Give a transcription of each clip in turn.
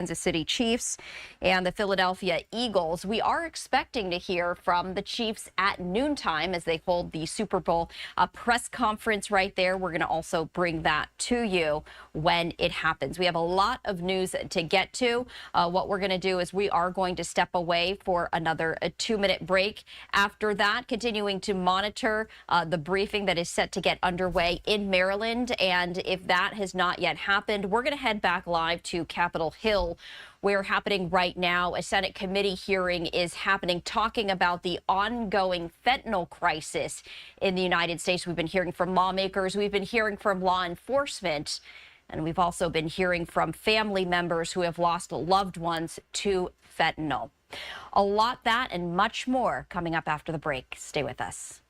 Kansas City Chiefs and the Philadelphia Eagles. We are expecting to hear from the Chiefs at noontime as they hold the Super Bowl press conference right there. We're going to also bring that to you when it happens. We have a lot of news to get to. What we're going to do is we are going to step away for another 2-minute break. After that, continuing to monitor the briefing that is set to get underway in Maryland. And if that has not yet happened, we're going to head back live to Capitol Hill, where happening right now, a Senate committee hearing is happening talking about the ongoing fentanyl crisis in the United States. We've been hearing from lawmakers, we've been hearing from law enforcement, and we've also been hearing from family members who have lost loved ones to fentanyl. A lot that and much more coming up after the break. Stay with us.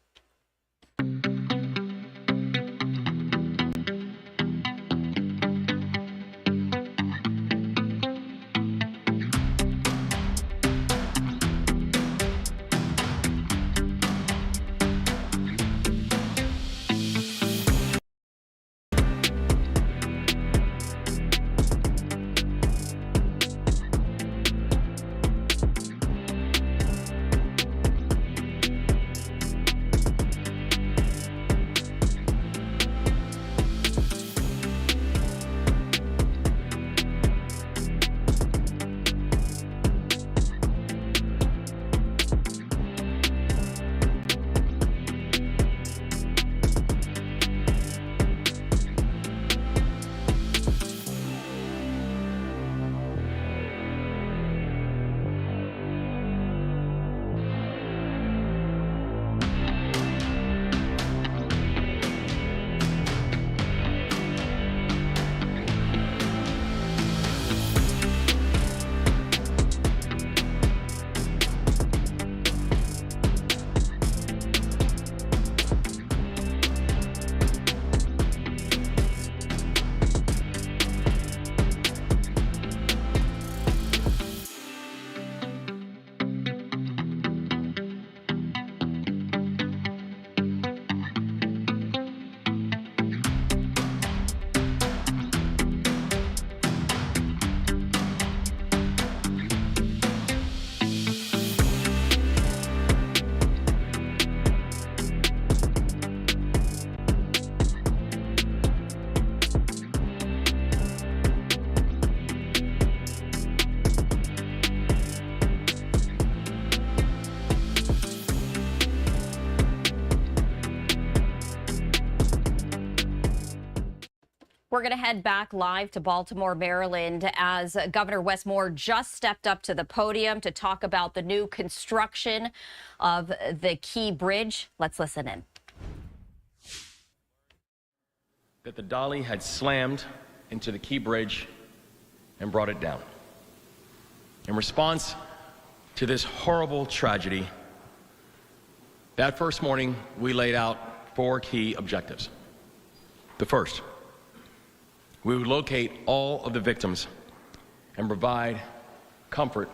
We're going to head back live to Baltimore, Maryland, as Governor Wes Moore just stepped up to the podium to talk about the new construction of the Key Bridge. Let's listen in. That the dolly had slammed into the Key Bridge and brought it down. In response to this horrible tragedy, that first morning we laid out 4 key objectives. The first, we would locate all of the victims and provide comfort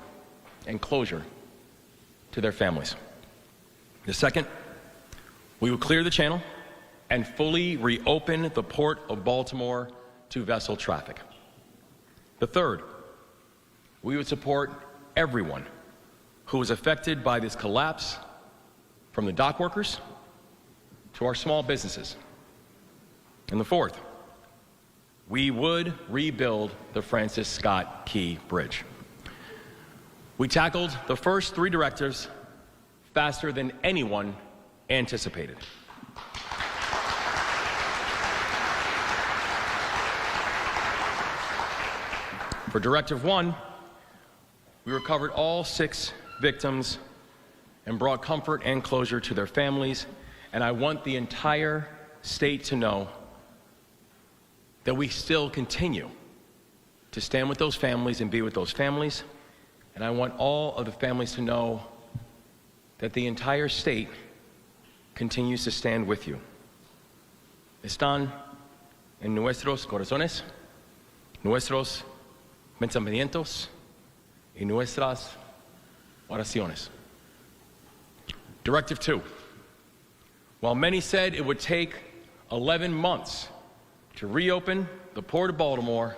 and closure to their families. The second, we would clear the channel and fully reopen the Port of Baltimore to vessel traffic. The third, we would support everyone who was affected by this collapse, from the dock workers to our small businesses. And the fourth, we would rebuild the Francis Scott Key Bridge. We tackled the first 3 directives faster than anyone anticipated. For Directive 1, we recovered all 6 victims and brought comfort and closure to their families, and I want the entire state to know that we still continue to stand with those families and be with those families. And I want all of the families to know that the entire state continues to stand with you. Están en nuestros corazones, nuestros pensamientos y nuestras oraciones. Directive 2. While many said it would take 11 months to reopen the Port of Baltimore,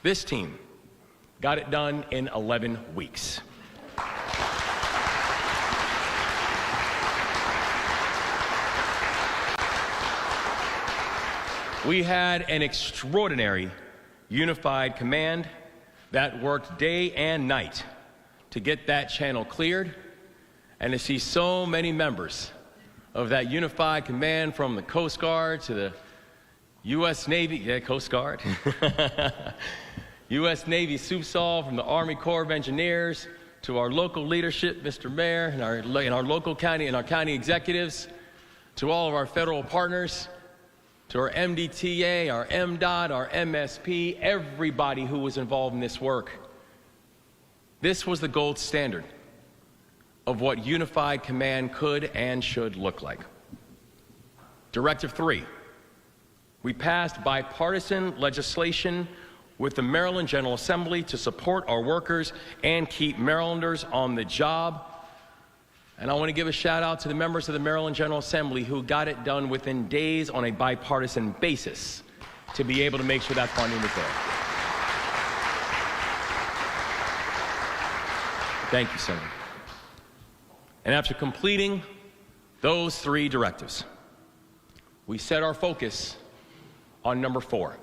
this team got it done in 11 weeks. We had an extraordinary unified command that worked day and night to get that channel cleared, and to see so many members of that unified command, from the Coast Guard to the U.S. Navy, Coast Guard, U.S. Navy SUPSOL, from the Army Corps of Engineers to our local leadership, Mr. Mayor, and our local county and our county executives, to all of our federal partners, to our MDTA, our MDOT, our MSP, everybody who was involved in this work. This was the gold standard of what unified command could and should look like. Directive 3, we passed bipartisan legislation with the Maryland General Assembly to support our workers and keep Marylanders on the job. And I want to give a shout out to the members of the Maryland General Assembly who got it done within days on a bipartisan basis to be able to make sure that funding was there. Thank you, Senator. And after completing those 3 directives, we set our focus on number 4,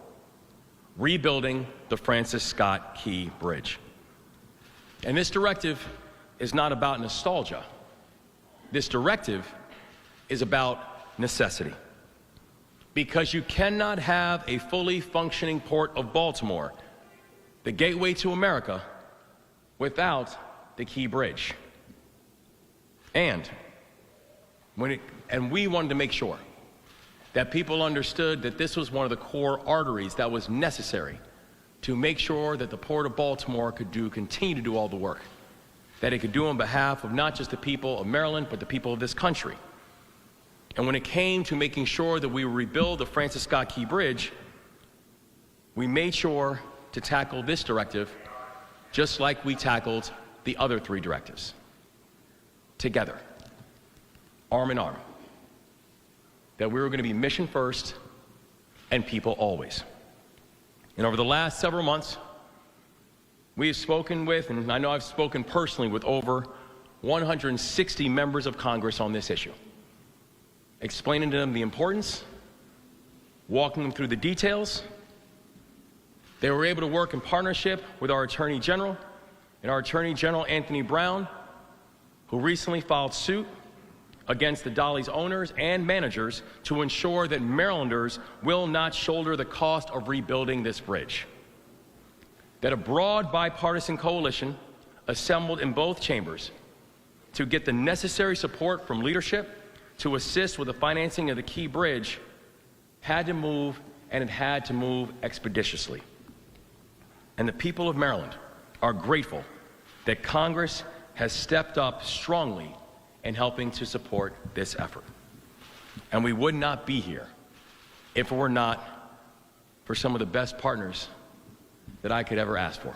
rebuilding the Francis Scott Key Bridge. And this directive is not about nostalgia. This directive is about necessity. Because you cannot have a fully functioning Port of Baltimore, the gateway to America, without the Key Bridge. And we wanted to make sure that people understood that this was one of the core arteries that was necessary to make sure that the Port of Baltimore could continue to do all the work that it could do on behalf of not just the people of Maryland, but the people of this country. And when it came to making sure that we would rebuild the Francis Scott Key Bridge, we made sure to tackle this directive just like we tackled the other 3 directives. Together, arm in arm, that we were going to be mission first and people always. And over the last several months, we have spoken with, and I know I've spoken personally with, over 160 members of Congress on this issue, explaining to them the importance, walking them through the details. They were able to work in partnership with our Attorney General, and our Attorney General, Anthony Brown, who recently filed suit against the Dolly's owners and managers to ensure that Marylanders will not shoulder the cost of rebuilding this bridge. That a broad bipartisan coalition assembled in both chambers to get the necessary support from leadership to assist with the financing of the Key Bridge had to move, and it had to move expeditiously. And the people of Maryland are grateful that Congress has stepped up strongly in helping to support this effort. And we would not be here if it were not for some of the best partners that I could ever ask for.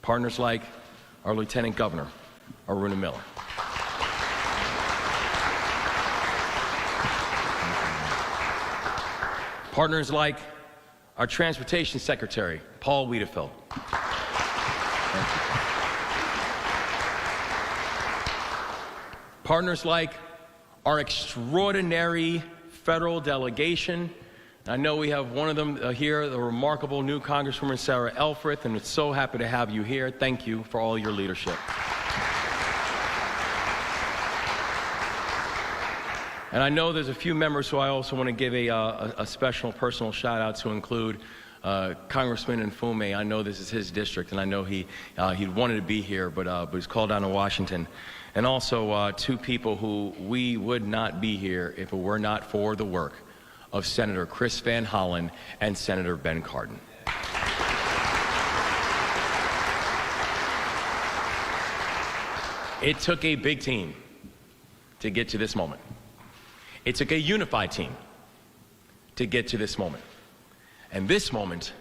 Partners like our Lieutenant Governor, Aruna Miller. Partners like our Transportation Secretary, Paul Wiedefeld. Partners like our extraordinary federal delegation. I know we have one of them here, the remarkable new Congresswoman Sarah Elfreth, and we're so happy to have you here. Thank you for all your leadership. And I know there's a few members who I also want to give a special personal shout out to, include Congressman Nfume. I know this is his district, and I know he wanted to be here, but he's called down to Washington. And also 2 people who we would not be here if it were not for the work of Senator Chris Van Hollen and Senator Ben Cardin. It took a big team to get to this moment. It took a unified team to get to this moment. And this moment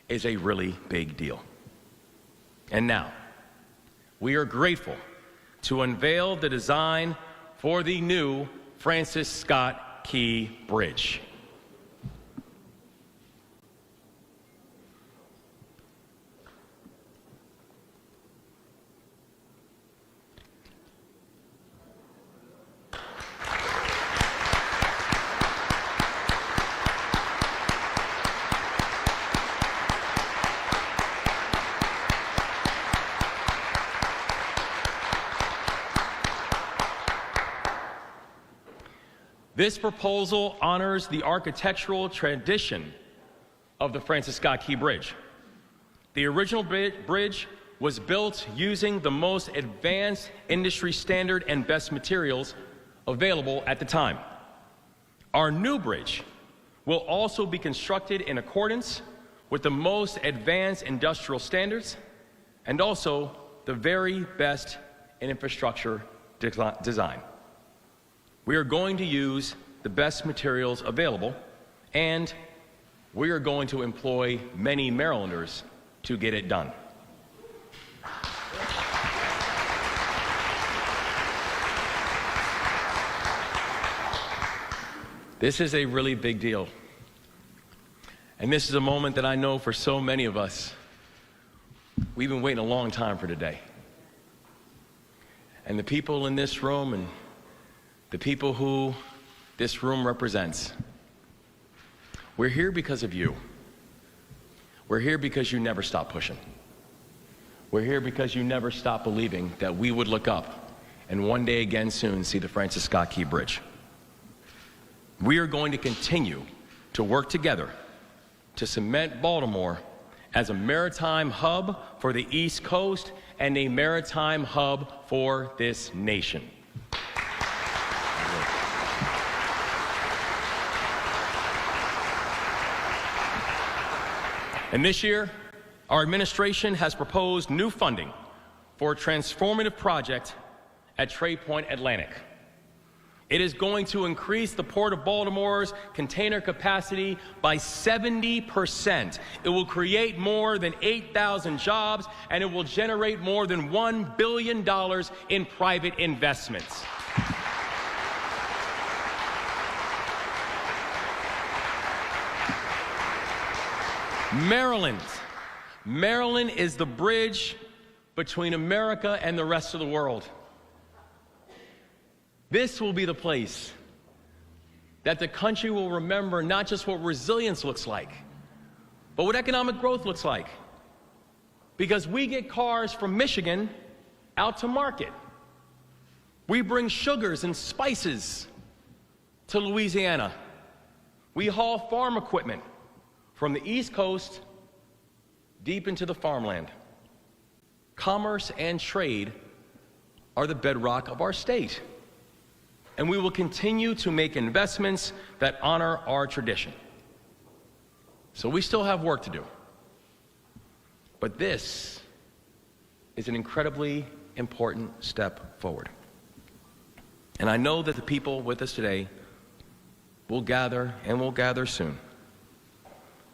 is a really big deal. And now, we are grateful to unveil the design for the new Francis Scott Key Bridge. This proposal honors the architectural tradition of the Francis Scott Key Bridge. The original bridge was built using the most advanced industry standard and best materials available at the time. Our new bridge will also be constructed in accordance with the most advanced industrial standards and also the very best in infrastructure design. We are going to use the best materials available, and we are going to employ many Marylanders to get it done. This is a really big deal. And this is a moment that I know for so many of us, we've been waiting a long time for today. And the people in this room and the people who this room represents, we're here because of you. We're here because you never stopped pushing. We're here because you never stopped believing that we would look up and one day again soon see the Francis Scott Key Bridge. We are going to continue to work together to cement Baltimore as a maritime hub for the East Coast and a maritime hub for this nation. And this year, our administration has proposed new funding for a transformative project at Trade Point Atlantic. It is going to increase the Port of Baltimore's container capacity by 70%. It will create more than 8,000 jobs, and it will generate more than $1 billion in private investments. Maryland is the bridge between America and the rest of the world. This will be the place that the country will remember not just what resilience looks like, but what economic growth looks like. Because we get cars from Michigan out to market. We bring sugars and spices to Louisiana. We haul farm equipment from the East Coast deep into the farmland. Commerce and trade are the bedrock of our state. And we will continue to make investments that honor our tradition. So we still have work to do. But this is an incredibly important step forward. And I know that the people with us today will gather, and will gather soon,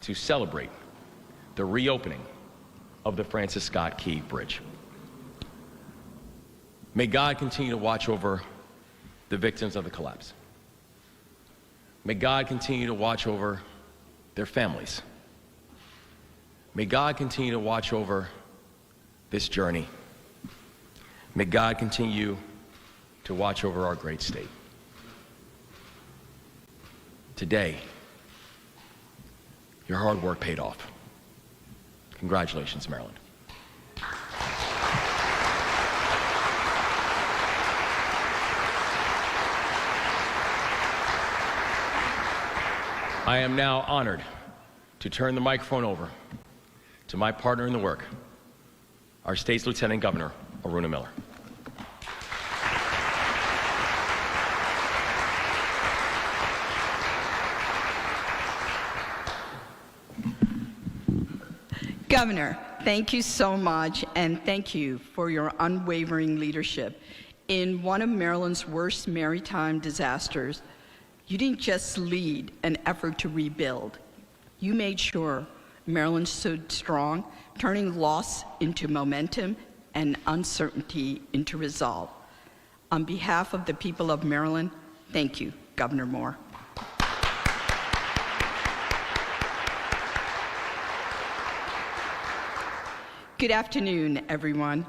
to celebrate the reopening of the Francis Scott Key Bridge. May God continue to watch over the victims of the collapse. May God continue to watch over their families. May God continue to watch over this journey. May God continue to watch over our great state. Today, your hard work paid off. Congratulations, Maryland. I am now honored to turn the microphone over to my partner in the work, our state's Lieutenant Governor, Aruna Miller. Governor, thank you so much, and thank you for your unwavering leadership. In one of Maryland's worst maritime disasters, you didn't just lead an effort to rebuild. You made sure Maryland stood strong, turning loss into momentum and uncertainty into resolve. On behalf of the people of Maryland, thank you, Governor Moore. Good afternoon, everyone.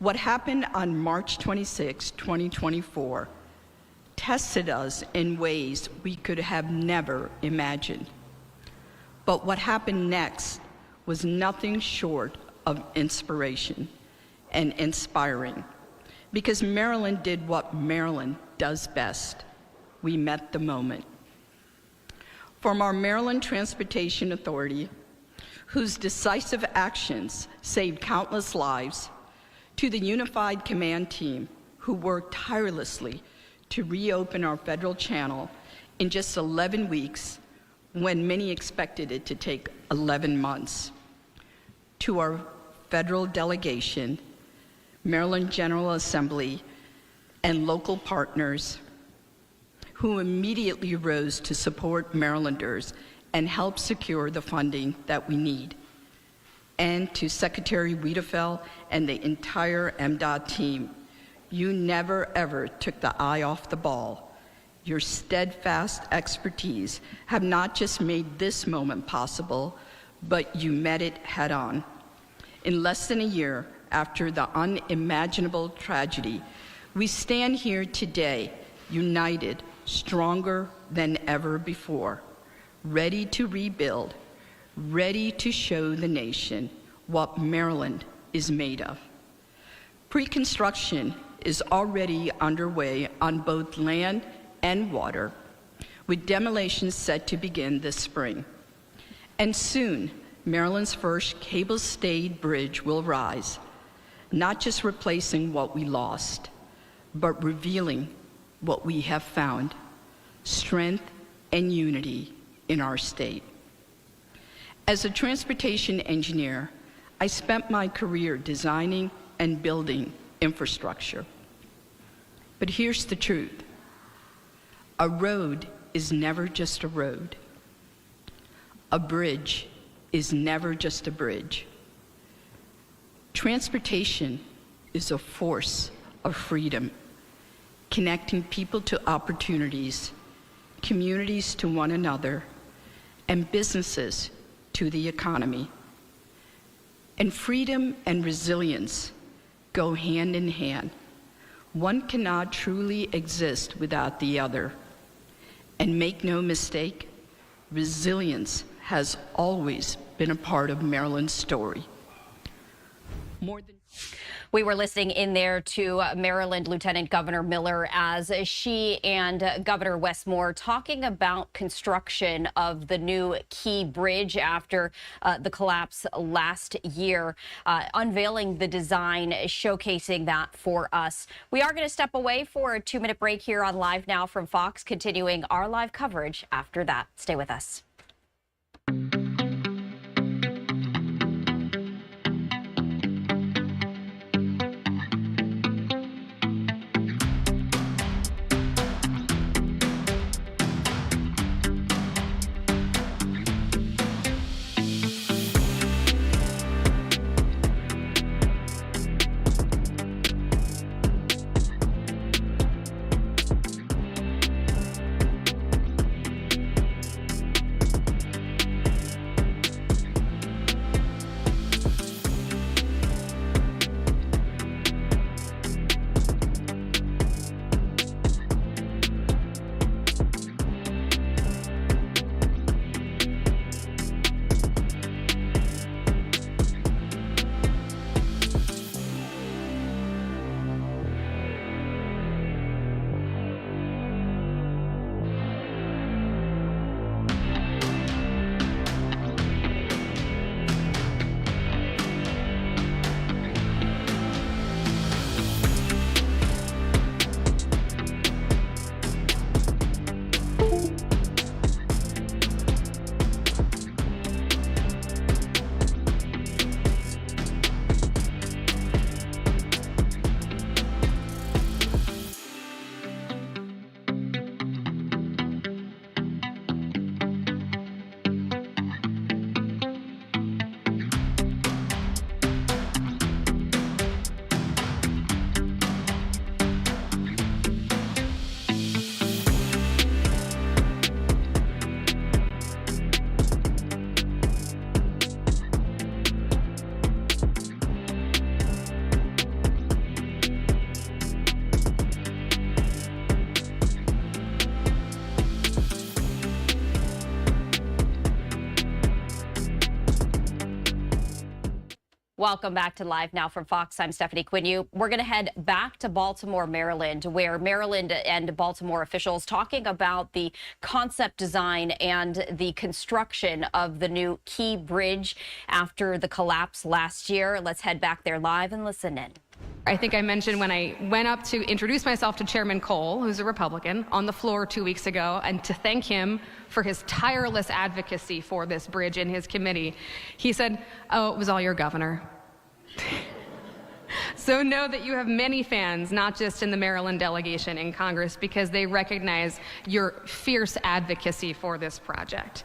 What happened on March 26, 2024, tested us in ways we could have never imagined. But what happened next was nothing short of inspiration and inspiring, because Maryland did what Maryland does best. we met the moment. From our Maryland Transportation Authority, whose decisive actions saved countless lives, to the Unified Command Team, who worked tirelessly to reopen our federal channel in just 11 weeks, when many expected it to take 11 months. To our federal delegation, Maryland General Assembly, and local partners who immediately rose to support Marylanders and help secure the funding that we need. And to Secretary Wiedefeld and the entire MDOT team, you never ever took the eye off the ball. Your steadfast expertise have not just made this moment possible, but you met it head on. In less than a year after the unimaginable tragedy, we stand here today, united, stronger than ever before, ready to rebuild, ready to show the nation what Maryland is made of. Pre-construction is already underway on both land and water, with demolition set to begin this spring. And soon, Maryland's first cable-stayed bridge will rise, not just replacing what we lost, but revealing what we have found, strength and unity in our state. As a transportation engineer, I spent my career designing and building infrastructure. But here's the truth. A road is never just a road. A bridge is never just a bridge. Transportation is a force of freedom, connecting people to opportunities, communities to one another, and businesses to the economy. And freedom and resilience go hand in hand. One cannot truly exist without the other. And make no mistake, resilience has always been a part of Maryland's story. We were listening in there to Maryland Lieutenant Governor Miller as she and Governor Westmore talking about construction of the new Key Bridge after the collapse last year, unveiling the design, showcasing that for us. We are going to step away for a 2-minute break here on Live Now from Fox, continuing our live coverage after that. Stay with us. Welcome back to Live Now from Fox. I'm Stephanie Quinn. We're going to head back to Baltimore, Maryland, where Maryland and Baltimore officials talking about the concept design and the construction of the new Key Bridge after the collapse last year. Let's head back there live and listen in. I think I mentioned when I went up to introduce myself to Chairman Cole, who's a Republican, on the floor 2 weeks ago, and to thank him for his tireless advocacy for this bridge in his committee, he said, "Oh, it was all your governor." So know that you have many fans, not just in the Maryland delegation in Congress, because they recognize your fierce advocacy for this project.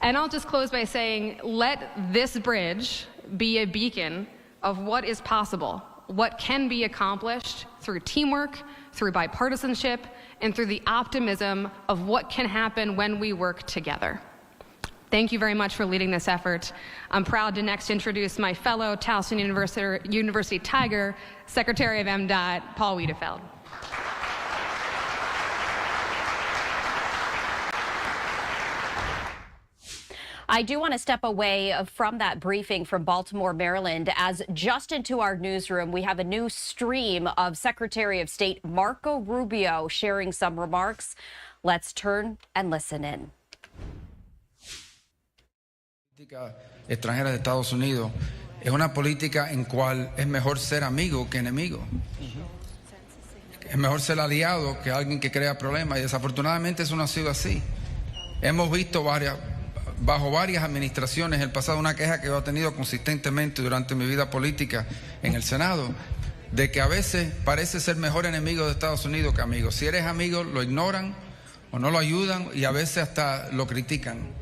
And I'll just close by saying, let this bridge be a beacon of what is possible, what can be accomplished through teamwork, through bipartisanship, and through the optimism of what can happen when we work together. Thank you very much for leading this effort. I'm proud to next introduce my fellow Towson University Tiger, Secretary of MDOT, Paul Wiedefeld. I do want to step away from that briefing from Baltimore, Maryland, as just into our newsroom, we have a new stream of Secretary of State Marco Rubio sharing some remarks. Let's turn and listen in. La política extranjera de Estados Unidos es una política en cual es mejor ser amigo que enemigo. Es mejor ser aliado que alguien que crea problemas, y desafortunadamente eso no ha sido así. Hemos visto bajo varias administraciones el pasado, una queja que yo he tenido consistentemente durante mi vida política en el Senado, de que a veces parece ser mejor enemigo de Estados Unidos que amigo. Si eres amigo, lo ignoran o no lo ayudan y a veces hasta lo critican.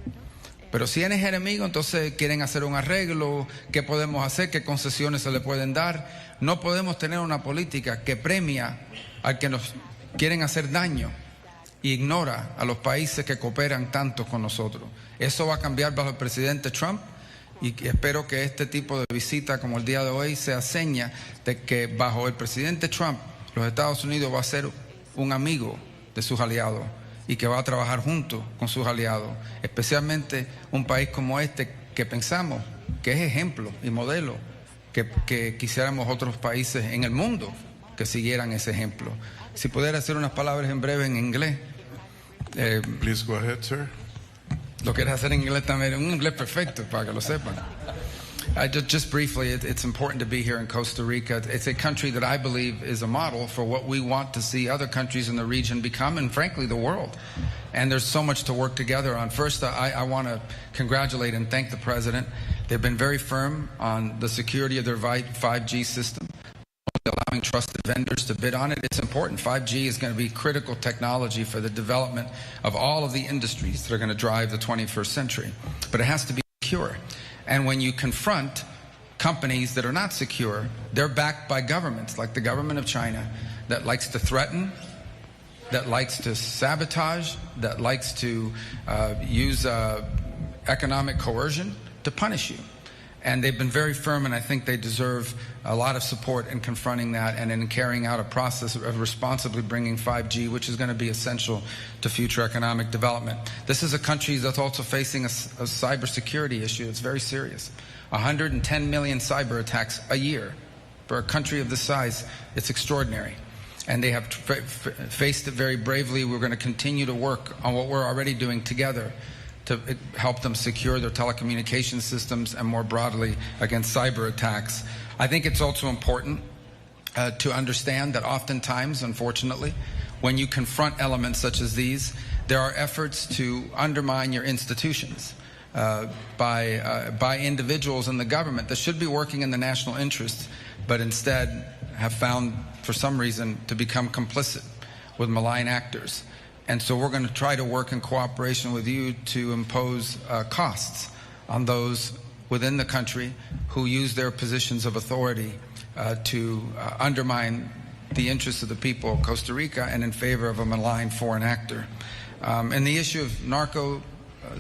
Pero si eres enemigo, entonces quieren hacer un arreglo, qué podemos hacer, qué concesiones se le pueden dar. No podemos tener una política que premia al que nos quieren hacer daño y ignora a los países que cooperan tanto con nosotros. Eso va a cambiar bajo el presidente Trump, y espero que este tipo de visita como el día de hoy sea seña de que bajo el presidente Trump los Estados Unidos va a ser un amigo de sus aliados y que va a trabajar junto con sus aliados, especialmente un país como este que pensamos que es ejemplo y modelo, que quisiéramos otros países en el mundo que siguieran ese ejemplo. Si pudiera hacer unas palabras en breve en inglés. Please go ahead, sir. Lo quieres hacer en inglés también, un inglés perfecto para que lo sepan. Just briefly, it's important to be here in Costa Rica. It's a country that I believe is a model for what we want to see other countries in the region become, and frankly, the world. And there's so much to work together on. First, I want to congratulate and thank the President. They've been very firm on the security of their 5G system, allowing trusted vendors to bid on it. It's important. 5G is going to be critical technology for the development of all of the industries that are going to drive the 21st century. But it has to be secure. And when you confront companies that are not secure, they're backed by governments like the government of China that likes to threaten, that likes to sabotage, that likes to use economic coercion to punish you. And they've been very firm, and I think they deserve a lot of support in confronting that and in carrying out a process of responsibly bringing 5G, which is going to be essential to future economic development. This is a country that's also facing a cybersecurity issue that's very serious. 110 million cyber attacks a year. For a country of this size, it's extraordinary. And they have faced it very bravely. We're going to continue to work on what we're already doing together to help them secure their telecommunication systems and more broadly against cyber attacks. I think it's also important to understand that oftentimes, unfortunately, when you confront elements such as these, there are efforts to undermine your institutions by individuals in the government that should be working in the national interest, but instead have found, for some reason, to become complicit with malign actors. And so we're going to try to work in cooperation with you to impose costs on those within the country who use their positions of authority to undermine the interests of the people of Costa Rica and in favor of a malign foreign actor. And the issue of narco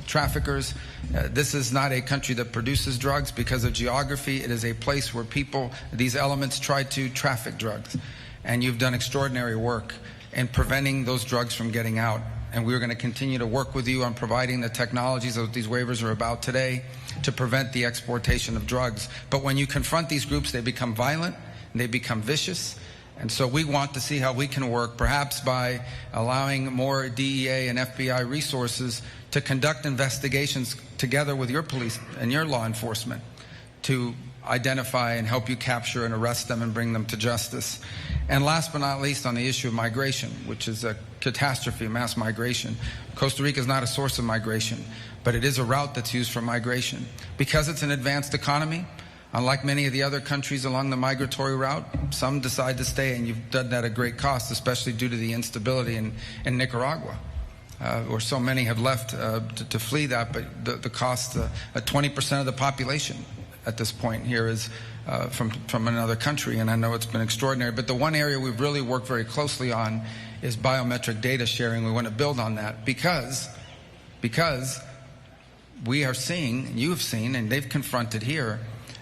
traffickers, this is not a country that produces drugs because of geography. It is a place where people, these elements, try to traffic drugs. And you've done extraordinary work in preventing those drugs from getting out and we're going to continue to work with you on providing the technologies that these waivers are about today to prevent the exportation of drugs. But when you confront these groups, they become violent, and they become vicious. And so we want to see how we can work, perhaps by allowing more DEA and FBI resources to conduct investigations together with your police and your law enforcement to identify and help you capture and arrest them and bring them to justice. And last but not least, on the issue of migration, which is a catastrophe, mass migration. Costa Rica is not a source of migration, but it is a route that's used for migration. Because it's an advanced economy, unlike many of the other countries along the migratory route, some decide to stay, and you've done that at great cost, especially due to the instability in Nicaragua, where so many have left to flee that, but the cost, 20% of the population at this point here is from another country, and I know it's been extraordinary. But the one area we've really worked very closely on is biometric data sharing. We want to build on that because we are seeing, and you have seen, and they've confronted here,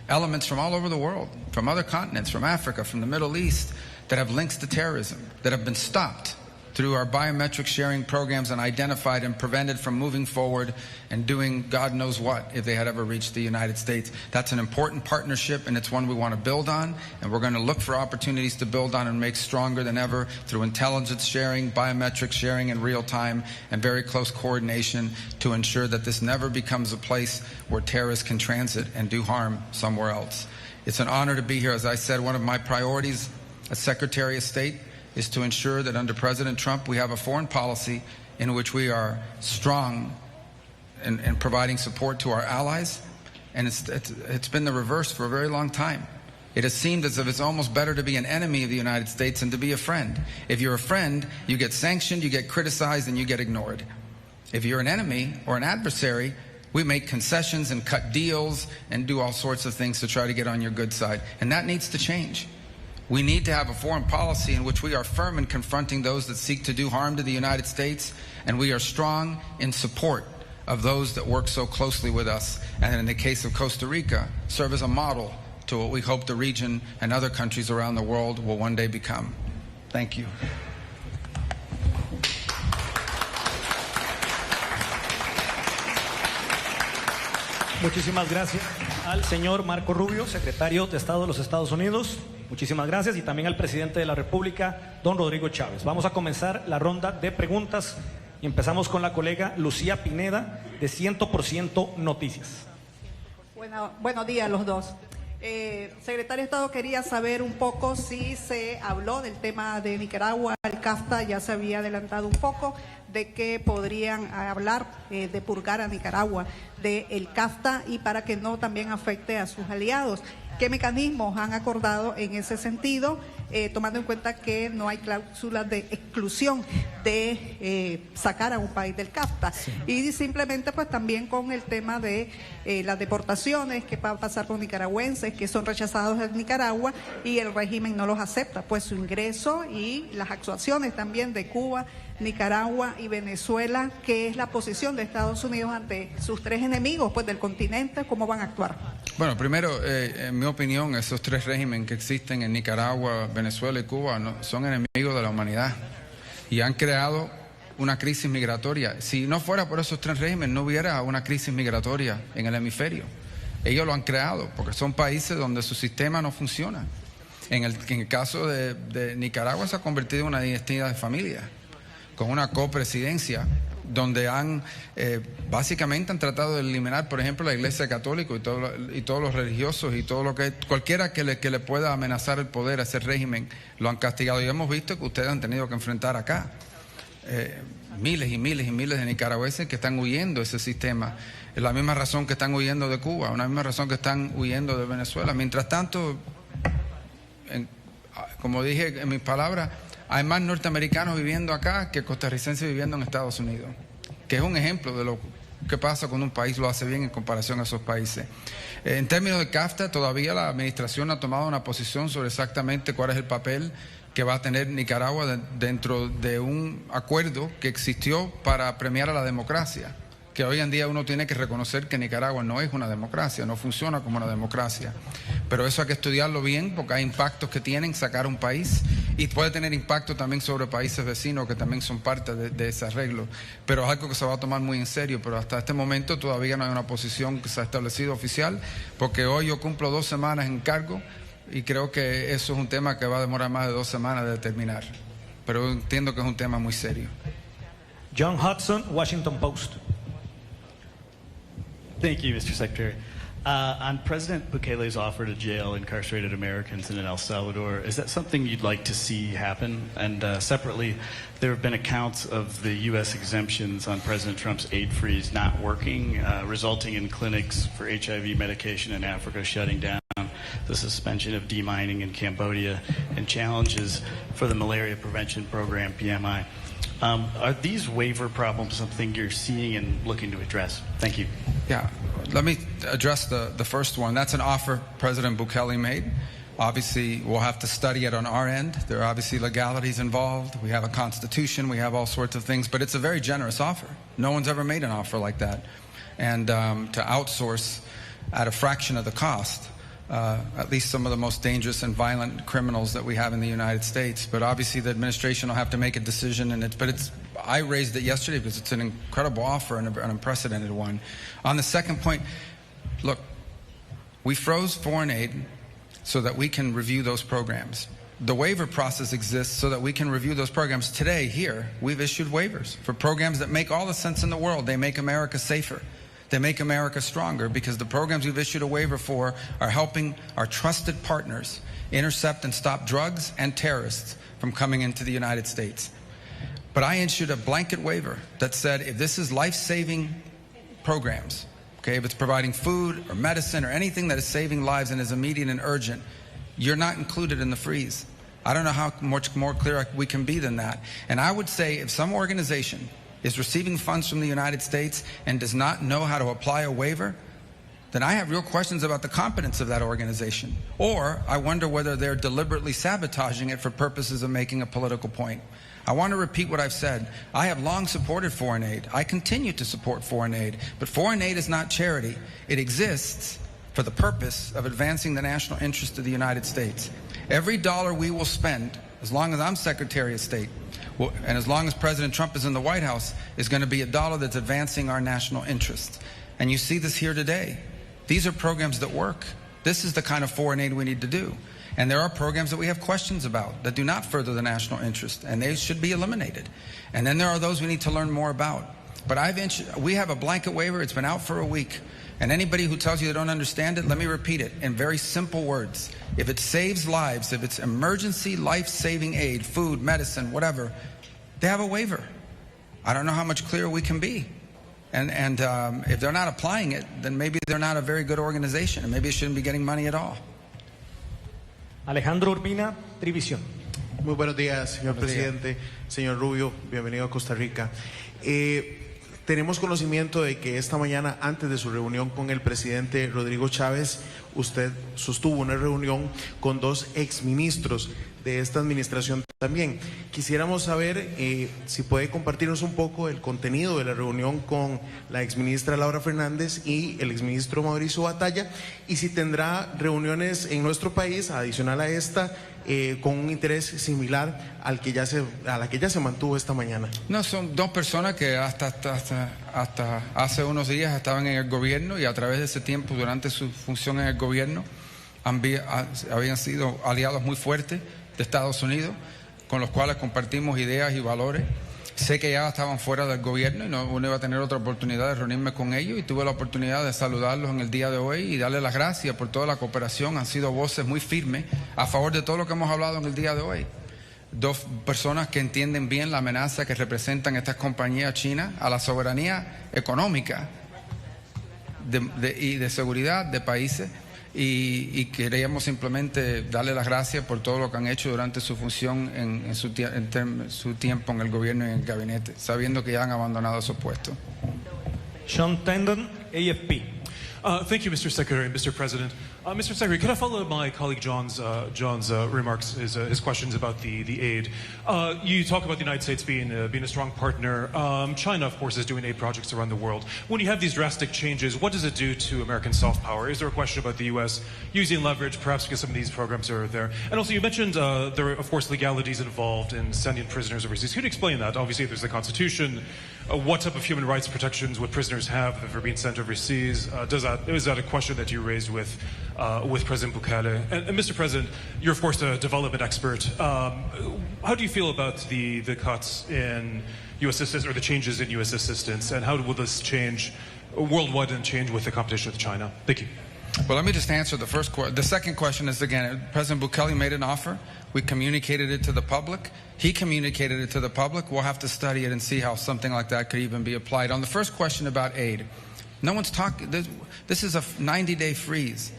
elements from all over the world, from other continents, from Africa, from the Middle East, that have links to terrorism, that have been stopped through our biometric sharing programs and identified and prevented from moving forward and doing God knows what if they had ever reached the United States. That's an important partnership, and it's one we want to build on, and we're going to look for opportunities to build on and make stronger than ever through intelligence sharing, biometric sharing in real time, and very close coordination to ensure that this never becomes a place where terrorists can transit and do harm somewhere else. It's an honor to be here. As I said, one of my priorities as Secretary of State is to ensure that under President Trump we have a foreign policy in which we are strong in providing support to our allies, and it's been the reverse for a very long time. It has seemed as if it's almost better to be an enemy of the United States than to be a friend. If you're a friend, you get sanctioned, you get criticized, and you get ignored. If you're an enemy or an adversary, we make concessions and cut deals and do all sorts of things to try to get on your good side, and that needs to change. We need to have a foreign policy in which we are firm in confronting those that seek to do harm to the United States, and we are strong in support of those that work so closely with us, and in the case of Costa Rica, serve as a model to what we hope the region and other countries around the world will one day become. Thank you. Muchísimas gracias al señor Marco Rubio, secretario de Estado de los Estados Unidos. Muchísimas gracias, y también al presidente de la República, don Rodrigo Chávez. Vamos a comenzar la ronda de preguntas y empezamos con la colega Lucía Pineda de 100% Noticias. Buenos días los dos. Secretario de Estado, quería saber un poco si se habló del tema de Nicaragua. El CAFTA ya se había adelantado un poco de que podrían hablar de purgar a Nicaragua del CAFTA y para que no también afecte a sus aliados. ¿Qué mecanismos han acordado en ese sentido, tomando en cuenta que no hay cláusulas de exclusión de sacar a un país del CAFTA? Sí. Y simplemente pues también con el tema de las deportaciones, que va a pasar con nicaragüenses que son rechazados en Nicaragua y el régimen no los acepta, pues su ingreso y las actuaciones también de Cuba, Nicaragua y Venezuela. ¿Qué es la posición de Estados Unidos ante sus tres enemigos pues del continente? ¿Cómo van a actuar? Bueno, primero, en mi opinión, esos tres regímenes que existen en Nicaragua, Venezuela y Cuba son enemigos de la humanidad y han creado una crisis migratoria. Si no fuera por esos tres regímenes, no hubiera una crisis migratoria en el hemisferio. Ellos lo han creado porque son países donde su sistema no funciona. En el caso de Nicaragua se ha convertido en una dinastía de familia, con una copresidencia donde básicamente han tratado de eliminar, por ejemplo, la Iglesia Católica y todos los religiosos y todo lo que cualquiera que le pueda amenazar el poder a ese régimen, lo han castigado. Y hemos visto que ustedes han tenido que enfrentar acá miles y miles y miles de nicaragüenses que están huyendo de ese sistema. Es la misma razón que están huyendo de Cuba, una misma razón que están huyendo de Venezuela. Mientras tanto, como dije en mis palabras, hay más norteamericanos viviendo acá que costarricenses viviendo en Estados Unidos, que es un ejemplo de lo que pasa cuando un país lo hace bien en comparación a esos países. En términos de CAFTA, todavía la administración no ha tomado una posición sobre exactamente cuál es el papel que va a tener Nicaragua dentro de un acuerdo que existió para premiar a la democracia. que hoy en día uno tiene que reconocer que Nicaragua no es una democracia, no funciona como una democracia. Pero eso hay que estudiarlo bien porque hay impactos que tienen sacar un país y puede tener impacto también sobre países vecinos que también son parte de ese arreglo. Pero es algo que se va a tomar muy en serio, pero hasta este momento todavía no hay una posición que se ha establecido oficial, porque hoy yo cumplo 2 semanas en cargo y creo que eso es un tema que va a demorar más de 2 semanas de terminar. Pero entiendo que es un tema muy serio. John Hudson, Washington Post. Thank you, Mr. Secretary. On President Bukele's offer to jail incarcerated Americans in El Salvador, is that something you'd like to see happen? And separately, there have been accounts of the U.S. exemptions on President Trump's aid freeze not working, resulting in clinics for HIV medication in Africa shutting down, the suspension of demining in Cambodia, and challenges for the malaria prevention program, PMI. Are these waiver problems something you're seeing and looking to address? Thank you. Yeah, let me address the first one. That's an offer President Bukele made. Obviously, we'll have to study it on our end. There are obviously legalities involved. We have a constitution. We have all sorts of things. But it's a very generous offer. No one's ever made an offer like that. And to outsource at a fraction of the cost, at least some of the most dangerous and violent criminals that we have in the United States. But obviously the administration will have to make a decision, I raised it yesterday because it's an incredible offer and an unprecedented one. On the second point, look, we froze foreign aid so that we can review those programs. The waiver process exists so that we can review those programs. Today, here, we've issued waivers for programs that make all the sense in the world. They make America safer. They make America stronger because the programs we've issued a waiver for are helping our trusted partners intercept and stop drugs and terrorists from coming into the United States. But I issued a blanket waiver that said if this is life-saving programs, okay, if it's providing food or medicine or anything that is saving lives and is immediate and urgent, you're not included in the freeze. I don't know how much more clear we can be than that. And I would say if some organization is receiving funds from the United States and does not know how to apply a waiver, then I have real questions about the competence of that organization. Or I wonder whether they're deliberately sabotaging it for purposes of making a political point. I want to repeat what I've said. I have long supported foreign aid. I continue to support foreign aid. But foreign aid is not charity. It exists for the purpose of advancing the national interest of the United States. Every dollar we will spend, as long as I'm Secretary of State, and as long as President Trump is in the White House, is going to be a dollar that's advancing our national interest. And you see this here today. These are programs that work. This is the kind of foreign aid we need to do. And there are programs that we have questions about that do not further the national interest, and they should be eliminated. And then there are those we need to learn more about. But we have a blanket waiver. It's been out for a week. And anybody who tells you they don't understand it, let me repeat it in very simple words. If it saves lives, if it's emergency life-saving aid, food, medicine, whatever, they have a waiver. I don't know how much clearer we can be. And if they're not applying it, then maybe they're not a very good organization, and maybe it shouldn't be getting money at all. Alejandro Urbina, Trivisión. Muy buenos días, señor presidente. Señor Rubio, bienvenido a Costa Rica. Tenemos conocimiento de que esta mañana, antes de su reunión con el presidente Rodrigo Chávez, usted sostuvo una reunión con 2 exministros de esta administración también. Quisiéramos saber si puede compartirnos un poco el contenido de la reunión con la exministra Laura Fernández y el exministro Mauricio Batalla, y si tendrá reuniones en nuestro país, adicional a esta, con un interés similar a la que ya se mantuvo esta mañana. No, son 2 personas que hasta hace unos días estaban en el gobierno y a través de ese tiempo, durante su función en el gobierno, habían sido aliados muy fuertes de Estados Unidos, con los cuales compartimos ideas y valores. Sé que ya estaban fuera del gobierno y no iba a tener otra oportunidad de reunirme con ellos, y tuve la oportunidad de saludarlos en el día de hoy y darles las gracias por toda la cooperación. Han sido voces muy firmes a favor de todo lo que hemos hablado en el día de hoy. 2 personas que entienden bien la amenaza que representan estas compañías chinas a la soberanía económica y de seguridad de países. Y queríamos simplemente darle las gracias por todo lo que han hecho durante su función en su tiempo en el gobierno y en el gabinete, sabiendo que ya han abandonado su puesto. Sean Tendon, AFP. Thank you, Mr. Secretary and Mr. President. Mr. Secretary, could I follow up my colleague John's remarks, his questions about the aid? You talk about the United States being a strong partner. China, of course, is doing aid projects around the world. When you have these drastic changes, what does it do to American soft power? Is there a question about the U.S. using leverage, perhaps because some of these programs are there? And also, you mentioned there are, of course, legalities involved in sending prisoners overseas. Could you explain that? Obviously, there's the Constitution. What type of human rights protections would prisoners have if they're being sent overseas? Is that a question that you raised with President Bukele? And Mr. President, you're of course a development expert. How do you feel about the cuts in U.S. assistance or the changes in U.S. assistance, and how will this change worldwide and change with the competition with China? Thank you. Well, let me just answer the first question. The second question is, again, President Bukele made an offer. We communicated it to the public. He communicated it to the public. We'll have to study it and see how something like that could even be applied. On the first question about aid, no one's talking. This is a 90-day freeze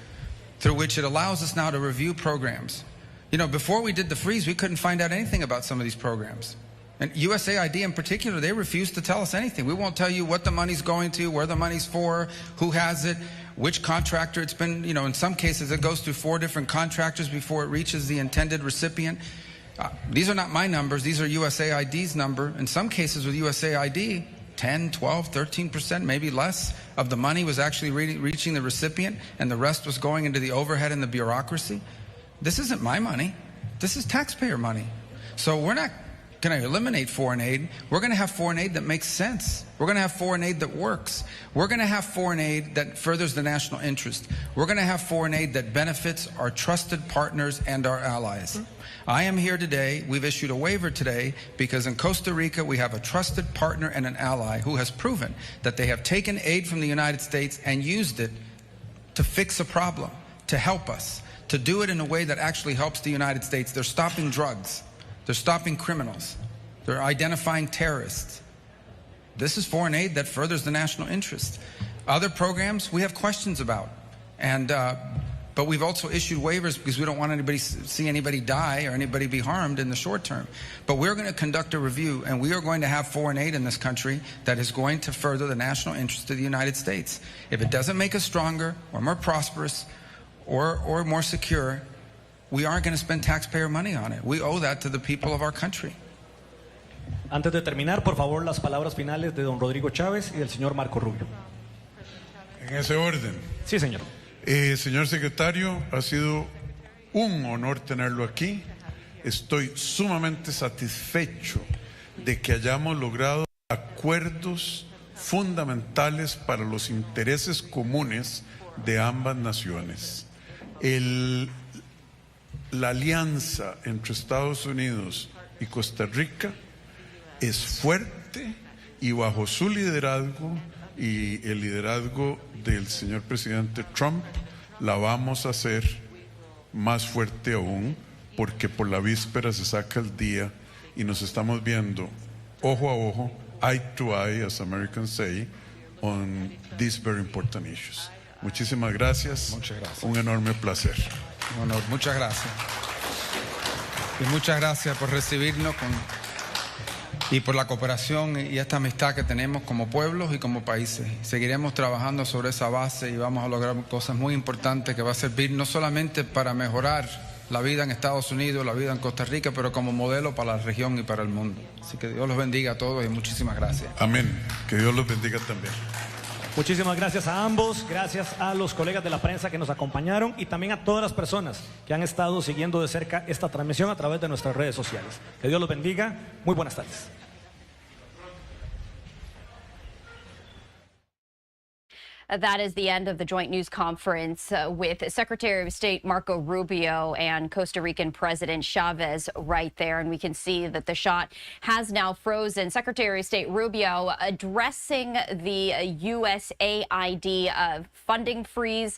through which it allows us now to review programs. You know, before we did the freeze, we couldn't find out anything about some of these programs. And USAID in particular, they refused to tell us anything. We won't tell you what the money's going to, where the money's for, who has it, which contractor it's been. You know, in some cases it goes through 4 different contractors before it reaches the intended recipient. These are not my numbers, these are USAID's number. In some cases with USAID, 10, 12, 13%, maybe less of the money was actually reaching the recipient, and the rest was going into the overhead and the bureaucracy. This isn't my money, this is taxpayer money. So we're not going to eliminate foreign aid. We're going to have foreign aid that makes sense. We're going to have foreign aid that works. We're going to have foreign aid that furthers the national interest. We're going to have foreign aid that benefits our trusted partners and our allies. I am here today, we've issued a waiver today because in Costa Rica we have a trusted partner and an ally who has proven that they have taken aid from the United States and used it to fix a problem, to help us, to do it in a way that actually helps the United States. They're stopping drugs. They're stopping criminals. They're identifying terrorists. This is foreign aid that furthers the national interest. Other programs we have questions about, but we've also issued waivers because we don't want anybody see anybody die or anybody be harmed in the short term. But we're going to conduct a review, and we are going to have foreign aid in this country that is going to further the national interest of the United States. If it doesn't make us stronger or more prosperous or more secure, we aren't going to spend taxpayer money on it. We owe that to the people of our country. Antes de terminar, por favor, las palabras finales de don Rodrigo Chávez y del señor Marco Rubio. En ese orden. Sí, señor. Señor secretario, ha sido un honor tenerlo aquí. Estoy sumamente satisfecho de que hayamos logrado acuerdos fundamentales para los intereses comunes de ambas naciones. La alianza entre Estados Unidos y Costa Rica es fuerte, y bajo su liderazgo y el liderazgo del señor presidente Trump la vamos a hacer más fuerte aún, porque por la víspera se saca el día y nos estamos viendo ojo a ojo, eye to eye, as Americans say, on these very important issues. Muchísimas gracias. Muchas gracias. Un enorme placer. Un honor. Muchas gracias. Y muchas gracias por recibirnos y por la cooperación y esta amistad que tenemos como pueblos y como países. Seguiremos trabajando sobre esa base y vamos a lograr cosas muy importantes que va a servir no solamente para mejorar la vida en Estados Unidos, la vida en Costa Rica, pero como modelo para la región y para el mundo. Así que Dios los bendiga a todos y muchísimas gracias. Amén. Que Dios los bendiga también. Muchísimas gracias a ambos, gracias a los colegas de la prensa que nos acompañaron y también a todas las personas que han estado siguiendo de cerca esta transmisión a través de nuestras redes sociales. Que Dios los bendiga. Muy buenas tardes. That is the end of the joint news conference with Secretary of State Marco Rubio and Costa Rican President Chavez right there. And we can see that the shot has now frozen. Secretary of State Rubio addressing the USAID funding freeze,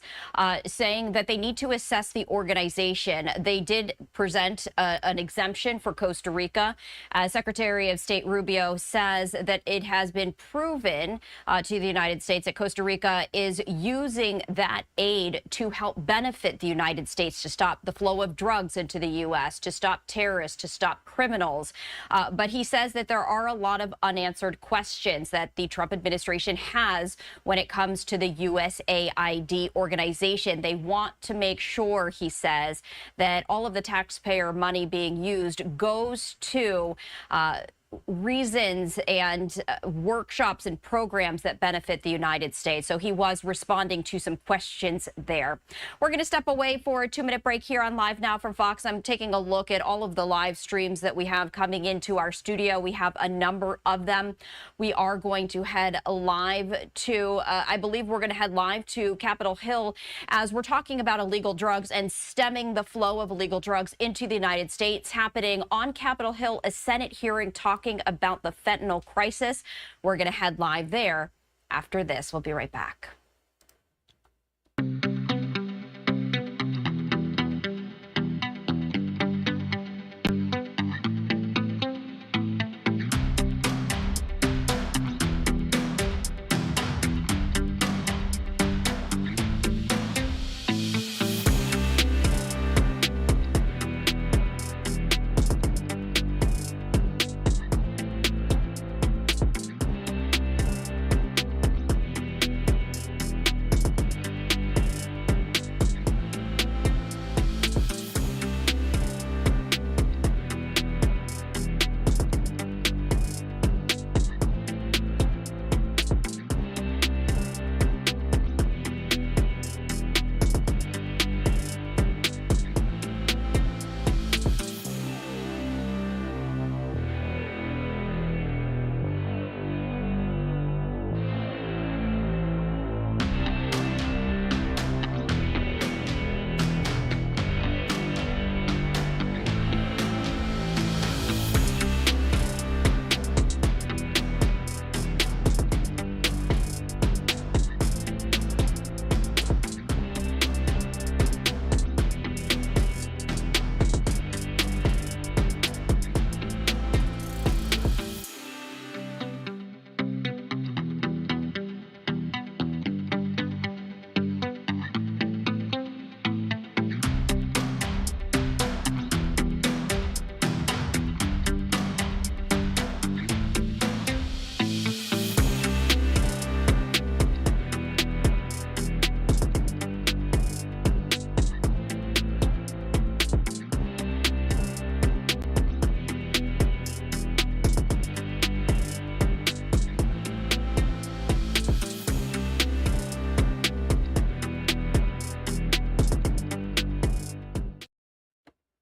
saying that they need to assess the organization. They did present an exemption for Costa Rica. Secretary of State Rubio says that it has been proven to the United States that Costa Rica America is using that aid to help benefit the United States, to stop the flow of drugs into the U.S., to stop terrorists, to stop criminals. But he says that there are a lot of unanswered questions that the Trump administration has when it comes to the USAID organization. They want to make sure, he says, that all of the taxpayer money being used goes to reasons and workshops and programs that benefit the United States. So he was responding to some questions there. We're going to step away for a 2-minute break here on Live Now from Fox. I'm taking a look at all of the live streams that we have coming into our studio. We have a number of them. We are going to head live to, I believe we're going to head live to Capitol Hill as we're talking about illegal drugs and stemming the flow of illegal drugs into the United States. Happening on Capitol Hill, a Senate hearing talking about the fentanyl crisis. We're going to head live there after this. We'll be right back.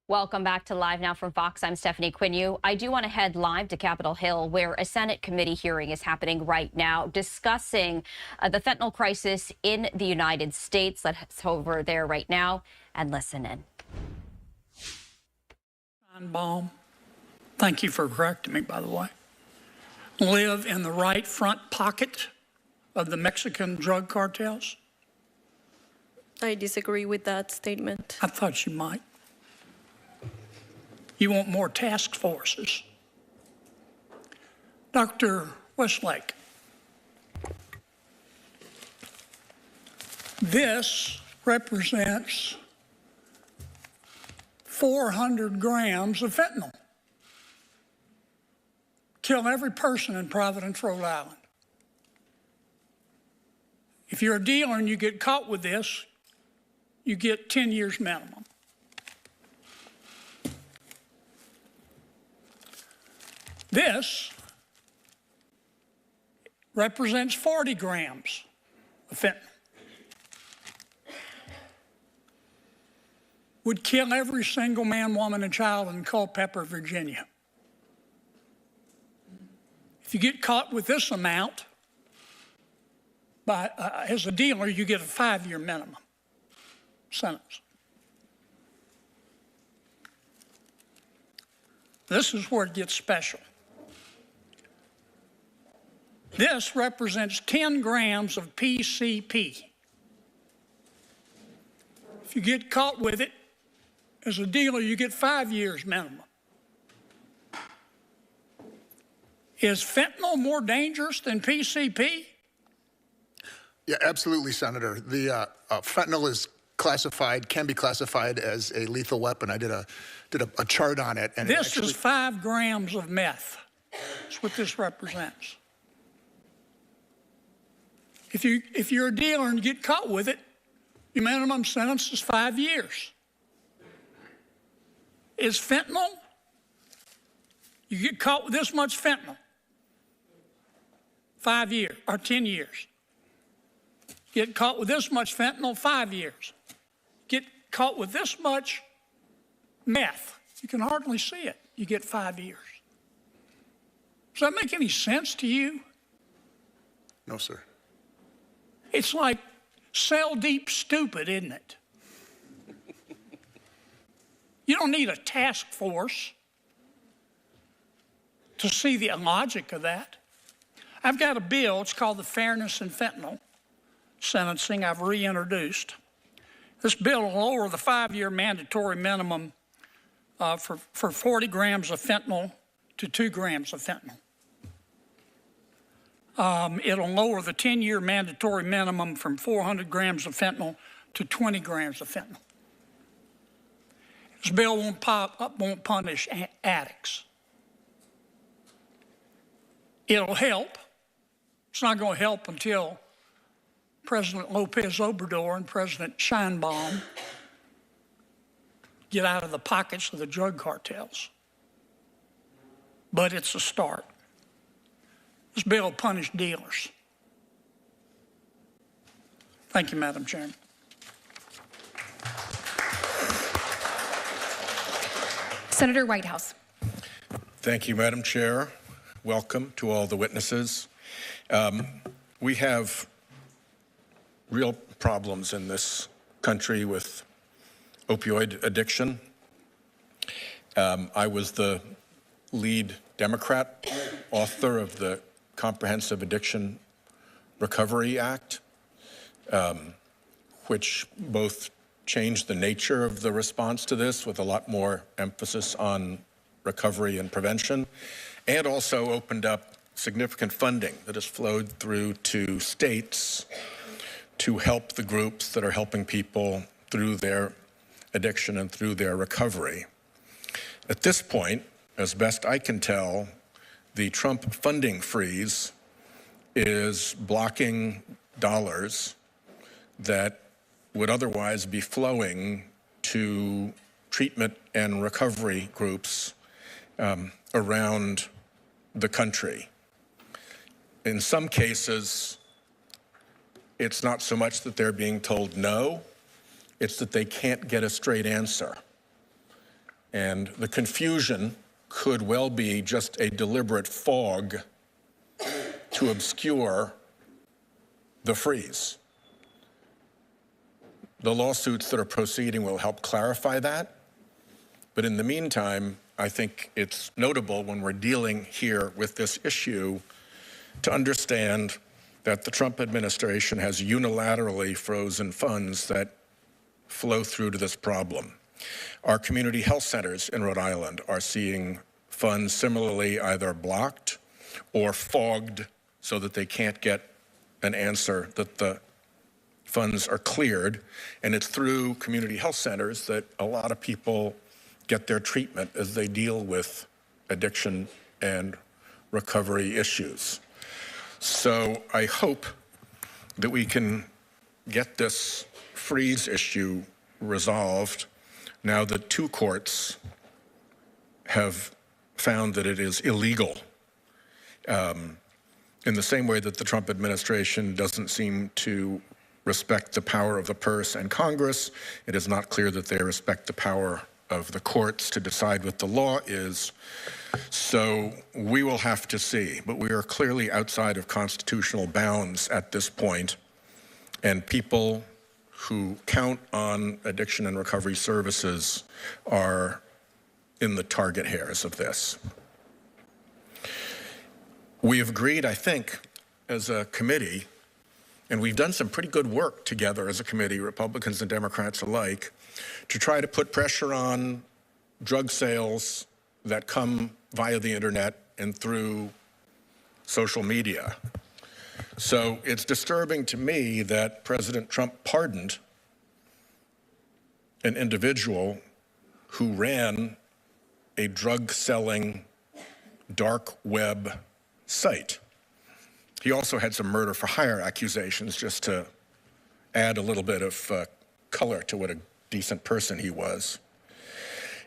Welcome back to Live Now from Fox. I'm Stephanie Quinn. I do want to head live to Capitol Hill, where a Senate committee hearing is happening right now discussing the fentanyl crisis in the United States. Let's head over there right now and listen in. Baum, thank you for correcting me, by the way, live in the right front pocket of the Mexican drug cartels? I disagree with that statement. I thought you might. You want more task forces. Dr. Westlake, this represents 400 grams of fentanyl. Kill every person in Providence, Rhode Island. If you're a dealer and you get caught with this, you get 10 years minimum. This represents 40 grams of fentanyl. Would kill every single man, woman, and child in Culpeper, Virginia. If you get caught with this amount, as a dealer, you get a 5-year minimum sentence. This is where it gets special. This represents 10 grams of PCP. If you get caught with it, as a dealer, you get 5 years minimum. Is fentanyl more dangerous than PCP? Yeah, absolutely, Senator. The fentanyl is classified, can be classified as a lethal weapon. I did a chart on it. And this is 5 grams of meth. That's what this represents. If you're a dealer and you get caught with it, your minimum sentence is 5 years. Is fentanyl? You get caught with this much fentanyl, 5 years or 10 years. Get caught with this much fentanyl, 5 years. Get caught with this much meth, you can hardly see it, you get 5 years. Does that make any sense to you? No, sir. It's like cell deep stupid, isn't it? You don't need a task force to see the logic of that. I've got a bill, it's called the Fairness in Fentanyl Sentencing, I've reintroduced. This bill will lower the 5-year mandatory minimum for 40 grams of fentanyl to 2 grams of fentanyl. It'll lower the 10-year mandatory minimum from 400 grams of fentanyl to 20 grams of fentanyl. This bill won't punish addicts. It'll help. It's not going to help until President Lopez Obrador and President Scheinbaum get out of the pockets of the drug cartels. But it's a start. This bill will punish dealers. Thank you, Madam Chairman. Senator Whitehouse. Thank you, Madam Chair. Welcome to all the witnesses. We have real problems in this country with opioid addiction. I was the lead Democrat author of the Comprehensive Addiction Recovery Act, which both changed the nature of the response to this with a lot more emphasis on recovery and prevention, and also opened up significant funding that has flowed through to states to help the groups that are helping people through their addiction and through their recovery. At this point, as best I can tell, the Trump funding freeze is blocking dollars that would otherwise be flowing to treatment and recovery groups around the country. In some cases, it's not so much that they're being told no, it's that they can't get a straight answer. And the confusion could well be just a deliberate fog to obscure the freeze. The lawsuits that are proceeding will help clarify that. But in the meantime, I think it's notable when we're dealing here with this issue to understand that the Trump administration has unilaterally frozen funds that flow through to this problem. Our community health centers in Rhode Island are seeing funds similarly either blocked or fogged so that they can't get an answer that the funds are cleared. And it's through community health centers that a lot of people get their treatment as they deal with addiction and recovery issues. So I hope that we can get this freeze issue resolved now that 2 courts have found that it is illegal. In the same way that the Trump administration doesn't seem to respect the power of the purse and Congress, it is not clear that they respect the power of the courts to decide what the law is. So we will have to see, but we are clearly outside of constitutional bounds at this point, and people who count on addiction and recovery services are in the target hairs of this. We have agreed, I think, as a committee, and we've done some pretty good work together as a committee, Republicans and Democrats alike, to try to put pressure on drug sales that come via the internet and through social media. So it's disturbing to me that President Trump pardoned an individual who ran a drug-selling dark web site. He also had some murder-for-hire accusations, just to add a little bit of color to what a decent person he was.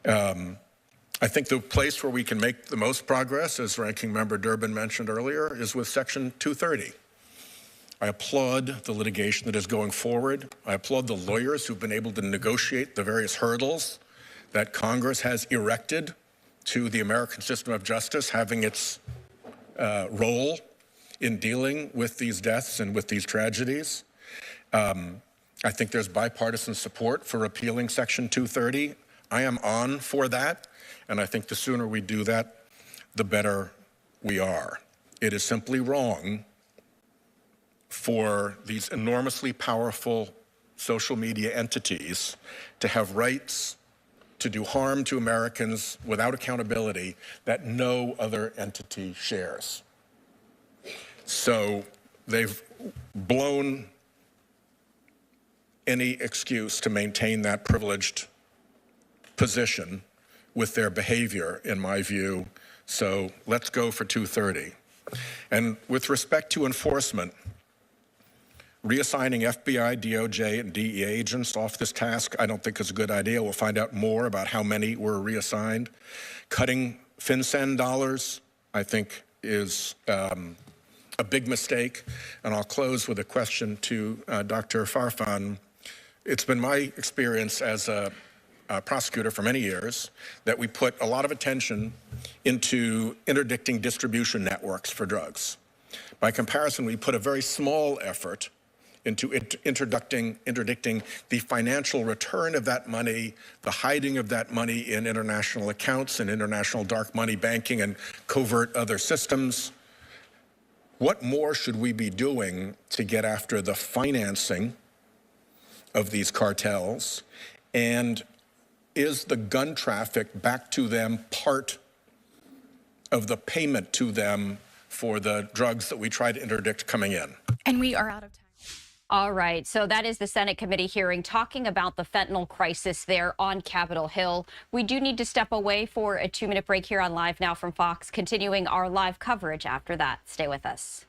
I think the place where we can make the most progress, as Ranking Member Durbin mentioned earlier, is with Section 230. I applaud the litigation that is going forward. I applaud the lawyers who've been able to negotiate the various hurdles that Congress has erected to the American system of justice having its role in dealing with these deaths and with these tragedies. I think there's bipartisan support for repealing Section 230. I am on for that, and I think the sooner we do that, the better we are. It is simply wrong for these enormously powerful social media entities to have rights to do harm to Americans without accountability that no other entity shares. So they've blown any excuse to maintain that privileged position with their behavior, in my view. So let's go for 230. And with respect to enforcement, reassigning FBI, DOJ, and DEA agents off this task, I don't think is a good idea. We'll find out more about how many were reassigned. Cutting FinCEN dollars, I think, is a big mistake. And I'll close with a question to Dr. Farfan. It's been my experience as a prosecutor for many years that we put a lot of attention into interdicting distribution networks for drugs. By comparison, we put a very small effort into interdicting the financial return of that money, the hiding of that money in international accounts and international dark money banking and covert other systems. What more should we be doing to get after the financing of these cartels? And is the gun traffic back to them part of the payment to them for the drugs that we try to interdict coming in? And we are out of time. All right, so that is the Senate committee hearing talking about the fentanyl crisis there on Capitol Hill. We do need to step away for a 2-minute break here on Live Now from Fox, continuing our live coverage after that. Stay with us.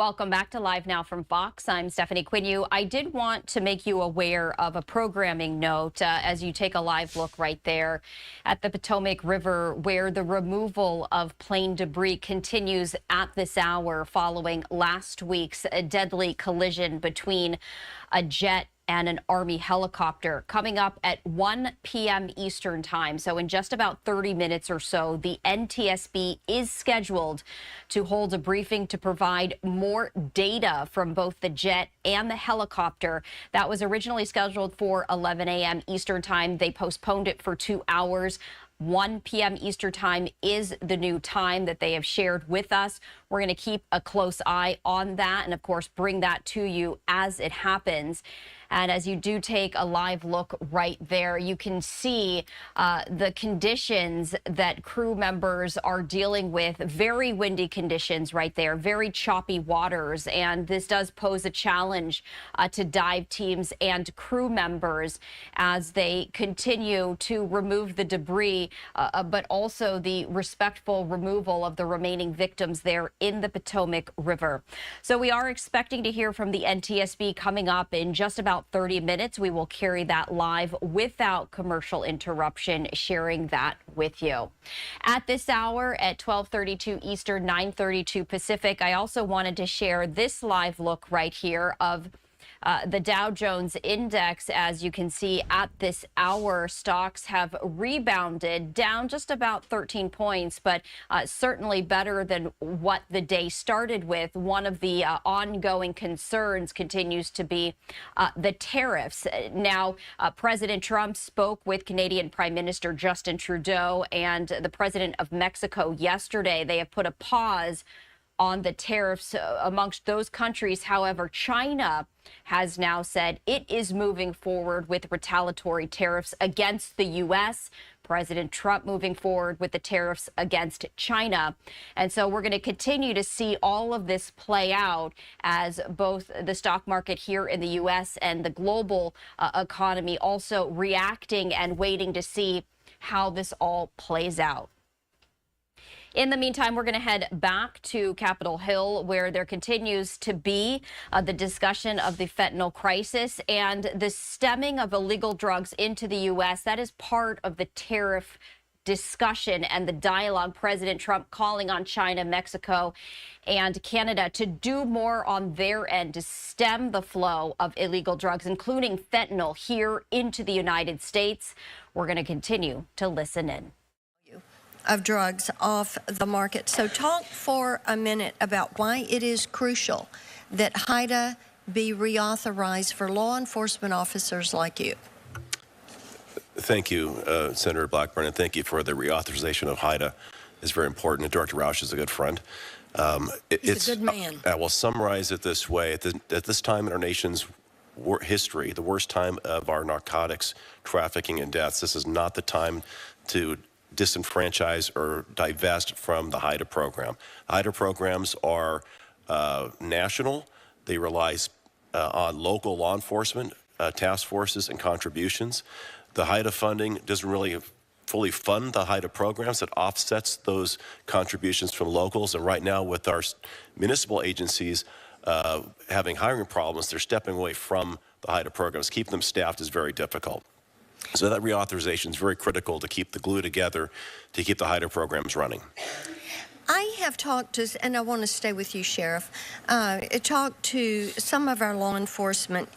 Welcome back to Live Now from Fox. I'm Stephanie Quinn. I did want to make you aware of a programming note as you take a live look right there at the Potomac River, where the removal of plane debris continues at this hour following last week's deadly collision between a jet and an Army helicopter. Coming up at 1 p.m. Eastern time, so in just about 30 minutes or so, the NTSB is scheduled to hold a briefing to provide more data from both the jet and the helicopter. That was originally scheduled for 11 a.m. Eastern time. They postponed it for 2 hours. 1 p.m. Eastern time is the new time that they have shared with us. We're going to keep a close eye on that and, of course, bring that to you as it happens. And as you do take a live look right there, you can see the conditions that crew members are dealing with. Very windy conditions right there, very choppy waters. And this does pose a challenge to dive teams and crew members as they continue to remove the debris, but also the respectful removal of the remaining victims there in the Potomac River. So we are expecting to hear from the NTSB coming up in just about 30 minutes. We will carry that live without commercial interruption, sharing that with you. At this hour at 12:32 Eastern, 9:32 Pacific, I also wanted to share this live look right here of the Dow Jones Index. As you can see at this hour, stocks have rebounded, down just about 13 points, but certainly better than what the day started with. One of the ongoing concerns continues to be the tariffs. Now, President Trump spoke with Canadian Prime Minister Justin Trudeau and the President of Mexico yesterday. They have put a pause on the tariffs amongst those countries. However, China has now said it is moving forward with retaliatory tariffs against the U.S. President Trump moving forward with the tariffs against China. And so we're going to continue to see all of this play out as both the stock market here in the U.S. and the global economy also reacting and waiting to see how this all plays out. In the meantime, we're going to head back to Capitol Hill, where there continues to be the discussion of the fentanyl crisis and the stemming of illegal drugs into the U.S. That is part of the tariff discussion and the dialogue. President Trump calling on China, Mexico, and Canada to do more on their end to stem the flow of illegal drugs, including fentanyl, here into the United States. We're going to continue to listen in. Of drugs off the market. So talk for a minute about why it is crucial that HIDTA be reauthorized for law enforcement officers like you. Thank you, Senator Blackburn, and thank you for the reauthorization of HIDTA. It's very important. Director Roush is a good friend. He's a good man. I will summarize it this way. At this time in our nation's history, the worst time of our narcotics trafficking and deaths, this is not the time to disenfranchise or divest from the HIDTA program. HIDTA programs are national. They rely on local law enforcement task forces and contributions. The HIDTA funding doesn't really fully fund the HIDTA programs. It offsets those contributions from locals. And right now, with our municipal agencies having hiring problems, they're stepping away from the HIDTA programs. Keeping them staffed is very difficult. So that reauthorization is very critical to keep the glue together, to keep the HIDTA programs running. I have talked to, and I want to stay with you, Sheriff, talked to some of our law enforcement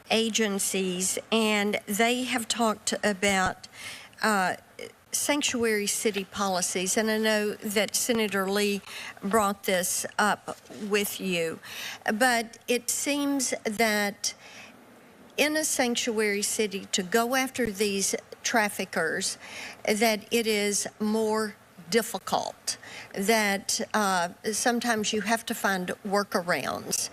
agencies, and they have talked about sanctuary city policies, and I know that Senator Lee brought this up with you, but it seems that in a sanctuary city, to go after these traffickers, that it is more difficult, that sometimes you have to find workarounds.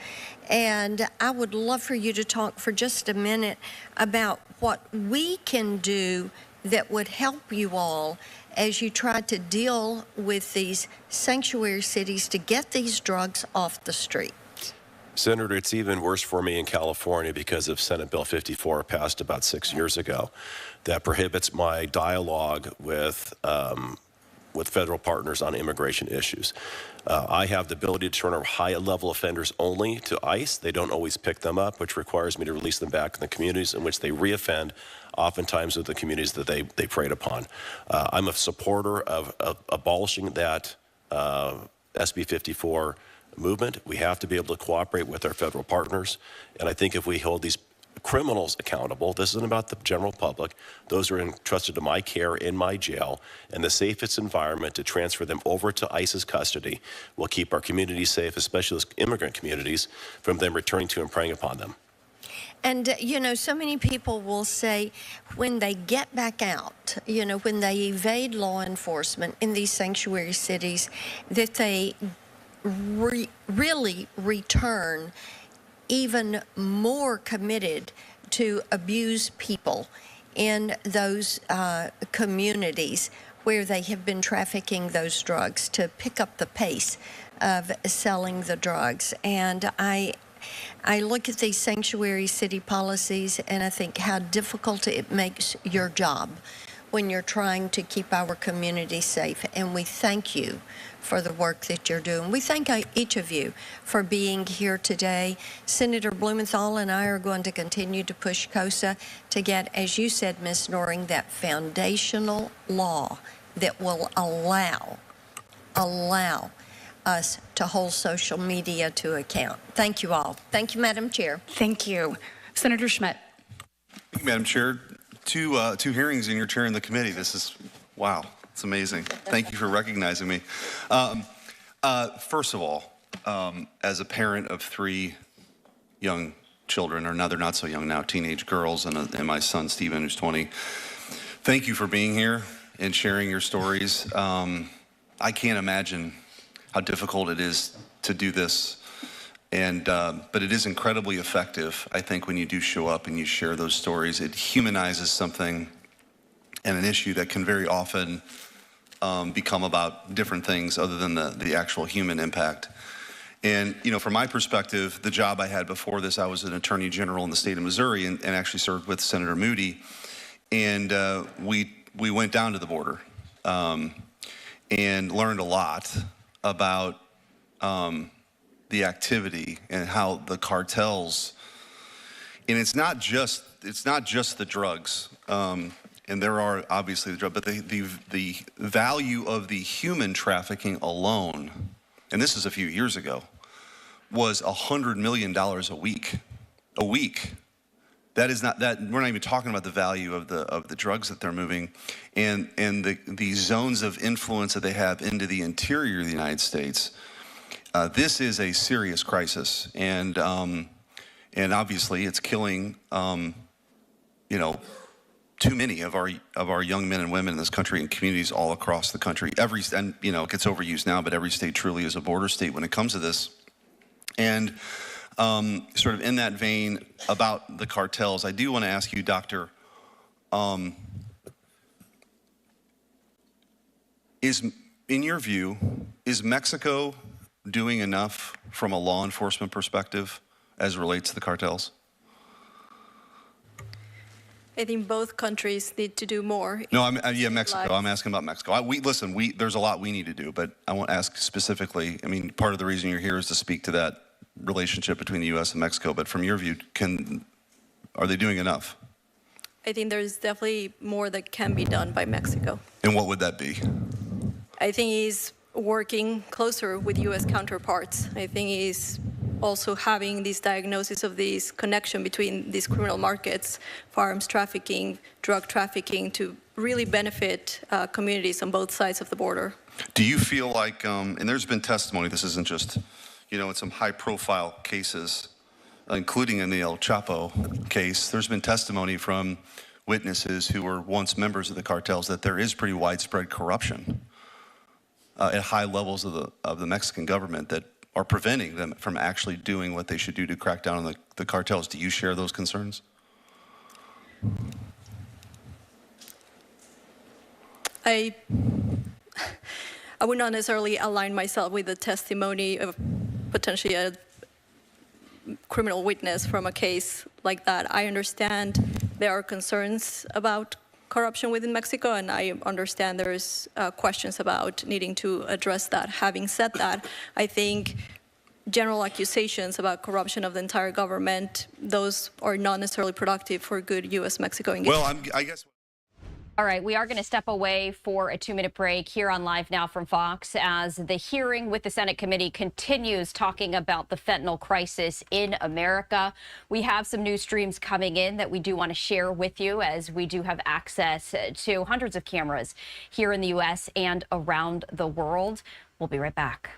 And I would love for you to talk for just a minute about what we can do that would help you all as you try to deal with these sanctuary cities to get these drugs off the street. Senator, it's even worse for me in California because of Senate Bill 54, passed about 6 years ago, that prohibits my dialogue with with federal partners on immigration issues. I have the ability to turn our high-level offenders only to ICE. They don't always pick them up, which requires me to release them back in the communities in which they reoffend, oftentimes with the communities that they preyed upon. I'm a supporter of abolishing that SB 54 movement. We have to be able to cooperate with our federal partners, and I think if we hold these criminals accountable, this isn't about the general public, those are entrusted to my care in my jail, and the safest environment to transfer them over to ICE's custody will keep our communities safe, especially those immigrant communities, from them returning to and preying upon them. And, you know, so many people will say when they get back out, you know, when they evade law enforcement in these sanctuary cities, that they really return even more committed to abuse people in those communities where they have been trafficking those drugs, to pick up the pace of selling the drugs. And I look at these sanctuary city policies and I think how difficult it makes your job when you're trying to keep our community safe. And we thank you for the work that you're doing. We thank each of you for being here today. Senator Blumenthal and I are going to continue to push COSA to get, as you said, Ms. Noring, that foundational law that will allow us to hold social media to account. Thank you all. Thank you, Madam Chair. Thank you. Senator Schmidt. Thank you, Madam Chair. Two hearings in your chair in the committee. This is, wow, it's amazing. Thank you for recognizing me. First of all, as a parent of 3 young children, or now they're not so young now, teenage girls, and my son Stephen, who's 20, thank you for being here and sharing your stories. I can't imagine how difficult it is to do this. But it is incredibly effective, I think, when you do show up and you share those stories. It humanizes something and an issue that can very often become about different things other than the actual human impact. And, you know, from my perspective, the job I had before this, I was an attorney general in the state of Missouri and actually served with Senator Moody. And we went down to the border and learned a lot about the activity and how the cartels, and it's not just the drugs, and there are obviously the drugs, but the value of the human trafficking alone, and this is a few years ago, was $100 million a week. A week. That is not that. We're not even talking about the value of the drugs that they're moving, and the zones of influence that they have into the interior of the United States. This is a serious crisis, and obviously it's killing, you know, too many of our young men and women in this country and communities all across the country. And you know, it gets overused now, but every state truly is a border state when it comes to this. And sort of in that vein about the cartels, I do want to ask you, Doctor, in your view, is Mexico doing enough from a law enforcement perspective as it relates to the cartels? I think both countries need to do more. No, yeah, Mexico. I'm asking about Mexico. There's a lot we need to do, but I won't ask specifically. I mean, part of the reason you're here is to speak to that relationship between the U.S. and Mexico. But from your view, are they doing enough? I think there's definitely more that can be done by Mexico. And what would that be? I think he's working closer with U.S. counterparts. I think he's also having this diagnosis of this connection between these criminal markets, firearms trafficking, drug trafficking, to really benefit communities on both sides of the border. Do you feel like, and there's been testimony, this isn't just, you know, in some high-profile cases, including in the El Chapo case, there's been testimony from witnesses who were once members of the cartels that there is pretty widespread corruption at high levels of the Mexican government that are preventing them from actually doing what they should do to crack down on the cartels. Do you share those concerns? I would not necessarily align myself with the testimony of potentially a criminal witness from a case like that. I understand there are concerns about corruption within Mexico, and I understand there's questions about needing to address that. Having said that, I think general accusations about corruption of the entire government, those are not necessarily productive for good U.S.-Mexico engagement. Well, I guess. All right, we are going to step away for a 2-minute break here on Live Now from Fox as the hearing with the Senate committee continues talking about the fentanyl crisis in America. We have some news streams coming in that we do want to share with you, as we do have access to hundreds of cameras here in the U.S. and around the world. We'll be right back.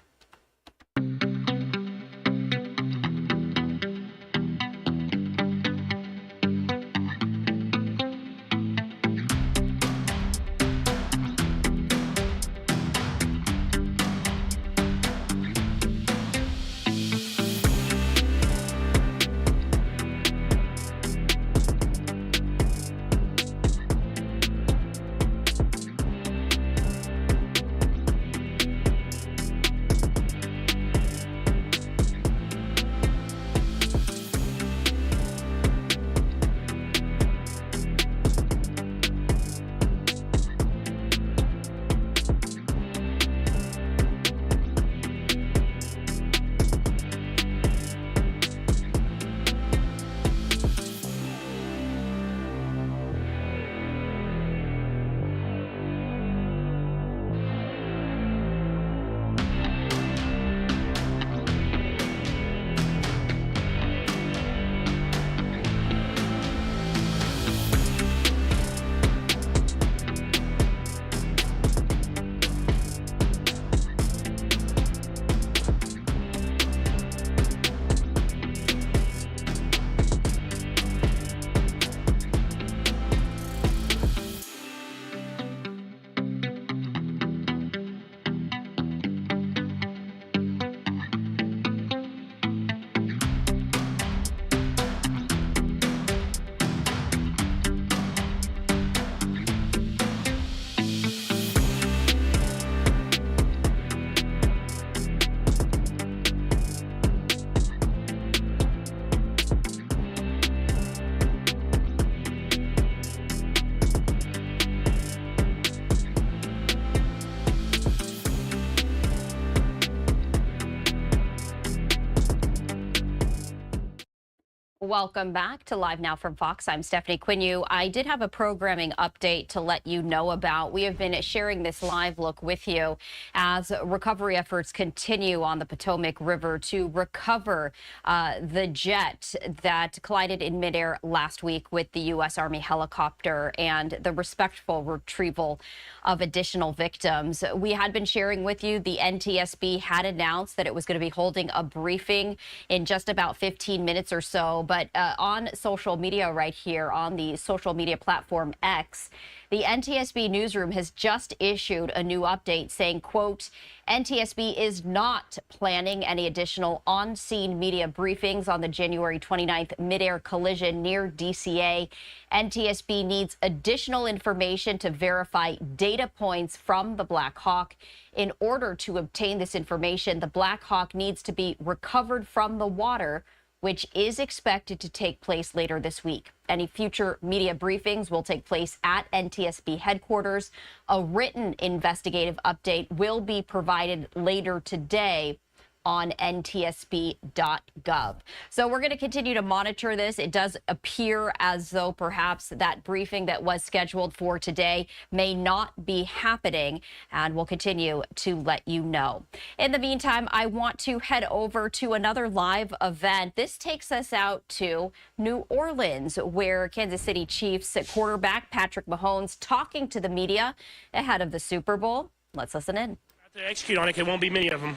Welcome back to Live Now from Fox. I'm Stephanie Quinn. I did have a programming update to let you know about. We have been sharing this live look with you as recovery efforts continue on the Potomac River to recover the jet that collided in midair last week with the U.S. Army helicopter and the respectful retrieval of additional victims. We had been sharing with you the NTSB had announced that it was going to be holding a briefing in just about 15 minutes or so. But on social media right here on the social media platform X, the NTSB newsroom has just issued a new update saying, quote, NTSB is not planning any additional on-scene media briefings on the January 29th midair collision near DCA. NTSB needs additional information to verify data points from the Black Hawk. In order to obtain this information, the Black Hawk needs to be recovered from the water, which is expected to take place later this week. Any future media briefings will take place at NTSB headquarters. A written investigative update will be provided later today on ntsb.gov. So we're going to continue to monitor this. It does appear as though perhaps that briefing that was scheduled for today may not be happening, and we'll continue to let you know. In the meantime, I want to head over to another live event. This takes us out to New Orleans, where Kansas City Chiefs quarterback Patrick Mahomes talking to the media ahead of the Super Bowl. Let's listen in. To execute on it, it won't be many of them.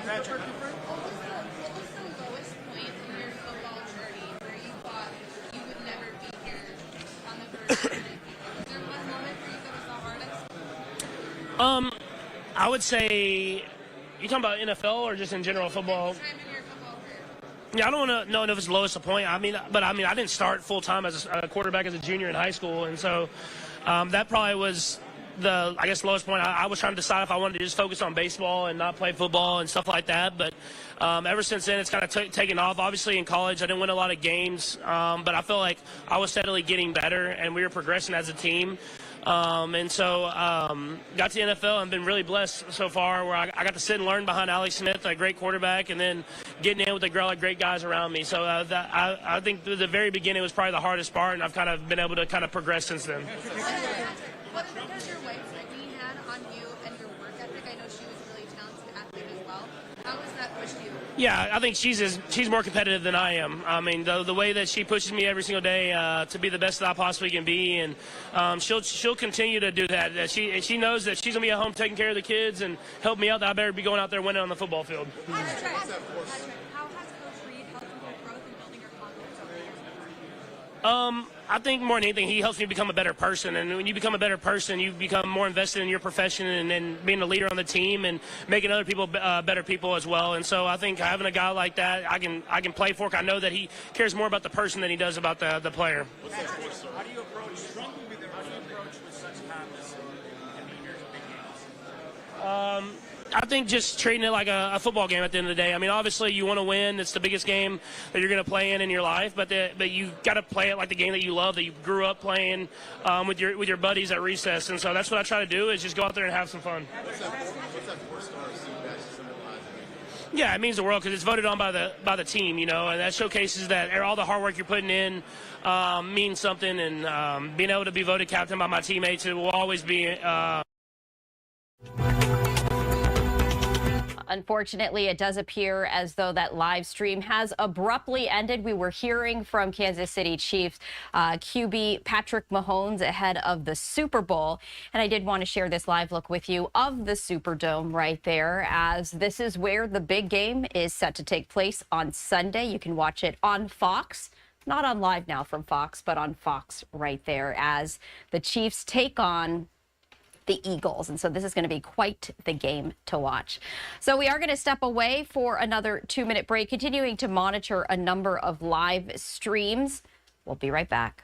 Patrick, what was the lowest point in your football journey where you thought you would never be here on the first minute? Was there one moment for you that was the hardest? I would say, you talking about NFL or just in general football? Yeah, I don't want to know if it's the lowest point. I didn't start full time as a quarterback as a junior in high school, and so that probably was I guess lowest point. I was trying to decide if I wanted to just focus on baseball and not play football and stuff like that. But ever since then, it's kind of taken off. Obviously, in college, I didn't win a lot of games, but I felt like I was steadily getting better, and we were progressing as a team. And so got to the NFL and been really blessed so far, where I got to sit and learn behind Alex Smith, a great quarterback, and then getting in with the great guys around me. So I think the very beginning was probably the hardest part, and I've kind of been able to kind of progress since then. What has your wife Brittany had on you and your work ethic? I know she was a really talented athlete as well. How has that pushed you? Yeah, I think she's more competitive than I am. I mean, the way that she pushes me every single day to be the best that I possibly can be, and she'll continue to do that. She knows that she's gonna be at home taking care of the kids and help me out. That I better be going out there winning on the football field. How has Coach Reed helped you with growth and building your confidence over the years? I think more than anything, he helps me become a better person. And when you become a better person, you become more invested in your profession and being a leader on the team and making other people better people as well. And so I think having a guy like that, I can play for. I know that he cares more about the person than he does about the player. How do you approach with such calmness and demeanor in big games? I think just treating it like a football game at the end of the day. I mean, obviously you want to win. It's the biggest game that you're going to play in your life, but you got to play it like the game that you love, that you grew up playing with your buddies at recess. And so that's what I try to do, is just go out there and have some fun. What's that 4-star that symbolize? Yeah, it means the world because it's voted on by the team, you know, and that showcases that all the hard work you're putting in means something. And being able to be voted captain by my teammates, it will always be. Unfortunately, it does appear as though that live stream has abruptly ended. We were hearing from Kansas City Chiefs QB Patrick Mahomes ahead of the Super Bowl. And I did want to share this live look with you of the Superdome right there, as this is where the big game is set to take place on Sunday. You can watch it on Fox. Not on Live Now from Fox, but on Fox right there, as the Chiefs take on the Eagles. And so this is going to be quite the game to watch. So we are going to step away for another 2-minute break, continuing to monitor a number of live streams. We'll be right back.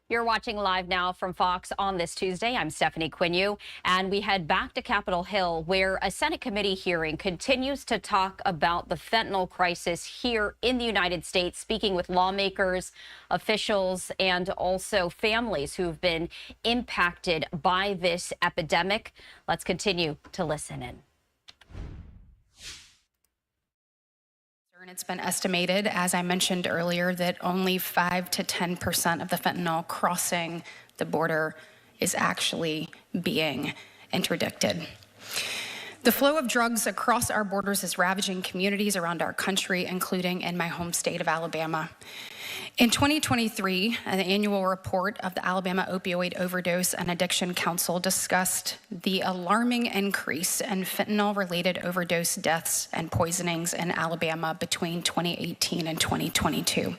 You're watching Live Now from Fox on this Tuesday. I'm Stephanie Quinn, and we head back to Capitol Hill, where a Senate committee hearing continues to talk about the fentanyl crisis here in the United States, speaking with lawmakers, officials, and also families who've been impacted by this epidemic. Let's continue to listen in. And it's been estimated, as I mentioned earlier, that only 5 to 10% of the fentanyl crossing the border is actually being interdicted. The flow of drugs across our borders is ravaging communities around our country, including in my home state of Alabama. In 2023, an annual report of the Alabama Opioid Overdose and Addiction Council discussed the alarming increase in fentanyl-related overdose deaths and poisonings in Alabama between 2018 and 2022.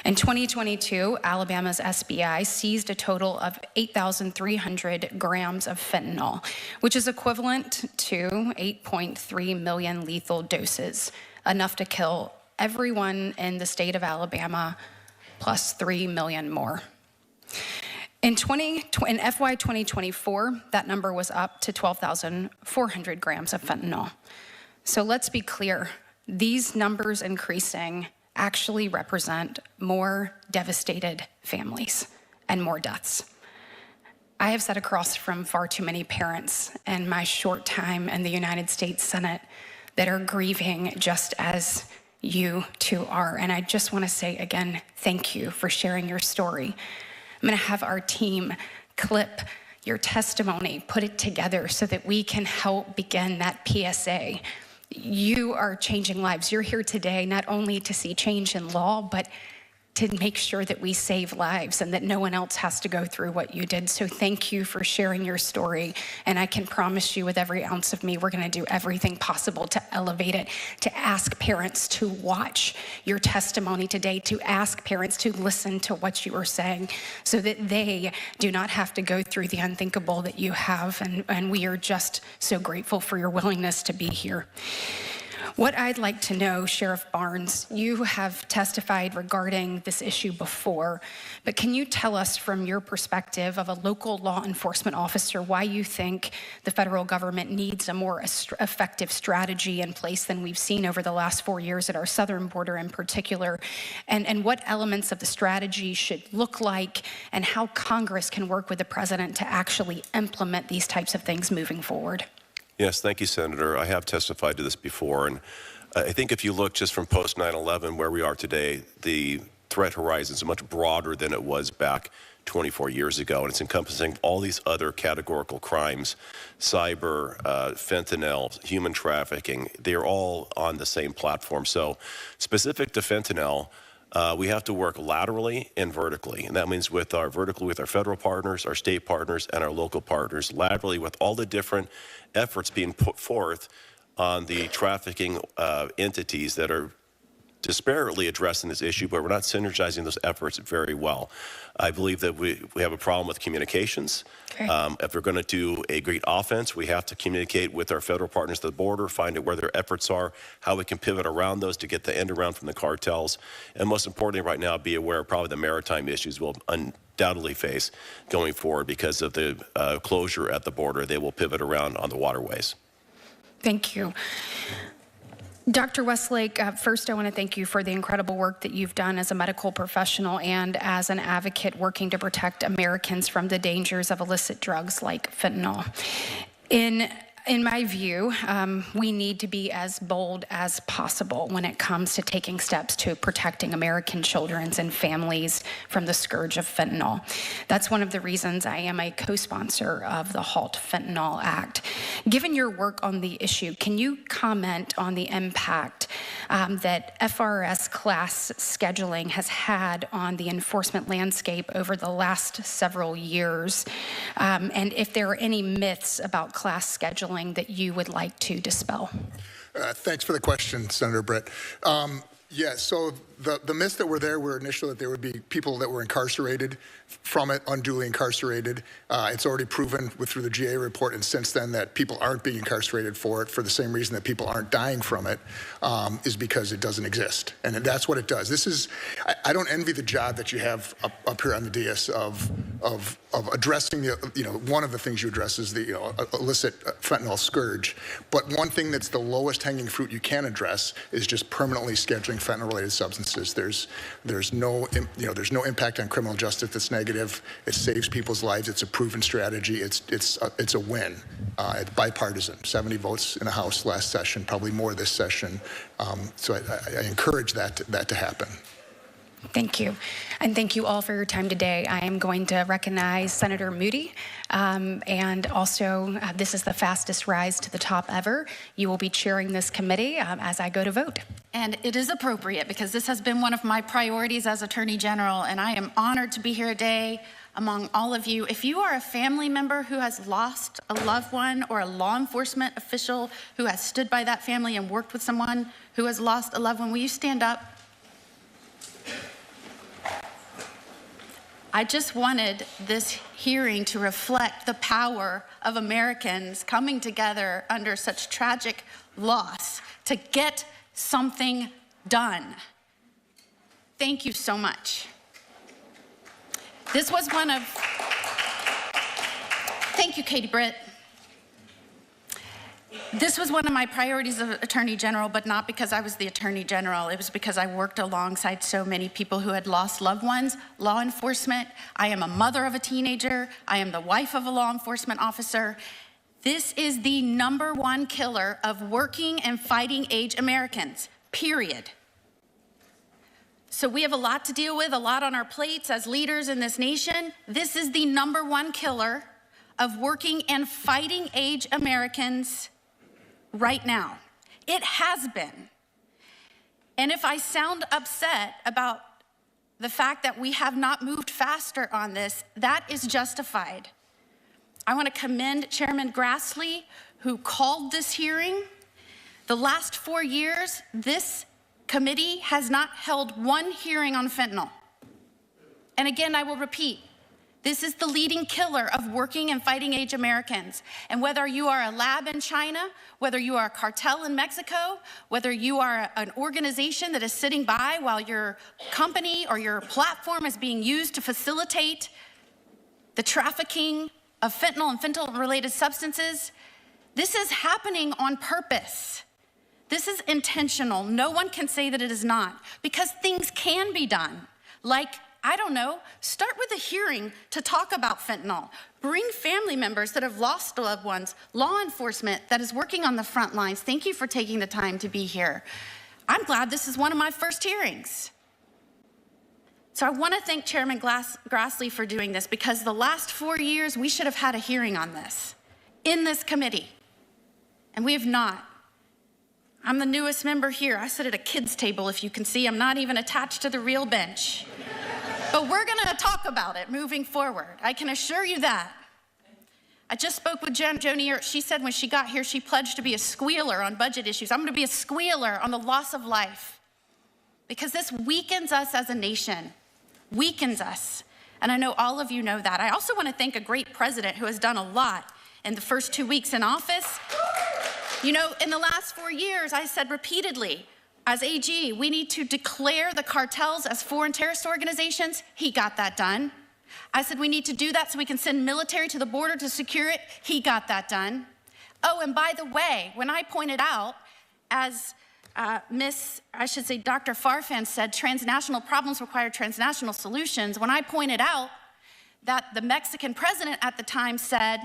In 2022, Alabama's SBI seized a total of 8,300 grams of fentanyl, which is equivalent to 8.3 million lethal doses, enough to kill everyone in the state of Alabama, plus 3 million more. In FY 2024, that number was up to 12,400 grams of fentanyl. So let's be clear, these numbers increasing actually represent more devastated families and more deaths. I have sat across from far too many parents in my short time in the United States Senate that are grieving just as you two are. And I just want to say again, thank you for sharing your story. I'm going to have our team clip your testimony, put it together so that we can help begin that PSA. You are changing lives. You're here today not only to see change in law, but to make sure that we save lives and that no one else has to go through what you did. So thank you for sharing your story. And I can promise you with every ounce of me, we're going to do everything possible to elevate it, to ask parents to watch your testimony today, to ask parents to listen to what you are saying so that they do not have to go through the unthinkable that you have. And we are just so grateful for your willingness to be here. What I'd like to know, Sheriff Barnes, you have testified regarding this issue before, but can you tell us from your perspective of a local law enforcement officer why you think the federal government needs a more effective strategy in place than we've seen over the last 4 years at our southern border in particular, and what elements of the strategy should look like, and how Congress can work with the president to actually implement these types of things moving forward? Yes, thank you, Senator. I have testified to this before, and I think if you look just from post 9/11, where we are today, the threat horizon is much broader than it was back 24 years ago, and it's encompassing all these other categorical crimes, cyber, fentanyl, human trafficking. They're all on the same platform. So specific to fentanyl, we have to work laterally and vertically, and that means vertically with our federal partners, our state partners, and our local partners, laterally with all the different efforts being put forth on the trafficking entities that are disparately addressing this issue, but we're not synergizing those efforts very well. I believe that we have a problem with communications. Okay. If we're going to do a great offense, we have to communicate with our federal partners at the border, find out where their efforts are, how we can pivot around those to get the end around from the cartels, and most importantly right now, be aware of probably the maritime issues we'll undoubtedly face going forward because of the closure at the border. They will pivot around on the waterways. Thank you. Dr. Westlake, first I want to thank you for the incredible work that you've done as a medical professional and as an advocate working to protect Americans from the dangers of illicit drugs like fentanyl. In my view, we need to be as bold as possible when it comes to taking steps to protecting American children and families from the scourge of fentanyl. That's one of the reasons I am a co-sponsor of the Halt Fentanyl Act. Given your work on the issue, can you comment on the impact that FRS class scheduling has had on the enforcement landscape over the last several years, and if there are any myths about class scheduling that you would like to dispel? Thanks for the question, Senator Brett. Yeah, so the myths that were there were initially that there would be people that were incarcerated from it, unduly incarcerated. It's already proven through the GA report and since then that people aren't being incarcerated for it for the same reason that people aren't dying from it, is because it doesn't exist. And that's what it does. I don't envy the job that you have up here on the dais of of addressing one of the things you address is the illicit fentanyl scourge. But one thing that's the lowest hanging fruit you can address is just permanently scheduling fentanyl-related substances. There's no impact on criminal justice that's negative. It saves people's lives. It's a proven strategy. It's a win. It's bipartisan. 70 votes in the House last session, probably more this session. So I encourage that to happen. Thank you. And thank you all for your time today. I am going to recognize Senator Moody. And also, this is the fastest rise to the top ever. You will be chairing this committee as I go to vote. And it is appropriate because this has been one of my priorities as Attorney General, and I am honored to be here today among all of you. If you are a family member who has lost a loved one or a law enforcement official who has stood by that family and worked with someone who has lost a loved one, will you stand up? I just wanted this hearing to reflect the power of Americans coming together under such tragic loss to get something done. Thank you so much. This was one of, thank you, Katie Britt. This was one of my priorities as Attorney General, but not because I was the Attorney General. It was because I worked alongside so many people who had lost loved ones, law enforcement. I am a mother of a teenager. I am the wife of a law enforcement officer. This is the #1 killer of working and fighting age Americans, period. So we have a lot to deal with, a lot on our plates as leaders in this nation. This is the #1 killer of working and fighting age Americans right now. It has been. And if I sound upset about the fact that we have not moved faster on this, that is justified. I want to commend Chairman Grassley, who called this hearing. The last 4 years, this committee has not held one hearing on fentanyl. And again, I will repeat, this is the leading killer of working and fighting age Americans. And whether you are a lab in China, whether you are a cartel in Mexico, whether you are an organization that is sitting by while your company or your platform is being used to facilitate the trafficking of fentanyl and fentanyl-related substances, this is happening on purpose. This is intentional. No one can say that it is not, because things can be done. Like, I don't know, start with a hearing to talk about fentanyl. Bring family members that have lost loved ones, law enforcement that is working on the front lines. Thank you for taking the time to be here. I'm glad this is one of my first hearings. So I want to thank Chairman Grassley for doing this, because the last 4 years we should have had a hearing on this in this committee, and we have not. I'm the newest member here. I sit at a kid's table, if you can see. I'm not even attached to the real bench. But we're going to talk about it moving forward. I can assure you that. I just spoke with Joni. She said when she got here, she pledged to be a squealer on budget issues. I'm going to be a squealer on the loss of life, because this weakens us as a nation, weakens us. And I know all of you know that. I also want to thank a great president who has done a lot in the first 2 weeks in office. You know, in the last 4 years, I said repeatedly, as AG, we need to declare the cartels as foreign terrorist organizations. He got that done. I said we need to do that so we can send military to the border to secure it. He got that done. Oh, and by the way, when I pointed out, as Dr. Farfan said, transnational problems require transnational solutions. When I pointed out that the Mexican president at the time said,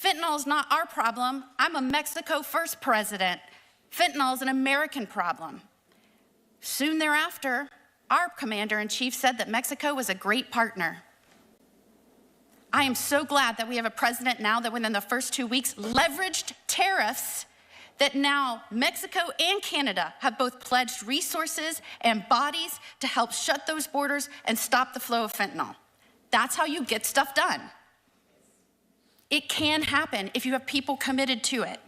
fentanyl is not our problem. I'm a Mexico first president. Fentanyl is an American problem. Soon thereafter, our commander-in-chief said that Mexico was a great partner. I am so glad that we have a president now that within the first 2 weeks leveraged tariffs, that now Mexico and Canada have both pledged resources and bodies to help shut those borders and stop the flow of fentanyl. That's how you get stuff done. It can happen if you have people committed to it.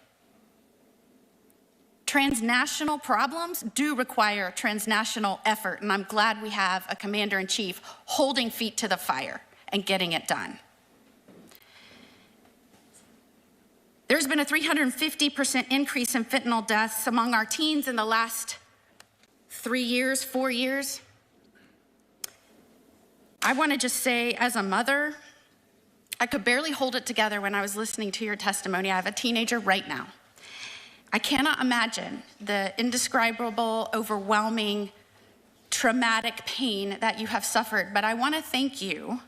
Transnational problems do require transnational effort, and I'm glad we have a commander-in-chief holding feet to the fire and getting it done. There's been a 350% increase in fentanyl deaths among our teens in the last 3 years, 4 years. I want to just say, as a mother, I could barely hold it together when I was listening to your testimony. I have a teenager right now. I cannot imagine the indescribable, overwhelming, traumatic pain that you have suffered, but I want to thank you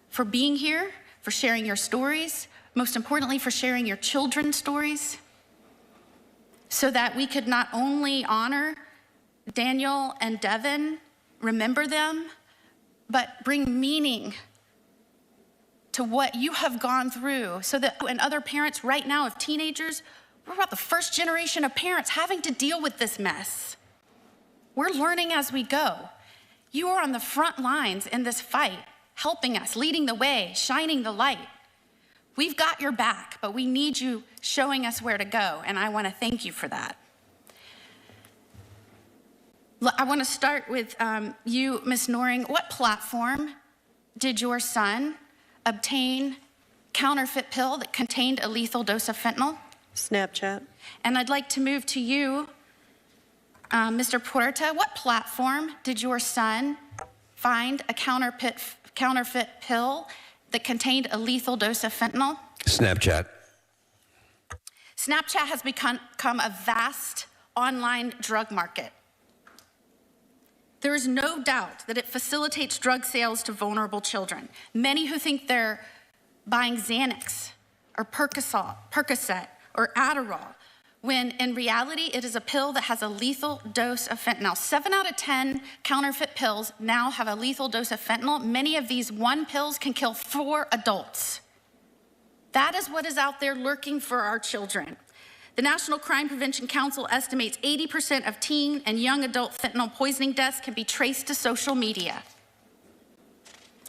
for being here, for sharing your stories, most importantly, for sharing your children's stories, so that we could not only honor Daniel and Devin, remember them, but bring meaning to what you have gone through, so that, and other parents right now of teenagers, we're about the first generation of parents having to deal with this mess. We're learning as we go. You are on the front lines in this fight, helping us, leading the way, shining the light. We've got your back, but we need you showing us where to go, and I want to thank you for that. I want to start with you, Ms. Noring. What platform did your son obtain counterfeit pill that contained a lethal dose of fentanyl? Snapchat. And I'd like to move to you, Mr. Puerta. What platform did your son find a counterfeit pill that contained a lethal dose of fentanyl? Snapchat. Snapchat has become a vast online drug market. There is no doubt that it facilitates drug sales to vulnerable children. Many who think they're buying Xanax or Percocet or Adderall, when in reality it is a pill that has a lethal dose of fentanyl. 7 out of 10 counterfeit pills now have a lethal dose of fentanyl. Many of these one pills can kill 4 adults. That is what is out there lurking for our children. The National Crime Prevention Council estimates 80% of teen and young adult fentanyl poisoning deaths can be traced to social media.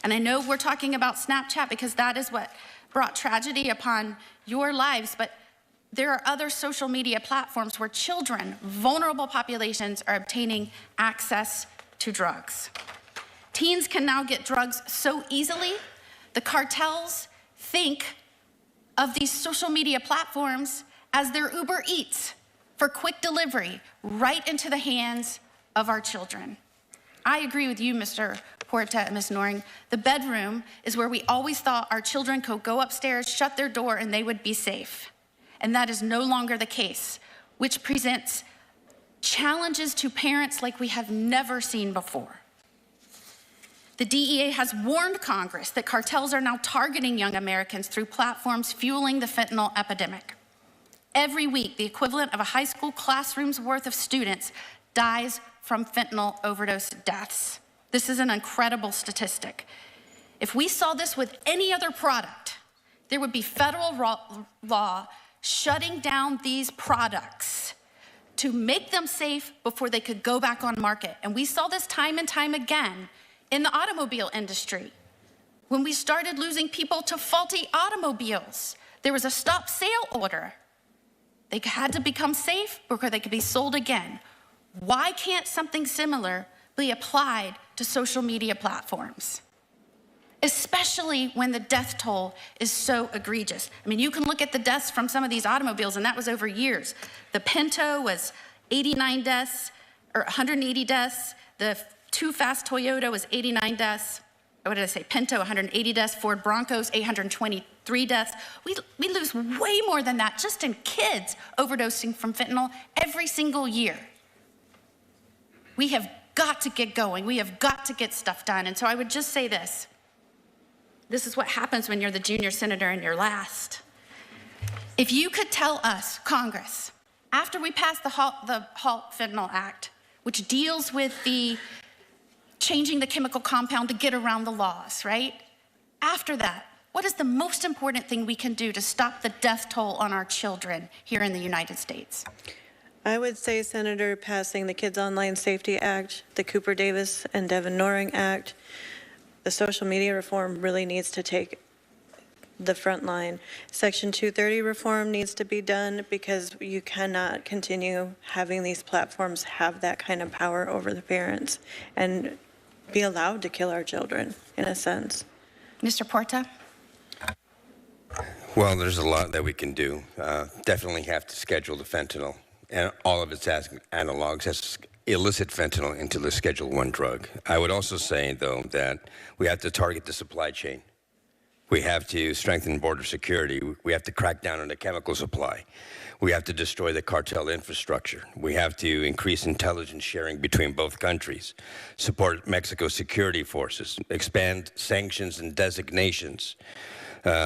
And I know we're talking about Snapchat because that is what brought tragedy upon your lives, but there are other social media platforms where children, vulnerable populations, are obtaining access to drugs. Teens can now get drugs so easily, the cartels think of these social media platforms as their Uber Eats for quick delivery right into the hands of our children. I agree with you, Mr. Puerta and Ms. Noring. The bedroom is where we always thought our children could go upstairs, shut their door, and they would be safe. And that is no longer the case, which presents challenges to parents like we have never seen before. The DEA has warned Congress that cartels are now targeting young Americans through platforms fueling the fentanyl epidemic. Every week, the equivalent of a high school classroom's worth of students dies from fentanyl overdose deaths. This is an incredible statistic. If we saw this with any other product, there would be federal law shutting down these products to make them safe before they could go back on market. And we saw this time and time again in the automobile industry. When we started losing people to faulty automobiles, there was a stop sale order. They had to become safe before they could be sold again. Why can't something similar be applied to social media platforms? Especially when the death toll is so egregious. I mean, you can look at the deaths from some of these automobiles, and that was over years. The Pinto was 89 deaths, or 180 deaths. The too fast Toyota was 89 deaths. What did I say? Pinto, 180 deaths. Ford Broncos, 823 deaths. We lose way more than that just in kids overdosing from fentanyl every single year. We have got to get going. We have got to get stuff done. And so I would just say this. This is what happens when you're the junior senator and you're last. If you could tell us, Congress, after we pass the Halt Fentanyl Act, which deals with the changing the chemical compound to get around the laws, right? After that, what is the most important thing we can do to stop the death toll on our children here in the United States? I would say, Senator, passing the Kids Online Safety Act, the Cooper Davis and Devin Noring Act, the social media reform really needs to take the front line. Section 230 reform needs to be done because you cannot continue having these platforms have that kind of power over the parents and be allowed to kill our children, in a sense. Mr. Puerta? Well, there's a lot that we can do. Definitely have to schedule the fentanyl and all of its analogs illicit fentanyl into the Schedule I drug. I would also say, though, that we have to target the supply chain. We have to strengthen border security. We have to crack down on the chemical supply. We have to destroy the cartel infrastructure. We have to increase intelligence sharing between both countries, support Mexico's security forces, expand sanctions and designations.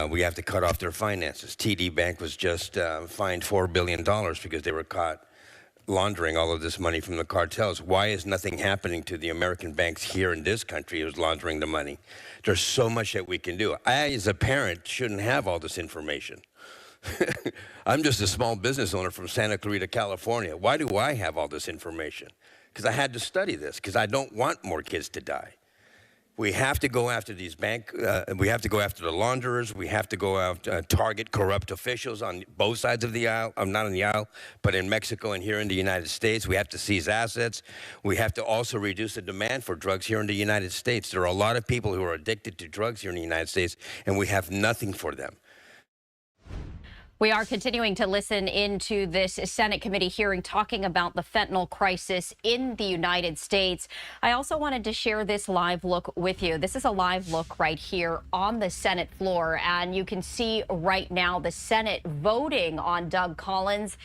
We have to cut off their finances. TD Bank was just fined $4 billion because they were caught laundering all of this money from the cartels. Why is nothing happening to the American banks here in this country who's laundering the money? There's so much that we can do. I, as a parent, shouldn't have all this information. I'm just a small business owner from Santa Clarita, California. Why do I have all this information? Because I had to study this, because I don't want more kids to die. We have to go after these we have to go after the launderers. We have to go after, target corrupt officials on both sides of the aisle. Not on the aisle, but in Mexico and here in the United States. We have to seize assets. We have to also reduce the demand for drugs here in the United States. There are a lot of people who are addicted to drugs here in the United States, and we have nothing for them. We are continuing to listen into this Senate committee hearing talking about the fentanyl crisis in the United States. I also wanted to share this live look with you. This is a live look right here on the Senate floor, and you can see right now the Senate voting on Doug Collins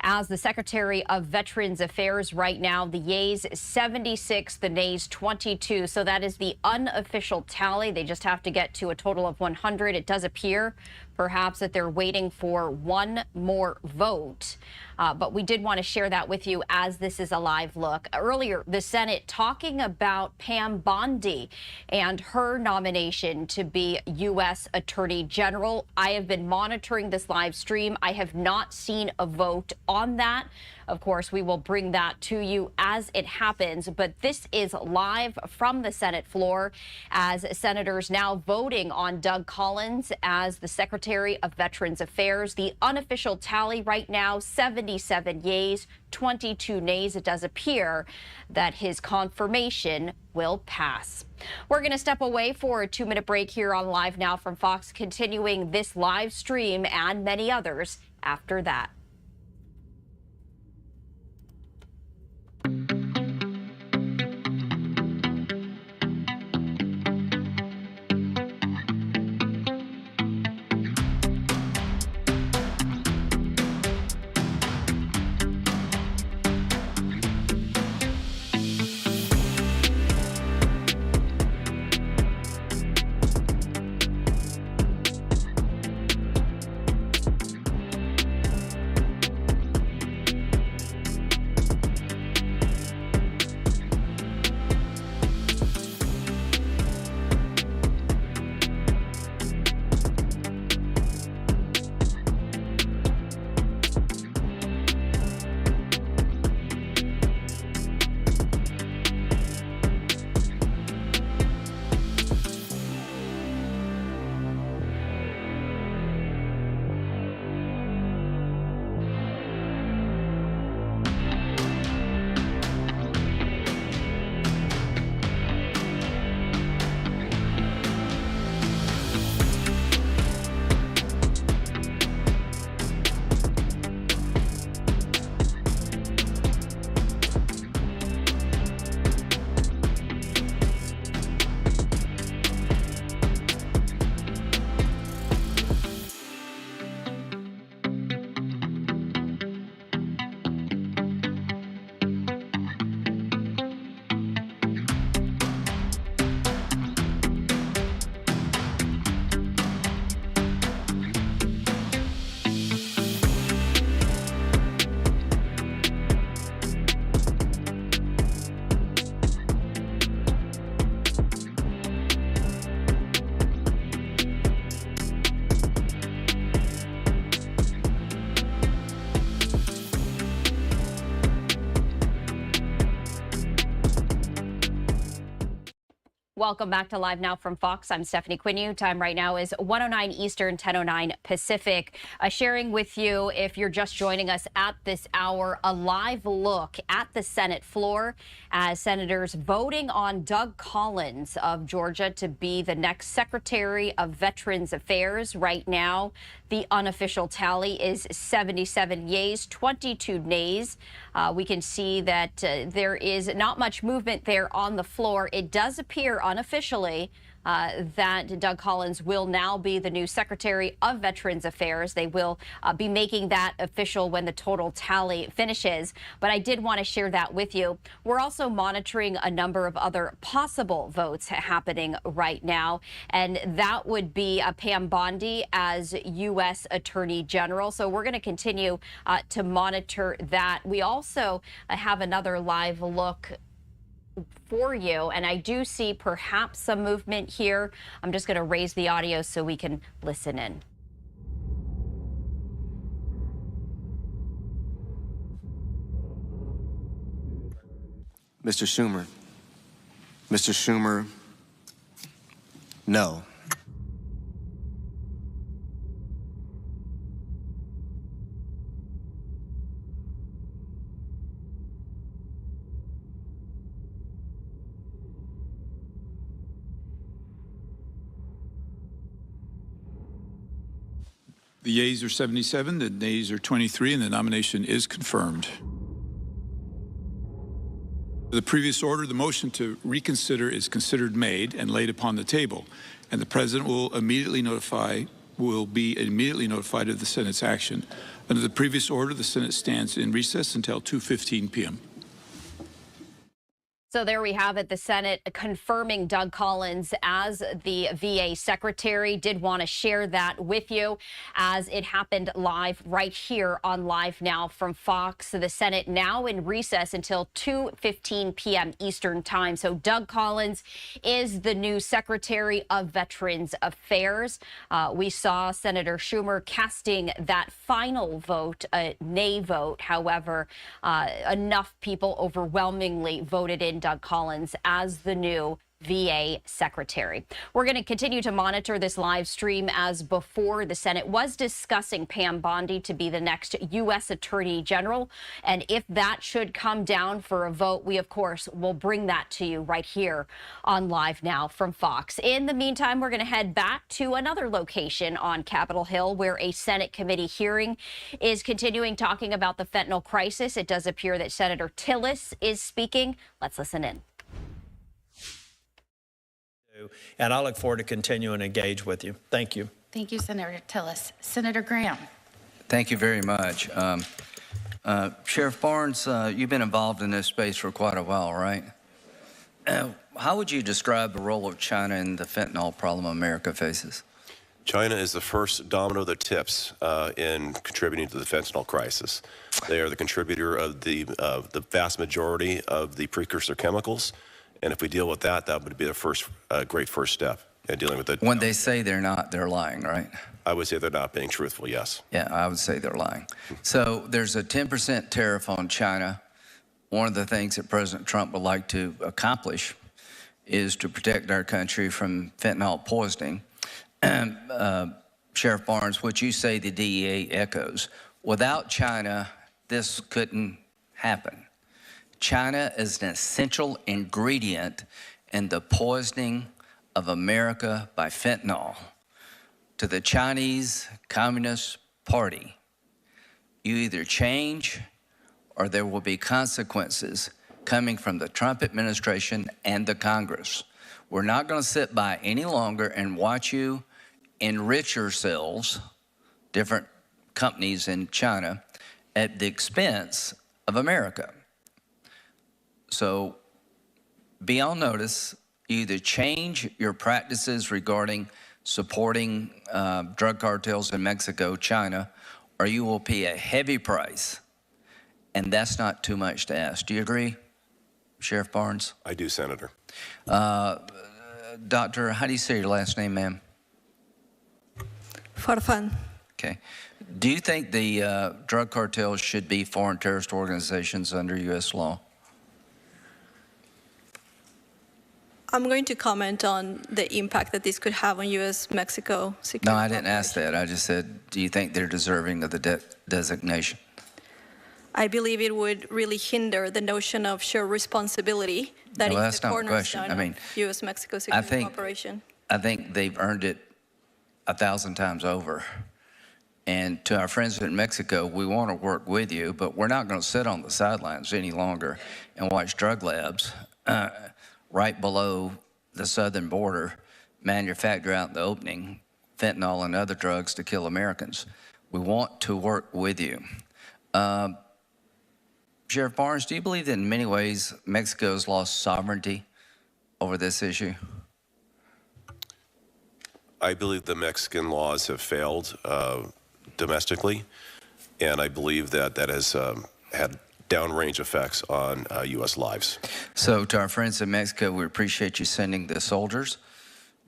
as the Secretary of Veterans Affairs. Right now, the yeas 76, the nays 22. So that is the unofficial tally. They just have to get to a total of 100. It does appear perhaps that they're waiting for one more vote. But we did want to share that with you as this is a live look. Earlier, the Senate talking about Pam Bondi and her nomination to be U.S. Attorney General. I have been monitoring this live stream. I have not seen a vote on that. Of course, we will bring that to you as it happens. But this is live from the Senate floor as senators now voting on Doug Collins as the Secretary of Veterans Affairs. The unofficial tally right now, 77 yeas, 22 nays. It does appear that his confirmation will pass. We're going to step away for a 2-minute break here on Live Now from Fox, continuing this live stream and many others after that. Welcome back to Live Now from Fox. I'm Stephanie Quinn. Time right now is 1:09 Eastern, 10:09 Pacific. Sharing with you, if you're just joining us at this hour, a live look at the Senate floor as senators voting on Doug Collins of Georgia to be the next Secretary of Veterans Affairs. Right now, The unofficial tally is 77 yays, 22 nays. We can see that there is not much movement there on the floor. It does appear unofficially that Doug Collins will now be the new Secretary of Veterans Affairs. They will be making that official when the total tally finishes. But I did want to share that with you. We're also monitoring a number of other possible votes happening right now, and that would be Pam Bondi as U.S. Attorney General. So we're going to continue to monitor that. We also have another live look for you, and I do see perhaps some movement here. I'm just going to raise the audio so we can listen in. Mr. Schumer. Mr. Schumer, no. The yeas are 77, the nays are 23, and the nomination is confirmed. The previous order, the motion to reconsider is considered made and laid upon the table, and the President will be immediately notified of the Senate's action. Under the previous order, the Senate stands in recess until 2:15 p.m. So there we have it, the Senate confirming Doug Collins as the VA Secretary. Did want to share that with you as it happened live right here on Live Now from Fox. The Senate now in recess until 2:15 p.m. Eastern Time. So Doug Collins is the new Secretary of Veterans Affairs. We saw Senator Schumer casting that final vote, a nay vote. However, enough people overwhelmingly voted in Doug Collins as the new VA Secretary. We're going to continue to monitor this live stream as before. The Senate was discussing Pam Bondi to be the next U.S. Attorney General. And if that should come down for a vote, we, of course, will bring that to you right here on Live Now from Fox. In the meantime, we're going to head back to another location on Capitol Hill where a Senate committee hearing is continuing talking about the fentanyl crisis. It does appear that Senator Tillis is speaking. Let's listen in. And I look forward to continuing to engage with you. Thank you. Thank you, Senator Tillis. Senator Graham. Thank you very much. Sheriff Barnes, you've been involved in this space for quite a while, right? How would you describe the role of China in the fentanyl problem America faces? China is the first domino that tips in contributing to the fentanyl crisis. They are the contributor of the vast majority of the precursor chemicals. And if we deal with that, that would be the first great first step in dealing with it. When they say they're not, they're lying, right? I would say they're not being truthful, yes. Yeah, I would say they're lying. So there's a 10% tariff on China. One of the things that President Trump would like to accomplish is to protect our country from fentanyl poisoning. Sheriff Barnes, what you say the DEA echoes. Without China, this couldn't happen. China is an essential ingredient in the poisoning of America by fentanyl. To the Chinese Communist Party, you either change or there will be consequences coming from the Trump administration and the Congress. We're not going to sit by any longer and watch you enrich yourselves, different companies in China, at the expense of America. So be on notice. You either change your practices regarding supporting drug cartels in Mexico, China, or you will pay a heavy price. And that's not too much to ask. Do you agree, Sheriff Barnes? I do, Senator. Doctor, how do you say your last name, ma'am? Farfan. Okay. Do you think the drug cartels should be foreign terrorist organizations under U.S. law? I'm going to comment on the impact that this could have on U.S.-Mexico security. No, I didn't ask that. I just said, do you think they're deserving of the designation? I believe it would really hinder the notion of shared responsibility that is the cornerstone of U.S.-Mexico security cooperation. I think they've earned it 1,000 times over. And to our friends in Mexico, we want to work with you, but we're not going to sit on the sidelines any longer and watch drug labs right below the southern border manufacture out in the opening fentanyl and other drugs to kill Americans. We want to work with you. Sheriff Barnes, do you believe that in many ways Mexico has lost sovereignty over this issue? I believe the Mexican laws have failed domestically, and I believe that that has had downrange effects on U.S. lives. So to our friends in Mexico, we appreciate you sending the soldiers,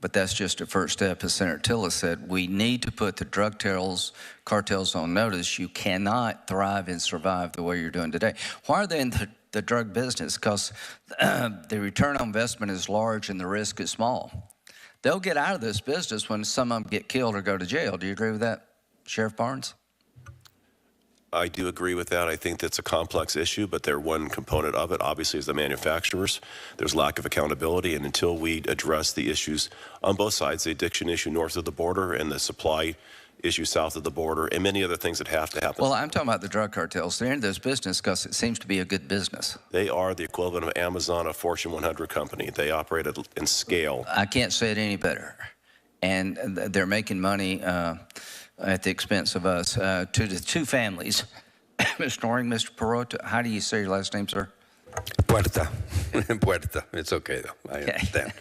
but that's just a first step. As Senator Tillis said, we need to put the drug cartels on notice. You cannot thrive and survive the way you're doing today. Why are they in the drug business? Because the return on investment is large and the risk is small. They'll get out of this business when some of them get killed or go to jail. Do you agree with that, Sheriff Barnes? I do agree with that. I think that's a complex issue, but they're one component of it. Obviously, as the manufacturers, there's lack of accountability, and until we address the issues on both sides, the addiction issue north of the border and the supply issue south of the border, and many other things that have to happen. Well, I'm talking about the drug cartels. They're in this business because it seems to be a good business. They are the equivalent of Amazon, a Fortune 100 company. They operate in scale. I can't say it any better. And they're making money at the expense of us. To the two families, Ms. Noring, Mr. Perot, how do you say your last name, sir? Puerta. Puerta. It's okay, though. I understand.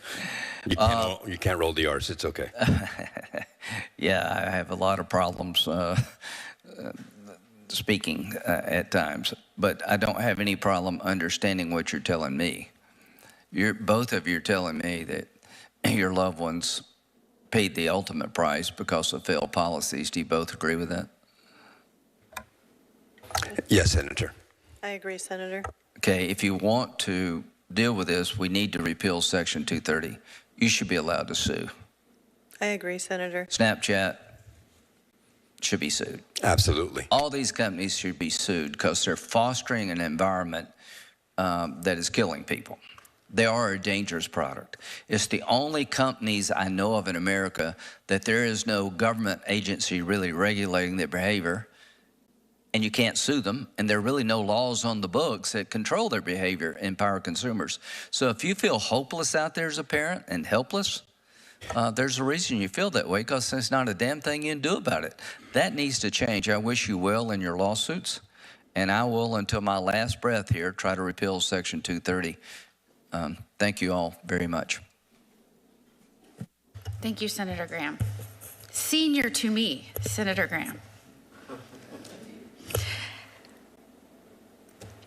You can't roll the R's. It's okay. Yeah, I have a lot of problems speaking at times, but I don't have any problem understanding what you're telling me. Both of you are telling me that your loved ones paid the ultimate price because of failed policies. Do you both agree with that? Yes, Senator. I agree, Senator. Okay, if you want to deal with this, we need to repeal Section 230. You should be allowed to sue. I agree, Senator. Snapchat should be sued. Absolutely. All these companies should be sued because they're fostering an environment that is killing people. They are a dangerous product. It's the only companies I know of in America that there is no government agency really regulating their behavior, and you can't sue them, and there are really no laws on the books that control their behavior and empower consumers. So if you feel hopeless out there as a parent and helpless, there's a reason you feel that way, because there's not a damn thing you can do about it. That needs to change. I wish you well in your lawsuits, and I will, until my last breath here, try to repeal Section 230. Thank you all very much. Thank you, Senator Graham. Senior to me, Senator Graham.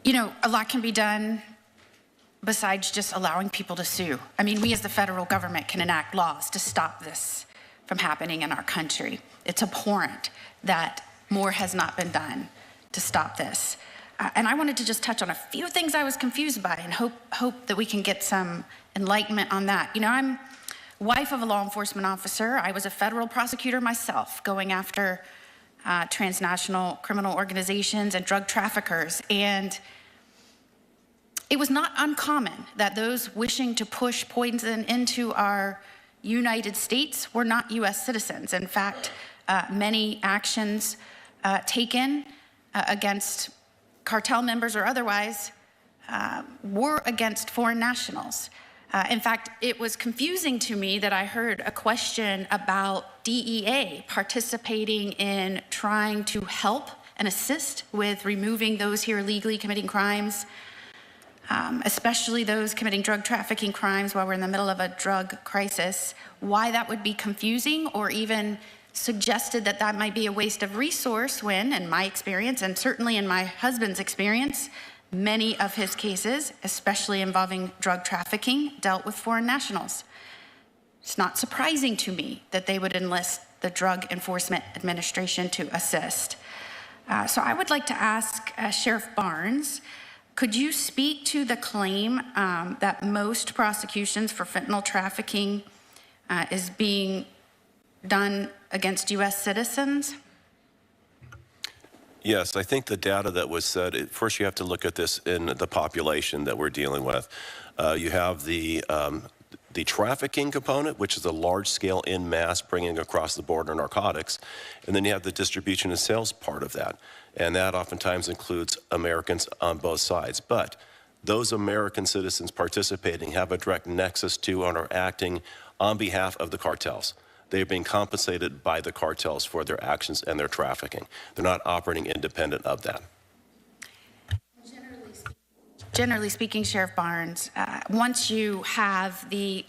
You know, a lot can be done besides just allowing people to sue. I mean, we as the federal government can enact laws to stop this from happening in our country. It's abhorrent that more has not been done to stop this. And I wanted to just touch on a few things I was confused by and hope that we can get some enlightenment on that. You know, I'm wife of a law enforcement officer. I was a federal prosecutor myself, going after transnational criminal organizations and drug traffickers. And it was not uncommon that those wishing to push poison into our United States were not U.S. citizens. In fact, many actions taken against cartel members or otherwise were against foreign nationals. In fact, it was confusing to me that I heard a question about DEA participating in trying to help and assist with removing those here illegally committing crimes, especially those committing drug trafficking crimes while we're in the middle of a drug crisis. Why that would be confusing, or even suggested that that might be a waste of resource when, in my experience, and certainly in my husband's experience, many of his cases, especially involving drug trafficking, dealt with foreign nationals. It's not surprising to me that they would enlist the Drug Enforcement Administration to assist. So I would like to ask Sheriff Barnes, could you speak to the claim that most prosecutions for fentanyl trafficking is being done against U.S. citizens? Yes, I think the data that was said, first you have to look at this in the population that we're dealing with. You have the the trafficking component, which is a large-scale in mass bringing across the border narcotics, and then you have the distribution and sales part of that. And that oftentimes includes Americans on both sides. But those American citizens participating have a direct nexus to and are acting on behalf of the cartels. They're being compensated by the cartels for their actions and their trafficking. They're not operating independent of that. Generally speaking, Sheriff Barnes, once you have the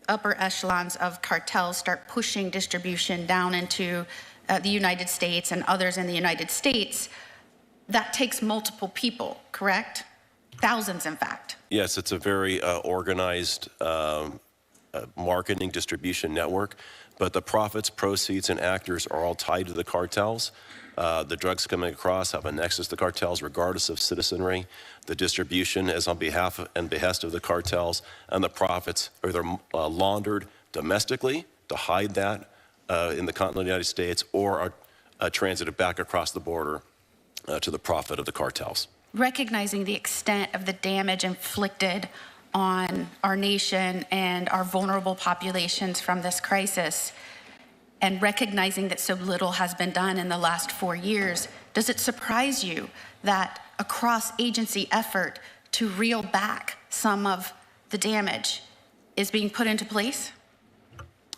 upper echelons of cartels start pushing distribution down into the United States and others in the United States, that takes multiple people, correct? Thousands, in fact. Yes, it's a very organized marketing distribution network, but the profits, proceeds, and actors are all tied to the cartels. The drugs coming across have a nexus to cartels regardless of citizenry. The distribution is on behalf and behest of the cartels, and the profits are either laundered domestically to hide that in the continental United States, or are transited back across the border to the profit of the cartels. Recognizing the extent of the damage inflicted on our nation and our vulnerable populations from this crisis, and recognizing that so little has been done in the last 4 years, does it surprise you that a cross-agency effort to reel back some of the damage is being put into place?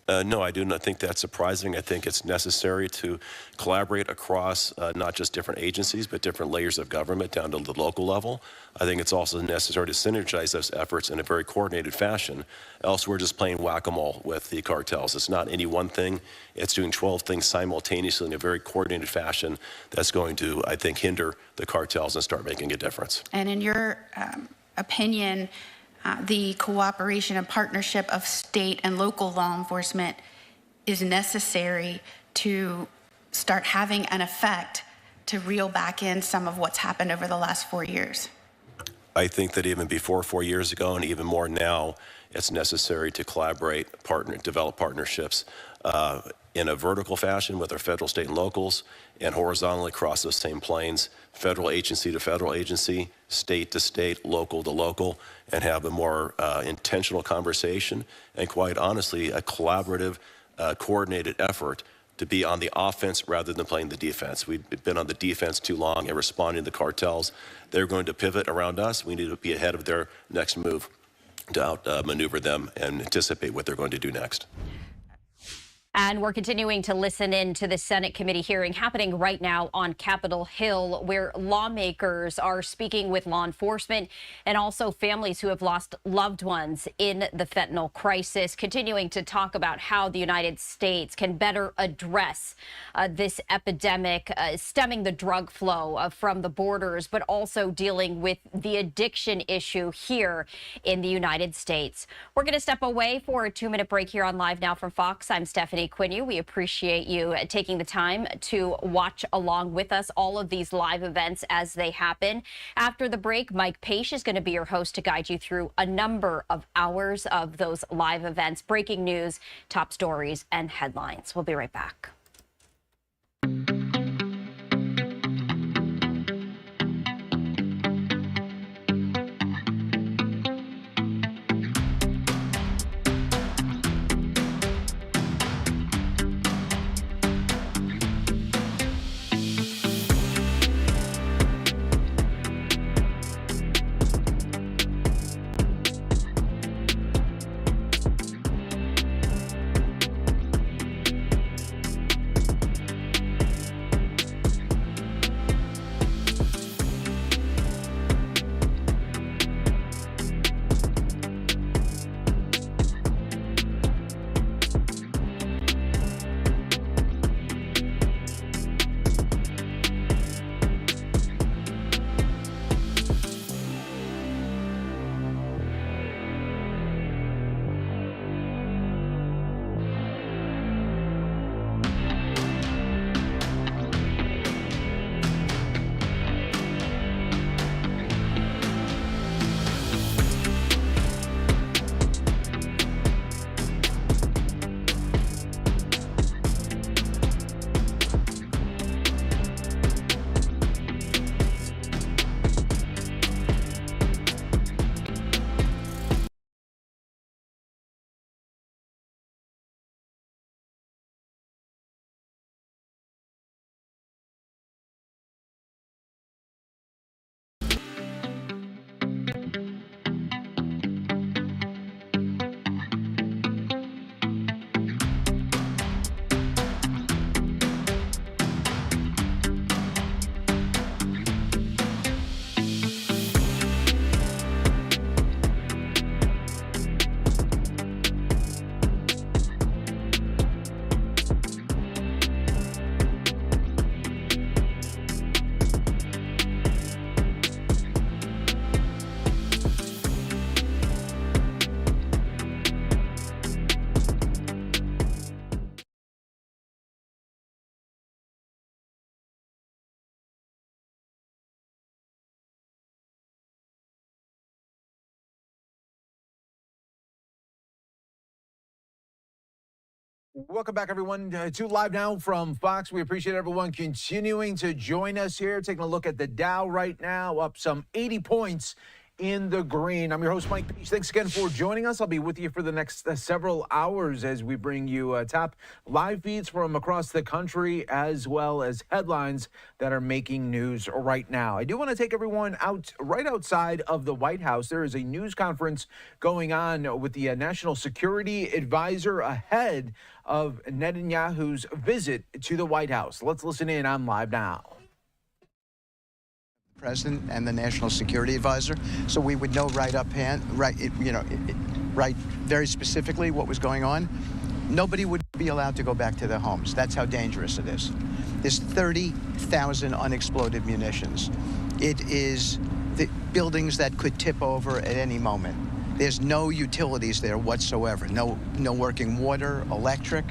No, I do not think that's surprising. I think it's necessary to collaborate across not just different agencies, but different layers of government down to the local level. I think it's also necessary to synergize those efforts in a very coordinated fashion. Else we're just playing whack-a-mole with the cartels. It's not any one thing. It's doing 12 things simultaneously in a very coordinated fashion that's going to, I think, hinder the cartels and start making a difference. And in your opinion, the cooperation and partnership of state and local law enforcement is necessary to start having an effect to reel back in some of what's happened over the last 4 years? I think that even before 4 years ago, and even more now, it's necessary to collaborate, develop partnerships in a vertical fashion with our federal, state, and locals, and horizontally across those same planes, federal agency to federal agency, state to state, local to local, and have a more intentional conversation, and quite honestly, a collaborative, coordinated effort to be on the offense rather than playing the defense. We've been on the defense too long and responding to the cartels. They're going to pivot around us. We need to be ahead of their next move to outmaneuver them and anticipate what they're going to do next. And we're continuing to listen in to the Senate committee hearing happening right now on Capitol Hill, where lawmakers are speaking with law enforcement and also families who have lost loved ones in the fentanyl crisis, continuing to talk about how the United States can better address this epidemic, stemming the drug flow from the borders, but also dealing with the addiction issue here in the United States. We're going to step away for a 2-minute break here on Live Now from Fox. I'm Stephanie Quinn. We appreciate you taking the time to watch along with us all of these live events as they happen. After the break, Mike Page is going to be your host to guide you through a number of hours of those live events, breaking news, top stories, and headlines. We'll be right back. Welcome back, everyone, to Live Now from Fox. We appreciate everyone continuing to join us here. Taking a look at the Dow right now, up some 80 points in the green. I'm your host, Mike Peach. Thanks again for joining us. I'll be with you for the next several hours as we bring you top live feeds from across the country, as well as headlines that are making news right now. I do want to take everyone out right outside of the White House. There is a news conference going on with the National Security Advisor ahead of Netanyahu's visit to the White House. Let's listen in on Live Now. President and the National Security Advisor, so we would know right very specifically what was going on. Nobody would be allowed to go back to their homes. That's how dangerous it is. There's 30,000 unexploded munitions. It is the buildings that could tip over at any moment. There's no utilities there whatsoever. No working water, electric,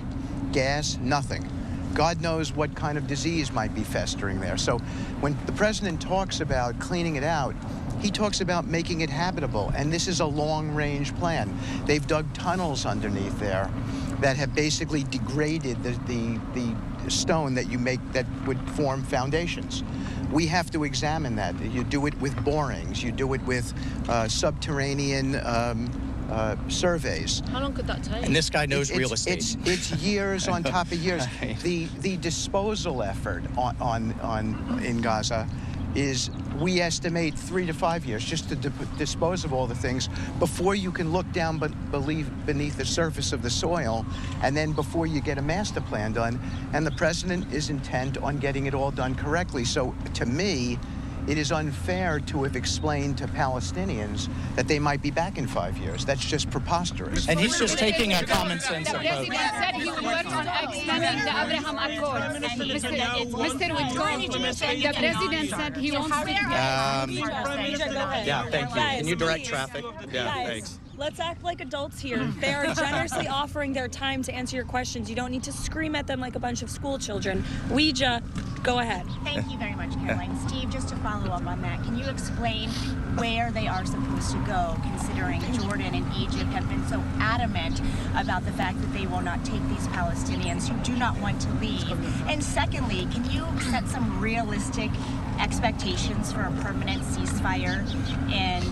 gas, nothing. God knows what kind of disease might be festering there. So when the president talks about cleaning it out, he talks about making it habitable, and this is a long-range plan. They've dug tunnels underneath there that have basically degraded the stone that you make that would form foundations. We have to examine that. You do it with borings. You do it with subterranean surveys. How long could that take? And this guy knows real estate. It's years on top of years. The disposal effort in Gaza is, we estimate, 3 to 5 years just to dispose of all the things before you can look down beneath the surface of the soil, and then before you get a master plan done. And the president is intent on getting it all done correctly. So to me, it is unfair to have explained to Palestinians that they might be back in 5 years. That's just preposterous. And he's just taking a common sense approach. The president said he would work on extending the Abraham Accords. Mr. Whitcomb, the president said he wants to... Yeah, thank you. Can you direct traffic? Yeah, thanks. Let's act like adults here. They are generously offering their time to answer your questions. You don't need to scream at them like a bunch of school children. Ouija, go ahead. Thank you very much, Caroline. Steve, just to follow up on that, can you explain where they are supposed to go, considering Jordan and Egypt have been so adamant about the fact that they will not take these Palestinians who do not want to leave? And secondly, can you set some realistic expectations for a permanent ceasefire and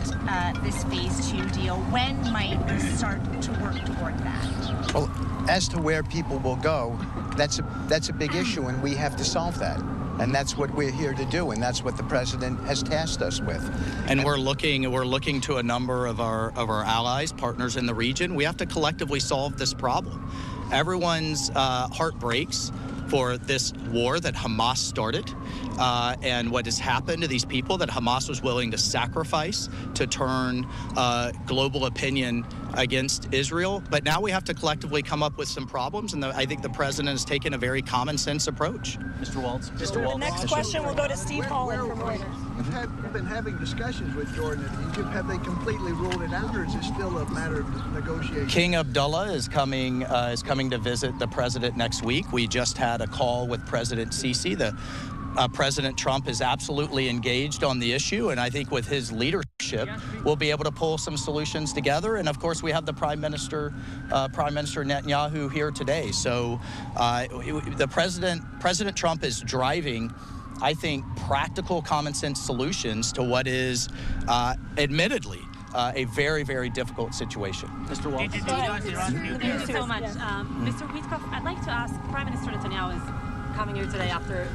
this phase 2 deal? When might we start to work toward that? Well, as to where people will go, that's a big issue, and we have to solve that. And that's what we're here to do, and that's what the president has tasked us with. And we're looking to a number of our allies, partners in the region. We have to collectively solve this problem. Everyone's heart breaks for this war that Hamas started and what has happened to these people that Hamas was willing to sacrifice to turn global opinion against Israel. But now we have to collectively come up with some problems, and I think the president has taken a very common sense approach. Mr. Waltz. The next question will go to Steve Holland from Reuters. You've been having discussions with Jordan and Egypt. Have they completely ruled it out, or is it still a matter of negotiation? King Abdullah is coming to visit the president next week. We just had a call with President Sisi. President Trump is absolutely engaged on the issue, and I think with his leadership, we'll be able to pull some solutions together. And of course, we have the Prime Minister Netanyahu here today. So President Trump is driving, I think, practical, common sense solutions to what is, admittedly, a very, very difficult situation. Mr. Waltz. Thank you so much. Mr. Wheatcroft, I'd like to ask, Prime Minister Netanyahu is coming here today after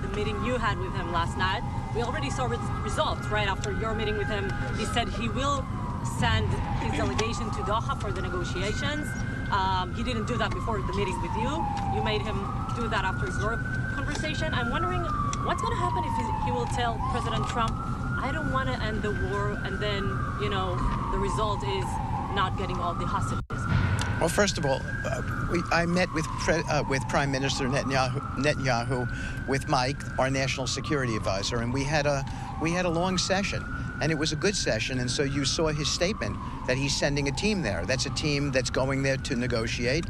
the meeting you had with him last night. We already saw results right after your meeting with him. He said he will send his delegation to Doha for the negotiations. He didn't do that before the meeting with you. You made him do that after your conversation. I'm wondering what's going to happen if he will tell President Trump, I don't want to end the war, and then, the result is not getting all the hostages. Well, first of all, I met with Prime Minister Netanyahu with Mike, our national security advisor, and we had a long session, and it was a good session. And so you saw his statement that he's sending a team there. That's a team that's going there to negotiate,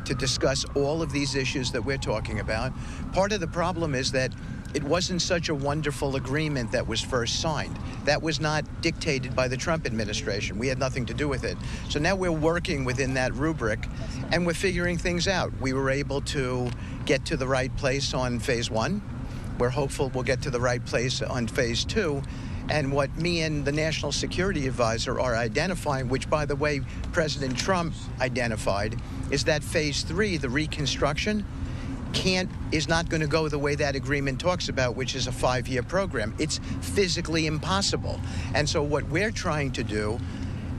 to discuss all of these issues that we're talking about. Part of the problem is that it wasn't such a wonderful agreement that was first signed. That was not dictated by the Trump administration. We had nothing to do with it. So now we're working within that rubric, and we're figuring things out. We were able to get to the right place on phase 1. We're hopeful we'll get to the right place on phase 2. And what me and the National Security Advisor are identifying, which, by the way, President Trump identified, is that phase 3, the reconstruction, is not going to go the way that agreement talks about, which is a 5-year program. It's physically impossible. And so what we're trying to do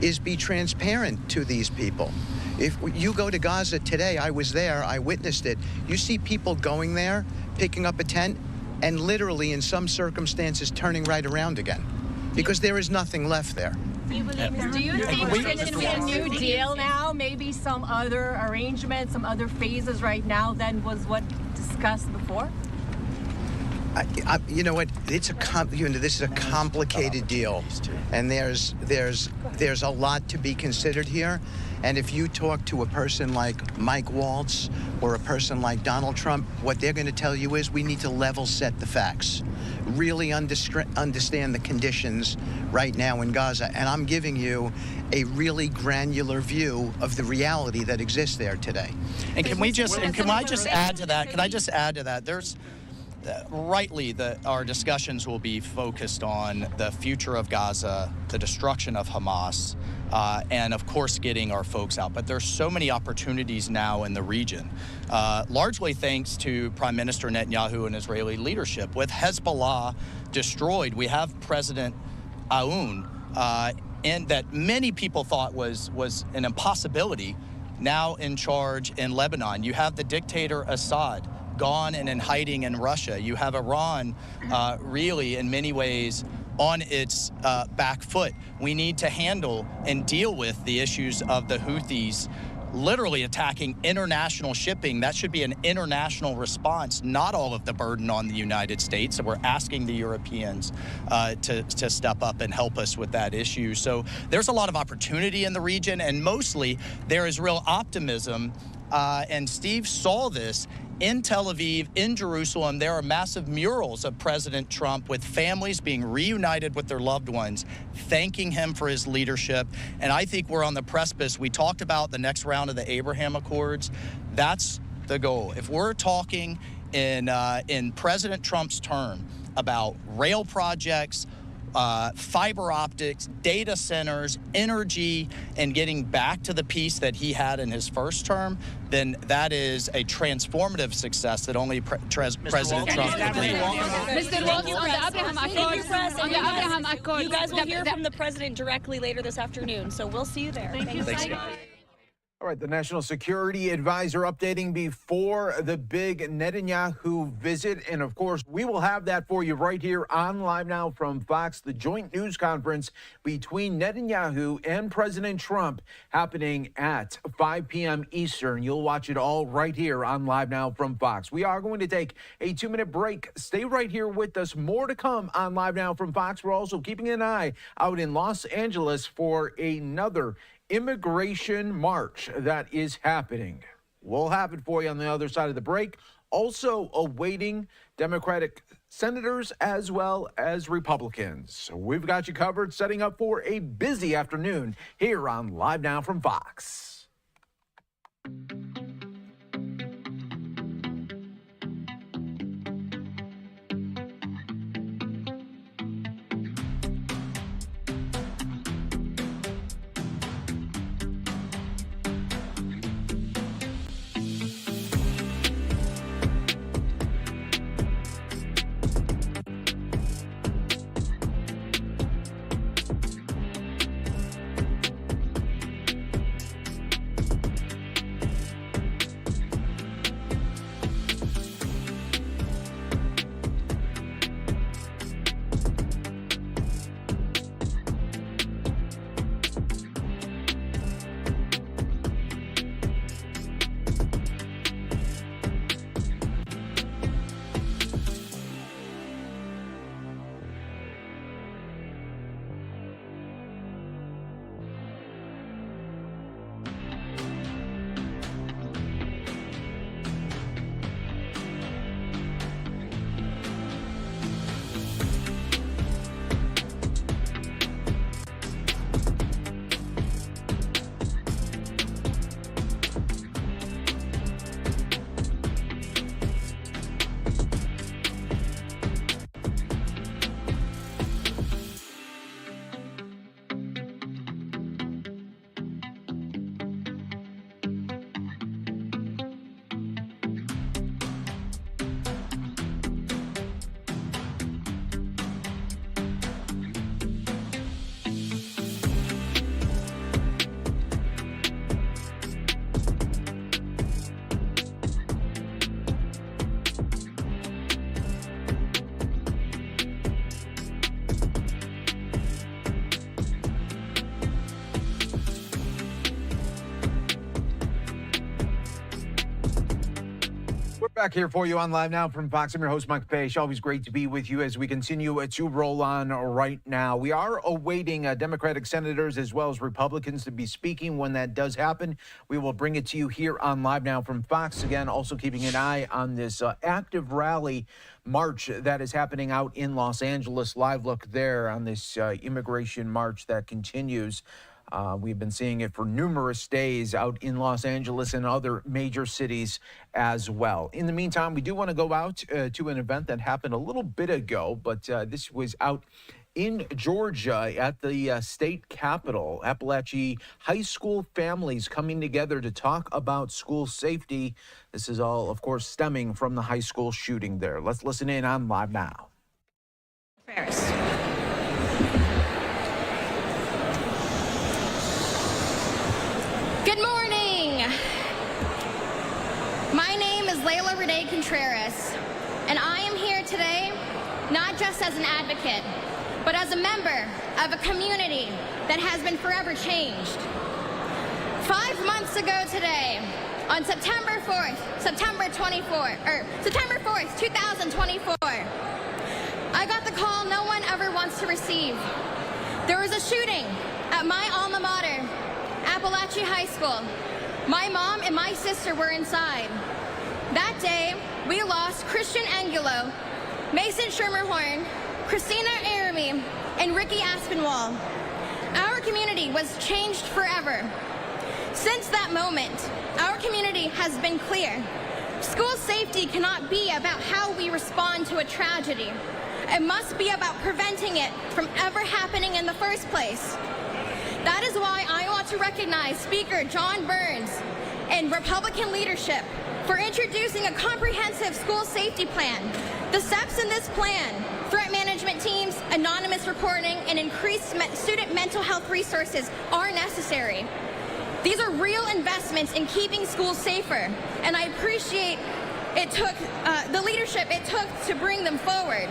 is be transparent to these people. If you go to Gaza today, I was there, I witnessed it, you see people going there, picking up a tent, and literally, in some circumstances, turning right around again, because there is nothing left there. Do you think we're going to see a new deal now? Maybe some other arrangement, some other phases right now than was what discussed before? You know what? This is a complicated deal, and there's a lot to be considered here. And if you talk to a person like Mike Waltz or a person like Donald Trump, what they're going to tell you is we need to level set the facts, really understand the conditions right now in Gaza. And I'm giving you a really granular view of the reality that exists there today. And can I just add to that? There's rightly our discussions will be focused on the future of Gaza, the destruction of Hamas, and of course getting our folks out. But there's so many opportunities now in the region, largely thanks to Prime Minister Netanyahu and Israeli leadership. With Hezbollah destroyed, we have President Aoun, and that many people thought was an impossibility, now in charge in Lebanon. You have the dictator Assad gone and in hiding in Russia. You have Iran really in many ways on its back foot. We need to handle and deal with the issues of the Houthis literally attacking international shipping. That should be an international response, not all of the burden on the United States. So we're asking the Europeans to step up and help us with that issue. So there's a lot of opportunity in the region, and mostly there is real optimism. And Steve saw this in Tel Aviv, in Jerusalem. There are massive murals of President Trump with families being reunited with their loved ones, thanking him for his leadership. And I think we're on the precipice. We talked about the next round of the Abraham Accords. That's the goal. If we're talking in President Trump's term about rail projects, fiber optics, data centers, energy, and getting back to the peace that he had in his first term, then that is a transformative success that only President Trump can bring. Mr. Waltz, on the Abraham Accord, You guys will hear from the president directly later this afternoon, so we'll see you there. Thanks, guys. All right, the National Security Advisor updating before the big Netanyahu visit. And of course, we will have that for you right here on Live Now from Fox, the joint news conference between Netanyahu and President Trump happening at 5 p.m. Eastern. You'll watch it all right here on Live Now from Fox. We are going to take a 2-minute break. Stay right here with us. More to come on Live Now from Fox. We're also keeping an eye out in Los Angeles for another immigration march that is happening. We'll have it for you on the other side of the break. Also awaiting Democratic senators as well as Republicans. So we've got you covered, setting up for a busy afternoon here on Live Now from Fox. Back here for you on Live Now from Fox. I'm your host, Mike Page. Always great to be with you as we continue to roll on right now. We are awaiting Democratic senators as well as Republicans to be speaking. When that does happen, we will bring it to you here on Live Now from Fox. Again, also keeping an eye on this active rally march that is happening out in Los Angeles. Live look there on this immigration march that continues. We've been seeing it for numerous days out in Los Angeles and other major cities as well. In the meantime, we do want to go out to an event that happened a little bit ago, but this was out in Georgia at the state capitol. Appalachia high school families coming together to talk about school safety. This is all, of course, stemming from the high school shooting there. Let's listen in on Live Now. Paris. Good morning. My name is Layla Renee Contreras, and I am here today not just as an advocate, but as a member of a community that has been forever changed. 5 months ago today, on September 4th, 2024, I got the call no one ever wants to receive. There was a shooting at my alma mater, Appalachia High School. My mom and my sister were inside. That day, we lost Christian Angulo, Mason Schermerhorn, Christina Aramy, and Ricky Aspinwall. Our community was changed forever. Since that moment, our community has been clear. School safety cannot be about how we respond to a tragedy. It must be about preventing it from ever happening in the first place. That is why I want to recognize Speaker John Burns and Republican leadership for introducing a comprehensive school safety plan. The steps in this plan, threat management teams, anonymous reporting, and increased student mental health resources are necessary. These are real investments in keeping schools safer, and I appreciate it took the leadership it took to bring them forward.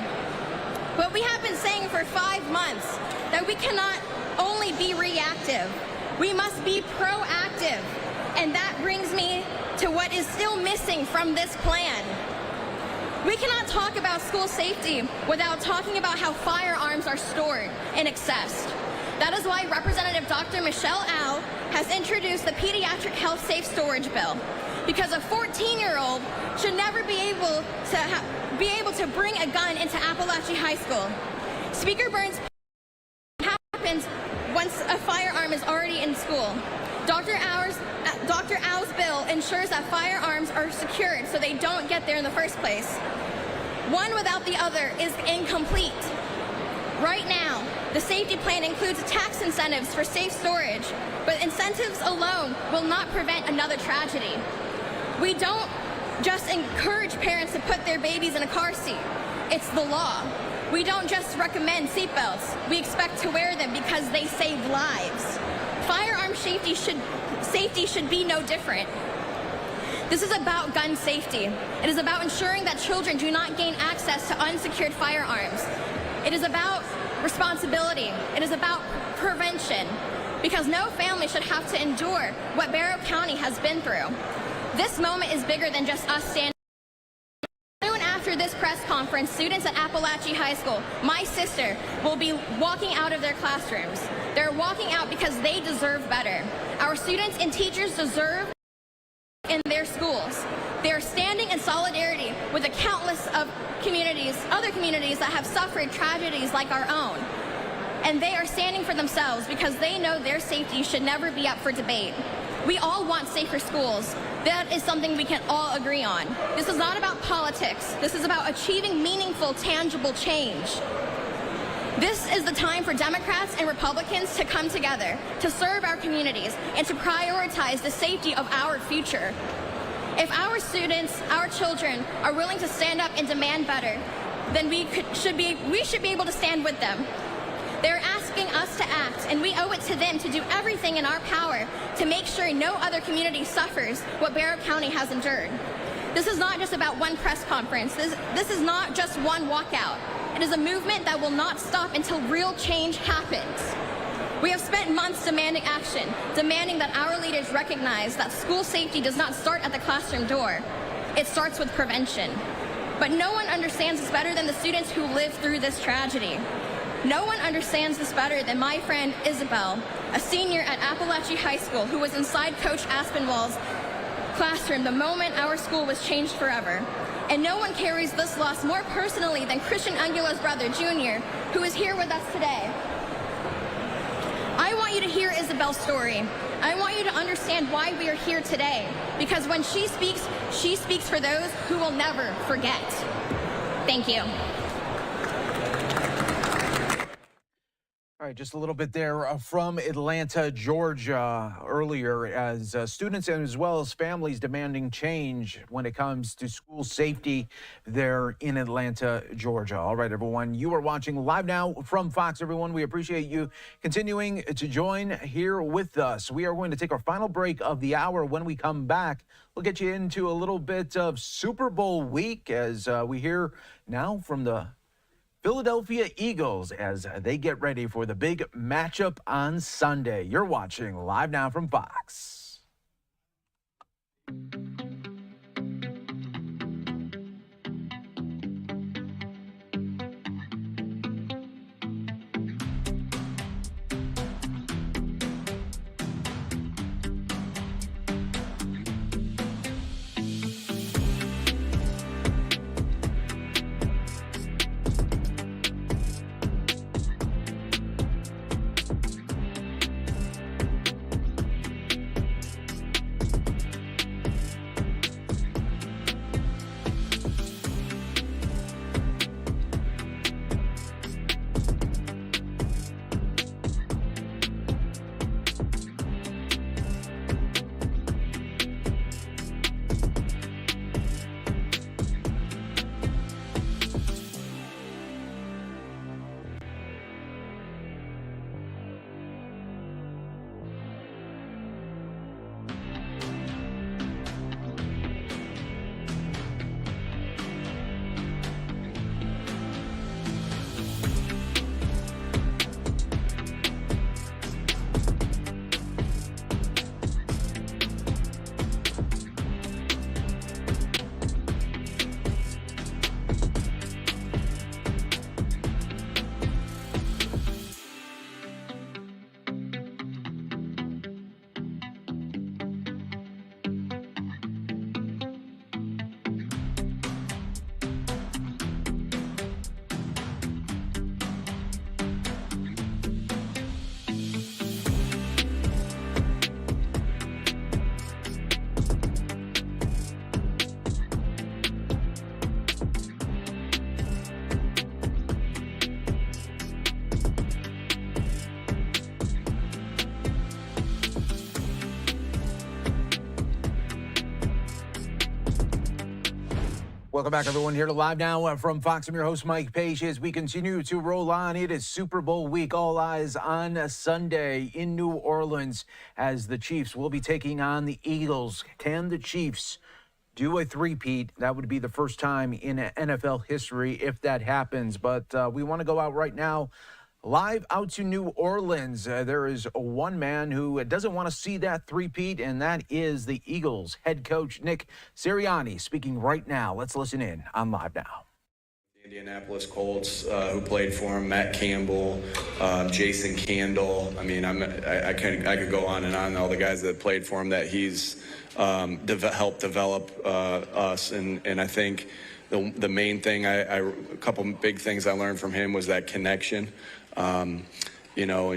But we have been saying for 5 months that we cannot only be reactive. We must be proactive. And that brings me to what is still missing from this plan. We cannot talk about school safety without talking about how firearms are stored and accessed. That is why Representative Dr. Michelle Au has introduced the Pediatric Health Safe Storage Bill, because a 14-year-old should never be able to bring a gun into Appalachia High School. Speaker Burns, happens once a firearm is already in school. Dr. Au's bill ensures that firearms are secured so they don't get there in the first place. One without the other is incomplete. Right now, the safety plan includes tax incentives for safe storage, but incentives alone will not prevent another tragedy. We don't just encourage parents to put their babies in a car seat. It's the law. We don't just recommend seatbelts. We expect to wear them because they save lives. Firearm safety should be no different. This is about gun safety. It is about ensuring that children do not gain access to unsecured firearms. It is about responsibility. It is about prevention, because no family should have to endure what Barrow County has been through. This moment is bigger than just us standing. Soon after this press conference, students at Appalachia High School, my sister, will be walking out of their classrooms. They're walking out because they deserve better. Our students and teachers deserve in their schools. They are standing in solidarity with the countless of other communities that have suffered tragedies like our own. And they are standing for themselves because they know their safety should never be up for debate. We all want safer schools. That is something we can all agree on. This is not about politics. This is about achieving meaningful, tangible change. This is the time for Democrats and Republicans to come together to serve our communities and to prioritize the safety of our future. If our students, our children, are willing to stand up and demand better, then we should be able to stand with them. They're asking us to act, and we owe it to them to do everything in our power to make sure no other community suffers what Barrow County has endured. This is not just about one press conference. This is not just one walkout. It is a movement that will not stop until real change happens. We have spent months demanding action, demanding that our leaders recognize that school safety does not start at the classroom door. It starts with prevention. But no one understands this better than the students who lived through this tragedy. No one understands this better than my friend Isabel, a senior at Appalachia High School who was inside Coach Aspinwall's classroom the moment our school was changed forever. And no one carries this loss more personally than Christian Angulo's brother, Junior, who is here with us today. I want you to hear Isabel's story. I want you to understand why we are here today. Because when she speaks for those who will never forget. Thank you. All right, just a little bit there from Atlanta, Georgia, earlier, as students and as well as families demanding change when it comes to school safety there in Atlanta, Georgia. All right, everyone, you are watching live now from Fox, everyone. We appreciate you continuing to join here with us. We are going to take our final break of the hour. When we come back, we'll get you into a little bit of Super Bowl week as we hear now from the Philadelphia Eagles as they get ready for the big matchup on Sunday. You're watching live now from Fox. Welcome back, everyone, here to Live Now from Fox. I'm your host, Mike Page. As we continue to roll on, it is Super Bowl week. All eyes on Sunday in New Orleans as the Chiefs will be taking on the Eagles. Can the Chiefs do a three-peat? That would be the first time in NFL history if that happens. But we want to go out right now, live out to New Orleans. There is one man who doesn't want to see that three-peat, and that is the Eagles head coach Nick Sirianni speaking right now. Let's listen in on Live Now. Indianapolis Colts, who played for him, Matt Campbell, Jason Candle. I mean, I could go on and on. All the guys that played for him that he's helped develop us, and I think the main thing, a couple big things I learned from him was that connection, and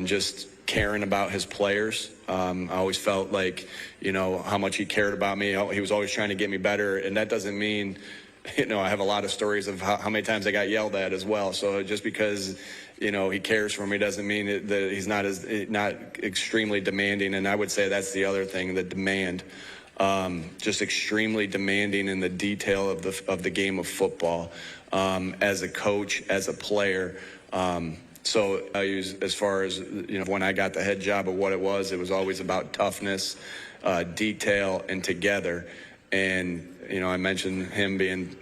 just caring about his players. I always felt like, how much he cared about me. He was always trying to get me better, and that doesn't mean, I have a lot of stories of how many times I got yelled at as well. So just because, he cares for me doesn't mean that he's not extremely demanding. And I would say that's the other thing, the demand. Just extremely demanding in the detail of the game of football, as a coach, as a player. So I use, as far as, when I got the head job of what it was always about toughness, detail, and together. And, I mentioned him being,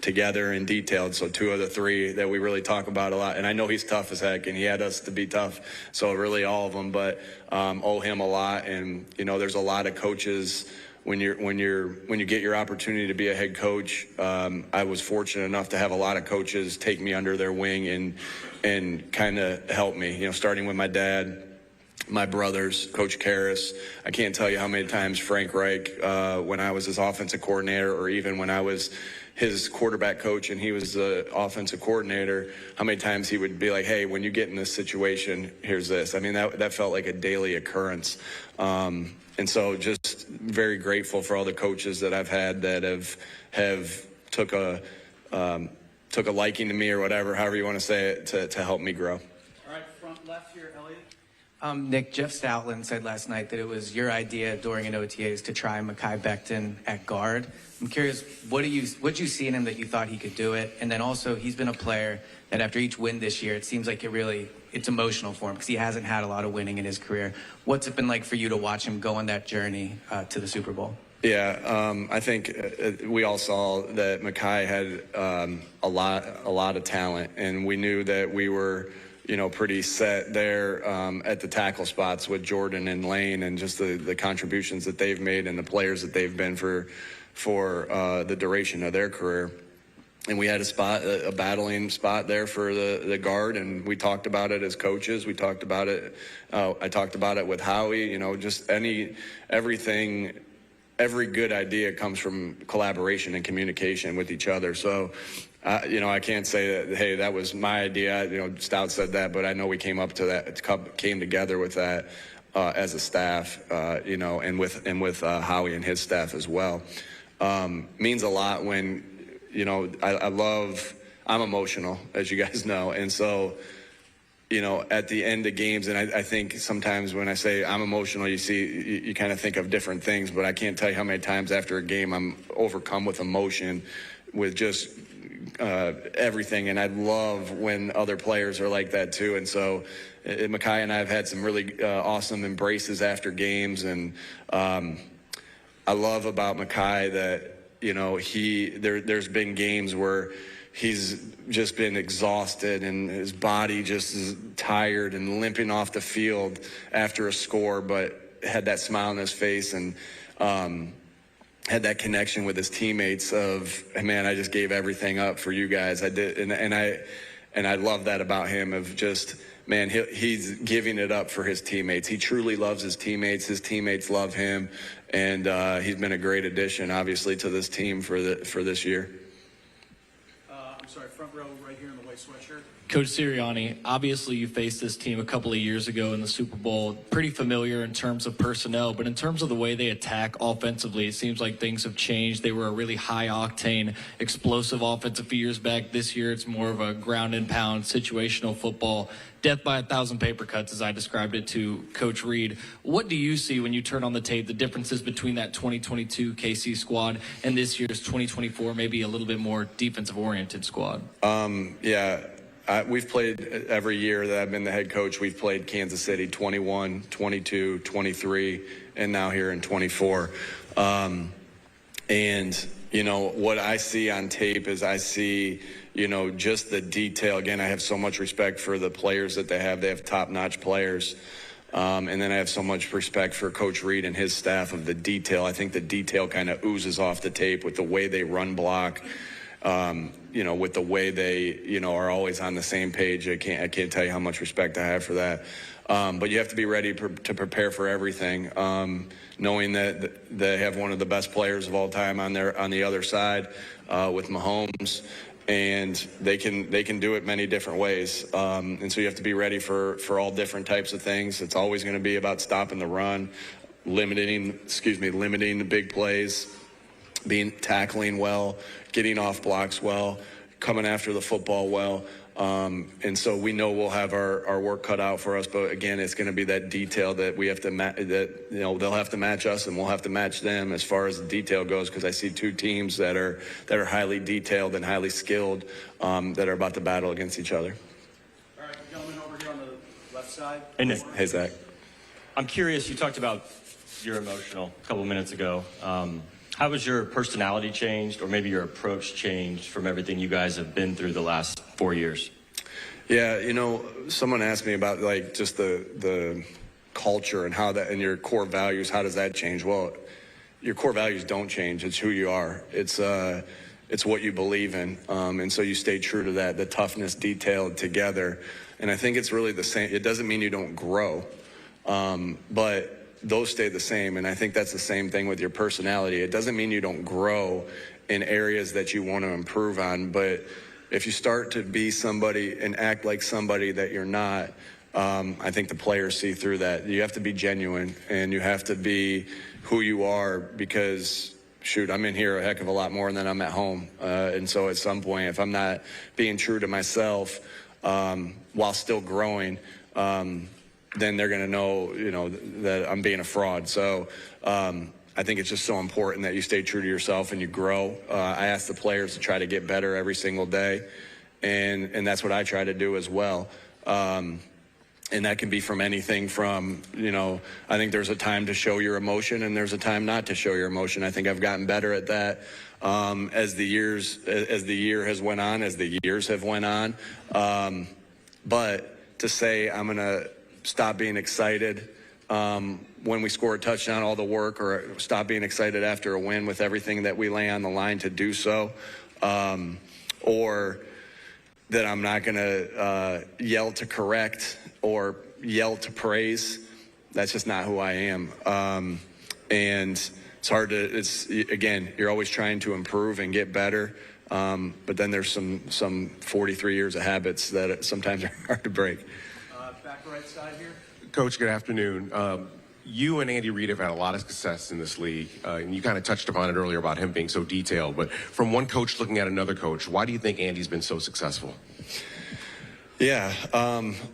together and detailed. So two of the three that we really talk about a lot. And I know he's tough as heck, and he had us to be tough. So really all of them, but owe him a lot. And, there's a lot of coaches when you get your opportunity to be a head coach, I was fortunate enough to have a lot of coaches take me under their wing and kind of help me. You know, starting with my dad, my brothers, Coach Karras. I can't tell you how many times Frank Reich, when I was his offensive coordinator, or even when I was his quarterback coach and he was the offensive coordinator, how many times he would be like, hey, when you get in this situation, here's this. I mean, that felt like a daily occurrence. And so just very grateful for all the coaches that I've had that have took a liking to me, or whatever, however you want to say it, to help me grow. All right, front left here, Elliot. Nick, Jeff Stoutland said last night that it was your idea during an OTAs to try Mekhi Becton at guard. I'm curious, what'd you see in him that you thought he could do it? And then also, he's been a player that after each win this year, it seems like it's emotional for him because he hasn't had a lot of winning in his career. What's it been like for you to watch him go on that journey to the Super Bowl? Yeah, I think we all saw that Mekhi had a lot of talent, and we knew that we were, you know, pretty set there at the tackle spots with Jordan and Lane, and just the contributions that they've made and the players that they've been for the duration of their career. And we had a battling spot there for the guard, and we talked about it as coaches. We talked about it. I talked about it with Howie. You know, just everything. Every good idea comes from collaboration and communication with each other. So, you know, I can't say that, hey, that was my idea. You know, Stout said that, but I know we came together with that as a staff, you know, and with Howie and his staff as well. Means a lot when, you know, I'm emotional, as you guys know. And so, you know, at the end of games, and I think sometimes when I say I'm emotional, you kind of think of different things, but I can't tell you how many times after a game I'm overcome with emotion, with just everything. And I love when other players are like that too. And so Mekhi and I have had some really awesome embraces after games. And I love about Mekhi that, you know, there's been games where he's just been exhausted and his body just is tired and limping off the field after a score, but had that smile on his face and had that connection with his teammates of, man, I just gave everything up for you guys. I did, and I love that about him, of just, man, he's giving it up for his teammates. He truly loves his teammates. His teammates love him, and he's been a great addition, obviously, to this team for this year. Sorry, front row right here in the white sweatshirt. Coach Sirianni, obviously you faced this team a couple of years ago in the Super Bowl. Pretty familiar in terms of personnel, but in terms of the way they attack offensively, it seems like things have changed. They were a really high-octane, explosive offense a few years back. This year it's more of a ground-and-pound, situational football. Death by 1,000 paper cuts, as I described it to Coach Reed. What do you see when you turn on the tape, the differences between that 2022 KC squad and this year's 2024, maybe a little bit more defensive-oriented squad? We've played every year that I've been the head coach. We've played Kansas City 21, 22, 23, and now here in 24. And, you know, what I see on tape is I see, you know, just the detail. Again, I have so much respect for the players that they have. They have top-notch players. And then I have so much respect for Coach Reed and his staff of the detail. I think the detail kind of oozes off the tape with the way they run block. You know, with the way they, you know, are always on the same page. I can't tell you how much respect I have for that. But you have to be ready to prepare for everything, knowing that they have one of the best players of all time on the other side with Mahomes, and they can do it many different ways. And so you have to be ready for all different types of things. It's always going to be about stopping the run, limiting the big plays, tackling well, getting off blocks well, coming after the football well. And so we know we'll have our work cut out for us, but again, it's going to be that detail that we have to you know, they'll have to match us and we'll have to match them as far as the detail goes, because I see two teams that are highly detailed and highly skilled that are about to battle against each other. All right, gentlemen over here on the left side. Hey, Nick. Hey, Zach. I'm curious, you talked about you're emotional a couple of minutes ago. How has your personality changed, or maybe your approach changed from everything you guys have been through the last 4 years? Yeah, you know, someone asked me about like just the culture and how that, and your core values, how does that change? Well, your core values don't change. It's who you are. It's what you believe in. And so you stay true to that, the toughness detailed together. And I think it's really the same. It doesn't mean you don't grow, but those stay the same. And I think that's the same thing with your personality. It doesn't mean you don't grow in areas that you want to improve on, but if you start to be somebody and act like somebody that you're not, I think the players see through that. You have to be genuine, and you have to be who you are, because shoot, I'm in here a heck of a lot more than I'm at home. And so at some point, if I'm not being true to myself while still growing, then they're going to know, that I'm being a fraud. So I think it's just so important that you stay true to yourself and you grow. I ask the players to try to get better every single day, and that's what I try to do as well. And that can be from anything from, I think there's a time to show your emotion and there's a time not to show your emotion. I think I've gotten better at that as the year has went on, as the years have went on. But to say I'm going to stop being excited when we score a touchdown, all the work, or stop being excited after a win with everything that we lay on the line to do so, or that I'm not going to yell to correct or yell to praise. That's just not who I am. And it's hard to, again, you're always trying to improve and get better. But then there's some 43 years of habits that sometimes are hard to break. Back right side here. Coach, good afternoon. You and Andy Reid have had a lot of success in this league, and you kind of touched upon it earlier about him being so detailed. But from one coach looking at another coach, why do you think Andy's been so successful? Yeah,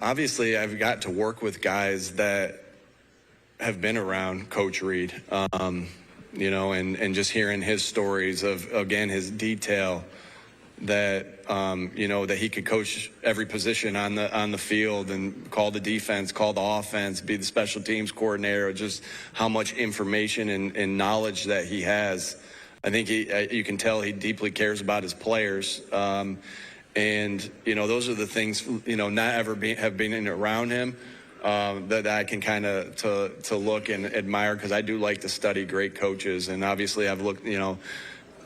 obviously I've got to work with guys that have been around Coach Reid, and just hearing his stories of, again, his detail, that that he could coach every position on the field and call the defense, call the offense, be the special teams coordinator, just how much information and knowledge that he has. I think you can tell he deeply cares about his players. And those are the things, not ever have been around him, that I can kind of to look and admire, because I do like to study great coaches. And obviously I've looked,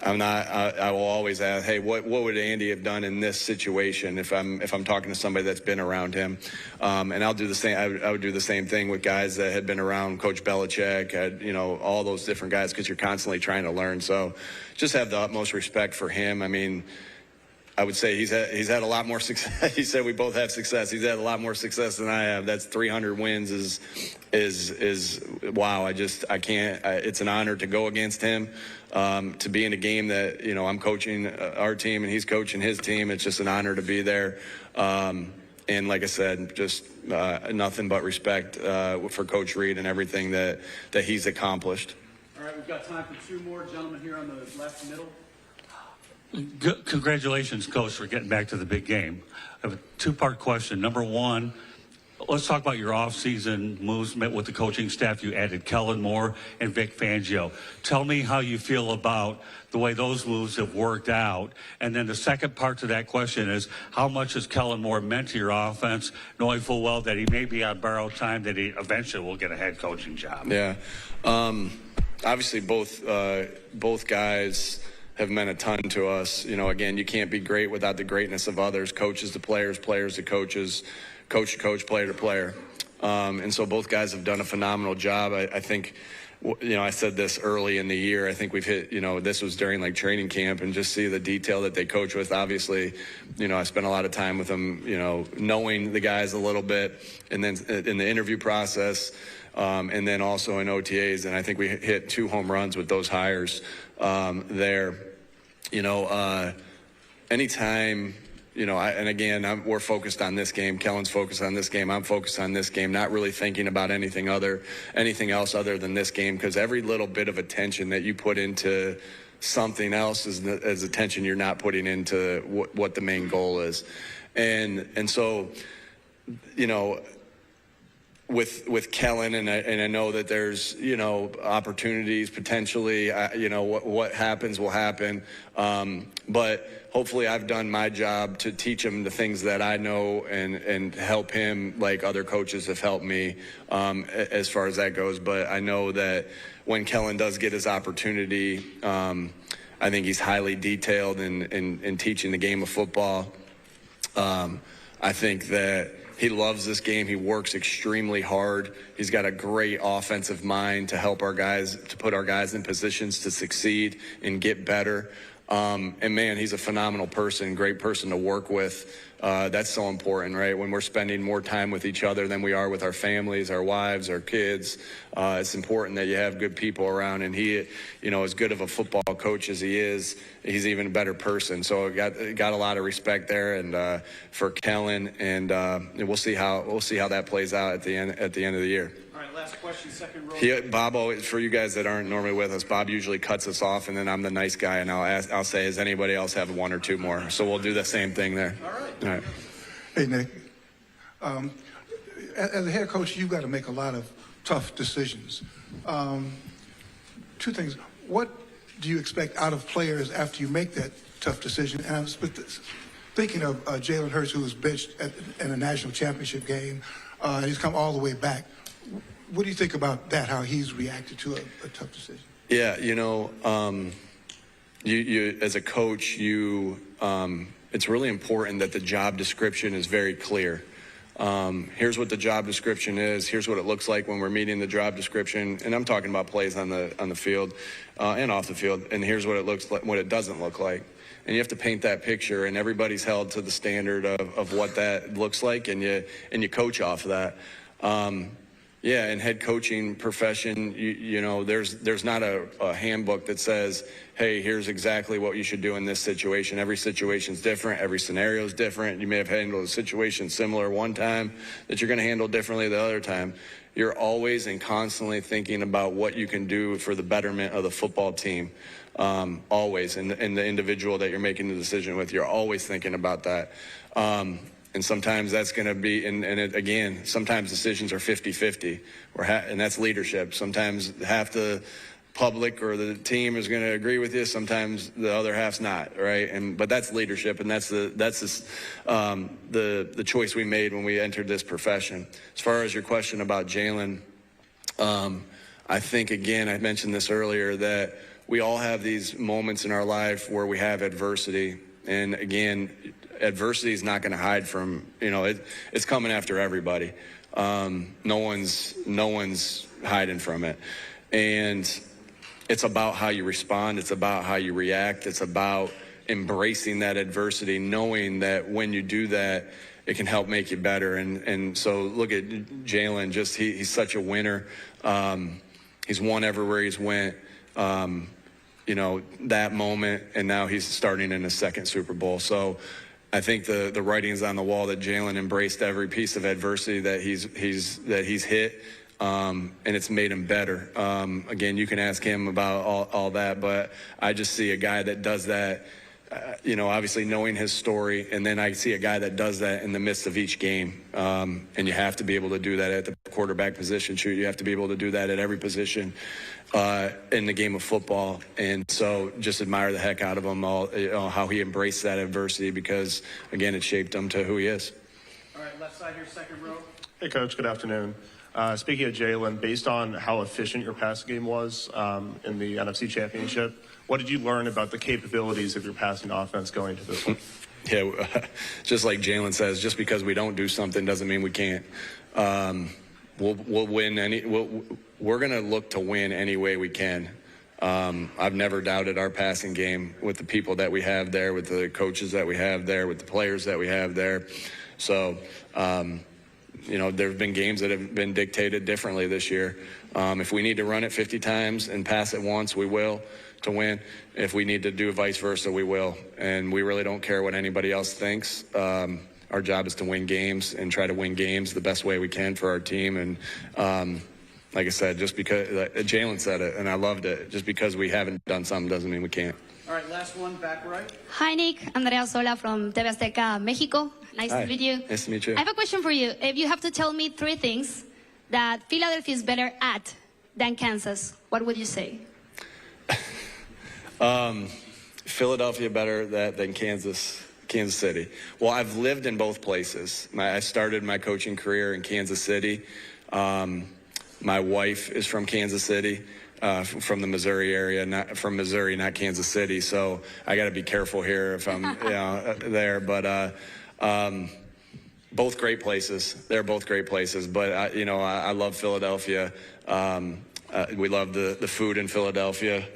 I will always ask, hey, what would Andy have done in this situation if I'm talking to somebody that's been around him? And I'll do the same. I would do the same thing with guys that had been around Coach Belichick, all those different guys, because you're constantly trying to learn. So just have the utmost respect for him. I mean, I would say he's had a lot more success. He said we both have success. He's had a lot more success than I have. That's 300 wins is wow. I can't. It's an honor to go against him. To be in a game that I'm coaching our team and he's coaching his team. It's just an honor to be there. And like I said, just nothing but respect for Coach Reid and everything that he's accomplished. All right, we've got time for two more. Gentlemen here on the left middle. Congratulations, Coach, for getting back to the big game. I have a two-part question. Number one, let's talk about your off-season moves with the coaching staff. You added Kellen Moore and Vic Fangio. Tell me how you feel about the way those moves have worked out. And then the second part to that question is, how much has Kellen Moore meant to your offense, knowing full well that he may be on borrowed time, that he eventually will get a head coaching job? Yeah. Obviously, both guys have meant a ton to us. Again, you can't be great without the greatness of others. Coaches to players, players to coaches, coach to coach, player to player. And so both guys have done a phenomenal job. I think, I said this early in the year. I think we've hit, this was during like training camp, and just see the detail that they coach with. Obviously, I spent a lot of time with them, knowing the guys a little bit, and then in the interview process, and then also in OTAs. And I think we hit 2 home runs with those hires there. Anytime, and again, we're focused on this game. Kellen's focused on this game. I'm focused on this game, not really thinking about anything else other than this game, because every little bit of attention that you put into something else is attention you're not putting into what the main goal is. And so, with Kellen, and I know that there's, you know, opportunities potentially, you know, what happens will happen. But hopefully I've done my job to teach him the things that I know and help him like other coaches have helped me as far as that goes. But I know that when Kellen does get his opportunity, I think he's highly detailed in teaching the game of football. I think that he loves this game. He works extremely hard. He's got a great offensive mind to help our guys, to put our guys in positions to succeed and get better. And man, he's a phenomenal person, great person to work with. That's so important, right? When we're spending more time with each other than we are with our families, our wives, our kids, it's important that you have good people around. And he, you know, as good of a football coach as he is, he's even a better person. So got a lot of respect there, and for Kellen, and we'll see how that plays out at the end of the year. All right, last question, second row. Bob always, for you guys that aren't normally with us, Bob usually cuts us off, and then I'm the nice guy, and I'll say, does anybody else have one or two more? So we'll do the same thing there. All right. Hey, Nick. As a head coach, you've got to make a lot of tough decisions. Two things. What do you expect out of players after you make that tough decision? And I'm thinking of Jalen Hurts, who was benched in a national championship game. He's come all the way back. What do you think about that, how he's reacted to a tough decision? Yeah, you know, you as a coach, it's really important that the job description is very clear. Here's what the job description is. Here's what it looks like when we're meeting the job description. And I'm talking about plays on the field and off the field. And here's what it looks like, what it doesn't look like. And you have to paint that picture, and everybody's held to the standard of what that looks like, and you coach off of that. Yeah, in head coaching profession, you know, there's not a handbook that says, hey, here's exactly what you should do in this situation. Every situation's different. Every scenario's different. You may have handled a situation similar one time that you're going to handle differently the other time. You're always and constantly thinking about what you can do for the betterment of the football team. Always, and the individual that you're making the decision with, you're always thinking about that. And sometimes that's going to be, again, sometimes decisions are 50-50, and that's leadership. Sometimes half the public or the team is going to agree with you. Sometimes the other half's not, right? But that's leadership, and that's the choice we made when we entered this profession. As far as your question about Jalen, I think, again, I mentioned this earlier, that we all have these moments in our life where we have adversity, and again, adversity is not going to hide from, you know, it's coming after everybody. No one's hiding from it. And it's about how you respond. It's about how you react. It's about embracing that adversity, knowing that when you do that, it can help make you better. And so look at Jalen, he's such a winner. He's won everywhere he's went. You know, that moment, and now he's starting in his second Super Bowl. So I think the writing's on the wall that Jalen embraced every piece of adversity that he's hit, and it's made him better. Again, you can ask him about all that, but I just see a guy that does that, you know, obviously knowing his story, and then I see a guy that does that in the midst of each game. And you have to be able to do that at the quarterback position. You have to be able to do that at every position in the game of football. And so just admire the heck out of him, you know, how he embraced that adversity, because, again, it shaped him to who he is. All right, left side here, second row. Hey, Coach, good afternoon. Speaking of Jalen, based on how efficient your passing game was in the NFC Championship, what did you learn about the capabilities of your passing offense going to this one? Yeah, just like Jalen says, just because we don't do something doesn't mean we can't. We'll win we're going to look to win any way we can. I've never doubted our passing game with the people that we have there, with the coaches that we have there, with the players that we have there. So, you know, there have been games that have been dictated differently this year. If we need to run it 50 times and pass it once, we will to win. If we need to do vice versa, we will. And we really don't care what anybody else thinks. Our job is to win games and try to win games the best way we can for our team. And like I said, just because Jalen said it, and I loved it, just because we haven't done something doesn't mean we can't. All right, last one, back right. Hi, Nick. Andrea Sola from TV Azteca, Mexico. Nice Hi. to meet you. Nice to meet you. I have a question for you. If you have to tell me 3 things that Philadelphia is better at than Kansas, what would you say? Philadelphia better than Kansas City. Well, I've lived in both places. I started my coaching career in Kansas City. My wife is from Kansas City, from the Missouri area, not from Missouri, not Kansas City. So I got to be careful here if I'm there. But both great places. They're both great places. But I love Philadelphia. We love the food in Philadelphia.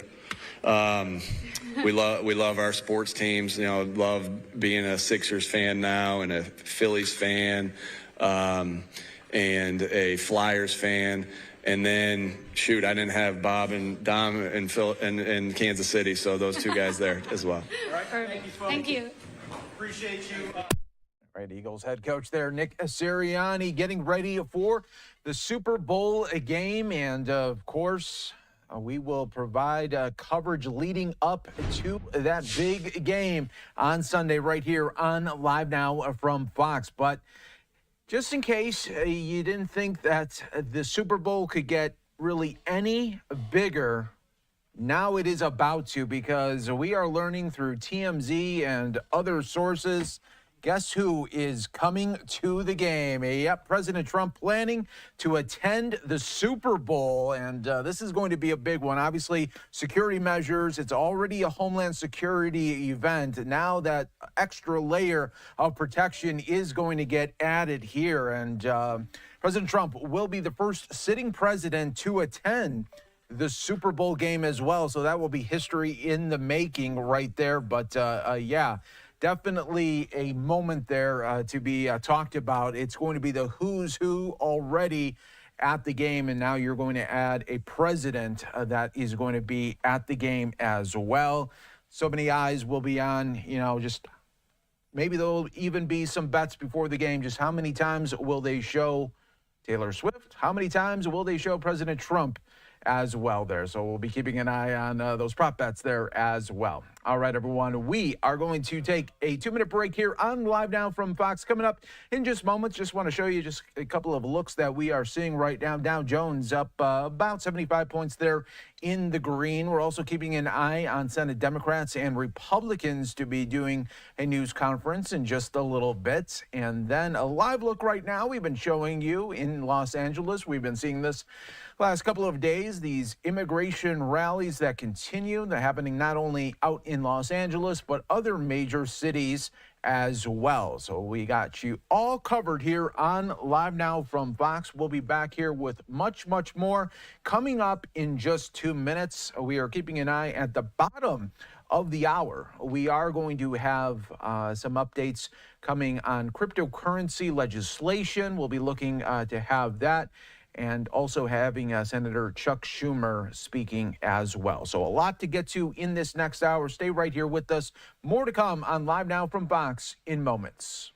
We love our sports teams. Love being a Sixers fan now and a Phillies fan, and a Flyers fan. And then, shoot, I didn't have Bob and Dom in Kansas City, so those two guys there as well. All right, perfect. Thank you. Appreciate you. All right, Eagles head coach there, Nick Sirianni, getting ready for the Super Bowl game. And, of course, we will provide coverage leading up to that big game on Sunday right here on Live Now from Fox. But just in case you didn't think that the Super Bowl could get really any bigger, now it is about to, because we are learning through TMZ and other sources. Guess who is coming to the game? Yep, President Trump planning to attend the Super Bowl, and this is going to be a big one. Obviously, security measures, it's already a Homeland Security event. Now that extra layer of protection is going to get added here, and President Trump will be the first sitting president to attend the Super Bowl game as well, so that will be history in the making right there. But yeah, definitely a moment there to be talked about. It's going to be the who's who already at the game, and now you're going to add a president that is going to be at the game as well. So many eyes will be on, just maybe there'll even be some bets before the game. Just how many times will they show Taylor Swift? How many times will they show President Trump as well there? So we'll be keeping an eye on those prop bets there as well. All right, everyone, we are going to take a 2-minute break here on Live Now from Fox. Coming up in just moments, just want to show you just a couple of looks that we are seeing right now. Dow Jones up about 75 points there in the green. We're also keeping an eye on Senate Democrats and Republicans to be doing a news conference in just a little bit. And then a live look right now we've been showing you in Los Angeles. We've been seeing this last couple of days, these immigration rallies that continue. They're happening not only out in Los Angeles, but other major cities as well. So we got you all covered here on Live Now from Fox. We'll be back here with much, much more coming up in just 2 minutes. We are keeping an eye at the bottom of the hour. We are going to have some updates coming on cryptocurrency legislation. We'll be looking to have that, and also having Senator Chuck Schumer speaking as well. So a lot to get to in this next hour. Stay right here with us. More to come on Live Now from Fox in moments.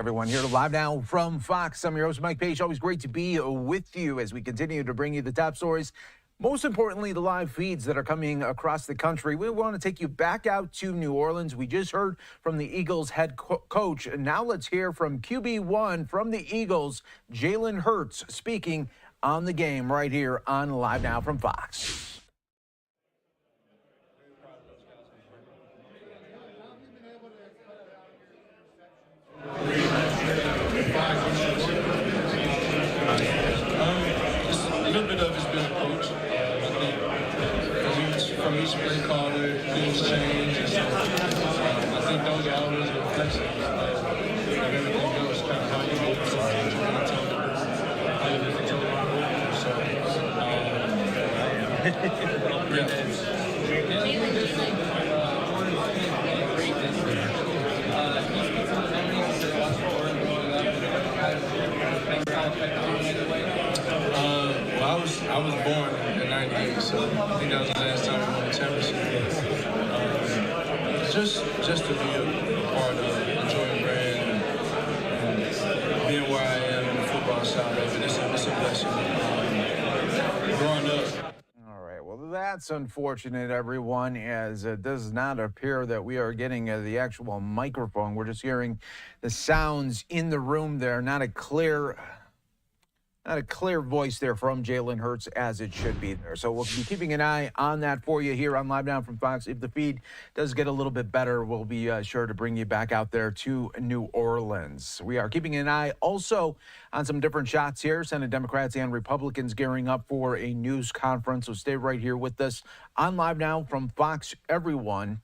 Everyone here live now from Fox. I'm your host, Mike Page. Always great to be with you as we continue to bring you the top stories. Most importantly, the live feeds that are coming across the country. We want to take you back out to New Orleans. We just heard from the Eagles head coach. And now let's hear from QB1 from the Eagles, Jalen Hurts, speaking on the game right here on Live Now from Fox. A little bit of it's been a coach. I think from each play caller, things change. And so, I think those are always a reflection of everything else, kind of how you move to how you control I was born in '98, so I think that was the last time we won the championship. Just to be a part of enjoying brand and being where I am in the football side of it, it's a blessing. Growing up. All right, well, that's unfortunate, everyone, as it does not appear that we are getting the actual microphone. We're just hearing the sounds in the room there, not a clear voice there from Jalen Hurts as it should be there. So we'll be keeping an eye on that for you here on Live Now from Fox. If the feed does get a little bit better, we'll be sure to bring you back out there to New Orleans. We are keeping an eye also on some different shots here. Senate Democrats and Republicans gearing up for a news conference. So stay right here with us on Live Now from Fox, everyone.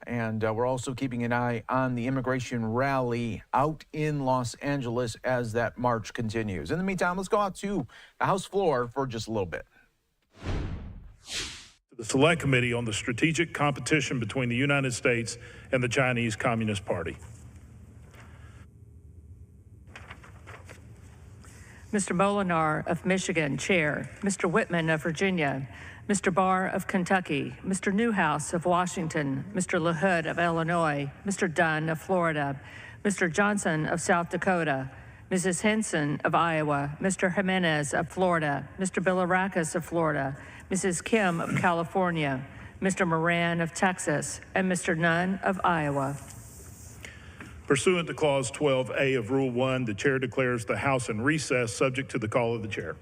And we're also keeping an eye on the immigration rally out in Los Angeles as that march continues. In the meantime, let's go out to the House floor for just a little bit. The Select Committee on the Strategic Competition between the United States and the Chinese Communist Party. Mr. Molinar of Michigan, Chair. Mr. Whitman of Virginia. Mr. Barr of Kentucky, Mr. Newhouse of Washington, Mr. LaHood of Illinois, Mr. Dunn of Florida, Mr. Johnson of South Dakota, Mrs. Henson of Iowa, Mr. Jimenez of Florida, Mr. Bilirakis of Florida, Mrs. Kim of California, Mr. Moran of Texas, and Mr. Nunn of Iowa. Pursuant to Clause 12A of Rule 1, the Chair declares the House in recess subject to the call of the Chair.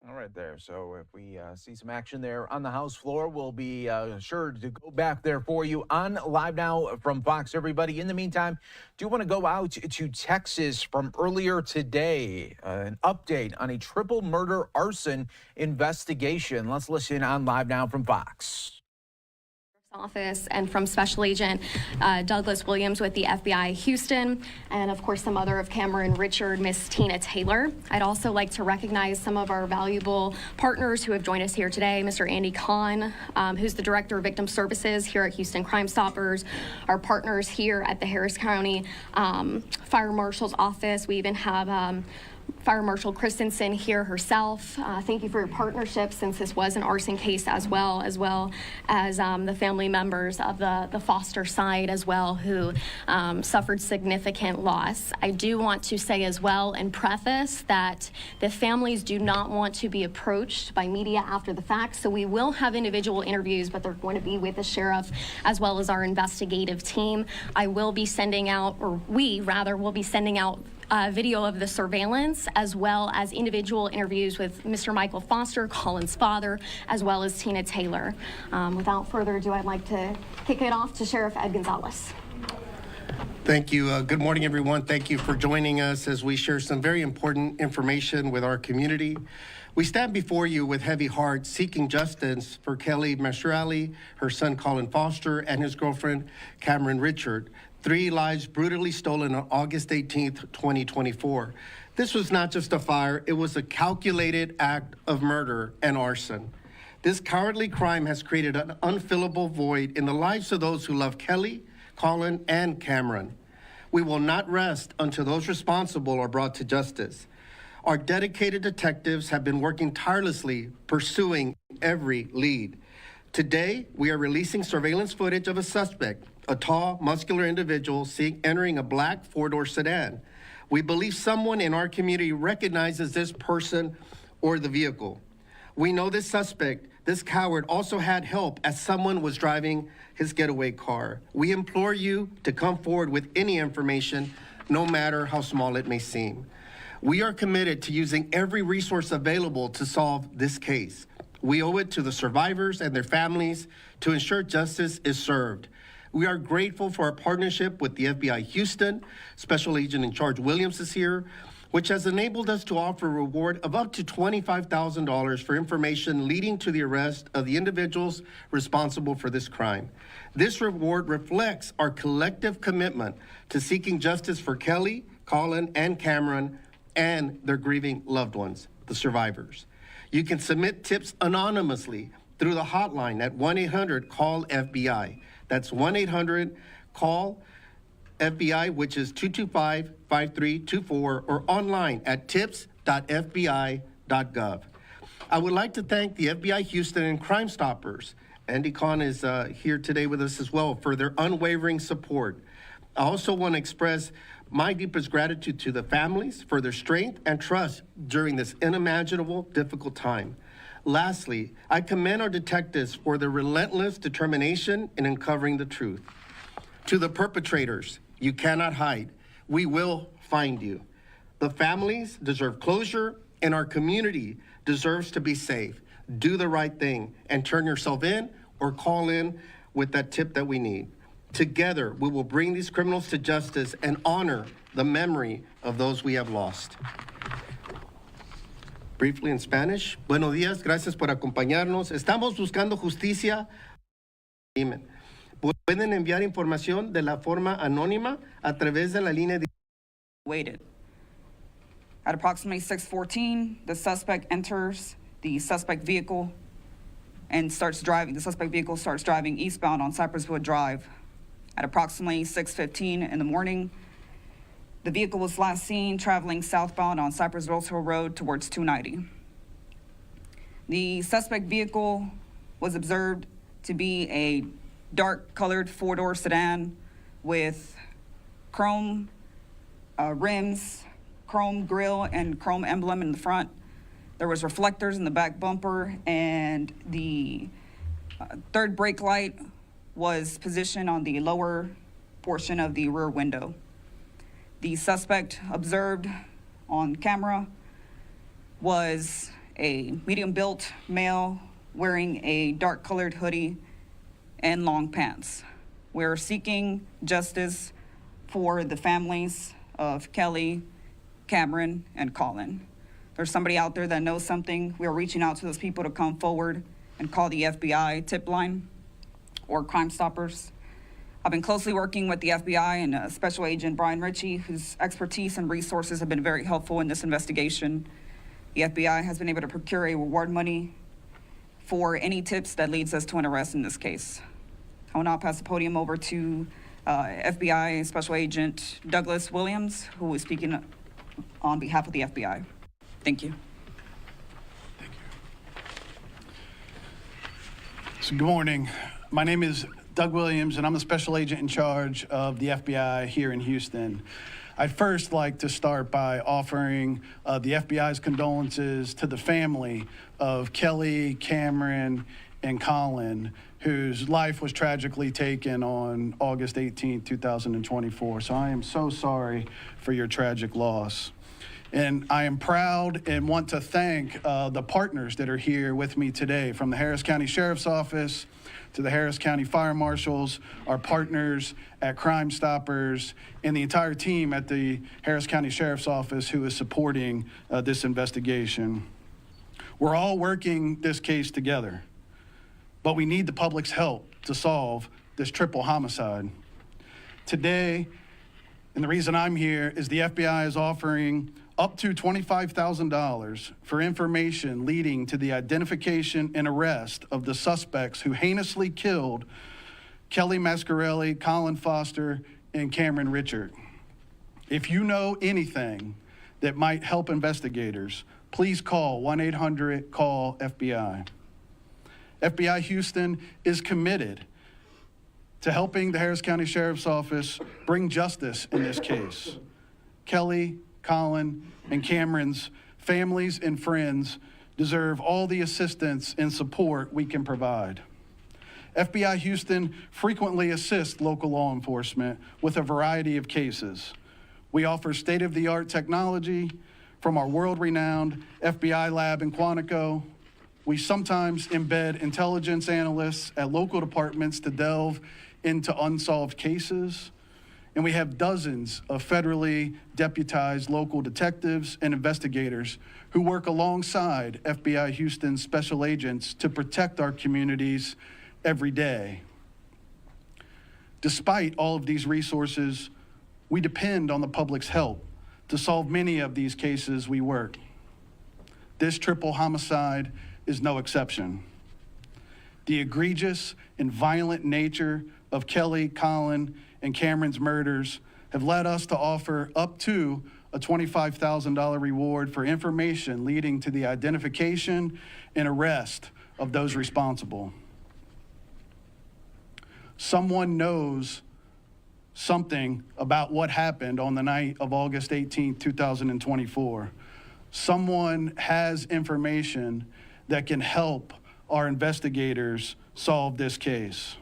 All right there. So if we see some action there on the House floor, we'll be sure to go back there for you on Live Now from Fox, everybody. In the meantime, do want to go out to Texas from earlier today. An update on a triple murder arson investigation. Let's listen on Live Now from Fox. Office and from Special Agent Douglas Williams with the FBI Houston, and of course some other of Cameron Richard, Miss Tina Taylor. I'd also like to recognize some of our valuable partners who have joined us here today. Mr. Andy Kahn, who's the Director of Victim Services here at Houston Crime Stoppers, our partners here at the Harris County Fire Marshal's Office. We even have Fire Marshal Christensen here herself. Thank you for your partnership, since this was an arson case, as well as the family members of the Foster side as well, who suffered significant loss. I do want to say as well and preface that the families do not want to be approached by media after the fact, so we will have individual interviews, but they're going to be with the sheriff as well as our investigative team. I will be sending out, or we rather will be sending out video of the surveillance, as well as individual interviews with Mr. Michael Foster, Colin's father, as well as Tina Taylor. Without further ado, I'd like to kick it off to Sheriff Ed Gonzalez. Thank you. Good morning, everyone. Thank you for joining us as we share some very important information with our community. We stand before you with heavy hearts, seeking justice for Kelly Mashrali, her son Colin Foster, and his girlfriend Cameron Richard. 3 lives brutally stolen on August 18th, 2024. This was not just a fire, it was a calculated act of murder and arson. This cowardly crime has created an unfillable void in the lives of those who love Kelly, Colin, and Cameron. We will not rest until those responsible are brought to justice. Our dedicated detectives have been working tirelessly pursuing every lead. Today, we are releasing surveillance footage of a suspect, a tall, muscular individual entering a black four-door sedan. We believe someone in our community recognizes this person or the vehicle. We know this suspect, this coward, also had help as someone was driving his getaway car. We implore you to come forward with any information, no matter how small it may seem. We are committed to using every resource available to solve this case. We owe it to the survivors and their families to ensure justice is served. We are grateful for our partnership with the FBI Houston. Special Agent in Charge Williams is here, which has enabled us to offer a reward of up to $25,000 for information leading to the arrest of the individuals responsible for this crime. This reward reflects our collective commitment to seeking justice for Kelly, Colin, and Cameron and their grieving loved ones, the survivors. You can submit tips anonymously through the hotline at 1-800-CALL-FBI. That's 1-800-CALL-FBI, which is 225-5324, or online at tips.fbi.gov. I would like to thank the FBI Houston and Crime Stoppers. Andy Kahn is here today with us as well for their unwavering support. I also want to express my deepest gratitude to the families for their strength and trust during this unimaginable, difficult time. Lastly, I commend our detectives for their relentless determination in uncovering the truth. To the perpetrators, you cannot hide. We will find you. The families deserve closure, and our community deserves to be safe. Do the right thing and turn yourself in or call in with that tip that we need. Together, we will bring these criminals to justice and honor the memory of those we have lost. Briefly in Spanish. Buenos días, gracias por acompañarnos. Estamos buscando justicia. Pueden enviar información de la forma anónima a través de la línea de... Waited. At approximately 6:14, the suspect enters the suspect vehicle and starts driving. The suspect vehicle starts driving eastbound on Cypresswood Drive. At approximately 6:15 in the morning, the vehicle was last seen traveling southbound on Cypress Rose Hill Road towards 290. The suspect vehicle was observed to be a dark-colored four-door sedan with chrome rims, chrome grille, and chrome emblem in the front. There was reflectors in the back bumper, and the third brake light was positioned on the lower portion of the rear window. The suspect observed on camera was a medium-built male wearing a dark-colored hoodie and long pants. We're seeking justice for the families of Kelly, Cameron, and Colin. There's somebody out there that knows something. We are reaching out to those people to come forward and call the FBI tip line or Crime Stoppers. I've been closely working with the FBI and Special Agent Brian Ritchie, whose expertise and resources have been very helpful in this investigation. The FBI has been able to procure a reward money for any tips that leads us to an arrest in this case. I will now pass the podium over to FBI Special Agent Douglas Williams, who is speaking on behalf of the FBI. Thank you. So good morning. My name is Doug Williams, and I'm the Special Agent in charge of the FBI here in Houston. I'd first like to start by offering the FBI's condolences to the family of Kelly, Cameron, and Colin, whose life was tragically taken on August 18, 2024. So I am so sorry for your tragic loss. And I am proud and want to thank the partners that are here with me today, from the Harris County Sheriff's Office to the Harris County Fire Marshals, our partners at Crime Stoppers, and the entire team at the Harris County Sheriff's Office who is supporting this investigation. We're all working this case together, but we need the public's help to solve this triple homicide. Today, and the reason I'm here, is the FBI is offering up to $25,000 for information leading to the identification and arrest of the suspects who heinously killed Kelly Mascarelli, Colin Foster, and Cameron Richard. If you know anything that might help investigators, please call 1-800-CALL-FBI. FBI Houston is committed to helping the Harris County Sheriff's Office bring justice in this case. Kelly, Colin, and Cameron's families and friends deserve all the assistance and support we can provide. FBI Houston frequently assists local law enforcement with a variety of cases. We offer state-of-the-art technology from our world-renowned FBI lab in Quantico. We sometimes embed intelligence analysts at local departments to delve into unsolved cases. And we have dozens of federally deputized local detectives and investigators who work alongside FBI Houston special agents to protect our communities every day. Despite all of these resources, we depend on the public's help to solve many of these cases we work. This triple homicide is no exception. The egregious and violent nature of Kelly, Colin, and Cameron's murders have led us to offer up to a $25,000 reward for information leading to the identification and arrest of those responsible. Someone knows something about what happened on the night of August 18, 2024. Someone has information that can help our investigators solve this case.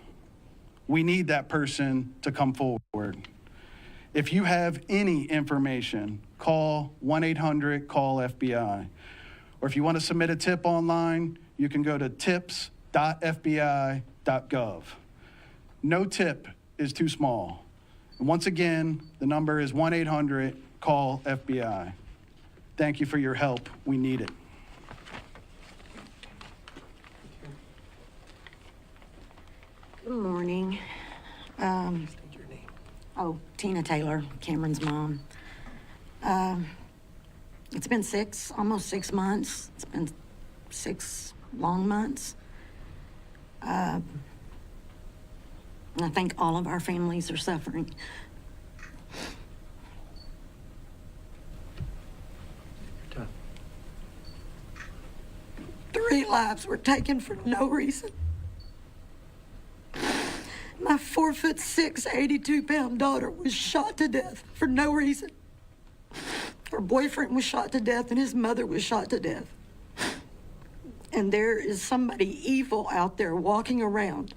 We need that person to come forward. If you have any information, call 1-800-CALL-FBI. Or if you want to submit a tip online, you can go to tips.fbi.gov. No tip is too small. And once again, the number is 1-800-CALL-FBI. Thank you for your help. We need it. Good morning. Tina Taylor, Cameron's mom. It's been almost 6 months. It's been 6 long months. I think all of our families are suffering. Three lives were taken for no reason. My 4'6", 82-pound daughter was shot to death for no reason. Her boyfriend was shot to death and his mother was shot to death. And there is somebody evil out there walking around,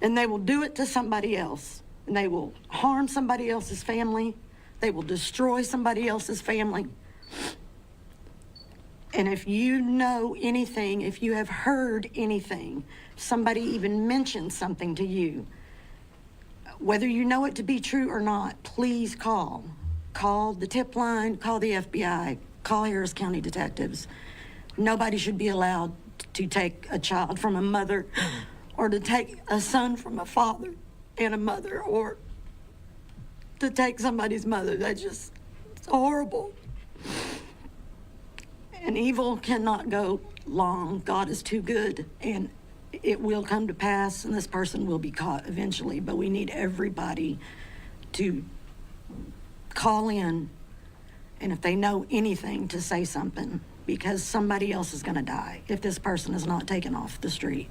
and they will do it to somebody else, and they will harm somebody else's family. They will destroy somebody else's family. And if you know anything, if you have heard anything, somebody even mentioned something to you, whether you know it to be true or not, please call. Call the tip line, call the FBI, call Harris County detectives. Nobody should be allowed to take a child from a mother or to take a son from a father and a mother, or to take somebody's mother. It's horrible. And evil cannot go long. God is too good, and it will come to pass, and this person will be caught eventually. But we need everybody to call in, and if they know anything, to say something, because somebody else is going to die if this person is not taken off the street.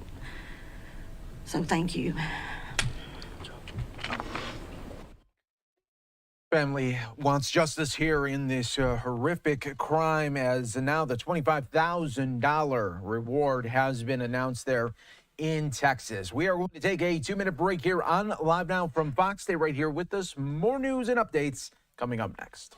So thank you. Family wants justice here in this horrific crime, as now the $25,000 reward has been announced there in Texas. We are going to take a 2-minute break here on Live Now from Fox. Stay right here with us. More news and updates coming up next.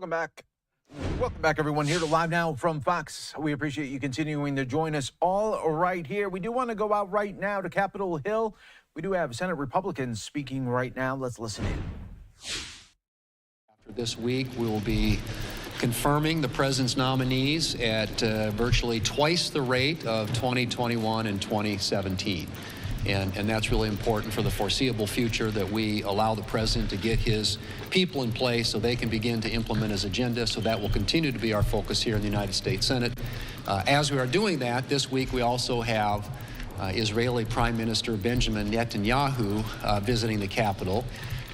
Welcome back. Welcome back, everyone, here to Live Now from Fox. We appreciate you continuing to join us all right here. We do want to go out right now to Capitol Hill. We do have Senate Republicans speaking right now. Let's listen in. After this week, we will be confirming the president's nominees at virtually twice the rate of 2021 and 2017. And that's really important for the foreseeable future, that we allow the president to get his people in place so they can begin to implement his agenda. So that will continue to be our focus here in the United States Senate. As we are doing that, this week we also have Israeli Prime Minister Benjamin Netanyahu visiting the Capitol.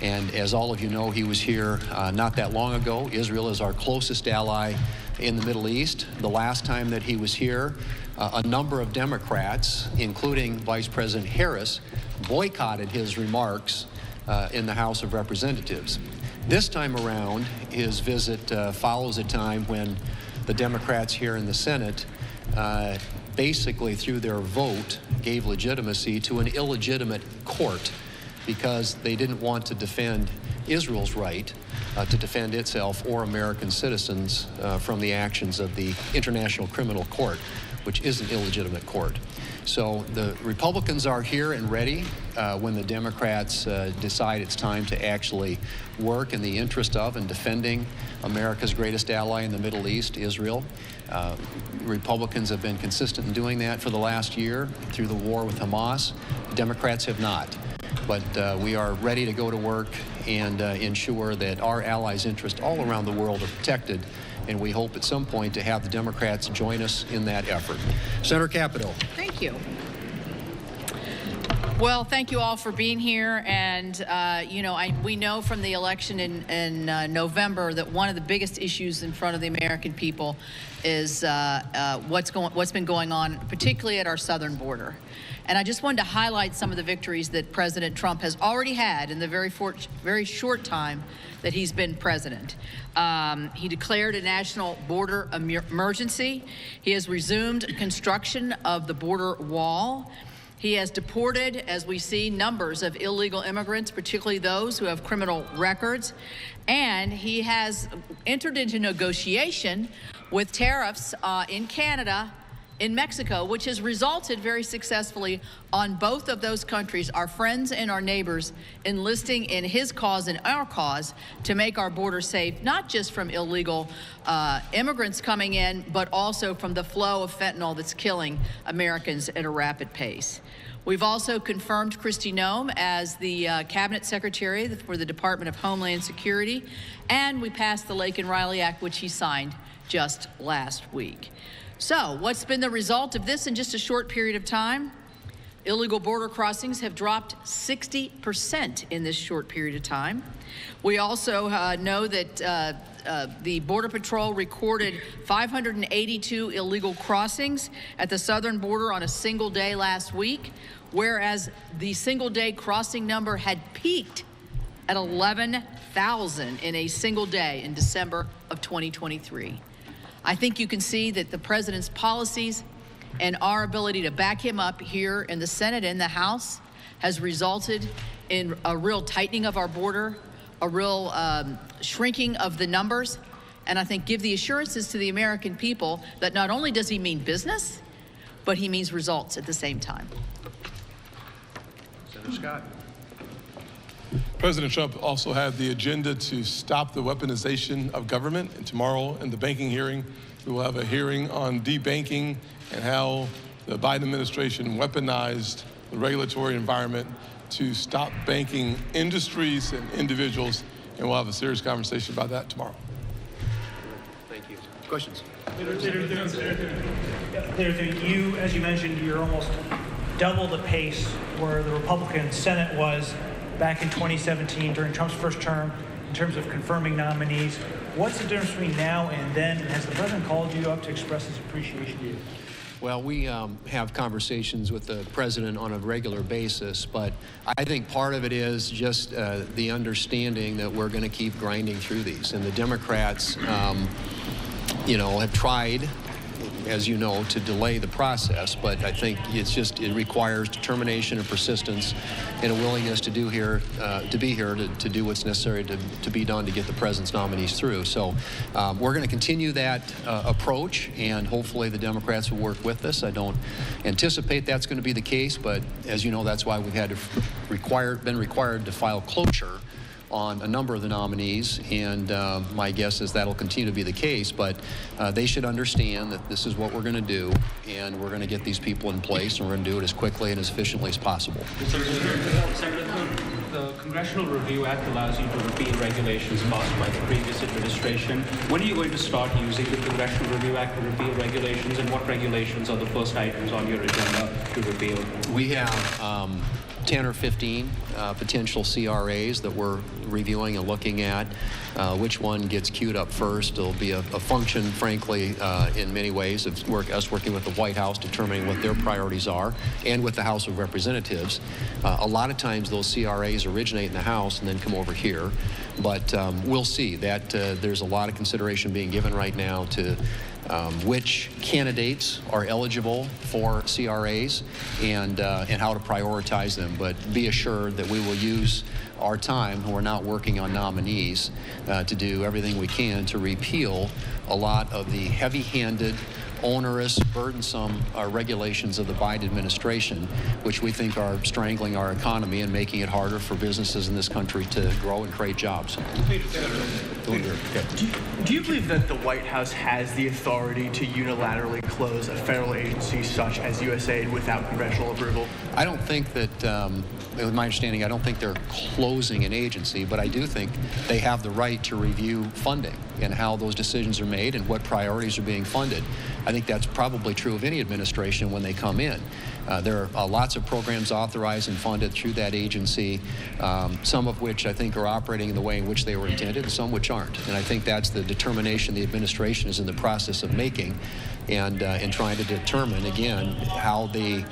And as all of you know, he was here not that long ago. Israel is our closest ally in the Middle East. The last time that he was here, a number of Democrats, including Vice President Harris, boycotted his remarks in the House of Representatives. This time around, his visit follows a time when the Democrats here in the Senate basically, through their vote, gave legitimacy to an illegitimate court because they didn't want to defend Israel's right to defend itself or American citizens from the actions of the International Criminal Court, which is an illegitimate court. So the Republicans are here and ready when the Democrats decide it's time to actually work in the interest of and defending America's greatest ally in the Middle East, Israel. Republicans have been consistent in doing that for the last year through the war with Hamas. Democrats have not. But we are ready to go to work and ensure that our allies' interests all around the world are protected. And we hope at some point to have the Democrats join us in that effort. Senator Capito. Thank you. Well, thank you all for being here. And, you know, we know from the election in November that one of the biggest issues in front of the American people is what's been going on, particularly at our southern border. And I just wanted to highlight some of the victories that President Trump has already had in the very short time that he's been president. He declared a national border emergency. He has resumed construction of the border wall. He has deported, as we see, numbers of illegal immigrants, particularly those who have criminal records. And he has entered into negotiation with tariffs in Canada, in Mexico, which has resulted very successfully on both of those countries, our friends and our neighbors, enlisting in his cause and our cause to make our border safe, not just from illegal immigrants coming in, but also from the flow of fentanyl that's killing Americans at a rapid pace. We've also confirmed Kristi Noem as the Cabinet Secretary for the Department of Homeland Security, and we passed the Laken Riley Act, which he signed just last week. So, what's been the result of this in just a short period of time? Illegal border crossings have dropped 60% in this short period of time. We also know that the Border Patrol recorded 582 illegal crossings at the southern border on a single day last week, whereas the single-day crossing number had peaked at 11,000 in a single day in December of 2023. I think you can see that the president's policies and our ability to back him up here in the Senate and the House has resulted in a real tightening of our border, a real shrinking of the numbers, and I think give the assurances to the American people that not only does he mean business, but he means results at the same time. Senator Scott. President Trump also had the agenda to stop the weaponization of government. And tomorrow in the banking hearing, we will have a hearing on debanking and how the Biden administration weaponized the regulatory environment to stop banking industries and individuals. And we'll have a serious conversation about that tomorrow. Thank you. Questions? You, as you mentioned, you're almost double the pace where the Republican Senate was back in 2017 during Trump's first term in terms of confirming nominees. What's the difference between now and then? Has the president called you up to express his appreciation to you? Well, we have conversations with the president on a regular basis, but I think part of it is just the understanding that we're going to keep grinding through these. And the Democrats, you know, have tried as you know, to delay the process, but I think it requires determination and persistence and a willingness to be here to do what's necessary to be done to get the president's nominees through. So we're going to continue that approach, and hopefully the Democrats will work with us. I don't anticipate that's going to be the case, but as you know, that's why we've had to been required to file cloture on a number of the nominees, and my guess is that'll continue to be the case, but they should understand that this is what we're going to do, and we're going to get these people in place, and we're going to do it as quickly and as efficiently as possible. Senator, the Congressional Review Act allows you to repeal regulations passed by the previous administration. When are you going to start using the Congressional Review Act to repeal regulations, and what regulations are the first items on your agenda to repeal? We have 10 or 15 potential CRAs that we're reviewing and looking at. Which one gets queued up first? It'll be a function, frankly, in many ways, of us working with the White House, determining what their priorities are, and with the House of Representatives. A lot of times those CRAs originate in the House and then come over here. But we'll see that there's a lot of consideration being given right now to which candidates are eligible for CRAs and how to prioritize them. But be assured that we will use our time, when we're not working on nominees, to do everything we can to repeal a lot of the heavy-handed, onerous, burdensome regulations of the Biden administration, which we think are strangling our economy and making it harder for businesses in this country to grow and create jobs. Do you believe that the White House has the authority to unilaterally close a federal agency such as USAID without congressional approval? I don't think that, with my understanding, I don't think they're closing an agency, but I do think they have the right to review funding and how those decisions are made and what priorities are being funded. I think that's probably true of any administration when they come in. There are lots of programs authorized and funded through that agency, some of which I think are operating in the way in which they were intended, and some which aren't. And I think that's the determination the administration is in the process of making, and trying to determine, again, how the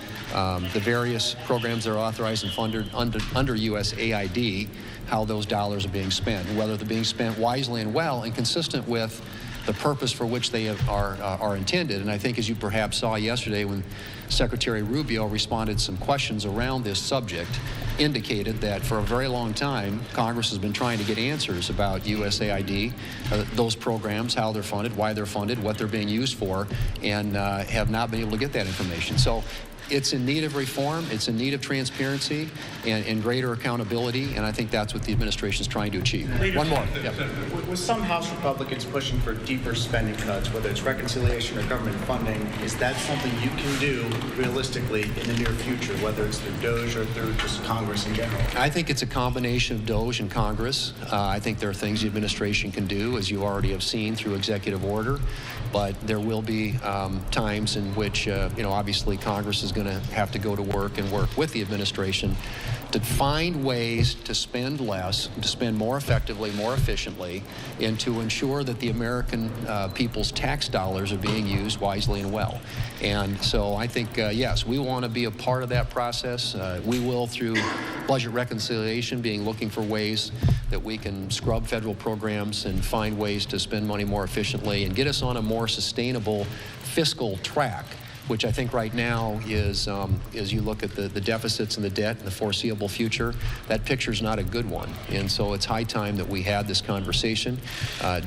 various programs that are authorized and funded under USAID, how those dollars are being spent, and whether they're being spent wisely and well and consistent with the purpose for which they are intended. And I think, as you perhaps saw yesterday when Secretary Rubio responded to some questions around this subject, indicated that for a very long time, Congress has been trying to get answers about USAID, those programs, how they're funded, why they're funded, what they're being used for, and have not been able to get that information. So it's in need of reform, it's in need of transparency and greater accountability, and I think that's what the administration is trying to achieve. One more. Yep. With some House Republicans pushing for deeper spending cuts, whether it's reconciliation or government funding, is that something you can do realistically in the near future, whether it's through DOGE or through just Congress in general? I think it's a combination of DOGE and Congress. I think there are things the administration can do, as you already have seen, through executive order, but there will be times in which, obviously Congress is going to have to go to work and work with the administration to find ways to spend less, to spend more effectively, more efficiently, and to ensure that the American people's tax dollars are being used wisely and well. And so I think, yes, we want to be a part of that process. We will, through budget reconciliation, looking for ways that we can scrub federal programs and find ways to spend money more efficiently and get us on a more sustainable fiscal track, which I think right now is, as you look at the deficits and the debt in the foreseeable future, that picture's not a good one. And so it's high time that we had this conversation.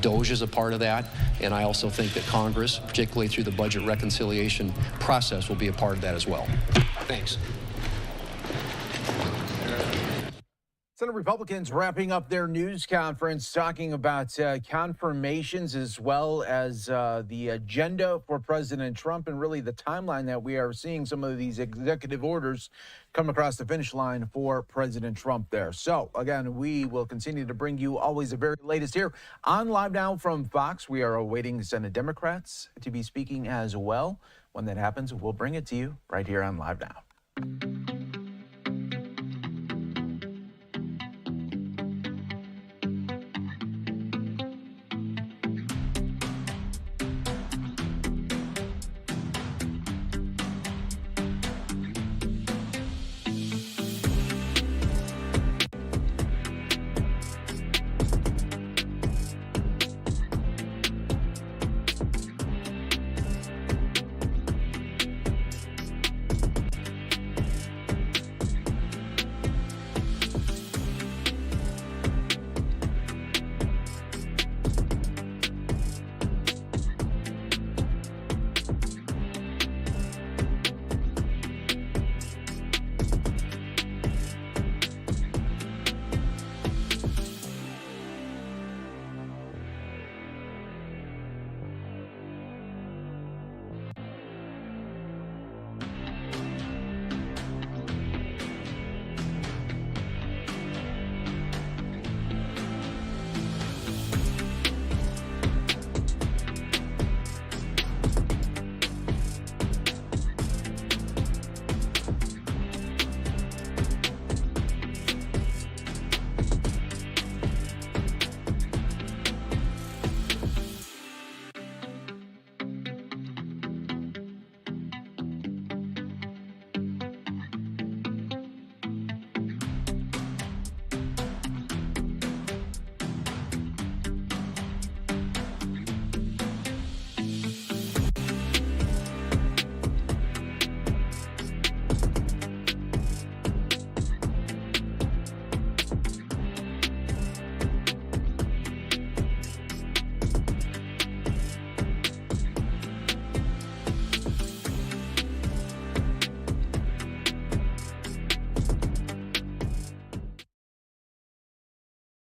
DOGE is a part of that, and I also think that Congress, particularly through the budget reconciliation process, will be a part of that as well. Thanks. Senate Republicans wrapping up their news conference talking about confirmations as well as the agenda for President Trump and really the timeline that we are seeing some of these executive orders come across the finish line for President Trump there. So, again, we will continue to bring you always the very latest here on Live Now from Fox. We are awaiting Senate Democrats to be speaking as well. When that happens, we'll bring it to you right here on Live Now.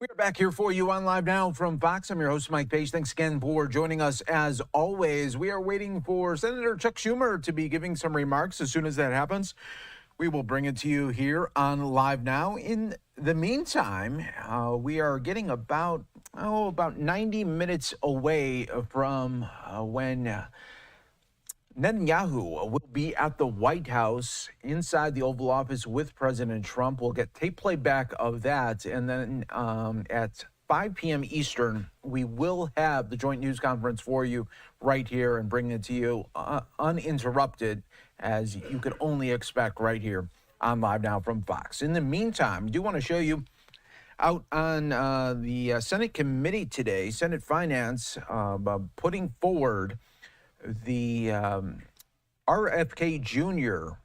We're back here for you on Live Now from Fox. I'm your host, Mike Page. Thanks again for joining us. As always, we are waiting for Senator Chuck Schumer to be giving some remarks. As soon as that happens, we will bring it to you here on Live Now. In the meantime, we are getting about 90 minutes away from when Netanyahu will be at the White House inside the Oval Office with President Trump. We'll get tape playback of that. And then at 5 p.m. Eastern, we will have the joint news conference for you right here and bring it to you uninterrupted, as you could only expect right here on Live Now from Fox. In the meantime, I do want to show you out on the Senate committee today, Senate Finance putting forward the RFK Jr.,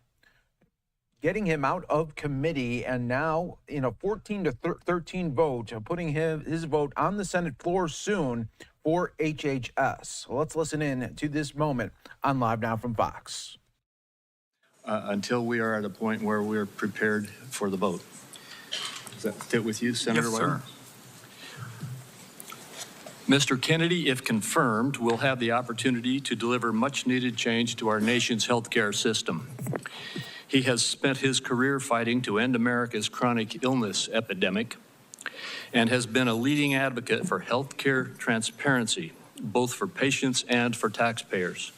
getting him out of committee, and now in a 14-13 vote, putting his vote on the Senate floor soon for HHS. So let's listen in to this moment on Live Now from Fox. Until we are at a point where we're prepared for the vote. Does that fit with you, Senator Yes, Wyden? sir. Mr. Kennedy, if confirmed, will have the opportunity to deliver much-needed change to our nation's healthcare system. He has spent his career fighting to end America's chronic illness epidemic and has been a leading advocate for healthcare transparency, both for patients and for taxpayers.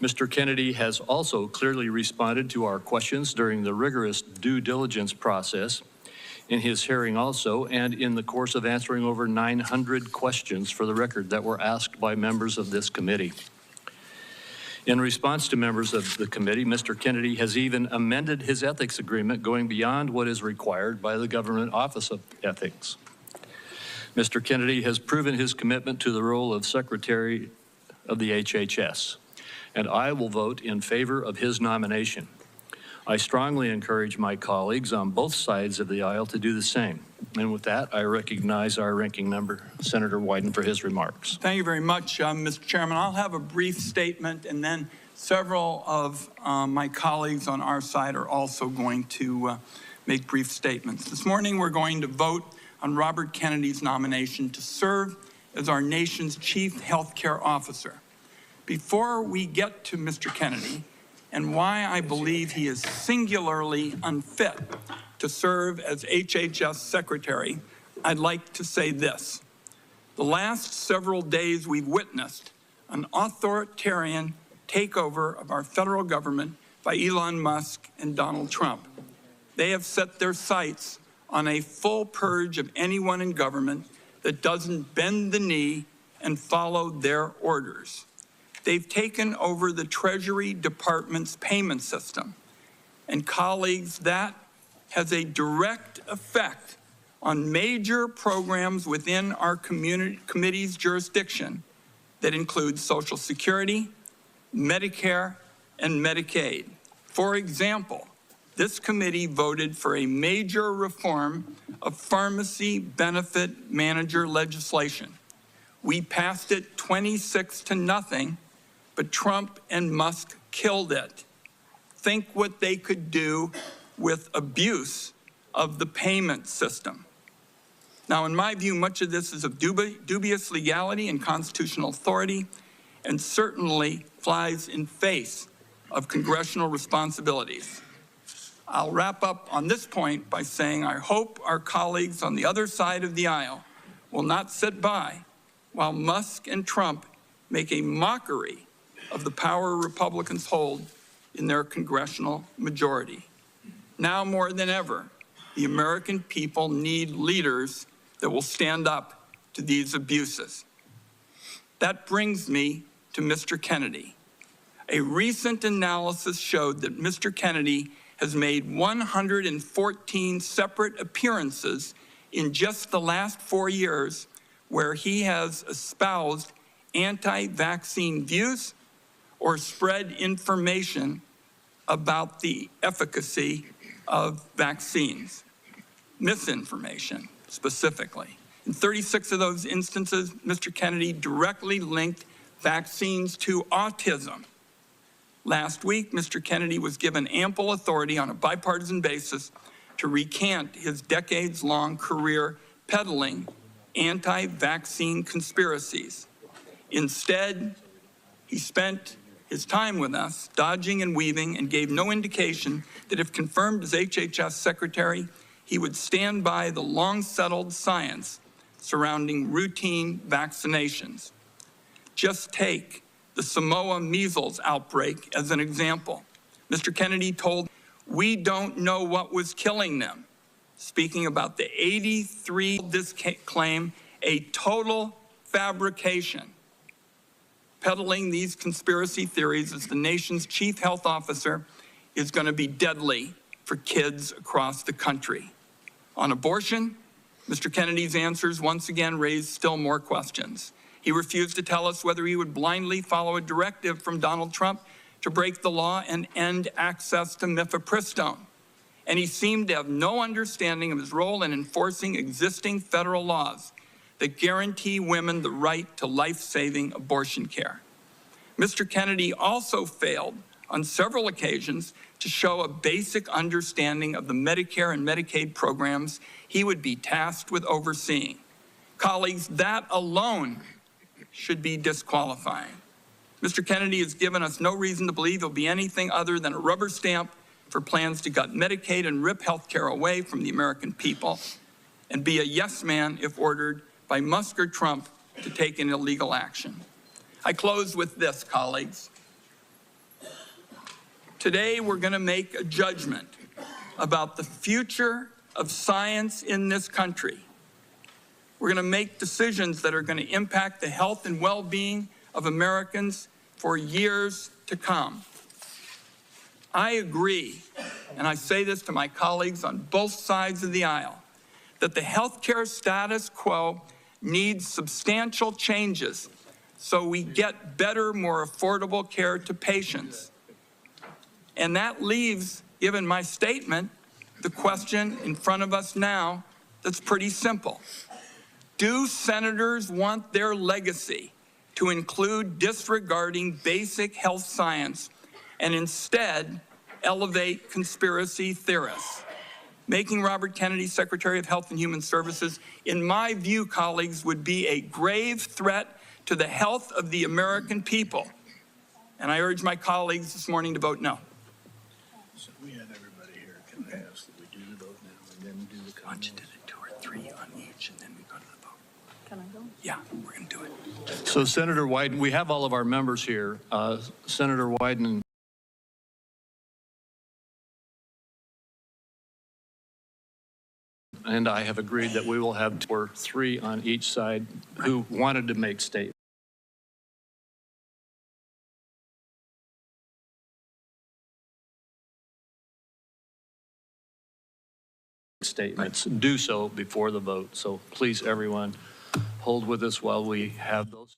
Mr. Kennedy has also clearly responded to our questions during the rigorous due diligence process in his hearing also, and in the course of answering over 900 questions for the record that were asked by members of this committee. In response to members of the committee, Mr. Kennedy has even amended his ethics agreement, going beyond what is required by the Government Office of Ethics. Mr. Kennedy has proven his commitment to the role of Secretary of the HHS, and I will vote in favor of his nomination. I strongly encourage my colleagues on both sides of the aisle to do the same. And with that, I recognize our ranking member, Senator Wyden, for his remarks. Thank you very much, Mr. Chairman. I'll have a brief statement, and then several of my colleagues on our side are also going to make brief statements. This morning, we're going to vote on Robert Kennedy's nomination to serve as our nation's chief healthcare officer. Before we get to Mr. Kennedy, and why I believe he is singularly unfit to serve as HHS Secretary, I'd like to say this. The last several days we've witnessed an authoritarian takeover of our federal government by Elon Musk and Donald Trump. They have set their sights on a full purge of anyone in government that doesn't bend the knee and follow their orders. They've taken over the Treasury Department's payment system. And colleagues, that has a direct effect on major programs within our committee's jurisdiction that includes Social Security, Medicare, and Medicaid. For example, this committee voted for a major reform of pharmacy benefit manager legislation. We passed it 26-0, but Trump and Musk killed it. Think what they could do with abuse of the payment system. Now, in my view, much of this is of dubious legality and constitutional authority, and certainly flies in face of congressional responsibilities. I'll wrap up on this point by saying I hope our colleagues on the other side of the aisle will not sit by while Musk and Trump make a mockery of the power Republicans hold in their congressional majority. Now more than ever, the American people need leaders that will stand up to these abuses. That brings me to Mr. Kennedy. A recent analysis showed that Mr. Kennedy has made 114 separate appearances in just the last 4 years where he has espoused anti-vaccine views or spread information about the efficacy of vaccines, misinformation specifically. In 36 of those instances, Mr. Kennedy directly linked vaccines to autism. Last week, Mr. Kennedy was given ample authority on a bipartisan basis to recant his decades-long career peddling anti-vaccine conspiracies. Instead, he spent his time with us dodging and weaving and gave no indication that if confirmed as HHS Secretary, he would stand by the long-settled science surrounding routine vaccinations. Just take the Samoa measles outbreak as an example. Mr. Kennedy told, "We don't know what was killing them," speaking about the 83 this claim a total fabrication. Peddling these conspiracy theories as the nation's chief health officer is going to be deadly for kids across the country. On abortion, Mr. Kennedy's answers once again raised still more questions. He refused to tell us whether he would blindly follow a directive from Donald Trump to break the law and end access to mifepristone. And he seemed to have no understanding of his role in enforcing existing federal laws that guarantee women the right to life-saving abortion care. Mr. Kennedy also failed on several occasions to show a basic understanding of the Medicare and Medicaid programs he would be tasked with overseeing. Colleagues, that alone should be disqualifying. Mr. Kennedy has given us no reason to believe he'll be anything other than a rubber stamp for plans to gut Medicaid and rip health care away from the American people, and be a yes man if ordered by Musk or Trump to take an illegal action. I close with this, colleagues. Today, we're going to make a judgment about the future of science in this country. We're going to make decisions that are going to impact the health and well-being of Americans for years to come. I agree, and I say this to my colleagues on both sides of the aisle, that the healthcare status quo needs substantial changes so we get better, more affordable care to patients. And that leaves, given my statement, the question in front of us now that's pretty simple. Do senators want their legacy to include disregarding basic health science and instead elevate conspiracy theorists? Making Robert Kennedy Secretary of Health and Human Services, in my view, colleagues, would be a grave threat to the health of the American people. And I urge my colleagues this morning to vote no. So we have everybody here. Can I ask that we do the vote now and then do the comments? Why don't you do 2 or 3 on each and then we go to the vote? Can I go? Yeah, we're going to do it. So Senator Wyden, we have all of our members here. Senator Wyden and I have agreed that we will have 2 or 3 on each side who wanted to make statements. Do so before the vote. So please, everyone, hold with us while we have those.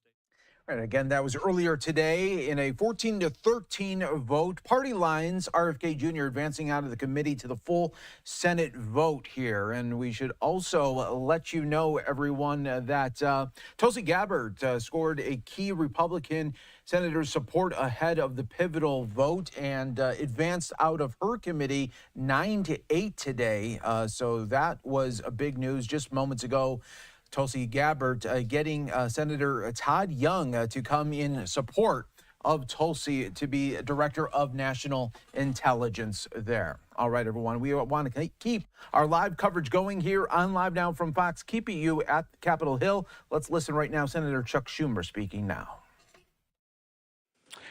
All right, again, that was earlier today in a 14-13 vote. Party lines, RFK Jr. advancing out of the committee to the full Senate vote here. And we should also let you know, everyone, that Tulsi Gabbard scored a key Republican senator's support ahead of the pivotal vote and advanced out of her committee 9-8 today. So that was a big news just moments ago. Tulsi Gabbard getting Senator Todd Young to come in support of Tulsi to be Director of National Intelligence there. All right, everyone, we want to keep our live coverage going here on Live Now from Fox, keeping you at Capitol Hill. Let's listen right now. Senator Chuck Schumer speaking now.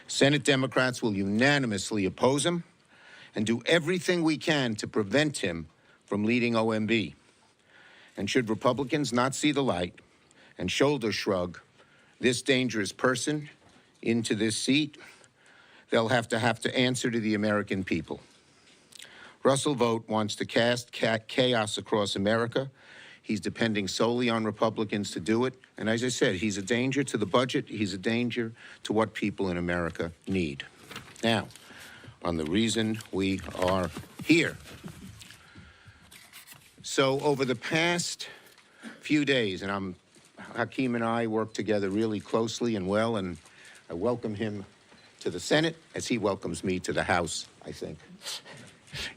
Senate Democrats will unanimously oppose him and do everything we can to prevent him from leading OMB. And should Republicans not see the light and shoulder shrug this dangerous person into this seat, they'll have to answer to the American people. Russell Vought wants to cast chaos across America. He's depending solely on Republicans to do it. And as I said, he's a danger to the budget. He's a danger to what people in America need. Now, on the reason we are here. So over the past few days, and Hakeem and I work together really closely and well, and I welcome him to the Senate as he welcomes me to the House, I think.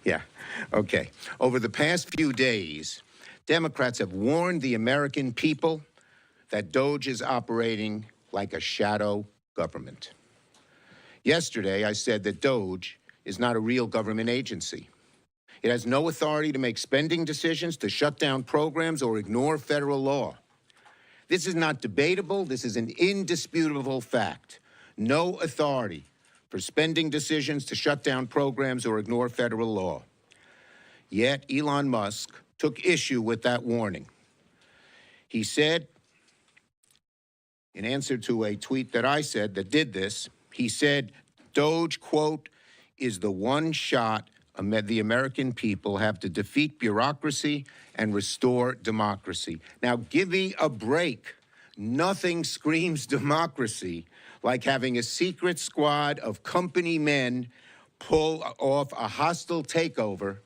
Yeah, okay. Over the past few days, Democrats have warned the American people that Doge is operating like a shadow government. Yesterday, I said that Doge is not a real government agency. It has no authority to make spending decisions, to shut down programs, or ignore federal law. This is not debatable. This is an indisputable fact. No authority for spending decisions, to shut down programs, or ignore federal law. Yet Elon Musk took issue with that warning. He said, in answer to a tweet that I said that did this, he said, Doge, quote, is the one shot the American people have to defeat bureaucracy and restore democracy. Now, give me a break. Nothing screams democracy like having a secret squad of company men pull off a hostile takeover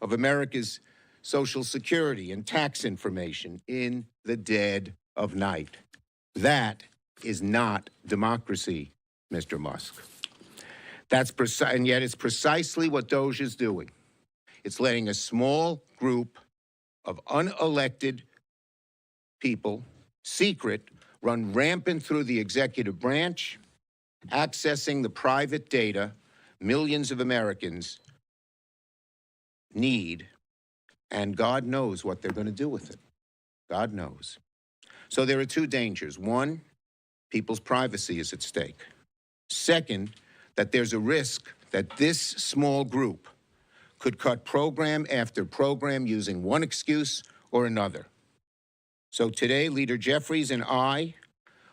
of America's Social Security and tax information in the dead of night. That is not democracy, Mr. Musk. And yet it's precisely what Doge is doing. It's letting a small group of unelected people, secret, run rampant through the executive branch, accessing the private data millions of Americans need, and God knows what they're going to do with it. God knows. So there are two dangers. One, people's privacy is at stake. Second, that there's a risk that this small group could cut program after program using one excuse or another. So today, Leader Jeffries and I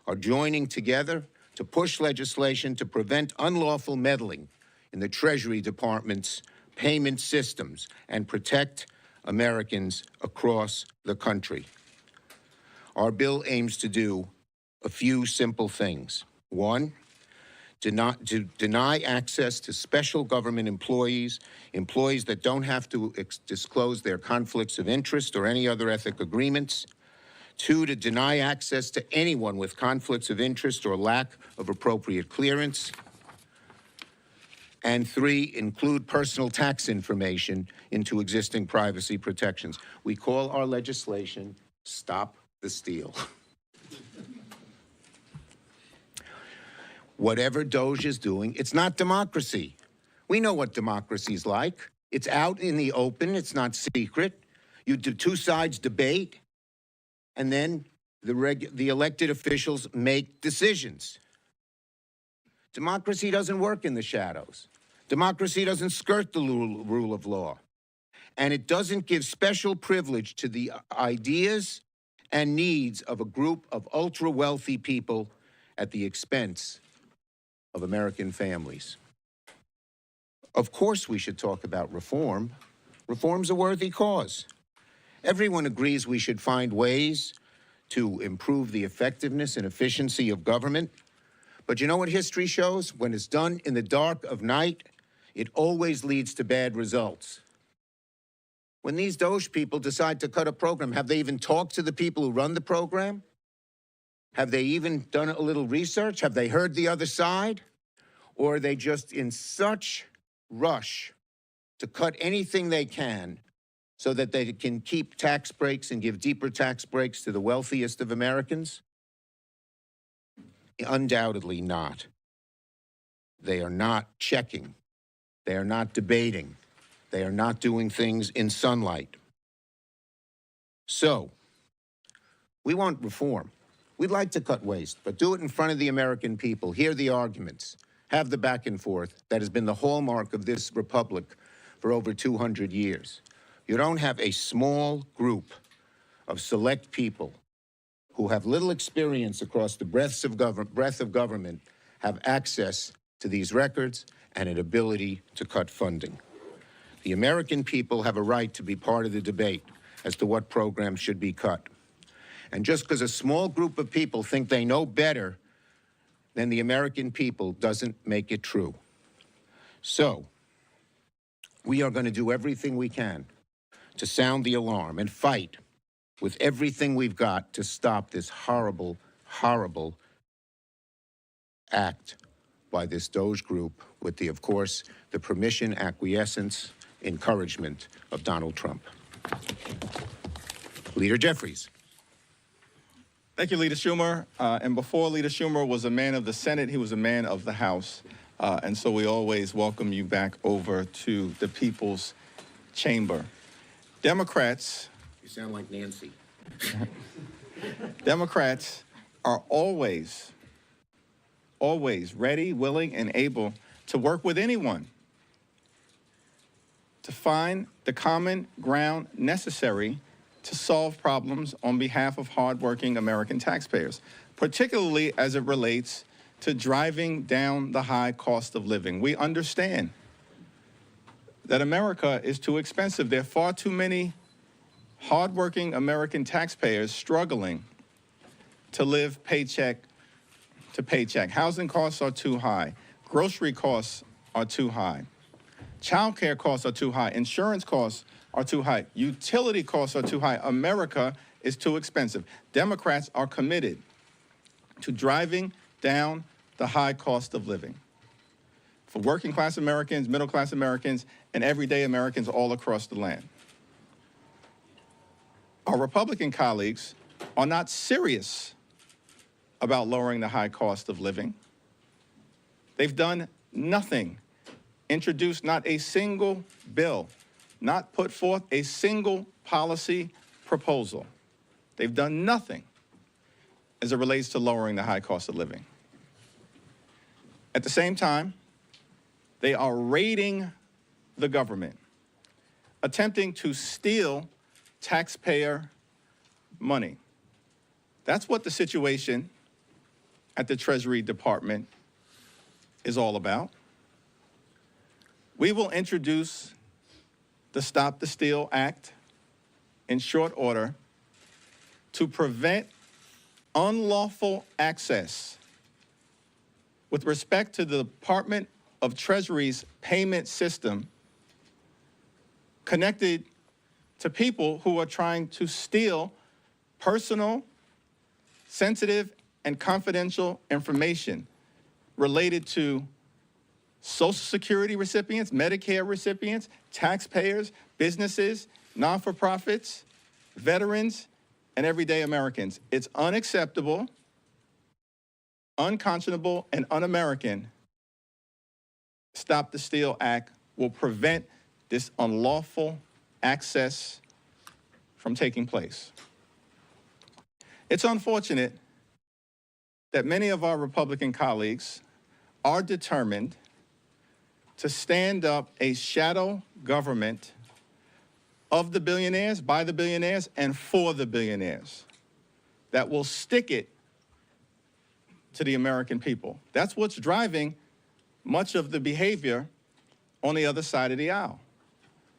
are joining together to push legislation to prevent unlawful meddling in the Treasury Department's payment systems and protect Americans across the country. Our bill aims to do a few simple things. One, to deny access to special government employees that don't have to disclose their conflicts of interest or any other ethic agreements. Two, to deny access to anyone with conflicts of interest or lack of appropriate clearance. And three, include personal tax information into existing privacy protections. We call our legislation Stop the Steal. Whatever Doge is doing, it's not democracy. We know what democracy's like. It's out in the open. It's not secret. You do two sides debate, and then the elected officials make decisions. Democracy doesn't work in the shadows. Democracy doesn't skirt the rule of law. And it doesn't give special privilege to the ideas and needs of a group of ultra-wealthy people at the expense of American families. Of course we should talk about reform. Reform's a worthy cause. Everyone agrees we should find ways to improve the effectiveness and efficiency of government. But you know what history shows? When it's done in the dark of night, it always leads to bad results. When these Doge people decide to cut a program, have they even talked to the people who run the program? Have they even done a little research? Have they heard the other side? Or are they just in such rush to cut anything they can so that they can keep tax breaks and give deeper tax breaks to the wealthiest of Americans? Undoubtedly not. They are not checking. They are not debating. They are not doing things in sunlight. So, we want reform. We'd like to cut waste, but do it in front of the American people. Hear the arguments. Have the back and forth that has been the hallmark of this republic for over 200 years. You don't have a small group of select people who have little experience across the breadth of government have access to these records and an ability to cut funding. The American people have a right to be part of the debate as to what programs should be cut. And just because a small group of people think they know better than the American people doesn't make it true. So, we are going to do everything we can to sound the alarm and fight with everything we've got to stop this horrible, horrible act by this Doge group with the, of course, the permission, acquiescence, encouragement of Donald Trump. Leader Jeffries. Thank you, Leader Schumer. And before Leader Schumer was a man of the Senate, he was a man of the House. And so we always welcome you back over to the People's Chamber. Democrats... You sound like Nancy. Democrats are always ready, willing, and able to work with anyone to find the common ground necessary to solve problems on behalf of hardworking American taxpayers, particularly as it relates to driving down the high cost of living. We understand that America is too expensive. There are far too many hardworking American taxpayers struggling to live paycheck to paycheck. Housing costs are too high. Grocery costs are too high. Child care costs are too high. Insurance costs are too high. Utility costs are too high. America is too expensive. Democrats are committed to driving down the high cost of living for working class Americans, middle class Americans, and everyday Americans all across the land. Our Republican colleagues are not serious about lowering the high cost of living. They've done nothing, introduced not a single bill, not put forth a single policy proposal. They've done nothing as it relates to lowering the high cost of living. At the same time, they are raiding the government, attempting to steal taxpayer money. That's what the situation at the Treasury Department is all about. We will introduce the Stop the Steal Act in short order to prevent unlawful access with respect to the Department of Treasury's payment system connected to people who are trying to steal personal, sensitive, and confidential information related to Social Security recipients, Medicare recipients, taxpayers, businesses, non-for-profits, veterans, and everyday Americans. It's unacceptable, unconscionable, and un-American. Stop the Steal Act will prevent this unlawful access from taking place. It's unfortunate that many of our Republican colleagues are determined to stand up a shadow government of the billionaires, by the billionaires, and for the billionaires that will stick it to the American people. That's what's driving much of the behavior on the other side of the aisle.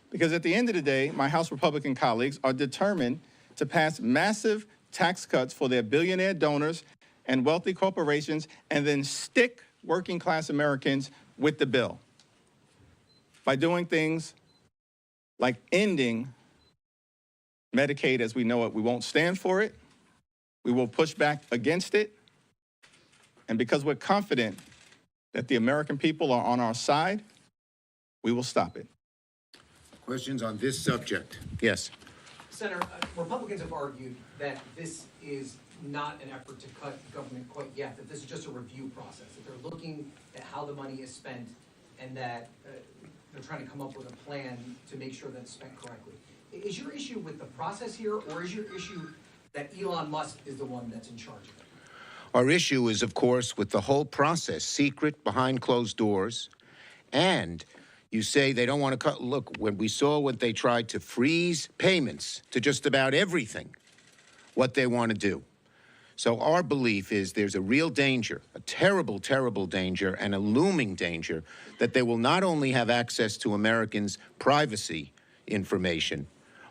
Because at the end of the day, my House Republican colleagues are determined to pass massive tax cuts for their billionaire donors and wealthy corporations and then stick working class Americans with the bill by doing things like ending Medicaid as we know it. We won't stand for it. We will push back against it. And because we're confident that the American people are on our side, we will stop it. Questions on this subject? Yes. Senator, Republicans have argued that this is not an effort to cut government quite yet, that this is just a review process, that they're looking at how the money is spent and that they're trying to come up with a plan to make sure that it's spent correctly. Is your issue with the process here, or is your issue that Elon Musk is the one that's in charge of it? Our issue is, of course, with the whole process, secret, behind closed doors, and you say they don't want to cut. Look, when we saw when they tried to freeze payments to just about everything, what they want to do. So our belief is there's a real danger, a terrible, terrible danger, and a looming danger that they will not only have access to Americans' privacy information,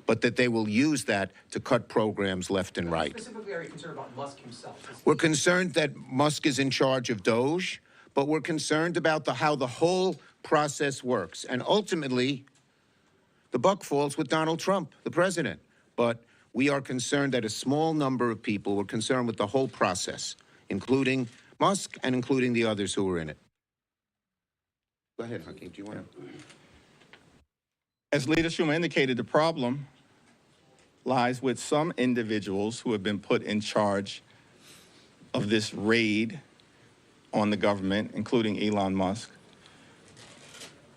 but that they will use that to cut programs left and right. Specifically, are you concerned about Musk himself? We're concerned that Musk is in charge of Doge, but we're concerned about how the whole process works. And ultimately, the buck falls with Donald Trump, the president. But we are concerned that a small number of people were concerned with the whole process, including Musk and including the others who were in it. Go ahead, Hakeem, do you want to? As Leader Schumer indicated, the problem lies with some individuals who have been put in charge of this raid on the government, including Elon Musk.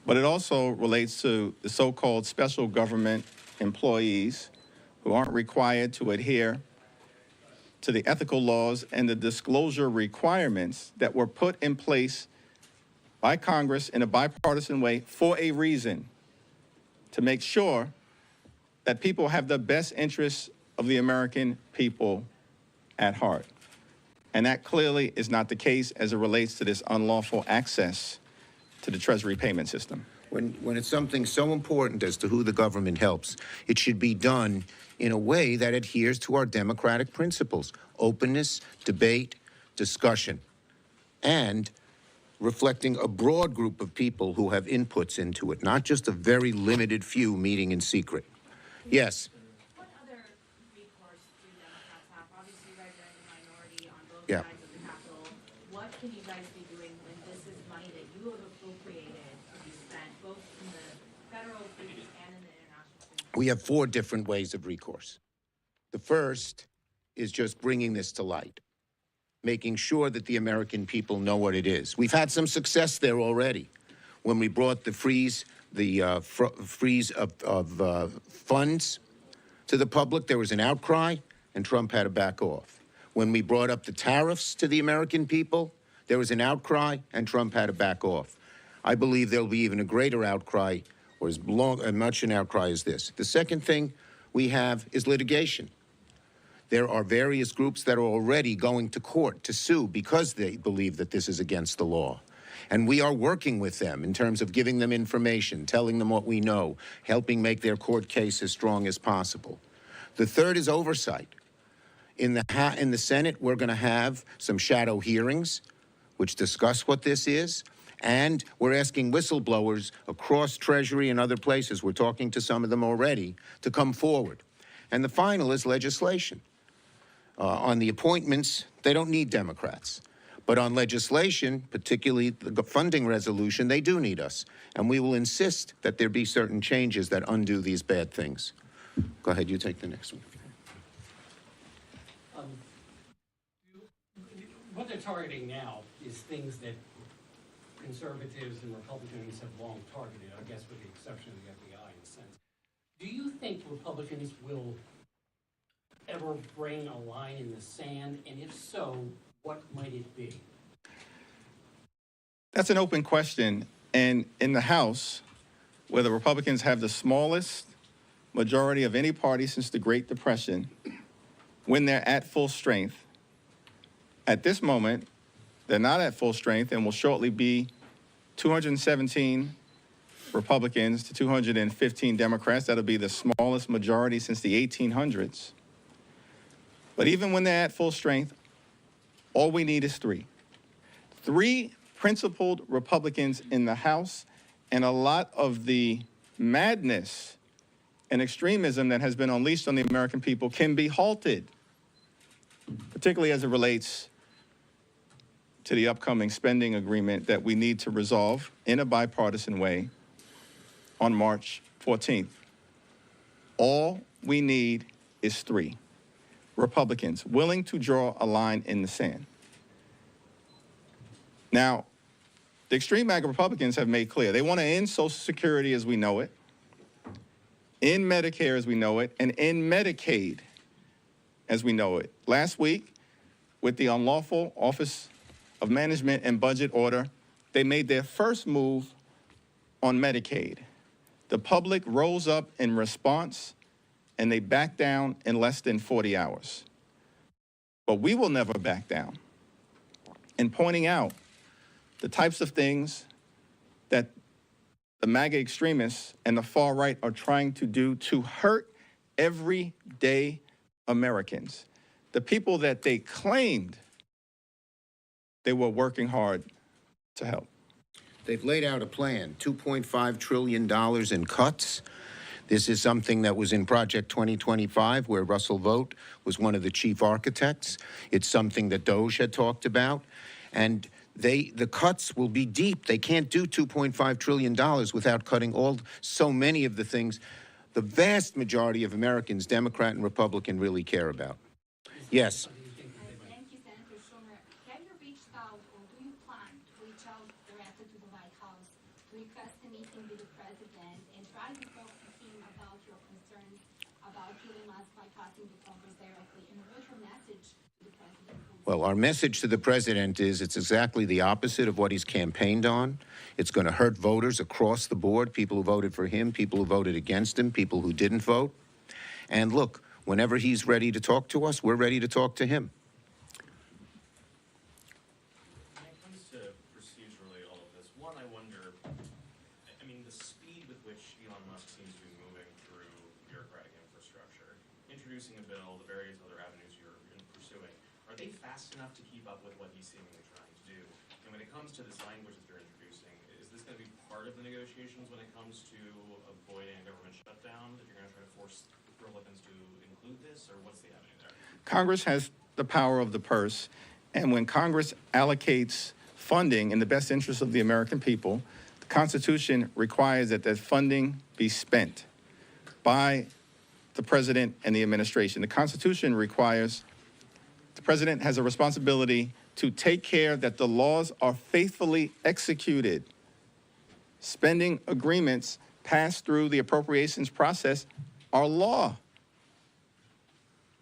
But it also relates to the so-called special government employees who aren't required to adhere to the ethical laws and the disclosure requirements that were put in place by Congress in a bipartisan way for a reason, to make sure that people have the best interests of the American people at heart. And that clearly is not the case as it relates to this unlawful access to the Treasury payment system. When it's something so important as to who the government helps, it should be done in a way that adheres to our democratic principles: openness, debate, discussion, and reflecting a broad group of people who have inputs into it, not just a very limited few meeting in secret. Yes. What other recourse do Democrats have? Obviously, you guys are in the minority on both Yeah. sides of the Capitol. What can you guys be doing when this is money that you have appropriated to be spent, both in the federal fees and in the international fees? We have 4 different ways of recourse. The first is just bringing this to light, making sure that the American people know what it is. We've had some success there already. When we brought the freeze of funds to the public, there was an outcry, and Trump had to back off. When we brought up the tariffs to the American people, there was an outcry, and Trump had to back off. I believe there'll be even a greater outcry, or as much an outcry as this. The second thing we have is litigation. There are various groups that are already going to court to sue because they believe that this is against the law. And we are working with them in terms of giving them information, telling them what we know, helping make their court case as strong as possible. The third is oversight. In the Senate, we're going to have some shadow hearings which discuss what this is. And we're asking whistleblowers across Treasury and other places, we're talking to some of them already, to come forward. And the final is legislation. On the appointments, they don't need Democrats. But on legislation, particularly the funding resolution, they do need us. And we will insist that there be certain changes that undo these bad things. Go ahead, you take the next one. What they're targeting now is things that conservatives and Republicans have long targeted, I guess with the exception of the FBI in a sense. Do you think Republicans will ever bring a line in the sand? And if so, what might it be? That's an open question. And in the House, where the Republicans have the smallest majority of any party since the Great Depression, when they're at full strength, at this moment, they're not at full strength and will shortly be 217 Republicans to 215 Democrats. That'll be the smallest majority since the 1800s. But even when they're at full strength, all we need is 3. 3 principled Republicans in the House, and a lot of the madness and extremism that has been unleashed on the American people can be halted, particularly as it relates to the upcoming spending agreement that we need to resolve in a bipartisan way on March 14th. All we need is 3 Republicans willing to draw a line in the sand. Now, the extreme MAGA Republicans have made clear they want to end Social Security as we know it, end Medicare as we know it, and end Medicaid as we know it. Last week, with the unlawful Office of Management and Budget order, they made their first move on Medicaid. The public rose up in response, and they backed down in less than 40 hours. But we will never back down in pointing out the types of things that the MAGA extremists and the far right are trying to do to hurt everyday Americans, the people that they claimed they were working hard to help. They've laid out a plan, $2.5 trillion in cuts. This is something that was in Project 2025, where Russell Vought was one of the chief architects. It's something that DOJ had talked about. And the cuts will be deep. They can't do $2.5 trillion without cutting so many of the things the vast majority of Americans, Democrat and Republican, really care about. Yes. Thank you, Senator Schumer. Have you reached out, or do you plan to reach out directly to the White House to request a meeting with the president and try to talk to him about your concerns about Elon Musk bypassing the Congress directly? And what's your message to the president? Well, our message to the president is it's exactly the opposite of what he's campaigned on. It's going to hurt voters across the board, people who voted for him, people who voted against him, people who didn't vote. And look, whenever he's ready to talk to us, we're ready to talk to him. When it comes to procedurally all of this, one, I wonder, I mean, the speed with which Elon Musk seems to be moving through bureaucratic infrastructure, introducing a bill, the various other avenues you're pursuing, are they fast enough to keep up with what he's seemingly trying to do? And when it comes to this language that they're introducing, is this going to be part of the negotiations when it comes to avoiding a government shutdown, that you're going to try to force Republicans to include this, or what's the avenue there? Congress has the power of the purse, and when Congress allocates funding in the best interest of the American people, the Constitution requires that that funding be spent by the president and the administration. The Constitution requires the president has a responsibility to take care that the laws are faithfully executed. Spending agreements passed through the appropriations process are law.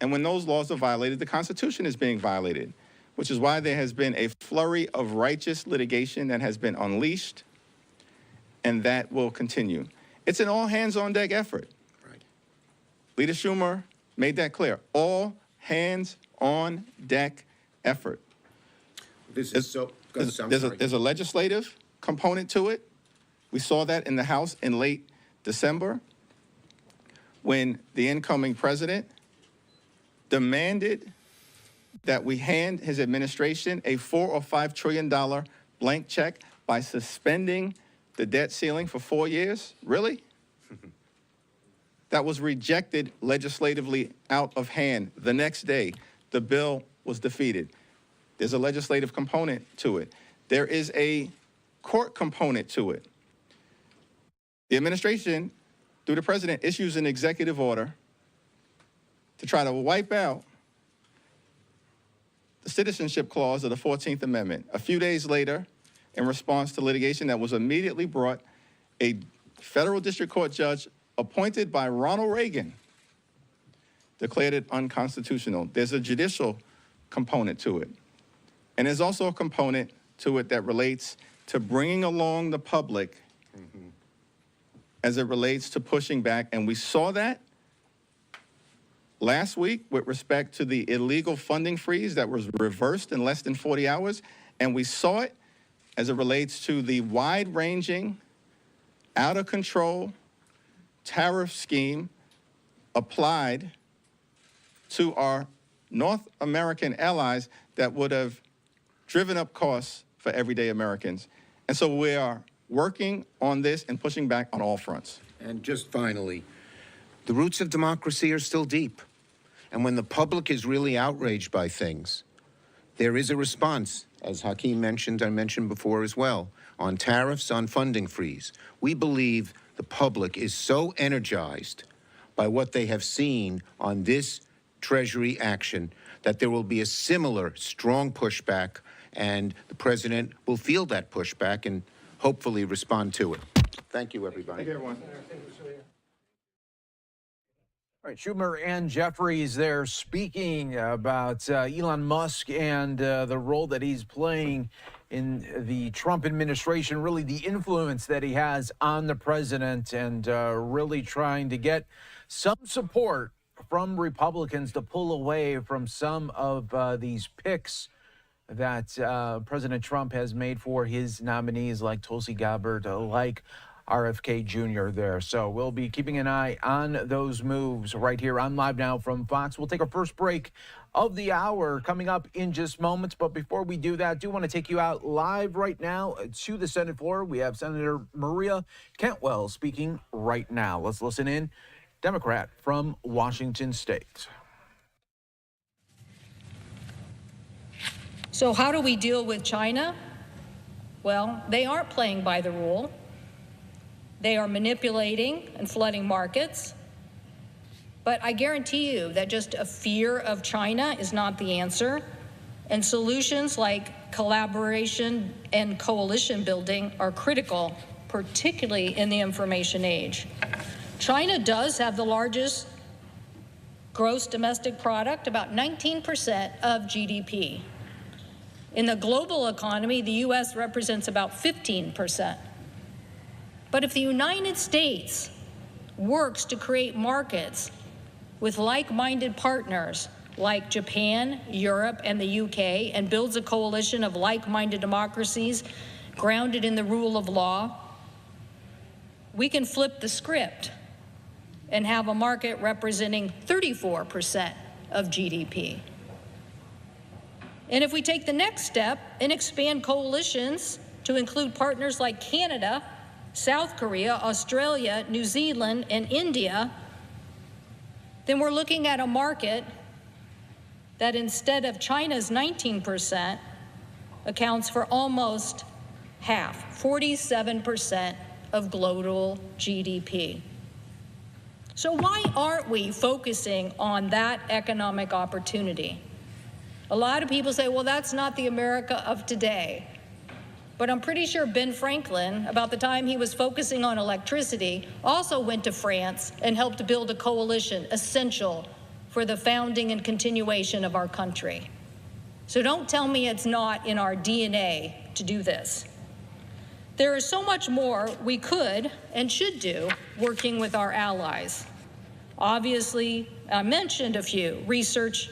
And when those laws are violated, the Constitution is being violated, which is why there has been a flurry of righteous litigation that has been unleashed, and that will continue. It's an all-hands-on-deck effort. Right. Leader Schumer made that clear. All-hands-on-deck effort. This is so... There's a legislative component to it. We saw that in the House in late December when the incoming president demanded that we hand his administration a $4 or $5 trillion blank check by suspending the debt ceiling for 4 years. Really? That was rejected legislatively out of hand. The next day, the bill was defeated. There's a legislative component to it. There is a court component to it. The administration, through the president, issues an executive order to try to wipe out the citizenship clause of the 14th Amendment. A few days later, in response to litigation that was immediately brought, a federal district court judge appointed by Ronald Reagan declared it unconstitutional. There's a judicial component to it. And there's also a component to it that relates to bringing along the public as it relates to pushing back. And we saw that last week with respect to the illegal funding freeze that was reversed in less than 40 hours. And we saw it as it relates to the wide-ranging, out-of-control tariff scheme applied to our North American allies that would have driven up costs for everyday Americans. And so we are working on this and pushing back on all fronts. And just finally, the roots of democracy are still deep. And when the public is really outraged by things, there is a response, as Hakeem mentioned, I mentioned before as well, on tariffs, on funding freeze. We believe the public is so energized by what they have seen on this Treasury action that there will be a similar strong pushback, and the president will feel that pushback and hopefully respond to it. Thank you, everybody. Thank you, everyone. All right, Schumer and Jeffries there speaking about Elon Musk and the role that he's playing in the Trump administration, really the influence that he has on the president, and really trying to get some support from Republicans to pull away from some of these picks that President Trump has made for his nominees, like Tulsi Gabbard, like RFK Jr. there. So we'll be keeping an eye on those moves right here on Live Now from Fox. We'll take our first break of the hour coming up in just moments. But before we do that, I do want to take you out live right now to the Senate floor. We have Senator Maria Cantwell speaking right now. Let's listen in. Democrat from Washington State. So how do we deal with China? Well, they aren't playing by the rule. They are manipulating and flooding markets. But I guarantee you that just a fear of China is not the answer. And solutions like collaboration and coalition building are critical, particularly in the information age. China does have the largest gross domestic product, about 19% of GDP. In the global economy, the U.S. represents about 15%. But if the United States works to create markets with like-minded partners like Japan, Europe, and the UK, and builds a coalition of like-minded democracies grounded in the rule of law, we can flip the script and have a market representing 34% of GDP. And if we take the next step and expand coalitions to include partners like Canada, South Korea, Australia, New Zealand, and India, then we're looking at a market that instead of China's 19% accounts for almost half, 47% of global GDP. So why aren't we focusing on that economic opportunity? A lot of people say, well, that's not the America of today. But I'm pretty sure Ben Franklin, about the time he was focusing on electricity, also went to France and helped build a coalition essential for the founding and continuation of our country. So don't tell me it's not in our DNA to do this. There is so much more we could and should do working with our allies. Obviously, I mentioned a few: research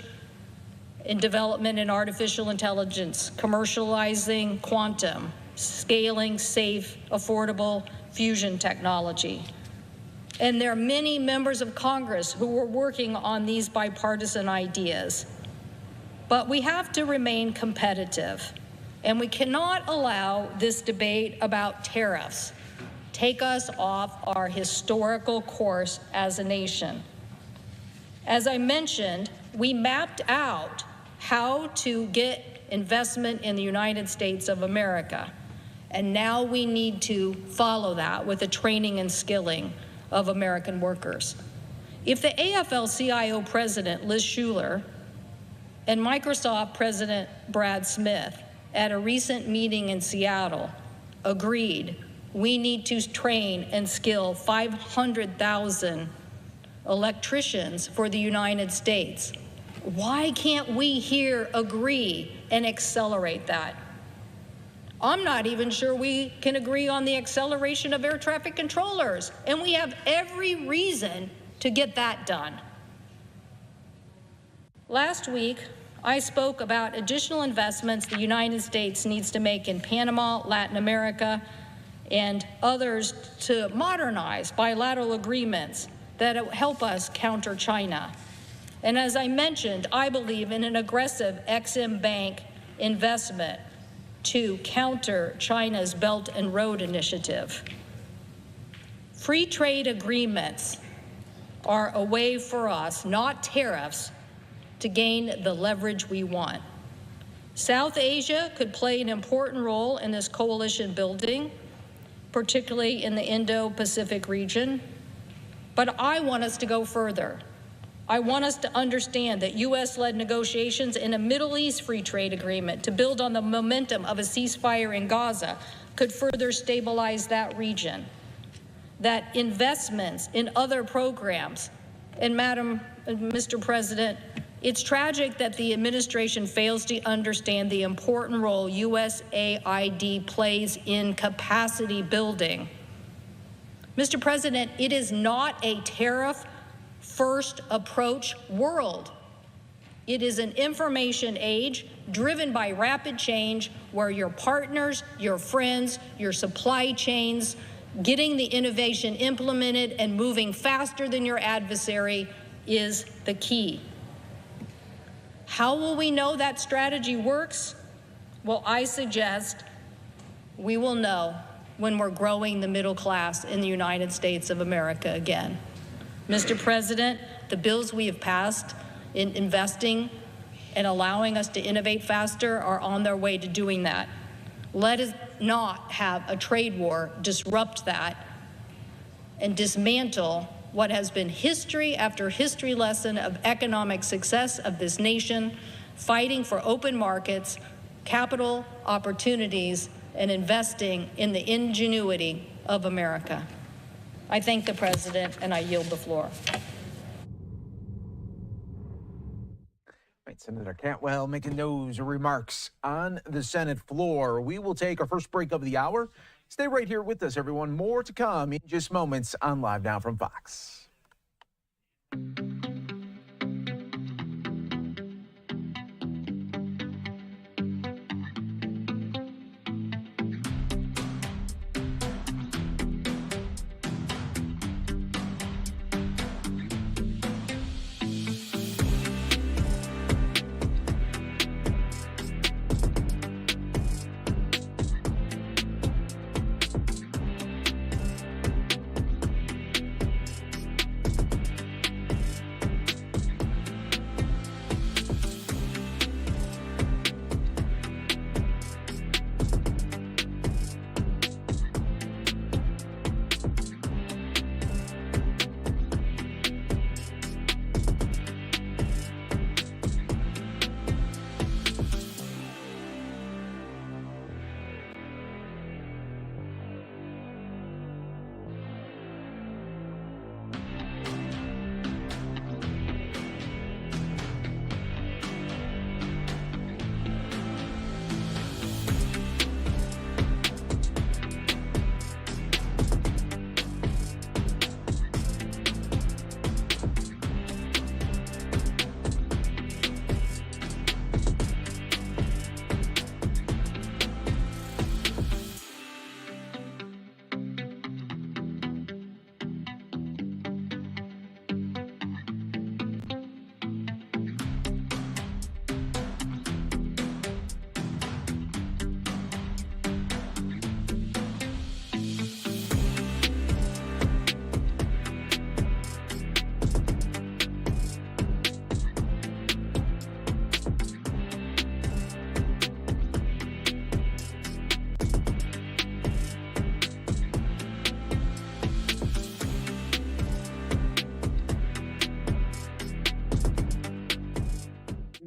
and development in artificial intelligence, commercializing quantum, scaling safe, affordable fusion technology. And there are many members of Congress who are working on these bipartisan ideas. But we have to remain competitive, and we cannot allow this debate about tariffs take us off our historical course as a nation. As I mentioned, we mapped out how to get investment in the United States of America, and now we need to follow that with the training and skilling of American workers. If the AFL-CIO president, Liz Schuler, and Microsoft President Brad Smith at a recent meeting in Seattle agreed we need to train and skill 500,000 electricians for the United States, why can't we here agree and accelerate that? I'm not even sure we can agree on the acceleration of air traffic controllers, and we have every reason to get that done. Last week, I spoke about additional investments the United States needs to make in Panama, Latin America, and others to modernize bilateral agreements that help us counter China. And as I mentioned, I believe in an aggressive Exim Bank investment to counter China's Belt and Road Initiative. Free trade agreements are a way for us, not tariffs, to gain the leverage we want. South Asia could play an important role in this coalition building, particularly in the Indo-Pacific region. But I want us to go further. I want us to understand that U.S.-led negotiations in a Middle East free trade agreement to build on the momentum of a ceasefire in Gaza could further stabilize that region. That investments in other programs, and Mr. President, it's tragic that the administration fails to understand the important role USAID plays in capacity building. Mr. President, it is not a tariff-first approach world. It is an information age driven by rapid change where your partners, your friends, your supply chains, getting the innovation implemented and moving faster than your adversary is the key. How will we know that strategy works? Well, I suggest we will know when we're growing the middle class in the United States of America again. Mr. President, the bills we have passed in investing and allowing us to innovate faster are on their way to doing that. Let us not have a trade war disrupt that and dismantle what has been history after history lesson of economic success of this nation, fighting for open markets, capital opportunities, and investing in the ingenuity of America. I thank the President, and I yield the floor. Right, Senator Cantwell making those remarks on the Senate floor. We will take our first break of the hour. Stay right here with us, everyone. More to come in just moments on Live Now from Fox.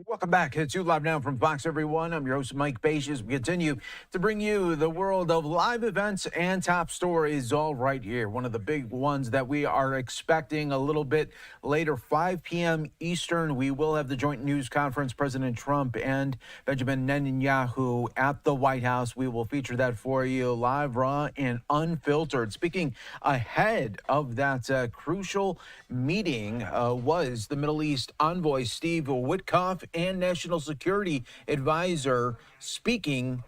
Welcome back to Live Now from Fox, everyone. I'm your host, Mike Page, as we continue to bring you the world of live events and top stories all right here. One of the big ones that we are expecting a little bit later, 5 p.m. Eastern, we will have the joint news conference, President Trump and Benjamin Netanyahu at the White House. We will feature that for you live, raw, and unfiltered. Speaking ahead of that crucial meeting was the Middle East envoy, Steve Witkoff, and National Security Advisor speaking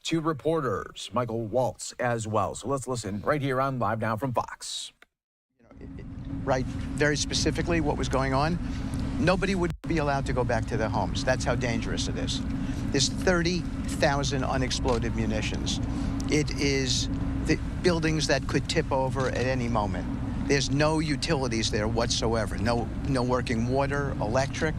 to reporters, Michael Waltz as well. So let's listen right here on Live Now from Fox. Right, very specifically what was going on, nobody would be allowed to go back to their homes. That's how dangerous it is. There's 30,000 unexploded munitions. It is the buildings that could tip over at any moment. There's no utilities there whatsoever. No working water, electric,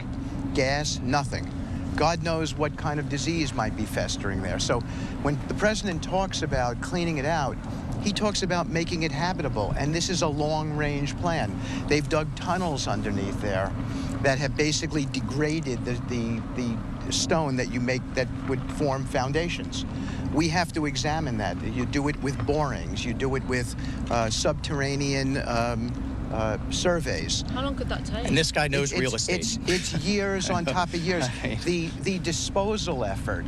gas, nothing. God knows what kind of disease might be festering there. So when the president talks about cleaning it out, he talks about making it habitable, and this is a long-range plan. They've dug tunnels underneath there that have basically degraded the stone that you make that would form foundations. We have to examine that. You do it with borings. You do it with subterranean surveys. How long could that take? And this guy knows real estate. It's years on top of years. The disposal effort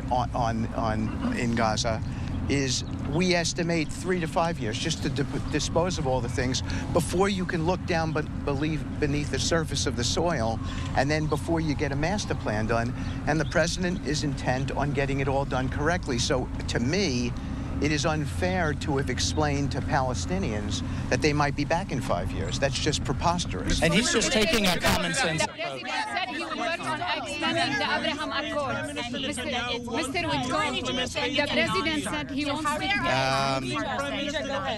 in Gaza is, we estimate, 3 to 5 years just to dispose of all the things before you can look down beneath the surface of the soil, and then before you get a master plan done. And the president is intent on getting it all done correctly. So to me, it is unfair to have explained to Palestinians that they might be back in 5 years. That's just preposterous. And he's just taking a common sense approach. The president said he would work on extending the Abraham Accords. Mr. Witkoff, the president said he wants to...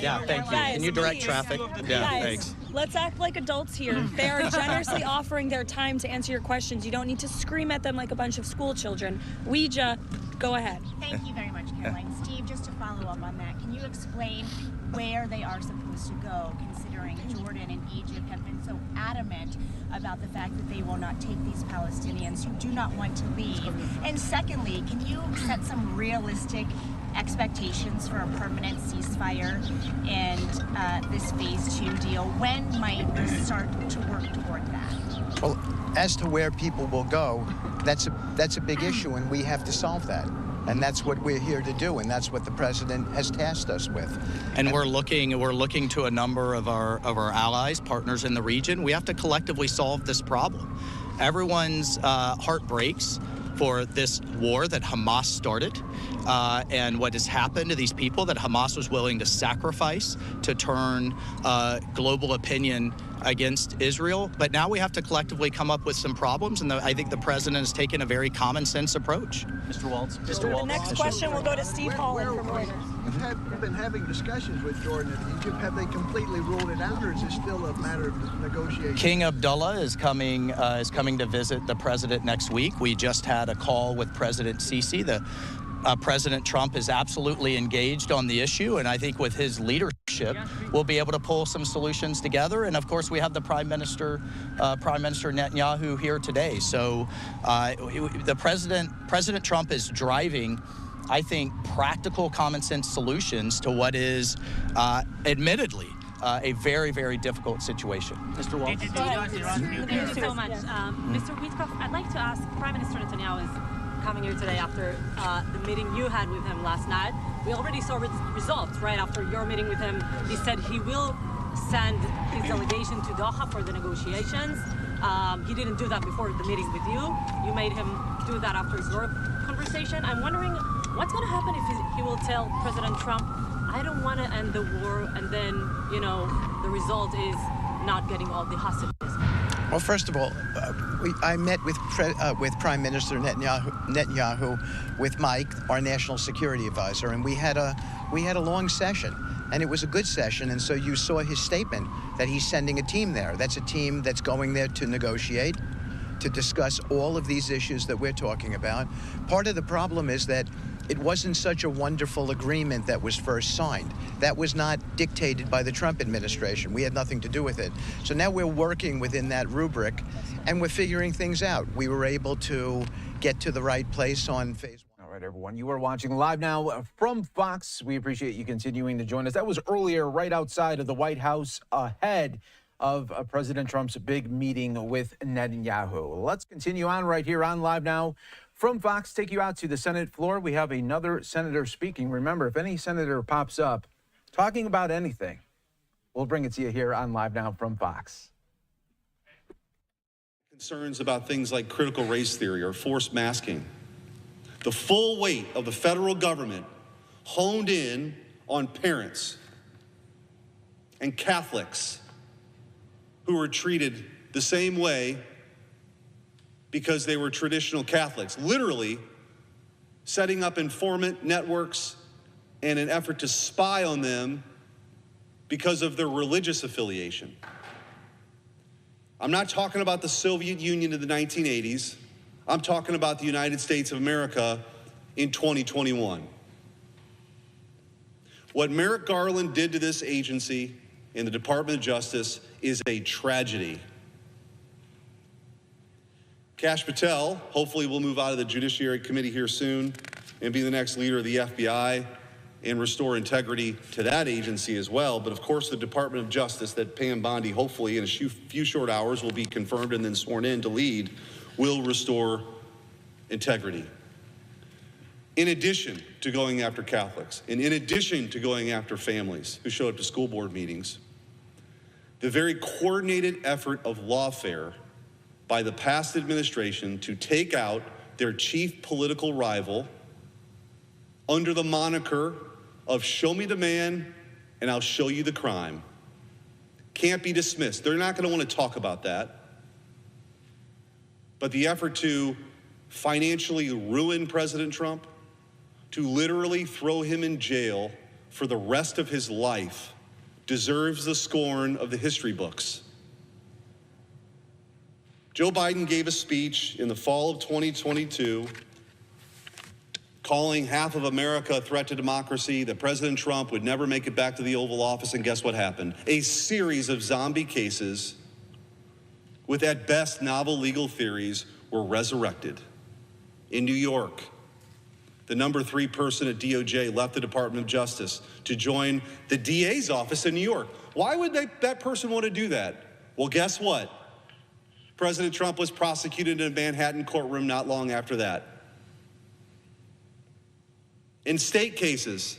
Yeah, thank you. Can you direct traffic? Yeah, thanks. Let's act like adults here. They are generously offering their time to answer your questions. You don't need to scream at them like a bunch of school children. Ouija, go ahead. Thank you very much, Caroline. Steve, just to follow up on that, can you explain where they are supposed to go, considering Jordan and Egypt have been so adamant about the fact that they will not take these Palestinians who do not want to leave? And secondly, can you set some realistic expectations for a permanent ceasefire and this phase 2 deal? When might we start to work toward that? Well, as to where people will go, that's a big issue, and we have to solve that. And that's what we're here to do, and that's what the president has tasked us with. And we're looking to a number of our allies, partners in the region. We have to collectively solve this problem. Everyone's heart breaks for this war that Hamas started and what has happened to these people that Hamas was willing to sacrifice to turn global opinion against Israel. But now we have to collectively come up with some problems, and I think the president has taken a very common sense approach. Mr. Waltz. The next question will go to Steve Holland from Reuters. We've been having discussions with Jordan and Egypt. Have they completely ruled it out, or is it still a matter of negotiation? King Abdullah is coming to visit the president next week. We just had a call with President Sisi. President Trump is absolutely engaged on the issue, and I think with his leadership, we'll be able to pull some solutions together. And of course, we have the Prime Minister Netanyahu here today. So President Trump is driving, I think, practical, common sense solutions to what is admittedly a very, very difficult situation. Mr. Waltz. Thank you so much. Mr. Witkoff, I'd like to ask, Prime Minister Netanyahu is coming here today after the meeting you had with him last night. We already saw results right after your meeting with him. He said he will send his delegation to Doha for the negotiations. He didn't do that before the meeting with you. You made him do that after your conversation. I'm wondering what's going to happen if he will tell President Trump, I don't want to end the war, and then, you know, the result is not getting all the hostages. Well, first of all, I met with Prime Minister Netanyahu with Mike, our national security advisor, and we had a long session, and it was a good session. And so you saw his statement that he's sending a team there. That's a team that's going there to negotiate, to discuss all of these issues that we're talking about. Part of the problem is that it wasn't such a wonderful agreement that was first signed. That was not dictated by the Trump administration. We had nothing to do with it. So now we're working within that rubric, and we're figuring things out. We were able to get to the right place on phase 1. All right, everyone, you are watching live now from Fox. We appreciate you continuing to join us. That was earlier, right outside of the White House, ahead of President Trump's big meeting with Netanyahu. Let's continue on right here on Live Now from Fox. Take you out to the Senate floor. We have another senator speaking. Remember, if any senator pops up talking about anything, we'll bring it to you here on Live Now from Fox. Concerns about things like critical race theory or forced masking. The full weight of the federal government honed in on parents and Catholics who were treated the same way because they were traditional Catholics, literally setting up informant networks in an effort to spy on them because of their religious affiliation. I'm not talking about the Soviet Union in the 1980s. I'm talking about the United States of America in 2021. What Merrick Garland did to this agency in the Department of Justice is a tragedy. Kash Patel hopefully will move out of the Judiciary Committee here soon and be the next leader of the FBI and restore integrity to that agency as well. But of course, the Department of Justice that Pam Bondi hopefully in a few short hours will be confirmed and then sworn in to lead will restore integrity. In addition to going after Catholics, and in addition to going after families who show up to school board meetings, the very coordinated effort of lawfare by the past administration to take out their chief political rival under the moniker of show me the man and I'll show you the crime can't be dismissed. They're not going to want to talk about that. But the effort to financially ruin President Trump, to literally throw him in jail for the rest of his life, deserves the scorn of the history books. Joe Biden gave a speech in the fall of 2022 calling half of America a threat to democracy, that President Trump would never make it back to the Oval Office, and guess what happened? A series of zombie cases with at best novel legal theories were resurrected. In New York, the number 3 person at DOJ left the Department of Justice to join the DA's office in New York. Why would that person want to do that? Well, guess what? President Trump was prosecuted in a Manhattan courtroom not long after that. In state cases,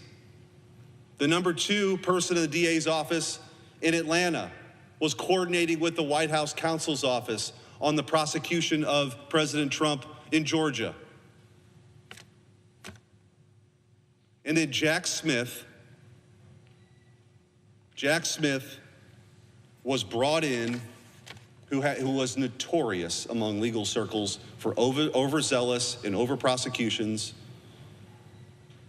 the number 2 person in the DA's office in Atlanta was coordinating with the White House counsel's office on the prosecution of President Trump in Georgia. And then Jack Smith was brought in, who was notorious among legal circles for overzealous and over prosecutions,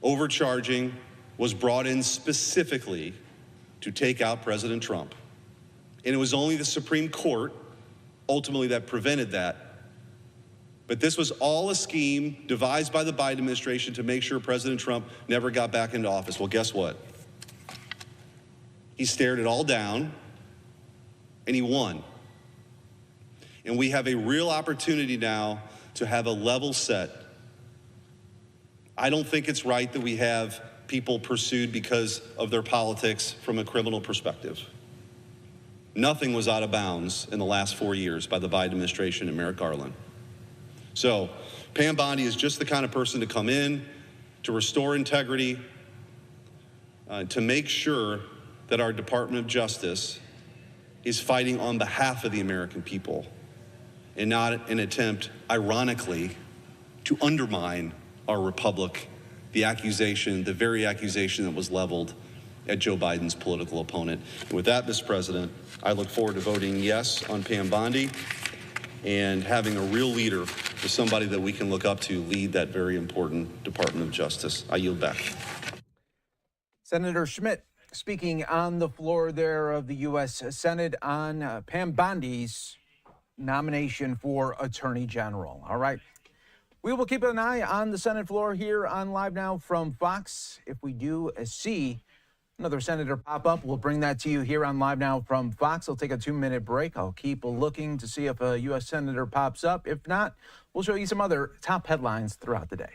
overcharging, was brought in specifically to take out President Trump. And it was only the Supreme Court ultimately that prevented that. But this was all a scheme devised by the Biden administration to make sure President Trump never got back into office. Well, guess what? He stared it all down, and he won. And we have a real opportunity now to have a level set. I don't think it's right that we have people pursued because of their politics from a criminal perspective. Nothing was out of bounds in the last 4 years by the Biden administration and Merrick Garland. So Pam Bondi is just the kind of person to come in, to restore integrity, to make sure that our Department of Justice is fighting on behalf of the American people and not an attempt, ironically, to undermine our republic, the very accusation that was leveled at Joe Biden's political opponent. And with that, Mr. President, I look forward to voting yes on Pam Bondi and having a real leader, is somebody that we can look up to lead that very important Department of Justice. I yield back. Senator Schmidt speaking on the floor there of the U.S. Senate on Pam Bondi's nomination for Attorney General. All right. We will keep an eye on the Senate floor here on Live Now from Fox. If we do see another senator pop up, we'll bring that to you here on Live Now from Fox. I'll take a 2-minute break. I'll keep looking to see if a U.S. senator pops up. If not, we'll show you some other top headlines throughout the day.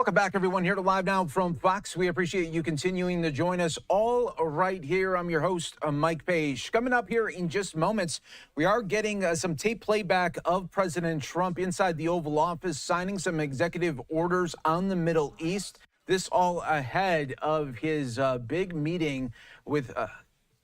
Welcome back, everyone, here to Live Now from Fox. We appreciate you continuing to join us all right here. I'm your host, Mike Page. Coming up here in just moments, we are getting some tape playback of President Trump inside the Oval Office, signing some executive orders on the Middle East. This all ahead of his big meeting with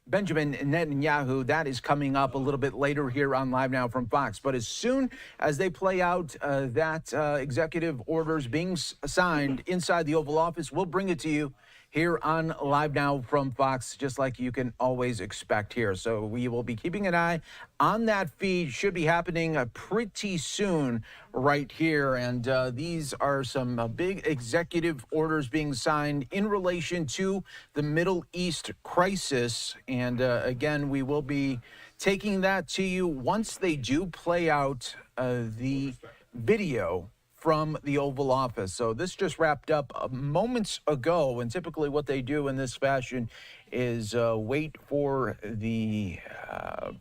Benjamin Netanyahu. That is coming up a little bit later here on Live Now from Fox. But as soon as they play out that executive orders being signed inside the Oval Office, we'll bring it to you here on Live Now from Fox, just like you can always expect here. So we will be keeping an eye on that feed. Should be happening pretty soon right here. And these are some big executive orders being signed in relation to the Middle East crisis. And again, we will be taking that to you once they do play out the video from the Oval Office. So this just wrapped up moments ago, and typically what they do in this fashion is wait for the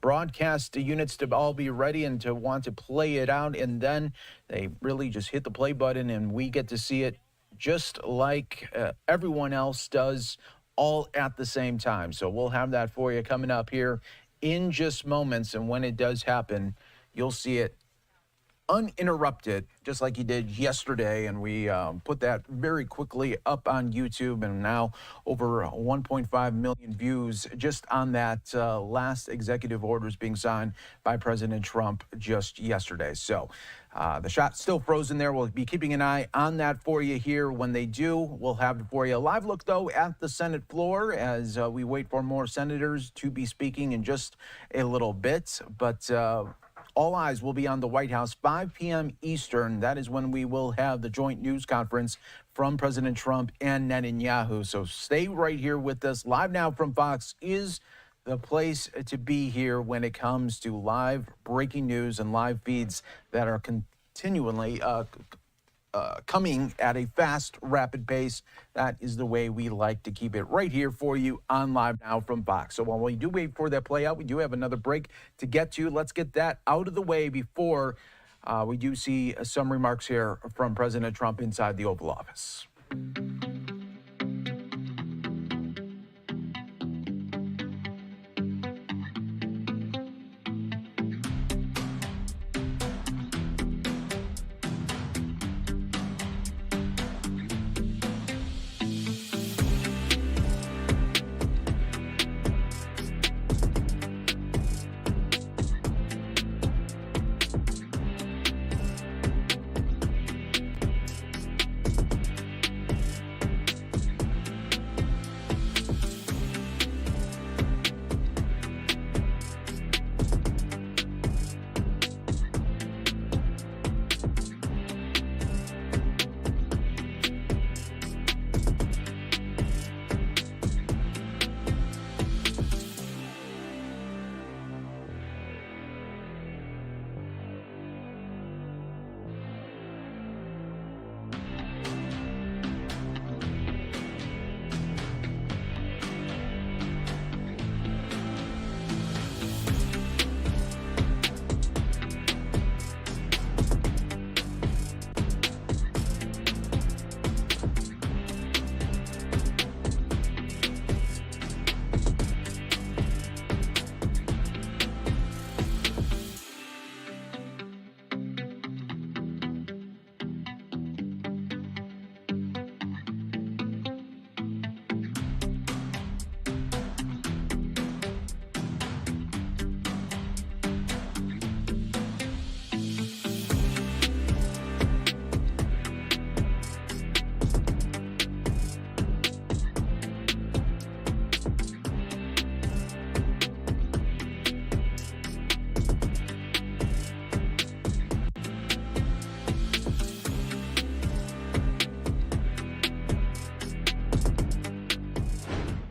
broadcast units to all be ready and to want to play it out, and then they really just hit the play button and we get to see it just like everyone else does, all at the same time. So we'll have that for you coming up here in just moments, and when it does happen, you'll see it uninterrupted, just like you did yesterday, and we put that very quickly up on YouTube, and now over 1.5 million views just on that last executive orders being signed by President Trump just yesterday. So the shot's still frozen there. We'll be keeping an eye on that for you here. When they do, we'll have it for you. A live look, though, at the Senate floor as we wait for more senators to be speaking in just a little bit. But all eyes will be on the White House, 5 p.m. Eastern. That is when we will have the joint news conference from President Trump and Netanyahu. So stay right here with us. Live Now from Fox is the place to be here when it comes to live breaking news and live feeds that are continually coming at a fast, rapid pace. That is the way we like to keep it right here for you on Live Now from Fox. So while we do wait for that play out, we do have another break to get to. Let's get that out of the way before we do see some remarks here from President Trump inside the Oval Office.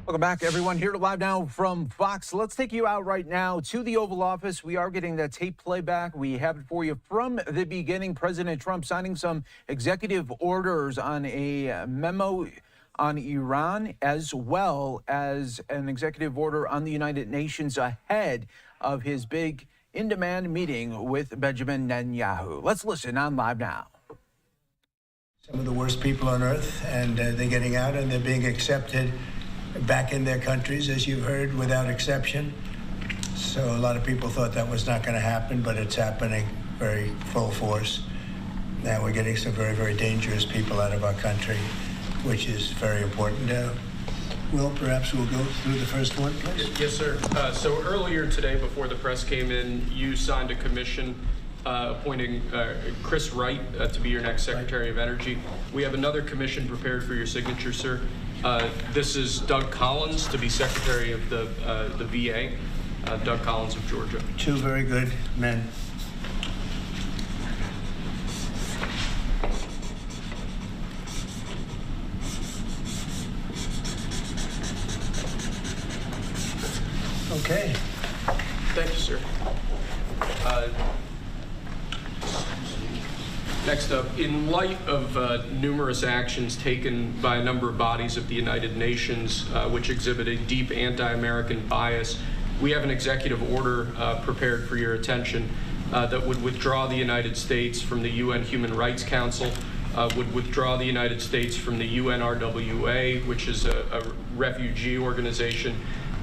Welcome back, everyone. Here to Live Now from Fox. Let's take you out right now to the Oval Office. We are getting that tape playback. We have it for you from the beginning. President Trump signing some executive orders on a memo on Iran, as well as an executive order on the United Nations ahead of his big in-demand meeting with Benjamin Netanyahu. Let's listen on Live Now. Some of the worst people on earth, and they're getting out and they're being accepted back in their countries, as you've heard, without exception. So a lot of people thought that was not going to happen, but it's happening very full force. Now we're getting some very, very dangerous people out of our country, which is very important. Will, perhaps we'll go through the first one, please. Yes, sir. So earlier today, before the press came in, you signed a commission appointing Chris Wright to be your next Secretary of Energy. We have another commission prepared for your signature, sir. This is Doug Collins to be Secretary of the VA, Doug Collins of Georgia. Two very good men. Okay. Thank you, sir. Next up, in light of numerous actions taken by a number of bodies of the United Nations which exhibit a deep anti-American bias, we have an executive order prepared for your attention that would withdraw the United States from the UN Human Rights Council, would withdraw the United States from the UNRWA, which is a refugee organization,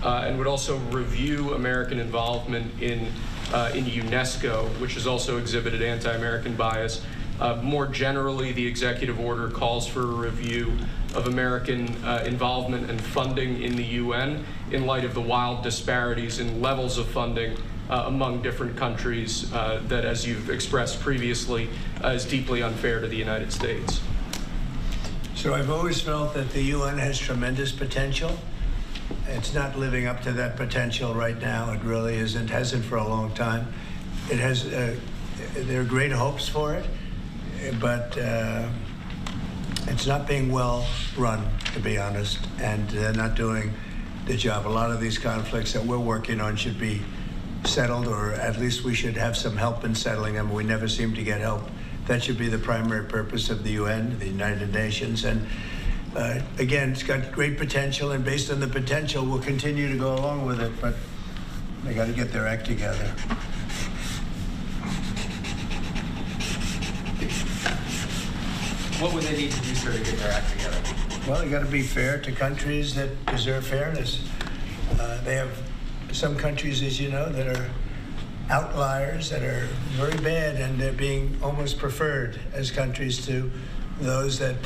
and would also review American involvement in UNESCO, which has also exhibited anti-American bias. More generally, the executive order calls for a review of American involvement and funding in the UN in light of the wild disparities in levels of funding among different countries that, as you've expressed previously, is deeply unfair to the United States. So I've always felt that the UN has tremendous potential. It's not living up to that potential right now. It really isn't, hasn't for a long time. It has, there are great hopes for it, but it's not being well run, to be honest, and they're not doing the job. A lot of these conflicts that we're working on should be settled, or at least we should have some help in settling them. We never seem to get help. That should be the primary purpose of the UN, the United Nations. And again, it's got great potential, and based on the potential, we'll continue to go along with it, but they got to get their act together. What would they need to do, sir, to get their act together? Well, they got to be fair to countries that deserve fairness. They have some countries, as you know, that are outliers, that are very bad, and they're being almost preferred as countries to those that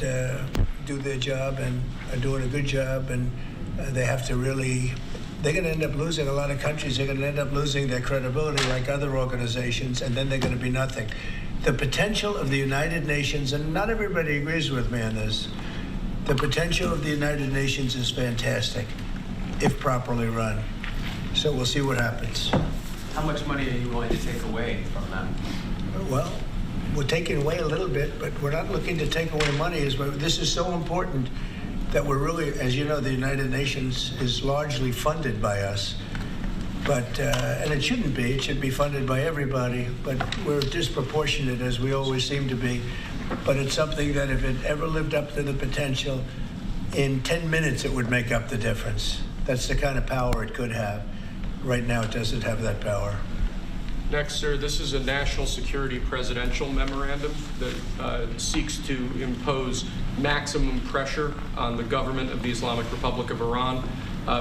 do their job and are doing a good job, and they have to really, they're going to end up losing, a lot of countries, they're going to end up losing their credibility like other organizations, and then they're going to be nothing. The potential of the United Nations, and not everybody agrees with me on this, the potential of the United Nations is fantastic if properly run. So we'll see what happens. How much money are you willing to take away from them? Well, we're taking away a little bit, but we're not looking to take away money. This is so important that we're really, as you know, the United Nations is largely funded by us. But, and it shouldn't be, it should be funded by everybody, but we're disproportionate, as we always seem to be. But it's something that if it ever lived up to the potential, in 10 minutes it would make up the difference. That's the kind of power it could have. Right now it doesn't have that power. Next, sir, this is a national security presidential memorandum that seeks to impose maximum pressure on the government of the Islamic Republic of Iran.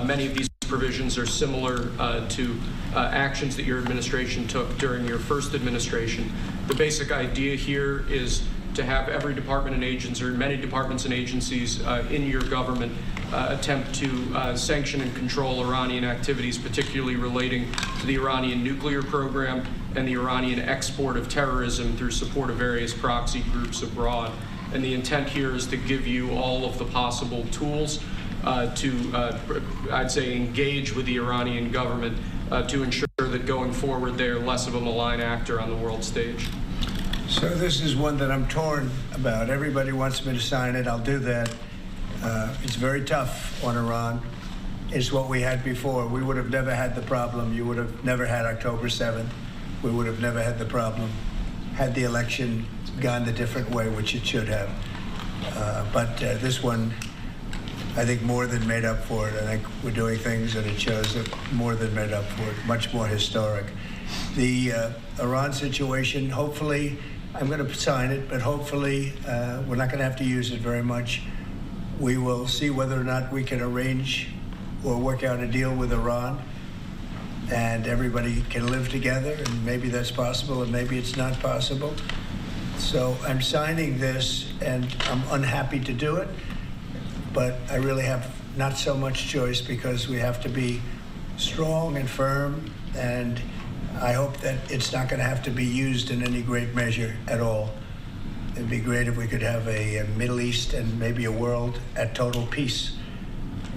Many of these provisions are similar to actions that your administration took during your first administration. The basic idea here is to have every department and agency, or many departments and agencies in your government attempt to sanction and control Iranian activities, particularly relating to the Iranian nuclear program and the Iranian export of terrorism through support of various proxy groups abroad. And the intent here is to give you all of the possible tools to, I'd say, engage with the Iranian government to ensure that going forward they are less of a malign actor on the world stage. So this is one that I'm torn about. Everybody wants me to sign it. I'll do that. It's very tough on Iran. It's what we had before. We would have never had the problem. You would have never had October 7th. We would have never had the problem had the election gone a different way, which it should have. But this one, I think, more than made up for it. I think we're doing things, and it shows that more than made up for it, much more historic. The Iran situation, hopefully, I'm going to sign it, but hopefully we're not going to have to use it very much. We will see whether or not we can arrange or work out a deal with Iran, and everybody can live together, and maybe that's possible, and maybe it's not possible. So I'm signing this, and I'm unhappy to do it, but I really have not so much choice because we have to be strong and firm, and I hope that it's not going to have to be used in any great measure at all. It'd be great if we could have a Middle East and maybe a world at total peace.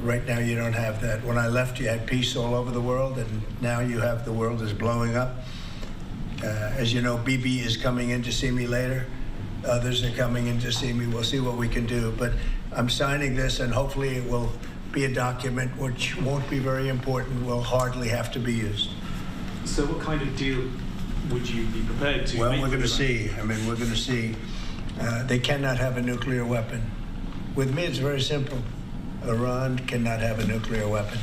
Right now you don't have that. When I left, you had peace all over the world, and now you have the world is blowing up. As you know, Bibi is coming in to see me later. Others are coming in to see me. We'll see what we can do. But I'm signing this, and hopefully it will be a document which won't be very important, will hardly have to be used. So what kind of deal would you be prepared to make? Well, we're going to see. I mean, we're going to see. They cannot have a nuclear weapon. With me, it's very simple. Iran cannot have a nuclear weapon.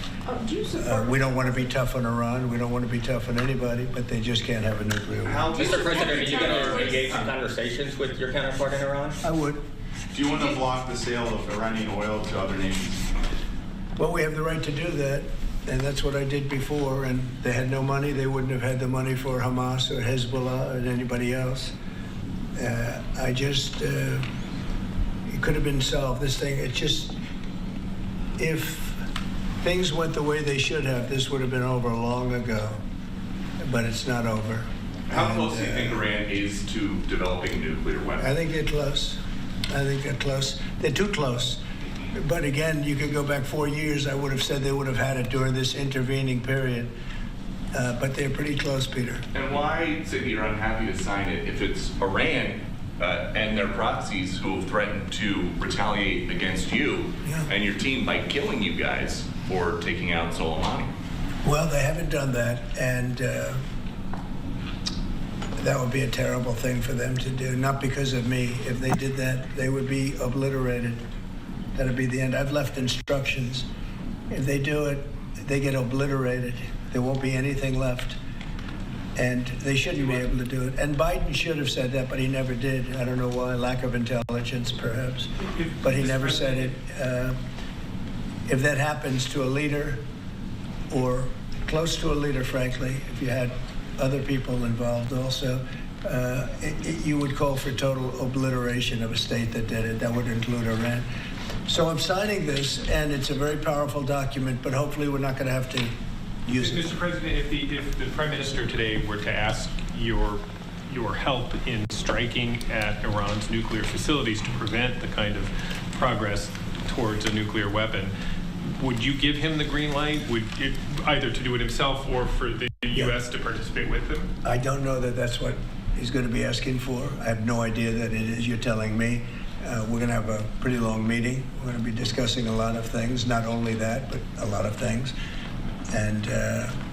Do you support? We don't want to be tough on Iran. We don't want to be tough on anybody, but they just can't have a nuclear weapon. Mr. President, are you going to engage in conversations with your counterpart in Iran? I would. Do you want to block the sale of Iranian oil to other nations? Well, we have the right to do that, and that's what I did before, and they had no money. They wouldn't have had the money for Hamas or Hezbollah or anybody else. It could have been solved. This thing, it just, if things went the way they should have, this would have been over long ago, but it's not over. How close do you think Iran is to developing a nuclear weapon? I think they're close. I think they're close. They're too close. But again, you could go back 4 years, I would have said they would have had it during this intervening period. But they're pretty close, Peter. And why say that you're unhappy to sign it if it's Iran and their proxies who have threatened to retaliate against you and your team by killing you guys for taking out Soleimani? Well, they haven't done that, and that would be a terrible thing for them to do, not because of me. If they did that, they would be obliterated. That would be the end. I've left instructions. If they do it, they get obliterated. There won't be anything left. And they shouldn't be able to do it. And Biden should have said that, but he never did. I don't know why, lack of intelligence, perhaps. But he never said it. If that happens to a leader, or close to a leader, frankly, if you had other people involved also, you would call for total obliteration of a state that did it. That would include Iran. So I'm signing this, and it's a very powerful document, but hopefully we're not going to have to use it. Mr. President, if the Prime Minister today were to ask your help in striking at Iran's nuclear facilities to prevent the kind of progress towards a nuclear weapon, would you give him the green light? Would it, either to do it himself or for the U.S. to participate with him? I don't know that that's what he's going to be asking for. I have no idea that it is. You're telling me. We're going to have a pretty long meeting. We're going to be discussing a lot of things, not only that, but a lot of things. And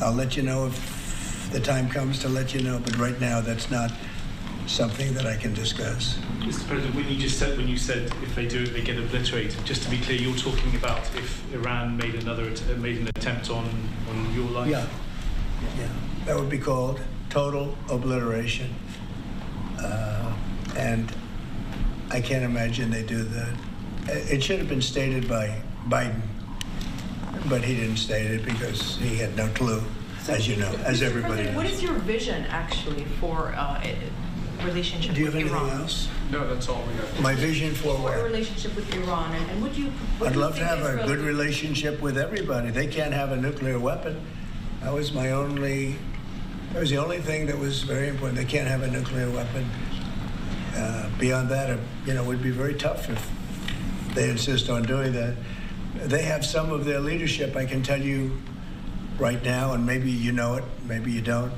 I'll let you know if the time comes to let you know. But right now, that's not something that I can discuss. Mr. President, when you said if they do it, they get obliterated. Just to be clear, you're talking about if Iran made an attempt on your life. Yeah, that would be called total obliteration. And I can't imagine they do that. It should have been stated by Biden, but he didn't state it because he had no clue, as you know, as everybody knows. What is your vision, actually, for relationship with Iran? Do you have anything else? No, that's all we have. My vision for a what? Relationship with Iran, and would you? I'd love to have a good relationship with everybody. They can't have a nuclear weapon. That was the only thing that was very important. They can't have a nuclear weapon. Beyond that, it would be very tough if they insist on doing that. They have some of their leadership, I can tell you right now, and maybe you know it, maybe you don't,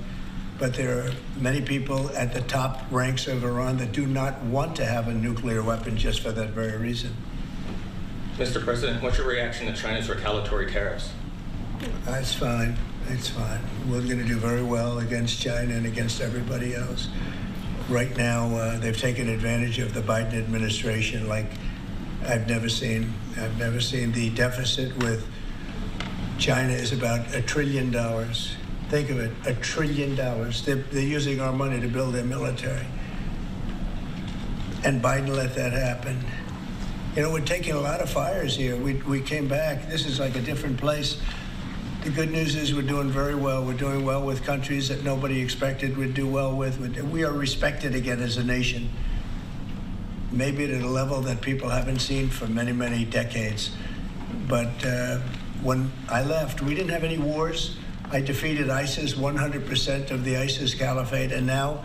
but there are many people at the top ranks of Iran that do not want to have a nuclear weapon just for that very reason. Mr. President, what's your reaction to China's retaliatory tariffs? That's fine. It's fine. We're going to do very well against China and against everybody else. Right now, they've taken advantage of the Biden administration like I've never seen. I've never seen. The deficit with China is about $1 trillion. Think of it, $1 trillion. They're using our money to build their military. And Biden let that happen. You know, we're taking a lot of fires here. We came back. This is like a different place. The good news is we're doing very well. We're doing well with countries that nobody expected we'd do well with. We are respected again as a nation, maybe at a level that people haven't seen for many, many decades. But when I left, we didn't have any wars. I defeated ISIS, 100% of the ISIS caliphate, and now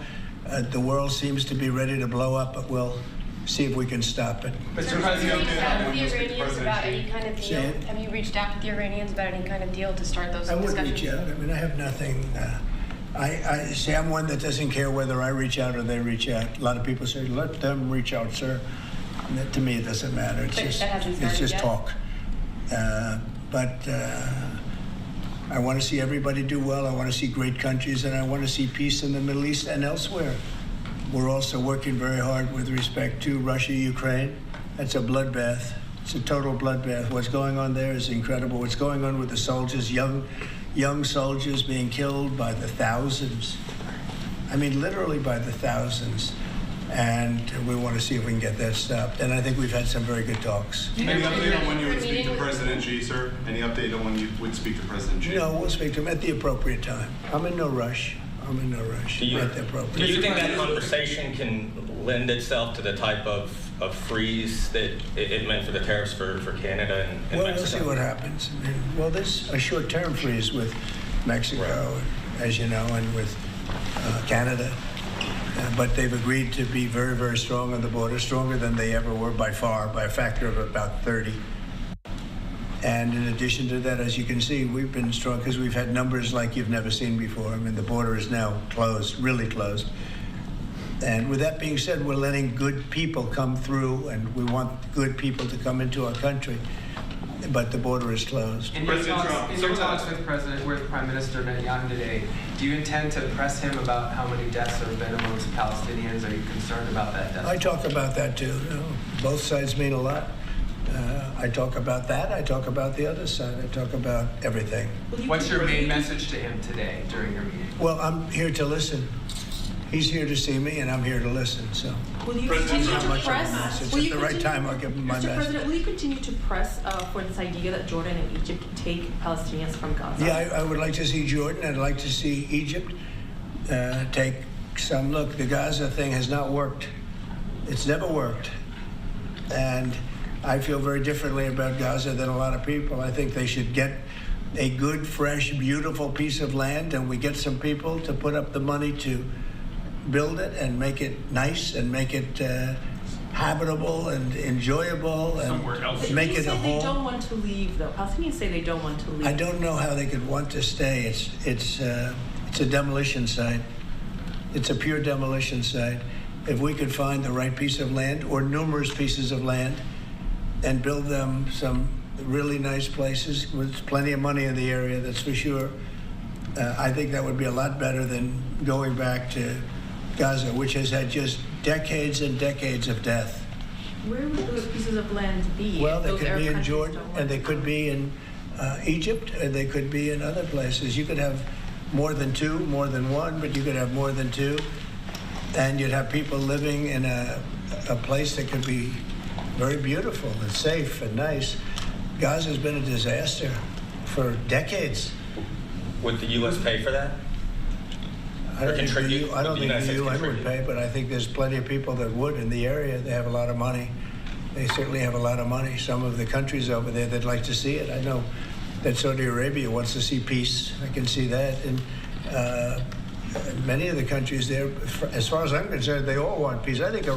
the world seems to be ready to blow up, but we'll see if we can stop it. Mr. President, have you reached out with the Iranians about any kind of deal? Have you reached out with the Iranians about any kind of deal to start those discussions? I would reach out. I mean, I have nothing. I see, I'm one that doesn't care whether I reach out or they reach out. A lot of people say, let them reach out, sir. And that, to me, it doesn't matter. It's just talk. But I want to see everybody do well. I want to see great countries, and I want to see peace in the Middle East and elsewhere. We're also working very hard with respect to Russia, Ukraine. That's a bloodbath. It's a total bloodbath. What's going on there is incredible. What's going on with the soldiers, young soldiers being killed by the thousands. I mean, literally by the thousands. And we want to see if we can get that stopped. And I think we've had some very good talks. Any update on when you would speak to President Xi, sir? Any update on when you would speak to President Xi? No, we'll speak to him at the appropriate time. I'm in no rush. Do you think that conversation can lend itself to the type of freeze that it meant for the tariffs for Canada and Mexico? We'll see what happens. I mean, well, there's a short-term freeze with Mexico, as you know, and with Canada. But they've agreed to be very, very strong on the border, stronger than they ever were by far, by a factor of about 30. And in addition to that, as you can see, we've been strong because we've had numbers like you've never seen before. I mean, the border is now closed, really closed. And with that being said, we're letting good people come through, and we want good people to come into our country. But the border is closed. In your talks with Prime Minister Netanyahu today, do you intend to press him about how many deaths there have been amongst Palestinians? Are you concerned about that death? I talk about that too. You know, both sides mean a lot. I talk about that. I talk about the other side. I talk about everything. What's your main message to him today during your meeting? Well, I'm here to listen. He's here to see me, and I'm here to listen. So, will you continue to press? At the right time, I'll give him my message. Mr. President, will you continue to press for this idea that Jordan and Egypt take Palestinians from Gaza? Yeah, I would like to see Jordan. I'd like to see Egypt take some. Look, the Gaza thing has not worked. It's never worked, and I feel very differently about Gaza than a lot of people. I think they should get a good, fresh, beautiful piece of land, and we get some people to put up the money to build it and make it nice and make it habitable and enjoyable and make it a home. They don't want to leave, though. Palestinians say they don't want to leave. I don't know how they could want to stay. It's a demolition site. It's a pure demolition site. If we could find the right piece of land or numerous pieces of land and build them some really nice places with plenty of money in the area, that's for sure. I think that would be a lot better than going back to Gaza, which has had just decades and decades of death. Where would those pieces of land be? Well, they could be in Jordan, and they could be in Egypt, and they could be in other places. You could have more than two, more than one, but you could have more than two, and you'd have people living in a place that could be very beautiful and safe and nice. Gaza's been a disaster for decades. Would the U.S. pay for that? I don't think the UN would pay, but I think there's plenty of people that would in the area. They have a lot of money. They certainly have a lot of money. Some of the countries over there, they'd like to see it. I know that Saudi Arabia wants to see peace. I can see that. And many of the countries there, as far as I'm concerned, they all want peace. I think,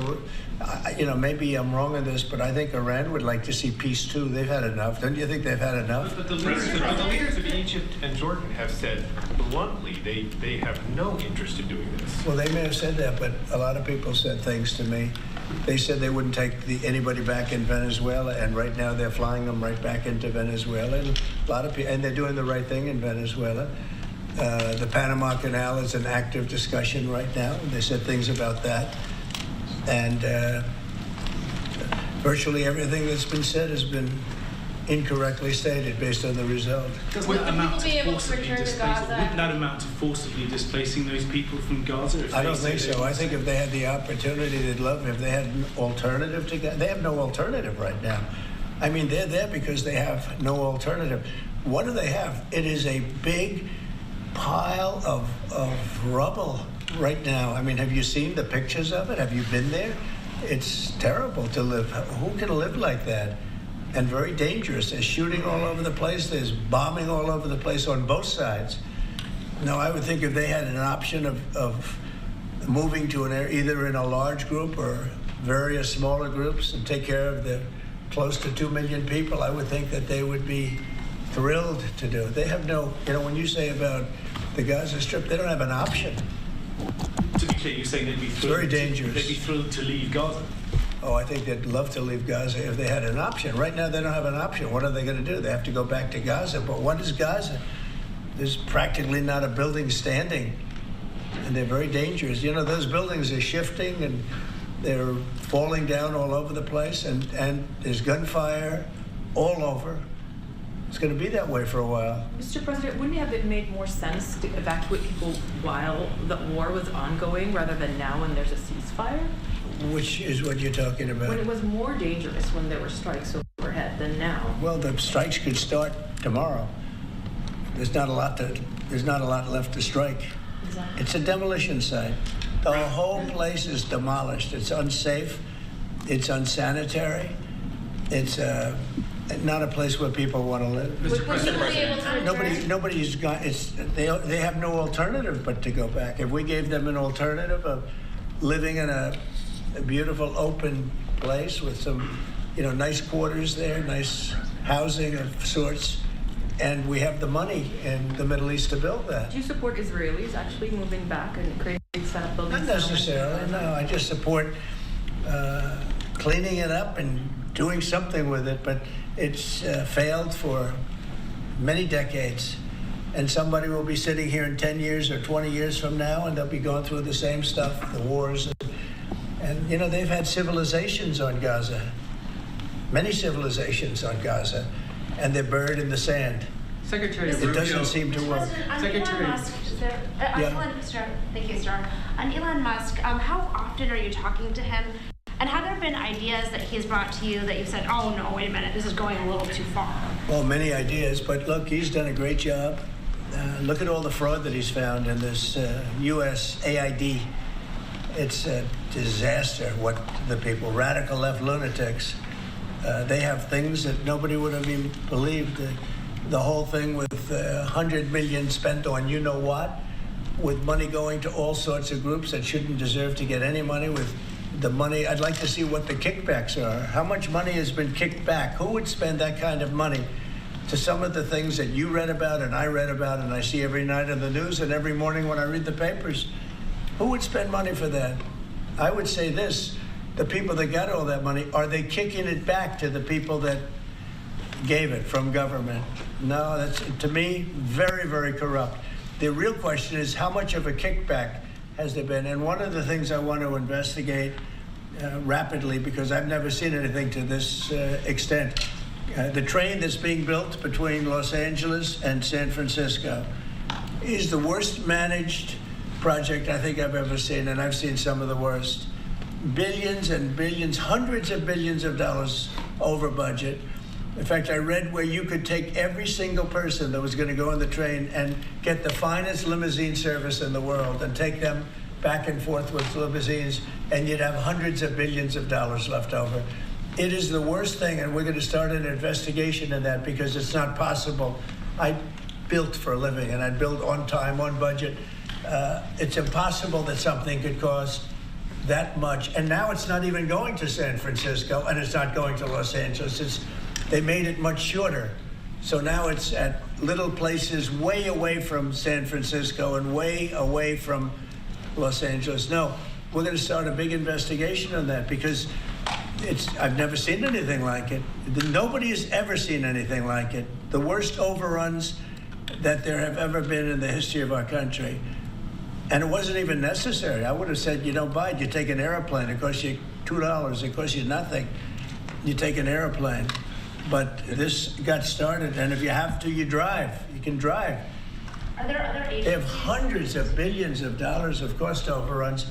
maybe I'm wrong on this, but I think Iran would like to see peace too. They've had enough. Don't you think they've had enough? But the leaders of Egypt and Jordan have said bluntly they have no interest in doing this. Well, they may have said that, but a lot of people said things to me. They said they wouldn't take anybody back in Venezuela, and right now they're flying them right back into Venezuela. And a lot of people, and they're doing the right thing in Venezuela. The Panama Canal is an active discussion right now. They said things about that. And virtually everything that's been said has been incorrectly stated based on the result. Doesn't that amount to forcibly displacing? Wouldn't that amount to forcibly displacing those people from Gaza? I don't think so. I think if they had the opportunity, they'd love it. If they had an alternative to Gaza, they have no alternative right now. I mean, they're there because they have no alternative. What do they have? It is a big pile of rubble right now. I mean, have you seen the pictures of it? Have you been there? It's terrible to live. Who can live like that? And very dangerous. There's shooting all over the place. There's bombing all over the place on both sides. No, I would think if they had an option of moving to an area, either in a large group or various smaller groups, and take care of the close to 2 million people, I would think that they would be thrilled to do it. They have no, when you say about the Gaza Strip, they don't have an option. To be clear, you're saying they'd be thrilled. Very dangerous. They'd be thrilled to leave Gaza. Oh, I think they'd love to leave Gaza if they had an option. Right now, they don't have an option. What are they going to do? They have to go back to Gaza. But what is Gaza? There's practically not a building standing, and they're very dangerous. Those buildings are shifting, and they're falling down all over the place, and there's gunfire all over. It's going to be that way for a while. Mr. President, wouldn't it have made more sense to evacuate people while the war was ongoing rather than now when there's a ceasefire? Which is what you're talking about? When it was more dangerous when there were strikes overhead than now. Well, the strikes could start tomorrow. There's not a lot left to strike. Exactly. It's a demolition site. The whole place is demolished. It's unsafe. It's unsanitary. It's not a place where people want to live. Nobody's got. They have no alternative but to go back. If we gave them an alternative of living in a beautiful open place with some, nice quarters there, nice housing of sorts, and we have the money in the Middle East to build that. Do you support Israelis actually moving back and creating set up buildings? Not necessarily, no. I just support cleaning it up and doing something with it, but it's failed for many decades. And somebody will be sitting here in 10 years or 20 years from now, and they'll be going through the same stuff, the wars. And they've had civilizations on Gaza, many civilizations on Gaza, and they're buried in the sand. Secretary It doesn't seem to work. Secretary. Thank you, sir. On Elon Musk, how often are you talking to him? And have there been ideas that he's brought to you that you've said, oh, no, wait a minute, this is going a little too far? Well, many ideas, but look, he's done a great job. Look at all the fraud that he's found in this U.S. AID. It's a disaster what the people, radical left lunatics, they have things that nobody would have even believed. The whole thing with $100 million spent on you-know-what, with money going to all sorts of groups that shouldn't deserve to get any money, with the money. I'd like to see what the kickbacks are. How much money has been kicked back? Who would spend that kind of money to some of the things that you read about and I read about and I see every night in the news and every morning when I read the papers? Who would spend money for that? I would say this, the people that got all that money, are they kicking it back to the people that gave it from government? No, that's, to me, very, very corrupt. The real question is how much of a kickback has there been? And one of the things I want to investigate rapidly, because I've never seen anything to this extent, the train that's being built between Los Angeles and San Francisco is the worst managed project I think I've ever seen, and I've seen some of the worst. Billions and billions, hundreds of billions of dollars over budget. In fact, I read where you could take every single person that was going to go on the train and get the finest limousine service in the world and take them back and forth with limousines, and you'd have hundreds of billions of dollars left over. It is the worst thing, and we're going to start an investigation in that because it's not possible. I built for a living, and I build on time, on budget. It's impossible that something could cost that much. And now it's not even going to San Francisco, and it's not going to Los Angeles. They made it much shorter. So now it's at little places way away from San Francisco and way away from Los Angeles. No, we're going to start a big investigation on that because I've never seen anything like it. Nobody has ever seen anything like it. The worst overruns that there have ever been in the history of our country. And it wasn't even necessary. I would have said, you don't buy it. You take an airplane. It costs you $2. It costs you nothing. You take an airplane. But this got started, and if you have to, you drive. You can drive. Are there other agencies? They have hundreds of billions of dollars of cost overruns,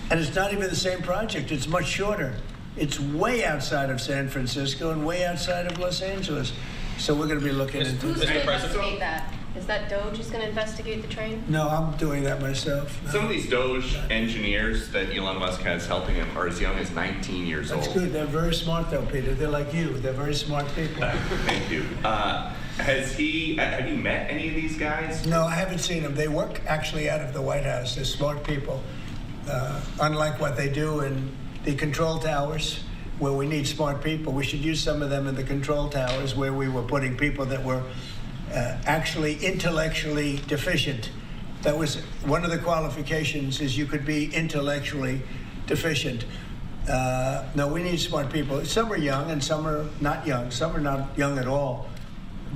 and it's not even the same project. It's much shorter. It's way outside of San Francisco and way outside of Los Angeles. So we're going to be looking into Who's going this. to investigate that? Is that Doge who's going to investigate the train? No, I'm doing that myself. No. Some of these Doge engineers that Elon Musk has helping him are as young as 19 years That's old. good. They're very smart, though, Peter. They're like you. They're very smart people. Thank you. Have you met any of these guys? No, I haven't seen them. They work actually out of the White House. They're smart people. Unlike what they do in the control towers, where we need smart people, we should use some of them in the control towers where we were putting people that were actually intellectually deficient. That was one of the qualifications, is you could be intellectually deficient. No, we need smart people. Some are young and some are not young. Some are not young at all.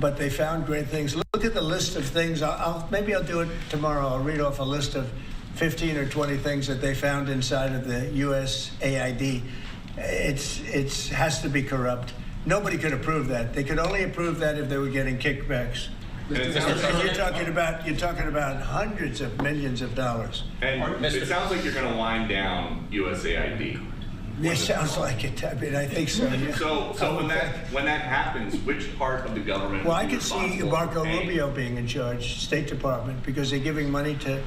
But they found great things. Look at the list of things. Maybe I'll do it tomorrow. I'll read off a list of 15 or 20 things that they found inside of the USAID. It has to be corrupt. Nobody could approve that. They could only approve that if they were getting kickbacks. You're talking about hundreds of millions of dollars. And it sounds like you're going to wind down USAID. It sounds like it. I mean, I think so. Yeah. So when that happens, which part of the government? Well, I will be could see responsible Marco for paying? Rubio being in charge, State Department, because they're giving money to.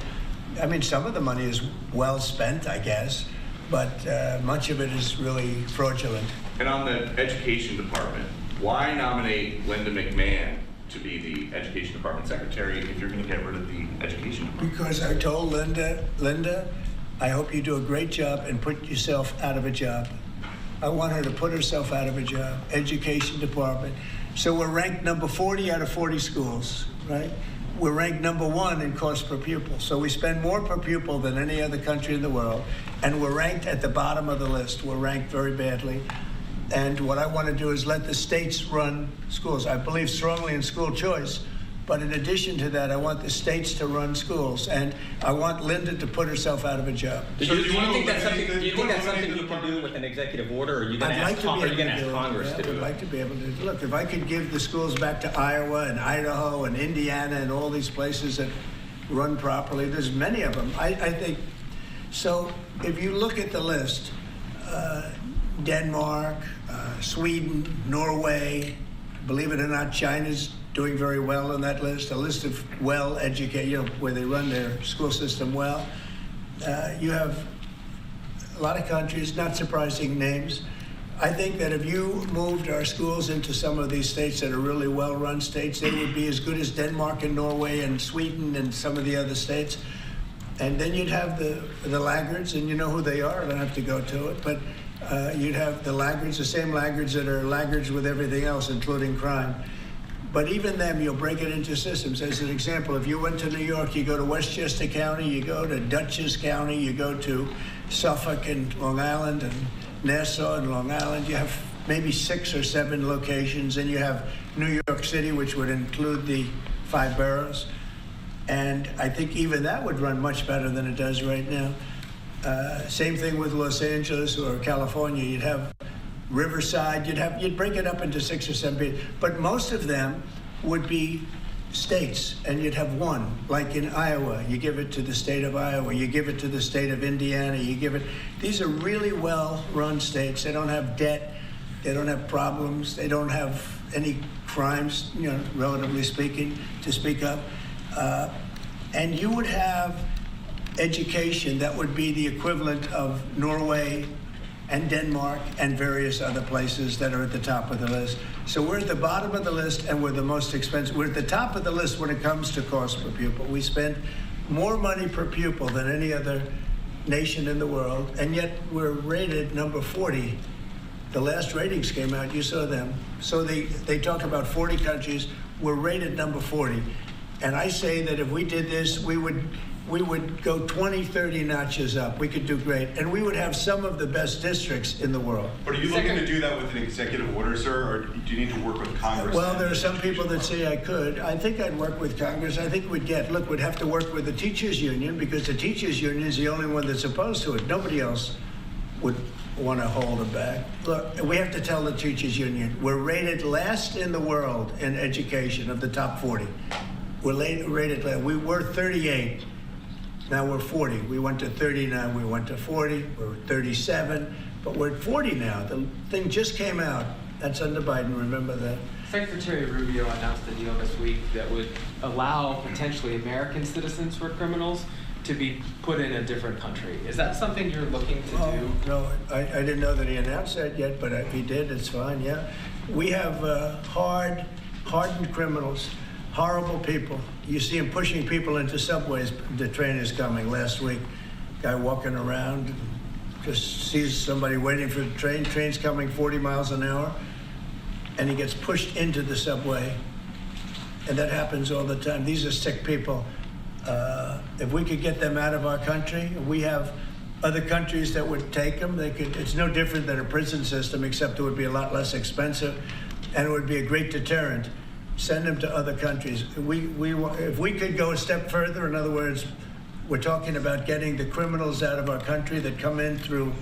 I mean, some of the money is well spent, I guess, but much of it is really fraudulent. And on the education department, why nominate Linda McMahon to be the education department secretary if you're going to get rid of the education department? Because I told Linda, I hope you do a great job and put yourself out of a job. I want her to put herself out of a job. Education department. So we're ranked number 40 out of 40 schools, right? We're ranked number 1 in cost per pupil. So we spend more per pupil than any other country in the world, and we're ranked at the bottom of the list. We're ranked very badly. And what I want to do is let the states run schools. I believe strongly in school choice, but in addition to that, I want the states to run schools, and I want Linda to put herself out of a job. Do you think that's something you can do with an executive order, or are you going to ask Congress to do it? I would like to be able to. Look, if I could give the schools back to Iowa and Idaho and Indiana and all these places that run properly, there's many of them. I think, so if you look at the list, Denmark, Sweden, Norway, believe it or not, China's doing very well on that list, a list of well-educated, where they run their school system well. You have a lot of countries, not surprising names. I think that if you moved our schools into some of these states that are really well-run states, they would be as good as Denmark and Norway and Sweden and some of the other states. And then you'd have the laggards, and you know who they are. I don't have to go to it, but you'd have the laggards, the same laggards that are laggards with everything else, including crime. But even them, you'll break it into systems. As an example, if you went to New York, you go to Westchester County, you go to Dutchess County, you go to Suffolk and Long Island and Nassau and Long Island. You have maybe 6 or 7 locations, and you have New York City, which would include the 5 boroughs. And I think even that would run much better than it does right now. Same thing with Los Angeles or California. You'd have Riverside, you'd break it up into 6 or 7, but most of them would be states, and you'd have one. Like in Iowa, you give it to the state of Iowa, you give it to the state of Indiana, these are really well-run states. They don't have debt, they don't have problems, they don't have any crimes, relatively speaking, to speak of. And you would have education that would be the equivalent of Norway and Denmark and various other places that are at the top of the list. So we're at the bottom of the list, and we're the most expensive. We're at the top of the list when it comes to cost per pupil. We spend more money per pupil than any other nation in the world, and yet we're rated number 40. The last ratings came out, you saw them. So they talk about 40 countries, we're rated number 40. And I say that if we did this, we would go 20, 30 notches up. We could do great. And we would have some of the best districts in the world. But are you looking to do that with an executive order, sir, or do you need to work with Congress? Well, there are some people that say I could. I think I'd work with Congress. I think we'd have to work with the teachers union, because the teachers union is the only one that's opposed to it. Nobody else would want to hold them back. Look, we have to tell the teachers union, we're rated last in the world in education of the top 40. We're rated last. We were 38. Now we're 40. We went to 39. We went to 40. We're 37. But we're at 40 now. The thing just came out. That's under Biden. Remember that. Secretary Rubio announced a deal this week that would allow potentially American citizens who are criminals to be put in a different country. Is that something you're looking to do? No, I didn't know that he announced that yet, but if he did, it's fine, yeah. We have hardened criminals, horrible people. You see him pushing people into subways. The train is coming last week. Guy walking around, just sees somebody waiting for the train. Train's coming 40 miles an hour, and he gets pushed into the subway. And that happens all the time. These are sick people. If we could get them out of our country, we have other countries that would take them. They could. It's no different than a prison system, except it would be a lot less expensive, and it would be a great deterrent. Send them to other countries. If we could go a step further, in other words, we're talking about getting the criminals out of our country that come in through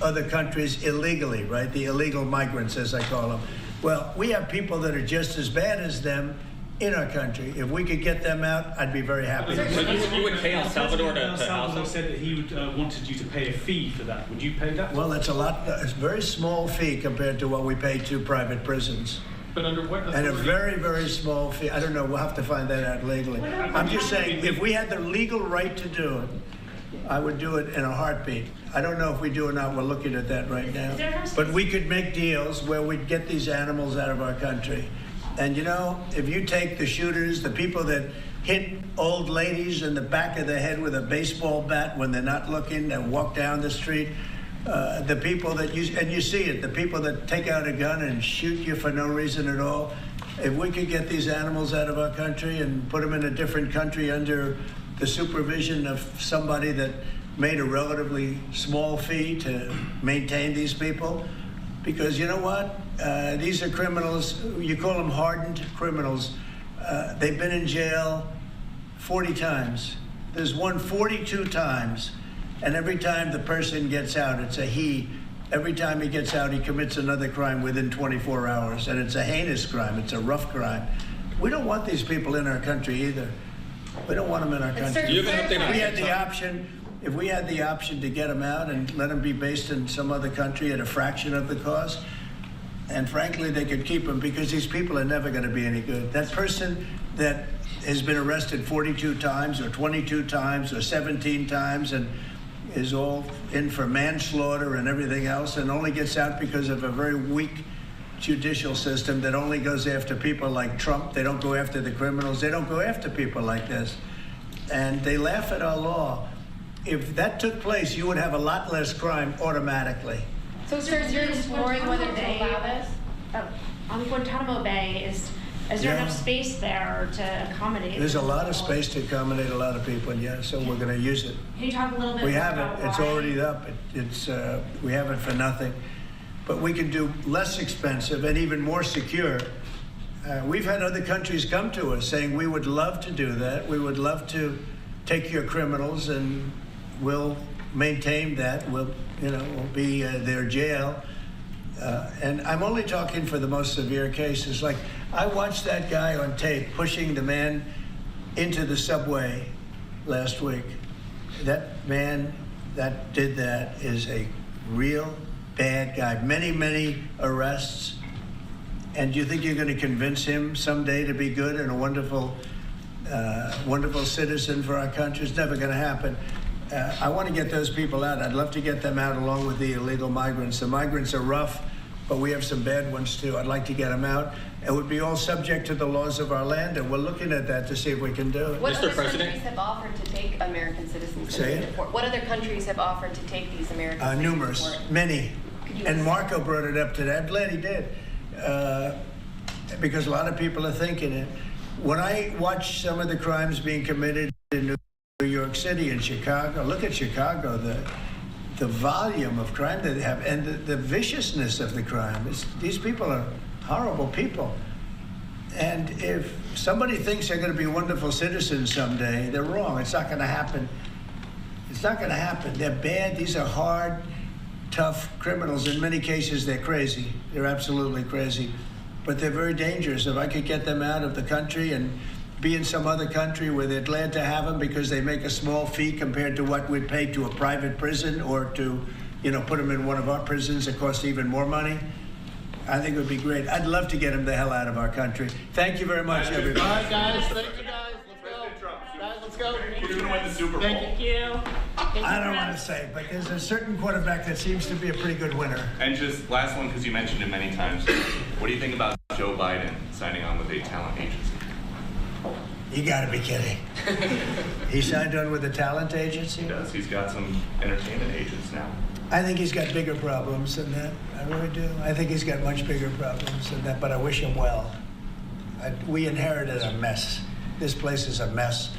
other countries illegally, right? The illegal migrants, as I call them. Well, we have people that are just as bad as them in our country. If we could get them out, I'd be very happy. So you would pay El Salvador to El Salvador said that he would, wanted you to pay a fee for that. Would you pay that? Well, it's a very small fee compared to what we pay to private prisons. But under what authority? And a very, very small fee. I don't know. We'll have to find that out legally. I'm just saying, if we had the legal right to do it, I would do it in a heartbeat. I don't know if we do or not. We're looking at that right now. But we could make deals where we'd get these animals out of our country. And you know, if you take the shooters, the people that hit old ladies in the back of the head with a baseball bat when they're not looking and walk down the street, the people that you see it, the people that take out a gun and shoot you for no reason at all, if we could get these animals out of our country and put them in a different country under the supervision of somebody that made a relatively small fee to maintain these people, because you know what? These are criminals. You call them hardened criminals. They've been in jail 40 times. There's one 42 times. And every time the person gets out, it's a he. Every time he gets out, he commits another crime within 24 hours. And it's a heinous crime. It's a rough crime. We don't want these people in our country either. We don't want them in our country. If we had the option to get them out and let them be based in some other country at a fraction of the cost, and frankly, they could keep them, because these people are never going to be any good. That person that has been arrested 42 times or 22 times or 17 times and is all in for manslaughter and everything else and only gets out because of a very weak judicial system that only goes after people like Trump. They don't go after the criminals. They don't go after people like this. And they laugh at our law. If that took place, you would have a lot less crime automatically. So, sir, you're exploring whether to allow this? On Guantanamo Bay, is there enough space there to accommodate? There's a lot of space to accommodate a lot of people, yeah, so we're going to use it. Can you talk a little bit We more have about it. It's why? already up. We have it for nothing. But we can do less expensive and even more secure. We've had other countries come to us saying, we would love to do that. We would love to take your criminals and we'll maintain that. We'll be their jail. And I'm only talking for the most severe cases. Like, I watched that guy on tape pushing the man into the subway last week. That man that did that is a real bad guy. Many, many arrests. And do you think you're going to convince him someday to be good and a wonderful citizen for our country? It's never going to happen. I want to get those people out. I'd love to get them out along with the illegal migrants. The migrants are rough, but we have some bad ones too. I'd like to get them out. It would be all subject to the laws of our land, and we're looking at that to see if we can do it. What other countries have offered to take American citizens? Say it? What other countries have offered to take these American citizens? Numerous, many. And Marco brought it up today. I'm glad he did, because a lot of people are thinking it. When I watch some of the crimes being committed in New York City and Chicago, look at Chicago, the volume of crime that they have and the viciousness of the crime. These people are horrible people. And if somebody thinks they're going to be wonderful citizens someday, they're wrong. It's not going to happen. It's not going to happen. They're bad. These are hard, tough criminals. In many cases, they're crazy. They're absolutely crazy. But they're very dangerous. If I could get them out of the country and be in some other country where they're glad to have them because they make a small fee compared to what we'd pay to a private prison, or to, put them in one of our prisons that cost even more money, I think it would be great. I'd love to get them the hell out of our country. Thank you very much, everybody. All right, guys. Thank you, guys. Let's go. Guys, let's go. We're going to win the Super Bowl. Thank you. I don't want to say, but there's a certain quarterback that seems to be a pretty good winner. And just last one, because you mentioned it many times. What do you think about Joe Biden signing on with a talent agency? You got to be kidding. He signed on with a talent agency? He does. He's got some entertainment agents now. I think he's got bigger problems than that. I really do. I think he's got much bigger problems than that, but I wish him well. We inherited a mess. This place is a mess,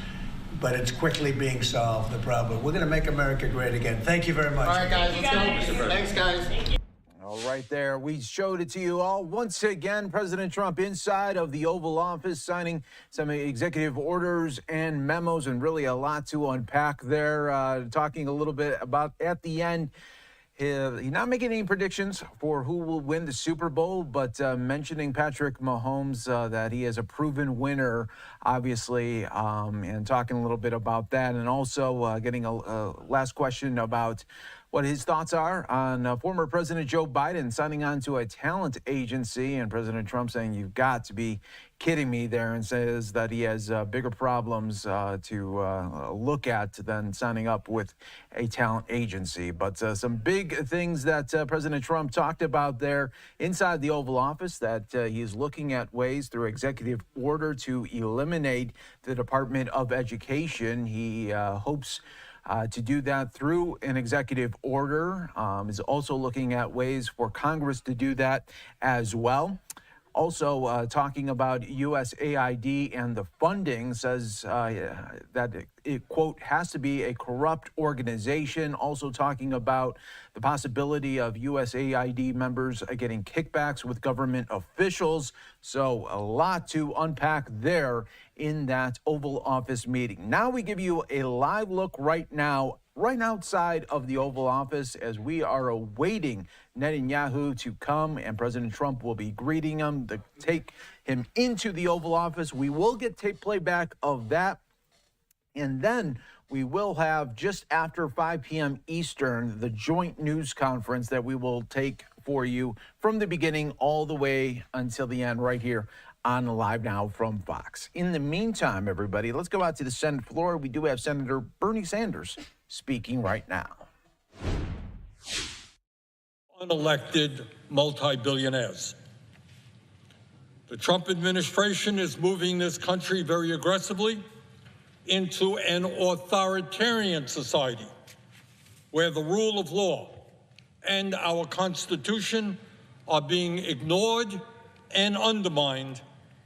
but it's quickly being solved, the problem. We're going to make America great again. Thank you very much. All right, guys, let's go. Thanks, guys. Thank you. All right there. We showed it to you all. Once again, President Trump inside of the Oval Office signing some executive orders and memos, and really a lot to unpack there. Talking a little bit about at the end, he's not making any predictions for who will win the Super Bowl, but mentioning Patrick Mahomes, that he is a proven winner, obviously, and talking a little bit about that, and also getting a last question about what his thoughts are on former President Joe Biden signing on to a talent agency, and President Trump saying, "You've got to be kidding me," there, and says that he has bigger problems to look at than signing up with a talent agency. But some big things that President Trump talked about there inside the Oval Office, that he's looking at ways through executive order to eliminate the Department of Education. He hopes to do that through an executive order. Is also looking at ways for Congress to do that as well. Also talking about USAID and the funding, says that it, quote, has to be a corrupt organization. Also talking about the possibility of USAID members getting kickbacks with government officials. So a lot to unpack there in that Oval Office meeting. Now we give you a live look right now, right outside of the Oval Office, as we are awaiting Netanyahu to come, and President Trump will be greeting him to take him into the Oval Office. We will get tape playback of that, and then we will have, just after 5 p.m. Eastern, the joint news conference that we will take for you from the beginning all the way until the end right here on Live Now from Fox. In the meantime, everybody, let's go out to the Senate floor. We do have Senator Bernie Sanders speaking right now. Unelected multi-billionaires. The Trump administration is moving this country very aggressively into an authoritarian society where the rule of law and our Constitution are being ignored and undermined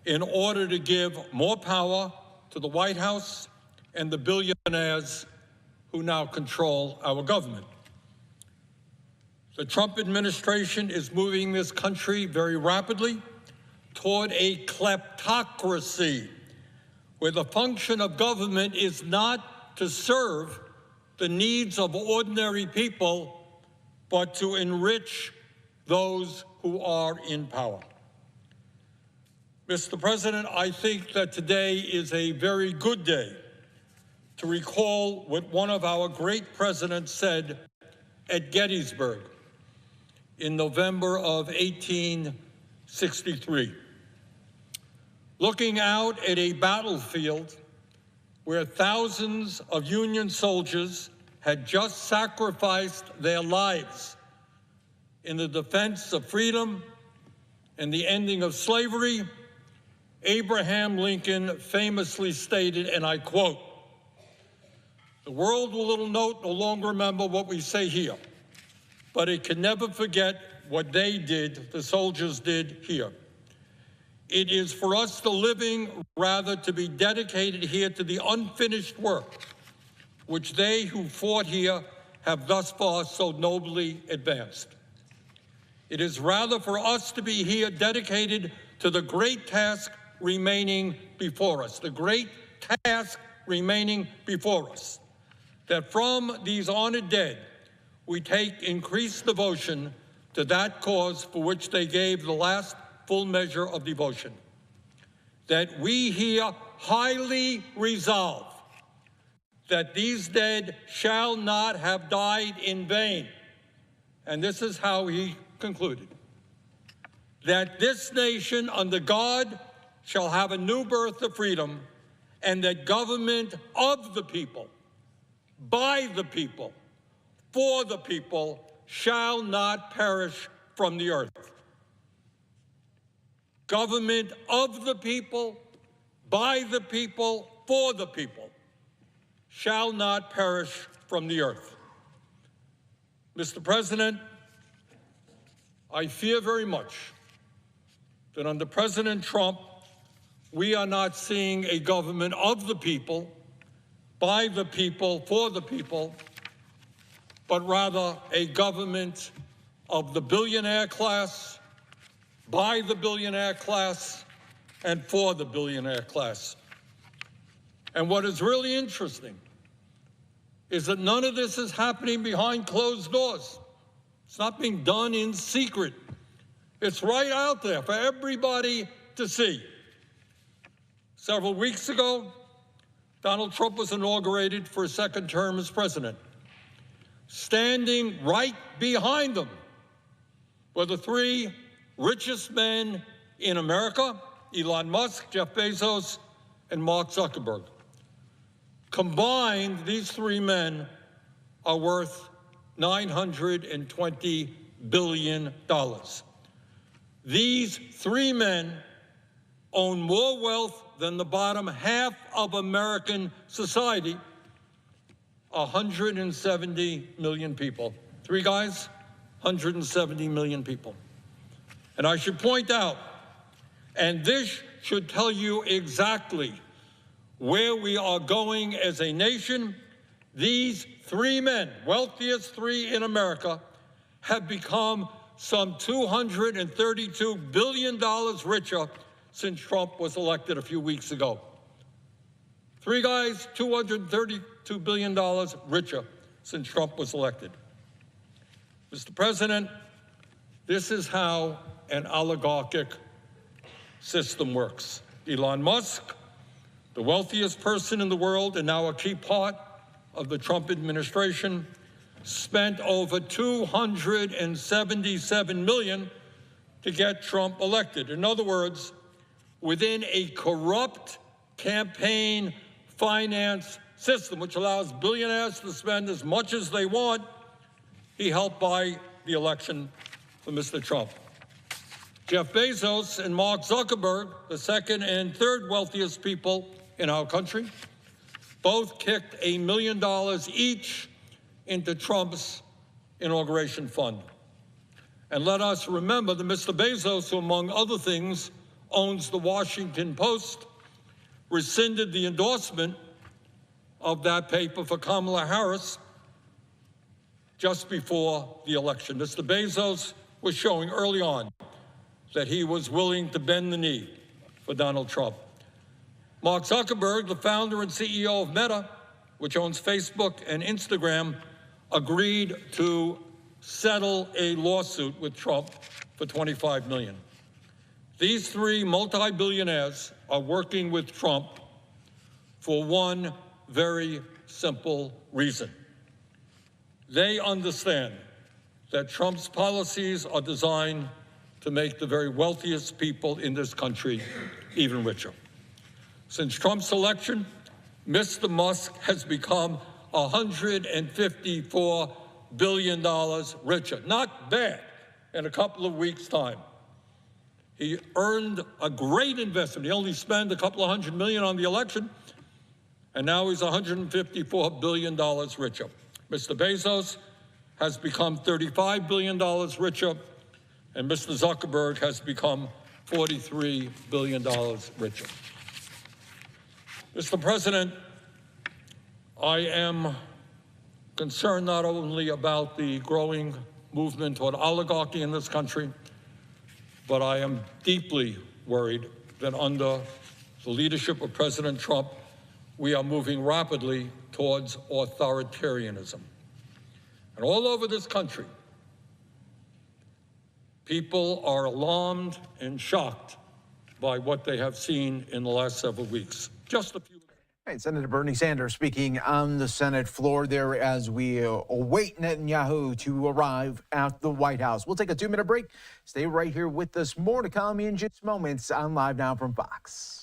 in order to give more power to the White House and the billionaires who now control our government. The Trump administration is moving this country very rapidly toward a kleptocracy, where the function of government is not to serve the needs of ordinary people, but to enrich those who are in power. Mr. President, I think that today is a very good day to recall what one of our great presidents said at Gettysburg in November of 1863. Looking out at a battlefield where thousands of Union soldiers had just sacrificed their lives in the defense of freedom and the ending of slavery, Abraham Lincoln famously stated, and I quote, "The world will no longer remember what we say here, but it can never forget what they did, the soldiers did here. It is for us, the living, rather to be dedicated here to the unfinished work which they who fought here have thus far so nobly advanced. It is rather for us to be here dedicated to the great task remaining before us, the great task remaining before us, that from these honored dead we take increased devotion to that cause for which they gave the last full measure of devotion. That we here highly resolve that these dead shall not have died in vain. And this is how he concluded. That this nation under God shall have a new birth of freedom, and that government of the people, by the people, for the people, shall not perish from the earth. Government of the people, by the people, for the people, shall not perish from the earth. Mr. President, I fear very much that under President Trump, we are not seeing a government of the people, by the people, for the people, but rather a government of the billionaire class, by the billionaire class, and for the billionaire class. And what is really interesting is that none of this is happening behind closed doors. It's not being done in secret. It's right out there for everybody to see. Several weeks ago, Donald Trump was inaugurated for a second term as president. Standing right behind him were the three richest men in America, Elon Musk, Jeff Bezos, and Mark Zuckerberg. Combined, these three men are worth $920 billion. These three men own more wealth than the bottom half of American society, 170 million people. Three guys, 170 million people. And I should point out, and this should tell you exactly where we are going as a nation, these three men, wealthiest three in America, have become some $232 billion richer since Trump was elected a few weeks ago. Three guys, $232 billion richer since Trump was elected. Mr. President, this is how an oligarchic system works. Elon Musk, the wealthiest person in the world and now a key part of the Trump administration, spent over $277 million to get Trump elected. In other words, within a corrupt campaign finance system, which allows billionaires to spend as much as they want, he helped buy the election for Mr. Trump. Jeff Bezos and Mark Zuckerberg, the second and third wealthiest people in our country, both kicked $1 million each into Trump's inauguration fund. And let us remember that Mr. Bezos, who among other things owns the Washington Post, rescinded the endorsement of that paper for Kamala Harris just before the election. Mr. Bezos was showing early on that he was willing to bend the knee for Donald Trump. Mark Zuckerberg, the founder and CEO of Meta, which owns Facebook and Instagram, agreed to settle a lawsuit with Trump for $25 million. These three multi-billionaires are working with Trump for one very simple reason. They understand that Trump's policies are designed to make the very wealthiest people in this country even richer. Since Trump's election, Mr. Musk has become $154 billion richer. Not bad in a couple of weeks' time. He earned a great investment. He only spent a couple of $100 million on the election, and now he's $154 billion richer. Mr. Bezos has become $35 billion richer, and Mr. Zuckerberg has become $43 billion richer. Mr. President, I am concerned not only about the growing movement toward oligarchy in this country, but I am deeply worried that under the leadership of President Trump, we are moving rapidly towards authoritarianism. And all over this country, people are alarmed and shocked by what they have seen in the last several weeks. Just a few. Right, Senator Bernie Sanders speaking on the Senate floor there as we await Netanyahu to arrive at the White House. We'll take a 2-minute break. Stay right here with us. More to come in just moments on Live Now from Fox.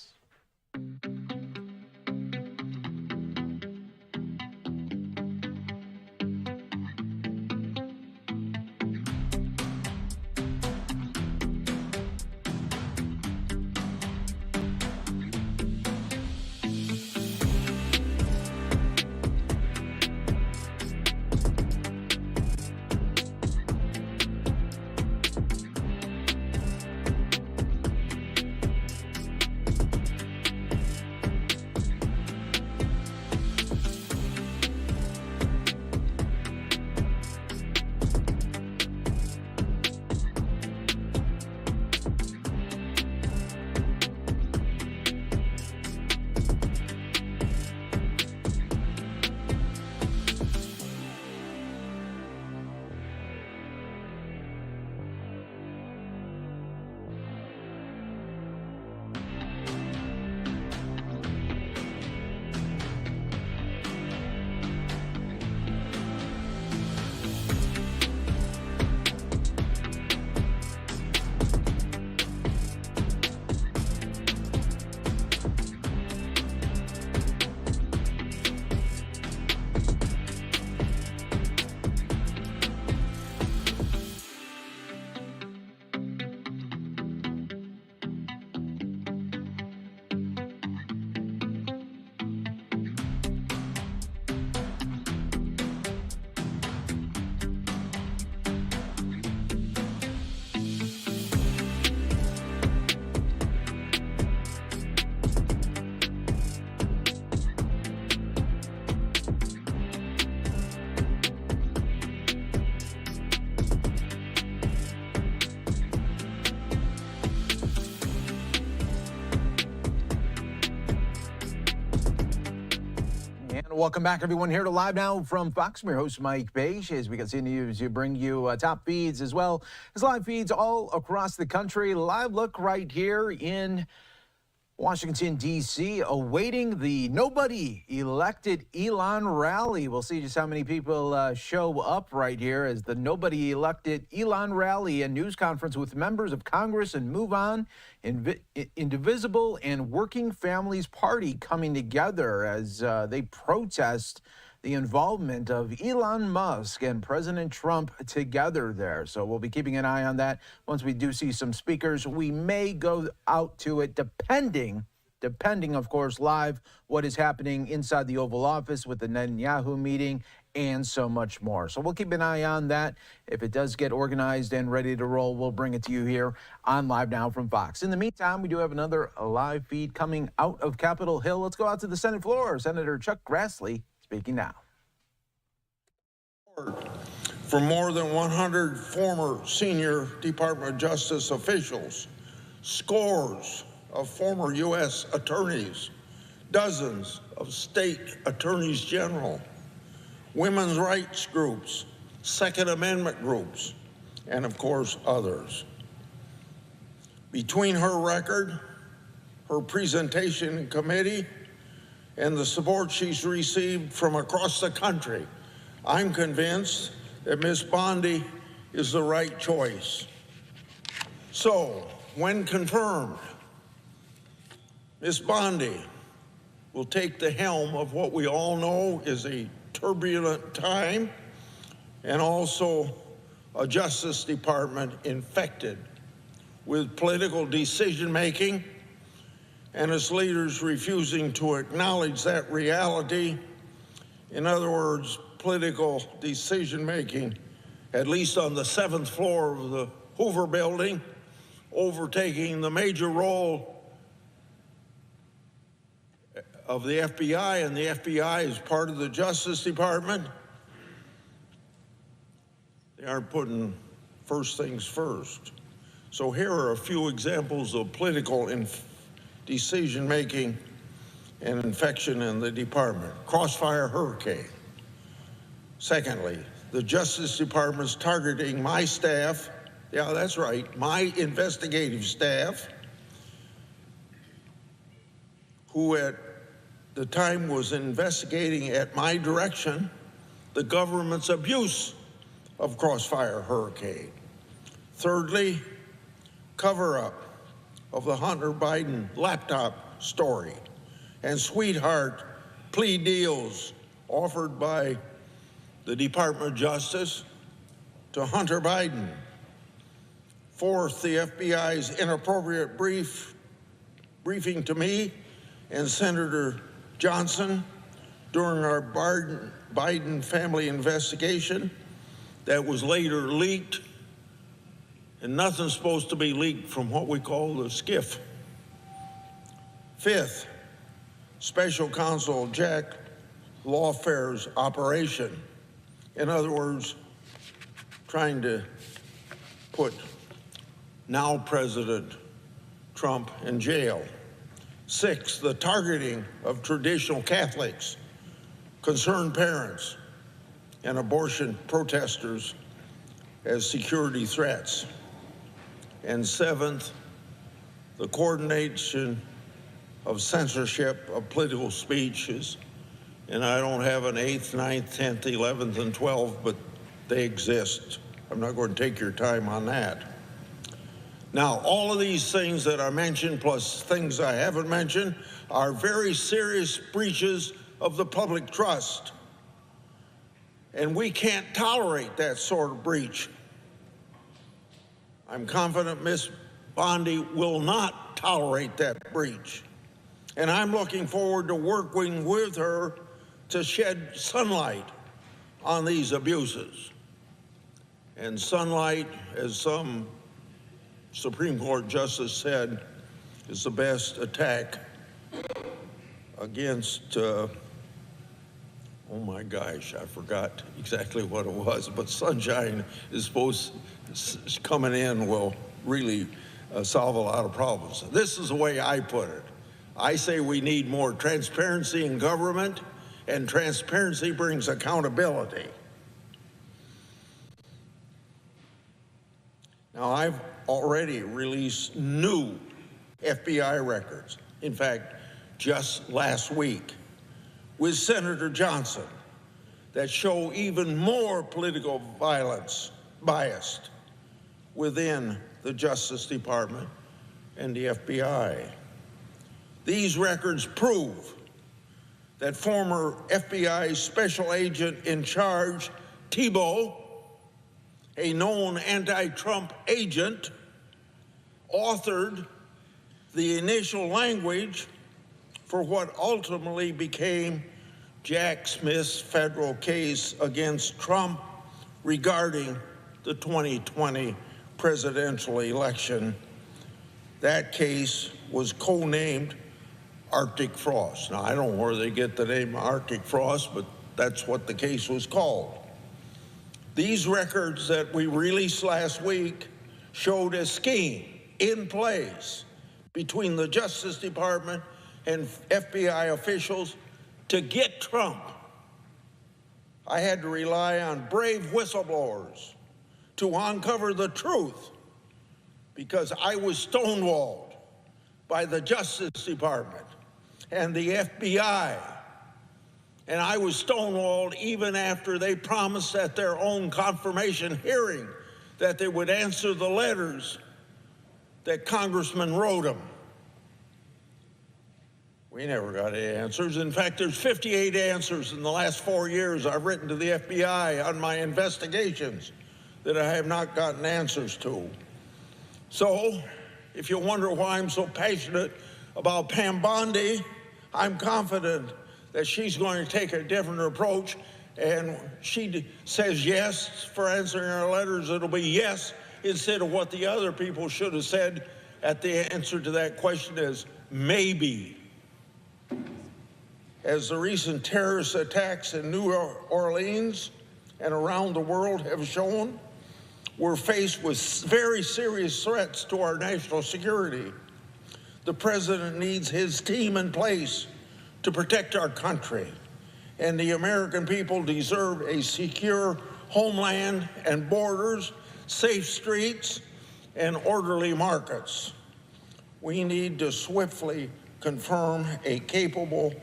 Welcome back, everyone, here to Live Now from Fox. I'm your host, Mike Page, as we continue to bring you top feeds as well as live feeds all across the country. Live look right here in Washington, D.C., awaiting the nobody-elected Elon rally. We'll see just how many people show up right here as the nobody-elected Elon rally, a news conference with members of Congress and Move On, Indivisible, and Working Families Party coming together as they protest the involvement of Elon Musk and President Trump together there. So we'll be keeping an eye on that. Once we do see some speakers, we may go out to it, depending, of course, live what is happening inside the Oval Office with the Netanyahu meeting and so much more. So we'll keep an eye on that. If it does get organized and ready to roll, we'll bring it to you here on Live Now from Fox. In the meantime, we do have another live feed coming out of Capitol Hill. Let's go out to the Senate floor. Senator Chuck Grassley speaking now. For more than 100 former senior Department of Justice officials, scores of former U.S. attorneys, dozens of state attorneys general, women's rights groups, Second Amendment groups, and of course others. Between her record, her presentation in committee, and the support she's received from across the country, I'm convinced that Ms. Bondi is the right choice. So, when confirmed, Ms. Bondi will take the helm of what we all know is a turbulent time and also a Justice Department infected with political decision-making and its leaders refusing to acknowledge that reality. In other words, political decision-making, at least on the 7th floor of the Hoover Building, overtaking the major role of the FBI, and the FBI is part of the Justice Department. They aren't putting first things first. So here are a few examples of political decision-making and infection in the department. Crossfire hurricane. Secondly, the Justice Department's targeting my staff, yeah, that's right, my investigative staff, who at the time was investigating at my direction the government's abuse of Crossfire Hurricane. Thirdly, cover-up of the Hunter Biden laptop story and sweetheart plea deals offered by the Department of Justice to Hunter Biden. Fourth, the FBI's inappropriate briefing to me and Senator Johnson during our Biden family investigation that was later leaked, and nothing's supposed to be leaked from what we call the SCIF. Fifth, Special Counsel Jack Lawfare's operation. In other words, trying to put now President Trump in jail. Six, the targeting of traditional Catholics, concerned parents, and abortion protesters as security threats. And seventh, the coordination of censorship of political speeches. And I don't have an 8th, 9th, 10th, 11th, and 12th, but they exist. I'm not going to take your time on that. Now, all of these things that I mentioned, plus things I haven't mentioned, are very serious breaches of the public trust. And we can't tolerate that sort of breach. I'm confident Ms. Bondi will not tolerate that breach. And I'm looking forward to working with her to shed sunlight on these abuses. And sunlight, as some Supreme Court justice said, is the best attack against, oh my gosh, I forgot exactly what it was, but sunshine is coming in will really solve a lot of problems. This is the way I put it. I say we need more transparency in government, and transparency brings accountability. Now, I've already released new FBI records. In fact, just last week with Senator Johnson that show even more political violence biased within the Justice Department and the FBI. These records prove that former FBI special agent in charge, Thibault, a known anti-Trump agent, authored the initial language for what ultimately became Jack Smith's federal case against Trump regarding the 2020 presidential election. That case was codenamed Arctic Frost. Now, I don't know where they get the name Arctic Frost, but that's what the case was called. These records that we released last week showed a scheme in place between the Justice Department and FBI officials to get Trump. I had to rely on brave whistleblowers to uncover the truth because I was stonewalled by the Justice Department and the FBI. And I was stonewalled even after they promised at their own confirmation hearing that they would answer the letters that congressmen wrote them. We never got any answers. In fact, there's 58 answers in the last 4 years I've written to the FBI on my investigations that I have not gotten answers to. So, if you wonder why I'm so passionate about Pam Bondi, I'm confident that she's going to take a different approach, and she says yes for answering our letters. It'll be yes instead of what the other people should have said at the answer to that question is maybe. As the recent terrorist attacks in New Orleans and around the world have shown, we're faced with very serious threats to our national security. The president needs his team in place to protect our country, and the American people deserve a secure homeland and borders, safe streets, and orderly markets. We need to swiftly confirm a capable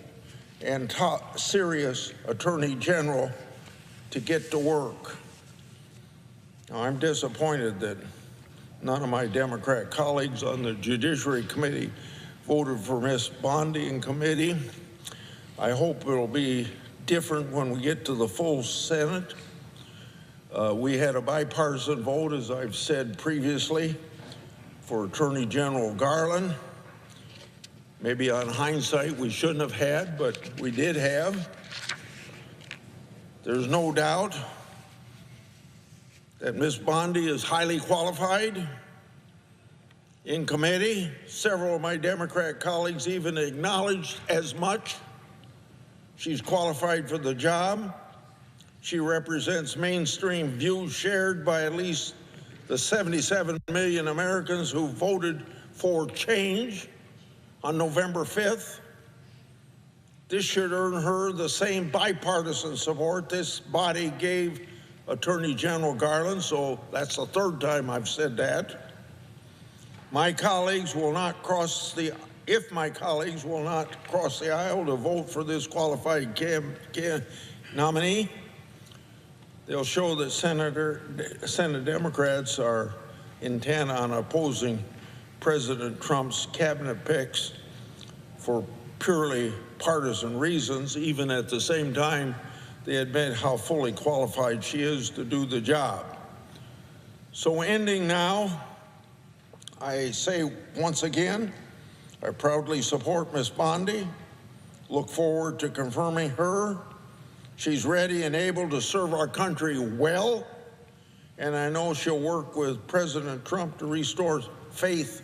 and serious Attorney General to get to work. Now, I'm disappointed that none of my Democrat colleagues on the Judiciary Committee voted for Ms. Bondi in committee. I hope it'll be different when we get to the full Senate. We had a bipartisan vote, as I've said previously, for Attorney General Garland. Maybe on hindsight we shouldn't have had, but we did have. There's no doubt that Ms. Bondi is highly qualified. In committee, several of my Democrat colleagues even acknowledged as much. She's qualified for the job. She represents mainstream views shared by at least the 77 million Americans who voted for change on November 5th. This should earn her the same bipartisan support this body gave Attorney General Garland, so that's the third time I've said that. My colleagues will not cross the, if my colleagues will not cross the aisle to vote for this qualified nominee, they'll show that Senate Democrats are intent on opposing President Trump's cabinet picks for purely partisan reasons, even at the same time they admit how fully qualified she is to do the job. So ending now, I say once again, I proudly support Ms. Bondi, look forward to confirming her. She's ready and able to serve our country well, and I know she'll work with President Trump to restore faith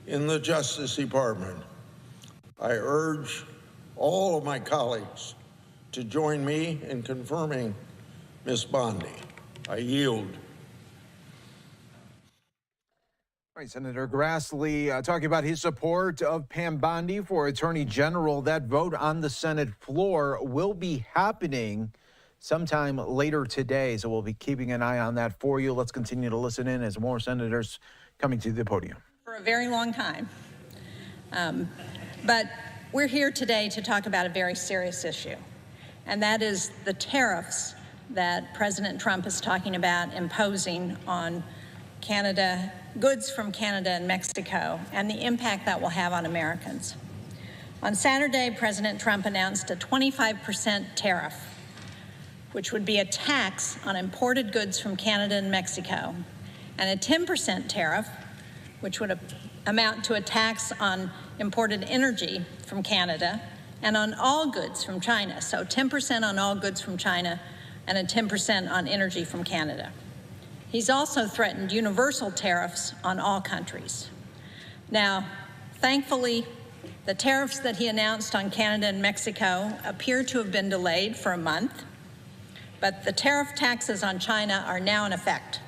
in the Justice Department. I urge all of my colleagues to join me in confirming Ms. Bondi. I yield. All right, Senator Grassley talking about his support of Pam Bondi for Attorney General. That vote on the Senate floor will be happening sometime later today, so we'll be keeping an eye on that for you. Let's continue to listen in as more senators coming to the podium. For a very long time. But we're here today to talk about a very serious issue, and that is the tariffs that President Trump is talking about imposing on Canada, goods from Canada and Mexico, and the impact that will have on Americans. On Saturday, President Trump announced a 25% tariff, which would be a tax on imported goods from Canada and Mexico, and a 10% tariff, which would amount to a tax on imported energy from Canada and on all goods from China. So 10% on all goods from China and a 10% on energy from Canada. He's also threatened universal tariffs on all countries. Now, thankfully, the tariffs that he announced on Canada and Mexico appear to have been delayed for a month, but the tariff taxes on China are now in effect.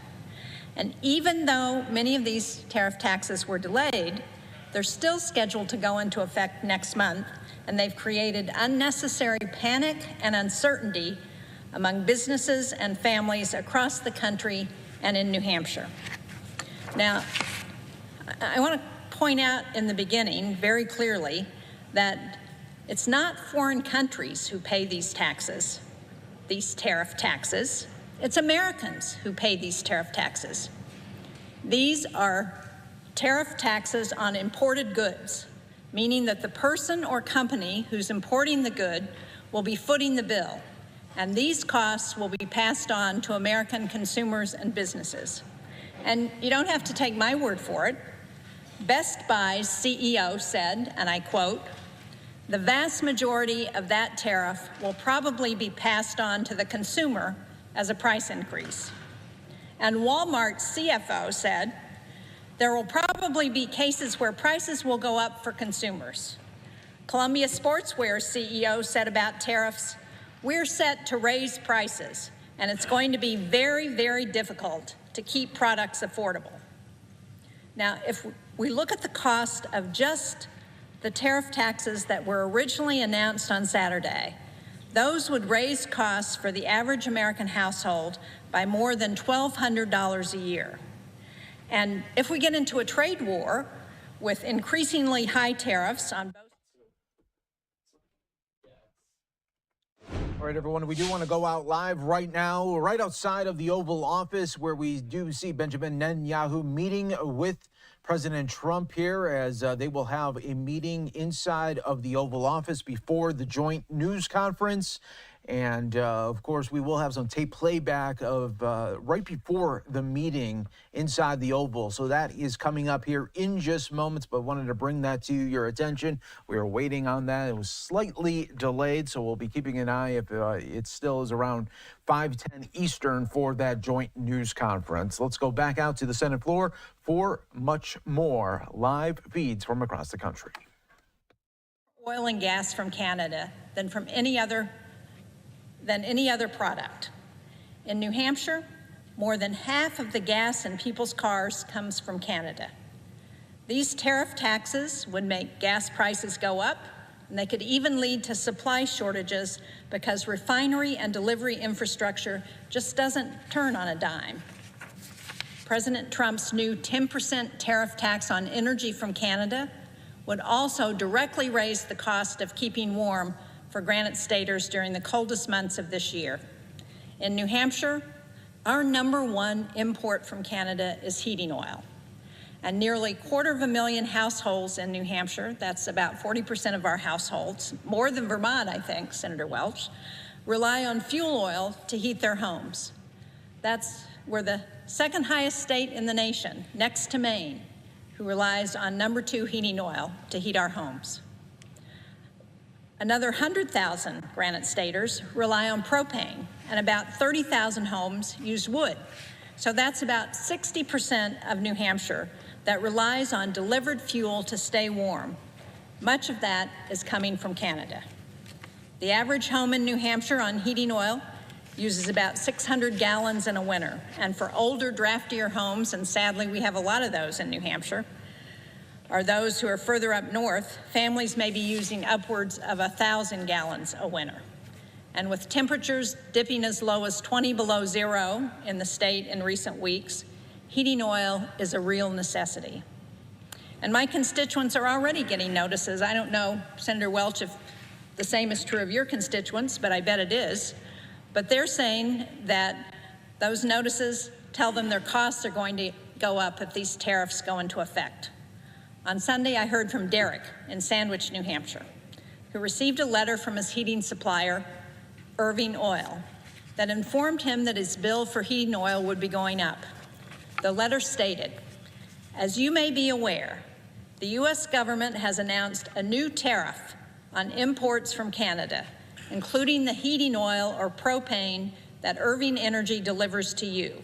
And even though many of these tariff taxes were delayed, they're still scheduled to go into effect next month, and they've created unnecessary panic and uncertainty among businesses and families across the country and in New Hampshire. Now, I want to point out in the beginning very clearly that it's not foreign countries who pay these taxes, these tariff taxes. It's Americans who pay these tariff taxes. These are tariff taxes on imported goods, meaning that the person or company who's importing the good will be footing the bill, and these costs will be passed on to American consumers and businesses. And you don't have to take my word for it. Best Buy's CEO said, and I quote, "The vast majority of that tariff will probably be passed on to the consumer as a price increase." And Walmart's CFO said, "There will probably be cases where prices will go up for consumers." Columbia Sportswear's CEO said about tariffs, "We're set to raise prices, and it's going to be very, very difficult to keep products affordable." Now, if we look at the cost of just the tariff taxes that were originally announced on Saturday, Those would raise costs for the average American household by more than $1,200 a year. And if we get into a trade war with increasingly high tariffs on both. All right, everyone, we do want to go out live right now, right outside of the Oval Office, where we do see Benjamin Netanyahu meeting with President Trump here, as they will have a meeting inside of the Oval Office before the joint news conference. And, of course, we will have some tape playback of right before the meeting inside the Oval. So that is coming up here in just moments, but wanted to bring that to your attention. We are waiting on that. It was slightly delayed, so we'll be keeping an eye if it still is around 5:10 Eastern for that joint news conference. Let's go back out to the Senate floor for much more live feeds from across the country. Oil and gas from Canada than any other product. In New Hampshire, more than half of the gas in people's cars comes from Canada. These tariff taxes would make gas prices go up, and they could even lead to supply shortages because refinery and delivery infrastructure just doesn't turn on a dime. President Trump's new 10% tariff tax on energy from Canada would also directly raise the cost of keeping warm for Granite Staters during the coldest months of this year. In New Hampshire, our #1 import from Canada is heating oil. And nearly 250,000 households in New Hampshire, that's about 40% of our households, more than Vermont, I think, Senator Welch, rely on fuel oil to heat their homes. We're the second highest state in the nation, next to Maine, who relies on #2 heating oil to heat our homes. Another 100,000 Granite Staters rely on propane, and about 30,000 homes use wood. So that's about 60% of New Hampshire that relies on delivered fuel to stay warm. Much of that is coming from Canada. The average home in New Hampshire on heating oil uses about 600 gallons in a winter. And for older, draftier homes, and sadly we have a lot of those in New Hampshire, or those who are further up north, families may be using upwards of 1,000 gallons a winter. And with temperatures dipping as low as 20 below zero in the state in recent weeks, heating oil is a real necessity. And my constituents are already getting notices. I don't know, Senator Welch, if the same is true of your constituents, but I bet it is. But they're saying that those notices tell them their costs are going to go up if these tariffs go into effect. On Sunday, I heard from Derek in Sandwich, New Hampshire, who received a letter from his heating supplier, Irving Oil, that informed him that his bill for heating oil would be going up. The letter stated, "As you may be aware, the U.S. government has announced a new tariff on imports from Canada, including the heating oil or propane that Irving Energy delivers to you."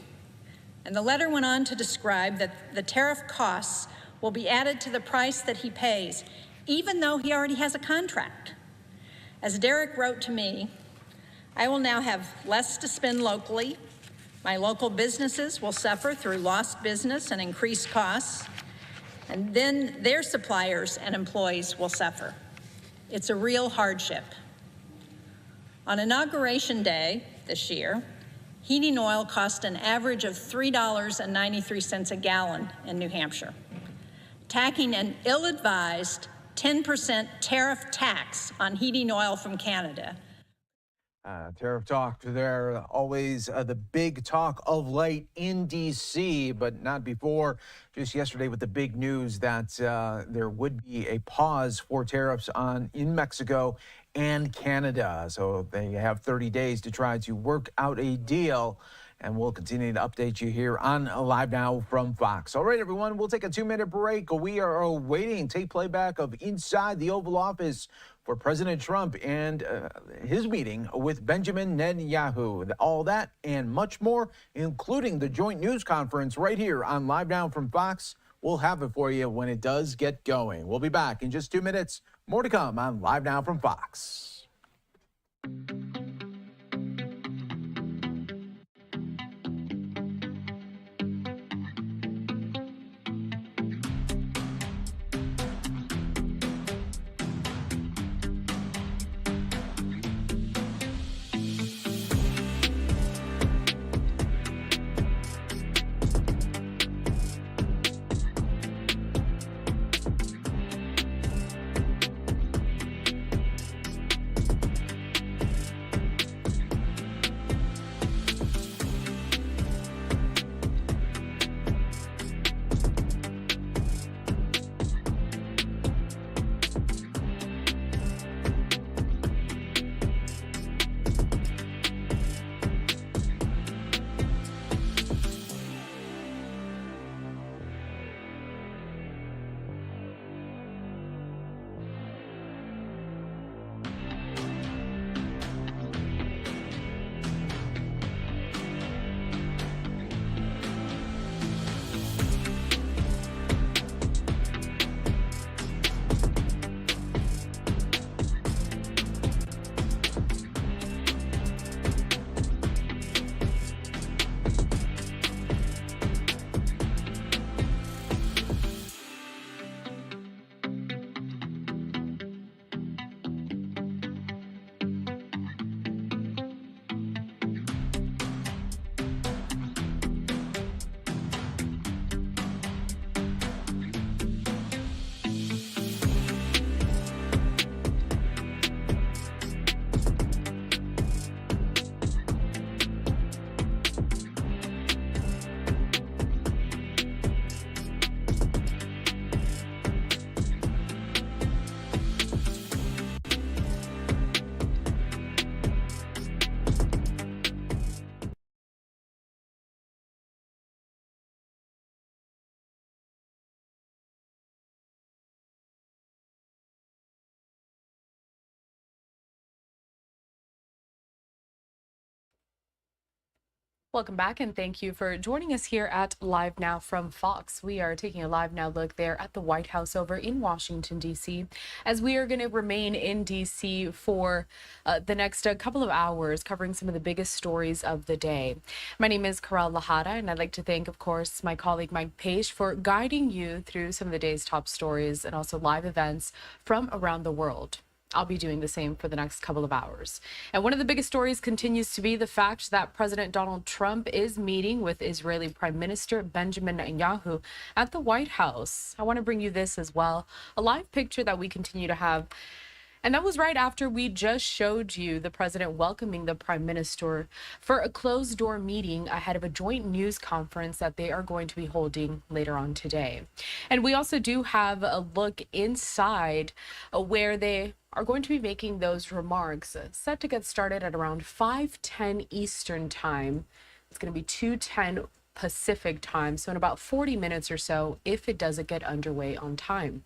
And the letter went on to describe that the tariff costs will be added to the price that he pays, even though he already has a contract. As Derek wrote to me, "I will now have less to spend locally. My local businesses will suffer through lost business and increased costs, and then their suppliers and employees will suffer. It's a real hardship." On Inauguration Day this year, heating oil cost an average of $3.93 a gallon in New Hampshire. Tacking an ill-advised 10% tariff tax on heating oil from Canada. Tariff talk there, always the big talk of late in D.C., but not before. Just yesterday with the big news that there would be a pause for tariffs in Mexico and Canada. So they have 30 days to try to work out a deal. And we'll continue to update you here on Live Now from Fox. All right, everyone, we'll take a 2-minute break. We are awaiting tape playback of inside the Oval Office for President Trump and his meeting with Benjamin Netanyahu. All that and much more, including the joint news conference right here on Live Now from Fox. We'll have it for you when it does get going. We'll be back in just 2 minutes. More to come on Live Now from Fox. Welcome back, and thank you for joining us here at Live Now from Fox. We are taking a live now look there at the White House over in Washington, D.C., as we are going to remain in D.C. for the next couple of hours, covering some of the biggest stories of the day. My name is Karal Lahada, and I'd like to thank, of course, my colleague Mike Page for guiding you through some of the day's top stories and also live events from around the world. I'll be doing the same for the next couple of hours. And one of the biggest stories continues to be the fact that President Donald Trump is meeting with Israeli Prime Minister Benjamin Netanyahu at the White House. I want to bring you this as well, a live picture that we continue to have. And that was right after we just showed you the president welcoming the prime minister for a closed-door meeting ahead of a joint news conference that they are going to be holding later on today. And we also do have a look inside where they are going to be making those remarks, set to get started at around 5:10 Eastern time. It's going to be 2:10 Pacific time, so in about 40 minutes or so, if it doesn't get underway on time.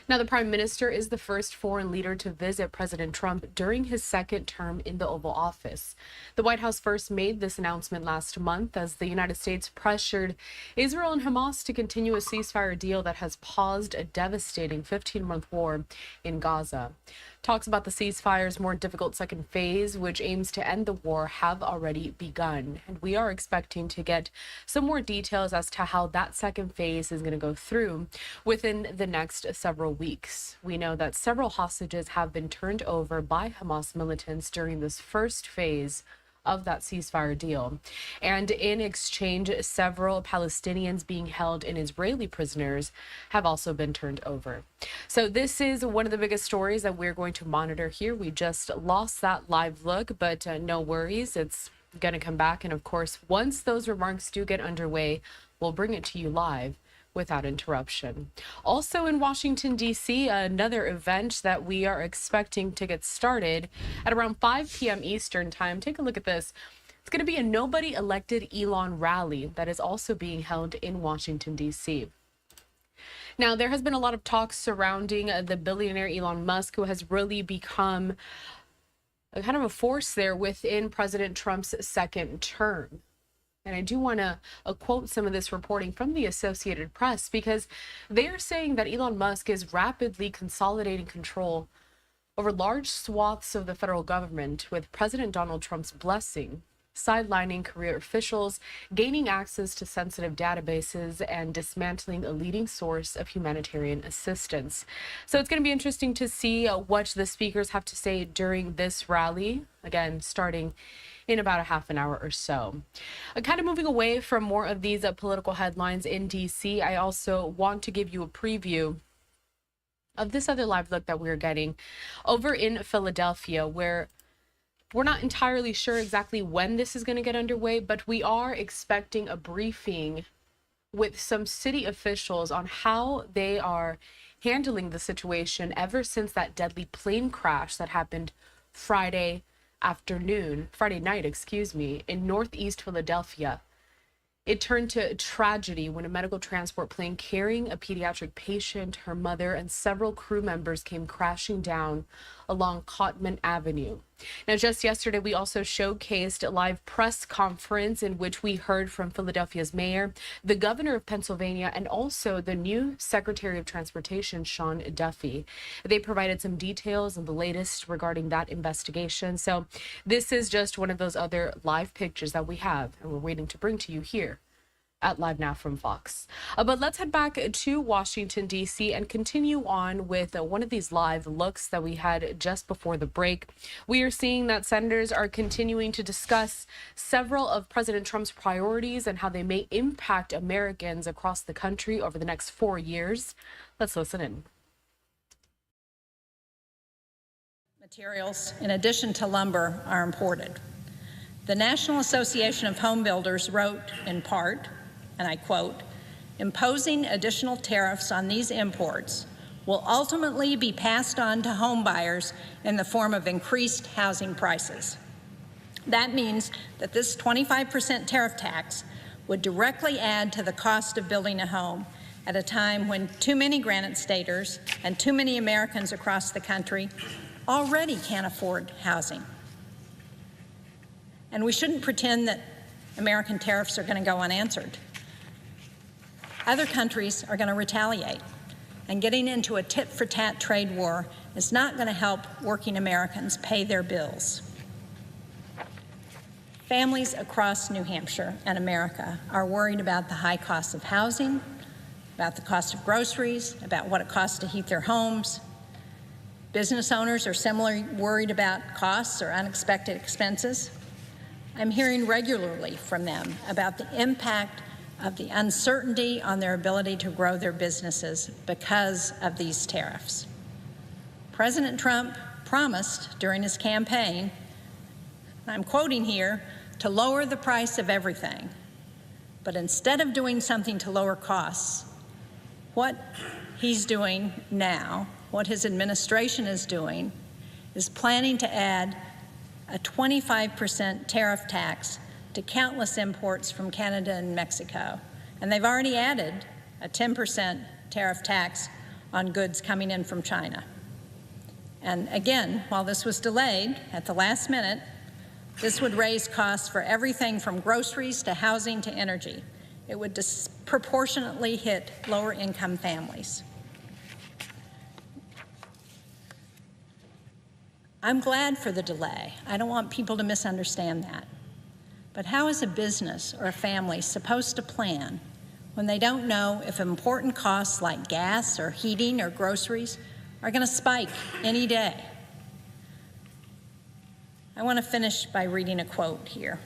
Now, the prime minister is the first foreign leader to visit President Trump during his second term in the Oval Office. The White House first made this announcement last month as the United States pressured Israel and Hamas to continue a ceasefire deal that has paused a devastating 15-month war in Gaza. Talks about the ceasefire's more difficult second phase, which aims to end the war, have already begun. And we are expecting to get some more details as to how that second phase is going to go through within the next several weeks. We know that several hostages have been turned over by Hamas militants during this first phase of that ceasefire deal. And in exchange, several Palestinians being held in Israeli prisoners have also been turned over. So this is one of the biggest stories that we're going to monitor here. We just lost that live look, but no worries. It's going to come back. And of course, once those remarks do get underway, we'll bring it to you live without interruption. Also in Washington, D.C., another event that we are expecting to get started at around 5 p.m. Eastern time. Take a look at this. It's going to be a nobody elected Elon rally that is also being held in Washington, D.C. Now, there has been a lot of talk surrounding the billionaire Elon Musk, who has really become a kind of a force there within President Trump's second term. And I do want to quote some of this reporting from the Associated Press, because they are saying that Elon Musk is rapidly consolidating control over large swaths of the federal government, with President Donald Trump's blessing, sidelining career officials, gaining access to sensitive databases, and dismantling a leading source of humanitarian assistance. So it's going to be interesting to see what the speakers have to say during this rally, again, starting in about a half an hour or so. Kind of moving away from more of these political headlines in D.C., I also want to give you a preview of this other live look that we're getting over in Philadelphia, where we're not entirely sure exactly when this is going to get underway, but we are expecting a briefing with some city officials on how they are handling the situation ever since that deadly plane crash that happened Friday night, in Northeast Philadelphia. It turned to tragedy when a medical transport plane carrying a pediatric patient, her mother, and several crew members came crashing down along Cotman Avenue. Now, just yesterday, we also showcased a live press conference in which we heard from Philadelphia's mayor, the governor of Pennsylvania, and also the new Secretary of Transportation, Sean Duffy. They provided some details and the latest regarding that investigation. So this is just one of those other live pictures that we have, and we're waiting to bring to you here at Live Now from Fox. But let's head back to Washington, D.C. and continue on with one of these live looks that we had just before the break. We are seeing that senators are continuing to discuss several of President Trump's priorities and how they may impact Americans across the country over the next 4 years. Let's listen in. Materials, in addition to lumber, are imported. The National Association of Home Builders wrote, in part, and I quote, "Imposing additional tariffs on these imports will ultimately be passed on to home buyers in the form of increased housing prices. That means that this 25% tariff tax would directly add to the cost of building a home at a time when too many Granite Staters and too many Americans across the country already can't afford housing. And we shouldn't pretend that American tariffs are going to go unanswered. Other countries are going to retaliate, and getting into a tit-for-tat trade war is not going to help working Americans pay their bills. Families across New Hampshire and America are worried about the high cost of housing, about the cost of groceries, about what it costs to heat their homes. Business owners are similarly worried about costs or unexpected expenses. I'm hearing regularly from them about the impact of the uncertainty on their ability to grow their businesses because of these tariffs. President Trump promised during his campaign, I'm quoting here, to lower the price of everything. But instead of doing something to lower costs, what he's doing now, what his administration is doing, is planning to add a 25% tariff tax to countless imports from Canada and Mexico. And they've already added a 10% tariff tax on goods coming in from China. And again, while this was delayed at the last minute, this would raise costs for everything from groceries to housing to energy. It would disproportionately hit lower-income families. I'm glad for the delay. I don't want people to misunderstand that. But how is a business or a family supposed to plan when they don't know if important costs like gas or heating or groceries are going to spike any day? I want to finish by reading a quote here.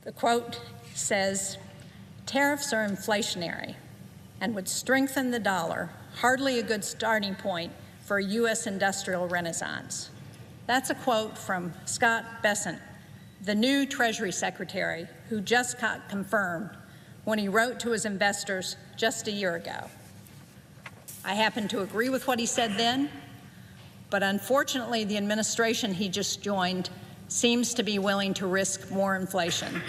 The quote says, "Tariffs are inflationary and would strengthen the dollar, hardly a good starting point for a U.S. industrial renaissance." That's a quote from Scott Bessent, the new Treasury Secretary, who just got confirmed when he wrote to his investors just a year ago. I happen to agree with what he said then, but unfortunately the administration he just joined seems to be willing to risk more inflation.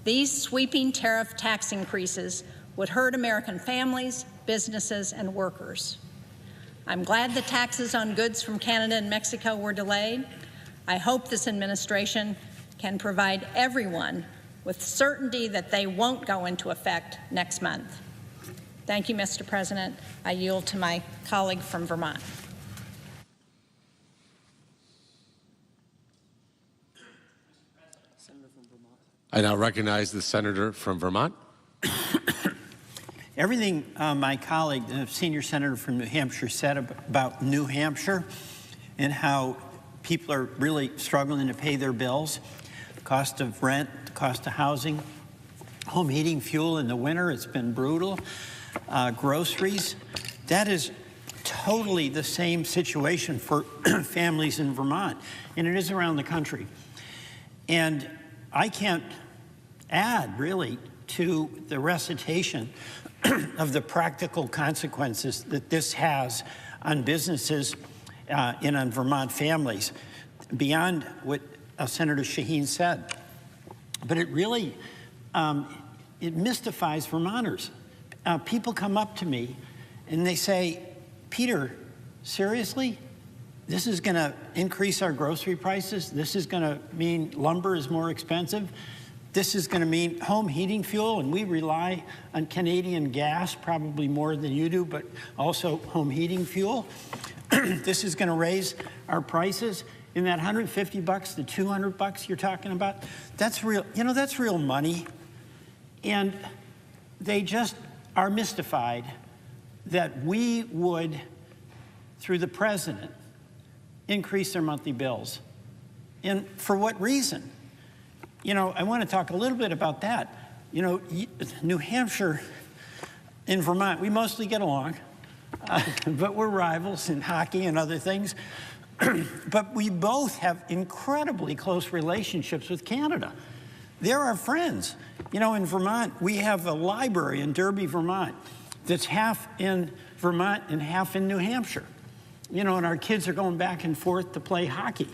These sweeping tariff tax increases would hurt American families, businesses, and workers. I'm glad the taxes on goods from Canada and Mexico were delayed. I hope this administration can provide everyone with certainty that they won't go into effect next month. Thank you, Mr. President. I yield to my colleague from Vermont. I now recognize the senator from Vermont. Everything my colleague, the senior senator from New Hampshire, said about New Hampshire and how people are really struggling to pay their bills, the cost of rent, the cost of housing, home heating fuel in the winter, it's been brutal, groceries, that is totally the same situation for families in Vermont, and it is around the country. And I can't add, really, to the recitation of the practical consequences that this has on businesses and on Vermont families, beyond what Senator Shaheen said. But it really, it mystifies Vermonters. People come up to me and they say, Peter, seriously? This is going to increase our grocery prices? This is going to mean lumber is more expensive? This is going to mean home heating fuel, and we rely on Canadian gas probably more than you do, but also home heating fuel. This is going to raise our prices. In that $150 to $200 you're talking about, that's real, you know, that's real money. And they just are mystified that we would, through the president, increase their monthly bills. And for what reason? You know, I want to talk a little bit about that. You know, New Hampshire and Vermont, we mostly get along, but we're rivals in hockey and other things. But we both have incredibly close relationships with Canada. They're our friends. You know, in Vermont, we have a library in Derby, Vermont, that's half in Vermont and half in New Hampshire. You know, and our kids are going back and forth to play hockey.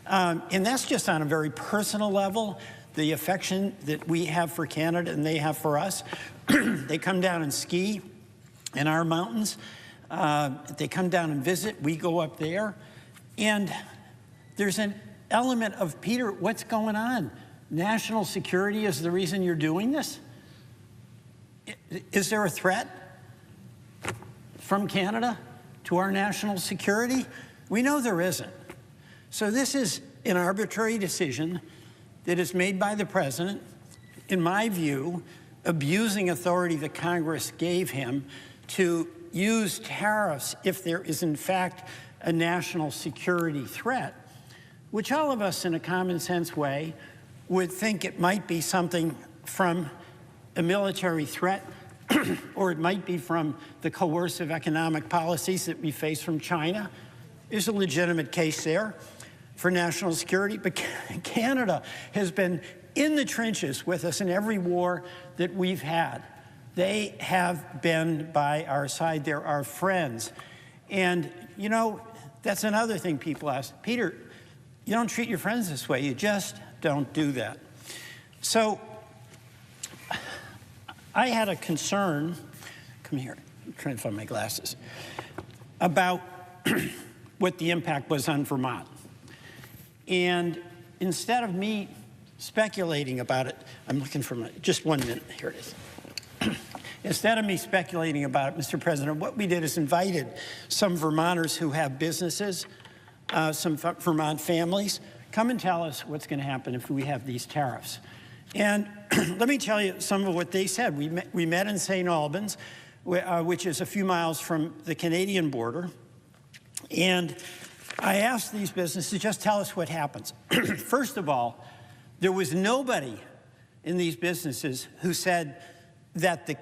And that's just on a very personal level, the affection that we have for Canada and they have for us. They come down and ski in our mountains. They come down and visit. We go up there. And there's an element of, Peter, what's going on? National security is the reason you're doing this? Is there a threat from Canada to our national security? We know there isn't. So this is an arbitrary decision that is made by the president, in my view, abusing authority that Congress gave him to use tariffs if there is in fact a national security threat, which all of us in a common sense way would think it might be something from a military threat or it might be from the coercive economic policies that we face from China. There's a legitimate case there for national security, but Canada has been in the trenches with us in every war that we've had. They have been by our side. They're our friends. And, you know, that's another thing people ask. Peter, you don't treat your friends this way. You just don't do that. So I had a concern, come here, I'm trying to find my glasses, about what the impact was on Vermont. And instead of me speculating about it, I'm looking for my, just 1 minute, here it is. Instead of me speculating about it, Mr. President, what we did is invited some Vermonters who have businesses, some Vermont families, come and tell us what's going to happen if we have these tariffs. And let me tell you some of what they said. We met in St. Albans, which is a few miles from the Canadian border, and I asked these businesses, just tell us what happens. First of all, there was nobody in these businesses who said that the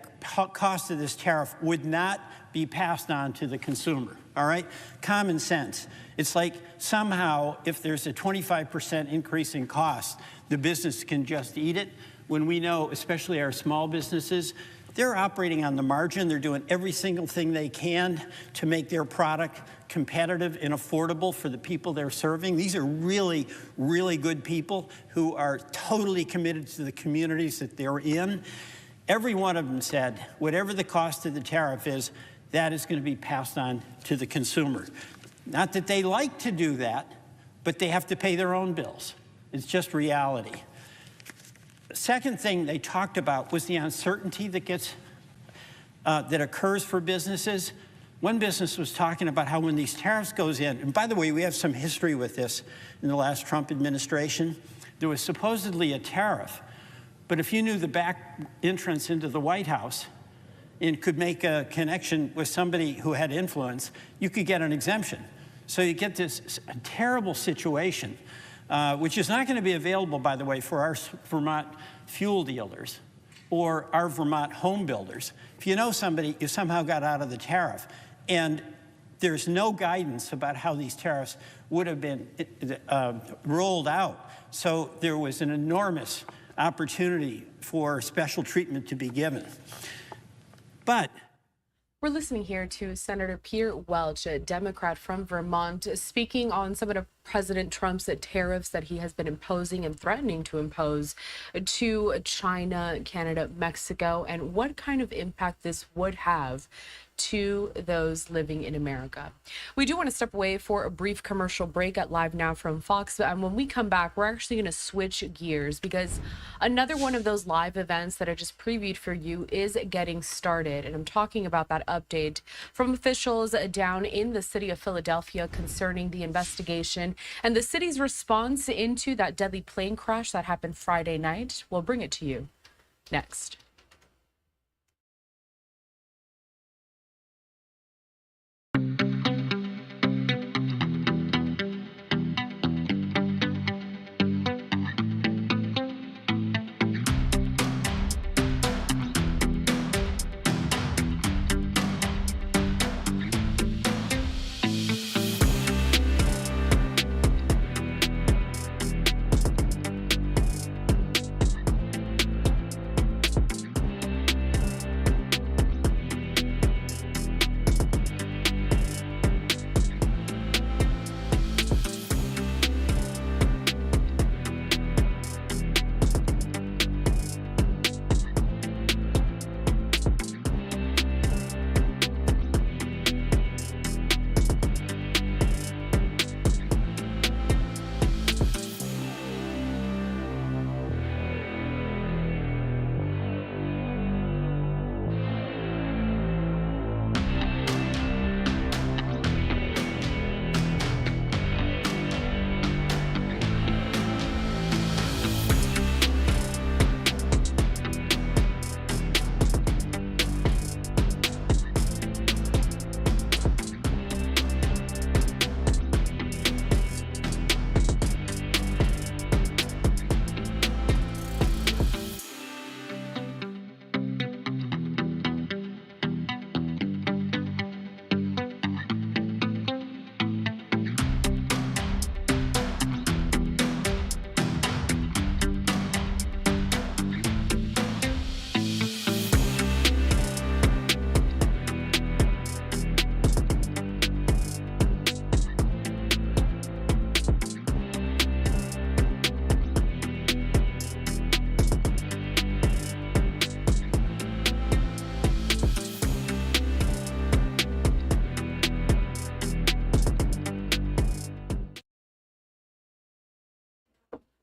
cost of this tariff would not be passed on to the consumer, all right? Common sense. It's like somehow if there's a 25% increase in cost, the business can just eat it, when we know, especially our small businesses, they're operating on the margin. They're doing every single thing they can to make their product competitive and affordable for the people they're serving. These are really, really good people who are totally committed to the communities that they're in. Every one of them said, whatever the cost of the tariff is, that is going to be passed on to the consumer. Not that they like to do that, but they have to pay their own bills. It's just reality. The second thing they talked about was the uncertainty that occurs for businesses. One business was talking about how when these tariffs goes in, and by the way, we have some history with this in the last Trump administration, there was supposedly a tariff, but if you knew the back entrance into the White House and could make a connection with somebody who had influence, you could get an exemption. So you get this terrible situation, which is not going to be available, by the way, for our Vermont fuel dealers or our Vermont home builders. If you know somebody, you somehow got out of the tariff, and there's no guidance about how these tariffs would have been rolled out. So there was an enormous opportunity for special treatment to be given. But we're listening here to Senator Peter Welch, a Democrat from Vermont, speaking on some of President Trump's tariffs that he has been imposing and threatening to impose to China, Canada, Mexico, and what kind of impact this would have to those living in America. We do want to step away for a brief commercial break at Live Now from Fox, and when we come back, we're actually going to switch gears because another one of those live events that I just previewed for you is getting started, and I'm talking about that update from officials down in the city of Philadelphia concerning the investigation and the city's response into that deadly plane crash that happened Friday night. We'll bring it to you next.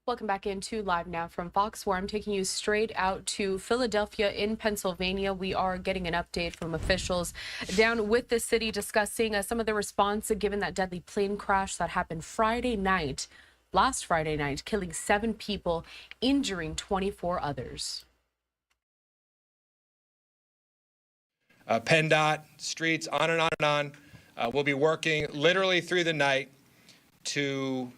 Welcome back into Live Now from Fox, where I'm taking you straight out to Philadelphia in Pennsylvania. We are getting an update from officials down with the city discussing some of the response given that deadly plane crash that happened last Friday night, killing 7 people, injuring 24 others. PennDOT, streets, on and on and on. We'll be working literally through the night to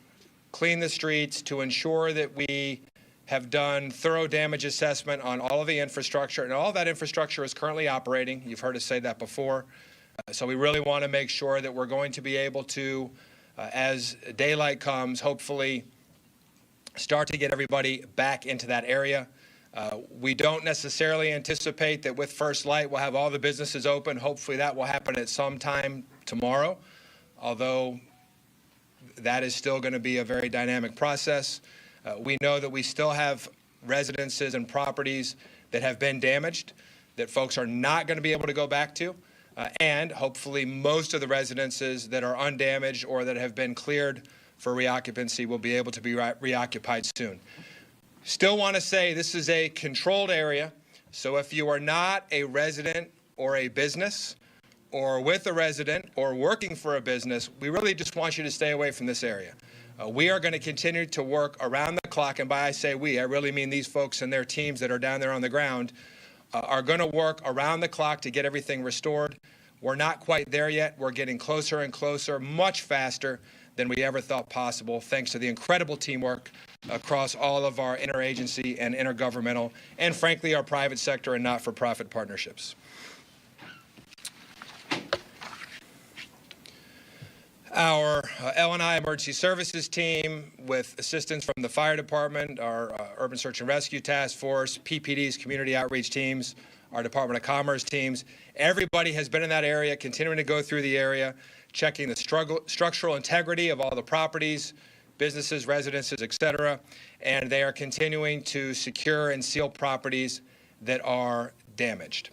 clean the streets, to ensure that we have done thorough damage assessment on all of the infrastructure, and all of that infrastructure is currently operating. You've heard us say that before. So we really want to make sure that we're going to be able to, as daylight comes, hopefully start to get everybody back into that area. We don't necessarily anticipate that with first light we'll have all the businesses open. Hopefully that will happen at some time tomorrow, although that is still going to be a very dynamic process. We know that we still have residences and properties that have been damaged that folks are not going to be able to go back to. And hopefully most of the residences that are undamaged or that have been cleared for reoccupancy will be able to be reoccupied soon. Still want to say this is a controlled area. So if you are not a resident or a business, or with a resident or working for a business, we really just want you to stay away from this area. We are going to continue to work around the clock, and by I say we, I really mean these folks and their teams that are down there on the ground are going to work around the clock to get everything restored. We're not quite there yet. We're getting closer and closer, much faster than we ever thought possible, thanks to the incredible teamwork across all of our interagency and intergovernmental, and frankly, our private sector and not-for-profit partnerships. Our L&I Emergency Services team, with assistance from the Fire Department, our Urban Search and Rescue Task Force, PPD's Community Outreach teams, our Department of Commerce teams, everybody has been in that area, continuing to go through the area, checking the structural integrity of all the properties, businesses, residences, et cetera, and they are continuing to secure and seal properties that are damaged.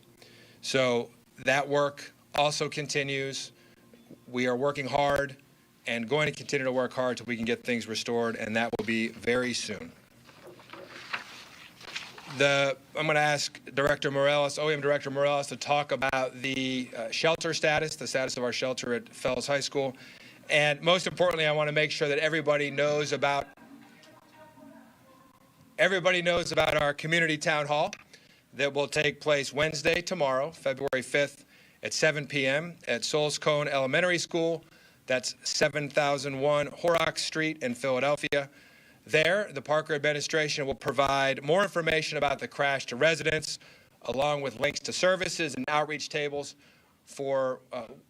So that work also continues. We are working hard and going to continue to work hard till we can get things restored, and that will be very soon. I'm going to ask Director Morales, OEM Director Morales, to talk about the shelter status, the status of our shelter at Fells High School. And most importantly, I want to make sure that everybody knows about our community town hall that will take place Wednesday, tomorrow, February 5th, at 7 p.m. at Souls Cone Elementary School. That's 7001 Horrocks Street in Philadelphia. There, the Parker administration will provide more information about the crash to residents, along with links to services and outreach tables for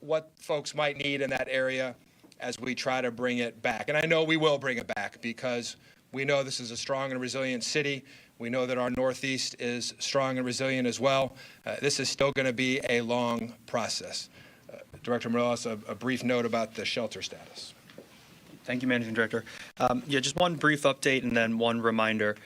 what folks might need in that area as we try to bring it back. And I know we will bring it back because we know this is a strong and resilient city. We know that our Northeast is strong and resilient as well. This is still going to be a long process. Director Morales, a brief note about the shelter status. Thank you, Managing Director. Just one brief update and then one reminder.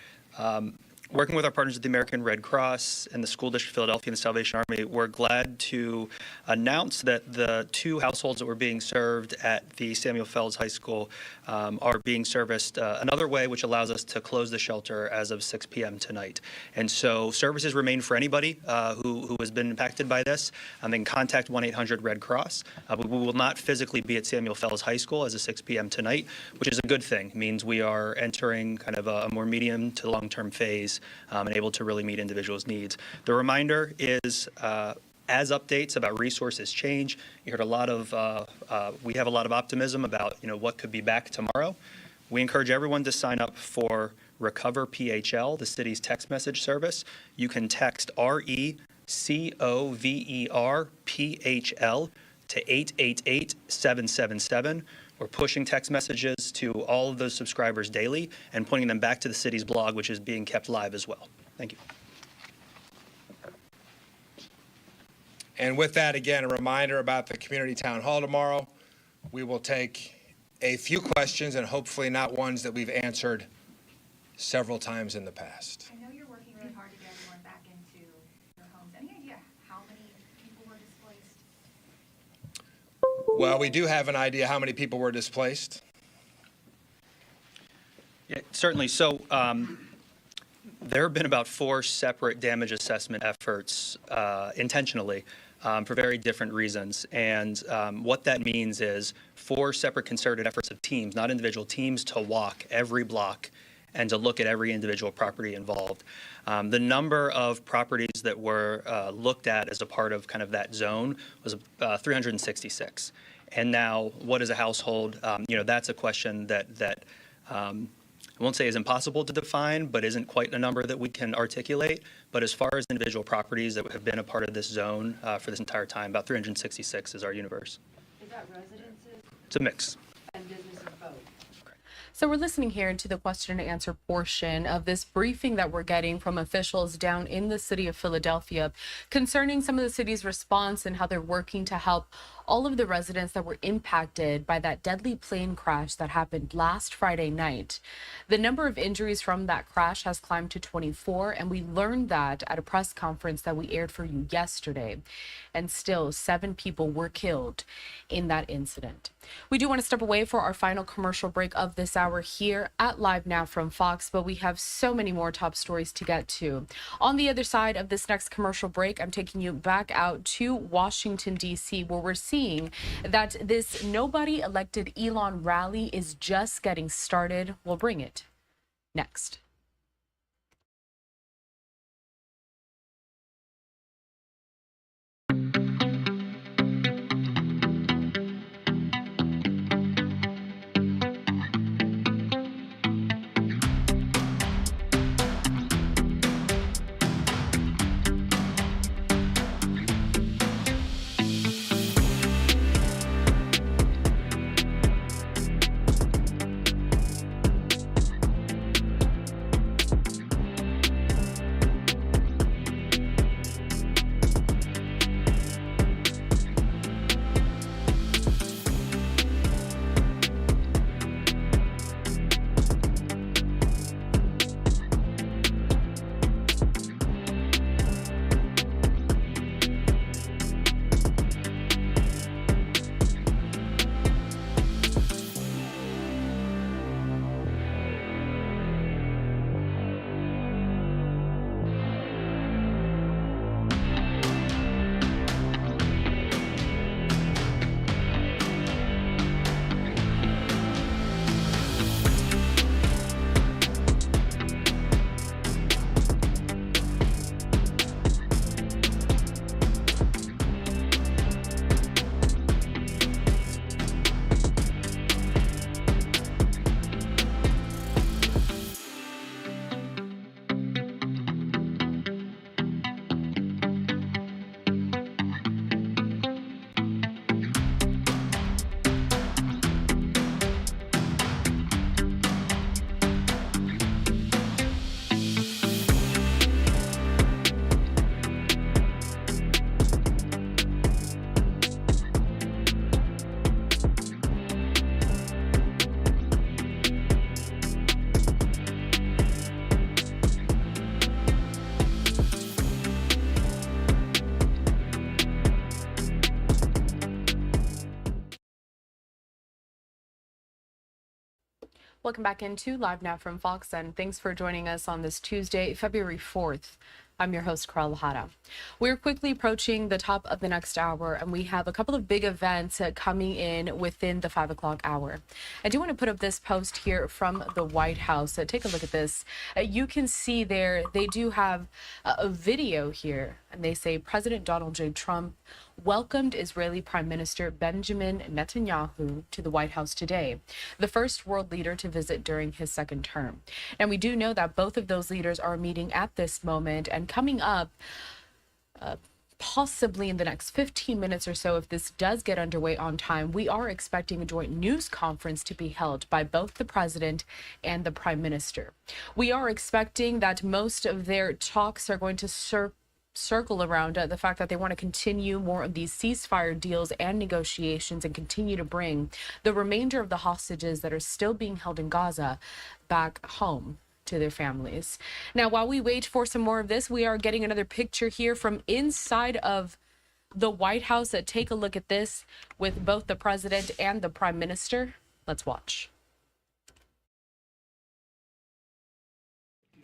Working with our partners at the American Red Cross and the School District of Philadelphia and the Salvation Army, we're glad to announce that the 2 households that were being served at the Samuel Fells High School are being serviced another way, which allows us to close the shelter as of 6 p.m. tonight. And so services remain for anybody who has been impacted by this. They can contact 1-800-RED Cross. We will not physically be at Samuel Fells High School as of 6 p.m. tonight, which is a good thing. It means we are entering kind of a more medium to long-term phase and able to really meet individuals' needs. The reminder is as updates about resources change, you heard a lot of, we have a lot of optimism about what could be back tomorrow. We encourage everyone to sign up for Recover PHL, the city's text message service. You can text RECOVER PHL to 888-777. We're pushing text messages to all of those subscribers daily and pointing them back to the city's blog, which is being kept live as well. Thank you. And with that, again, a reminder about the community town hall tomorrow. We will take a few questions and hopefully not ones that we've answered several times in the past. I know you're working really hard to get everyone back into their homes. Any idea how many people were displaced? Well, we do have an idea how many people were displaced. Yeah, certainly. So there have been about 4 separate damage assessment efforts intentionally for very different reasons. And what that means is 4 separate concerted efforts of teams, not individual teams, to walk every block and to look at every individual property involved. The number of properties that were looked at as a part of kind of that zone was 366. And now, what is a household? That's a question that I won't say is impossible to define, but isn't quite a number that we can articulate. But as far as individual properties that have been a part of this zone for this entire time, about 366 is our universe. Is that residences? It's a mix. And businesses both? So we're listening here to the question and answer portion of this briefing that we're getting from officials down in the city of Philadelphia concerning some of the city's response and how they're working to help all of the residents that were impacted by that deadly plane crash that happened last Friday night. The number of injuries from that crash has climbed to 24, and we learned that at a press conference that we aired for you yesterday. And still, 7 people were killed in that incident. We do want to step away for our final commercial break of this hour here at Live Now from Fox, but we have so many more top stories to get to. On the other side of this next commercial break, I'm taking you back out to Washington, D.C., where we're seeing that this nobody elected Elon rally is just getting started. We'll bring it next. Welcome back into Live Now from Fox, and thanks for joining us on this Tuesday, February 4th. I'm your host, Carl Lahara. We're quickly approaching the top of the next hour, and we have a couple of big events coming in within the 5 o'clock hour. I do want to put up this post here from the White House. Take a look at this. You can see there, they do have a video here, and they say President Donald J. Trump welcomed Israeli Prime Minister Benjamin Netanyahu to the White House today, the first world leader to visit during his second term. And we do know that both of those leaders are meeting at this moment, and coming up, possibly in the next 15 minutes or so, if this does get underway on time, we are expecting a joint news conference to be held by both the president and the prime minister. We are expecting that most of their talks are going to circle around the fact that they want to continue more of these ceasefire deals and negotiations and continue to bring the remainder of the hostages that are still being held in Gaza back home to their families. Now, while we wait for some more of this, we are getting another picture here from inside of the White House. Take a look at this with both the president and the prime minister. Let's watch.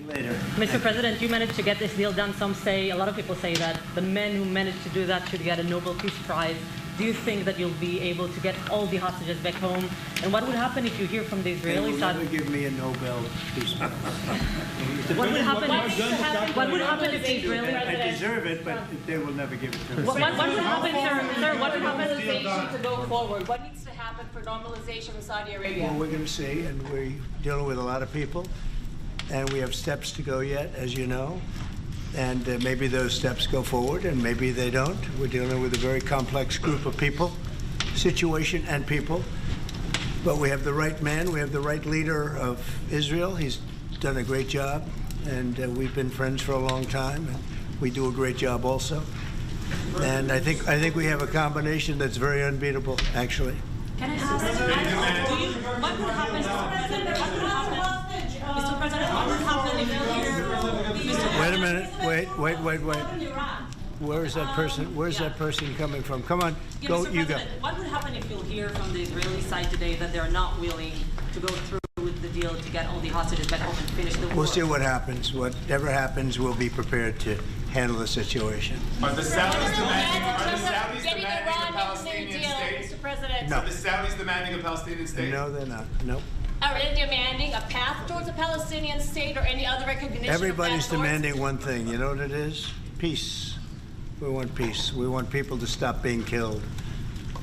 Later. Mr. President, you managed to get this deal done. A lot of people say that the men who managed to do that should get a Nobel Peace Prize. Do you think that you'll be able to get all the hostages back home? And what would happen if you hear from the Israeli side? They will never give me a Nobel Peace Prize. What would happen if the Israeli I deserve it, but they will never give it to me. What would happen, sir? What would happen to go forward? What needs to happen for normalization with Saudi Arabia? Well, we're going to see, and we're dealing with a lot of people, and we have steps to go yet, as you know. And maybe those steps go forward, and maybe they don't. We're dealing with a very complex group of people, situation and people. But we have the right man. We have the right leader of Israel. He's done a great job, and we've been friends for a long time, and we do a great job also. And I think we have a combination that's very unbeatable, actually. Can I ask, what would happen, Mr. President, what would happen if you hear... Wait a minute. Wait. Where is that person? Where's that person coming from? Come on, go. You go. What would happen if you'll hear from the Israeli side today that they're not willing to go through with the deal to get all the hostages back home and finish the war? We'll see what happens. Whatever happens, we'll be prepared to handle the situation. Are the Saudis demanding a Palestinian state? Mr. President. No. Are the Saudis demanding a Palestinian state? No, they're not. Nope. Are they demanding a path towards a Palestinian state or any other recognition? Everybody's demanding one thing. You know what it is? Peace. We want peace. We want people to stop being killed.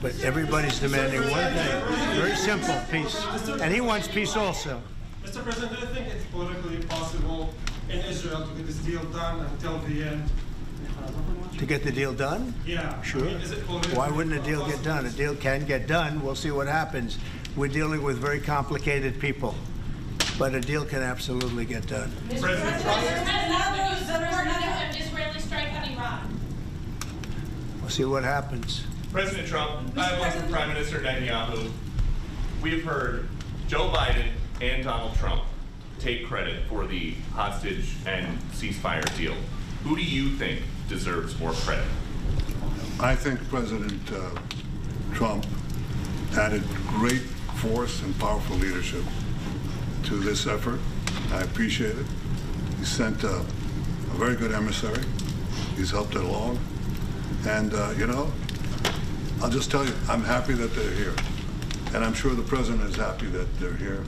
But everybody's demanding one thing. Very simple, peace. And he wants peace also. Mr. President, do you think it's politically possible in Israel to get this deal done until the end? To get the deal done? Yeah. Sure. I mean, is it politically Why wouldn't a deal get done? A deal can get done. We'll see what happens. We're dealing with very complicated people. But a deal can absolutely get done. President, Israeli strike on Iran. We'll see what happens. President Trump, I have one from Prime Minister Netanyahu. We've heard Joe Biden and Donald Trump take credit for the hostage and ceasefire deal. Who do you think deserves more credit? I think President Trump added great force and powerful leadership to this effort. I appreciate it. He sent a very good emissary. He's helped it along. And, you know, I'll just tell you, I'm happy that they're here. And I'm sure the president is happy that they're here.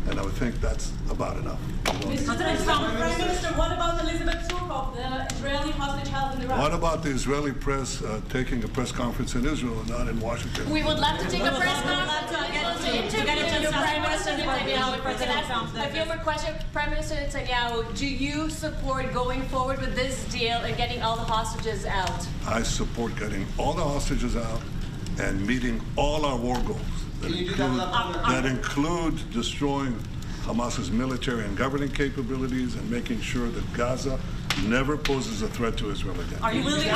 And I would think that's about enough. Mr. Prime Minister, what about Elizabeth Surkov, the Israeli hostage held in Iraq? What about the Israeli press taking a press conference in Israel and not in Washington? We would love to take a press conference to interview Prime Minister Netanyahu. My favorite question, Prime Minister Netanyahu, do you support going forward with this deal and getting all the hostages out? I support getting all the hostages out and meeting all our war goals that include destroying Hamas's military and governing capabilities and making sure that Gaza never poses a threat to Israel again. Are you willing?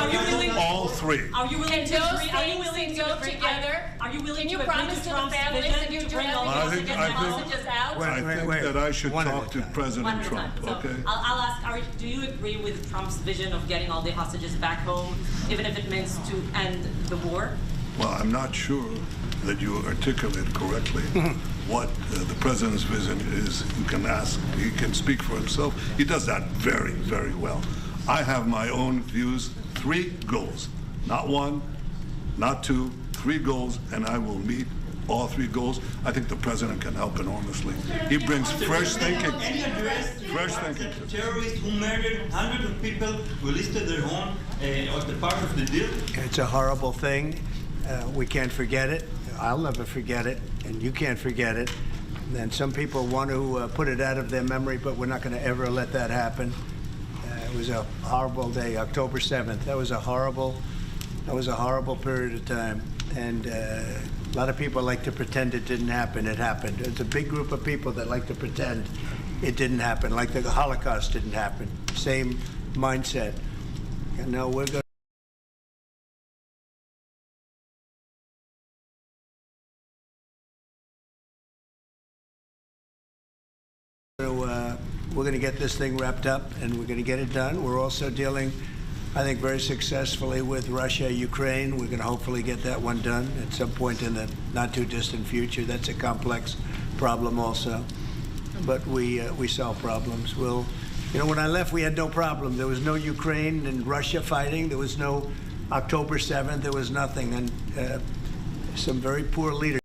All three. Are you willing to agree? Are you willing to go together? Are you willing to agree promise to the families that you do everything to get the hostages out? I think that I should talk to President Trump. Okay. I'll ask, do you agree with Trump's vision of getting all the hostages back home, even if it means to end the war? Well, I'm not sure that you articulated correctly what the president's vision is. You can ask, he can speak for himself. He does that very, very well. I have my own views, 3 goals, not 1, not 2, 3 goals, and I will meet all 3 goals. I think the president can help enormously. He brings fresh thinking. Fresh thinking. Terrorists who murdered hundreds of people who listed their own as the part of the deal. It's a horrible thing. We can't forget it. I'll never forget it, and you can't forget it. And some people want to put it out of their memory, but we're not going to ever let that happen. It was a horrible day, October 7th. That was a horrible period of time. And a lot of people like to pretend it didn't happen. It happened. It's a big group of people that like to pretend it didn't happen, like the Holocaust didn't happen. Same mindset. And now we're going we're going to get this thing wrapped up, and we're going to get it done. We're also dealing, I think, very successfully with Russia, Ukraine. We're going to hopefully get that one done at some point in the not-too-distant future. That's a complex problem also. But we solve problems. We'll You know, when I left, we had no problem. There was no Ukraine and Russia fighting. There was no October 7th. There was nothing. And some very poor leaders.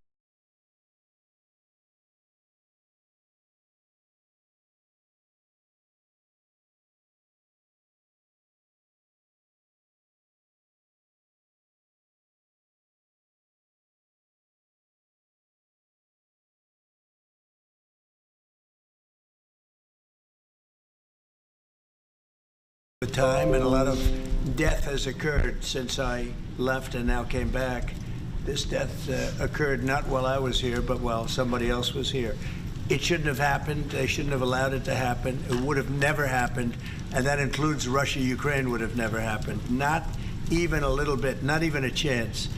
Time and a lot of death has occurred since I left and now came back. This death occurred not while I was here, but while somebody else was here. It shouldn't have happened. They shouldn't have allowed it to happen. It would have never happened, and that includes Russia, Ukraine would have never happened. Not even a little bit, not even a chance.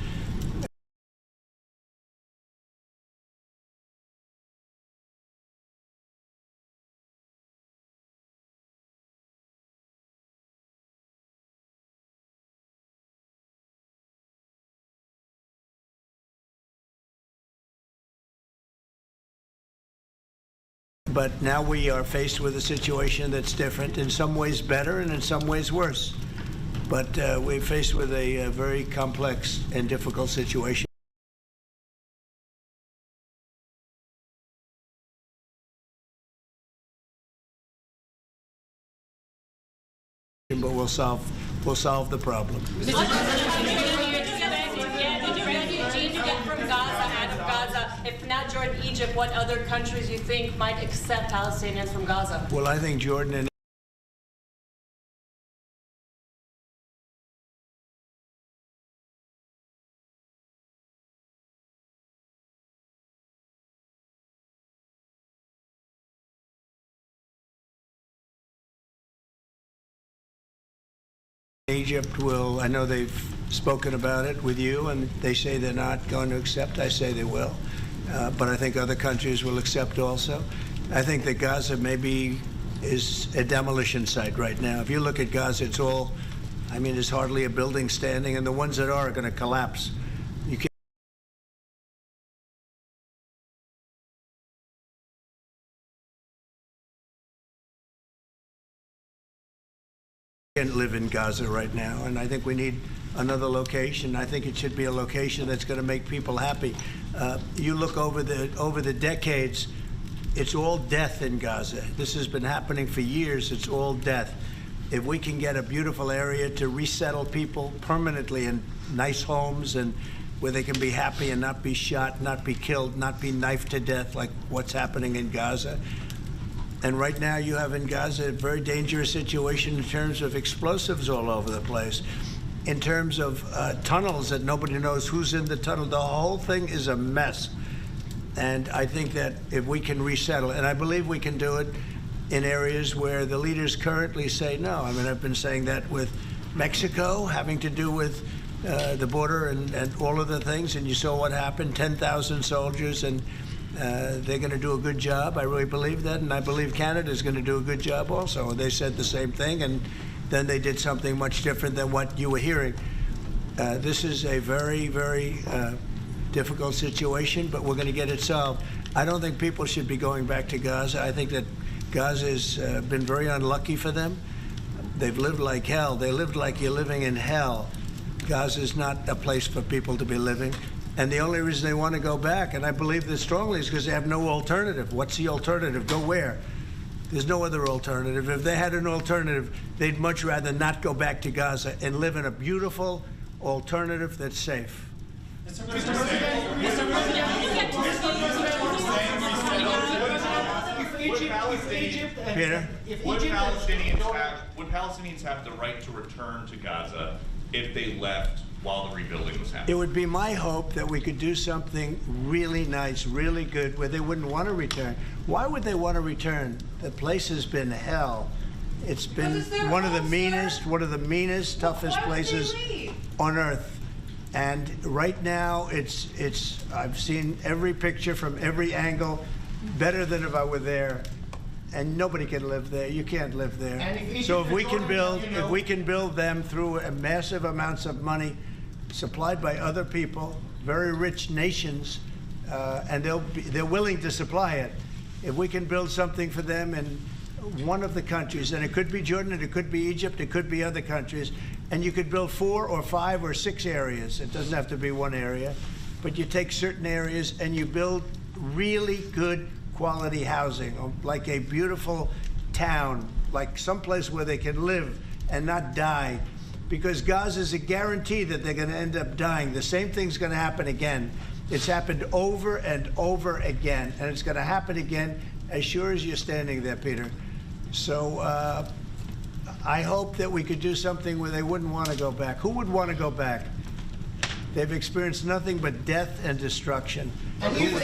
But now we are faced with a situation that's different, in some ways better and in some ways worse. But we're faced with a very complex and difficult situation. But we'll solve the problem. If not Jordan, Egypt, what other countries you think might accept Palestinians from Gaza? Well, I think Jordan and Egypt will, I know they've spoken about it with you, and they say they're not going to accept. I say they will. But I think other countries will accept also. I think that Gaza maybe is a demolition site right now. If you look at Gaza, it's all, I mean, there's hardly a building standing, and the ones that are going to collapse. You can't live in Gaza right now, and I think we need another location. I think it should be a location that's going to make people happy. You look over the decades, it's all death in Gaza. This has been happening for years. It's all death. If we can get a beautiful area to resettle people permanently in nice homes and where they can be happy and not be shot, not be killed, not be knifed to death like what's happening in Gaza. And right now you have in Gaza a very dangerous situation in terms of explosives all over the place, in terms of tunnels that nobody knows who's in the tunnel. The whole thing is a mess. And I think that if we can resettle, and I believe we can do it in areas where the leaders currently say no. I mean, I've been saying that with Mexico, having to do with the border and all of the things, and you saw what happened, 10,000 soldiers, and they're going to do a good job. I really believe that, and I believe Canada's going to do a good job also. They said the same thing, and then they did something much different than what you were hearing. This is a very, very difficult situation, but we're going to get it solved. I don't think people should be going back to Gaza. I think that Gaza has been very unlucky for them. They've lived like hell. They lived like you're living in hell. Gaza is not a place for people to be living. And the only reason they want to go back, and I believe this strongly, is because they have no alternative. What's the alternative? Go where? There's no other alternative. If they had an alternative, they'd much rather not go back to Gaza and live in a beautiful alternative that's safe. Mr. President, would Palestinians have the right to return to Gaza if they left while the rebuilding was happening? It would be my hope that we could do something really nice, really good, where they wouldn't want to return. Why would they want to return? The place has been hell. It's been one of the meanest, toughest places on earth. And right now, I've seen every picture from every angle, better than if I were there. And nobody can live there. You can't live there. So if we can build them through massive amounts of money supplied by other people, very rich nations, and they're willing to supply it. If we can build something for them in one of the countries, and it could be Jordan, it could be Egypt, it could be other countries, and you could build 4 or 5 or 6 areas. It doesn't have to be one area, but you take certain areas and you build really good quality housing, like a beautiful town, like someplace where they can live and not die, because Gaza is a guarantee that they're going to end up dying. The same thing's going to happen again. It's happened over and over again, and it's going to happen again as sure as you're standing there, Peter. So I hope that we could do something where they wouldn't want to go back. Who would want to go back? They've experienced nothing but death and destruction. Egypt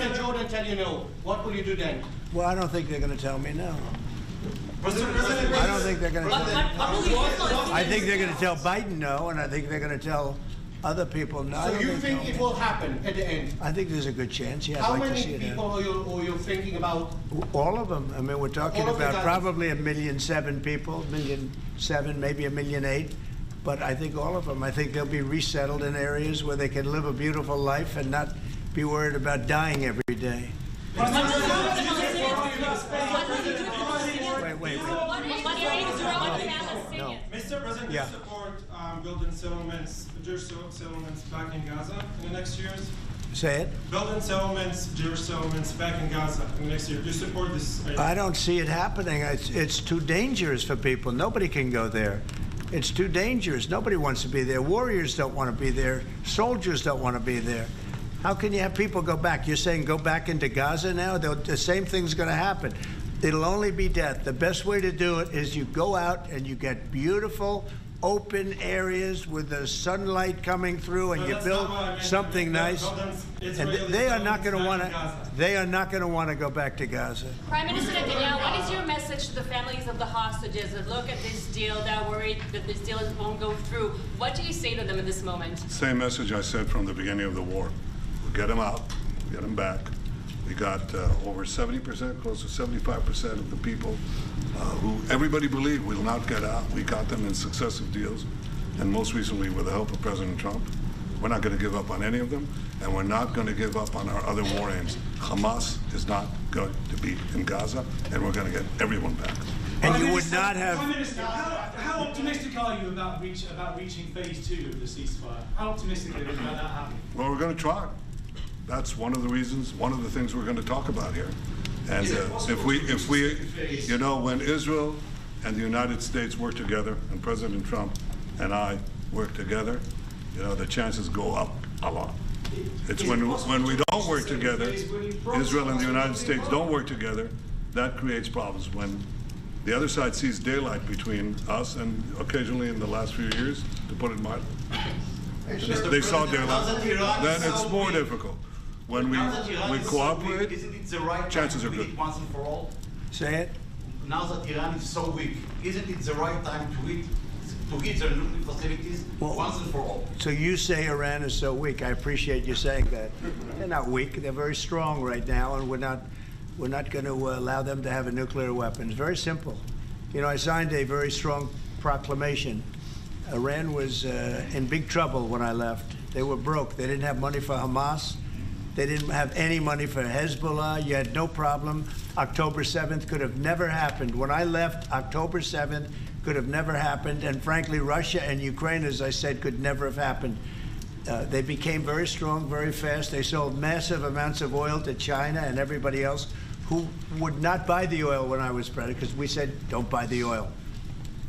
and Jordan tell you no, what will you do then? Well, I don't think they're going to tell me no. I don't think they're going to tell me no. I think they're going to tell Biden no, and I think they're going to tell other people no. So you think it will happen at the end? I think there's a good chance. Yeah, How I'd like many to see it people are you thinking about? All of them. I mean, we're talking All of about the probably 1.7 million people, 1.7 million, maybe 1.8 million. But I think all of them. I think they'll be resettled in areas where they can live a beautiful life and not be worried about dying every day. Wait. No. Mr. President, Yeah. do you support building settlements, Jewish settlements back in Gaza in the next years? Say it. Building settlements, Jewish settlements back in Gaza in the next year. Do you support this idea? I don't see it happening. It's too dangerous for people. Nobody can go there. It's too dangerous. Nobody wants to be there. Warriors don't want to be there. Soldiers don't want to be there. How can you have people go back? You're saying go back into Gaza now? The same thing's going to happen. It'll only be death. The best way to do it is you go out and you get beautiful, open areas with the sunlight coming through, and you build something nice. And they are not going to want to. They are not going to want to go back to Gaza. Prime Minister Netanyahu, what is your message to the families of the hostages that look at this deal, that are worried that this deal won't go through? What do you say to them in this moment? Same message I said from the beginning of the war. We'll get them out, get them back. We got over 70%, close to 75% of the people who everybody believed will not get out. We got them in successive deals, and most recently with the help of President Trump. We're not going to give up on any of them, and we're not going to give up on our other war aims. Hamas is not going to be in Gaza, and we're going to get everyone back. And you would not have. Prime Minister, how optimistic are you about reaching phase 2 of the ceasefire? How optimistic are you about that happening? Well, we're going to try. That's one of the reasons, one of the things we're going to talk about here. And if we, you know, when Israel and the United States work together, and President Trump and I work together, you know, the chances go up a lot. It's when we don't work together, Israel and the United States don't work together, that creates problems. When the other side sees daylight between us, and occasionally in the last few years, to put it mildly, they saw daylight, then it's more difficult. When we cooperate, isn't it the right chances time are to good. hit once and for all? Say it. Now that Iran is so weak, isn't it the right time to hit their nuclear facilities once and for all? So you say Iran is so weak. I appreciate you saying that. They're not weak. They're very strong right now, and we're not going to allow them to have a nuclear weapon. It's very simple. You know, I signed a very strong proclamation. Iran was in big trouble when I left. They were broke. They didn't have money for Hamas. They didn't have any money for Hezbollah. You had no problem. October 7th could have never happened. When I left, October 7th could have never happened. And frankly, Russia and Ukraine, as I said, could never have happened. They became very strong, very fast. They sold massive amounts of oil to China and everybody else who would not buy the oil when I was president, because we said, don't buy the oil.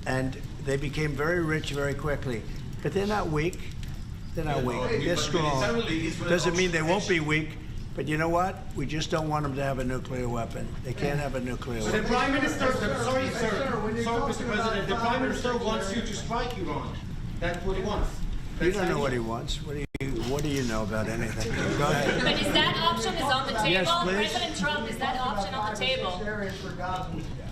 And they became very rich very quickly. But they're not weak. They're not weak. They're strong. Doesn't mean they won't be weak. But you know what? We just don't want them to have a nuclear weapon. They can't have a nuclear weapon. The Prime Minister, Mr. President, the Prime Minister wants you to strike Iran. That's what he wants. You don't know what he wants. What do you know about anything? Go ahead. But is that option on the table? Yes, please. President Trump, is that option on the table?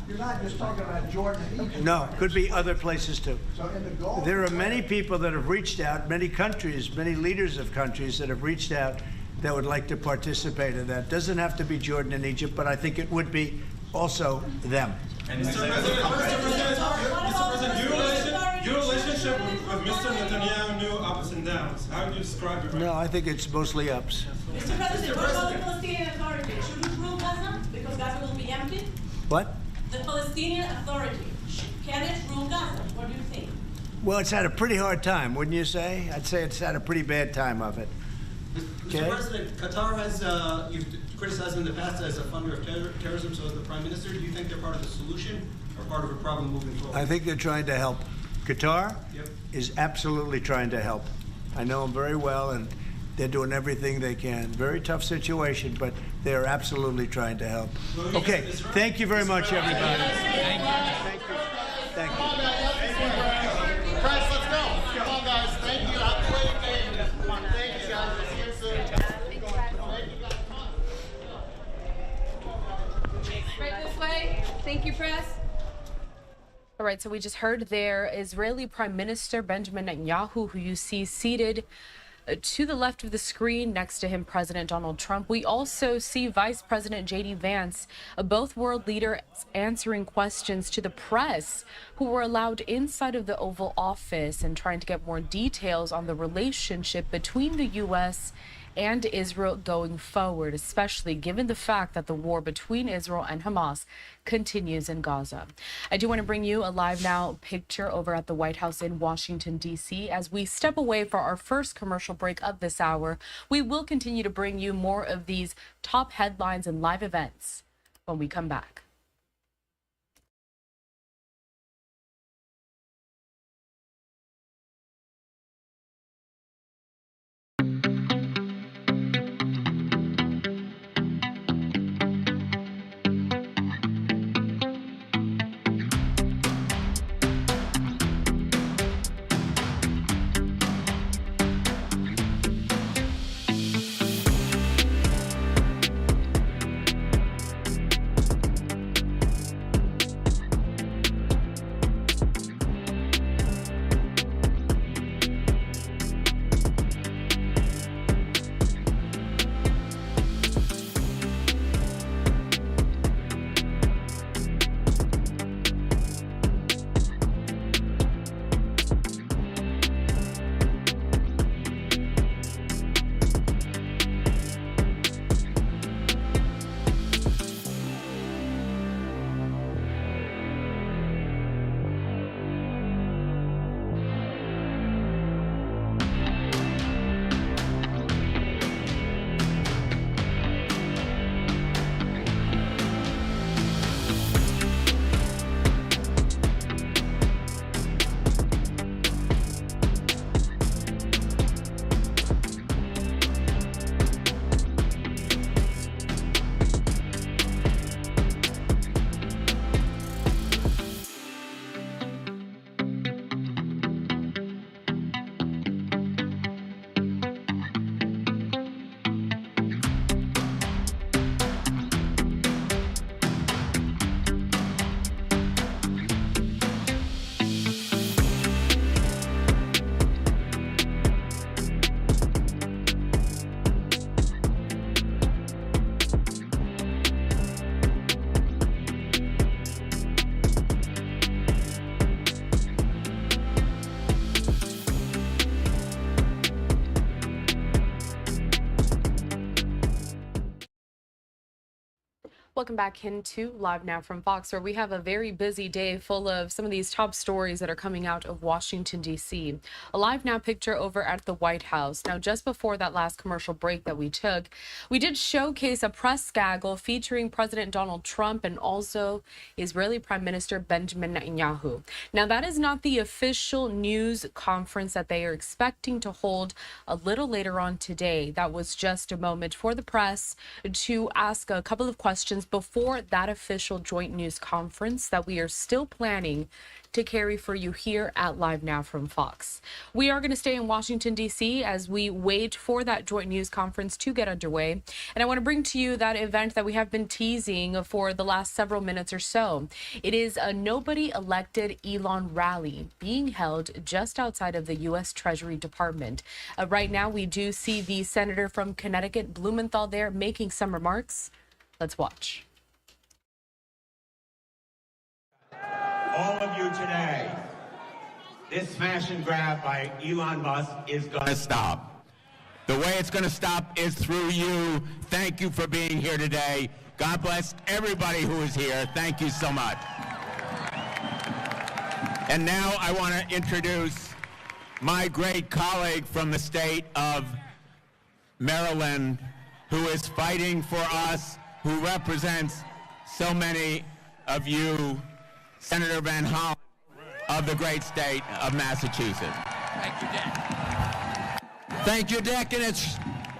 You're not just talking about Jordan and Egypt. No, could be other places too. So in the Gulf, There are many people that have reached out, many countries, many leaders of countries that have reached out that would like to participate in that. Doesn't have to be Jordan and Egypt, but I think it would be also them. And Mr. President, your relationship with Mr. Netanyahu knew ups and downs. How do you describe it? No, I think it's mostly ups. Mr. President, what about the Palestinian Authority? Should it rule Gaza because Gaza will be empty? What? The Palestinian Authority, can it rule Gaza? What do you think? Well, it's had a pretty hard time, wouldn't you say? I'd say it's had a pretty bad time of it. Mr. President, Qatar has, you've criticized in the past as a funder of terrorism, so as the Prime Minister, do you think they're part of the solution or part of a problem moving forward? I think they're trying to help. Qatar is absolutely trying to help. I know them very well, and they're doing everything they can. Very tough situation, but they're absolutely trying to help. Okay, thank you very much, everybody. Thank you. Thank you. Press, let's go. Come on, guys. Thank you. Have a great day. Thank you, guys. See you soon. Right this way. Thank you, press. All right, so we just heard there Israeli Prime Minister Benjamin Netanyahu, who you see seated to the left of the screen, next to him, President Donald Trump. We also see Vice President J.D. Vance, both world leaders answering questions to the press who were allowed inside of the Oval Office and trying to get more details on the relationship between the U.S. and Israel going forward, especially given the fact that the war between Israel and Hamas continues in Gaza. I do want to bring you a live now picture over at the White House in Washington, D.C. As we step away for our first commercial break of this hour, we will continue to bring you more of these top headlines and live events when we come back. Welcome back into Live Now from Fox, where we have a very busy day full of some of these top stories that are coming out of Washington, D.C. A Live Now picture over at the White House. Now, just before that last commercial break that we took, we did showcase a press gaggle featuring President Donald Trump and also Israeli Prime Minister Benjamin Netanyahu. Now, that is not the official news conference that they are expecting to hold a little later on today. That was just a moment for the press to ask a couple of questions before that official joint news conference that we are still planning to carry for you here at Live Now from Fox. We are going to stay in Washington, D.C. as we wait for that joint news conference to get underway. And I want to bring to you that event that we have been teasing for the last several minutes or so. It is a nobody elected Elon rally being held just outside of the U.S. Treasury Department. Right now, we do see the senator from Connecticut, Blumenthal, there making some remarks. Let's watch. All of you today this smash and grab by Elon Musk is going to stop. The way it's going to stop is through you. Thank you for being here today. God bless everybody who is here. Thank you so much. And now I want to introduce my great colleague from the state of Maryland, who is fighting for us, who represents so many of you, Senator Van Hollen of the great state of Massachusetts. Thank you, Dick. Thank you, Dick, and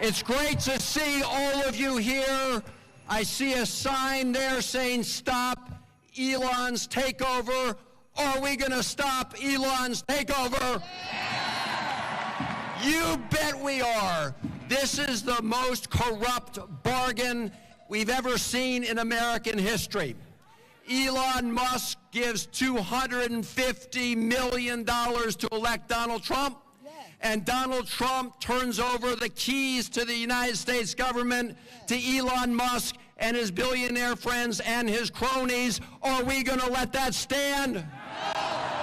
it's great to see all of you here. I see a sign there saying stop Elon's takeover. Are we going to stop Elon's takeover? You bet we are. This is the most corrupt bargain we've ever seen in American history. Elon Musk gives $250 million to elect Donald Trump, and Donald Trump turns over the keys to the United States government to Elon Musk and his billionaire friends and his cronies. Are we going to let that stand?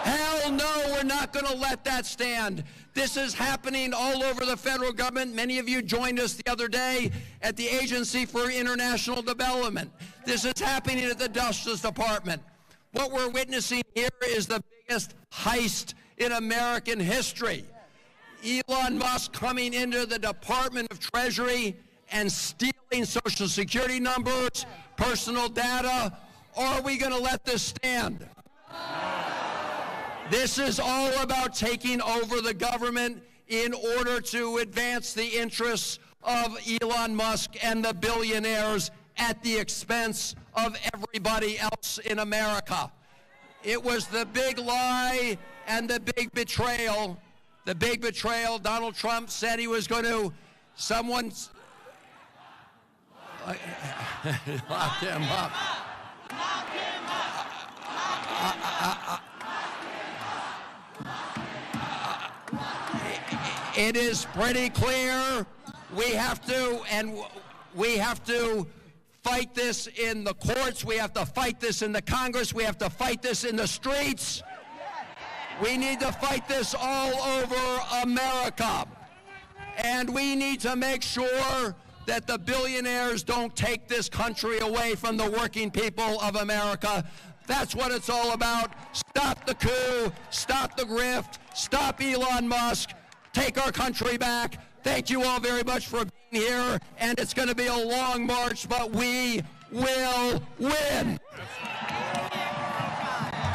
Hell no, we're not going to let that stand. This is happening all over the federal government. Many of you joined us the other day at the Agency for International Development. This is happening at the Justice Department. What we're witnessing here is the biggest heist in American history. Elon Musk coming into the Department of Treasury and stealing Social Security numbers, personal data. Are we going to let this stand? This is all about taking over the government in order to advance the interests of Elon Musk and the billionaires at the expense of everybody else in America. It was the big lie and the big betrayal. The big betrayal. Donald Trump said he was going to, lock him up. It is pretty clear we have to fight this in the courts, we have to fight this in the Congress, we have to fight this in the streets. We need to fight this all over America. And we need to make sure that the billionaires don't take this country away from the working people of America. That's what it's all about. Stop the coup, stop the grift, stop Elon Musk, take our country back. Thank you all very much for being here, and it's going to be a long march, but we will win.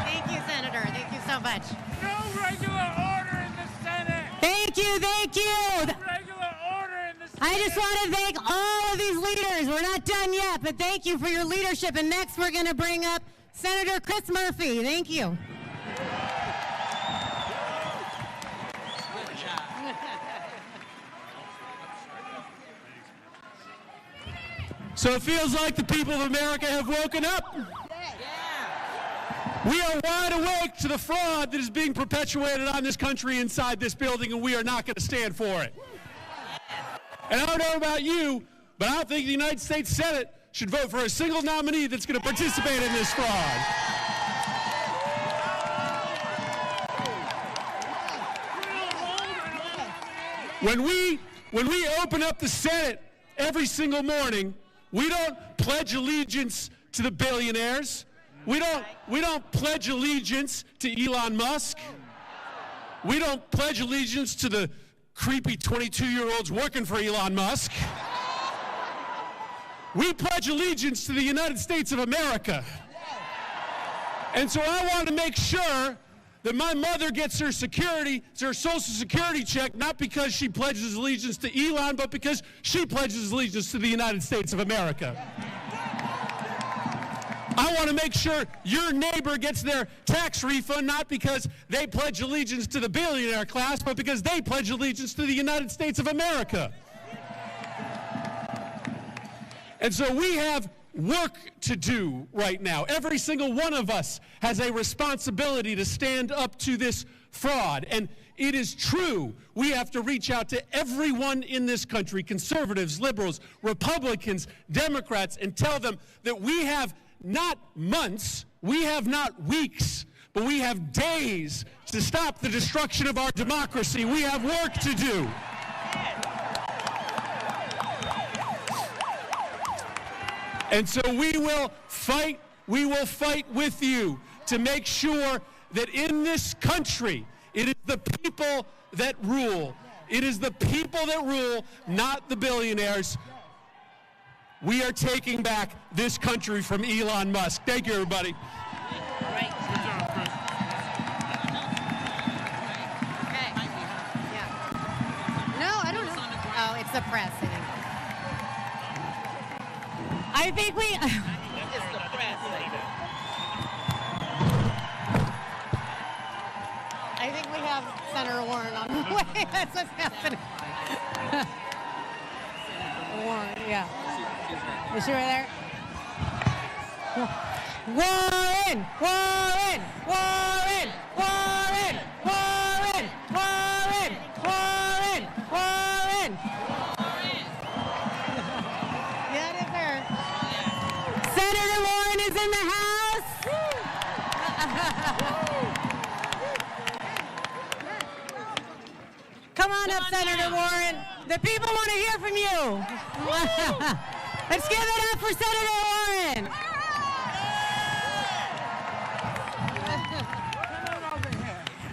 Thank you, Senator. Thank you so much. No regular order in the Senate. Thank you, thank you. No regular order in the Senate. I just want to thank all of these leaders. We're not done yet, but thank you for your leadership. And next we're going to bring up Senator Chris Murphy. Thank you. So it feels like the people of America have woken up. We are wide awake to the fraud that is being perpetuated on this country inside this building, and we are not going to stand for it. And I don't know about you, but I don't think the United States Senate should vote for a single nominee that's going to participate in this fraud. When we open up the Senate every single morning, we don't pledge allegiance to the billionaires. We don't pledge allegiance to Elon Musk. We don't pledge allegiance to the creepy 22-year-olds working for Elon Musk. We pledge allegiance to the United States of America. And so I want to make sure that my mother gets her Social Security check, not because she pledges allegiance to Elon, but because she pledges allegiance to the United States of America. I want to make sure your neighbor gets their tax refund, not because they pledge allegiance to the billionaire class, but because they pledge allegiance to the United States of America. And so we have work to do right now. Every single one of us has a responsibility to stand up to this fraud. And it is true, we have to reach out to everyone in this country, conservatives, liberals, Republicans, Democrats, and tell them that we have not months, we have not weeks, but we have days to stop the destruction of our democracy. We have work to do. And so we will fight with you to make sure that in this country, it is the people that rule. It is the people that rule, not the billionaires. We are taking back this country from Elon Musk. Thank you, everybody. No, I don't know. Oh, it's the press. I think we... It's the press. I think we have Senator Warren on the way. That's what's happening. Warren, yeah. Is she right there? Warren! Warren! Warren! Warren! Warren! Warren! Warren! Warren! Yeah, it is her. Senator Warren is in the house. Come on up, Senator Warren. The people want to hear from you. Let's give it up for Senator Warren.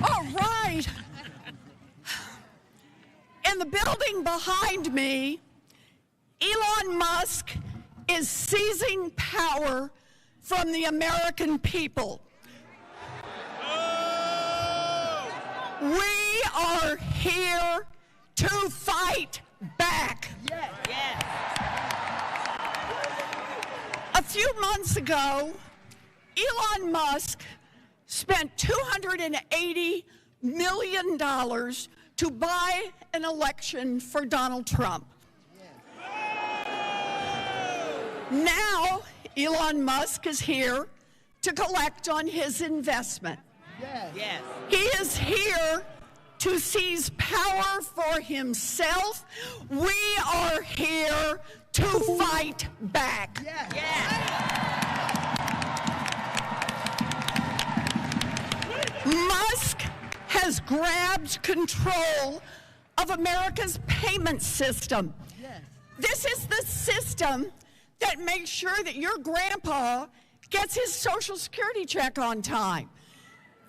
All right. In the building behind me, Elon Musk is seizing power from the American people. We are here to fight back. Yes. Yes. A few months ago, Elon Musk spent $280 million to buy an election for Donald Trump. Now, Elon Musk is here to collect on his investment. Yes. Yes. He is here to seize power for himself. We are here to fight back. Yes. Yes. Musk has grabbed control of America's payment system. Yes. This is the system that makes sure that your grandpa gets his Social Security check on time.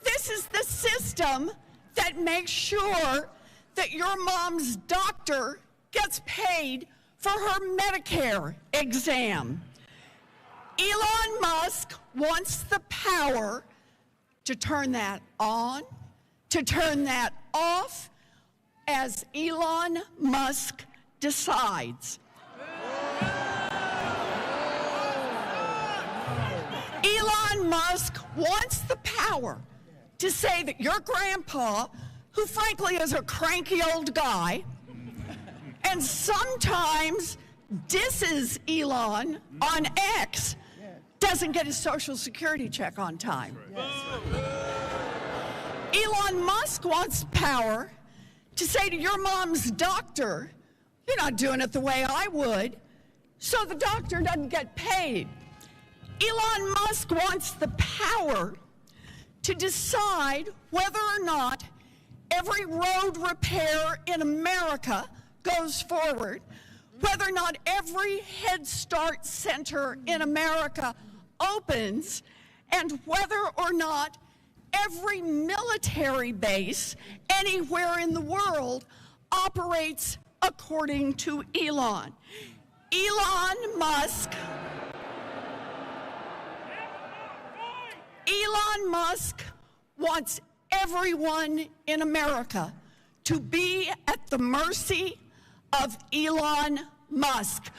This is the system that makes sure that your mom's doctor gets paid for her Medicare exam. Elon Musk wants the power to turn that on, to turn that off, as Elon Musk decides. Elon Musk wants the power to say that your grandpa, who frankly is a cranky old guy, and sometimes disses Elon on X, doesn't get his Social Security check on time. Elon Musk wants power to say to your mom's doctor, you're not doing it the way I would, so the doctor doesn't get paid. Elon Musk wants the power to decide whether or not every road repair in America goes forward, whether or not every Head Start center in America opens, and whether or not every military base anywhere in the world operates according to Elon. Elon Musk wants everyone in America to be at the mercy of Elon Musk.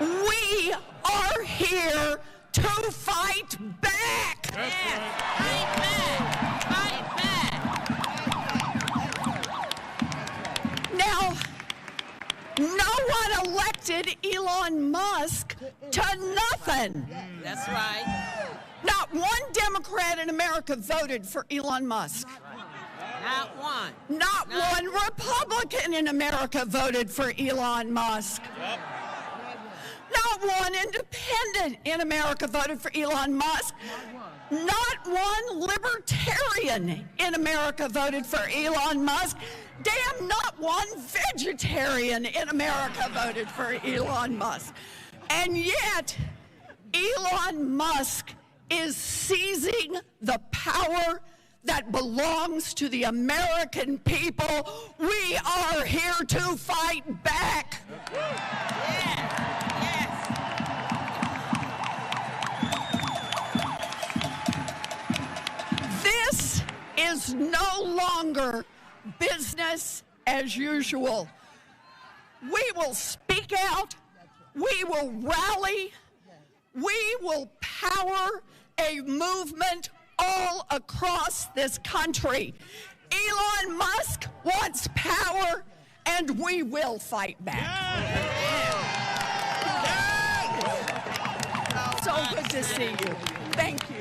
We are here to fight back. Yes. Fight back. Fight back. Now, no one elected Elon Musk to nothing. That's right. Not one Democrat in America voted for Elon Musk. Not one. Not one Republican in America voted for Elon Musk. Not one independent in America voted for Elon Musk. Not one libertarian in America voted for Elon Musk. Damn, not one vegetarian in America voted for Elon Musk. And yet, Elon Musk is seizing the power that belongs to the American people. We are here to fight back. This is no longer business as usual. We will speak out. We will rally. We will power a movement all across this country. Elon Musk wants power, and we will fight back. So good to see you. Thank you.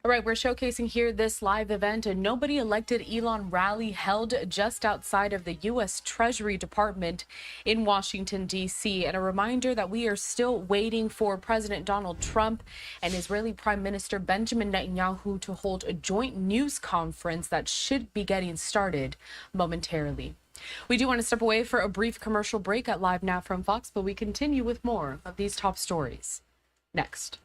All right, we're showcasing here this live event, a nobody elected Elon rally held just outside of the U.S. Treasury Department in Washington, D.C. And a reminder that we are still waiting for President Donald Trump and Israeli Prime Minister Benjamin Netanyahu to hold a joint news conference that should be getting started momentarily. We do want to step away for a brief commercial break at Live Now from Fox, but we continue with more of these top stories next.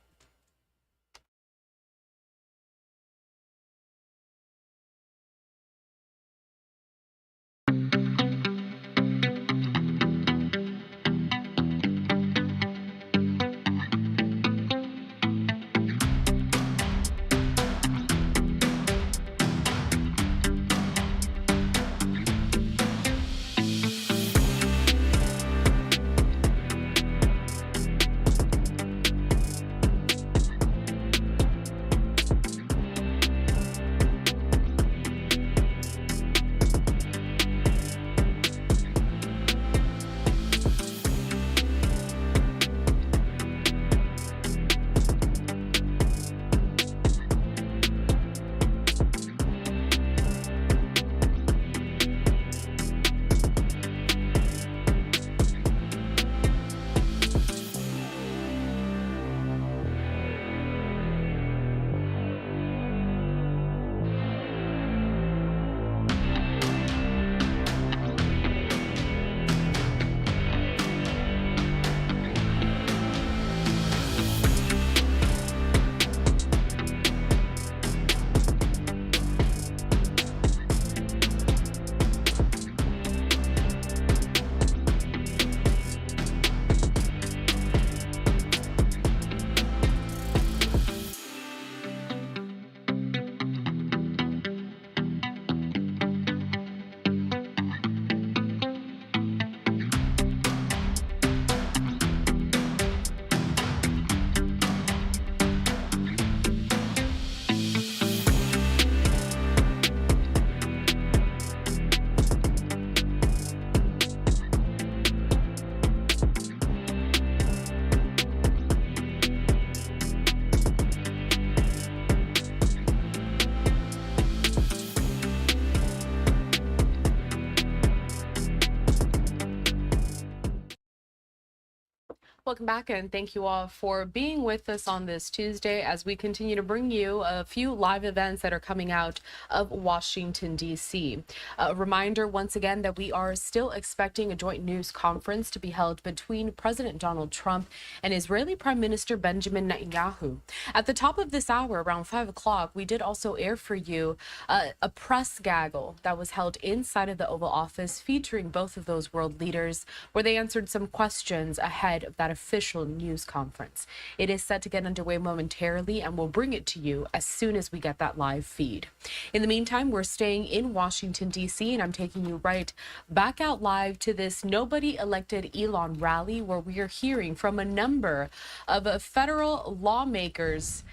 Welcome back, and thank you all for being with us on this Tuesday as we continue to bring you a few live events that are coming out of Washington, D.C. A reminder once again that we are still expecting a joint news conference to be held between President Donald Trump and Israeli Prime Minister Benjamin Netanyahu. At the top of this hour, around 5 o'clock, we did also air for you a press gaggle that was held inside of the Oval Office featuring both of those world leaders, where they answered some questions ahead of that official news conference. It is set to get underway momentarily, and we'll bring it to you as soon as we get that live feed. In the meantime, we're staying in Washington, D.C., and I'm taking you right back out live to this nobody elected Elon rally, where we are hearing from a number of federal lawmakers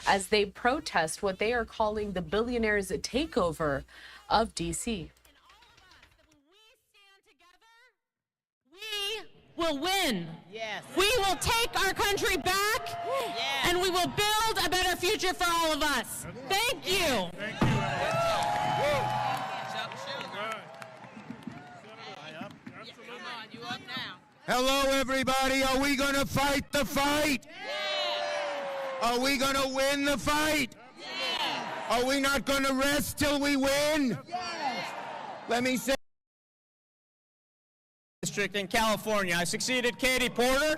as they protest what they are calling the billionaires' takeover of D.C. Will win. Yes. We will take our country back, yes, and we will build a better future for all of us. Thank you. Thank you. You up now. Hello, everybody. Are we going to fight the fight? Are we going to win the fight? Are we not going to rest till we win? Let me say. District in California. I succeeded Katie Porter.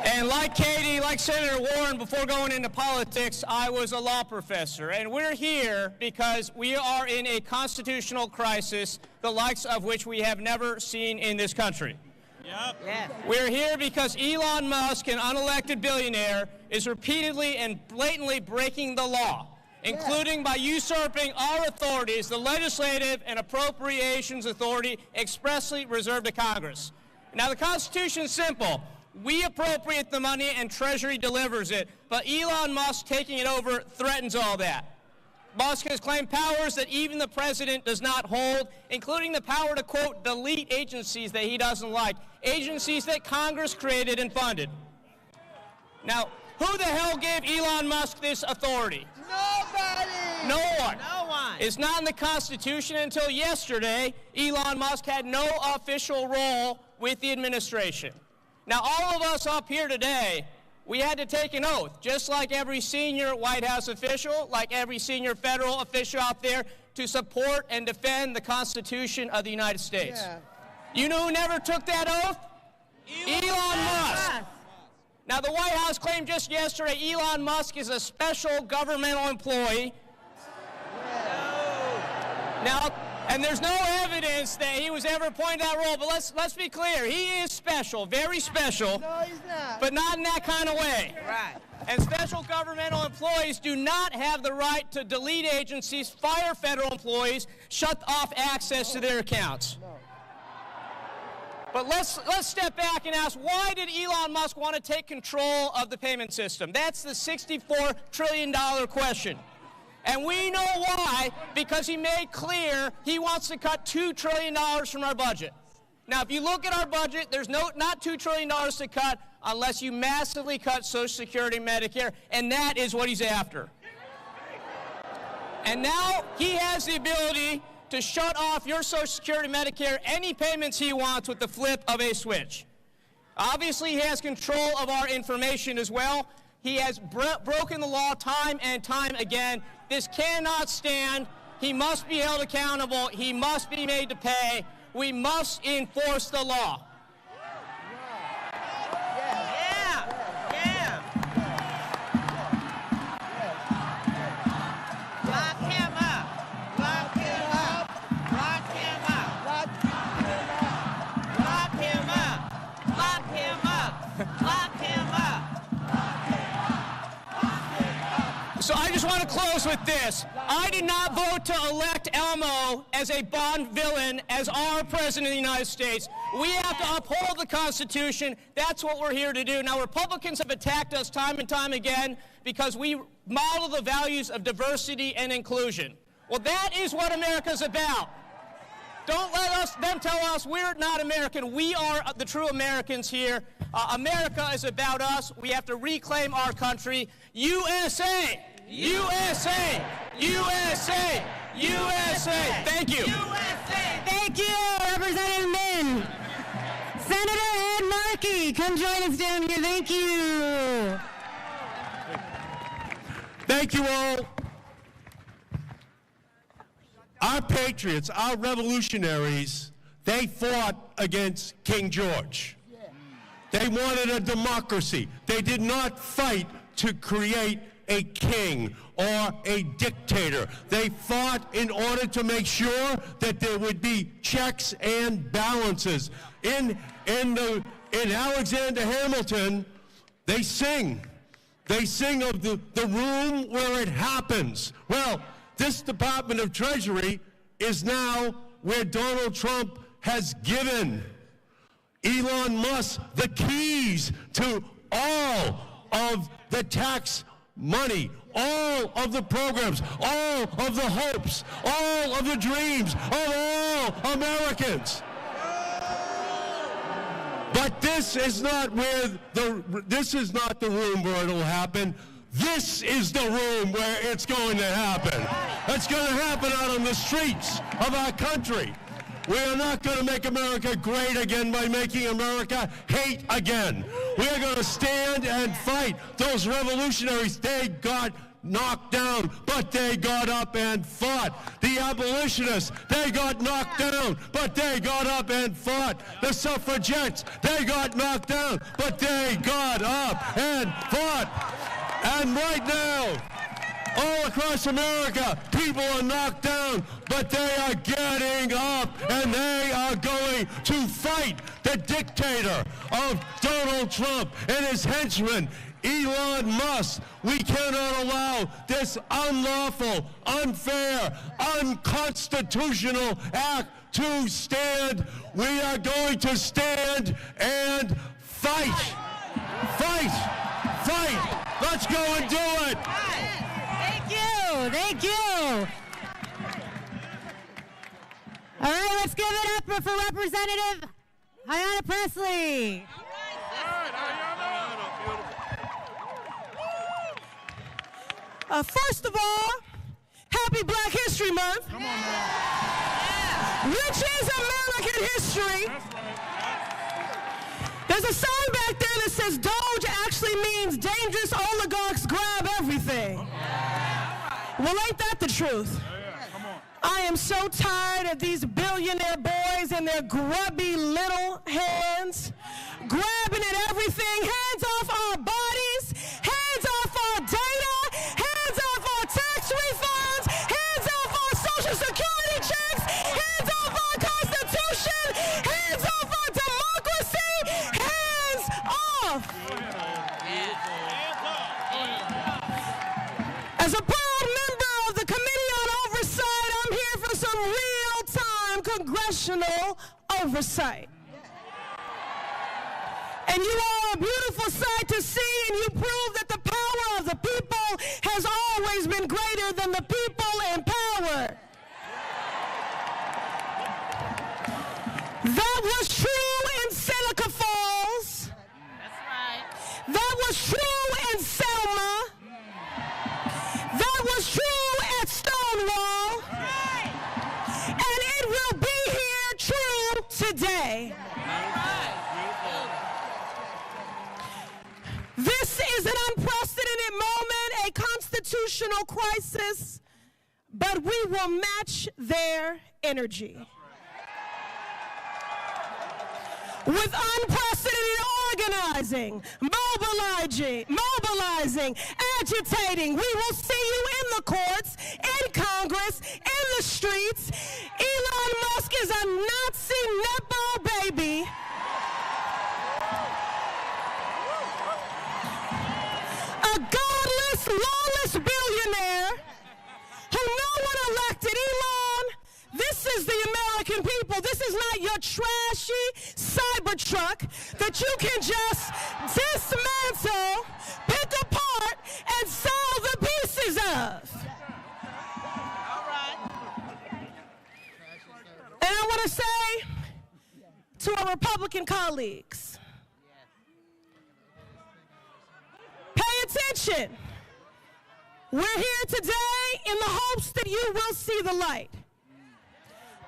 And like Katie, like Senator Warren, before going into politics, I was a law professor. And we're here because we are in a constitutional crisis, the likes of which we have never seen in this country. Yep. Yes. We're here because Elon Musk, an unelected billionaire, is repeatedly and blatantly breaking the law, including by usurping our authorities, the legislative and appropriations authority expressly reserved to Congress. Now, the Constitution is simple. We appropriate the money and Treasury delivers it, but Elon Musk taking it over threatens all that. Musk has claimed powers that even the president does not hold, including the power to, quote, delete agencies that he doesn't like, agencies that Congress created and funded. Now, who the hell gave Elon Musk this authority? Nobody! No one. No one. It's not in the Constitution. Until yesterday, Elon Musk had no official role with the administration. Now, all of us up here today, we had to take an oath, just like every senior White House official, like every senior federal official out there, to support and defend the Constitution of the United States. Yeah. You know who never took that oath? Elon Musk. Now, the White House claimed just yesterday Elon Musk is a special governmental employee. Now, and there's no evidence that he was ever appointed that role, but let's be clear. He is special, very special. No, he's not. But not in that kind of way. Right. And special governmental employees do not have the right to delete agencies, fire federal employees, shut off access to their accounts. No. But let's step back and ask, why did Elon Musk want to take control of the payment system? That's the $64 trillion question. And we know why, because he made clear he wants to cut $2 trillion from our budget. Now, if you look at our budget, there's not $2 trillion to cut unless you massively cut Social Security and Medicare, and that is what he's after. And now he has the ability to shut off your Social Security, Medicare, any payments he wants with the flip of a switch. Obviously, he has control of our information as well. He has broken the law time and time again. This cannot stand. He must be held accountable. He must be made to pay. We must enforce the law. Lock him up. Lock him up. Lock him up. Lock him up. Lock him up. Lock him up. So I just want to close with this. I did not vote to elect Elmo as a Bond villain as our President of the United States. We have to uphold the Constitution. That's what we're here to do. Now, Republicans have attacked us time and time again because we model the values of diversity and inclusion. Well, that is what America's about. Don't let them tell us we're not American. We are the true Americans here. America is about us. We have to reclaim our country. USA! USA! USA! USA! Thank you. USA! Thank you, Representative Min. Senator Ed Markey, come join us down here. Thank you. Thank you all. Our patriots, our revolutionaries, they fought against King George. They wanted a democracy. They did not fight to create a king or a dictator. They fought in order to make sure that there would be checks and balances. In Alexander Hamilton, they sing. They sing of the room where it happens. Well, this Department of Treasury is now where Donald Trump has given Elon Musk the keys to all of the tax money, all of the programs, all of the hopes, all of the dreams of all Americans. But this is not the room where it'll happen. This is the room where it's going to happen. It's going to happen out on the streets of our country. We are not going to make America great again by making America hate again. We are going to stand and fight. Those revolutionaries, they got knocked down, but they got up and fought. The abolitionists, they got knocked down, but they got up and fought. The suffragettes, they got knocked down, but they got up and fought. And right now, all across America, people are knocked down, but they are getting up, and they are going to fight the dictator of Donald Trump and his henchmen, Elon Musk. We cannot allow this unlawful, unfair, unconstitutional act to stand. We are going to stand and fight. Fight. Fight. Let's go and do it. Thank you. Thank you. All right, let's give it up for Representative Ayanna Pressley. First of all, happy Black History Month, which is American history. There's a sign back there that says Doge actually means dangerous oligarchs grab everything. Well, ain't that the truth? I am so tired of these billionaire boys and their grubby little hands grabbing at everything. Hands off our bodies, hands off our data, hands off our tax refunds, hands off our Social Security checks, hands off our Constitution, hands off our democracy, hands off. As a proud member of the Committee on Oversight, I'm here for some real-time congressional oversight. And you are a beautiful sight to see, and you prove that the power of the people has always been greater than the people in power. That was true in Seneca Falls. That's right. That was true in Selma. That was true at Stonewall. And it will be here true today. This is an unprecedented moment, a constitutional crisis, but we will match their energy. With unprecedented organizing, mobilizing, agitating, we will see you in the courts, in Congress, in the streets. Elon Musk is a Nazi Nepo baby. A godless, lawless billionaire who no one elected. Elon, this is the American people. This is not your trashy Cybertruck that you can just dismantle, pick apart, and sell the pieces of. And I want to say to our Republican colleagues, pay attention. We're here today in the hopes that you will see the light.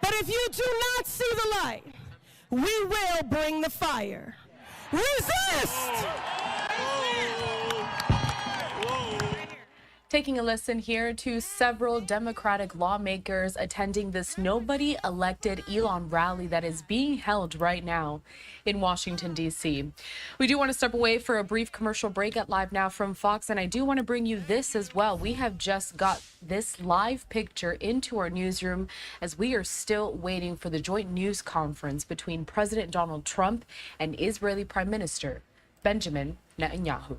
But if you do not see the light, we will bring the fire. Resist! Taking a listen here to several Democratic lawmakers attending this nobody elected Elon rally that is being held right now in Washington, D.C. We do want to step away for a brief commercial break at Live Now from Fox, and I do want to bring you this as well. We have just got this live picture into our newsroom as we are still waiting for the joint news conference between President Donald Trump and Israeli Prime Minister Benjamin Netanyahu.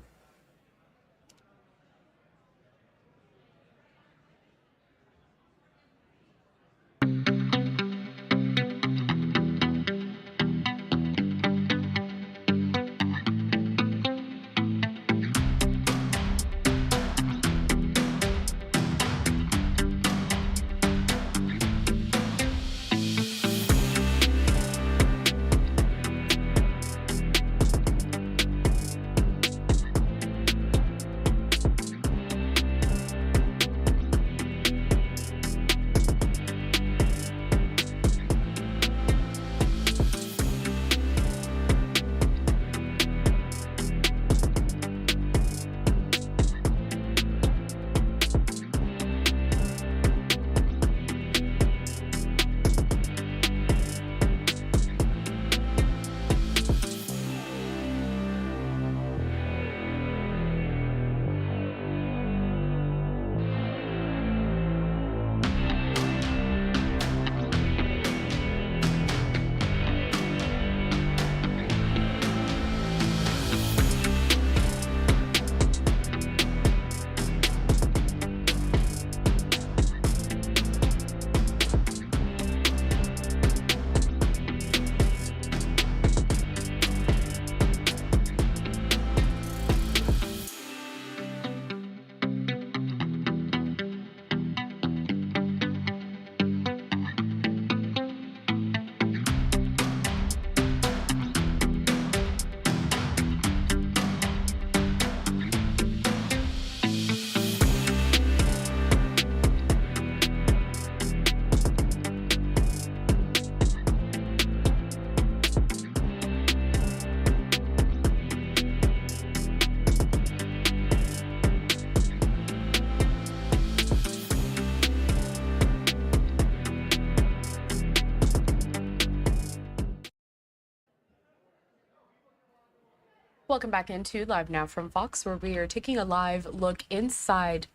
Welcome back into Live Now from Fox, where we are taking a live look inside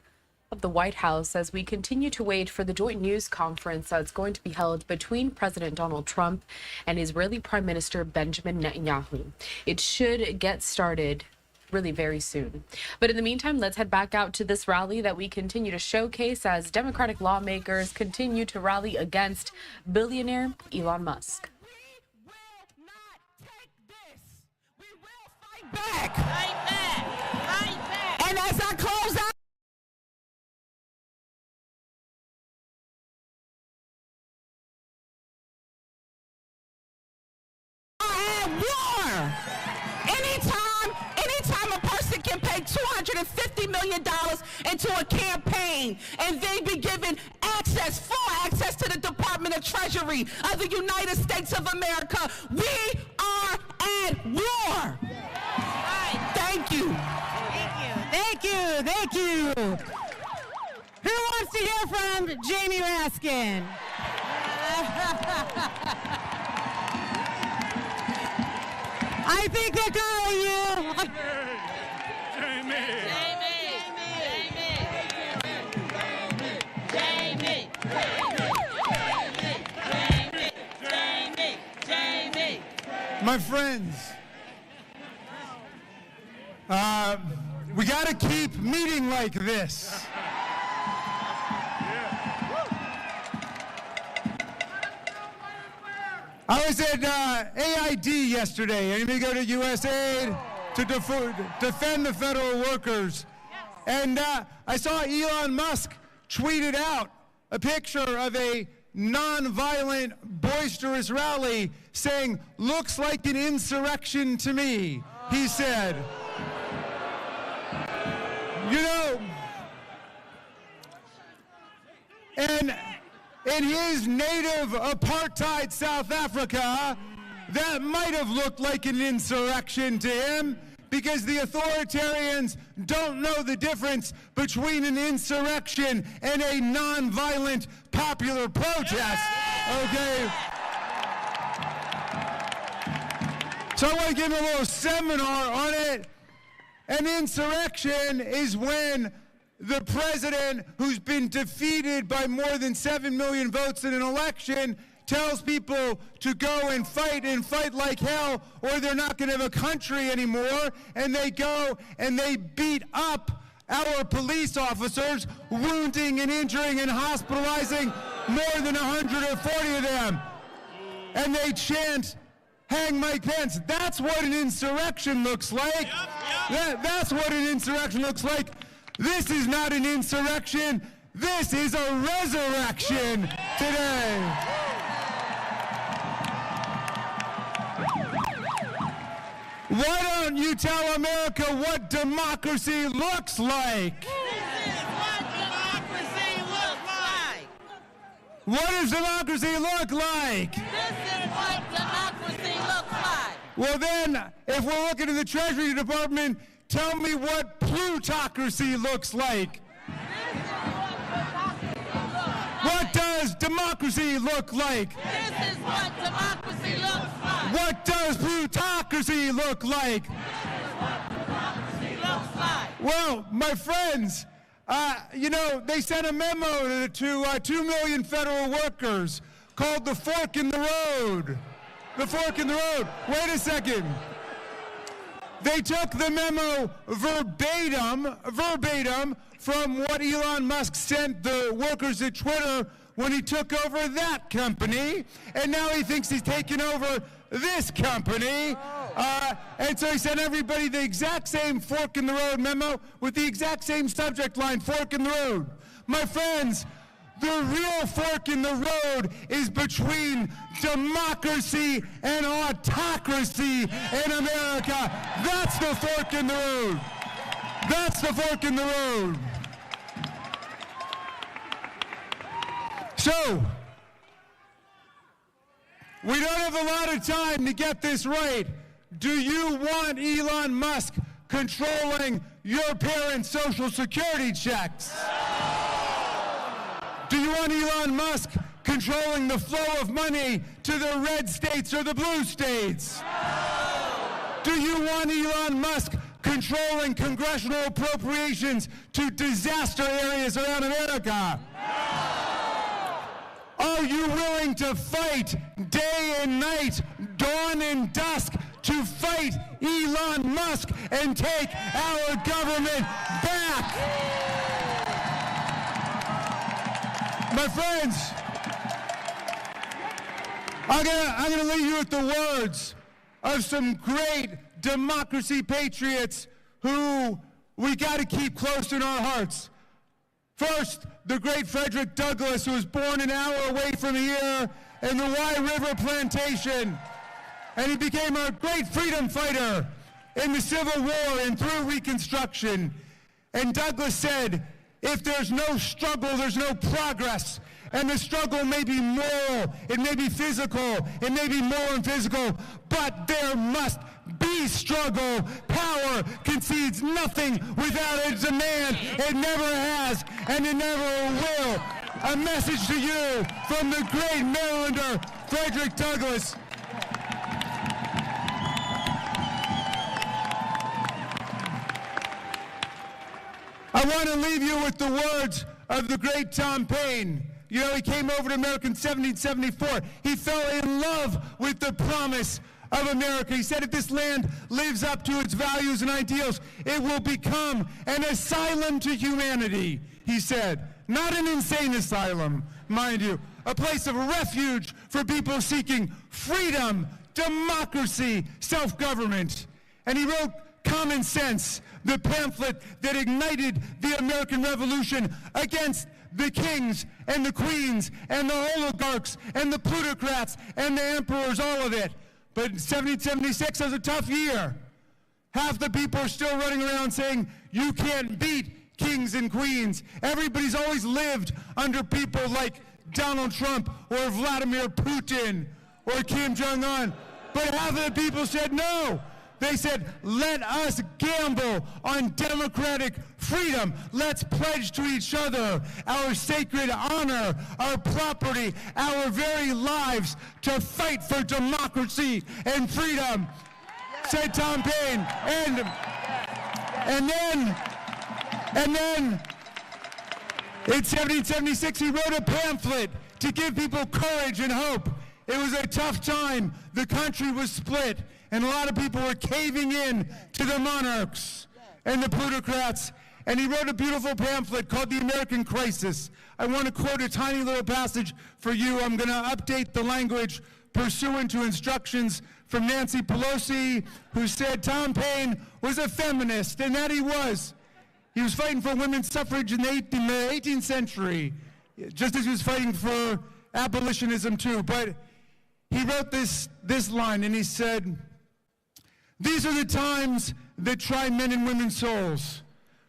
of the White House as we continue to wait for the joint news conference that's going to be held between President Donald Trump and Israeli Prime Minister Benjamin Netanyahu. It should get started really very soon. But in the meantime, let's head back out to this rally that we continue to showcase as Democratic lawmakers continue to rally against billionaire Elon Musk. Back. Fight back. Fight back. And as I close out, war. Anytime a person can pay $250 million into a campaign and they be given full access to the Department of Treasury of the United States of America, we are at war. Thank you. Thank you. Thank you. Who wants to hear from Jamie Raskin? I think they're calling you. Jamie. My friends, we got to keep meeting like this. I was at AID yesterday. Anybody go to USAID to defend the federal workers? And I saw Elon Musk tweeted out a picture of a non-violent, boisterous rally saying, "Looks like an insurrection to me," he said. You know, and in his native apartheid South Africa, that might have looked like an insurrection to him, because the authoritarians don't know the difference between an insurrection and a non-violent popular protest, okay? So I want to give him a little seminar on it. An insurrection is when the president, who's been defeated by more than 7 million votes in an election, tells people to go and fight like hell, or they're not going to have a country anymore, and they go and they beat up our police officers, wounding and injuring and hospitalizing more than 140 of them. And they chant, "Hang Mike Pence." That's what an insurrection looks like. That's what an insurrection looks like. This is not an insurrection. This is a resurrection today. Why don't you tell America what democracy looks like? This is what democracy looks like. What does democracy look like? This is what democracy looks like. Well then, if we're looking at the Treasury Department, tell me what plutocracy looks like. What does democracy look like? This is what democracy looks like. What does plutocracy look like? Well, my friends, you know, they sent a memo to 2 million federal workers called the Fork in the Road. The Fork in the Road. Wait a second. They took the memo verbatim from what Elon Musk sent the workers at Twitter when he took over that company, and now he thinks he's taken over this company. And so he sent everybody the exact same Fork in the Road memo with the exact same subject line, Fork in the Road. My friends, the real fork in the road is between democracy and autocracy in America. That's the fork in the road. That's the fork in the road. So, we don't have a lot of time to get this right. Do you want Elon Musk controlling your parents' Social Security checks? Do you want Elon Musk controlling the flow of money to the red states or the blue states? Do you want Elon Musk controlling congressional appropriations to disaster areas around America? Are you willing to fight day and night, dawn and dusk, to fight Elon Musk and take our government back? My friends, I'm gonna leave you with the words of some great democracy patriots who we got to keep close in our hearts. First, the great Frederick Douglass, who was born an hour away from here in the Wye River Plantation. And he became a great freedom fighter in the Civil War and through Reconstruction. And Douglass said, if there's no struggle, there's no progress. And the struggle may be moral, it may be physical, it may be moral and physical, but there must be struggle. Power concedes nothing without a demand. It never has, and it never will. A message to you from the great Marylander, Frederick Douglass. I want to leave you with the words of the great Tom Paine. You know, he came over to America in 1774. He fell in love with the promise of America. He said if this land lives up to its values and ideals, it will become an asylum to humanity, he said. Not an insane asylum, mind you. A place of refuge for people seeking freedom, democracy, self-government. And he wrote Common Sense, the pamphlet that ignited the American Revolution against the kings and the queens and the oligarchs and the plutocrats and the emperors, all of it. But 1776 was a tough year. Half the people are still running around saying, you can't beat kings and queens. Everybody's always lived under people like Donald Trump or Vladimir Putin or Kim Jong-un. But half of the people said no. They said, let us gamble on democratic freedom. Let's pledge to each other our sacred honor, our property, our very lives to fight for democracy and freedom, said Tom Paine. And then in 1776, he wrote a pamphlet to give people courage and hope. It was a tough time. The country was split. And a lot of people were caving in to the monarchs and the plutocrats. And he wrote a beautiful pamphlet called The American Crisis. I want to quote a tiny little passage for you. I'm going to update the language pursuant to instructions from Nancy Pelosi, who said Tom Paine was a feminist, and that he was. He was fighting for women's suffrage in the 18th century, just as he was fighting for abolitionism too. But he wrote this line, and he said, these are the times that try men and women's souls.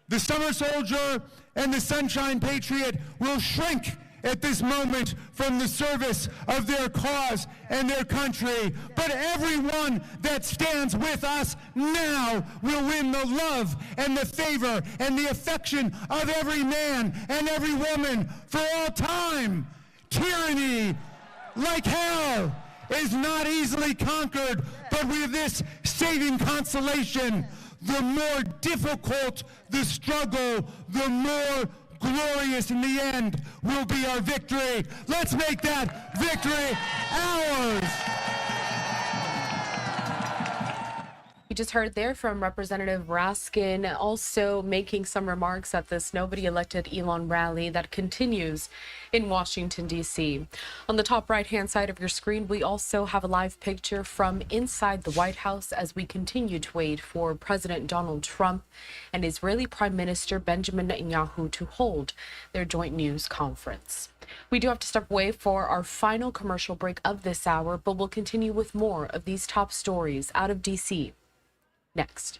The summer soldier and the sunshine patriot will shrink at this moment from the service of their cause and their country. But everyone that stands with us now will win the love and the favor and the affection of every man and every woman for all time. Tyranny, like hell, is not easily conquered, but with this saving consolation, the more difficult the struggle, the more glorious in the end will be our victory. Let's make that victory ours. You just heard there from Representative Raskin, also making some remarks at this Nobody Elected Elon rally that continues in Washington, D.C. On the top right-hand side of your screen, we also have a live picture from inside the White House as we continue to wait for President Donald Trump and Israeli Prime Minister Benjamin Netanyahu to hold their joint news conference. We do have to step away for our final commercial break of this hour, but we'll continue with more of these top stories out of D.C. next.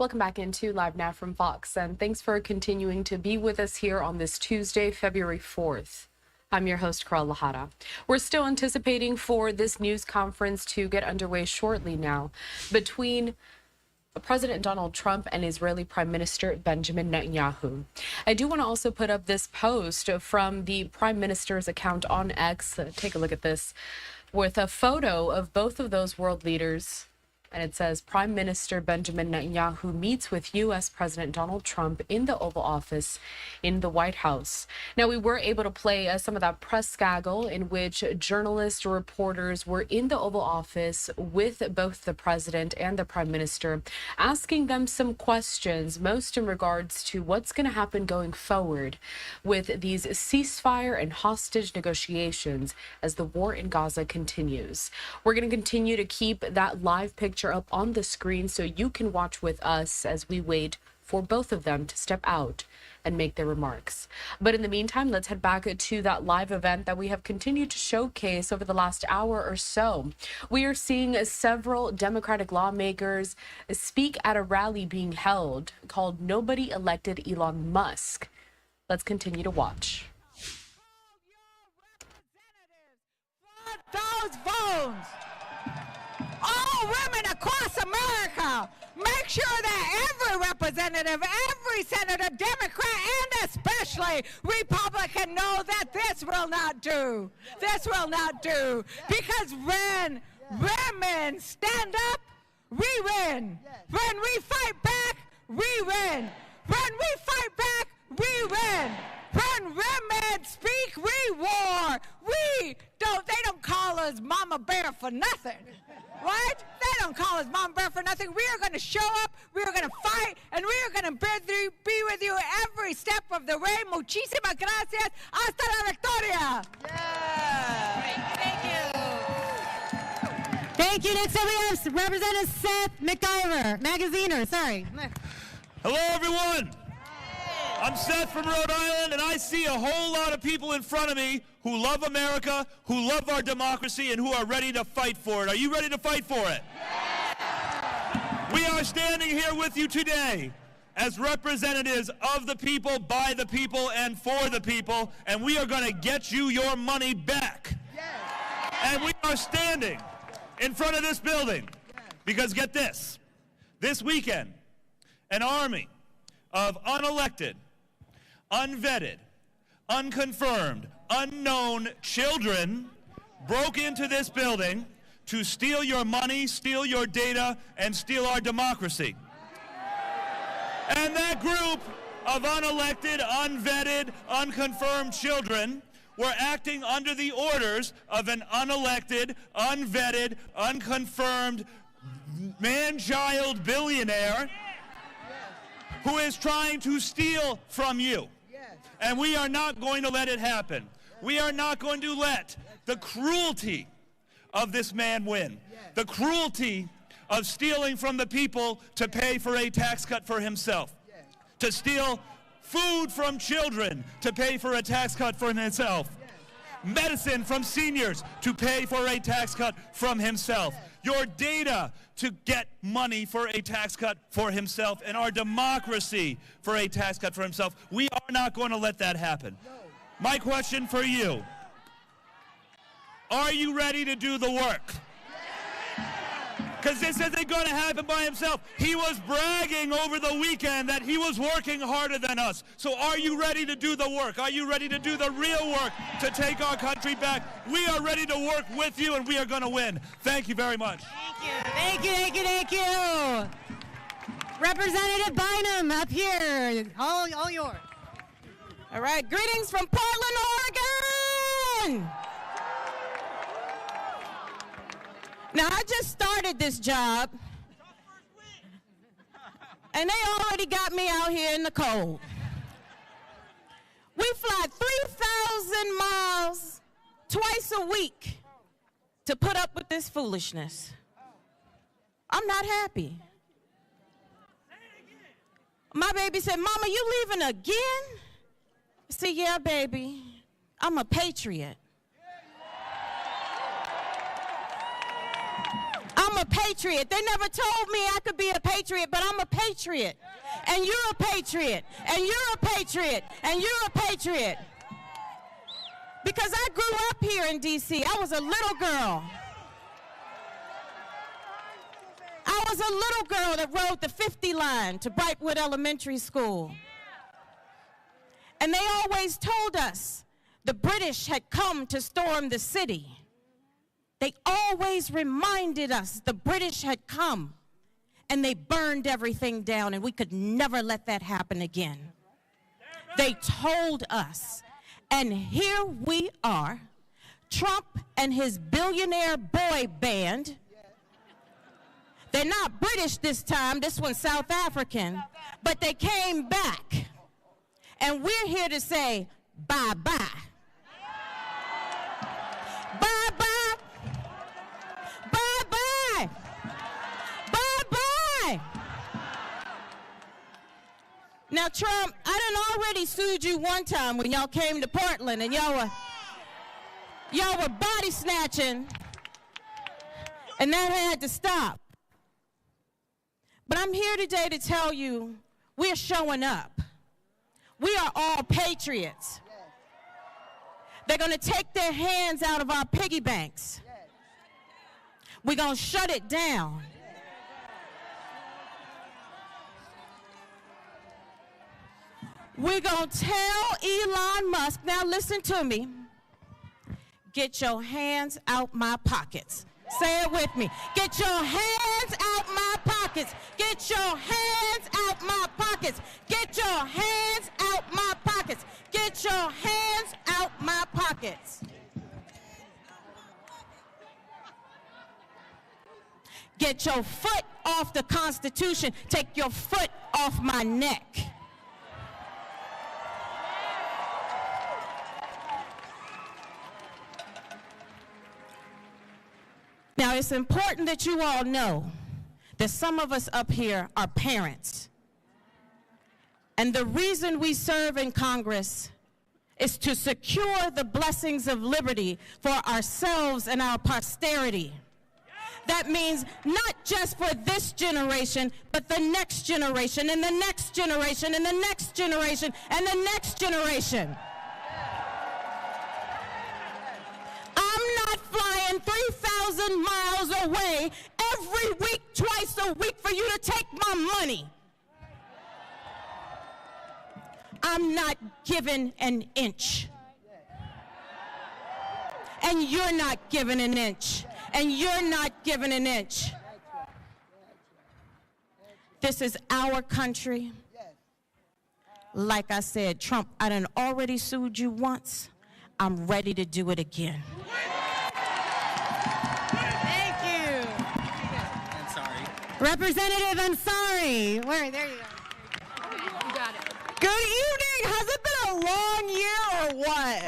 Welcome back into Live Now from Fox, and thanks for continuing to be with us here on this Tuesday, February 4th. I'm your host, Carl Lahara. We're still anticipating for this news conference to get underway shortly now between President Donald Trump and Israeli Prime Minister Benjamin Netanyahu. I do want to also put up this post from the Prime Minister's account on X. Take a look at this with a photo of both of those world leaders. And it says, Prime Minister Benjamin Netanyahu meets with U.S. President Donald Trump in the Oval Office in the White House. Now, we were able to play some of that press gaggle in which journalists, reporters were in the Oval Office with both the president and the prime minister, asking them some questions, most in regards to what's going to happen going forward with these ceasefire and hostage negotiations as the war in Gaza continues. We're going to continue to keep that live picture up on the screen so you can watch with us as we wait for both of them to step out and make their remarks. But in the meantime, let's head back to that live event that we have continued to showcase over the last hour or so. We are seeing several Democratic lawmakers speak at a rally being held called Nobody Elected Elon Musk. Let's continue to watch. Those phones. All women across America, make sure that every representative, every senator, Democrat, and especially Republican know that this will not do. This will not do. Because when women stand up, we win. When we fight back, we win. When we fight back, we win. When women speak, we war. They don't call us Mama Bear for nothing. Right? They don't call us Mama Bear for nothing. We are going to show up, we are going to fight, and we are going to be with you every step of the way. Muchísimas gracias. Hasta la victoria. Yeah. Thank you. Next up we have Representative Seth Magaziner. Sorry. Hello, everyone. I'm Seth from Rhode Island, and I see a whole lot of people in front of me who love America, who love our democracy, and who are ready to fight for it. Are you ready to fight for it? Yeah. We are standing here with you today as representatives of the people, by the people, and for the people, and we are going to get you your money back. Yeah. And we are standing in front of this building because, get this, this weekend, an army of unelected, unvetted, unconfirmed, unknown children broke into this building to steal your money, steal your data, and steal our democracy. And that group of unelected, unvetted, unconfirmed children were acting under the orders of an unelected, unvetted, unconfirmed, man-child billionaire who is trying to steal from you. And we are not going to let it happen. We are not going to let the cruelty of this man win. The cruelty of stealing from the people to pay for a tax cut for himself. To steal food from children to pay for a tax cut for himself. Medicine from seniors to pay for a tax cut from himself. Your data to get money for a tax cut for himself, and our democracy for a tax cut for himself. We are not going to let that happen. My question for you, are you ready to do the work? Because this isn't going to happen by himself. He was bragging over the weekend that he was working harder than us. So are you ready to do the work? Are you ready to do the real work to take our country back? We are ready to work with you, and we are going to win. Thank you very much. Thank you. Thank you. Representative Bynum up here. All yours. All right. Greetings from Portland, Oregon. Now, I just started this job, and they already got me out here in the cold. We fly 3,000 miles twice a week to put up with this foolishness. I'm not happy. My baby said, Mama, you leaving again? I said, yeah, baby, I'm a patriot. I'm I'm a patriot. They never told me I could be a patriot, but I'm a patriot. And you're a patriot. And you're a patriot. And you're a patriot. Because I grew up here in D.C. I was a little girl. I was a little girl that rode the 50 line to Brightwood Elementary School. And they always told us the British had come to storm the city. They always reminded us the British had come, and they burned everything down, and we could never let that happen again. They told us, and here we are, Trump and his billionaire boy band. They're not British this time, this one's South African, but they came back. And we're here to say bye-bye. Bye-bye. Bye-bye. Bye-bye. Now, Trump, I done already sued you one time when y'all came to Portland and y'all were body snatching, and that had to stop. But I'm here today to tell you we're showing up. We are all patriots. They're going to take their hands out of our piggy banks. We're going to shut it down. We're going to tell Elon Musk, now listen to me, get your hands out my pockets. Say it with me. Get your hands out my pockets. Get your hands out my pockets. Get your hands out my pockets. Get your hands out my pockets. Get your foot off the Constitution. Take your foot off my neck. Now, it's important that you all know that some of us up here are parents. And the reason we serve in Congress is to secure the blessings of liberty for ourselves and our posterity. That means not just for this generation, but the next generation, and the next generation, and the next generation, and the next generation. I'm not flying 3,000 miles away every week, twice a week for you to take my money. I'm not giving an inch. And you're not giving an inch. And you're not giving an inch. This is our country. Like I said, Trump, I done already sued you once. I'm ready to do it again. Thank you. I'm sorry. Representative Ansari. Where? There you go. You got it. Good evening. Has it been a long year or what?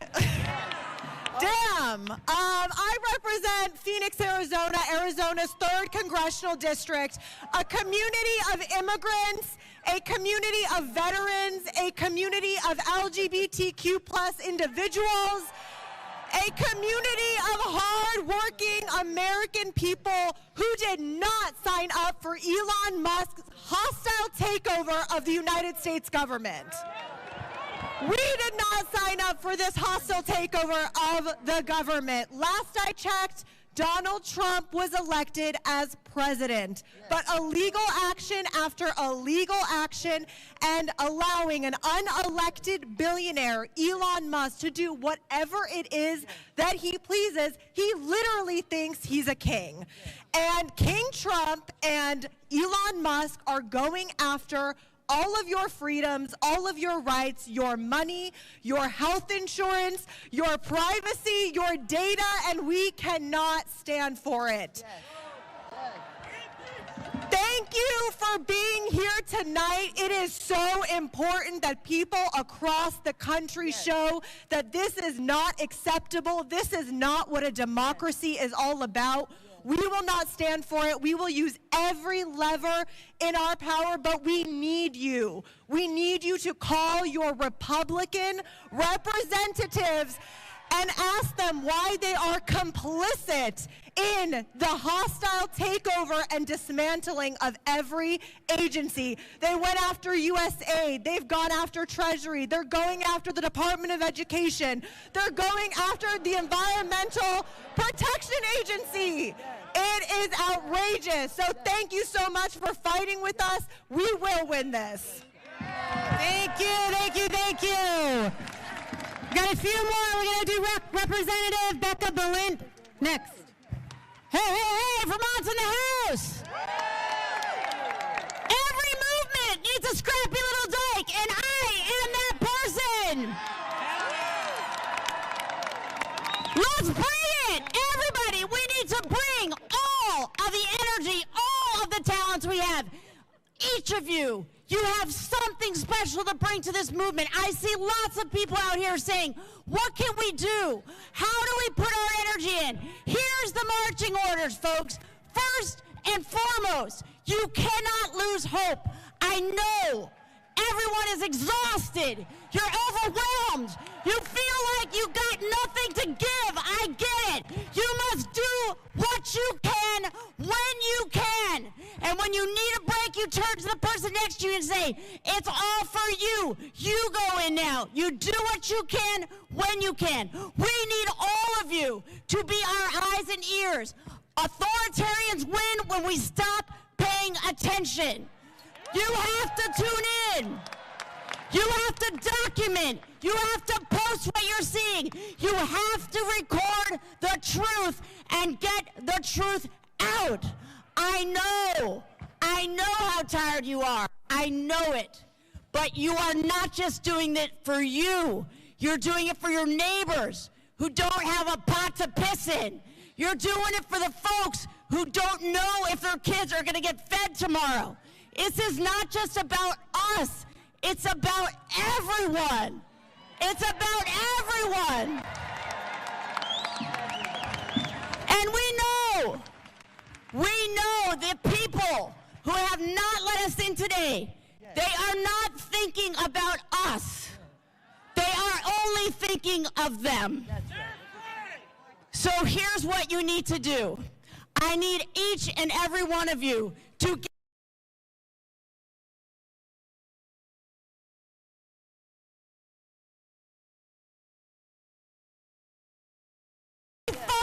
Damn. I represent Phoenix, Arizona, Arizona's 3rd Congressional District, a community of immigrants, a community of veterans, a community of LGBTQ plus individuals, a community of hard-working American people who did not sign up for Elon Musk's hostile takeover of the United States government. We did not sign up for this hostile takeover of the government. Last I checked, Donald Trump was elected as president, but illegal action after illegal action and allowing an unelected billionaire, Elon Musk, to do whatever it is that he pleases, he literally thinks he's a king. And King Trump and Elon Musk are going after all of your freedoms, all of your rights, your money, your health insurance, your privacy, your data, and we cannot stand for it. Thank you for being here tonight. It is so important that people across the country show that this is not acceptable. This is not what a democracy is all about. We will not stand for it. We will use every lever in our power, but we need you. We need you to call your Republican representatives and ask them why they are complicit in the hostile takeover and dismantling of every agency. They went after USAID. They've gone after Treasury. They're going after the Department of Education. They're going after the Environmental Protection Agency. It is outrageous. So thank you so much for fighting with us. We will win this. Thank you, thank you, thank you. Got a few more. We're going to do Representative Becca Berlin next. Hey, Vermont's in the house. Every movement needs a scrappy little dyke, and I am that person. Let's bring it. Everybody, we need to bring all of the energy, all of the talents we have. Each of you, you have something special to bring to this movement. I see lots of people out here saying, what can we do? How do we put our energy in? Here's the marching orders, folks. First and foremost, you cannot lose hope. I know everyone is exhausted. You're overwhelmed. You feel like you got nothing to give. I get it. You must do what you can when you can. And when you need a break, you turn to the person next to you and say, it's all for you. You go in now. You do what you can when you can. We need all of you to be our eyes and ears. Authoritarians win when we stop paying attention. You have to tune in. You have to document. You have to post what you're seeing. You have to record the truth and get the truth out. I know how tired you are. I know it. But you are not just doing it for you. You're doing it for your neighbors who don't have a pot to piss in. You're doing it for the folks who don't know if their kids are going to get fed tomorrow. This is not just about us. It's about everyone. It's about everyone. And we know the people who have not let us in today, they are not thinking about us. They are only thinking of them. So here's what you need to do. I need each and every one of you to get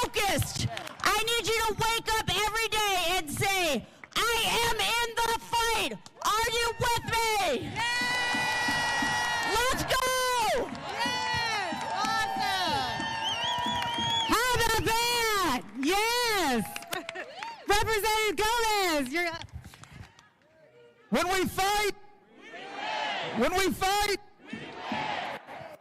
focused. I need you to wake up every day and say, I am in the fight. Are you with me? Yes! Let's go! Yes! Awesome! How about that? Yes! Representative Gomez, you're... When we fight,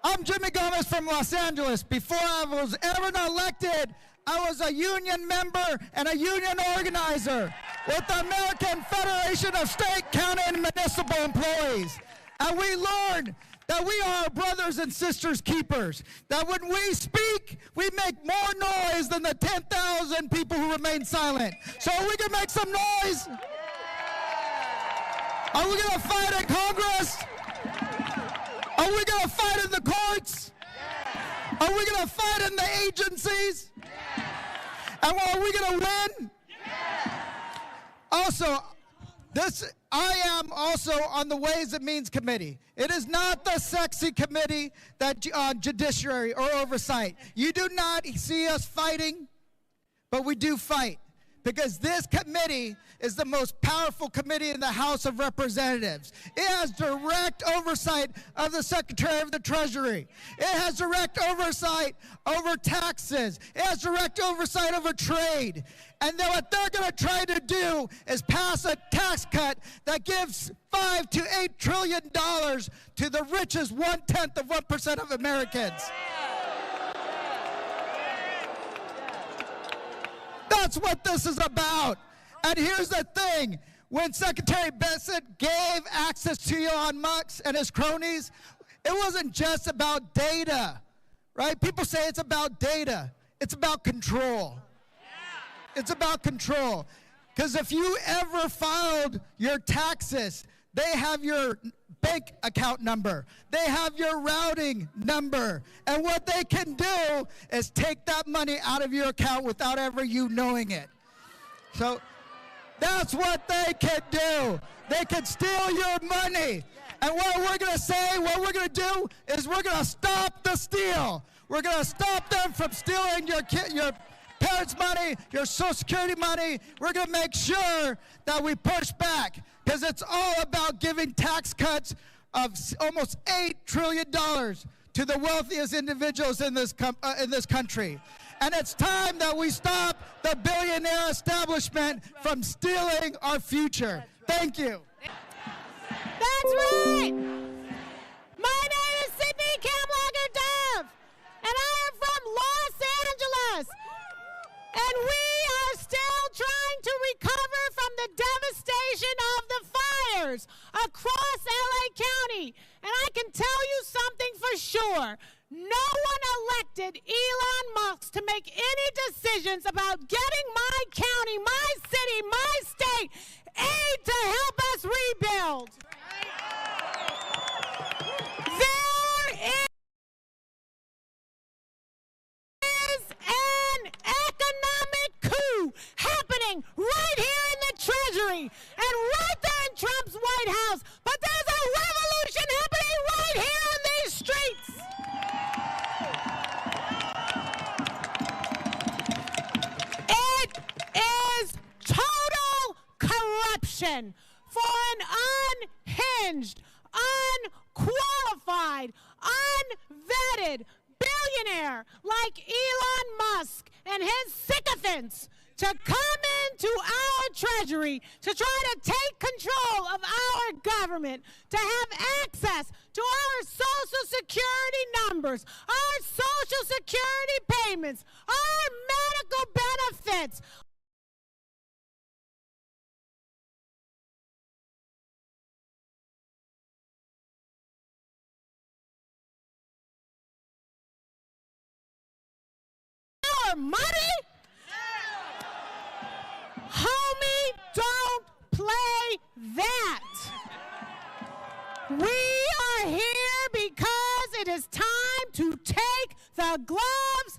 I'm Jimmy Gomez from Los Angeles. Before I was ever elected, I was a union member and a union organizer with the American Federation of State, County, and Municipal Employees. And we learned that we are brothers and sisters keepers, that when we speak, we make more noise than the 10,000 people who remain silent. So we can make some noise. Are we going to fight in Congress? Are we going to fight in the courts? Are we going to fight in the agencies? And are we going to win? Also, I am also on the Ways and Means Committee. It is not the sexy committee that judiciary or oversight. You do not see us fighting, but we do fight. Because this committee is the most powerful committee in the House of Representatives. It has direct oversight of the Secretary of the Treasury. It has direct oversight over taxes. It has direct oversight over trade. And then what they're going to try to do is pass a tax cut that gives $5 to $8 trillion to the richest 1/10 of 1% of Americans. That's what this is about. And here's the thing. When Secretary Bessent gave access to Elon Musk and his cronies, it wasn't just about data, right? People say it's about data. It's about control. It's about control. Because if you ever filed your taxes, they have your bank account number. They have your routing number. And what they can do is take that money out of your account without ever you knowing it. So that's what they can do. They can steal your money. And what we're going to say, what we're going to do is we're going to stop the steal. We're going to stop them from stealing your parents' money, your Social Security money. We're going to make sure that we push back, because it's all about giving tax cuts of almost $8 trillion to the wealthiest individuals in this country. And it's time that we stop the billionaire establishment from stealing our future. Thank you. That's right. My name is Sydney Kamlager Dove, and I am from Los Angeles. And we are still trying to recover from the devastation of the fires across LA County. And I can tell you something for sure. No one elected Elon Musk to make any decisions about getting my county, my city, my state aid to help us rebuild. There is an economic coup happening right here in the Treasury and right there in Trump's White House. But there's a revolution happening right here in these streets. It is total corruption for an unhinged, unqualified, unvetted billionaire like Elon Musk and his sycophants to come into our treasury to try to take control of our government, to have access to our Social Security numbers, our Social Security payments, our medical benefits. Our money? Homie, don't play that. We are here because it is time to take the gloves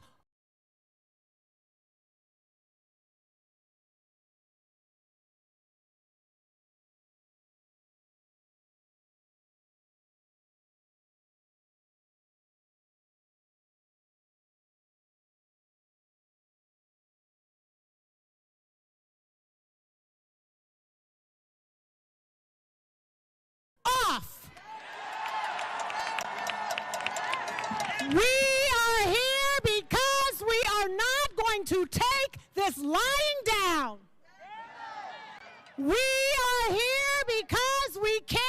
off. We are here because we are not going to take this lying down. We are here because we care.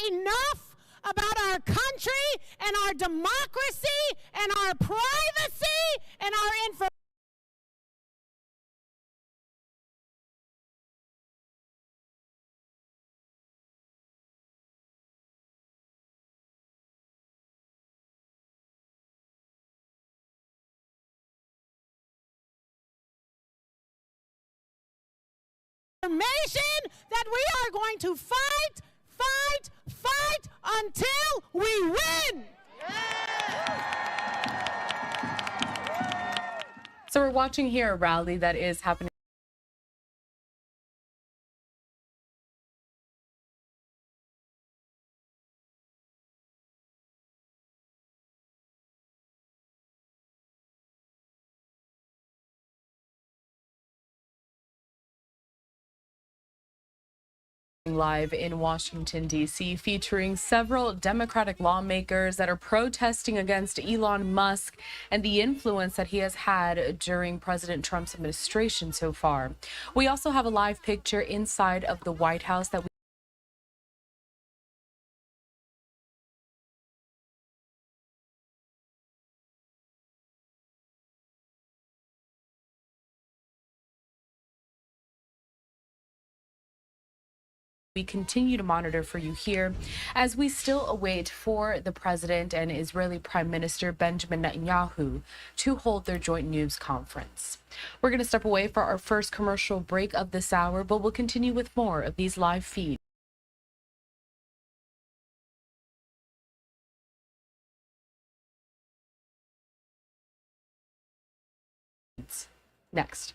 Enough about our country and our democracy and our privacy and our information that we are going to fight until we win. So we're watching here a rally that is happening Live in Washington, D.C., featuring several Democratic lawmakers that are protesting against Elon Musk and the influence that he has had during President Trump's administration so far. We also have a live picture inside of the White House that we continue to monitor for you here as we still await for the president and Israeli Prime Minister Benjamin Netanyahu to hold their joint news conference. We're going to step away for our first commercial break of this hour, but we'll continue with more of these live feeds. Next.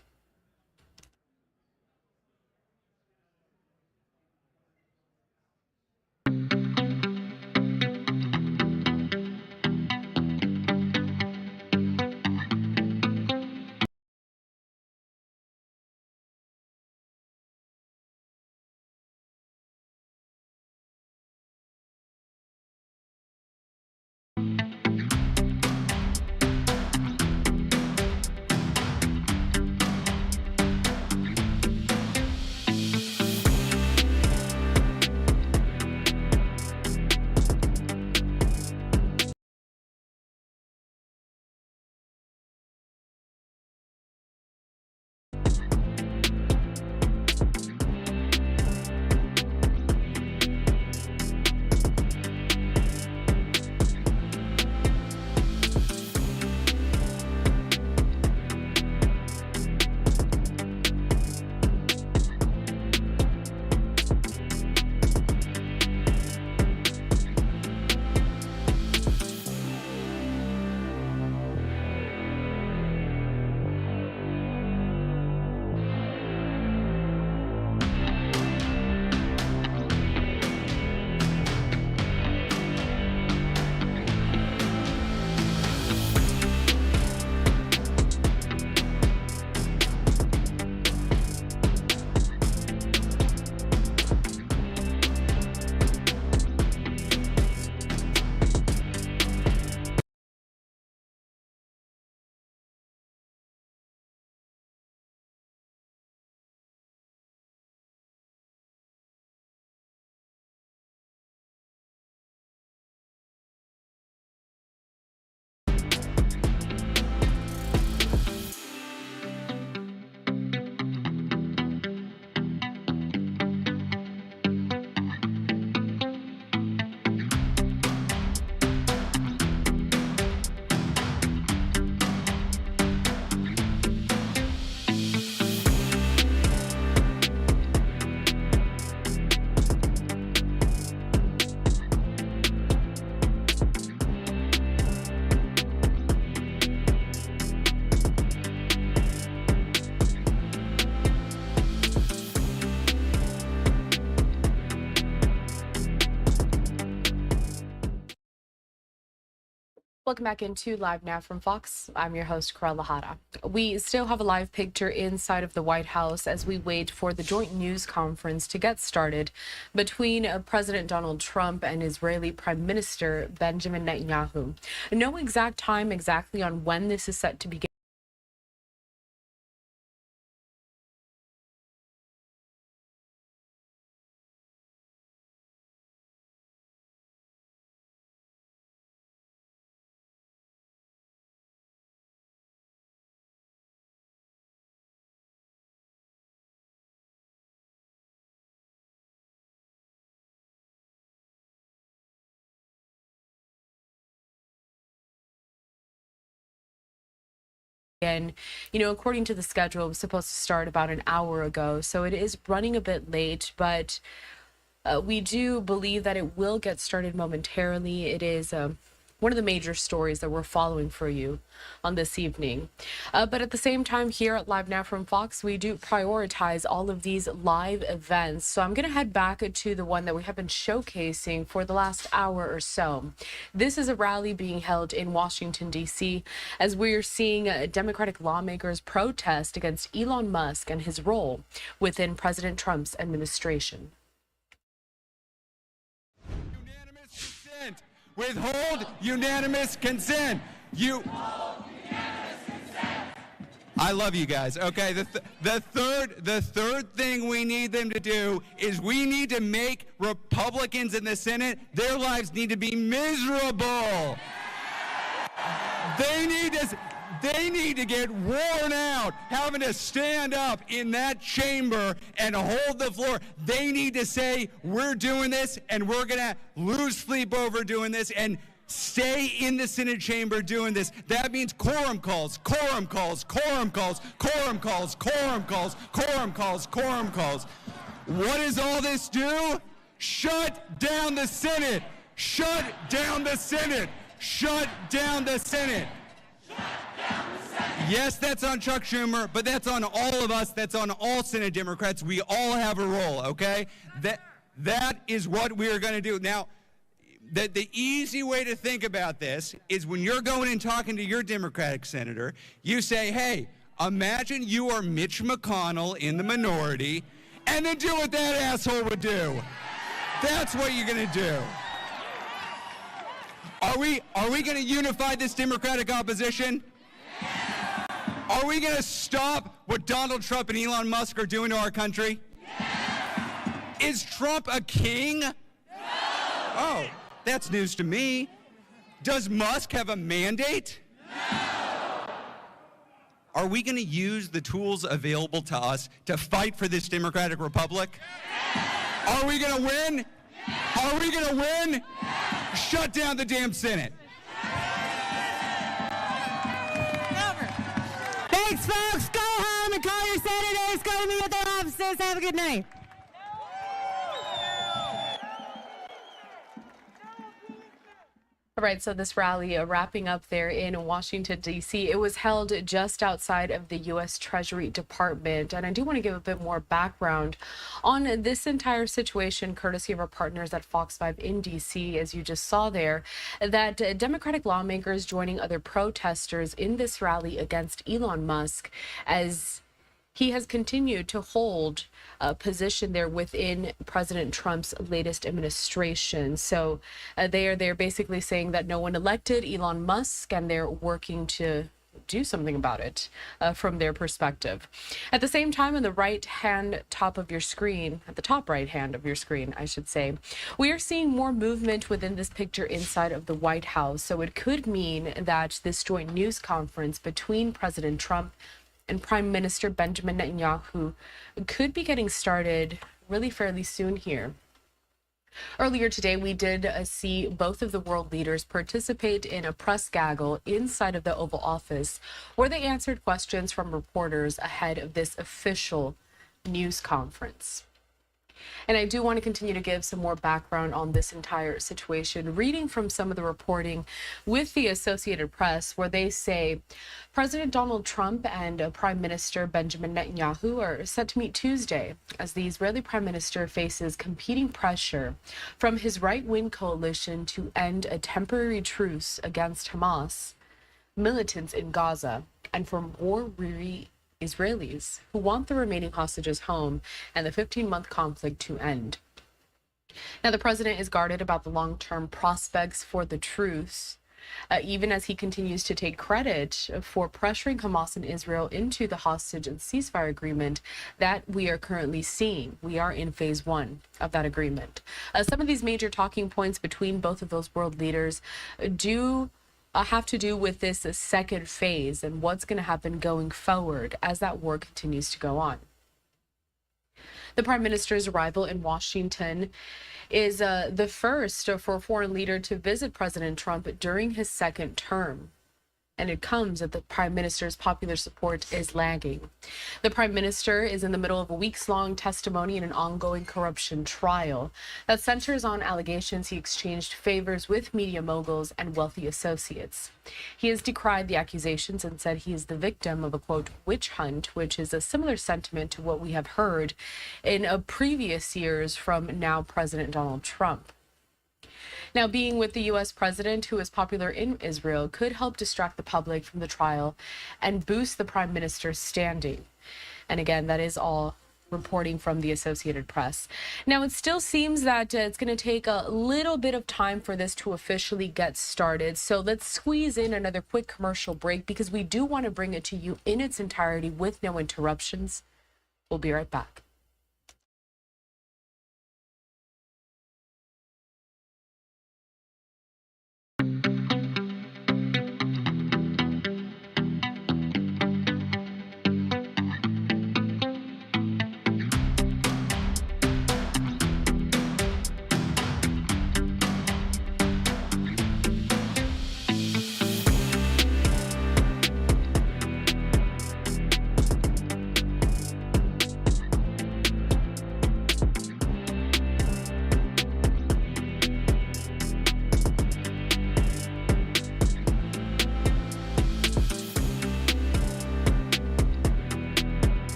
Welcome back into Live Now from Fox. I'm your host, Corella Hara. We still have a live picture inside of the White House as we wait for the joint news conference to get started between President Donald Trump and Israeli Prime Minister Benjamin Netanyahu. No exact time exactly on when this is set to begin. And, according to the schedule, it was supposed to start about an hour ago, so it is running a bit late, but we do believe that it will get started momentarily. It is one of the major stories that we're following for you on this evening. But at the same time, here at Live Now from Fox, we do prioritize all of these live events. So I'm going to head back to the one that we have been showcasing for the last hour or so. This is a rally being held in Washington, D.C., as we're seeing Democratic lawmakers protest against Elon Musk and his role within President Trump's administration. Withhold unanimous consent. I love you guys. Okay, the third thing we need them to do is we need to make Republicans in the Senate, their lives need to be miserable. They need to get worn out having to stand up in that chamber and hold the floor. They need to say, we're doing this and we're going to lose sleep over doing this and stay in the Senate chamber doing this. That means quorum calls, quorum calls, quorum calls, quorum calls, quorum calls, quorum calls, quorum calls. What does all this do? Shut down the Senate. Shut down the Senate. Shut down the Senate. Yes, that's on Chuck Schumer, but that's on all of us. That's on all Senate Democrats. We all have a role, okay? That is what we are going to do. Now, the easy way to think about this is when you're going and talking to your Democratic senator, you say, hey, imagine you are Mitch McConnell in the minority, and then do what that asshole would do. That's what you're going to do. Are we going to unify this Democratic opposition? Are we going to stop what Donald Trump and Elon Musk are doing to our country? Is Trump a king? Oh, that's news to me. Does Musk have a mandate? Are we going to use the tools available to us to fight for this democratic republic? Are we going to win? Are we going to win? Shut down the damn Senate. Thanks, folks. Go home and call your senators. Go to meet at their offices. Have a good night. All right, so this rally wrapping up there in Washington, D.C. It was held just outside of the U.S. Treasury Department. And I do want to give a bit more background on this entire situation, courtesy of our partners at Fox 5 in D.C., as you just saw there, that Democratic lawmakers joining other protesters in this rally against Elon Musk as he has continued to hold a position there within President Trump's latest administration. So they're basically saying that no one elected Elon Musk, and they're working to do something about it from their perspective. At the same time, on the right-hand top of your screen, at the top right-hand of your screen, I should say, we are seeing more movement within this picture inside of the White House. So it could mean that this joint news conference between President Trump and Prime Minister Benjamin Netanyahu could be getting started really fairly soon here. Earlier today, we did see both of the world leaders participate in a press gaggle inside of the Oval Office, where they answered questions from reporters ahead of this official news conference. And I do want to continue to give some more background on this entire situation, reading from some of the reporting with the Associated Press, where they say President Donald Trump and Prime Minister Benjamin Netanyahu are set to meet Tuesday as the Israeli Prime Minister faces competing pressure from his right-wing coalition to end a temporary truce against Hamas, militants in Gaza, and from war-weary Israelis who want the remaining hostages home and the 15-month conflict to end. Now, the president is guarded about the long-term prospects for the truce, even as he continues to take credit for pressuring Hamas and Israel into the hostage and ceasefire agreement that we are currently seeing. We are in phase 1 of that agreement. Some of these major talking points between both of those world leaders do have to do with this second phase and what's going to happen going forward as that war continues to go on. The Prime Minister's arrival in Washington is the first for a foreign leader to visit President Trump during his second term. And it comes that the Prime Minister's popular support is lagging. The Prime Minister is in the middle of a weeks-long testimony in an ongoing corruption trial that centers on allegations he exchanged favors with media moguls and wealthy associates. He has decried the accusations and said he is the victim of a, quote, witch hunt, which is a similar sentiment to what we have heard in previous years from now President Donald Trump. Now, being with the U.S. president, who is popular in Israel, could help distract the public from the trial and boost the prime minister's standing. And again, that is all reporting from the Associated Press. Now, it still seems that it's going to take a little bit of time for this to officially get started. So let's squeeze in another quick commercial break because we do want to bring it to you in its entirety with no interruptions. We'll be right back.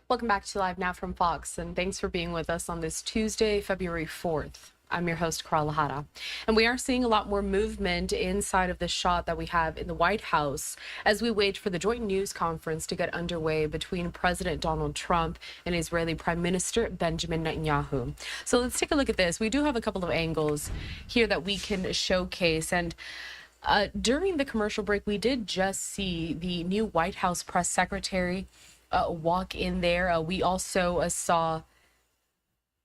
Welcome back to Live Now from Fox, and thanks for being with us on this Tuesday, February 4th. I'm your host, Karala Hara, and we are seeing a lot more movement inside of the shot that we have in the White House as we wait for the joint news conference to get underway between President Donald Trump and Israeli Prime Minister Benjamin Netanyahu. So let's take a look at this. We do have a couple of angles here that we can showcase, and during the commercial break, we did just see the new White House press secretary walk in there. We also saw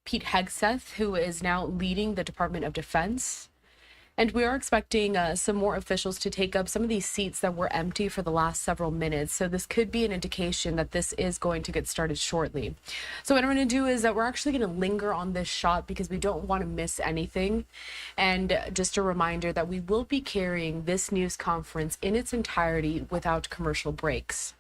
Pete Hegseth, who is now leading the Department of Defense. And we are expecting some more officials to take up some of these seats that were empty for the last several minutes. So this could be an indication that this is going to get started shortly. So what I'm going to do is that we're actually going to linger on this shot because we don't want to miss anything. And just a reminder that we will be carrying this news conference in its entirety without commercial breaks.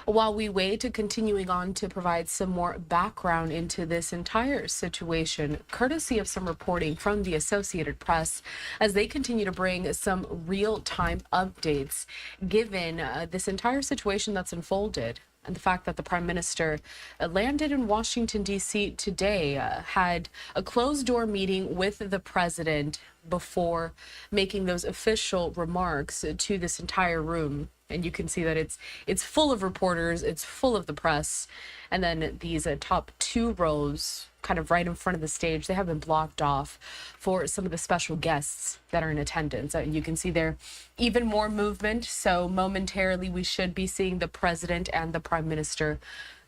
While we wait, continuing on to provide some more background into this entire situation, courtesy of some reporting from the Associated Press, as they continue to bring some real-time updates given this entire situation that's unfolded. And the fact that the Prime Minister landed in Washington, D.C. today, had a closed-door meeting with the President before making those official remarks to this entire room. And you can see that it's full of reporters, it's full of the press. And then these top two rows kind of right in front of the stage, they have been blocked off for some of the special guests that are in attendance. And you can see there even more movement. So momentarily, we should be seeing the President and the Prime Minister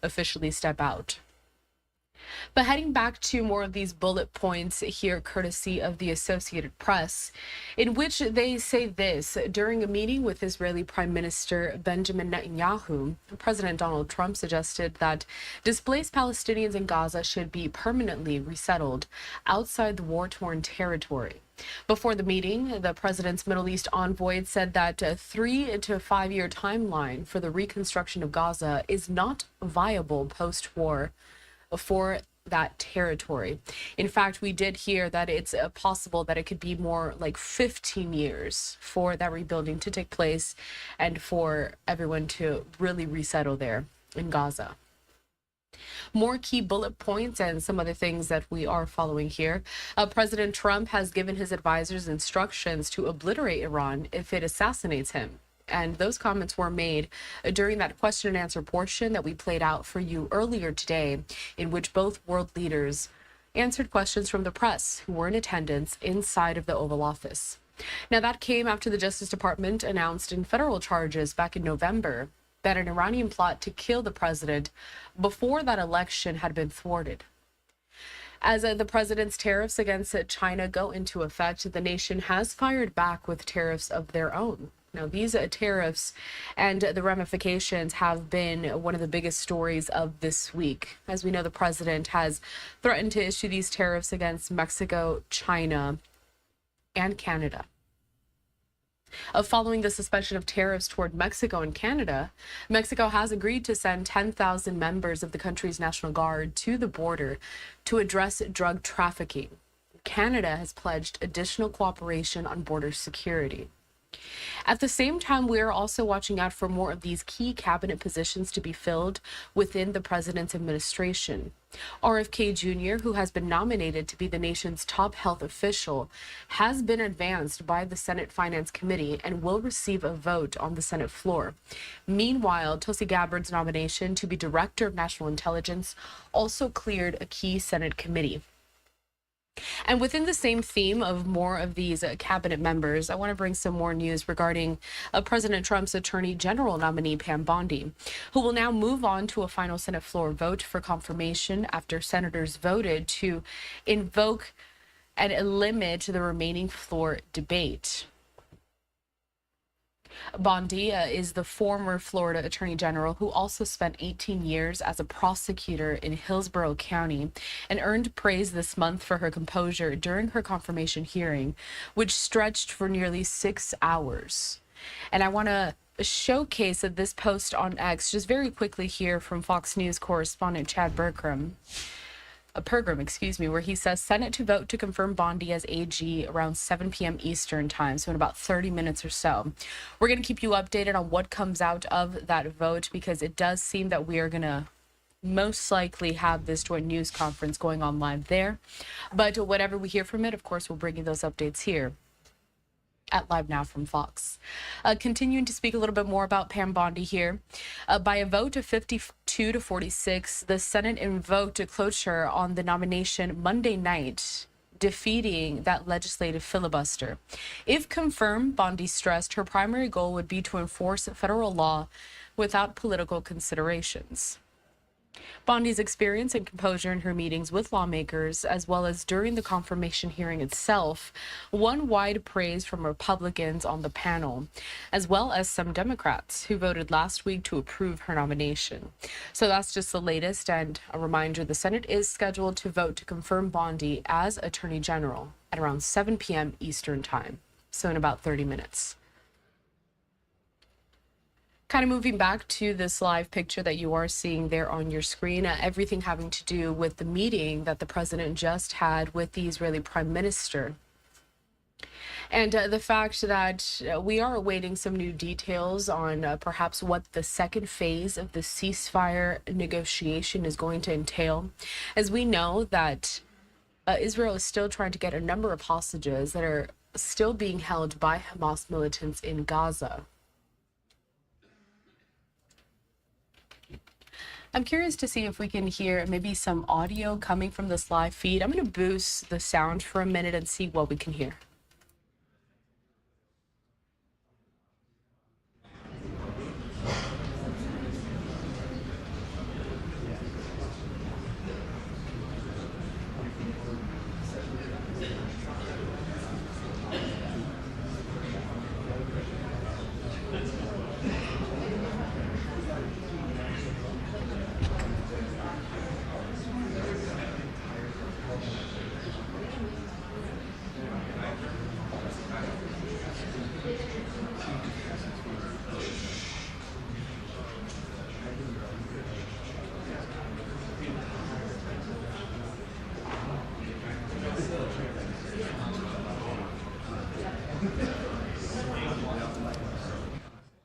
officially step out. But heading back to more of these bullet points here, courtesy of the Associated Press, in which they say this: during a meeting with Israeli Prime Minister Benjamin Netanyahu, President Donald Trump suggested that displaced Palestinians in Gaza should be permanently resettled outside the war-torn territory. Before the meeting, the president's Middle East envoy said that a 3 to 5 year timeline for the reconstruction of Gaza is not viable post-war for that territory. In fact, we did hear that it's possible that it could be more like 15 years for that rebuilding to take place and for everyone to really resettle there in Gaza. More key bullet points and some other things that we are following here. President Trump has given his advisors instructions to obliterate Iran if it assassinates him. And those comments were made during that question and answer portion that we played out for you earlier today, in which both world leaders answered questions from the press who were in attendance inside of the Oval Office. Now, that came after the Justice Department announced in federal charges back in November that an Iranian plot to kill the president before that election had been thwarted. As the president's tariffs against China go into effect, the nation has fired back with tariffs of their own. Now, these tariffs and the ramifications have been one of the biggest stories of this week. As we know, the president has threatened to issue these tariffs against Mexico, China, and Canada. Following the suspension of tariffs toward Mexico and Canada, Mexico has agreed to send 10,000 members of the country's National Guard to the border to address drug trafficking. Canada has pledged additional cooperation on border security. At the same time, we are also watching out for more of these key cabinet positions to be filled within the president's administration. RFK Jr., who has been nominated to be the nation's top health official, has been advanced by the Senate Finance Committee and will receive a vote on the Senate floor. Meanwhile, Tulsi Gabbard's nomination to be Director of National Intelligence also cleared a key Senate committee. And within the same theme of more of these cabinet members, I want to bring some more news regarding President Trump's Attorney General nominee, Pam Bondi, who will now move on to a final Senate floor vote for confirmation after senators voted to invoke and limit the remaining floor debate. Bondi is the former Florida Attorney General who also spent 18 years as a prosecutor in Hillsborough County and earned praise this month for her composure during her confirmation hearing, which stretched for nearly 6 hours. And I want to showcase this post on X just very quickly here from Fox News correspondent Chad Pergram, where he says Senate to vote to confirm Bondi as AG around 7 p.m. Eastern time, so in about 30 minutes or so. We're going to keep you updated on what comes out of that vote, because it does seem that we are going to most likely have this joint news conference going on live there. But whatever we hear from it, of course, we'll bring you those updates here at Live Now from Fox. Continuing to speak a little bit more about Pam Bondi here. By a vote of 52 to 46, the Senate invoked a cloture on the nomination Monday night, defeating that legislative filibuster. If confirmed, Bondi stressed her primary goal would be to enforce federal law without political considerations. Bondi's experience and composure in her meetings with lawmakers, as well as during the confirmation hearing itself, won wide praise from Republicans on the panel, as well as some Democrats who voted last week to approve her nomination. So that's just the latest, and a reminder, the Senate is scheduled to vote to confirm Bondi as Attorney General at around 7 p.m. Eastern Time, so in about 30 minutes. Kind of moving back to this live picture that you are seeing there on your screen, everything having to do with the meeting that the president just had with the Israeli Prime Minister. And the fact that we are awaiting some new details on perhaps what the second phase of the ceasefire negotiation is going to entail. As we know that Israel is still trying to get a number of hostages that are still being held by Hamas militants in Gaza. I'm curious to see if we can hear maybe some audio coming from this live feed. I'm going to boost the sound for a minute and see what we can hear.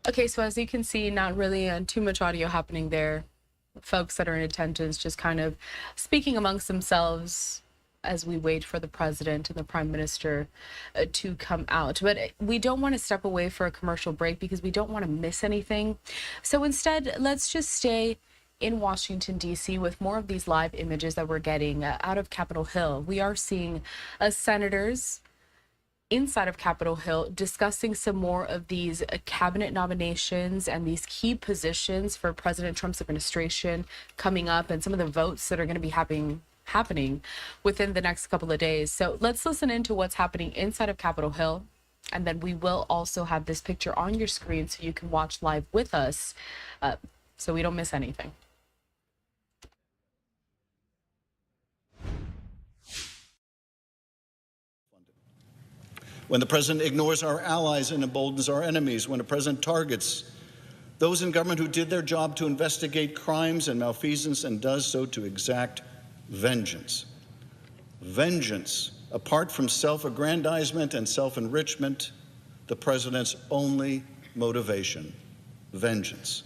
Okay, so as you can see, not really too much audio happening there. folks that are in attendance just kind of speaking amongst themselves as we wait for the president and the prime minister to come out. But we don't want to step away for a commercial break because we don't want to miss anything. So instead, let's just stay in Washington, D.C. with more of these live images that we're getting out of Capitol Hill. We are seeing senators inside of Capitol Hill discussing some more of these cabinet nominations and these key positions for President Trump's administration coming up, and some of the votes that are going to be happening within the next couple of days. So let's listen into what's happening inside of Capitol Hill, and then we will also have this picture on your screen so you can watch live with us so we don't miss anything. When the president ignores our allies and emboldens our enemies, when the president targets those in government who did their job to investigate crimes and malfeasance and does so to exact vengeance. Vengeance, apart from self-aggrandizement and self-enrichment, the president's only motivation, vengeance.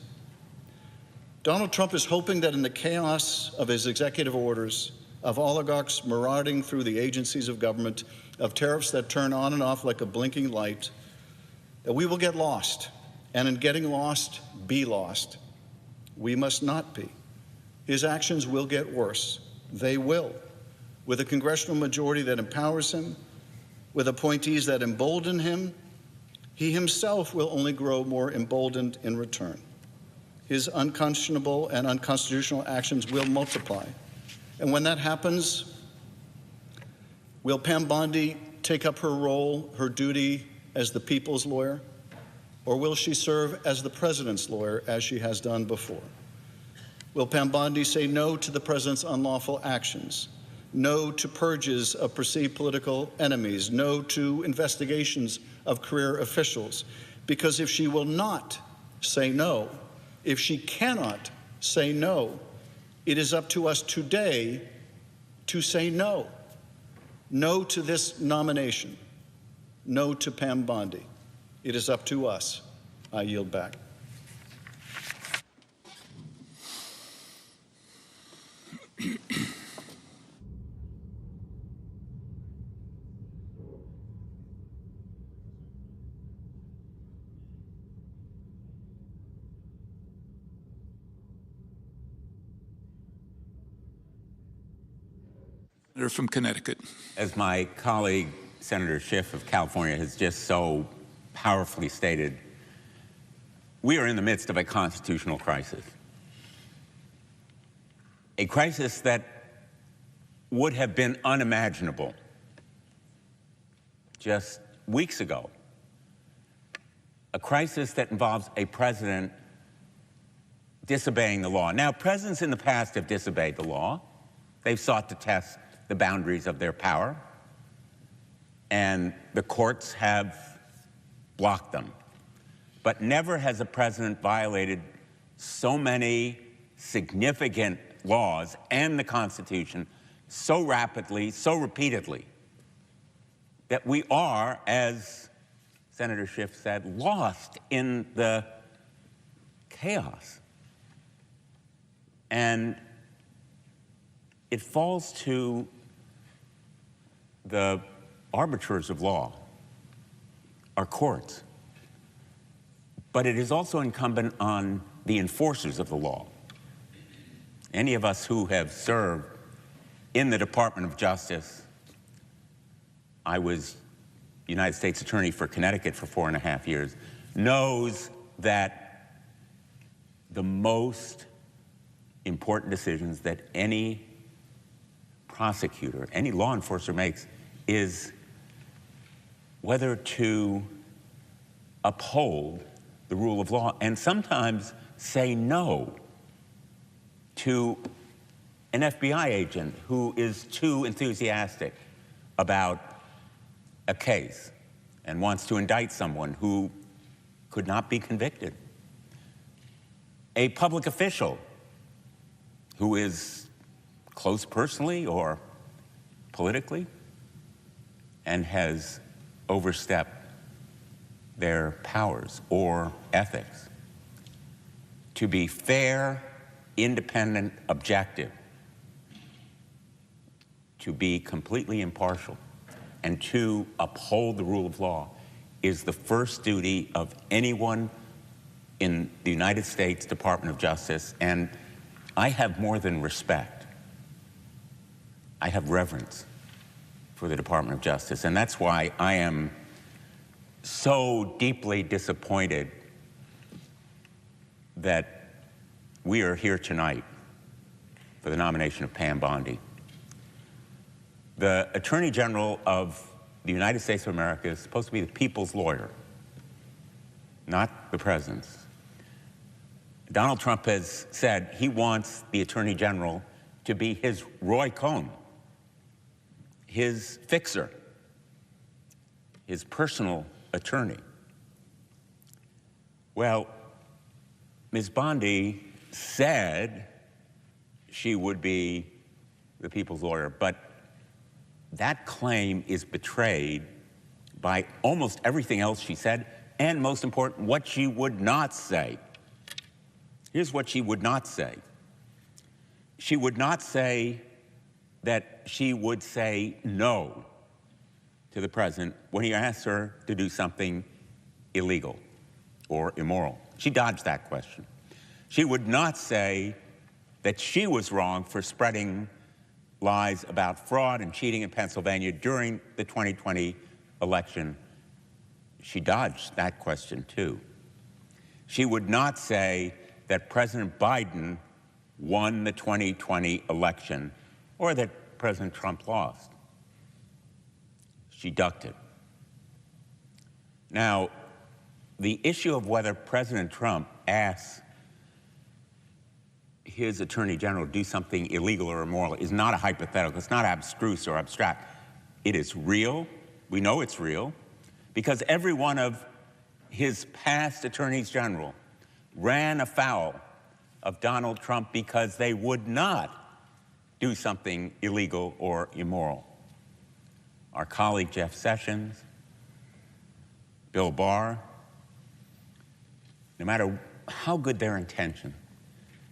Donald Trump is hoping that in the chaos of his executive orders, of oligarchs marauding through the agencies of government, of tariffs that turn on and off like a blinking light, that we will get lost, and in getting lost, be lost. We must not be. His actions will get worse. They will. With a congressional majority that empowers him, with appointees that embolden him, he himself will only grow more emboldened in return. His unconscionable and unconstitutional actions will multiply. And when that happens, will Pam Bondi take up her role, her duty as the people's lawyer, or will she serve as the president's lawyer as she has done before? Will Pam Bondi say no to the president's unlawful actions, no to purges of perceived political enemies, no to investigations of career officials? Because if she will not say no, if she cannot say no, it is up to us today to say no. No to this nomination. No to Pam Bondi. It is up to us. I yield back. Senator from Connecticut. As my colleague, Senator Schiff of California, has just so powerfully stated, we are in the midst of a constitutional crisis. A crisis that would have been unimaginable just weeks ago. A crisis that involves a president disobeying the law. Now, presidents in the past have disobeyed the law. They've sought to test the boundaries of their power, and the courts have blocked them. But never has a president violated so many significant laws and the Constitution so rapidly, so repeatedly, that we are, as Senator Schiff said, lost in the chaos. And it falls to the arbiters of law, our courts. But it is also incumbent on the enforcers of the law. Any of us who have served in the Department of Justice, I was United States Attorney for Connecticut for 4.5 years, knows that the most important decisions that any prosecutor, any law enforcer makes is whether to uphold the rule of law and sometimes say no to an FBI agent who is too enthusiastic about a case and wants to indict someone who could not be convicted. A public official who is close personally or politically and has overstepped their powers or ethics. To be fair independent objective, to be completely impartial, and to uphold the rule of law is the first duty of anyone in the United States Department of Justice. And I have more than respect. I have reverence for the Department of Justice. And that's why I am so deeply disappointed that we are here tonight for the nomination of Pam Bondi. The Attorney General of the United States of America is supposed to be the people's lawyer, not the president's. Donald Trump has said he wants the Attorney General to be his Roy Cohn, his fixer, his personal attorney. Well, Ms. Bondi said she would be the people's lawyer, but that claim is betrayed by almost everything else she said, and most important, what she would not say. Here's what she would not say. She would not say that she would say no to the president when he asked her to do something illegal or immoral. She dodged that question. She would not say that she was wrong for spreading lies about fraud and cheating in Pennsylvania during the 2020 election. She dodged that question too. She would not say that President Biden won the 2020 election or that President Trump lost. She ducked it. Now, the issue of whether President Trump asks his Attorney General to do something illegal or immoral is not a hypothetical. It's not abstruse or abstract. It is real. We know it's real because every one of his past attorneys general ran afoul of Donald Trump because they would not do something illegal or immoral. Our colleague Jeff Sessions, Bill Barr, no matter how good their intention,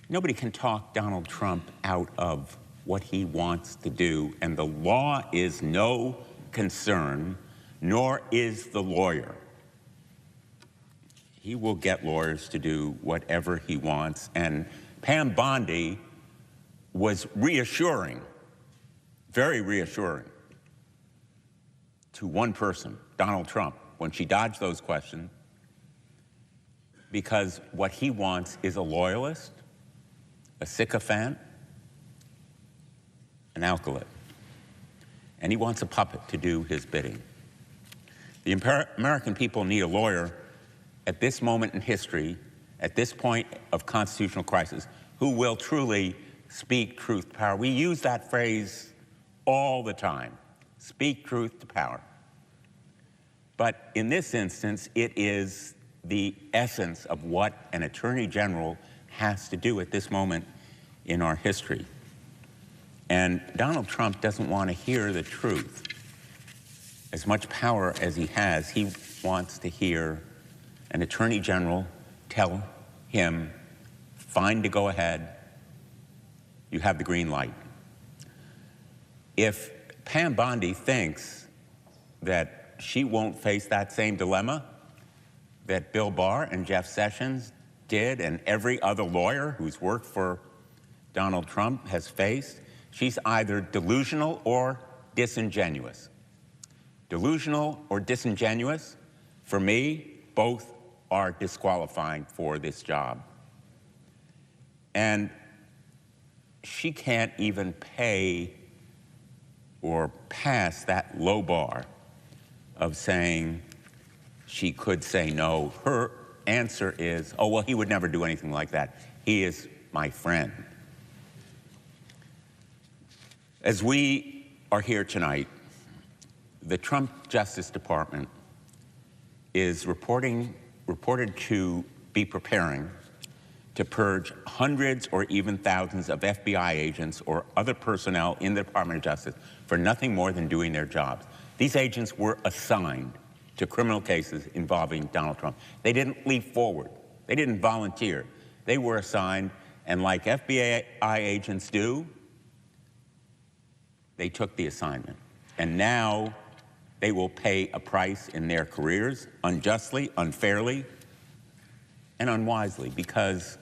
nobody can talk Donald Trump out of what he wants to do, and the law is no concern, nor is the lawyer. He will get lawyers to do whatever he wants, and Pam Bondi was reassuring, very reassuring, to one person, Donald Trump, when she dodged those questions, because what he wants is a loyalist, a sycophant, an alcoholic, and he wants a puppet to do his bidding. The American people need a lawyer at this moment in history, at this point of constitutional crisis, who will truly speak truth to power. We use that phrase all the time, speak truth to power. But in this instance, it is the essence of what an attorney general has to do at this moment in our history. And Donald Trump doesn't want to hear the truth. As much power as he has, he wants to hear an attorney general tell him, fine to go ahead, you have the green light. If Pam Bondi thinks that she won't face that same dilemma that Bill Barr and Jeff Sessions did and every other lawyer who's worked for Donald Trump has faced, she's either delusional or disingenuous. Delusional or disingenuous, for me, both are disqualifying for this job. And she can't even pay or pass that low bar of saying she could say no. Her answer is, oh, well, he would never do anything like that. He is my friend. As we are here tonight, the Trump Justice Department is reported to be preparing to purge hundreds or even thousands of FBI agents or other personnel in the Department of Justice for nothing more than doing their jobs. These agents were assigned to criminal cases involving Donald Trump. They didn't leap forward. They didn't volunteer. They were assigned, And like FBI agents do, they took the assignment. And now they will pay a price in their careers, unjustly, unfairly, and unwisely, because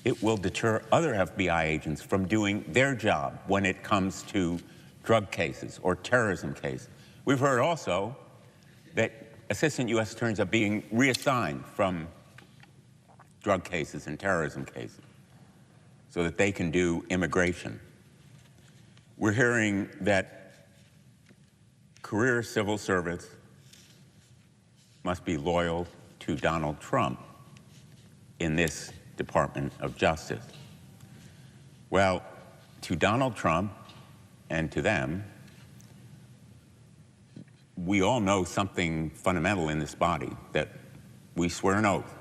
it will deter other FBI agents from doing their job when it comes to drug cases or terrorism cases. We've heard also that assistant U.S. attorneys are being reassigned from drug cases and terrorism cases so that they can do immigration. We're hearing that career civil servants must be loyal to Donald Trump in this Department of Justice. Well, to Donald Trump and to them, we all know something fundamental in this body, that we swear an oath.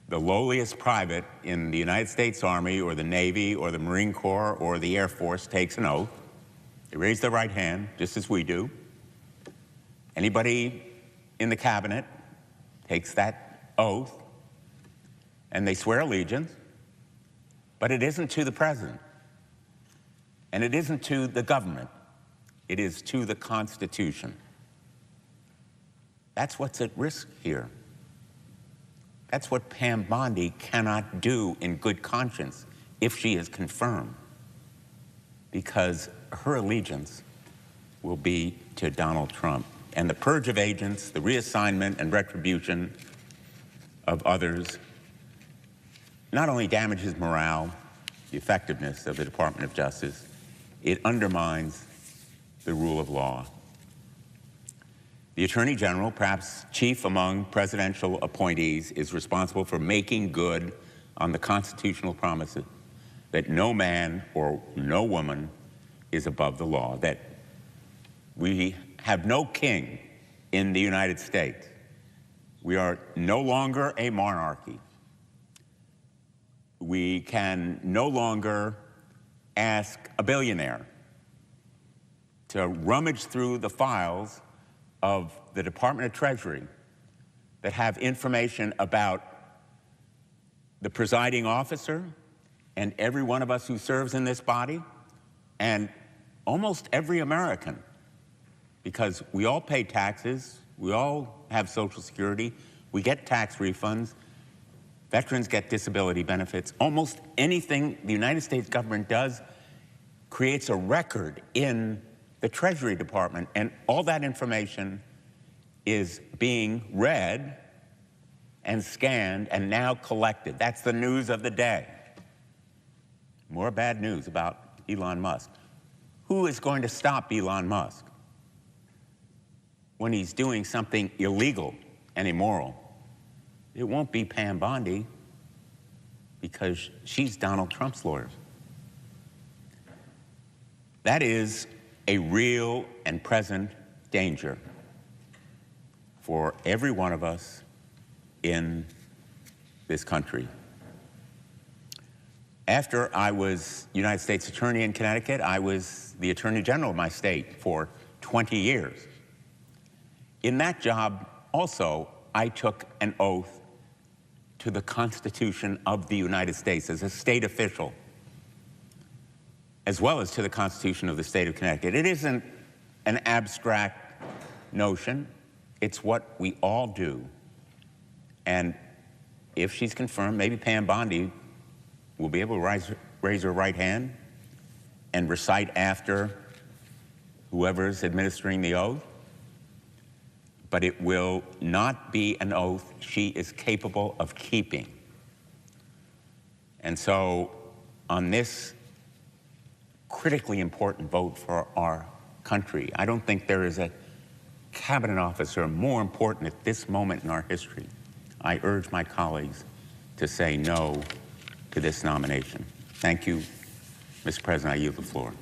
The lowliest private in the United States Army or the Navy or the Marine Corps or the Air Force takes an oath. They raise their right hand, just as we do. Anybody in the cabinet takes that oath and they swear allegiance, but it isn't to the president, and it isn't to the government. It is to the Constitution. That's what's at risk here. That's what Pam Bondi cannot do in good conscience if she is confirmed, because her allegiance will be to Donald Trump. And the purge of agents, the reassignment and retribution of others not only damages morale, the effectiveness of the Department of Justice, it undermines the rule of law. The Attorney General, perhaps chief among presidential appointees, is responsible for making good on the constitutional promises that no man or no woman is above the law, that we have no king in the United States. We are no longer a monarchy. We can no longer ask a billionaire to rummage through the files of the Department of Treasury that have information about the presiding officer and every one of us who serves in this body and almost every American, because we all pay taxes, we all have Social Security, we get tax refunds, veterans get disability benefits. Almost anything the United States government does creates a record in the Treasury Department, and all that information is being read and scanned and now collected. That's the news of the day. More bad news about Elon Musk. Who is going to stop Elon Musk when he's doing something illegal and immoral? It won't be Pam Bondi, because she's Donald Trump's lawyer. That is a real and present danger for every one of us in this country. After I was United States Attorney in Connecticut, I was the Attorney General of my state for 20 years. In that job also, I took an oath to the Constitution of the United States as a state official, as well as to the Constitution of the state of Connecticut. It isn't an abstract notion. It's what we all do. And if she's confirmed, maybe Pam Bondi will be able to raise her right hand and recite after whoever's administering the oath. But it will not be an oath she is capable of keeping. And so on this critically important vote for our country, I don't think there is a cabinet officer more important at this moment in our history. I urge my colleagues to say no to this nomination. Thank you, Mr. President. I yield the floor.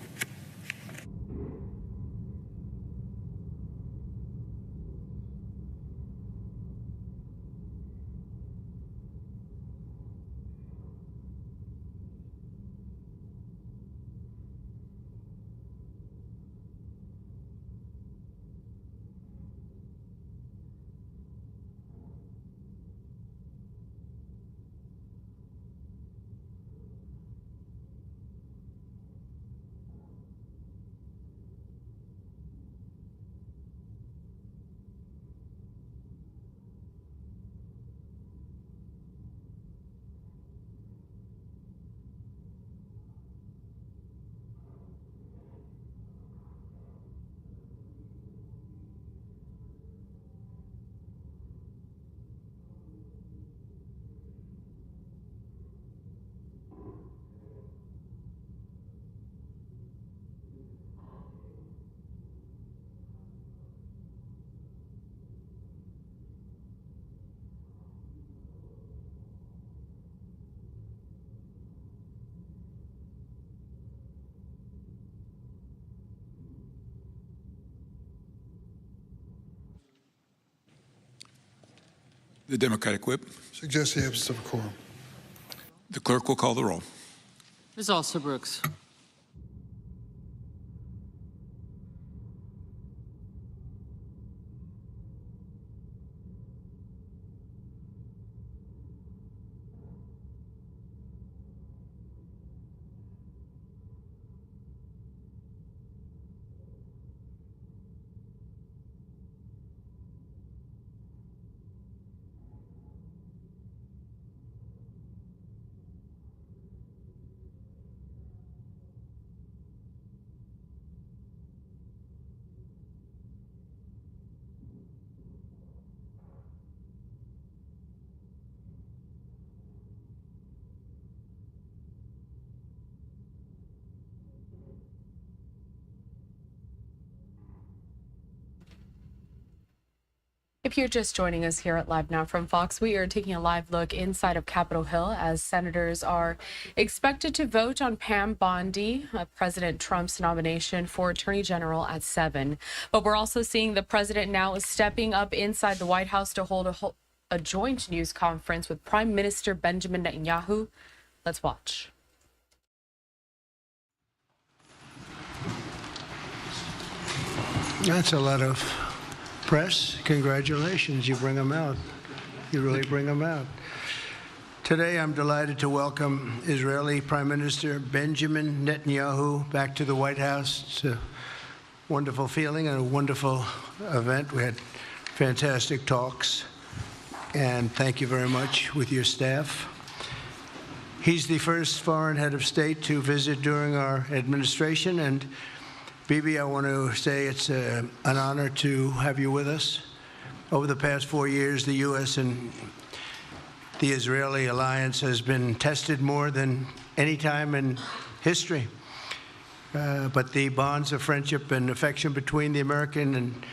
The Democratic whip. Suggest the absence of a quorum. The clerk will call the roll. Ms. Alston-Brooks. If you're just joining us here at Live Now from Fox, we are taking a live look inside of Capitol Hill as senators are expected to vote on Pam Bondi, President Trump's nomination for Attorney General at 7. But we're also seeing the president now stepping up inside the White House to hold a joint news conference with Prime Minister Benjamin Netanyahu. Let's watch. That's a lot of press. Congratulations, you bring them out. You really bring them out. Today, I'm delighted to welcome Israeli Prime Minister Benjamin Netanyahu back to the White House. It's a wonderful feeling and a wonderful event. We had fantastic talks, and thank you very much with your staff. He's the first foreign head of state to visit during our administration, and Bibi, I want to say it's an honor to have you with us. Over the past 4 years, the U.S. and the Israeli alliance has been tested more than any time in history. But the bonds of friendship and affection between the American and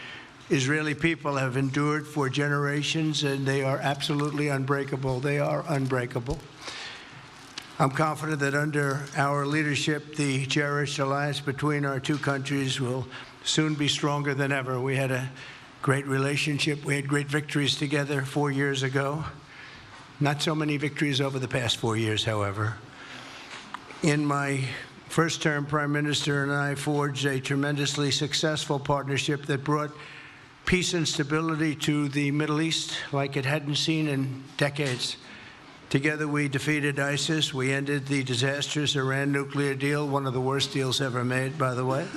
Israeli people have endured for generations, and they are absolutely unbreakable. They are unbreakable. I'm confident that under our leadership, the cherished alliance between our two countries will soon be stronger than ever. We had a great relationship. We had great victories together 4 years ago. Not so many victories over the past 4 years, however. In my first term, Prime Minister and I forged a tremendously successful partnership that brought peace and stability to the Middle East like it hadn't seen in decades. Together, we defeated ISIS. We ended the disastrous Iran nuclear deal, one of the worst deals ever made, by the way,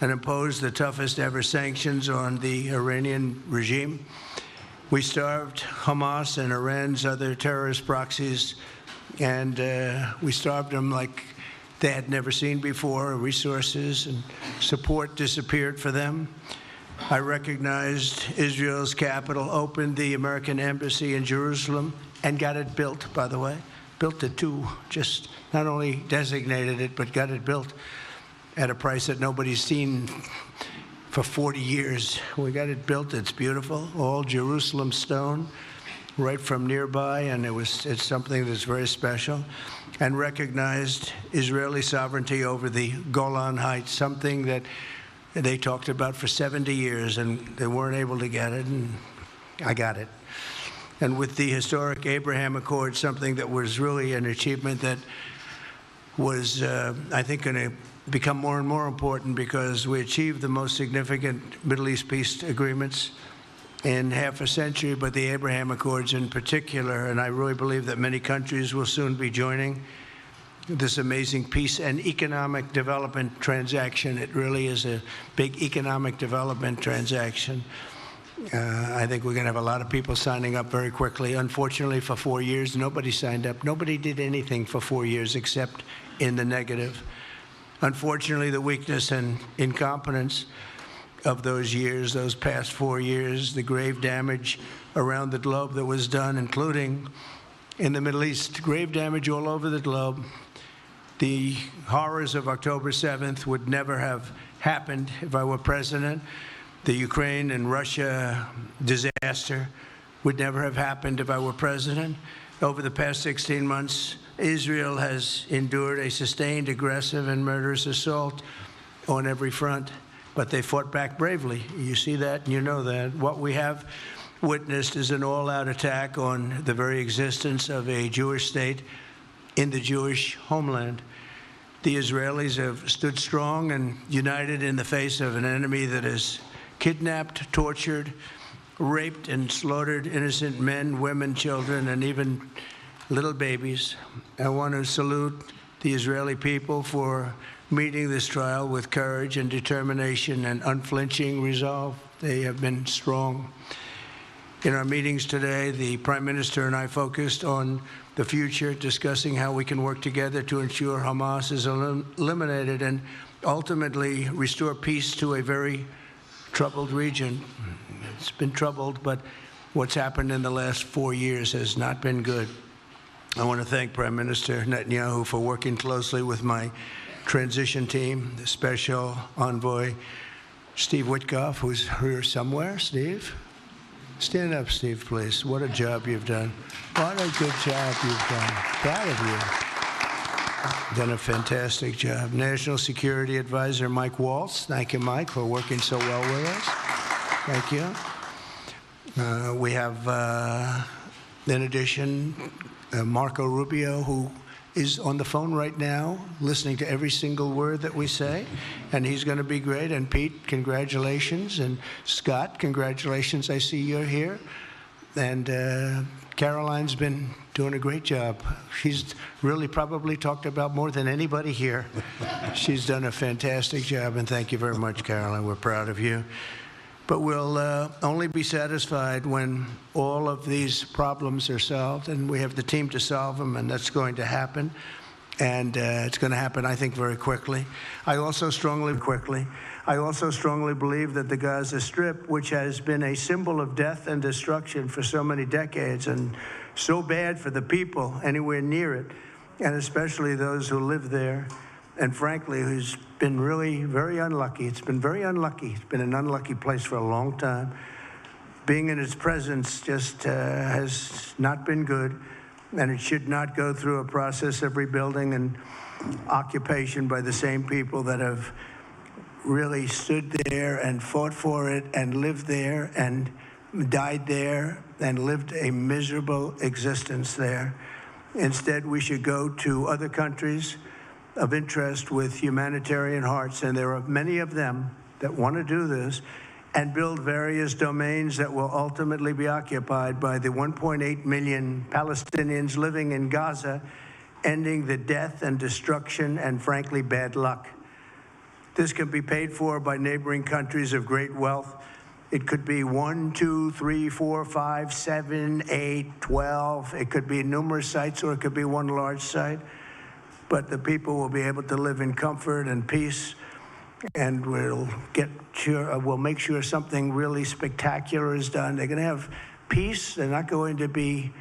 and imposed the toughest ever sanctions on the Iranian regime. We starved Hamas and Iran's other terrorist proxies, and we starved them like they had never seen before. Resources and support disappeared for them. I recognized Israel's capital, opened the American embassy in Jerusalem, and got it built, by the way. Built it too, just not only designated it, but got it built at a price that nobody's seen for 40 years. We got it built, it's beautiful, all Jerusalem stone, right from nearby, and it's something that's very special. And recognized Israeli sovereignty over the Golan Heights, something that they talked about for 70 years, and they weren't able to get it, and I got it. And with the historic Abraham Accord, something that was really an achievement that was, I think, going to become more and more important because we achieved the most significant Middle East peace agreements in half a century, but the Abraham Accords in particular, and I really believe that many countries will soon be joining this amazing peace and economic development transaction. It really is a big economic development transaction. I think we're going to have a lot of people signing up very quickly. Unfortunately, for 4 years, nobody signed up. Nobody did anything for 4 years except in the negative. Unfortunately, the weakness and incompetence of those years, those past 4 years, the grave damage around the globe that was done, including in the Middle East, grave damage all over the globe. The horrors of October 7th would never have happened if I were president. The Ukraine and Russia disaster would never have happened if I were president. Over the past 16 months, Israel has endured a sustained, aggressive, and murderous assault on every front, but they fought back bravely. You see that and you know that. What we have witnessed is an all-out attack on the very existence of a Jewish state in the Jewish homeland. The Israelis have stood strong and united in the face of an enemy that has kidnapped, tortured, raped, and slaughtered innocent men, women, children, and even little babies. I want to salute the Israeli people for meeting this trial with courage and determination and unflinching resolve. They have been strong. In our meetings today, the Prime Minister and I focused on the future, discussing how we can work together to ensure Hamas is eliminated and ultimately restore peace to a very troubled region. It's been troubled, but what's happened in the last 4 years has not been good. I want to thank Prime Minister Netanyahu for working closely with my transition team, the Special Envoy Steve Witkoff, who's here somewhere. Steve? Stand up, Steve, please. What a job you've done. What a good job you've done. Proud of you. Done a fantastic job. National Security Advisor Mike Waltz. Thank you, Mike, for working so well with us. Thank you. We have, in addition, Marco Rubio, who is on the phone right now, listening to every single word that we say, and he's going to be great. And Pete, congratulations. And Scott, congratulations. I see you're here. And Caroline's been doing a great job. She's really probably talked about more than anybody here. She's done a fantastic job, and thank you very much, Caroline. We're proud of you. But we'll only be satisfied when all of these problems are solved, and we have the team to solve them, and that's going to happen. And it's going to happen, I think, very quickly. I also strongly believe that the Gaza Strip, which has been a symbol of death and destruction for so many decades, and so bad for the people anywhere near it, and especially those who live there, and frankly, who's been really very unlucky. It's been very unlucky. It's been an unlucky place for a long time. Being in its presence just has not been good, and it should not go through a process of rebuilding and occupation by the same people that have really stood there and fought for it and lived there and died there and lived a miserable existence there. Instead, we should go to other countries of interest with humanitarian hearts, and there are many of them that want to do this, and build various domains that will ultimately be occupied by the 1.8 million Palestinians living in Gaza, ending the death and destruction and, frankly, bad luck. This can be paid for by neighboring countries of great wealth. It could be 1, 2, 3, 4, 5, 7, 8, 12. It could be numerous sites, or it could be one large site. But the people will be able to live in comfort and peace, and we'll make sure something really spectacular is done. They're going to have peace. They're not going to be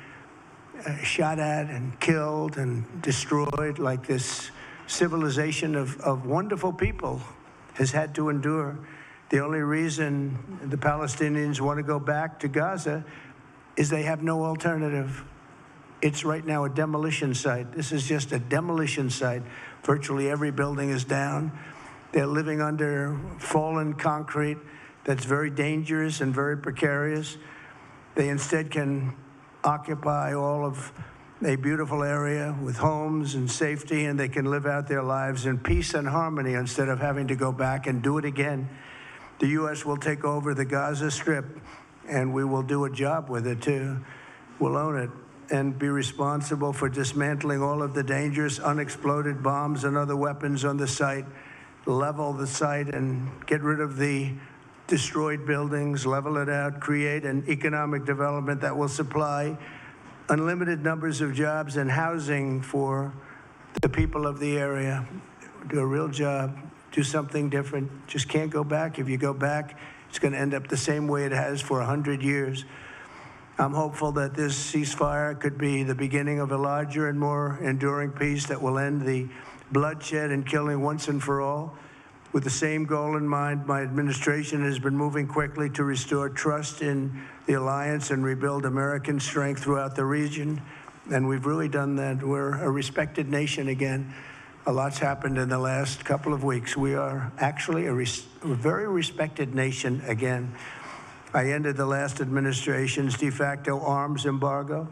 shot at and killed and destroyed like this civilization of wonderful people has had to endure. The only reason the Palestinians want to go back to Gaza is they have no alternative. It's right now a demolition site. This is just a demolition site. Virtually every building is down. They're living under fallen concrete that's very dangerous and very precarious. They instead can occupy all of a beautiful area with homes and safety, and they can live out their lives in peace and harmony instead of having to go back and do it again. The U.S. will take over the Gaza Strip, and we will do a job with it, too. We'll own it and be responsible for dismantling all of the dangerous unexploded bombs and other weapons on the site, level the site and get rid of the destroyed buildings, level it out, create an economic development that will supply unlimited numbers of jobs and housing for the people of the area. Do a real job, do something different. Just can't go back. If you go back, it's going to end up the same way it has for 100 years. I'm hopeful that this ceasefire could be the beginning of a larger and more enduring peace that will end the bloodshed and killing once and for all. With the same goal in mind, my administration has been moving quickly to restore trust in the alliance and rebuild American strength throughout the region. And we've really done that. We're a respected nation again. A lot's happened in the last couple of weeks. We are actually a very respected nation again. I ended the last administration's de facto arms embargo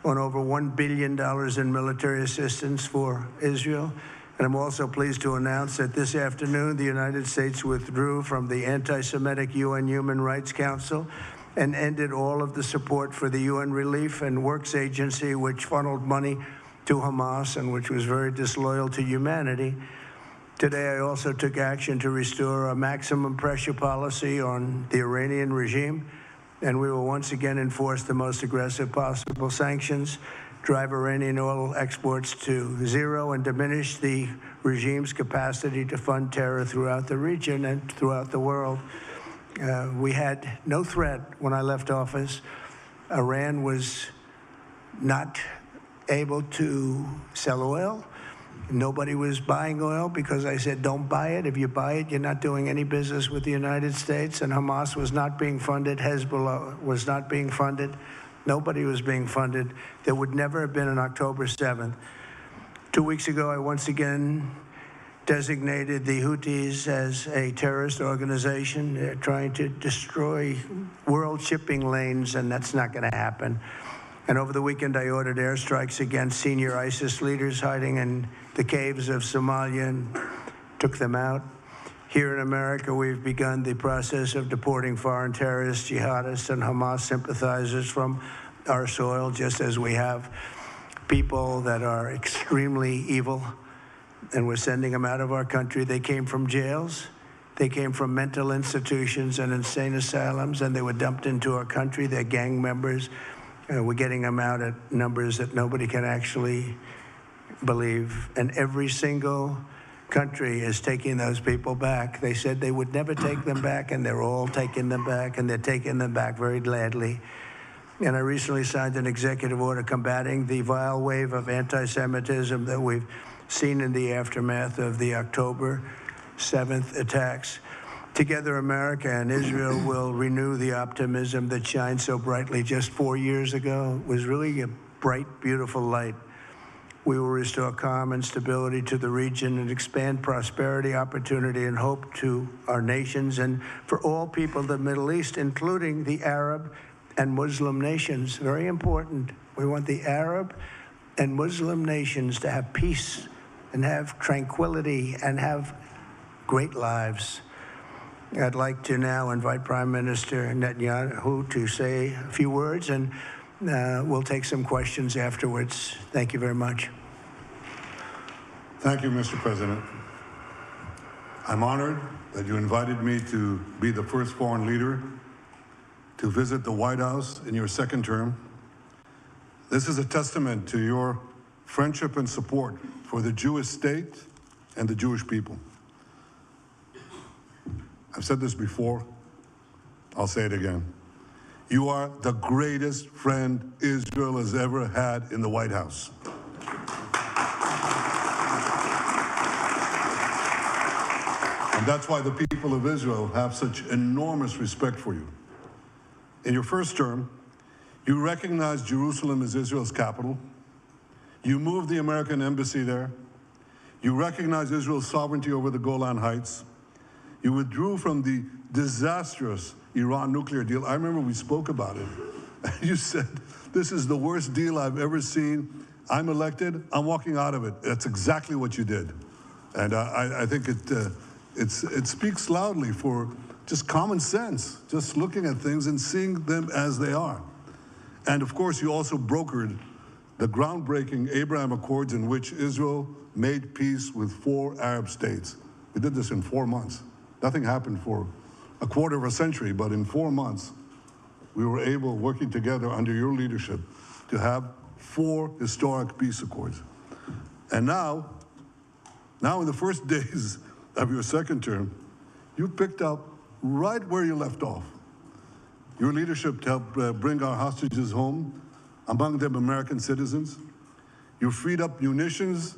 on over $1 billion in military assistance for Israel. And I'm also pleased to announce that this afternoon, the United States withdrew from the anti-Semitic UN Human Rights Council and ended all of the support for the UN Relief and Works Agency, which funneled money to Hamas and which was very disloyal to humanity. Today, I also took action to restore a maximum pressure policy on the Iranian regime, and we will once again enforce the most aggressive possible sanctions, drive Iranian oil exports to zero, and diminish the regime's capacity to fund terror throughout the region and throughout the world. We had no threat when I left office. Iran was not able to sell oil. Nobody was buying oil because I said, don't buy it. If you buy it, you're not doing any business with the United States. And Hamas was not being funded. Hezbollah was not being funded. Nobody was being funded. There would never have been an October 7th. 2 weeks ago, I once again designated the Houthis as a terrorist organization. They're trying to destroy world shipping lanes, and that's not going to happen. And over the weekend, I ordered airstrikes against senior ISIS leaders hiding in the caves of Somalia and took them out. Here in America, we've begun the process of deporting foreign terrorists, jihadists, and Hamas sympathizers from our soil, just as we have people that are extremely evil, and we're sending them out of our country. They came from jails. They came from mental institutions and insane asylums, and they were dumped into our country. They're gang members. We're getting them out at numbers that nobody can actually believe. And every single country is taking those people back. They said they would never take them back, and they're all taking them back, and they're taking them back very gladly. And I recently signed an executive order combating the vile wave of anti-Semitism that we've seen in the aftermath of the October 7th attacks. Together, America and Israel will renew the optimism that shined so brightly just 4 years ago. It was really a bright, beautiful light. We will restore calm and stability to the region and expand prosperity, opportunity, and hope to our nations and for all people of the Middle East, including the Arab and Muslim nations. Very important. We want the Arab and Muslim nations to have peace and have tranquility and have great lives. I'd like to now invite Prime Minister Netanyahu to say a few words, and we'll take some questions afterwards. Thank you very much. Thank you, Mr. President. I'm honored that you invited me to be the first foreign leader to visit the White House in your second term. This is a testament to your friendship and support for the Jewish state and the Jewish people. I've said this before, I'll say it again. You are the greatest friend Israel has ever had in the White House. And that's why the people of Israel have such enormous respect for you. In your first term, you recognized Jerusalem as Israel's capital. You moved the American embassy there. You recognized Israel's sovereignty over the Golan Heights. You withdrew from the disastrous Iran nuclear deal. I remember we spoke about it. You said, this is the worst deal I've ever seen. I'm elected, I'm walking out of it. That's exactly what you did. And I think it speaks loudly for just common sense, just looking at things and seeing them as they are. And of course, you also brokered the groundbreaking Abraham Accords in which Israel made peace with 4 Arab states. We did this in 4 months. Nothing happened for a quarter of a century, but in 4 months, we were able, working together under your leadership, to have 4 historic peace accords. And now in the first days of your second term, you picked up right where you left off. Your leadership helped bring our hostages home, among them American citizens. You freed up munitions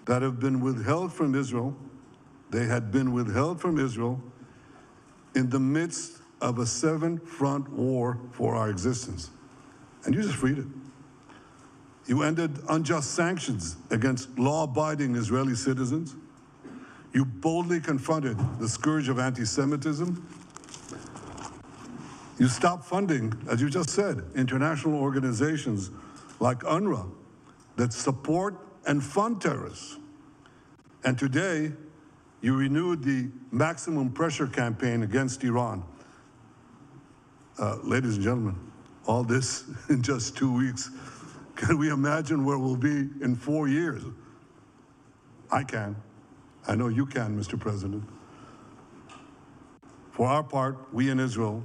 that have been withheld from Israel. They had been withheld from Israel in the midst of a 7-front war for our existence. And you just freed it. You ended unjust sanctions against law-abiding Israeli citizens. You boldly confronted the scourge of anti-Semitism. You stop funding, as you just said, international organizations like UNRWA that support and fund terrorists. And today, you renewed the maximum pressure campaign against Iran. Ladies and gentlemen, all this in just 2 weeks. Can we imagine where we'll be in 4 years? I can. I know you can, Mr. President. For our part, we in Israel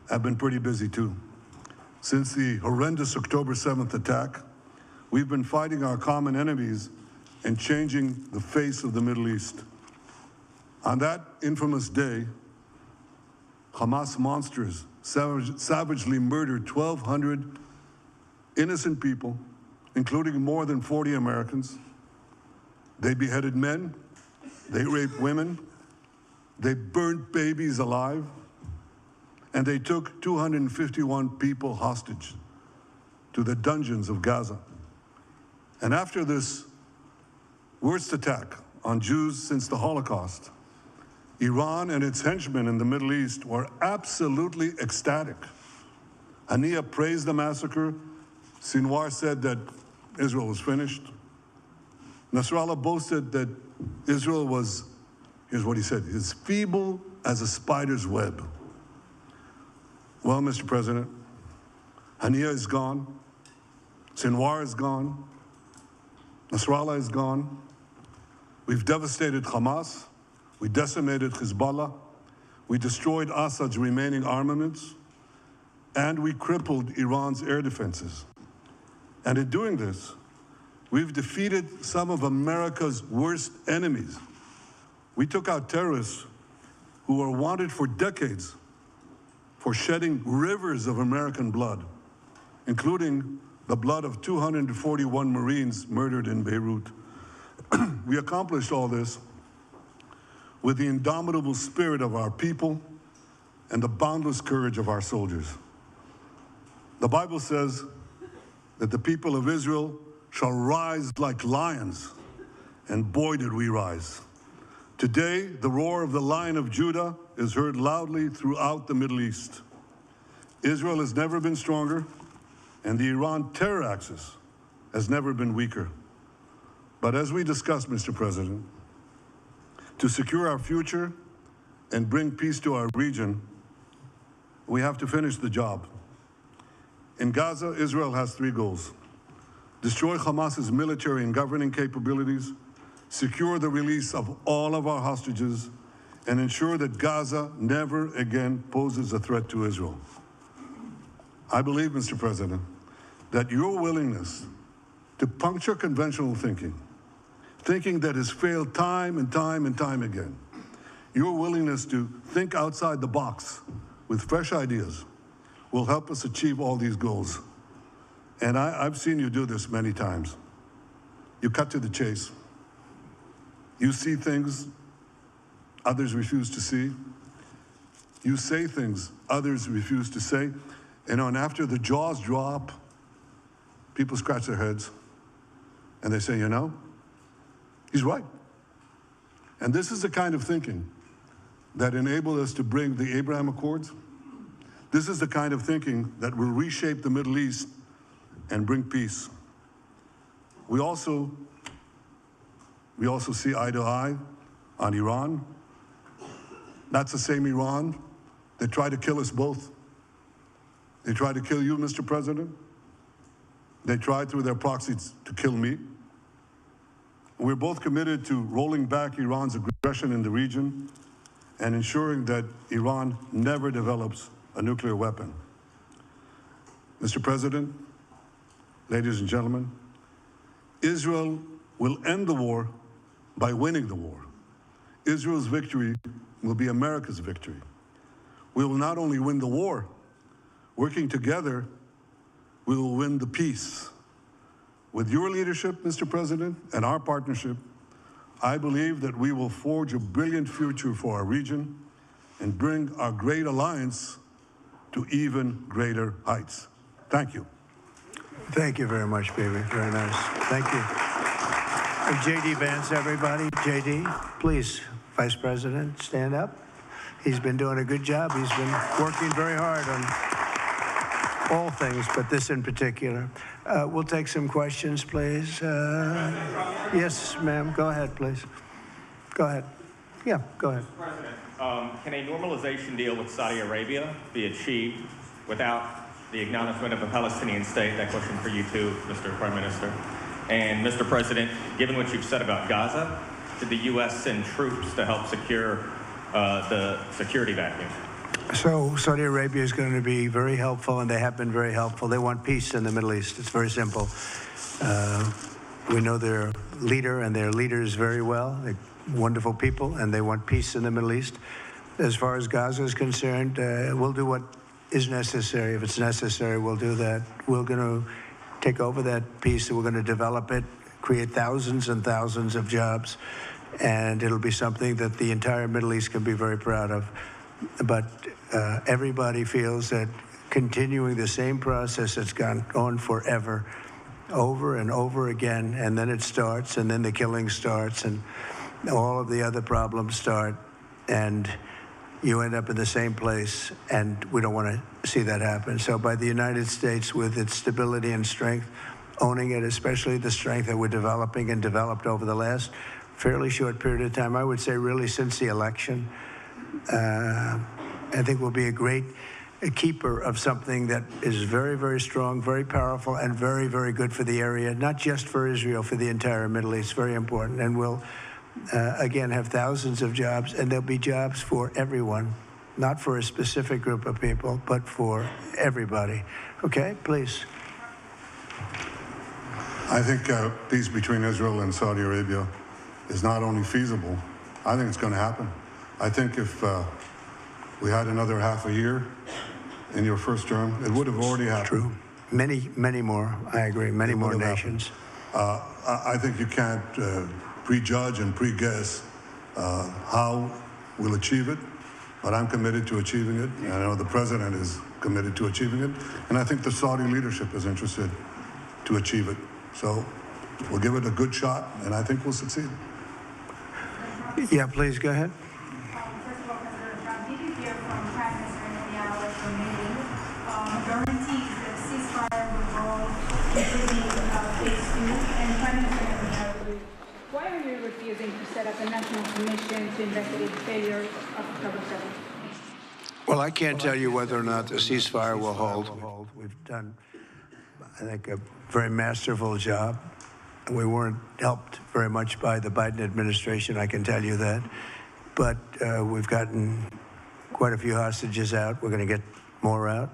have been pretty busy too. Since the horrendous October 7th attack, we've been fighting our common enemies and changing the face of the Middle East. On that infamous day, Hamas monsters savagely murdered 1,200 innocent people, including more than 40 Americans. They beheaded men, they raped women, they burnt babies alive, and they took 251 people hostage to the dungeons of Gaza. And after this worst attack on Jews since the Holocaust, Iran and its henchmen in the Middle East were absolutely ecstatic. Haniya praised the massacre. Sinwar said that Israel was finished. Nasrallah boasted that Israel was, here's what he said, as feeble as a spider's web. Well, Mr. President, Haniya is gone. Sinwar is gone. Nasrallah is gone. We've devastated Hamas. We decimated Hezbollah. We destroyed Assad's remaining armaments. And we crippled Iran's air defenses. And in doing this, we've defeated some of America's worst enemies. We took out terrorists who were wanted for decades for shedding rivers of American blood, including the blood of 241 Marines murdered in Beirut. We accomplished all this with the indomitable spirit of our people and the boundless courage of our soldiers. The Bible says that the people of Israel shall rise like lions, and boy did we rise. Today, the roar of the Lion of Judah is heard loudly throughout the Middle East. Israel has never been stronger, and the Iran terror axis has never been weaker. But as we discussed, Mr. President, to secure our future and bring peace to our region, we have to finish the job. In Gaza, Israel has 3 goals: destroy Hamas's military and governing capabilities, secure the release of all of our hostages, and ensure that Gaza never again poses a threat to Israel. I believe, Mr. President, that your willingness to puncture conventional thinking that has failed time and time and time again, your willingness to think outside the box with fresh ideas will help us achieve all these goals. And I've seen you do this many times. You cut to the chase. You see things others refuse to see. You say things others refuse to say. And after the jaws drop, people scratch their heads and they say, you know, he's right. And this is the kind of thinking that enabled us to bring the Abraham Accords. This is the kind of thinking that will reshape the Middle East and bring peace. We also see eye to eye on Iran. That's the same Iran that tried to kill us both. They tried to kill you, Mr. President. They tried through their proxies to kill me. We're both committed to rolling back Iran's aggression in the region and ensuring that Iran never develops a nuclear weapon. Mr. President, ladies and gentlemen, Israel will end the war by winning the war. Israel's victory will be America's victory. We will not only win the war, working together, we will win the peace. With your leadership, Mr. President, and our partnership, I believe that we will forge a brilliant future for our region and bring our great alliance to even greater heights. Thank you. Thank you very much, baby. Very nice. Thank you. J.D. Vance, everybody. J.D., please, Vice President, stand up. He's been doing a good job. He's been working very hard on all things, but this in particular. We'll take some questions, please. Yes, ma'am. Go ahead, please. Go ahead. Yeah, go ahead. President, can a normalization deal with Saudi Arabia be achieved without the acknowledgement of a Palestinian state? That question for you too, Mr. Prime Minister. And Mr. President, given what you've said about Gaza, did the U.S. send troops to help secure the security vacuum? So Saudi Arabia is going to be very helpful, and they have been very helpful. They want peace in the Middle East. It's very simple. We know their leader and their leaders very well. They're wonderful people, and they want peace in the Middle East. As far as Gaza is concerned, we'll do what is necessary. If it's necessary, we'll do that. We're going to take over that piece, and we're going to develop it, create thousands and thousands of jobs, and it'll be something that the entire Middle East can be very proud of. But everybody feels that continuing the same process that's gone on forever, over and over again, and then it starts, and then the killing starts, and all of the other problems start, and you end up in the same place, and we don't want to see that happen. So by the United States, with its stability and strength, owning it, especially the strength that we're developing and developed over the last fairly short period of time, I would say really since the election, I think we'll be a great keeper of something that is very, very strong, very powerful, and very, very good for the area, not just for Israel, for the entire Middle East. Very important. And we'll again, have thousands of jobs, and there'll be jobs for everyone, not for a specific group of people, but for everybody. Okay, please. I think peace between Israel and Saudi Arabia is not only feasible, I think it's going to happen. I think if we had another half a year in your first term, it would have already happened. True. Many, many more. I agree. Many more nations. I think you can't prejudge and pre-guess how we'll achieve it, but I'm committed to achieving it, and I know the president is committed to achieving it, and I think the Saudi leadership is interested to achieve it. So we'll give it a good shot, and I think we'll succeed. Yeah, please go ahead. First of all, President Trump, did you hear from Prime Minister Netanyahu at your meeting guarantees that ceasefire will hold, including phase 2, and Prime Minister Netanyahu, why are you refusing to set up a national commission to investigate the failure of October 7th? Well, I can't tell you whether or not the ceasefire will hold. We've done, I think, a very masterful job. We weren't helped very much by the Biden administration, I can tell you that. But we've gotten quite a few hostages out. We're going to get more out.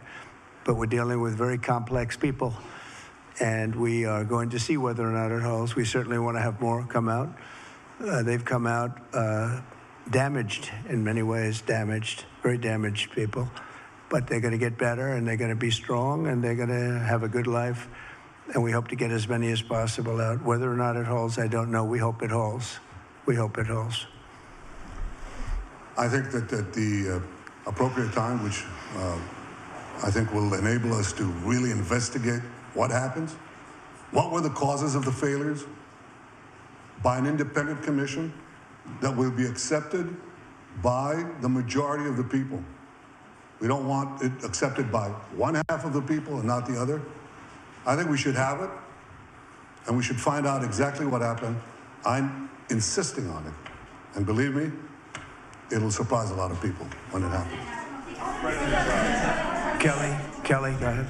But we're dealing with very complex people. And we are going to see whether or not it holds. We certainly want to have more come out. They've come out damaged in many ways, very damaged people. But they're going to get better, and they're going to be strong, and they're going to have a good life. And we hope to get as many as possible out. Whether or not it holds, I don't know. We hope it holds. We hope it holds. I think that at the appropriate time, which I think will enable us to really investigate what happens, what were the causes of the failures, by an independent commission that will be accepted by the majority of the people. We don't want it accepted by one half of the people and not the other. I think we should have it, and we should find out exactly what happened. I'm insisting on it. And believe me, it'll surprise a lot of people when it happens. Kelly, go ahead.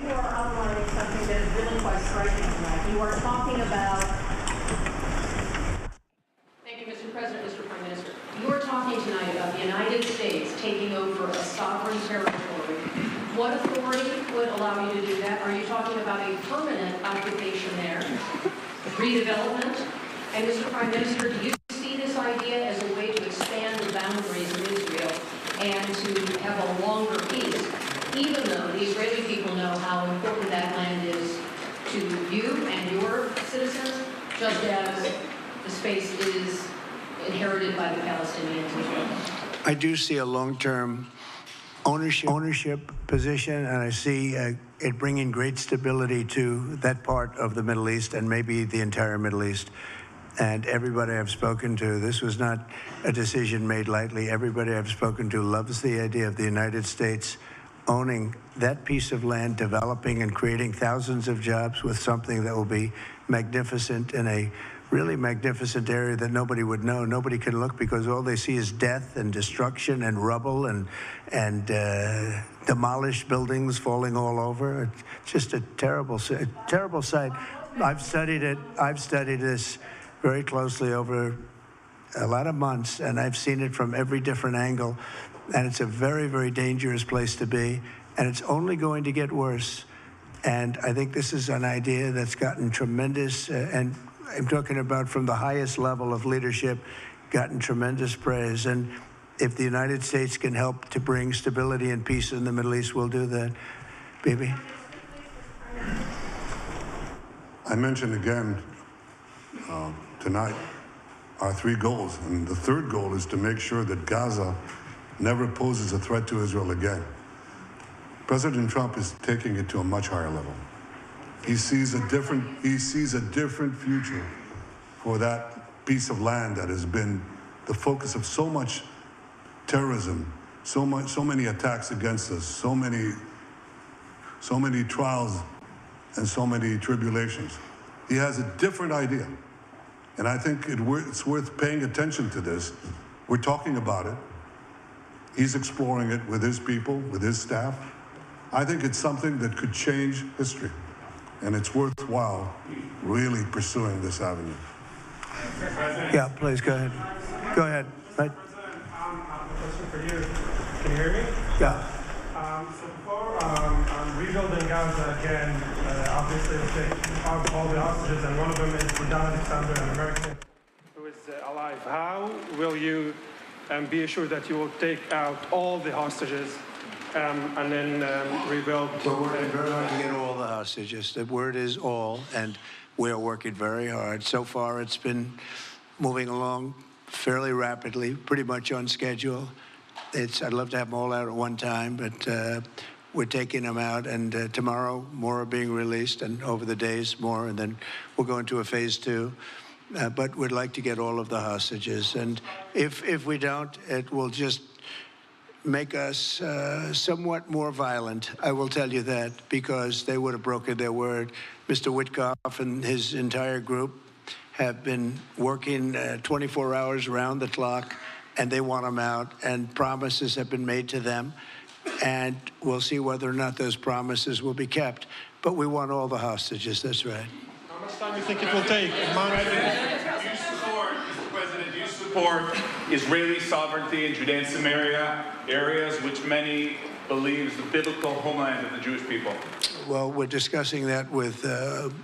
You are outlining something that is really quite striking tonight. You are talking about... Thank you, Mr. President, Mr. Prime Minister. You are talking tonight about the United States taking over a sovereign territory. What authority would allow you to do that? Are you talking about a permanent occupation there, redevelopment? And Mr. Prime Minister, do you see this idea as a way to expand the boundaries of Israel and to have a longer peace, even though the Israeli people know how important that land is to you and your citizens, just as the space is inherited by the Palestinians as well? I do see a long-term ownership position, and I see it bringing great stability to that part of the Middle East and maybe the entire Middle East. And everybody I've spoken to, this was not a decision made lightly. Everybody I've spoken to loves the idea of the United States owning that piece of land, developing and creating thousands of jobs with something that will be magnificent in a really magnificent area that nobody would know. Nobody can look because all they see is death and destruction and rubble and demolished buildings falling all over. It's just a terrible sight. I've studied it. I've studied this very closely over a lot of months, and I've seen it from every different angle. And it's a very, very dangerous place to be, and it's only going to get worse. And I think this is an idea that's gotten tremendous, and I'm talking about from the highest level of leadership, gotten tremendous praise. And if the United States can help to bring stability and peace in the Middle East, we'll do that. Bibi? I mentioned again tonight our 3 goals, and the 3rd goal is to make sure that Gaza never poses a threat to Israel again. President Trump is taking it to a much higher level. He sees a different future for that piece of land that has been the focus of so much terrorism, so many attacks against us, so many trials and so many tribulations. He has a different idea. And I think it's worth paying attention to this. We're talking about it. He's exploring it with his people, with his staff. I think it's something that could change history. And it's worthwhile really pursuing this avenue. Yeah, please, go ahead. Go ahead. Right. A question for you. Can you hear me? Yeah. So before rebuilding Gaza again, obviously we'll take out all the hostages, and one of them is Don Alexander, an American who is alive. How will you be assured that you will take out all the hostages and then rebuild? We're working very hard to get all the hostages. The word is all, and we are working very hard. So far, it's been moving along fairly rapidly, pretty much on schedule. I'd love to have them all out at one time, but we're taking them out, and tomorrow more are being released, and over the days more, and then we'll go into a phase 2. But we'd like to get all of the hostages, and if we don't, it will just make us somewhat more violent. I will tell you that, because they would have broken their word. Mr. Witkoff and his entire group have been working 24 hours around the clock, and they want them out, and promises have been made to them, and we'll see whether or not those promises will be kept. But we want all the hostages, that's right. How much time do you think it will take? Do you support Israeli sovereignty in Judea and Samaria, areas which many believe is the biblical homeland of the Jewish people? Well, we're discussing that with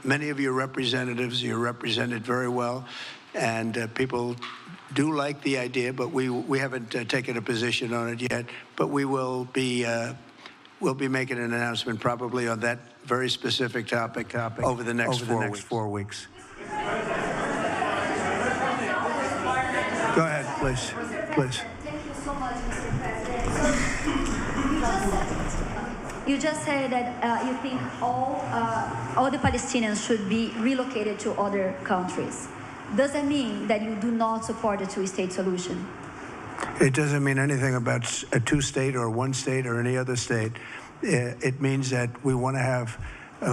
many of your representatives. You're represented very well, and people do like the idea, but we haven't taken a position on it yet. But we will be we'll be making an announcement probably on that very specific topic over the next 4 weeks. Go ahead, please. Please. Thank you so much, Mr. President. You just said that you think all the Palestinians should be relocated to other countries. Does that mean that you do not support a two-state solution? It doesn't mean anything about a 2-state or 1 state or any other state. It means that we want to have,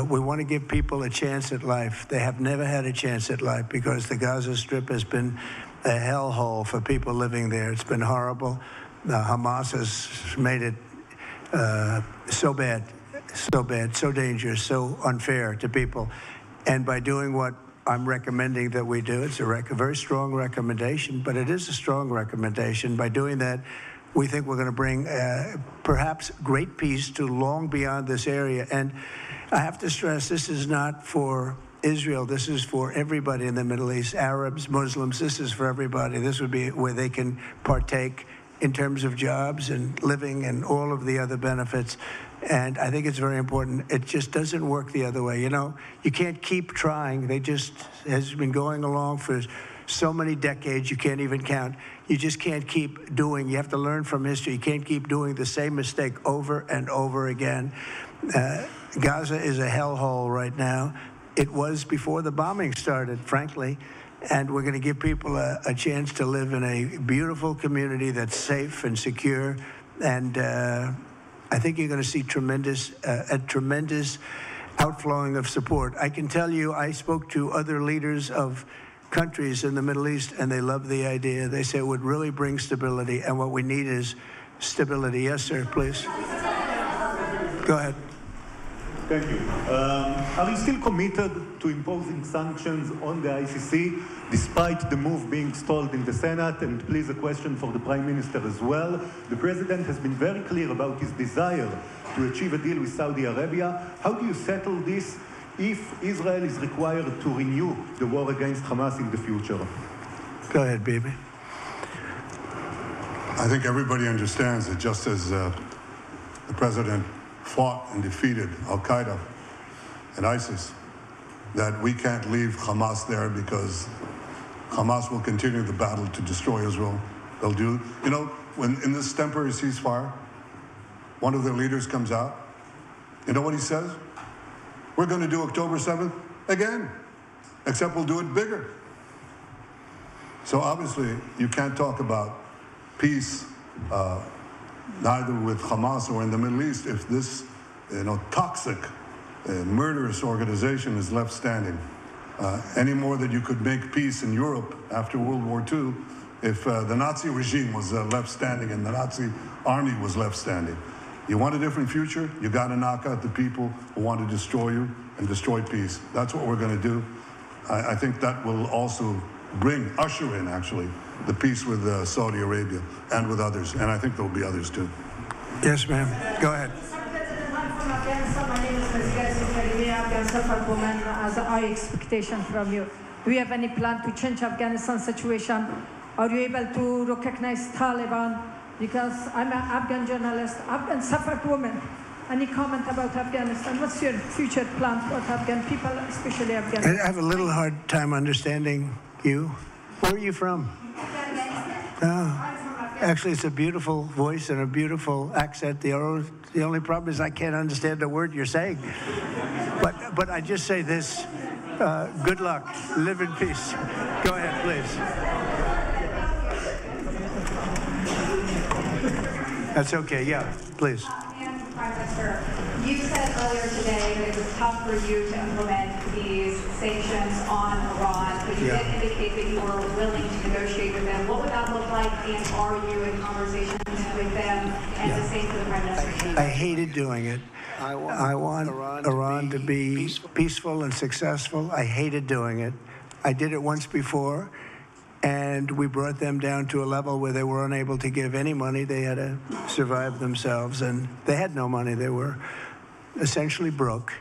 we want to give people a chance at life. They have never had a chance at life because the Gaza Strip has been a hellhole for people living there. It's been horrible. Hamas has made it so bad, so dangerous, so unfair to people. And by doing what I'm recommending that we do, it's a very strong recommendation, but it is a strong recommendation. By doing that, we think we're going to bring perhaps great peace to long beyond this area. And I have to stress, this is not for Israel. This is for everybody in the Middle East, Arabs, Muslims. This is for everybody. This would be where they can partake in terms of jobs and living and all of the other benefits. And I think it's very important. It just doesn't work the other way. You know, you can't keep trying. They just has been going along for so many decades, you can't even count. You just can't keep doing. You have to learn from history. You can't keep doing the same mistake over and over again. Gaza is a hellhole right now. It was before the bombing started, frankly. and we're going to give people a chance to live in a beautiful community that's safe and secure. And I think you're going to see a tremendous outflowing of support. I can tell you, I spoke to other leaders of countries in the Middle East, and they love the idea. They say it would really bring stability, and what we need is stability. Yes, sir, please. Go ahead. Thank you. Are you still committed to imposing sanctions on the ICC, despite the move being stalled in the Senate? And please, a question for the Prime Minister as well. The President has been very clear about his desire to achieve a deal with Saudi Arabia. How do you settle this if Israel is required to renew the war against Hamas in the future? Go ahead, baby. I think everybody understands that just as the President fought and defeated Al-Qaeda and ISIS, that we can't leave Hamas there because Hamas will continue the battle to destroy Israel. They'll do, you know, when in this temporary ceasefire, one of their leaders comes out, you know what he says? We're going to do October 7th again, except we'll do it bigger. So obviously, you can't talk about peace neither with Hamas or in the Middle East if this, toxic, murderous organization is left standing. Any more than you could make peace in Europe after World War II if the Nazi regime was left standing and the Nazi army was left standing. You want a different future? You got to knock out the people who want to destroy you and destroy peace. That's what we're going to do. I think that will also usher in, actually, the peace with Saudi Arabia and with others. And I think there will be others, too. Yes, ma'am. Go ahead. My name is Afghan woman, as a high expectation from you. Do you have any plan to change Afghanistan situation? Are you able to recognize Taliban? Because I'm an Afghan journalist, Afghan Suffolk woman. Any comment about Afghanistan? What's your future plan for Afghan people, especially Afghanistan? I have a little hard time understanding you. Where are you from? Actually, it's a beautiful voice and a beautiful accent. The only problem is I can't understand a word you're saying. But I just say this, good luck, live in peace. Go ahead, please. That's okay, yeah, please. Prime Minister, you said earlier today that it was tough for you to implement these sanctions on Iran, but you did indicate that you were willing to negotiate with them. What would that look like, and are you in conversations with them? And the same for the Prime Minister. I hated doing it. I want Iran to be peaceful and successful. I hated doing it. I did it once before, and we brought them down to a level where they were unable to give any money. They had to survive themselves, and they had no money. They were essentially broke,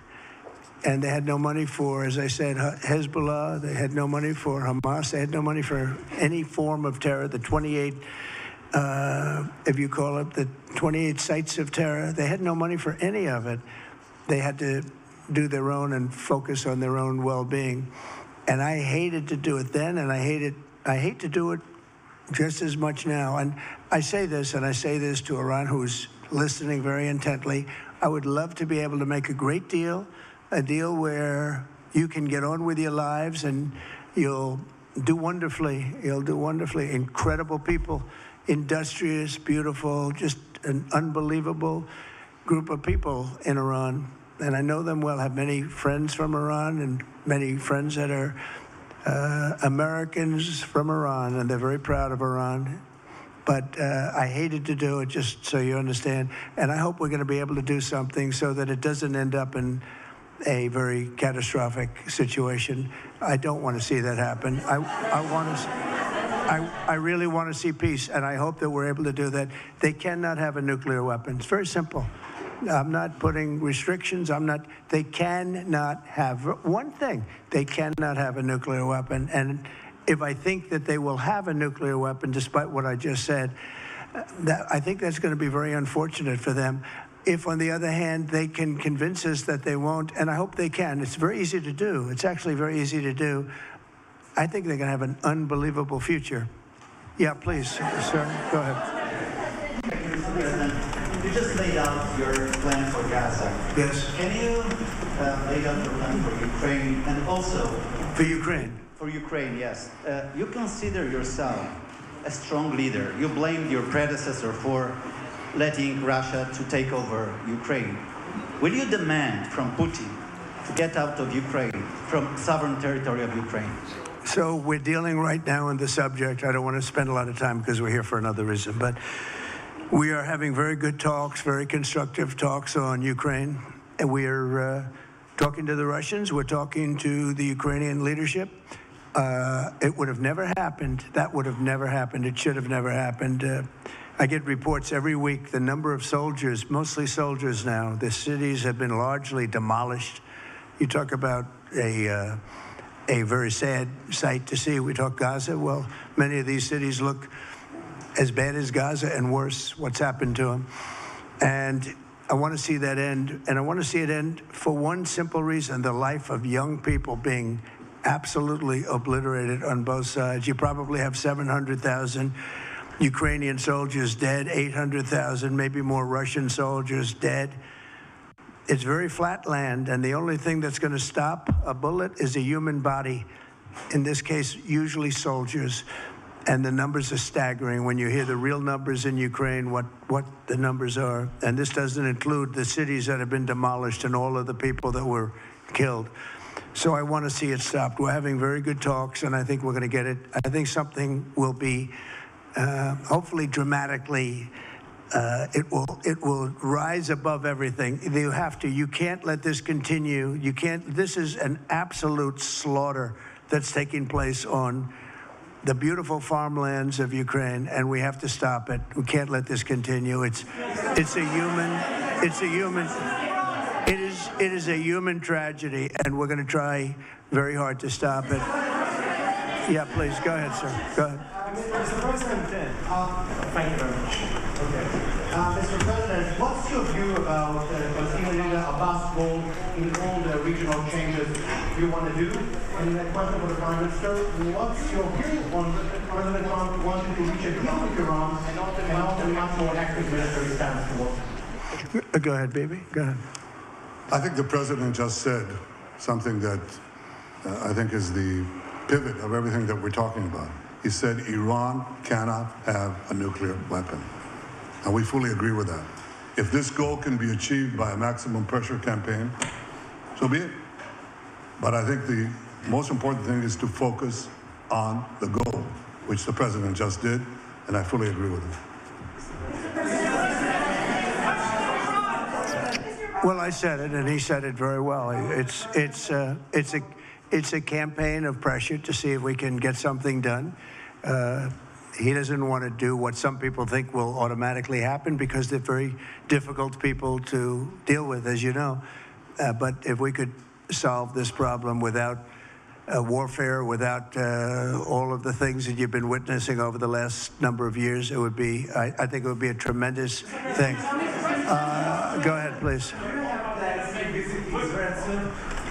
and they had no money for, as I said, Hezbollah. They had no money for Hamas. They had no money for any form of terror. The 28, if you call it, the 28 sites of terror, they had no money for any of it. They had to do their own and focus on their own well-being. And I hated to do it then, and I hate to do it just as much now. And I say this, and I say this to Iran, who's listening very intently. I would love to be able to make a great deal, a deal where you can get on with your lives and you'll do wonderfully. You'll do wonderfully. Incredible people, industrious, beautiful, just an unbelievable group of people in Iran. And I know them well, have many friends from Iran and many friends that are Americans from Iran, and they're very proud of Iran. But I hated to do it, just so you understand. And I hope we're going to be able to do something so that it doesn't end up in a very catastrophic situation. I don't want to see that happen. I really want to see peace, and I hope that we're able to do that. They cannot have a nuclear weapon. It's very simple. I'm not putting restrictions. They cannot have one thing. They cannot have a nuclear weapon. And if I think that they will have a nuclear weapon, despite what I just said, I think that's going to be very unfortunate for them. If, on the other hand, they can convince us that they won't, and I hope they can. It's very easy to do. It's actually very easy to do. I think they're going to have an unbelievable future. Yeah, please, sir, go ahead. You just laid out your plan for Gaza. Yes. Can you lay out your plan for Ukraine and also... For Ukraine? For Ukraine, yes. You consider yourself a strong leader. You blamed your predecessor for letting Russia to take over Ukraine. Will you demand from Putin to get out of Ukraine, from sovereign territory of Ukraine? So we're dealing right now in the subject. I don't want to spend a lot of time because we're here for another reason, but we are having very good talks, very constructive talks on Ukraine. And we are talking to the Russians. We're talking to the Ukrainian leadership. It would have never happened. That would have never happened. It should have never happened. I get reports every week, the number of soldiers, mostly soldiers now, the cities have been largely demolished. You talk about a very sad sight to see. We talk Gaza. Well, many of these cities look as bad as Gaza and worse, what's happened to them. And I want to see that end. And I want to see it end for one simple reason, the life of young people being absolutely obliterated on both sides. You probably have 700,000 Ukrainian soldiers dead, 800,000, maybe more Russian soldiers dead. It's very flat land, and the only thing that's going to stop a bullet is a human body. In this case, usually soldiers. And the numbers are staggering when you hear the real numbers in Ukraine, what the numbers are. And this doesn't include the cities that have been demolished and all of the people that were killed. So I want to see it stopped. We're having very good talks, and I think we're going to get it. I think something will be hopefully dramatically, it will rise above everything. You can't let this continue. This is an absolute slaughter that's taking place on the beautiful farmlands of Ukraine, and we have to stop it. We can't let this continue. It is a human tragedy, and we're going to try very hard to stop it. Yeah, please, go ahead, sir. Go ahead. Mr. President, thank you very much. Okay. Mr. President, what's your view about Palestinian leader Abbas' role in all the regional changes you want to do? And the question for the Prime Minister, what's your view on President Trump wanting to reach a deal with Iran and also a much more active military stance towards? Go ahead, baby. Go ahead. I think the president just said something that I think is the pivot of everything that we're talking about. He said Iran cannot have a nuclear weapon. And we fully agree with that. If this goal can be achieved by a maximum pressure campaign, so be it. But I think the most important thing is to focus on the goal, which the president just did, and I fully agree with him. Well, I said it, and he said it very well. It's a campaign of pressure to see if we can get something done. He doesn't want to do what some people think will automatically happen because they're very difficult people to deal with, as you know. But if we could solve this problem without warfare, without all of the things that you've been witnessing over the last number of years, it would be, I think it would be a tremendous thing. Go ahead, please.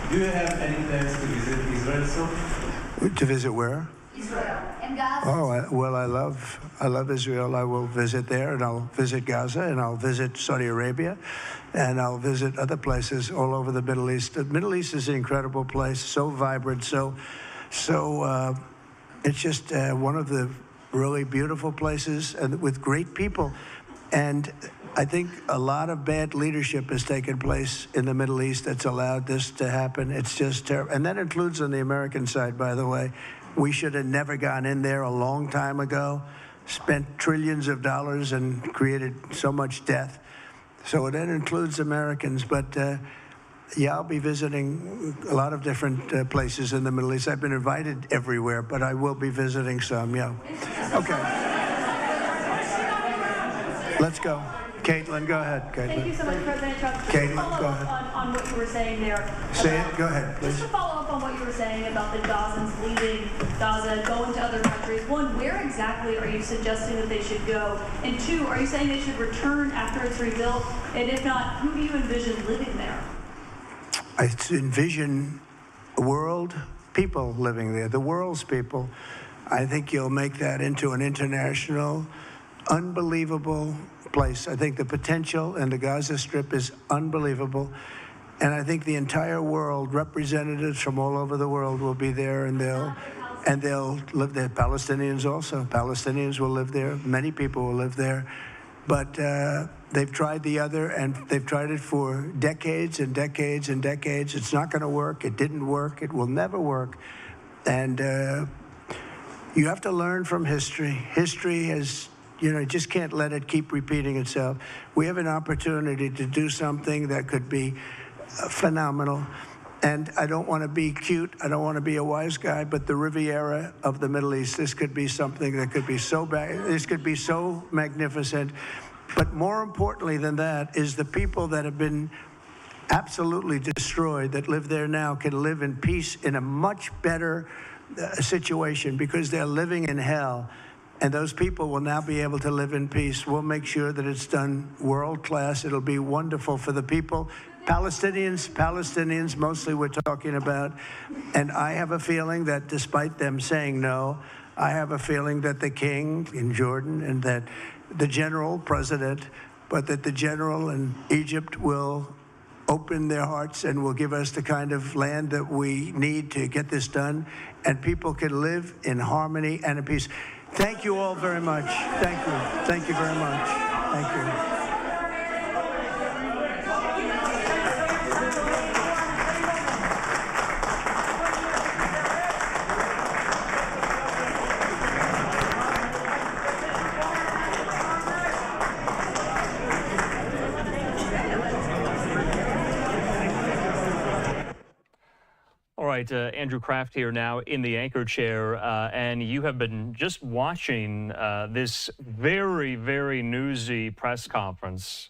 Do you have any plans to visit Israel soon? To visit where? Israel and Gaza. Oh, well, I love Israel. I will visit there, and I'll visit Gaza, and I'll visit Saudi Arabia, and I'll visit other places all over the Middle East. The Middle East is an incredible place, so vibrant, so it's just one of the really beautiful places and with great people. And I think a lot of bad leadership has taken place in the Middle East that's allowed this to happen. It's just terrible. And that includes on the American side, by the way. We should have never gone in there a long time ago, spent trillions of dollars and created so much death. So that includes Americans. But yeah, I'll be visiting a lot of different places in the Middle East. I've been invited everywhere, but I will be visiting some, yeah. Okay. Let's go. Caitlin, go ahead. Caitlin. Thank you so much, President Trump. Caitlin, go ahead. On what you were saying there. Say it. Go ahead, please. Just to follow up on what you were saying about the Gazans leaving Gaza, going to other countries. One, where exactly are you suggesting that they should go? And two, are you saying they should return after it's rebuilt? And if not, who do you envision living there? I envision a world, people living there, the world's people. I think you'll make that into an international, unbelievable place. I think the potential in the Gaza Strip is unbelievable. And I think the entire world, representatives from all over the world will be there, and they'll live there. Palestinians also. Palestinians will live there. Many people will live there. But they've tried the other, and they've tried it for decades and decades and decades. It's not going to work. It didn't work. It will never work. And you have to learn from history. History has, you just can't let it keep repeating itself. We have an opportunity to do something that could be phenomenal. And I don't want to be cute. I don't want to be a wise guy, but the Riviera of the Middle East, this could be something that could be so bad. This could be so magnificent. But more importantly than that is the people that have been absolutely destroyed that live there now can live in peace in a much better situation, because they're living in hell. And those people will now be able to live in peace. We'll make sure that it's done world class. It'll be wonderful for the people. Palestinians mostly we're talking about. And I have a feeling that despite them saying no, I have a feeling that the king in Jordan and that the general president, but that the general in Egypt will open their hearts and will give us the kind of land that we need to get this done, and people can live in harmony and in peace. Thank you all very much. Thank you. Thank you very much. Thank you. All right, Andrew Kraft here now in the anchor chair, and you have been just watching this very, very newsy press conference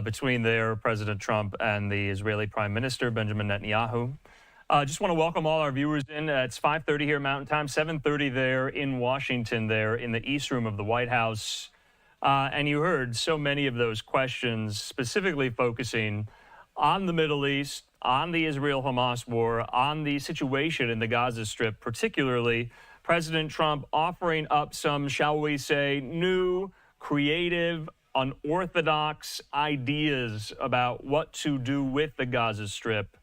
between President Trump and the Israeli Prime Minister, Benjamin Netanyahu. Just want to welcome all our viewers in. It's 5:30 here Mountain Time, 7:30 there in Washington, there in the East Room of the White House. And you heard so many of those questions specifically focusing on the Middle East, on the Israel-Hamas war, on the situation in the Gaza Strip, particularly President Trump offering up some, shall we say, new, creative, unorthodox ideas about what to do with the Gaza Strip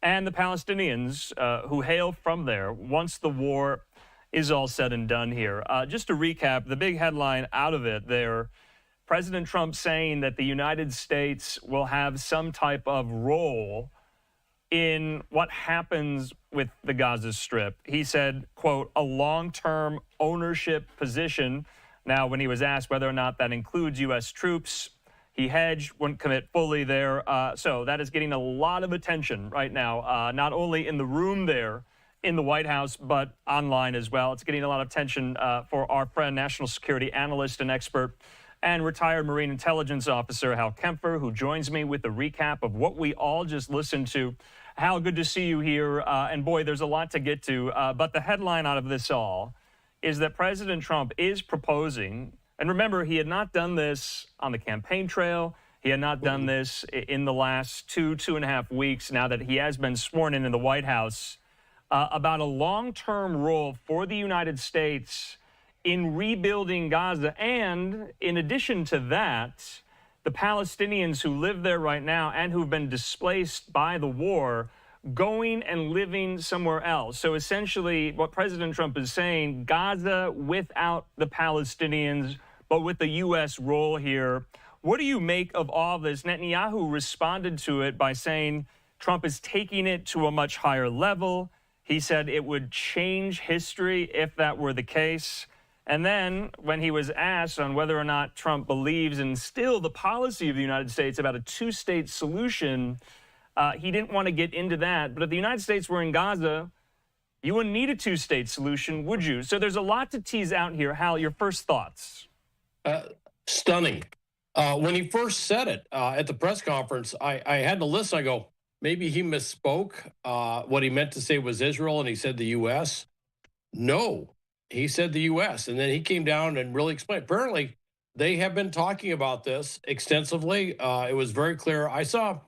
and the Palestinians who hail from there once the war is all said and done here. Just to recap, the big headline out of it there, President Trump saying that the United States will have some type of role in what happens with the Gaza Strip. He said, quote, a long-term ownership position. Now, when he was asked whether or not that includes U.S. troops, he hedged, wouldn't commit fully there. So that is getting a lot of attention right now, not only in the room there in the White House, but online as well. It's getting a lot of attention for our friend, national security analyst and expert, and retired Marine intelligence officer Hal Kempfer, who joins me with a recap of what we all just listened to. Hal, good to see you here. And boy, there's a lot to get to. But the headline out of this all is that President Trump is proposing, and remember, he had not done this on the campaign trail. He had not done this in the last 2.5 weeks now that he has been sworn in the White House, about a long-term role for the United States in rebuilding Gaza, and in addition to that, the Palestinians who live there right now and who've been displaced by the war going and living somewhere else. So essentially what President Trump is saying, Gaza without the Palestinians, but with the U.S. role here. What do you make of all this? Netanyahu responded to it by saying Trump is taking it to a much higher level. He said it would change history if that were the case. And then when he was asked on whether or not Trump believes in still the policy of the United States about a two-state solution, he didn't want to get into that. But if the United States were in Gaza, you wouldn't need a two-state solution, would you? So there's a lot to tease out here. Hal, your first thoughts? Stunning. When he first said it at the press conference, I had to listen. I go, maybe he misspoke. What he meant to say was Israel, and he said the U.S. No. He said the U.S., and then he came down and really explained. Apparently, they have been talking about this extensively. It was very clear. I saw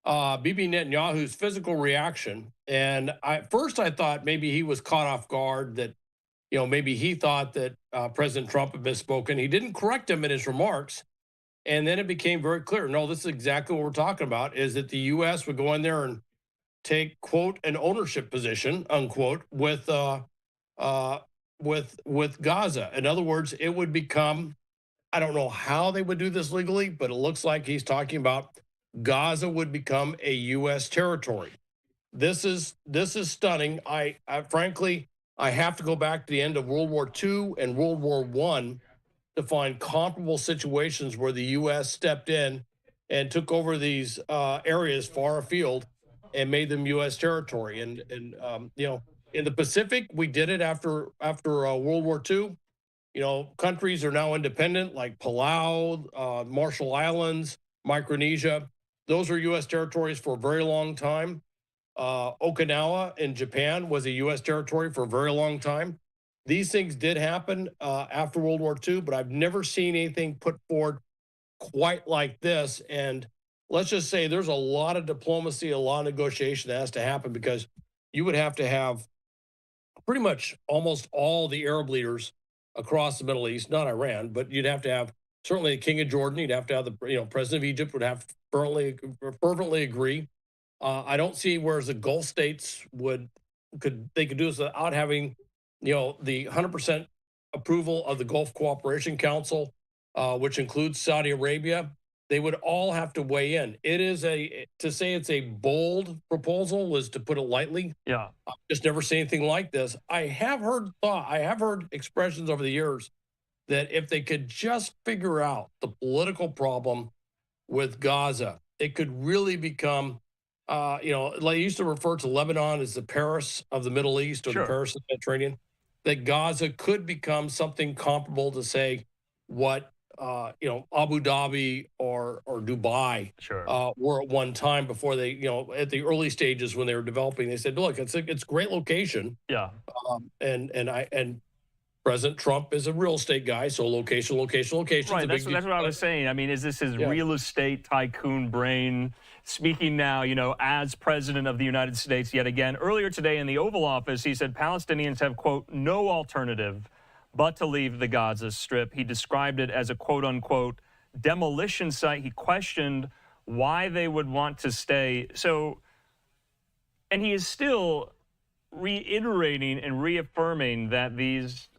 Bibi Netanyahu's physical reaction, and first I thought maybe he was caught off guard, that maybe he thought that President Trump had misspoken. He didn't correct him in his remarks. And then it became very clear, no, this is exactly what we're talking about, is that the U.S. would go in there and take, quote, an ownership position, unquote, with Gaza. In other words, it would become, I don't know how they would do this legally, but it looks like he's talking about Gaza would become a U.S. territory. This is stunning. I frankly, I have to go back to the end of World War II and World War I to find comparable situations where the U.S. stepped in and took over these areas far afield and made them U.S. territory. And you know, in the Pacific, we did it after World War II. You know, countries are now independent, like Palau, Marshall Islands, Micronesia. Those are U.S. territories for a very long time. Okinawa in Japan was a U.S. territory for a very long time. These things did happen after World War II, but I've never seen anything put forward quite like this. And let's just say there's a lot of diplomacy, a lot of negotiation that has to happen, because you would have to have pretty much almost all the Arab leaders across the Middle East, not Iran, but you'd have to have certainly the King of Jordan. You'd have to have the President of Egypt would have to fervently agree. I don't see where the Gulf states could do this without having, the 100% approval of the Gulf Cooperation Council, which includes Saudi Arabia. They would all have to weigh in. It is to say it's a bold proposal was to put it lightly. Yeah. I've just never seen anything like this. I have heard expressions over the years that if they could just figure out the political problem with Gaza, it could really become, like they used to refer to Lebanon as the Paris of the Middle East, or the Paris of the Mediterranean, that Gaza could become something comparable to, say, what Abu Dhabi or Dubai were at one time, before they, at the early stages when they were developing. They said, look, it's a great location. Yeah. And President Trump is a real estate guy, so location. Right, that's what I was saying. I mean, is this his real estate tycoon brain speaking now, as president of the United States yet again? Earlier today in the Oval Office, he said Palestinians have, quote, no alternative but to leave the Gaza Strip. He described it as a, quote unquote, demolition site. He questioned why they would want to stay. So, and he is still reiterating and reaffirming that these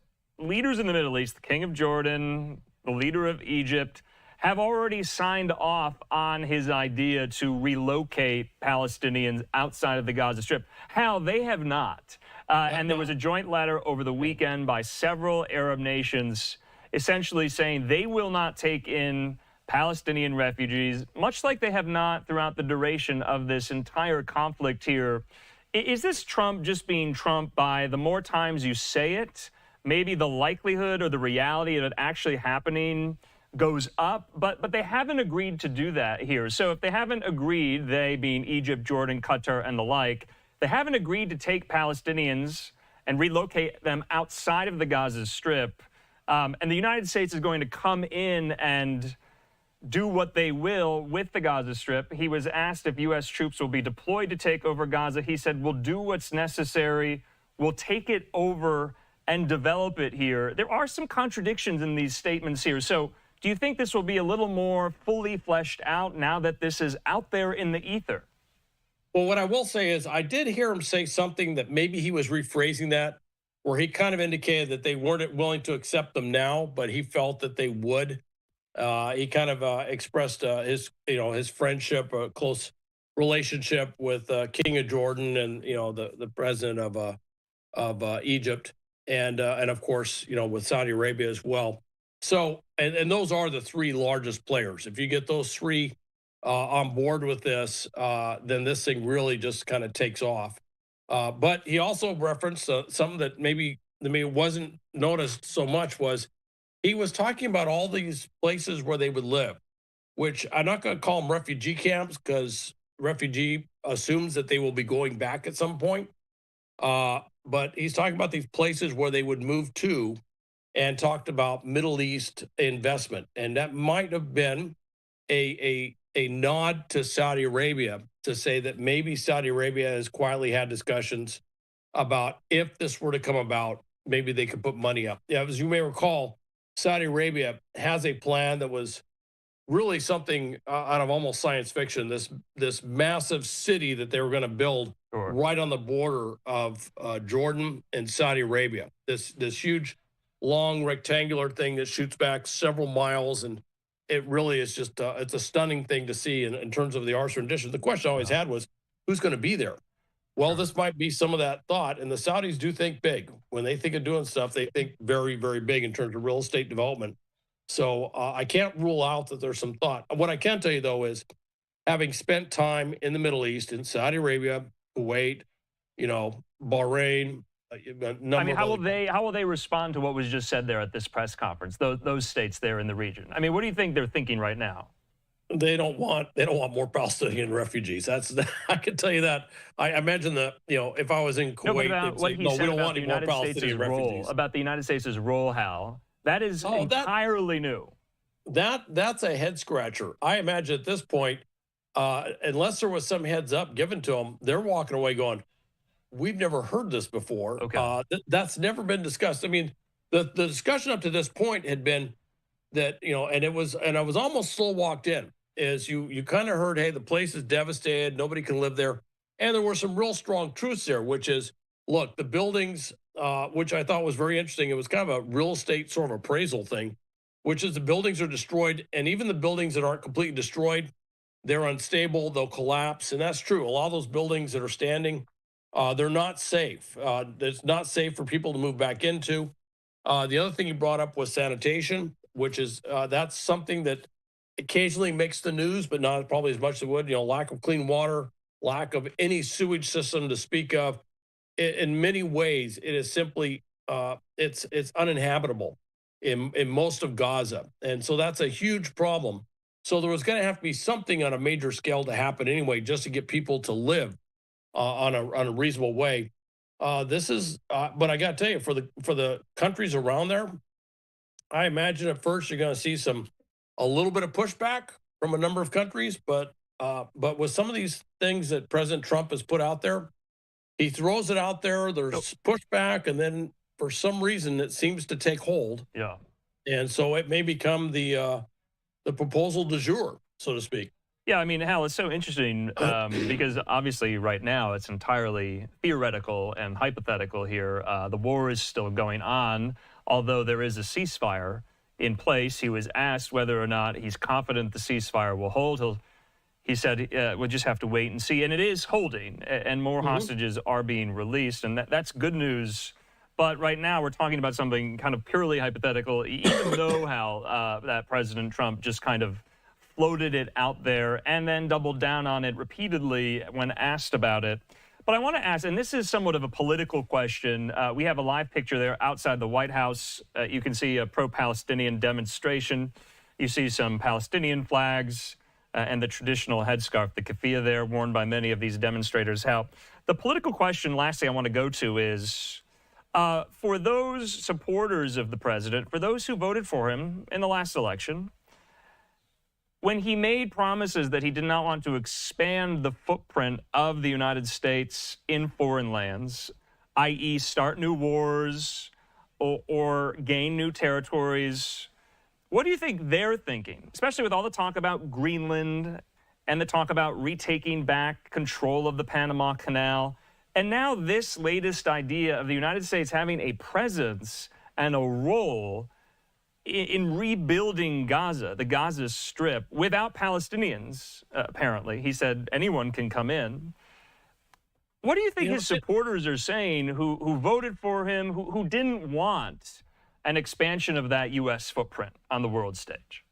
leaders in the Middle East, the King of Jordan, the leader of Egypt, have already signed off on his idea to relocate Palestinians outside of the Gaza Strip. How they have not. And there was a joint letter over the weekend by several Arab nations essentially saying they will not take in Palestinian refugees, much like they have not throughout the duration of this entire conflict here. Is this Trump just being Trump by the more times you say it, maybe the likelihood or the reality of it actually happening goes up, but they haven't agreed to do that here. So if they haven't agreed, they being Egypt, Jordan, Qatar, and the like, they haven't agreed to take Palestinians and relocate them outside of the Gaza Strip, and the United States is going to come in and do what they will with the Gaza Strip. He was asked if U.S. troops will be deployed to take over Gaza. He said, we'll do what's necessary. We'll take it over and develop it here. There are some contradictions in these statements here. So do you think this will be a little more fully fleshed out now that this is out there in the ether? Well, what I will say is I did hear him say something that maybe he was rephrasing that, where he kind of indicated that they weren't willing to accept them now, but he felt that they would. He kind of expressed his friendship, a close relationship with King of Jordan and, the president of Egypt, and of course, with Saudi Arabia as well. So, and those are the three largest players. If you get those three on board with this, then this thing really just kind of takes off. But he also referenced something that maybe wasn't noticed so much, was he was talking about all these places where they would live, which I'm not going to call them refugee camps, because refugee assumes that they will be going back at some point. But he's talking about these places where they would move to, and talked about Middle East investment. And that might have been a nod to Saudi Arabia, to say that maybe Saudi Arabia has quietly had discussions about, if this were to come about, maybe they could put money up. Yeah, as you may recall, Saudi Arabia has a plan that was really something out of almost science fiction. This massive city that they were going to build right on the border of Jordan and Saudi Arabia. This huge, long rectangular thing that shoots back several miles, and it really is just it's a stunning thing to see in terms of the arts rendition. The question I always had was, who's going to be there? Well, this might be some of that thought, and the Saudis do think big. When they think of doing stuff, they think very, very big in terms of real estate development. So I can't rule out that there's some thought. What I can tell you, though, is having spent time in the Middle East, in Saudi Arabia, Kuwait, Bahrain, I mean, how will they respond to what was just said there at this press conference? Those states there in the region. I mean, what do you think they're thinking right now? They don't want more Palestinian refugees. I can tell you that. I imagine that if I was in Kuwait, about what he said we don't about want the any more United Palestinian States' refugees. role, about the United States' role, Hal. That is entirely new. That's a head scratcher. I imagine at this point, unless there was some heads up given to them, they're walking away going, "We've never heard this before." Okay. That's never been discussed. I mean, the discussion up to this point had been that and I was almost slow walked in. Is you kind of heard, hey, the place is devastated, nobody can live there, and there were some real strong truths there, which is, look, the buildings, which I thought was very interesting. It was kind of a real estate sort of appraisal thing, which is the buildings are destroyed, and even the buildings that aren't completely destroyed, they're unstable, they'll collapse, and that's true. A lot of those buildings that are standing, they're not safe. It's not safe for people to move back into. The other thing you brought up was sanitation, which is that's something that occasionally makes the news, but not probably as much as it would. Lack of clean water, lack of any sewage system to speak of. In many ways, it is simply it's uninhabitable in most of Gaza, and so that's a huge problem. So there was going to have to be something on a major scale to happen anyway, just to get people to live on a reasonable way. This is, but I got to tell you, for the countries around there, I imagine at first you're going to see a little bit of pushback from a number of countries, but with some of these things that President Trump has put out there, he throws it out there, there's pushback, and then for some reason it seems to take hold. Yeah. And so it may become the proposal du jour, so to speak. Yeah, I mean, Hal, it's so interesting because obviously right now it's entirely theoretical and hypothetical here. The war is still going on, although there is a ceasefire in place. He was asked whether or not he's confident the ceasefire will hold. He said we'll just have to wait and see. And it is holding, and more hostages are being released, and that's good news. But right now we're talking about something kind of purely hypothetical, even though, Hal, that President Trump just kind of floated it out there and then doubled down on it repeatedly when asked about it. But I want to ask, and this is somewhat of a political question. We have a live picture there outside the White House. You can see a pro-Palestinian demonstration. You see some Palestinian flags and the traditional headscarf, the keffiyeh there, worn by many of these demonstrators. How the political question, lastly, I want to go to is, for those supporters of the president, for those who voted for him in the last election, when he made promises that he did not want to expand the footprint of the United States in foreign lands, i.e. start new wars or gain new territories, what do you think they're thinking, especially with all the talk about Greenland and the talk about retaking back control of the Panama Canal, and now this latest idea of the United States having a presence and a role in rebuilding Gaza, the Gaza Strip, without Palestinians, apparently. He said anyone can come in. What do you think his supporters are saying who voted for him, who didn't want an expansion of that U.S. footprint on the world stage?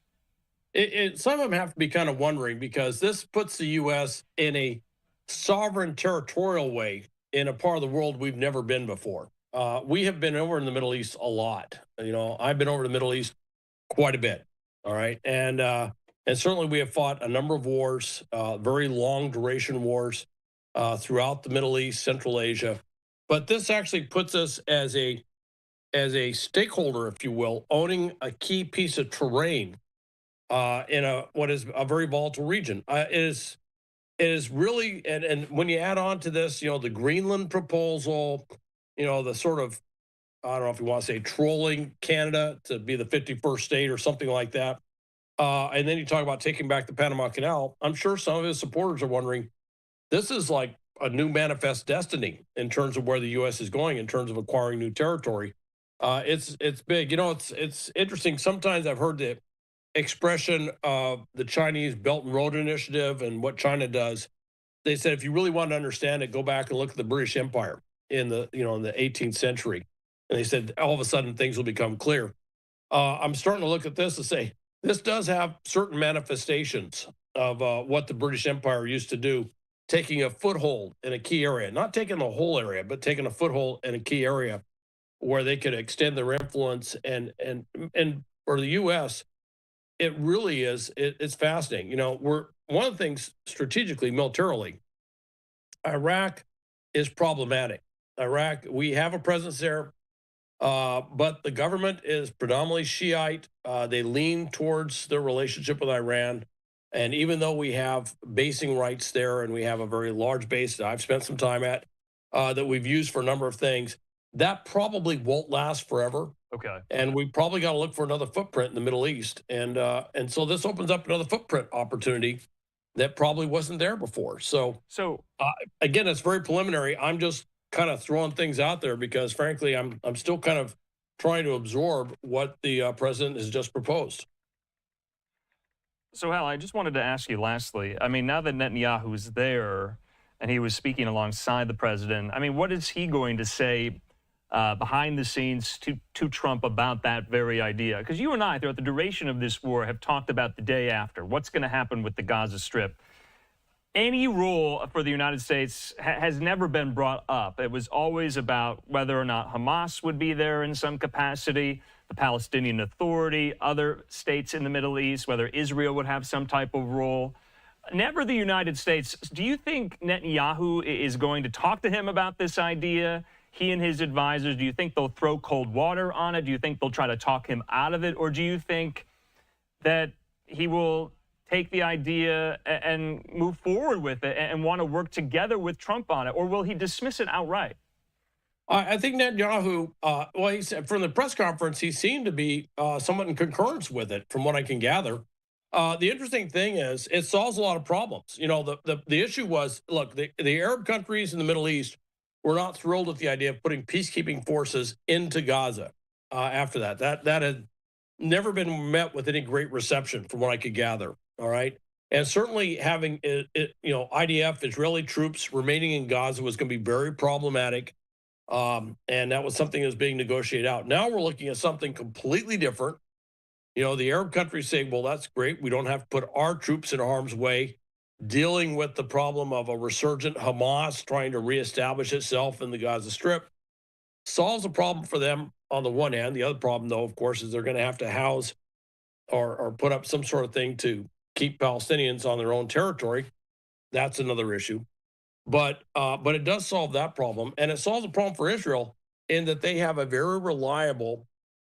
Some of them have to be kind of wondering, because this puts the U.S. in a sovereign territorial way in a part of the world we've never been before. We have been over in the Middle East a lot. I've been over the Middle East quite a bit. All right. And certainly we have fought a number of wars, very long duration wars throughout the Middle East, Central Asia. But this actually puts us as a stakeholder, if you will, owning a key piece of terrain in what is a very volatile region. It is really, and when you add on to this, the Greenland proposal, the sort of, I don't know if you want to say trolling Canada to be the 51st state or something like that. And then you talk about taking back the Panama Canal. I'm sure some of his supporters are wondering, this is like a new manifest destiny in terms of where the U.S. is going in terms of acquiring new territory. It's big. You know, it's interesting. Sometimes I've heard the expression of the Chinese Belt and Road Initiative and what China does. They said, if you really want to understand it, go back and look at the British Empire in the, in the 18th century. And they said, all of a sudden things will become clear. I'm starting to look at this and say, this does have certain manifestations of what the British Empire used to do, taking a foothold in a key area, not taking the whole area, but taking a foothold in a key area where they could extend their influence. And for the U.S., it really is, it's fascinating. You know, we're one of the things strategically, militarily, Iraq is problematic. Iraq, we have a presence there, but the government is predominantly Shiite. They lean towards their relationship with Iran. And even though we have basing rights there and we have a very large base that I've spent some time at, that we've used for a number of things, that probably won't last forever. Okay. And we probably got to look for another footprint in the Middle East. And so this opens up another footprint opportunity that probably wasn't there before. So again, it's very preliminary. I'm just kind of throwing things out there because, frankly, I'm still kind of trying to absorb what the president has just proposed. So, Hal, I just wanted to ask you lastly, I mean, now that Netanyahu is there and he was speaking alongside the president, I mean, what is he going to say behind the scenes to Trump about that very idea? Because you and I, throughout the duration of this war, have talked about the day after. What's going to happen with the Gaza Strip? Any role for the United States has never been brought up. It was always about whether or not Hamas would be there in some capacity, the Palestinian Authority, other states in the Middle East, whether Israel would have some type of role. Never the United States. Do you think Netanyahu is going to talk to him about this idea? He and his advisors, do you think they'll throw cold water on it? Do you think they'll try to talk him out of it? Or do you think that he will take the idea and move forward with it and want to work together with Trump on it? Or will he dismiss it outright? I think Netanyahu, well, he said from the press conference, he seemed to be somewhat in concurrence with it, from what I can gather. The interesting thing is it solves a lot of problems. You know, the issue was, look, the Arab countries in the Middle East were not thrilled with the idea of putting peacekeeping forces into Gaza after that. That had never been met with any great reception, from what I could gather. All right. And certainly having, IDF, Israeli troops remaining in Gaza was going to be very problematic. And that was something that was being negotiated out. Now we're looking at something completely different. You know, the Arab countries say, well, that's great. We don't have to put our troops in harm's way, dealing with the problem of a resurgent Hamas trying to reestablish itself in the Gaza Strip. Solves a problem for them on the one hand. The other problem, though, of course, is they're going to have to house or put up some sort of thing to keep Palestinians on their own territory. That's another issue. But it does solve that problem. And it solves a problem for Israel in that they have a very reliable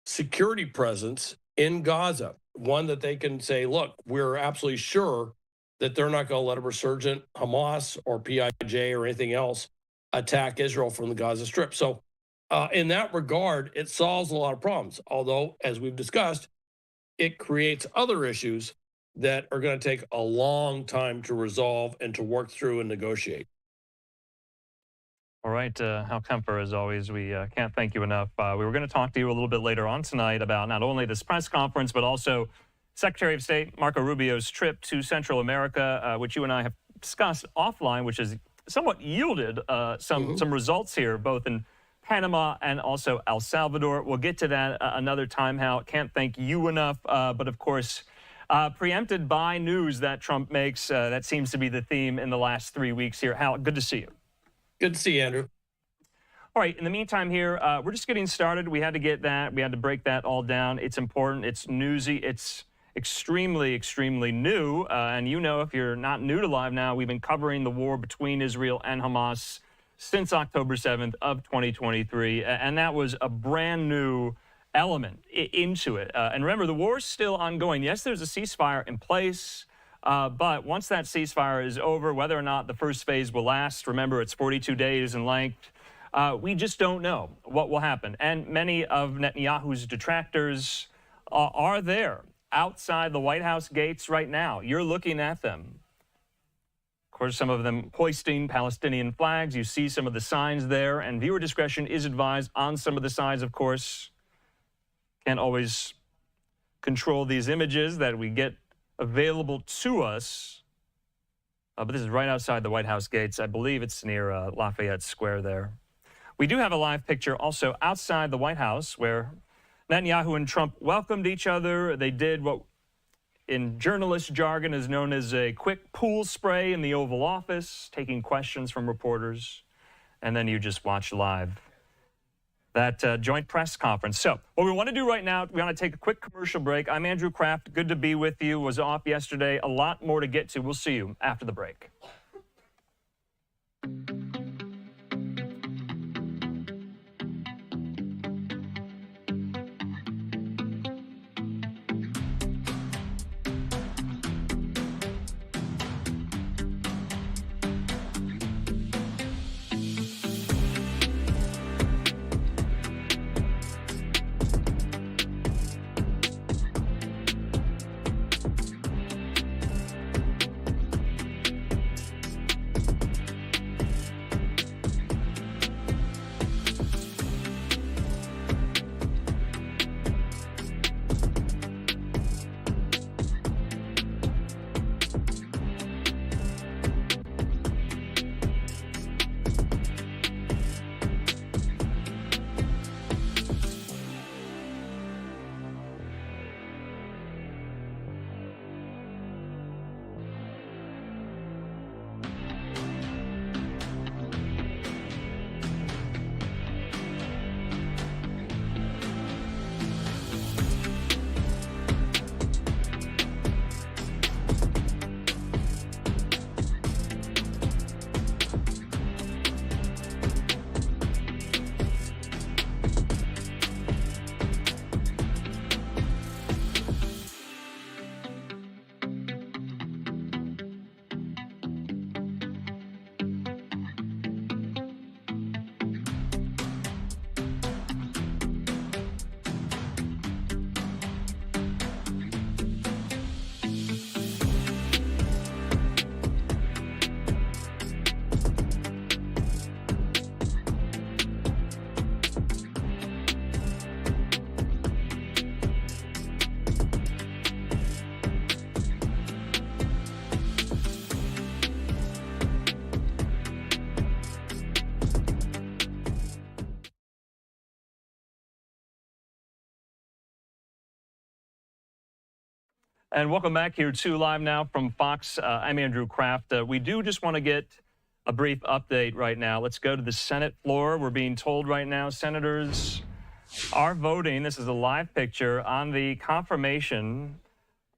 security presence in Gaza, one that they can say, look, we're absolutely sure that they're not going to let a resurgent Hamas or PIJ or anything else attack Israel from the Gaza Strip. So in that regard, it solves a lot of problems. Although, as we've discussed, it creates other issues that are going to take a long time to resolve and to work through and negotiate. All right, Hal Kemper, as always, we can't thank you enough. We were going to talk to you a little bit later on tonight about not only this press conference, but also Secretary of State Marco Rubio's trip to Central America, which you and I have discussed offline, which has somewhat yielded some results here, both in Panama and also El Salvador. We'll get to that another time, Hal. Can't thank you enough, but of course, preempted by news that Trump makes. That seems to be the theme in the last 3 weeks here. Hal, good to see you. Good to see you, Andrew. All right, in the meantime here, we're just getting started. We had to get that. We had to break that all down. It's important. It's newsy. It's extremely, extremely new. And you know, if you're not new to Live Now, we've been covering the war between Israel and Hamas since October 7th of 2023. And that was a brand new element into it. And remember, the war is still ongoing. Yes, there's a ceasefire in place. But once that ceasefire is over, whether or not the first phase will last, remember, it's 42 days in length, we just don't know what will happen. And many of Netanyahu's detractors are there outside the White House gates right now. You're looking at them. Of course, some of them hoisting Palestinian flags. You see some of the signs there, and viewer discretion is advised on some of the signs, of course. Can't always control these images that we get available to us. But this is right outside the White House gates. I believe it's near Lafayette Square there. We do have a live picture also outside the White House where Netanyahu and Trump welcomed each other. They did what in journalist jargon is known as a quick pool spray in the Oval Office, taking questions from reporters, and then you just watch live that joint press conference. So what we want to do right now, we want to take a quick commercial break. I'm Andrew Kraft. Good to be with you. Was off yesterday. A lot more to get to. We'll see you after the break. And welcome back here to Live Now from Fox. I'm Andrew Kraft. We do just want to get a brief update right now. Let's go to the Senate floor. We're being told right now senators are voting. This is a live picture on the confirmation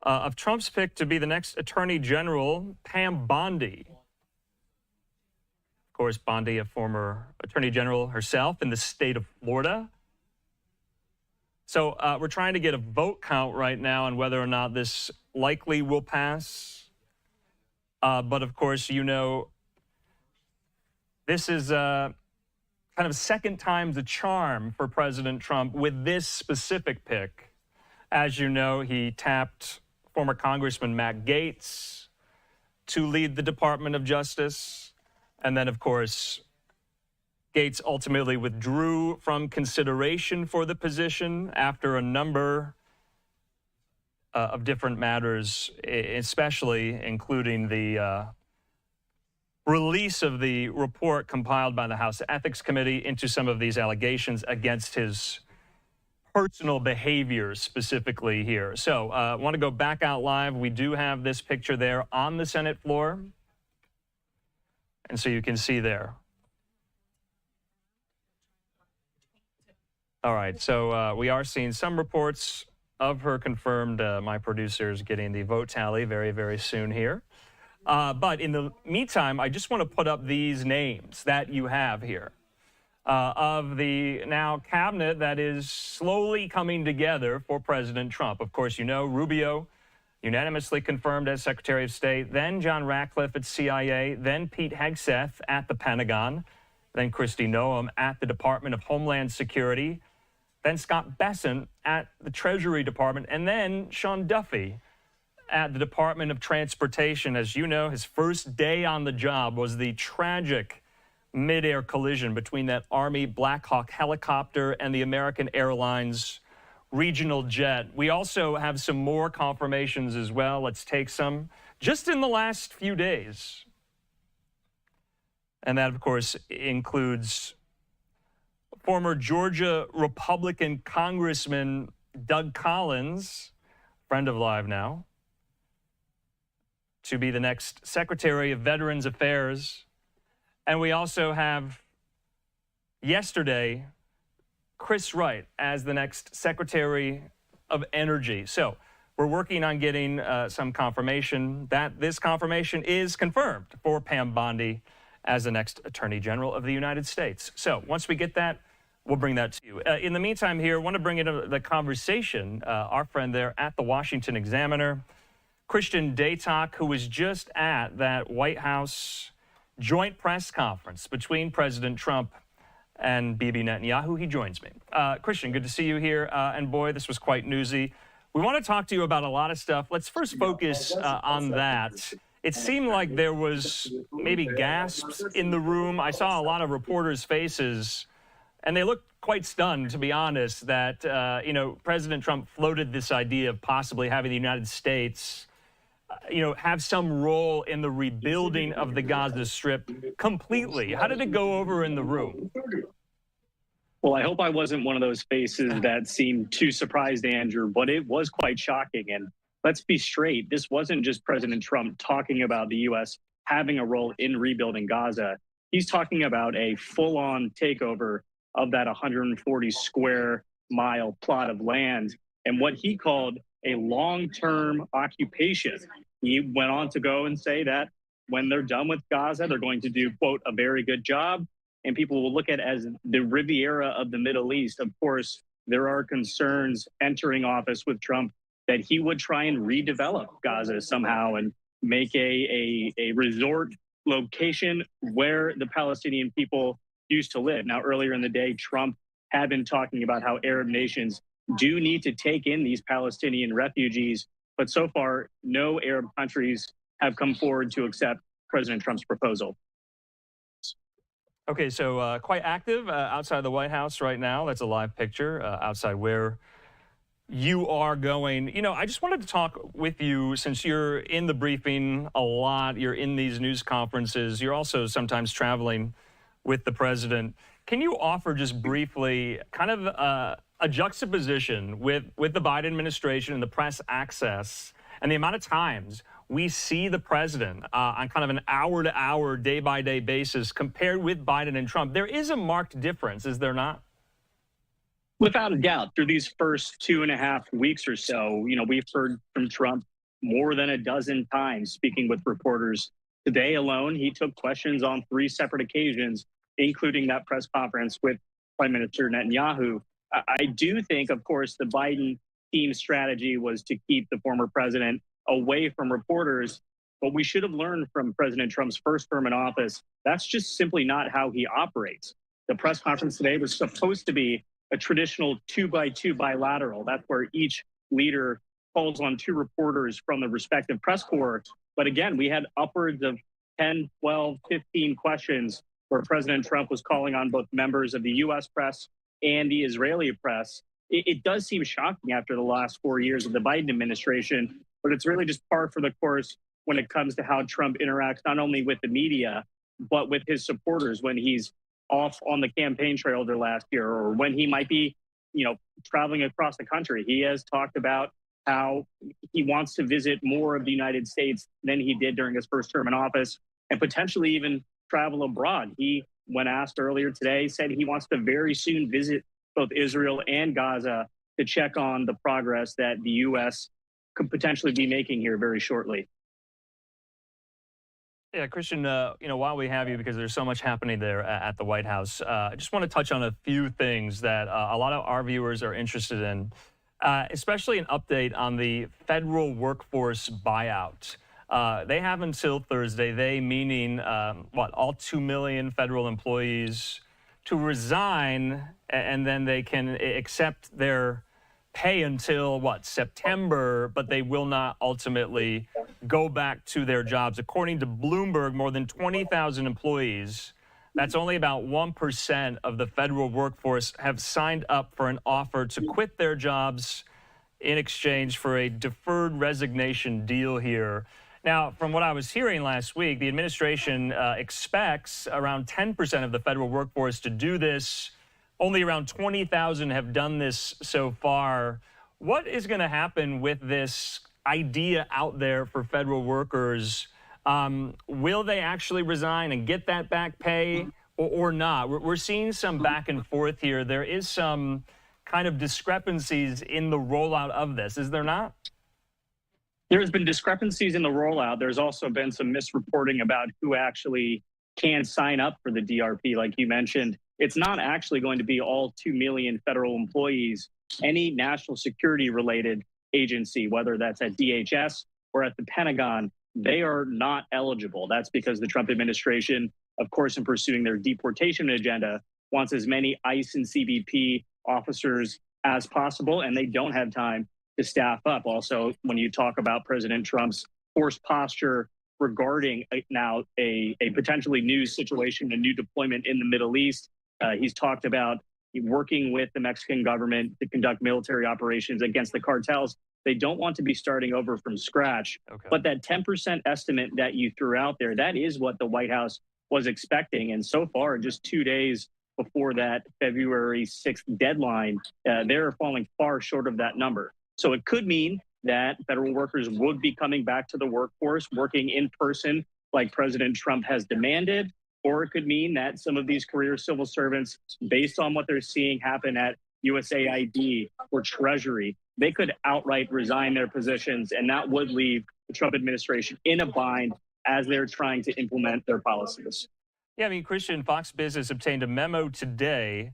of Trump's pick to be the next Attorney General, Pam Bondi. Of course, Bondi, a former Attorney General herself in the state of Florida. So we're trying to get a vote count right now on whether or not this likely will pass. But of course, you know, this is kind of second time's a charm for President Trump with this specific pick. As you know, he tapped former Congressman Matt Gaetz to lead the Department of Justice. And then, of course, Gaetz ultimately withdrew from consideration for the position after a number of different matters, especially including the release of the report compiled by the House Ethics Committee into some of these allegations against his personal behavior specifically here. So I want to go back out live. We do have this picture there on the Senate floor. And so you can see there. All right, so we are seeing some reports of her confirmed. My producer's getting the vote tally very, very soon here. But in the meantime, I just want to put up these names that you have here of the now cabinet that is slowly coming together for President Trump. Of course, you know, Rubio unanimously confirmed as Secretary of State, then John Ratcliffe at CIA, then Pete Hegseth at the Pentagon, then Kristi Noem at the Department of Homeland Security. then Scott Bessent at the Treasury Department, and then Sean Duffy at the Department of Transportation. As you know, his first day on the job was the tragic mid-air collision between that Army Black Hawk helicopter and the American Airlines regional jet. We also have some more confirmations as well. Let's take some just in the last few days. And that, of course, includes former Georgia Republican Congressman Doug Collins, friend of Live Now, to be the next Secretary of Veterans Affairs. And we also have yesterday Chris Wright as the next Secretary of Energy. So we're working on getting some confirmation that this confirmation is confirmed for Pam Bondi as the next Attorney General of the United States. So once we get that, we'll bring that to you. In the meantime here, I want to bring into the conversation our friend there at the Washington Examiner, Christian Daytok, who was just at that White House joint press conference between President Trump and Bibi Netanyahu. He joins me. Christian, good to see you here. And boy, this was quite newsy. We want to talk to you about a lot of stuff. Let's first focus on that. It seemed like there was maybe gasps in the room. I saw a lot of reporters' faces, and they looked quite stunned, to be honest, that, President Trump floated this idea of possibly having the United States have some role in the rebuilding of the Gaza Strip completely. How did it go over in the room? Well, I hope I wasn't one of those faces that seemed too surprised, Andrew, but it was quite shocking. And let's be straight, this wasn't just President Trump talking about the U.S. having a role in rebuilding Gaza. He's talking about a full-on takeover of that 140 square mile plot of land and what he called a long-term occupation. He went on to go and say that when they're done with Gaza, they're going to do, quote, a very good job. And people will look at it as the Riviera of the Middle East. Of course, there are concerns entering office with Trump that he would try and redevelop Gaza somehow and make a resort location where the Palestinian people used to live. Now, earlier in the day, Trump had been talking about how Arab nations do need to take in these Palestinian refugees, but so far, no Arab countries have come forward to accept President Trump's proposal. Okay, so quite active outside the White House right now. That's a live picture outside where you are going. I just wanted to talk with you, since you're in the briefing a lot, you're in these news conferences, you're also sometimes traveling with the president. Can you offer just briefly kind of a juxtaposition with the Biden administration and the press access and the amount of times we see the president on kind of an hour-to-hour, day-by-day basis compared with Biden and Trump? There is a marked difference, is there not? Without a doubt, through these first 2.5 weeks or so, we've heard from Trump more than a dozen times speaking with reporters. Today alone, he took questions on 3 separate occasions, including that press conference with Prime Minister Netanyahu. I do think, of course, the Biden team's strategy was to keep the former president away from reporters, but we should have learned from President Trump's first term in office, that's just simply not how he operates. The press conference today was supposed to be a traditional 2-by-2 bilateral. That's where each leader calls on 2 reporters from the respective press corps. But again, we had upwards of 10, 12, 15 questions where President Trump was calling on both members of the U.S. press and the Israeli press. It does seem shocking after the last 4 years of the Biden administration, but it's really just par for the course when it comes to how Trump interacts not only with the media, but with his supporters when he's off on the campaign trail there last year, or when he might be, traveling across the country. He has talked about how he wants to visit more of the United States than he did during his first term in office, and potentially even travel abroad. He, when asked earlier today, said he wants to very soon visit both Israel and Gaza to check on the progress that the U.S. could potentially be making here very shortly. Yeah, Christian, while we have you, because there's so much happening there at the White House, I just want to touch on a few things that a lot of our viewers are interested in, especially an update on the federal workforce buyout. They have until Thursday, they meaning, all 2 million federal employees, to resign, and then they can accept their pay until, what, September, but they will not ultimately go back to their jobs. According to Bloomberg, more than 20,000 employees, that's only about 1% of the federal workforce, have signed up for an offer to quit their jobs in exchange for a deferred resignation deal here. Now, from what I was hearing last week, the administration expects around 10% of the federal workforce to do this. Only around 20,000 have done this so far. What is going to happen with this idea out there for federal workers? Will they actually resign and get that back pay or not? We're seeing some back and forth here. There is some kind of discrepancies in the rollout of this, is there not? There's been discrepancies in the rollout. There's also been some misreporting about who actually can sign up for the DRP, like you mentioned. It's not actually going to be all 2 million federal employees. Any national security related agency, whether that's at DHS or at the Pentagon, they are not eligible. That's because the Trump administration, of course, in pursuing their deportation agenda, wants as many ICE and CBP officers as possible, and they don't have time to staff up. Also, when you talk about President Trump's forced posture regarding now a potentially new situation, a new deployment in the Middle East, he's talked about working with the Mexican government to conduct military operations against the cartels. They don't want to be starting over from scratch. Okay. But that 10% estimate that you threw out there, that is what the White House was expecting. And so far, just 2 days before that February 6th deadline, they're falling far short of that number. So it could mean that federal workers would be coming back to the workforce, working in person like President Trump has demanded, or it could mean that some of these career civil servants, based on what they're seeing happen at USAID or Treasury, they could outright resign their positions, and that would leave the Trump administration in a bind as they're trying to implement their policies. Yeah, I mean, Christian, Fox Business obtained a memo today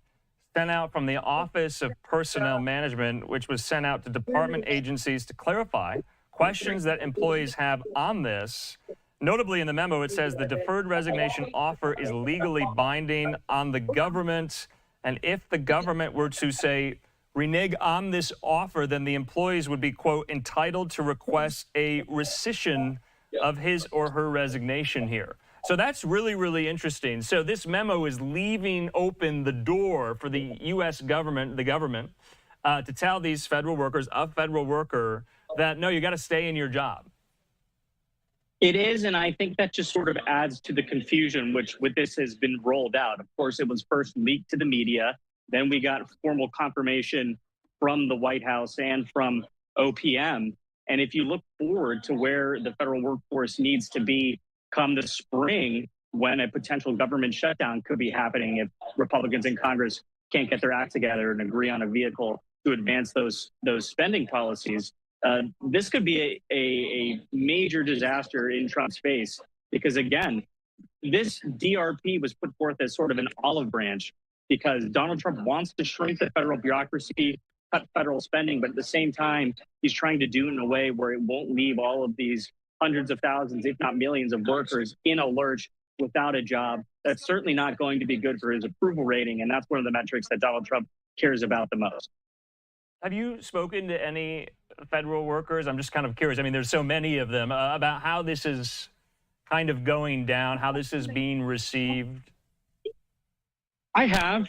sent out from the Office of Personnel Management, which was sent out to department agencies to clarify questions that employees have on this. Notably, in the memo, it says the deferred resignation offer is legally binding on the government. And if the government were to say, renege on this offer, then the employees would be, quote, entitled to request a rescission of his or her resignation here. So that's really, really interesting. So this memo is leaving open the door for the U.S. government, to tell these federal workers, a federal worker, that, no, you got to stay in your job. It is, and I think that just sort of adds to the confusion which with this has been rolled out. Of course, it was first leaked to the media. Then we got formal confirmation from the White House and from OPM. And if you look forward to where the federal workforce needs to be come the spring, when a potential government shutdown could be happening if Republicans in Congress can't get their act together and agree on a vehicle to advance those spending policies, this could be a major disaster in Trump's face. Because again, this DRP was put forth as sort of an olive branch because Donald Trump wants to shrink the federal bureaucracy, cut federal spending, but at the same time, he's trying to do it in a way where it won't leave all of these hundreds of thousands, if not millions of workers in a lurch without a job. That's certainly not going to be good for his approval rating. And that's one of the metrics that Donald Trump cares about the most. Have you spoken to any federal workers? I'm just kind of curious. I mean, there's so many of them about how this is kind of going down, how this is being received. I have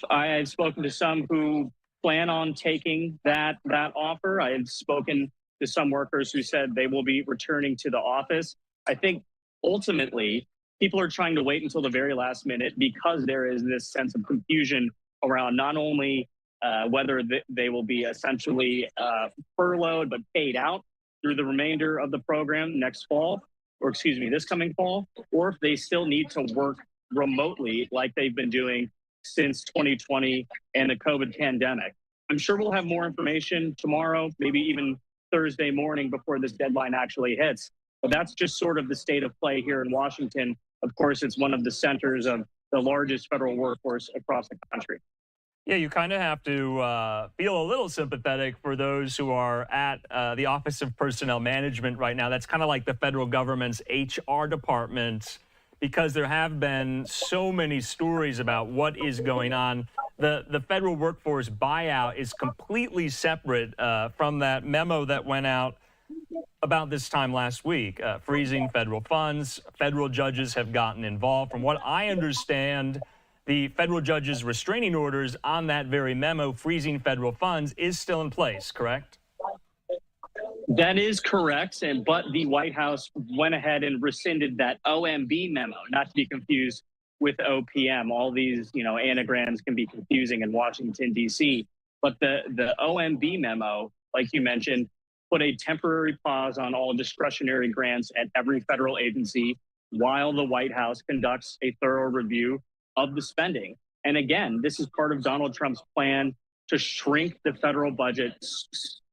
spoken to some who plan on taking that offer. I have spoken to some workers who said they will be returning to the office. I think ultimately people are trying to wait until the very last minute because there is this sense of confusion around not only whether they will be essentially furloughed but paid out through the remainder of the program next fall, or excuse me, this coming fall, or if they still need to work remotely like they've been doing since 2020 and the COVID pandemic. I'm sure we'll have more information tomorrow, maybe even Thursday morning before this deadline actually hits. But that's just sort of the state of play here in Washington. Of course, it's one of the centers of the largest federal workforce across the country. Yeah, you kind of have to feel a little sympathetic for those who are at the Office of Personnel Management right now. That's kind of like the federal government's HR department, because there have been so many stories about what is going on. The federal workforce buyout is completely separate from that memo that went out about this time last week, freezing federal funds. Federal judges have gotten involved. From what I understand, the federal judges' restraining orders on that very memo, freezing federal funds, is still in place, correct? That is correct, but the White House went ahead and rescinded that OMB memo, not to be confused with OPM. All these, anagrams can be confusing in Washington, D.C. But the OMB memo, like you mentioned, put a temporary pause on all discretionary grants at every federal agency while the White House conducts a thorough review of the spending. And again, this is part of Donald Trump's plan to shrink the federal budget,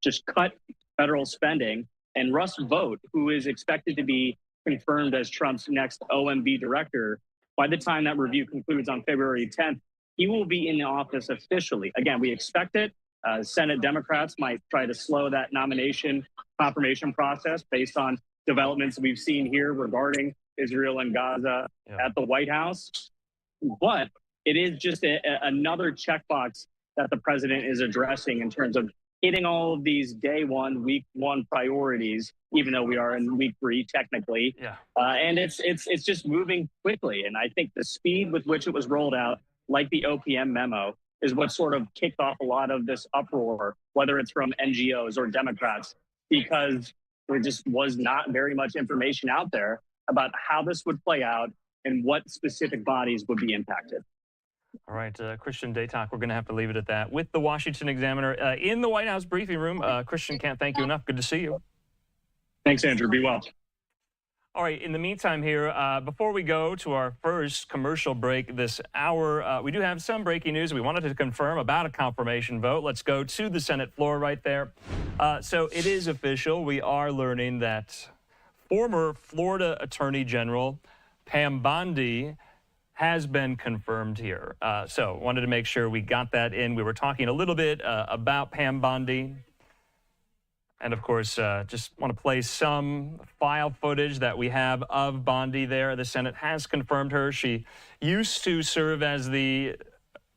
just cut federal spending. And Russ Vought, who is expected to be confirmed as Trump's next OMB director, by the time that review concludes on February 10th, he will be in the office officially. Again, we expect it. Senate Democrats might try to slow that nomination confirmation process based on developments we've seen here regarding Israel and Gaza at the White House. But it is just another checkbox that the president is addressing in terms of hitting all of these day one, week one priorities, even though we are in week 3 technically. And it's just moving quickly. And I think the speed with which it was rolled out, like the OPM memo, is what sort of kicked off a lot of this uproar, whether it's from NGOs or Democrats, because there just was not very much information out there about how this would play out and what specific bodies would be impacted. All right, Christian Daytok, we're going to have to leave it at that. With the Washington Examiner in the White House briefing room, Christian, can't thank you enough. Good to see you. Thanks, Andrew. Be well. All right, in the meantime here, before we go to our first commercial break this hour, we do have some breaking news we wanted to confirm about a confirmation vote. Let's go to the Senate floor right there. So it is official. We are learning that former Florida Attorney General Pam Bondi has been confirmed here. So wanted to make sure we got that in. We were talking a little bit about Pam Bondi. And of course, just want to play some file footage that we have of Bondi there. The Senate has confirmed her. She used to serve as the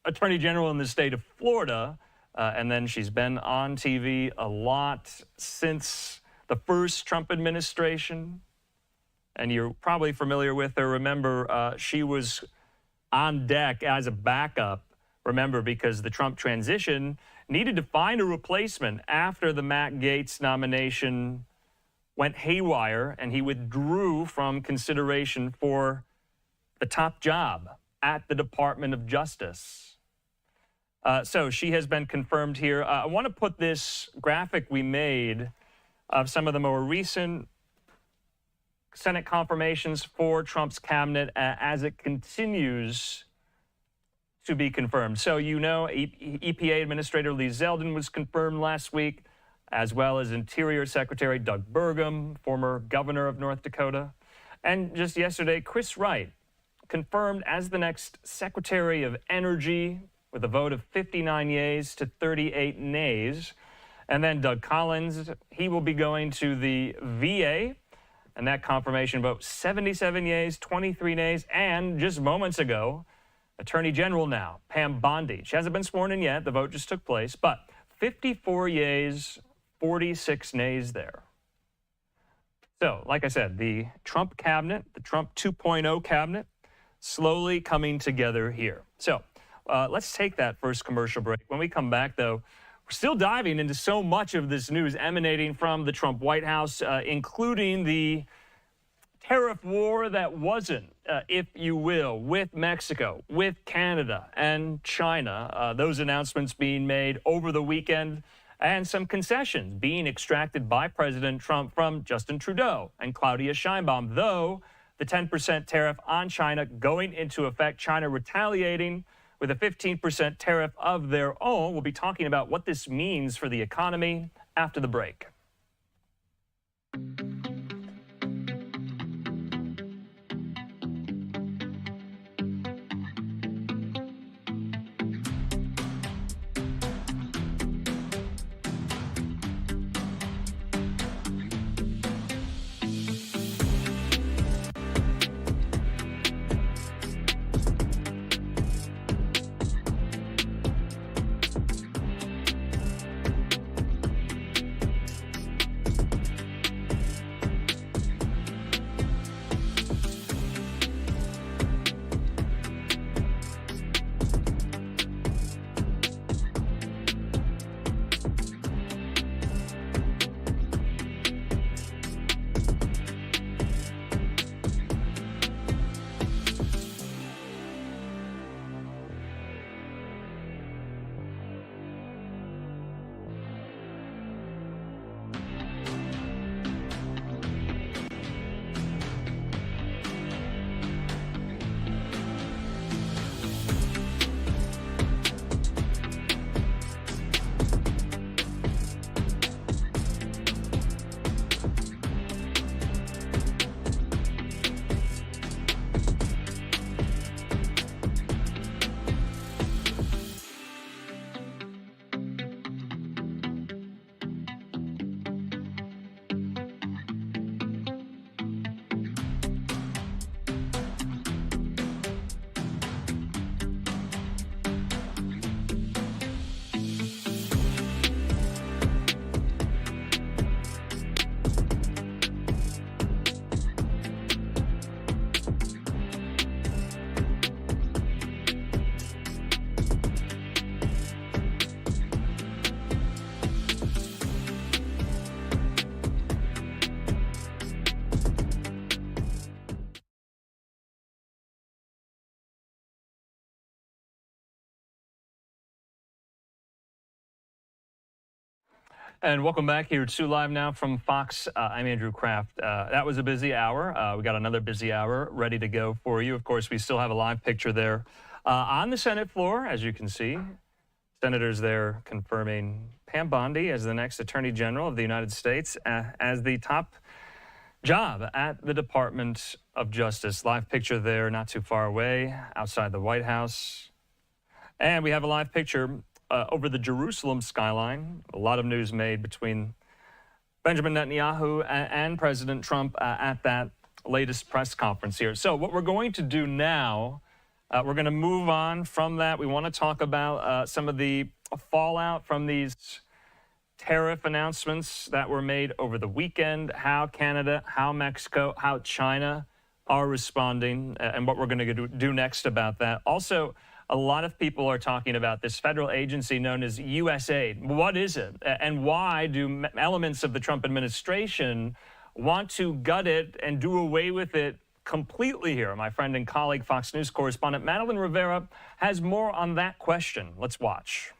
Attorney General in the state of Florida, and then she's been on TV a lot since the first Trump administration. And you're probably familiar with her. Remember, she was on deck as a backup, remember, because the Trump transition needed to find a replacement after the Matt Gaetz nomination went haywire and he withdrew from consideration for the top job at the Department of Justice. So she has been confirmed here. I want to put this graphic we made of some of the more recent Senate confirmations for Trump's cabinet as it continues to be confirmed. So EPA Administrator Lee Zeldin was confirmed last week, as well as Interior Secretary Doug Burgum, former governor of North Dakota. And just yesterday, Chris Wright confirmed as the next Secretary of Energy with a vote of 59 yeas to 38 nays. And then Doug Collins, he will be going to the VA. And that confirmation vote, 77 yeas, 23 nays, and just moments ago, Attorney General now, Pam Bondi. She hasn't been sworn in yet. The vote just took place, but 54 yeas, 46 nays there. So, like I said, the Trump cabinet, the Trump 2.0 cabinet, slowly coming together here. So, let's take that first commercial break. When we come back, though, we're still diving into so much of this news emanating from the Trump White House, including the tariff war that wasn't, if you will, with Mexico, with Canada and China. Those announcements being made over the weekend and some concessions being extracted by President Trump from Justin Trudeau and Claudia Sheinbaum, though the 10% tariff on China going into effect, China retaliating with a 15% tariff of their own. We'll be talking about what this means for the economy after the break. And welcome back here to Live Now from Fox. I'm Andrew Kraft. That was a busy hour. We got another busy hour ready to go for you. Of course, we still have a live picture there on the Senate floor, as you can see. Senators there confirming Pam Bondi as the next Attorney General of the United States as the top job at the Department of Justice. Live picture there, not too far away, outside the White House. And we have a live picture over the Jerusalem skyline. A lot of news made between Benjamin Netanyahu and President Trump at that latest press conference here. So what we're going to do now, we're going to move on from that. We want to talk about some of the fallout from these tariff announcements that were made over the weekend, how Canada, how Mexico, how China are responding, and what we're going to do next about that. Also, a lot of people are talking about this federal agency known as USAID. What is it? And why do elements of the Trump administration want to gut it and do away with it completely here? My friend and colleague, Fox News correspondent Madeline Rivera has more on that question. Let's watch.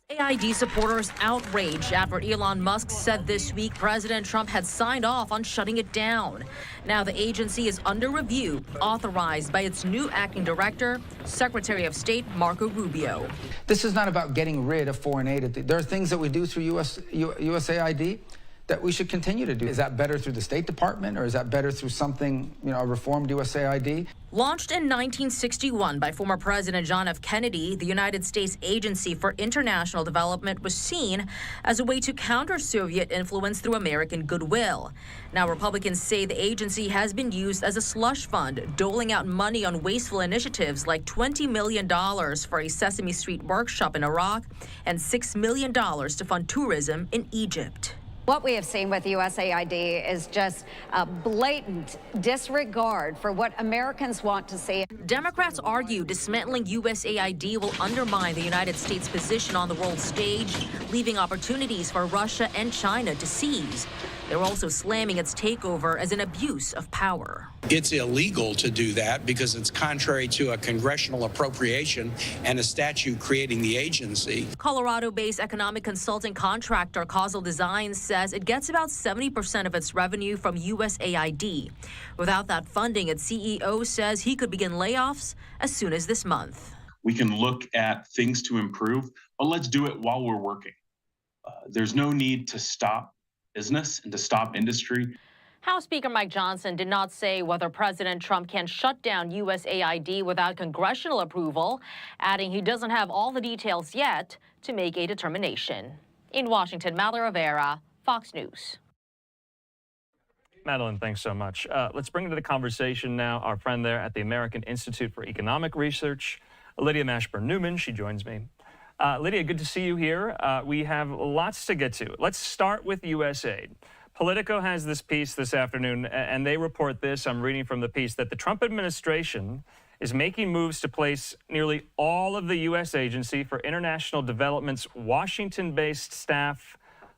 AID supporters outraged after Elon Musk said this week President Trump had signed off on shutting it down. Now the agency is under review, authorized by its new acting director, Secretary of State Marco Rubio. This is not about getting rid of foreign aid. There are things that we do through USAID that we should continue to do. Is that better through the State Department, or is that better through something, a reformed USAID? Launched in 1961 by former President John F. Kennedy, the United States Agency for International Development was seen as a way to counter Soviet influence through American goodwill. Now, Republicans say the agency has been used as a slush fund, doling out money on wasteful initiatives like $20 million for a Sesame Street workshop in Iraq and $6 million to fund tourism in Egypt. What we have seen with USAID is just a blatant disregard for what Americans want to see. Democrats argue dismantling USAID will undermine the United States' position on the world stage, leaving opportunities for Russia and China to seize. They're also slamming its takeover as an abuse of power. It's illegal to do that because it's contrary to a congressional appropriation and a statute creating the agency. Colorado-based economic consulting contractor Causal Design says it gets about 70% of its revenue from USAID. Without that funding, its CEO says he could begin layoffs as soon as this month. We can look at things to improve, but let's do it while we're working. There's no need to stop business and to stop industry. House Speaker Mike Johnson did not say whether President Trump can shut down USAID without congressional approval, adding he doesn't have all the details yet to make a determination. In Washington, Madeline Rivera, Fox News. Madeline, thanks so much. Let's bring into the conversation now our friend there at the American Institute for Economic Research, Lydia Mashburn-Newman. She joins me. Lydia, good to see you here. We have lots to get to. Let's start with USAID. Politico has this piece this afternoon, and they report this. I'm reading from the piece that the Trump administration is making moves to place nearly all of the U.S. Agency for International Development's Washington-based staff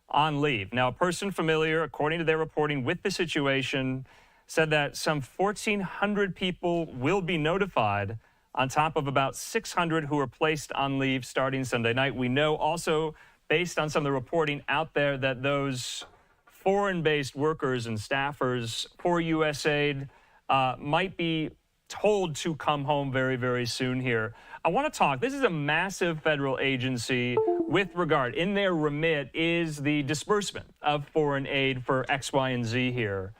on leave. Now, a person familiar, according to their reporting, with the situation said that some 1,400 people will be notified on top of about 600 who were placed on leave starting Sunday night. We know also, based on some of the reporting out there, that those foreign-based workers and staffers for USAID might be told to come home very, very soon here. I want to talk. This is a massive federal agency with regard. In their remit is the disbursement of foreign aid for X, Y, and Z here.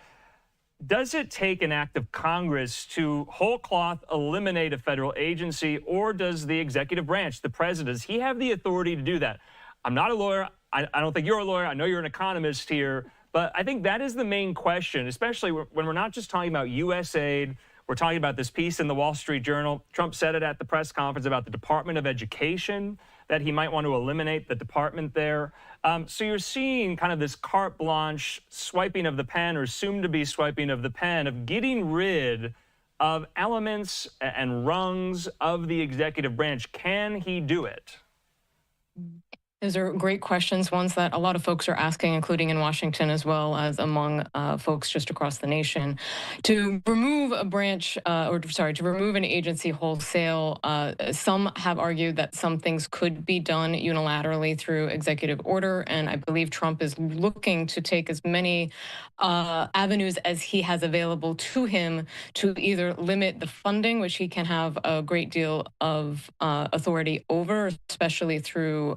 Does it take an act of Congress to whole cloth eliminate a federal agency, or does the executive branch, the president, does he have the authority to do that? I'm not a lawyer. I don't think you're a lawyer. I know you're an economist here. But I think that is the main question, especially when we're not just talking about USAID. We're talking about this piece in the Wall Street Journal. Trump said it at the press conference about the Department of Education, that he might want to eliminate the department there. So you're seeing kind of this carte blanche swiping of the pen, or soon-to-be swiping of the pen, of getting rid of elements and rungs of the executive branch. Can he do it? Those are great questions, ones that a lot of folks are asking, including in Washington as well as among folks just across the nation. To remove a branch, to remove an agency wholesale, some have argued that some things could be done unilaterally through executive order, and I believe Trump is looking to take as many avenues as he has available to him to either limit the funding, which he can have a great deal of authority over, especially through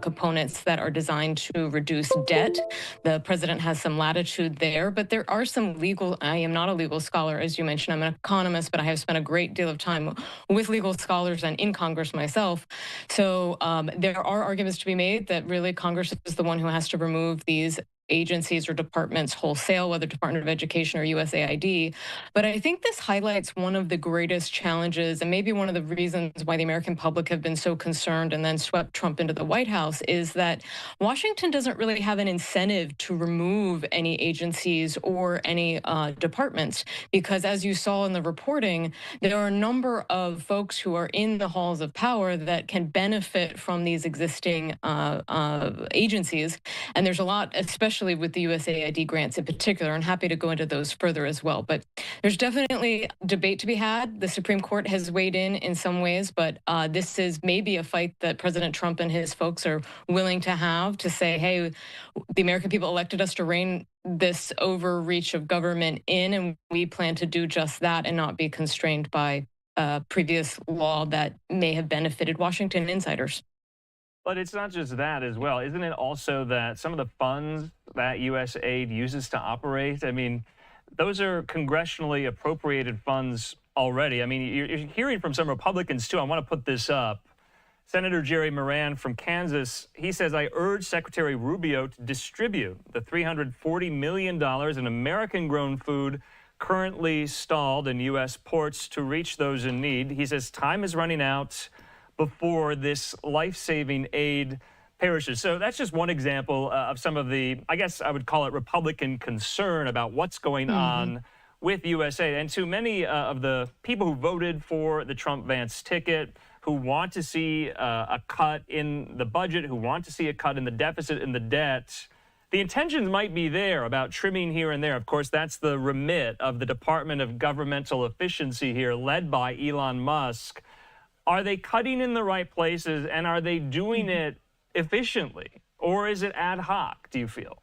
components that are designed to reduce debt. The president has some latitude there, but there are some legal, I am not a legal scholar, as you mentioned, I'm an economist, but I have spent a great deal of time with legal scholars and in Congress myself. So there are arguments to be made that really Congress is the one who has to remove these agencies or departments wholesale, whether Department of Education or USAID. But I think this highlights one of the greatest challenges, and maybe one of the reasons why the American public have been so concerned and then swept Trump into the White House, is that Washington doesn't really have an incentive to remove any agencies or any departments, because as you saw in the reporting, there are a number of folks who are in the halls of power that can benefit from these existing agencies. And there's a lot, especially with the USAID grants in particular, and happy to go into those further as well. But there's definitely debate to be had. The Supreme Court has weighed in some ways, but this is maybe a fight that President Trump and his folks are willing to have, to say, hey, the American people elected us to rein this overreach of government in, and we plan to do just that and not be constrained by previous law that may have benefited Washington insiders. But it's not just that as well. Isn't it also that some of the funds that USAID uses to operate, I mean, those are congressionally appropriated funds already. I mean, you're hearing from some Republicans, too. I want to put this up. Senator Jerry Moran from Kansas, he says, I urge Secretary Rubio to distribute the $340 million in American-grown food currently stalled in U.S. ports to reach those in need. He says time is running out before this life-saving aid perishes. So that's just one example of some of the, I guess I would call it, Republican concern about what's going on with USAID. And to many of the people who voted for the Trump-Vance ticket, who want to see a cut in the budget, who want to see a cut in the deficit and the debt, the intentions might be there about trimming here and there. Of course, that's the remit of the Department of Governmental Efficiency here, led by Elon Musk. Are they cutting in the right places, and are they doing it efficiently, or is it ad hoc, do you feel?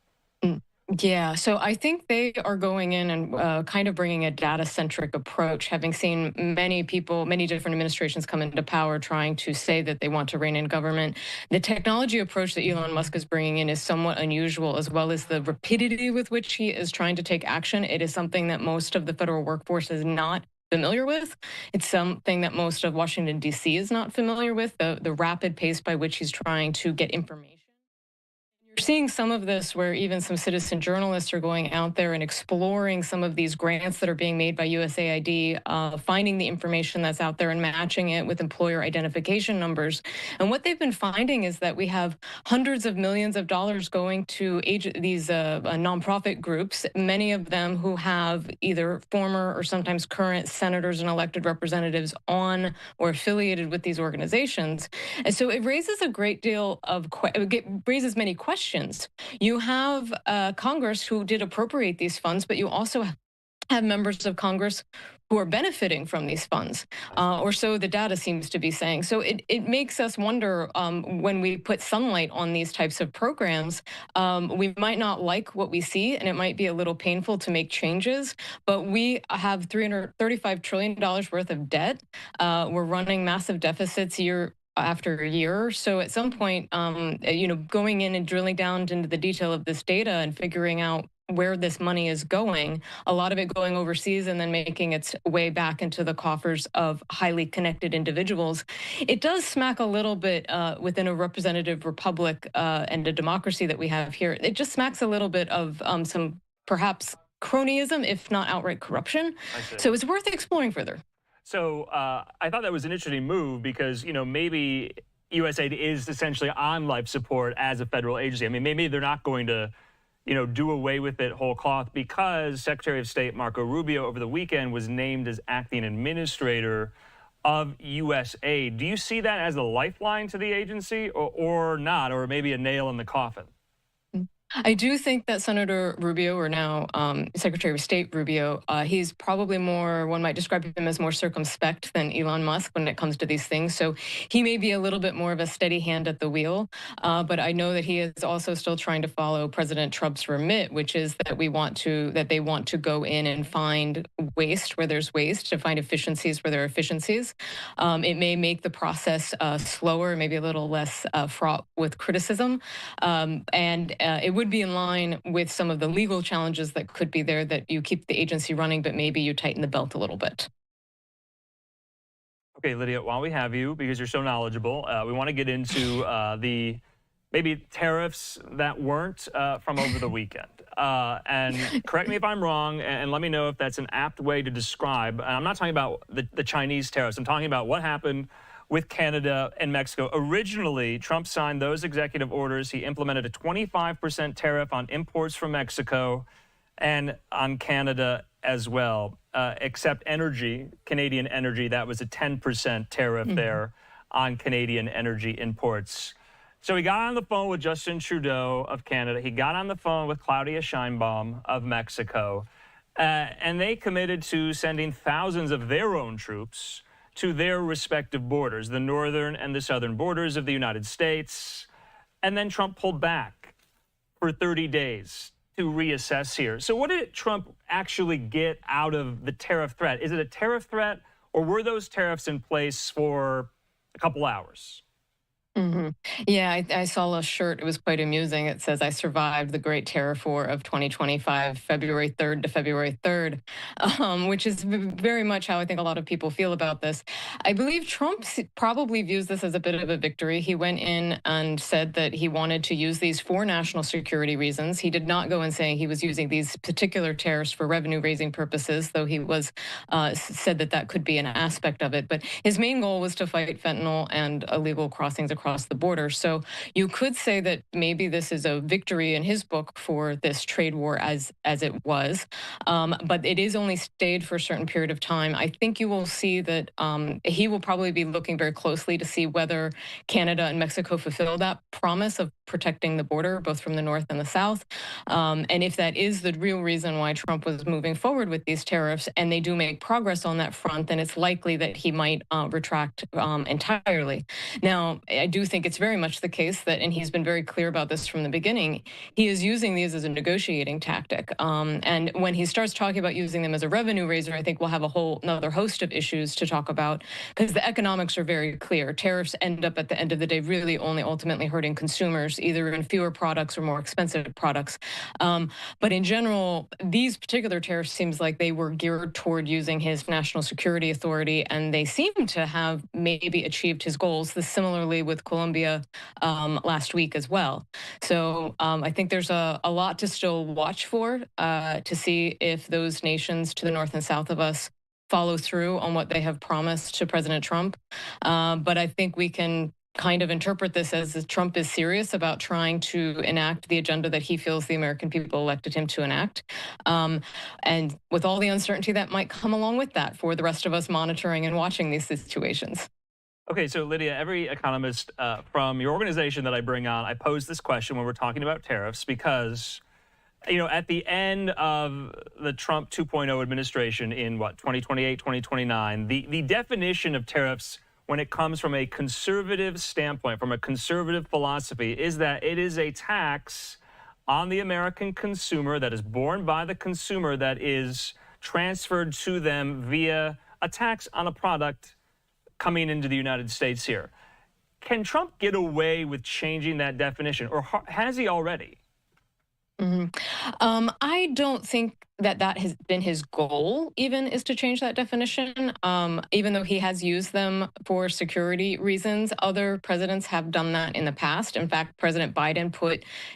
Yeah, so I think they are going in and kind of bringing a data-centric approach, having seen many people, many different administrations come into power trying to say that they want to rein in government. The technology approach that Elon Musk is bringing in is somewhat unusual, as well as the rapidity with which he is trying to take action. It is something that most of the federal workforce is not familiar with. It's something that most of Washington, D.C. is not familiar with, the rapid pace by which he's trying to get information. You're seeing some of this where even some citizen journalists are going out there and exploring some of these grants that are being made by USAID, finding the information that's out there and matching it with employer identification numbers. And what they've been finding is that we have hundreds of millions of dollars going to these nonprofit groups, many of them who have either former or sometimes current senators and elected representatives on or affiliated with these organizations. And so it raises a great deal of, raises many questions. You have Congress who did appropriate these funds, but you also have members of Congress who are benefiting from these funds, or so the data seems to be saying. So it makes us wonder, when we put sunlight on these types of programs, we might not like what we see, and it might be a little painful to make changes, but we have $335 trillion worth of debt. We're running massive deficits year after a year. So at some point, going in and drilling down into the detail of this data and figuring out where this money is going, a lot of it going overseas and then making its way back into the coffers of highly connected individuals. It does smack a little bit within a representative republic and a democracy that we have here. It just smacks a little bit of some perhaps cronyism, if not outright corruption. So it's worth exploring further. So I thought that was an interesting move because, maybe USAID is essentially on life support as a federal agency. I mean, maybe they're not going to, do away with it whole cloth, because Secretary of State Marco Rubio over the weekend was named as acting administrator of U.S. aid. Do you see that as a lifeline to the agency or not, or maybe a nail in the coffin? I do think that Senator Rubio, or now Secretary of State Rubio, he's probably more, one might describe him as more circumspect than Elon Musk when it comes to these things. So he may be a little bit more of a steady hand at the wheel. But I know that he is also still trying to follow President Trump's remit, which is that they want to go in and find waste where there's waste, to find efficiencies where there are efficiencies. It may make the process slower, maybe a little less fraught with criticism. It would be in line with some of the legal challenges that could be there, that you keep the agency running, but maybe you tighten the belt a little bit. Okay, Lydia, while we have you, because you're so knowledgeable, we want to get into the maybe tariffs that weren't from over the weekend. And correct me if I'm wrong, and let me know if that's an apt way to describe. And I'm not talking about the Chinese tariffs. I'm talking about what happened with Canada and Mexico. Originally, Trump signed those executive orders. He implemented a 25% tariff on imports from Mexico and on Canada as well, except energy, Canadian energy, that was a 10% tariff there on Canadian energy imports. So he got on the phone with Justin Trudeau of Canada. He got on the phone with Claudia Sheinbaum of Mexico, and they committed to sending thousands of their own troops to their respective borders, the northern and the southern borders of the United States. And then Trump pulled back for 30 days to reassess here. So what did Trump actually get out of the tariff threat? Is it a tariff threat, or were those tariffs in place for a couple hours? Yeah, I saw a shirt. It was quite amusing. It says, "I survived the Great Tariff War of 2025, February 3rd to February 3rd," which is very much how I think a lot of people feel about this. I believe Trump probably views this as a bit of a victory. He went in and said that he wanted to use these for national security reasons. He did not go in saying he was using these particular tariffs for revenue-raising purposes, though he was said that that could be an aspect of it. But his main goal was to fight fentanyl and illegal crossings across the border. So you could say that maybe this is a victory in his book for this trade war as it was, but it is only stayed for a certain period of time. I think you will see that he will probably be looking very closely to see whether Canada and Mexico fulfill that promise of protecting the border, both from the north and the south. And if that is the real reason why Trump was moving forward with these tariffs, and they do make progress on that front, then it's likely that he might retract entirely. Now, I do think it's very much the case that, and he's been very clear about this from the beginning, he is using these as a negotiating tactic. And when he starts talking about using them as a revenue raiser, I think we'll have a whole another host of issues to talk about, because the economics are very clear. Tariffs end up at the end of the day really only ultimately hurting consumers, either in fewer products or more expensive products. But in general, these particular tariffs seems like they were geared toward using his national security authority, and they seem to have maybe achieved his goals. This similarly with Colombia last week as well. So I think there's a lot to still watch for to see if those nations to the north and south of us follow through on what they have promised to President Trump. But I think we can kind of interpret this as Trump is serious about trying to enact the agenda that he feels the American people elected him to enact. And with all the uncertainty that might come along with that for the rest of us monitoring and watching these situations. Okay, so Lydia, every economist from your organization that I bring on, I pose this question when we're talking about tariffs, because, you know, at the end of the Trump 2.0 administration in 2028, 2029, the definition of tariffs when it comes from a conservative standpoint, from a conservative philosophy, is that it is a tax on the American consumer that is borne by the consumer, that is transferred to them via a tax on a product coming into the United States here. Can Trump get away with changing that definition, or has he already? I don't think that has been his goal, even, is to change that definition, even though he has used them for security reasons. Other presidents have done that in the past. In fact, President Biden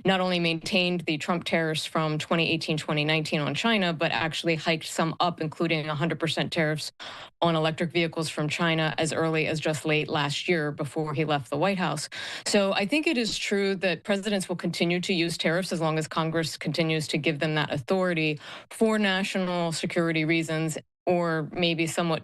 not only maintained the Trump tariffs from 2018, 2019 on China, but actually hiked some up, including 100% tariffs on electric vehicles from China as early as just late last year before he left the White House. So I think it is true that presidents will continue to use tariffs as long as Congress continues to give them that authority for national security reasons, or maybe somewhat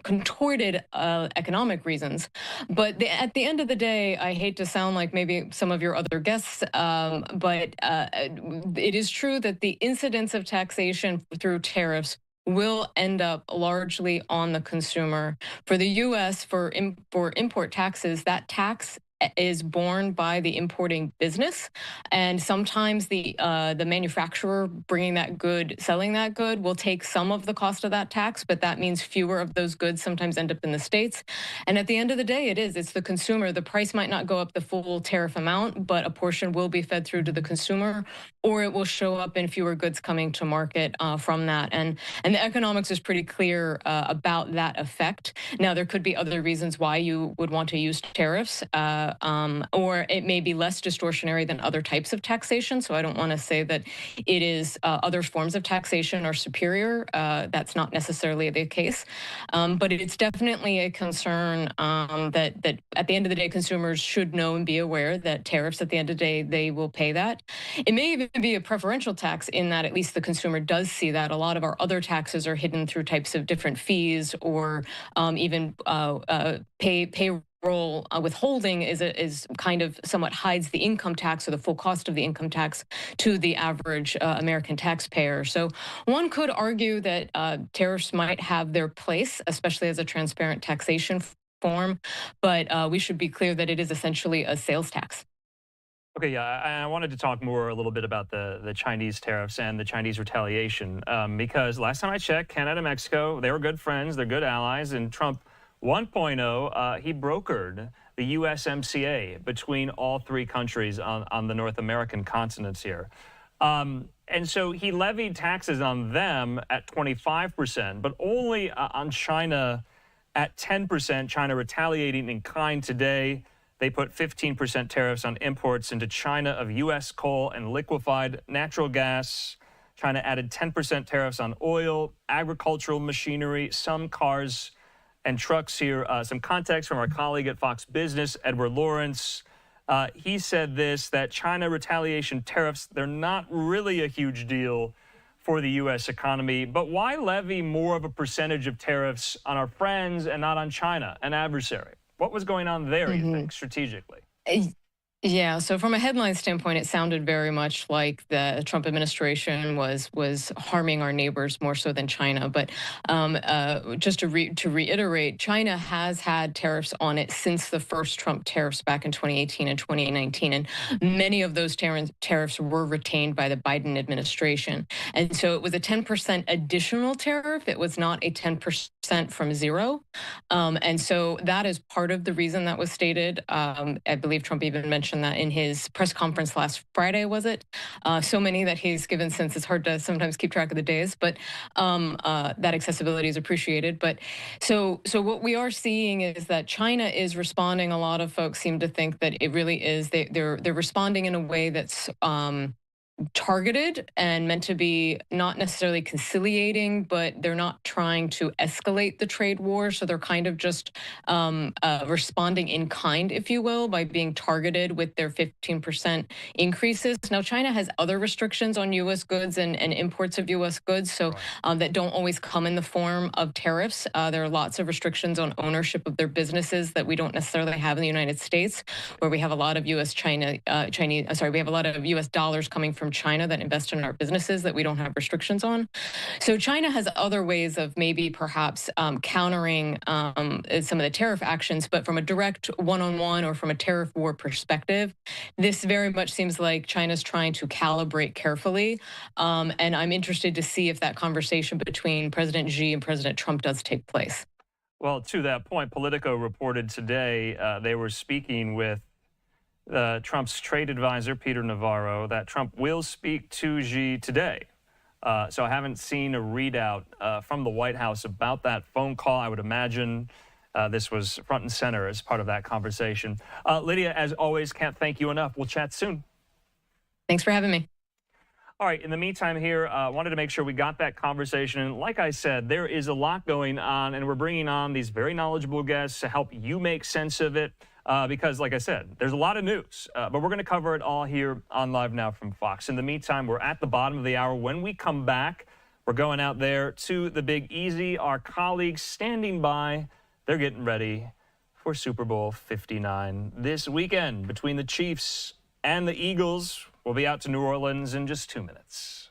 contorted economic reasons. But at the end of the day, I hate to sound like maybe some of your other guests, but it is true that the incidence of taxation through tariffs will end up largely on the consumer. For the U.S., for import taxes, that tax is borne by the importing business, and sometimes the manufacturer bringing that good, selling that good, will take some of the cost of that tax, but that means fewer of those goods sometimes end up in the States. And at the end of the day, it's the consumer. The price might not go up the full tariff amount, but a portion will be fed through to the consumer, or it will show up in fewer goods coming to market from that. And the economics is pretty clear about that effect. Now, there could be other reasons why you would want to use tariffs. Or it may be less distortionary than other types of taxation. So I don't want to say that it is other forms of taxation are superior. That's not necessarily the case. But it's definitely a concern that at the end of the day, consumers should know and be aware that tariffs, at the end of the day, they will pay that. It may even be a preferential tax in that at least the consumer does see that. A lot of our other taxes are hidden through types of different fees, or even payroll withholding is kind of somewhat hides the income tax or the full cost of the income tax to the average American taxpayer. So one could argue that tariffs might have their place, especially as a transparent taxation form, but we should be clear that it is essentially a sales tax. Okay, yeah, I wanted to talk more a little bit about the Chinese tariffs and the Chinese retaliation, because last time I checked, Canada and Mexico, they were good friends, they're good allies, and Trump 1.0, he brokered the USMCA between all three countries on the North American continents here. And so he levied taxes on them at 25%, but only on China at 10%, China retaliating in kind today. They put 15% tariffs on imports into China of U.S. coal and liquefied natural gas. China added 10% tariffs on oil, agricultural machinery, some cars and trucks here. Some context from our colleague at Fox Business, Edward Lawrence. He said this, that China retaliation tariffs, they're not really a huge deal for the U.S. economy, but why levy more of a percentage of tariffs on our friends and not on China, an adversary? What was going on there, you think, strategically? Yeah, so from a headline standpoint, it sounded very much like the Trump administration was harming our neighbors more so than China. But just to reiterate, China has had tariffs on it since the first Trump tariffs back in 2018 and 2019, and many of those tariffs were retained by the Biden administration. And so it was a 10% additional tariff. It was not a 10% from zero. And so that is part of the reason that was stated. I believe Trump even mentioned that in his press conference last Friday, was it? So many that he's given since it's hard to sometimes keep track of the days, but that accessibility is appreciated. But so what we are seeing is that China is responding. A lot of folks seem to think that it really is. They're responding in a way that's targeted and meant to be not necessarily conciliating, but they're not trying to escalate the trade war. So they're kind of just responding in kind, if you will, by being targeted with their 15% increases. Now, China has other restrictions on U.S. goods and imports of U.S. goods, so that don't always come in the form of tariffs. There are lots of restrictions on ownership of their businesses that we don't necessarily have in the United States, where we have a lot of we have a lot of U.S. dollars coming from China that invest in our businesses that we don't have restrictions on. So China has other ways of maybe perhaps countering some of the tariff actions, but from a direct one-on-one or from a tariff war perspective, this very much seems like China's trying to calibrate carefully. And I'm interested to see if that conversation between President Xi and President Trump does take place. Well, to that point, Politico reported today they were speaking with Trump's trade advisor, Peter Navarro, that Trump will speak to Xi today. So I haven't seen a readout from the White House about that phone call. I would imagine this was front and center as part of that conversation. Lydia, as always, can't thank you enough. We'll chat soon. Thanks for having me. All right, in the meantime here, wanted to make sure we got that conversation. And like I said, there is a lot going on, and we're bringing on these very knowledgeable guests to help you make sense of it. Because, like I said, there's a lot of news, but we're going to cover it all here on Live Now from Fox. In the meantime, we're at the bottom of the hour. When we come back, We're going out there to the Big Easy. Our colleagues standing by. They're getting ready for Super Bowl 59 this weekend between the Chiefs and the Eagles. We'll be out to New Orleans in just 2 minutes.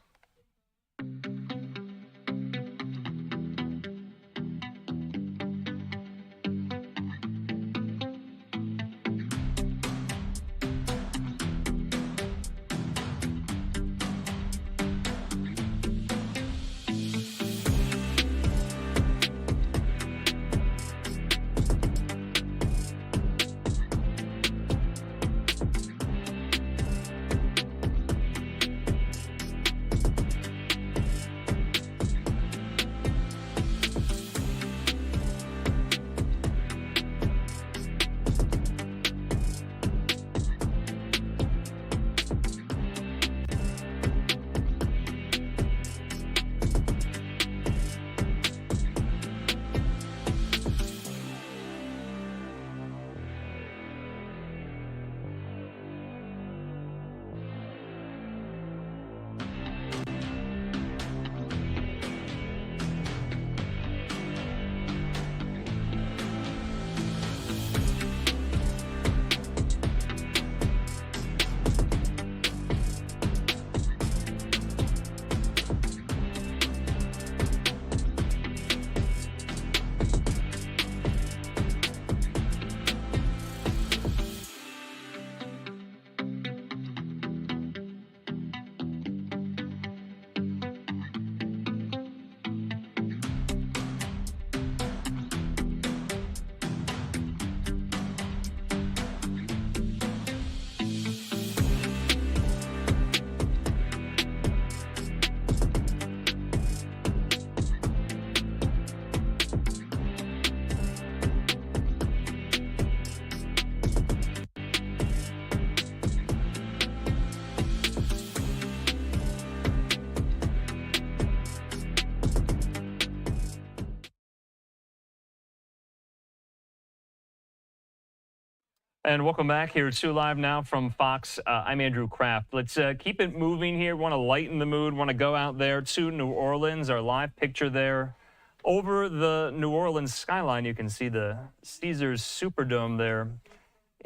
And welcome back here to Live Now from Fox. I'm Andrew Kraft. Let's keep it moving here. Want to lighten the mood. Want to go out there to New Orleans. Our live picture there. Over the New Orleans skyline, you can see the Caesars Superdome there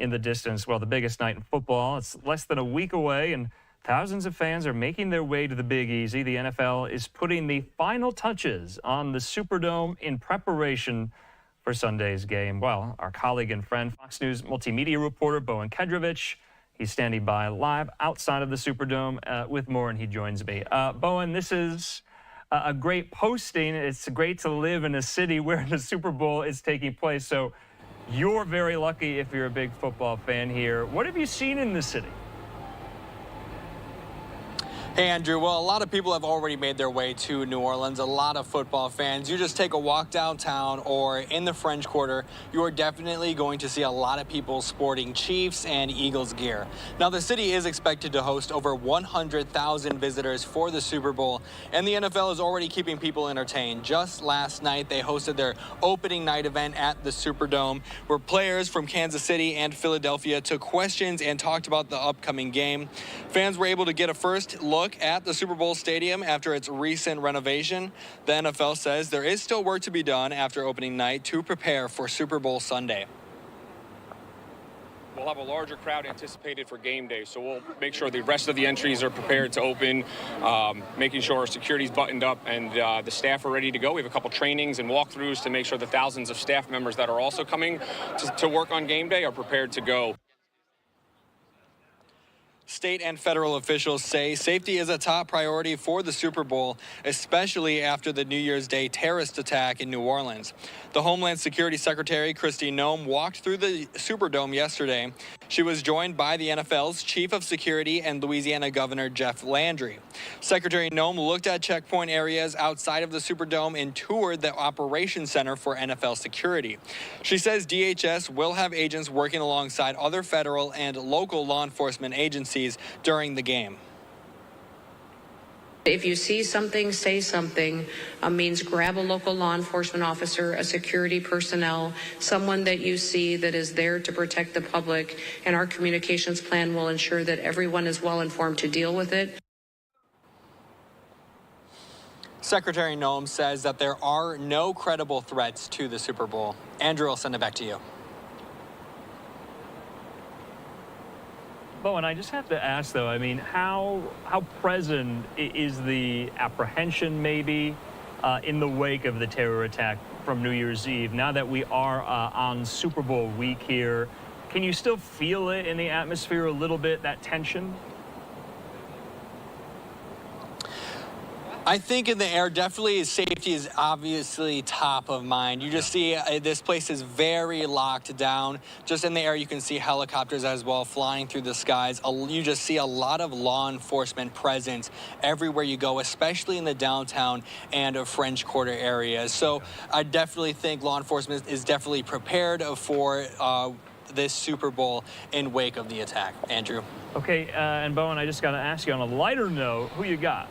in the distance. Well, the biggest night in football. It's less than a week away, and thousands of fans are making their way to the Big Easy. The NFL is putting the final touches on the Superdome in preparation for Sunday's game. Well, our colleague and friend, Fox News multimedia reporter Bowen Kedrovich, he's standing by live outside of the Superdome with more, and he joins me. Bowen, this is a great posting. It's great to live in a city where the Super Bowl is taking place. So you're very lucky if you're a big football fan here. What have you seen in the city? Hey, Andrew. Well, a lot of people have already made their way to New Orleans, a lot of football fans. You just take a walk downtown or in the French Quarter, you are definitely going to see a lot of people sporting Chiefs and Eagles gear. Now, the city is expected to host over 100,000 visitors for the Super Bowl, and the NFL is already keeping people entertained. Just last night, they hosted their opening night event at the Superdome, where players from Kansas City and Philadelphia took questions and talked about the upcoming game. Fans were able to get a first look at the Super Bowl stadium after its recent renovation. The NFL says there is still work to be done after opening night to prepare for Super Bowl Sunday. We'll have a larger crowd anticipated for game day, so we'll make sure the rest of the entries are prepared to open, making sure our security's buttoned up and the staff are ready to go. We have a couple trainings and walkthroughs to make sure the thousands of staff members that are also coming to work on game day are prepared to go. State and federal officials say safety is a top priority for the Super Bowl, especially after the New Year's Day terrorist attack in New Orleans. The Homeland Security Secretary, Kristi Noem, walked through the Superdome yesterday. She was joined by the NFL's Chief of Security and Louisiana Governor Jeff Landry. Secretary Noem looked at checkpoint areas outside of the Superdome and toured the Operations Center for NFL security. She says DHS will have agents working alongside other federal and local law enforcement agencies during the game. If you see something, say something, means grab a local law enforcement officer, a security personnel, someone that you see that is there to protect the public, and our communications plan will ensure that everyone is well informed to deal with it. Secretary Noem says that there are no credible threats to the Super Bowl. Andrew, I'll send it back to you. Bowen, I just have to ask, though, I mean, how present is the apprehension maybe in the wake of the terror attack from New Year's Eve? Now that we are on Super Bowl week here, can you still feel it in the atmosphere a little bit, that tension? I think in the air, definitely safety is obviously top of mind. You just see this place is very locked down. Just in the air, you can see helicopters as well flying through the skies. You just see a lot of law enforcement presence everywhere you go, especially in the downtown and French Quarter areas. So I definitely think law enforcement is definitely prepared for this Super Bowl in wake of the attack. Andrew. Okay, and Bowen, I just got to ask you on a lighter note, who you got?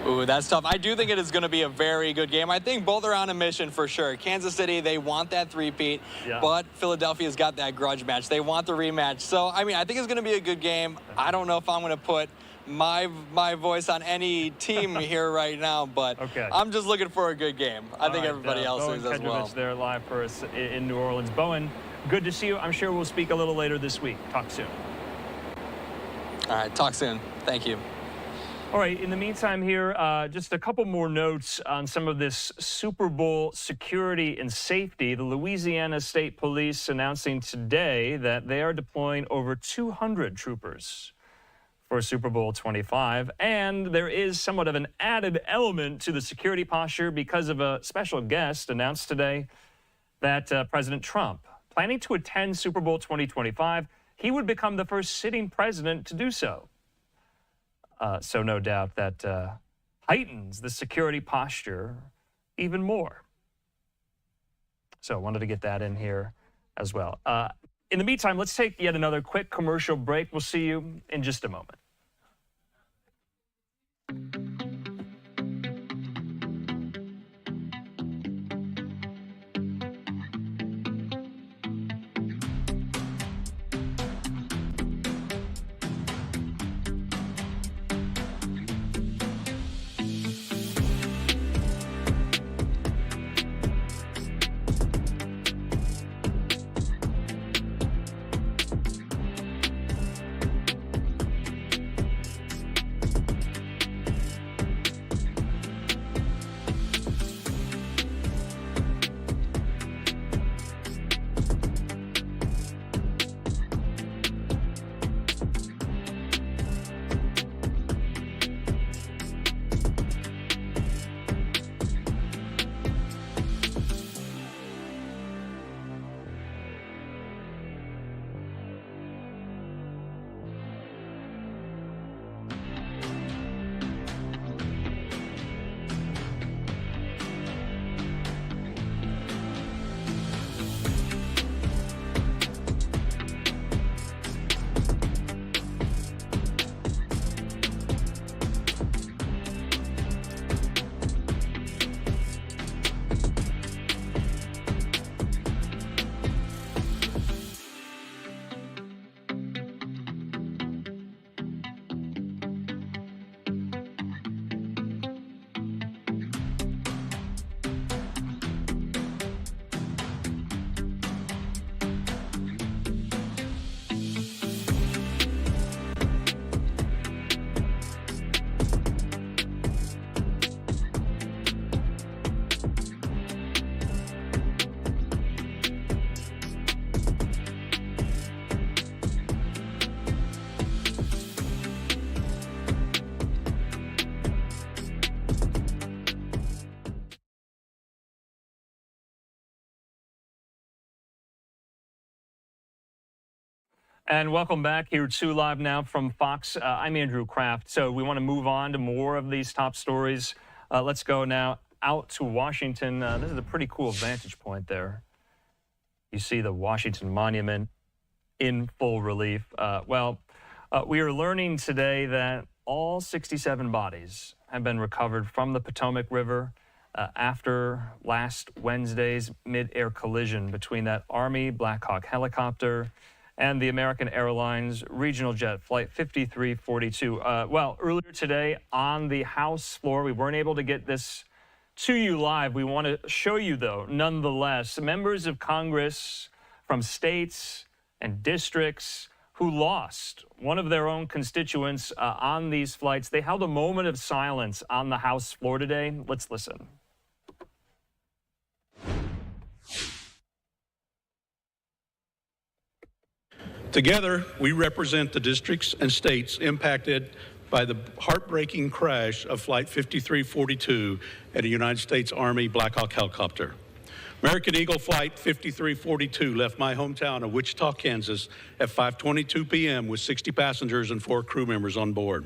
Ooh, that's tough. I do think it is going to be a very good game. I think both are on a mission for sure. Kansas City, they want that three-peat, but Philadelphia's got that grudge match. They want the rematch. So, I mean, I think it's going to be a good game. I don't know if I'm going to put my voice on any team here right now, but I'm just looking for a good game. I think everybody else is as well. Bowen there live for us in New Orleans. Bowen, good to see you. I'm sure we'll speak a little later this week. Talk soon. All right, talk soon. Thank you. All right, in the meantime here, just a couple more notes on some of this Super Bowl security and safety. The Louisiana State Police announcing today that they are deploying over 200 troopers for Super Bowl 25. And there is somewhat of an added element to the security posture because of a special guest announced today that President Trump, planning to attend Super Bowl 2025, he would become the first sitting president to do so. So no doubt that heightens the security posture even more. So I wanted to get that in here as well. In the meantime, let's take yet another quick commercial break. We'll see you in just a moment. And welcome back here to Live Now from Fox. I'm Andrew Kraft. So we want to move on to more of these top stories. Let's go now out to Washington. This is a pretty cool vantage point there. You see the Washington Monument in full relief. We are learning today that all 67 bodies have been recovered from the Potomac River after last Wednesday's mid-air collision between that Army Black Hawk helicopter and the American Airlines regional jet flight 5342. Well, earlier today on the House floor, we weren't able to get this to you live. We want to show you, though, nonetheless, members of Congress from states and districts who lost one of their own constituents on these flights. They held a moment of silence on the House floor today. Let's listen. Together, we represent the districts and states impacted by the heartbreaking crash of Flight 5342 at a United States Army Black Hawk helicopter. American Eagle Flight 5342 left my hometown of Wichita, Kansas at 5:22 p.m. with 60 passengers and 4 crew members on board.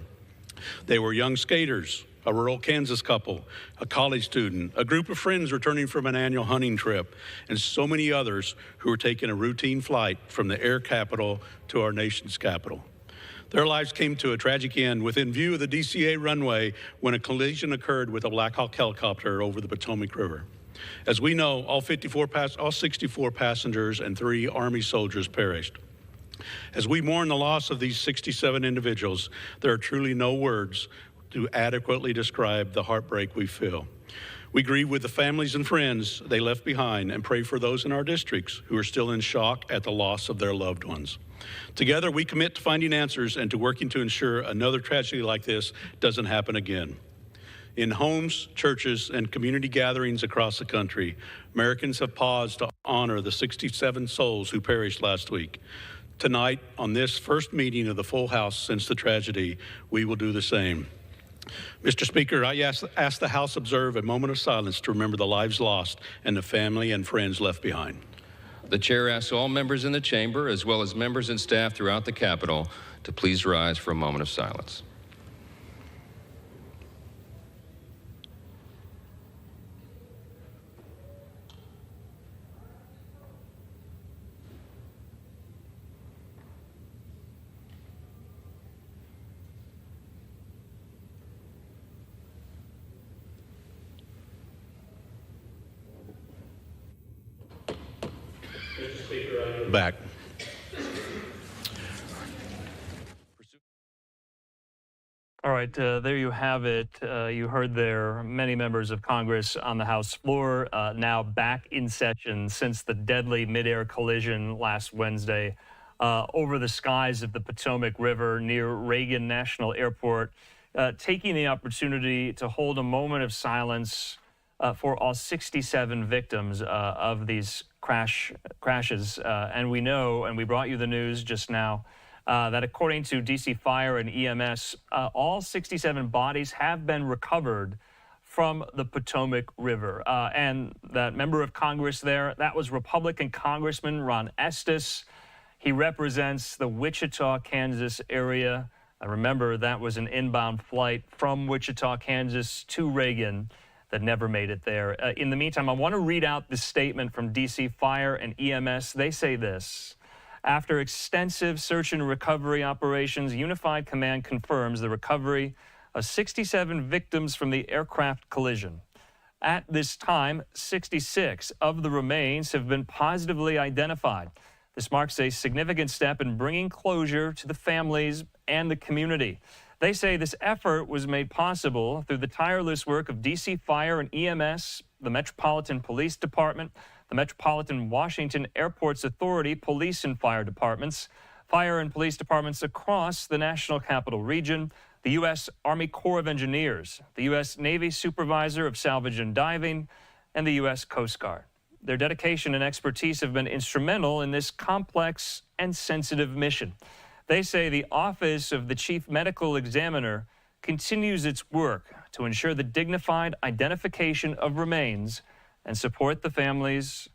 They were young skaters, a rural Kansas couple, a college student, a group of friends returning from an annual hunting trip, and so many others who were taking a routine flight from the air capital to our nation's capital. Their lives came to a tragic end within view of the DCA runway when a collision occurred with a Black Hawk helicopter over the Potomac River. As we know, all 64 passengers and 3 Army soldiers perished. As we mourn the loss of these 67 individuals, there are truly no words to adequately describe the heartbreak we feel. We grieve with the families and friends they left behind and pray for those in our districts who are still in shock at the loss of their loved ones. Together, we commit to finding answers and to working to ensure another tragedy like this doesn't happen again. In homes, churches, and community gatherings across the country, Americans have paused to honor the 67 souls who perished last week. Tonight, on this first meeting of the full House since the tragedy, we will do the same. Mr. Speaker, I ask the House observe a moment of silence to remember the lives lost and the family and friends left behind. The chair asks all members in the chamber, as well as members and staff throughout the Capitol, to please rise for a moment of silence. Back. All right, there you have it. You heard there many members of Congress on the House floor now back in session since the deadly midair collision last Wednesday over the skies of the Potomac River near Reagan National Airport, taking the opportunity to hold a moment of silence for all 67 victims of these crashes. And we know, and we brought you the news just now, that according to DC Fire and EMS, all 67 bodies have been recovered from the Potomac River. And that member of Congress there, that was Republican Congressman Ron Estes. He represents the Wichita, Kansas area. Remember, that was an inbound flight from Wichita, Kansas to Reagan that never made it there. In the meantime, I want to read out this statement from DC Fire and EMS. They say this: after extensive search and recovery operations, Unified Command confirms the recovery of 67 victims from the aircraft collision. At this time, 66 of the remains have been positively identified. This marks a significant step in bringing closure to the families and the community. They say this effort was made possible through the tireless work of DC Fire and EMS, the Metropolitan Police Department, the Metropolitan Washington Airports Authority, police and fire departments, fire and police departments across the National Capital Region, the U.S. Army Corps of Engineers, the U.S. Navy Supervisor of Salvage and Diving, and the U.S. Coast Guard. Their dedication and expertise have been instrumental in this complex and sensitive mission. They say the Office of the Chief Medical Examiner continues its work to ensure the dignified identification of remains and support the families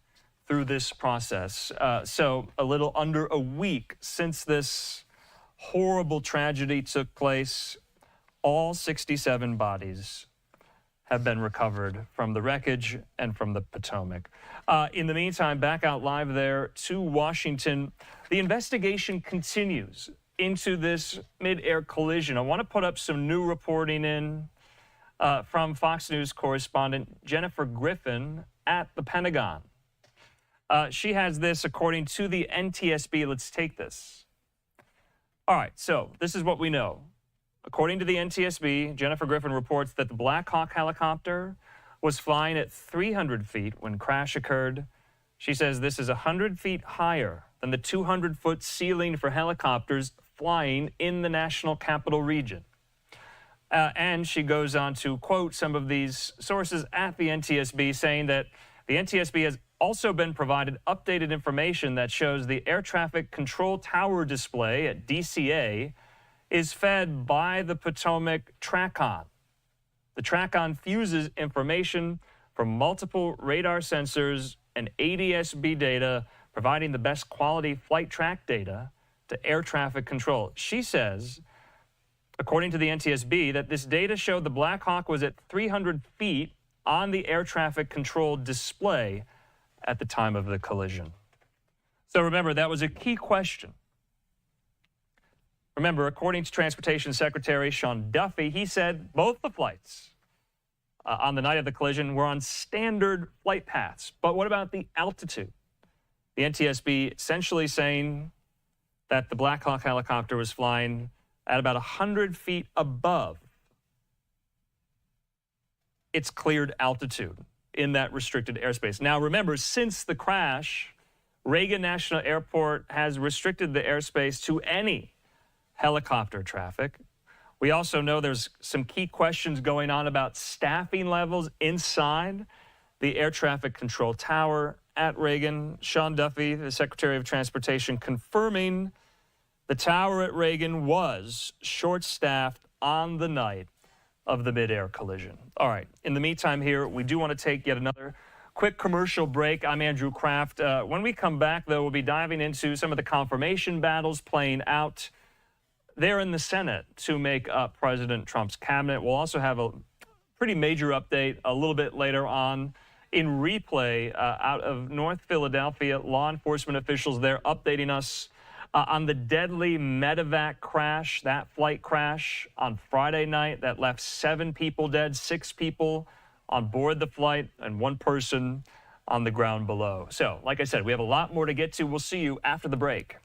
through this process. So a little under a week since this horrible tragedy took place, all 67 bodies have been recovered from the wreckage and from the Potomac. In the meantime, back out live there to Washington, the investigation continues into this mid-air collision. I want to put up some new reporting in from Fox News correspondent Jennifer Griffin at the Pentagon. She has this according to the NTSB. Let's take this. All right, so this is what we know. According to the NTSB, Jennifer Griffin reports that the Black Hawk helicopter was flying at 300 feet when crash occurred. She says this is 100 feet higher than the 200-foot ceiling for helicopters flying in the National Capital Region. And she goes on to quote some of these sources at the NTSB, saying that the NTSB has also been provided updated information that shows the air traffic control tower display at DCA is fed by the Potomac TRACON. The TRACON fuses information from multiple radar sensors and ADS-B data, providing the best quality flight track data to air traffic control. She says, according to the NTSB, that this data showed the Black Hawk was at 300 feet on the air traffic control display at the time of the collision. So remember, that was a key question. Remember, according to Transportation Secretary Sean Duffy, he said both the flights on the night of the collision were on standard flight paths. But what about the altitude? The NTSB essentially saying that the Black Hawk helicopter was flying at about 100 feet above its cleared altitude in that restricted airspace. Now, remember, since the crash, Reagan National Airport has restricted the airspace to any helicopter traffic. We also know there's some key questions going on about staffing levels inside the air traffic control tower at Reagan. Sean Duffy, the Secretary of Transportation, confirming the tower at Reagan was short-staffed on the night of the mid-air collision. All right, in the meantime here, we do want to take yet another quick commercial break. I'm Andrew Kraft. When we come back, though, we'll be diving into some of the confirmation battles playing out there in the Senate to make up President Trump's cabinet. We'll also have a pretty major update a little bit later on in replay out of North Philadelphia. Law enforcement officials there updating us on the deadly medevac crash, that flight crash on Friday night that left 7 people dead, 6 people on board the flight, and 1 person on the ground below. So, like I said, we have a lot more to get to. We'll see you after the break.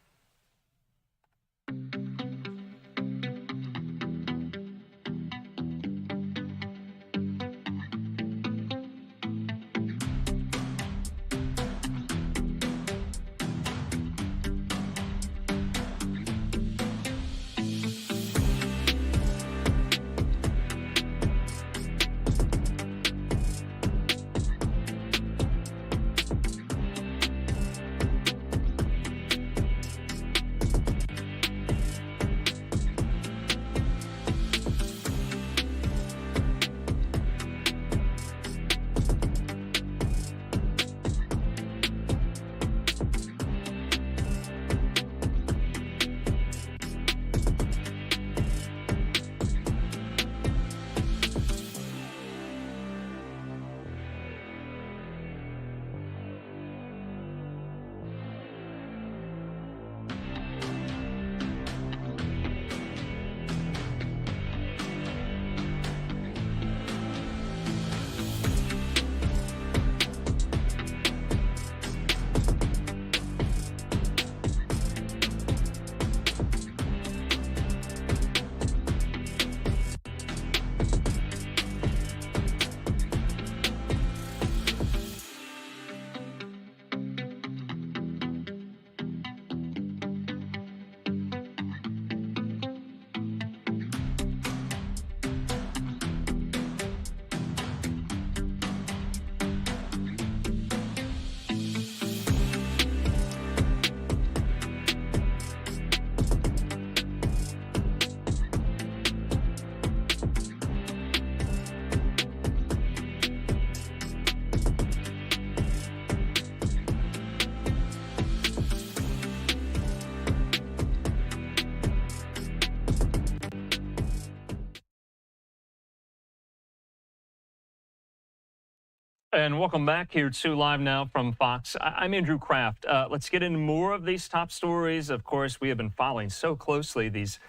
And welcome back here to Live Now from Fox. I'm Andrew Kraft. Let's get into more of these top stories. Of course, we have been following so closely these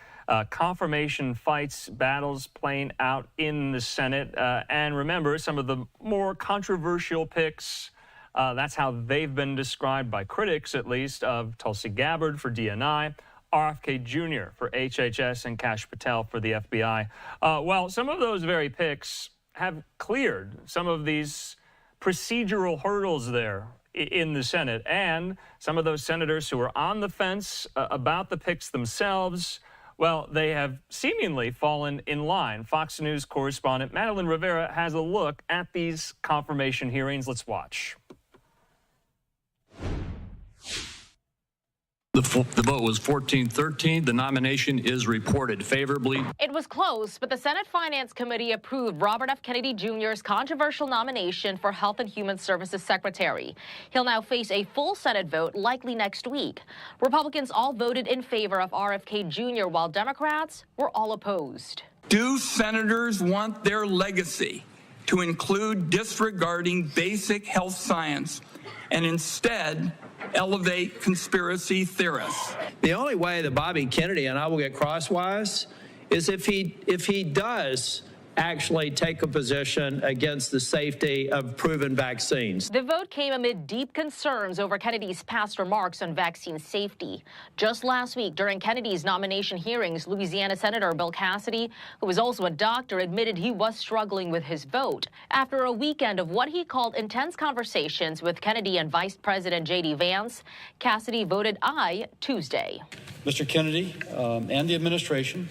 confirmation fights, battles playing out in the Senate. And remember, some of the more controversial picks That's how they've been described by critics, at least, of Tulsi Gabbard for DNI, RFK Jr. for HHS, and Kash Patel for the FBI. Well, some of those very picks have cleared some of these procedural hurdles there in the Senate, and some of those senators who are on the fence about the picks themselves, well, they have seemingly fallen in line. Fox News correspondent Madeline Rivera has a look at these confirmation hearings. Let's watch. The vote was 14-13. The nomination is reported favorably. It was close, but the Senate Finance Committee approved Robert F. Kennedy Jr.'s controversial nomination for Health and Human Services Secretary. He'll now face a full Senate vote, likely next week. Republicans all voted in favor of RFK Jr., while Democrats were all opposed. Do senators want their legacy to include disregarding basic health science and instead elevate conspiracy theorists? The only way that Bobby Kennedy and I will get crosswise is if he does actually take a position against the safety of proven vaccines. The vote came amid deep concerns over Kennedy's past remarks on vaccine safety. Just last week, during Kennedy's nomination hearings, Louisiana Senator Bill Cassidy, who is also a doctor, admitted he was struggling with his vote. After a weekend of what he called intense conversations with Kennedy and Vice President J.D. Vance, Cassidy voted aye Tuesday. Mr. Kennedy and the administration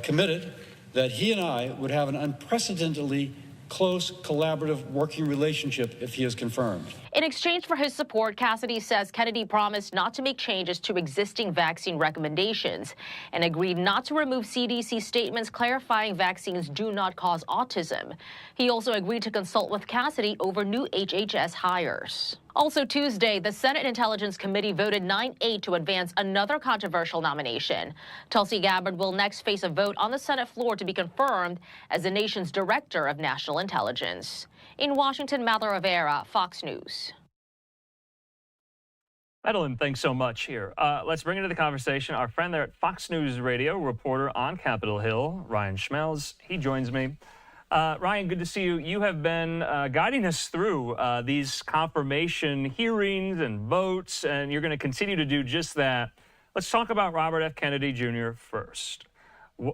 committed that he and I would have an unprecedentedly close, collaborative working relationship if he is confirmed. In exchange for his support, Cassidy says Kennedy promised not to make changes to existing vaccine recommendations and agreed not to remove CDC statements clarifying vaccines do not cause autism. He also agreed to consult with Cassidy over new HHS hires. Also Tuesday, the Senate Intelligence Committee voted 9-8 to advance another controversial nomination. Tulsi Gabbard will next face a vote on the Senate floor to be confirmed as the nation's Director of National Intelligence. In Washington, Madeline Rivera, Fox News. Madeline, thanks so much here. Let's bring into the conversation our friend there at Fox News Radio, reporter on Capitol Hill, Ryan Schmelz. He joins me. Ryan, good to see you. You have been guiding us through these confirmation hearings and votes, and you're going to continue to do just that. Let's talk about Robert F. Kennedy Jr. first.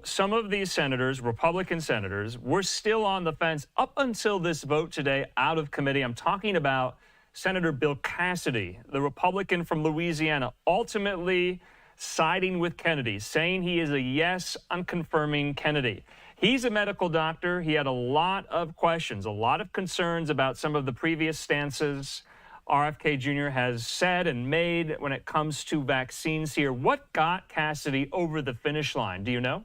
Some of these senators, Republican senators, were still on the fence up until this vote today out of committee. I'm talking about Senator Bill Cassidy, the Republican from Louisiana, ultimately siding with Kennedy, saying he is a yes on confirming Kennedy. He's a medical doctor. He had a lot of questions, a lot of concerns about some of the previous stances RFK Jr. has said and made when it comes to vaccines here. What got Cassidy over the finish line? Do you know?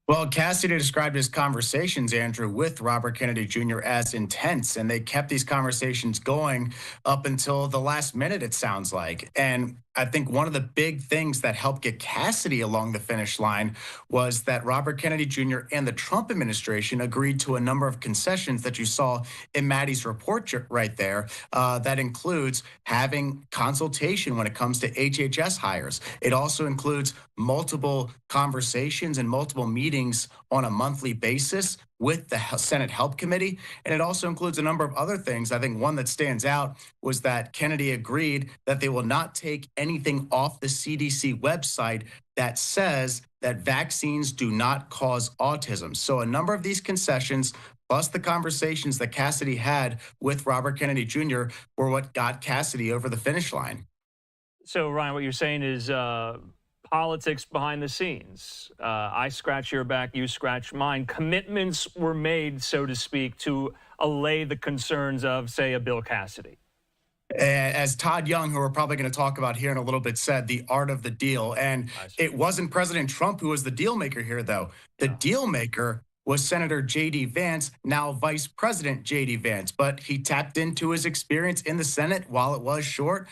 Well, Cassidy described his conversations, Andrew, with Robert Kennedy Jr. as intense, and they kept these conversations going up until the last minute, it sounds like. And I think one of the big things that helped get Cassidy along the finish line was that Robert Kennedy Jr. and the Trump administration agreed to a number of concessions that you saw in Maddie's report right there. That includes having consultation when it comes to HHS hires. It also includes multiple conversations and multiple meetings on a monthly basis with the Senate Help Committee. And it also includes a number of other things. I think one that stands out was that Kennedy agreed that they will not take anything off the CDC website that says that vaccines do not cause autism. So a number of these concessions, plus the conversations that Cassidy had with Robert Kennedy Jr. were what got Cassidy over the finish line. So, Ryan, what you're saying is politics behind the scenes. I scratch your back, you scratch mine. Commitments were made, so to speak, to allay the concerns of, say, a Bill Cassidy. As Todd Young, who we're probably going to talk about here in a little bit, said, the art of the deal. And it wasn't President Trump who was the deal maker here, though. The deal maker was Senator J.D. Vance, now Vice President J.D. Vance. But he tapped into his experience in the Senate. While it was short,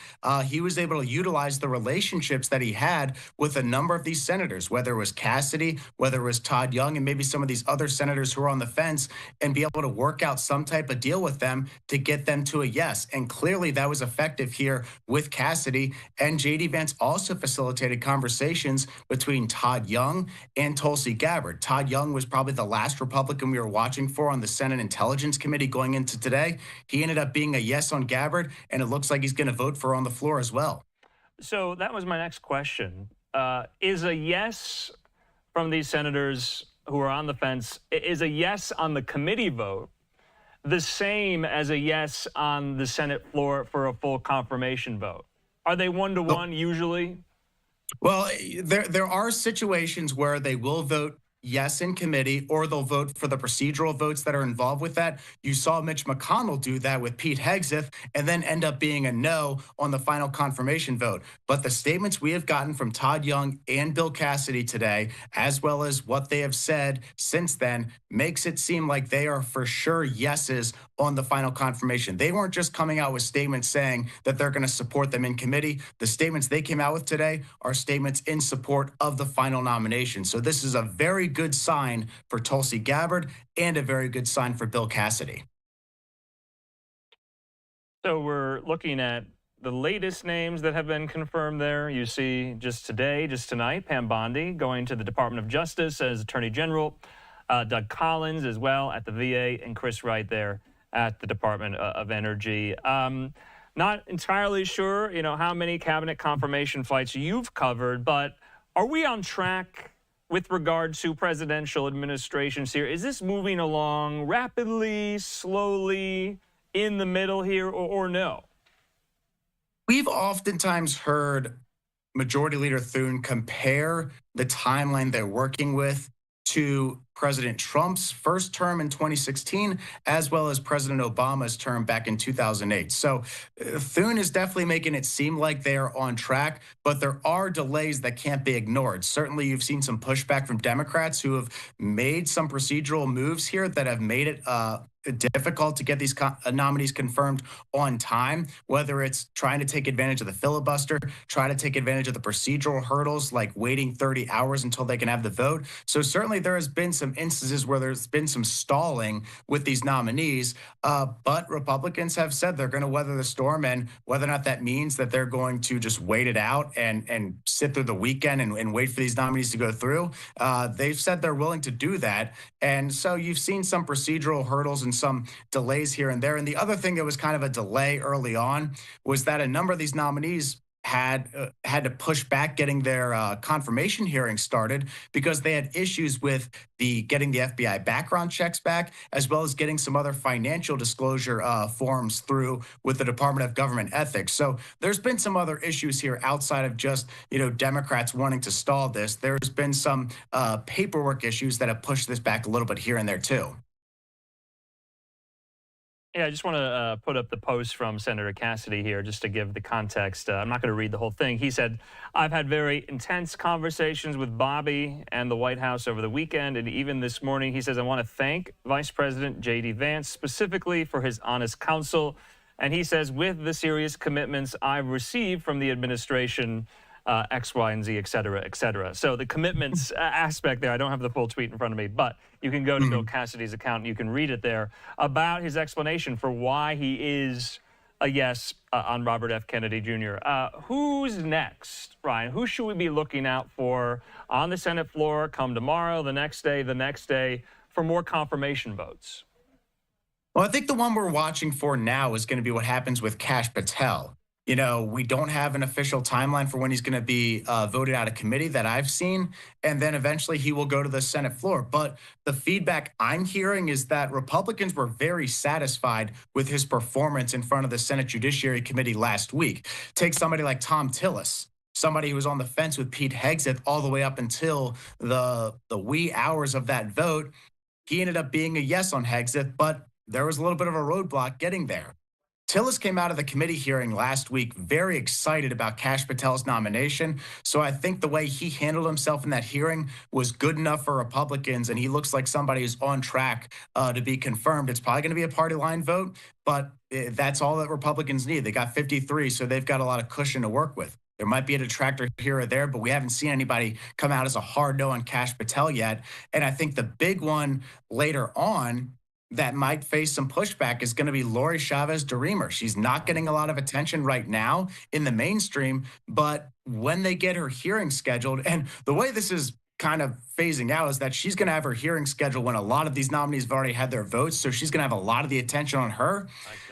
he was able to utilize the relationships that he had with a number of these senators, whether it was Cassidy, whether it was Todd Young, and maybe some of these other senators who are on the fence, and be able to work out some type of deal with them to get them to a yes. And clearly that was effective here with Cassidy. And J.D. Vance also facilitated conversations between Todd Young and Tulsi Gabbard. Todd Young was probably the last last Republican we were watching for on the Senate Intelligence Committee going into today. He ended up being a yes on Gabbard, and it looks like he's going to vote for her on the floor as well. So that was my next question. Is a yes from these senators who are on the fence, is a yes on the committee vote the same as a yes on the Senate floor for a full confirmation vote? Are they one-to-one usually? Well, there are situations where they will vote yes in committee, or they'll vote for the procedural votes that are involved with that. You saw Mitch McConnell do that with Pete Hegseth and then end up being a no on the final confirmation vote. But the statements we have gotten from Todd Young and Bill Cassidy today, as well as what they have said since then, makes it seem like they are for sure yeses on the final confirmation. They weren't just coming out with statements saying that they're going to support them in committee. The statements they came out with today are statements in support of the final nomination. So this is a very good sign for Tulsi Gabbard and a very good sign for Bill Cassidy. So we're looking at the latest names that have been confirmed there. You see just today, just tonight, Pam Bondi going to the Department of Justice as Attorney General, Doug Collins as well at the VA, and Chris Wright there at the Department of Energy. Not entirely sure, how many cabinet confirmation flights you've covered, but are we on track with regard to presidential administrations here? Is this moving along rapidly, slowly, in the middle here, or no? We've oftentimes heard Majority Leader Thune compare the timeline they're working with to President Trump's first term in 2016, as well as President Obama's term back in 2008. So Thune is definitely making it seem like they are on track, but there are delays that can't be ignored. Certainly, you've seen some pushback from Democrats who have made some procedural moves here that have made it difficult to get these nominees confirmed on time, whether it's trying to take advantage of the filibuster, try to take advantage of the procedural hurdles like waiting 30 hours until they can have the vote. So certainly there has been some instances where there's been some stalling with these nominees, but Republicans have said they're going to weather the storm, and whether or not that means that they're going to just wait it out and sit through the weekend and wait for these nominees to go through, they've said they're willing to do that. And so you've seen some procedural hurdles and some delays here and there. And the other thing that was kind of a delay early on was that a number of these nominees had to push back getting their confirmation hearing started because they had issues with getting the FBI background checks back, as well as getting some other financial disclosure forms through with the Department of Government Ethics. So there's been some other issues here outside of just Democrats wanting to stall this. There's been some paperwork issues that have pushed this back a little bit here and there too. Yeah, I just want to put up the post from Senator Cassidy here just to give the context. I'm not going to read the whole thing. He said, I've had very intense conversations with Bobby and the White House over the weekend, and even this morning. He says, I want to thank Vice President J.D. Vance specifically for his honest counsel. And he says, with the serious commitments I've received from the administration, X, Y, and Z, et cetera, et cetera. So the commitments aspect there, I don't have the full tweet in front of me, but you can go to Bill Cassidy's account and you can read it there about his explanation for why he is a yes on Robert F. Kennedy Jr. Who's next, Ryan? Who should we be looking out for on the Senate floor come tomorrow, the next day for more confirmation votes? Well, I think the one we're watching for now is going to be what happens with Kash Patel. We don't have an official timeline for when he's going to be voted out of committee that I've seen. And then eventually he will go to the Senate floor. But the feedback I'm hearing is that Republicans were very satisfied with his performance in front of the Senate Judiciary Committee last week. Take somebody like Tom Tillis, somebody who was on the fence with Pete Hegseth all the way up until the wee hours of that vote. He ended up being a yes on Hegseth, but there was a little bit of a roadblock getting there. Tillis came out of the committee hearing last week very excited about Kash Patel's nomination. So I think the way he handled himself in that hearing was good enough for Republicans, and he looks like somebody who's on track to be confirmed. It's probably going to be a party line vote, but that's all that Republicans need. They got 53, so they've got a lot of cushion to work with. There might be a detractor here or there, but we haven't seen anybody come out as a hard no on Kash Patel yet. And I think the big one later on that might face some pushback is going to be Lori Chavez DeRemer. She's not getting a lot of attention right now in the mainstream, but when they get her hearing scheduled, and the way this is kind of phasing out is that she's going to have her hearing scheduled when a lot of these nominees have already had their votes. So she's going to have a lot of the attention on her.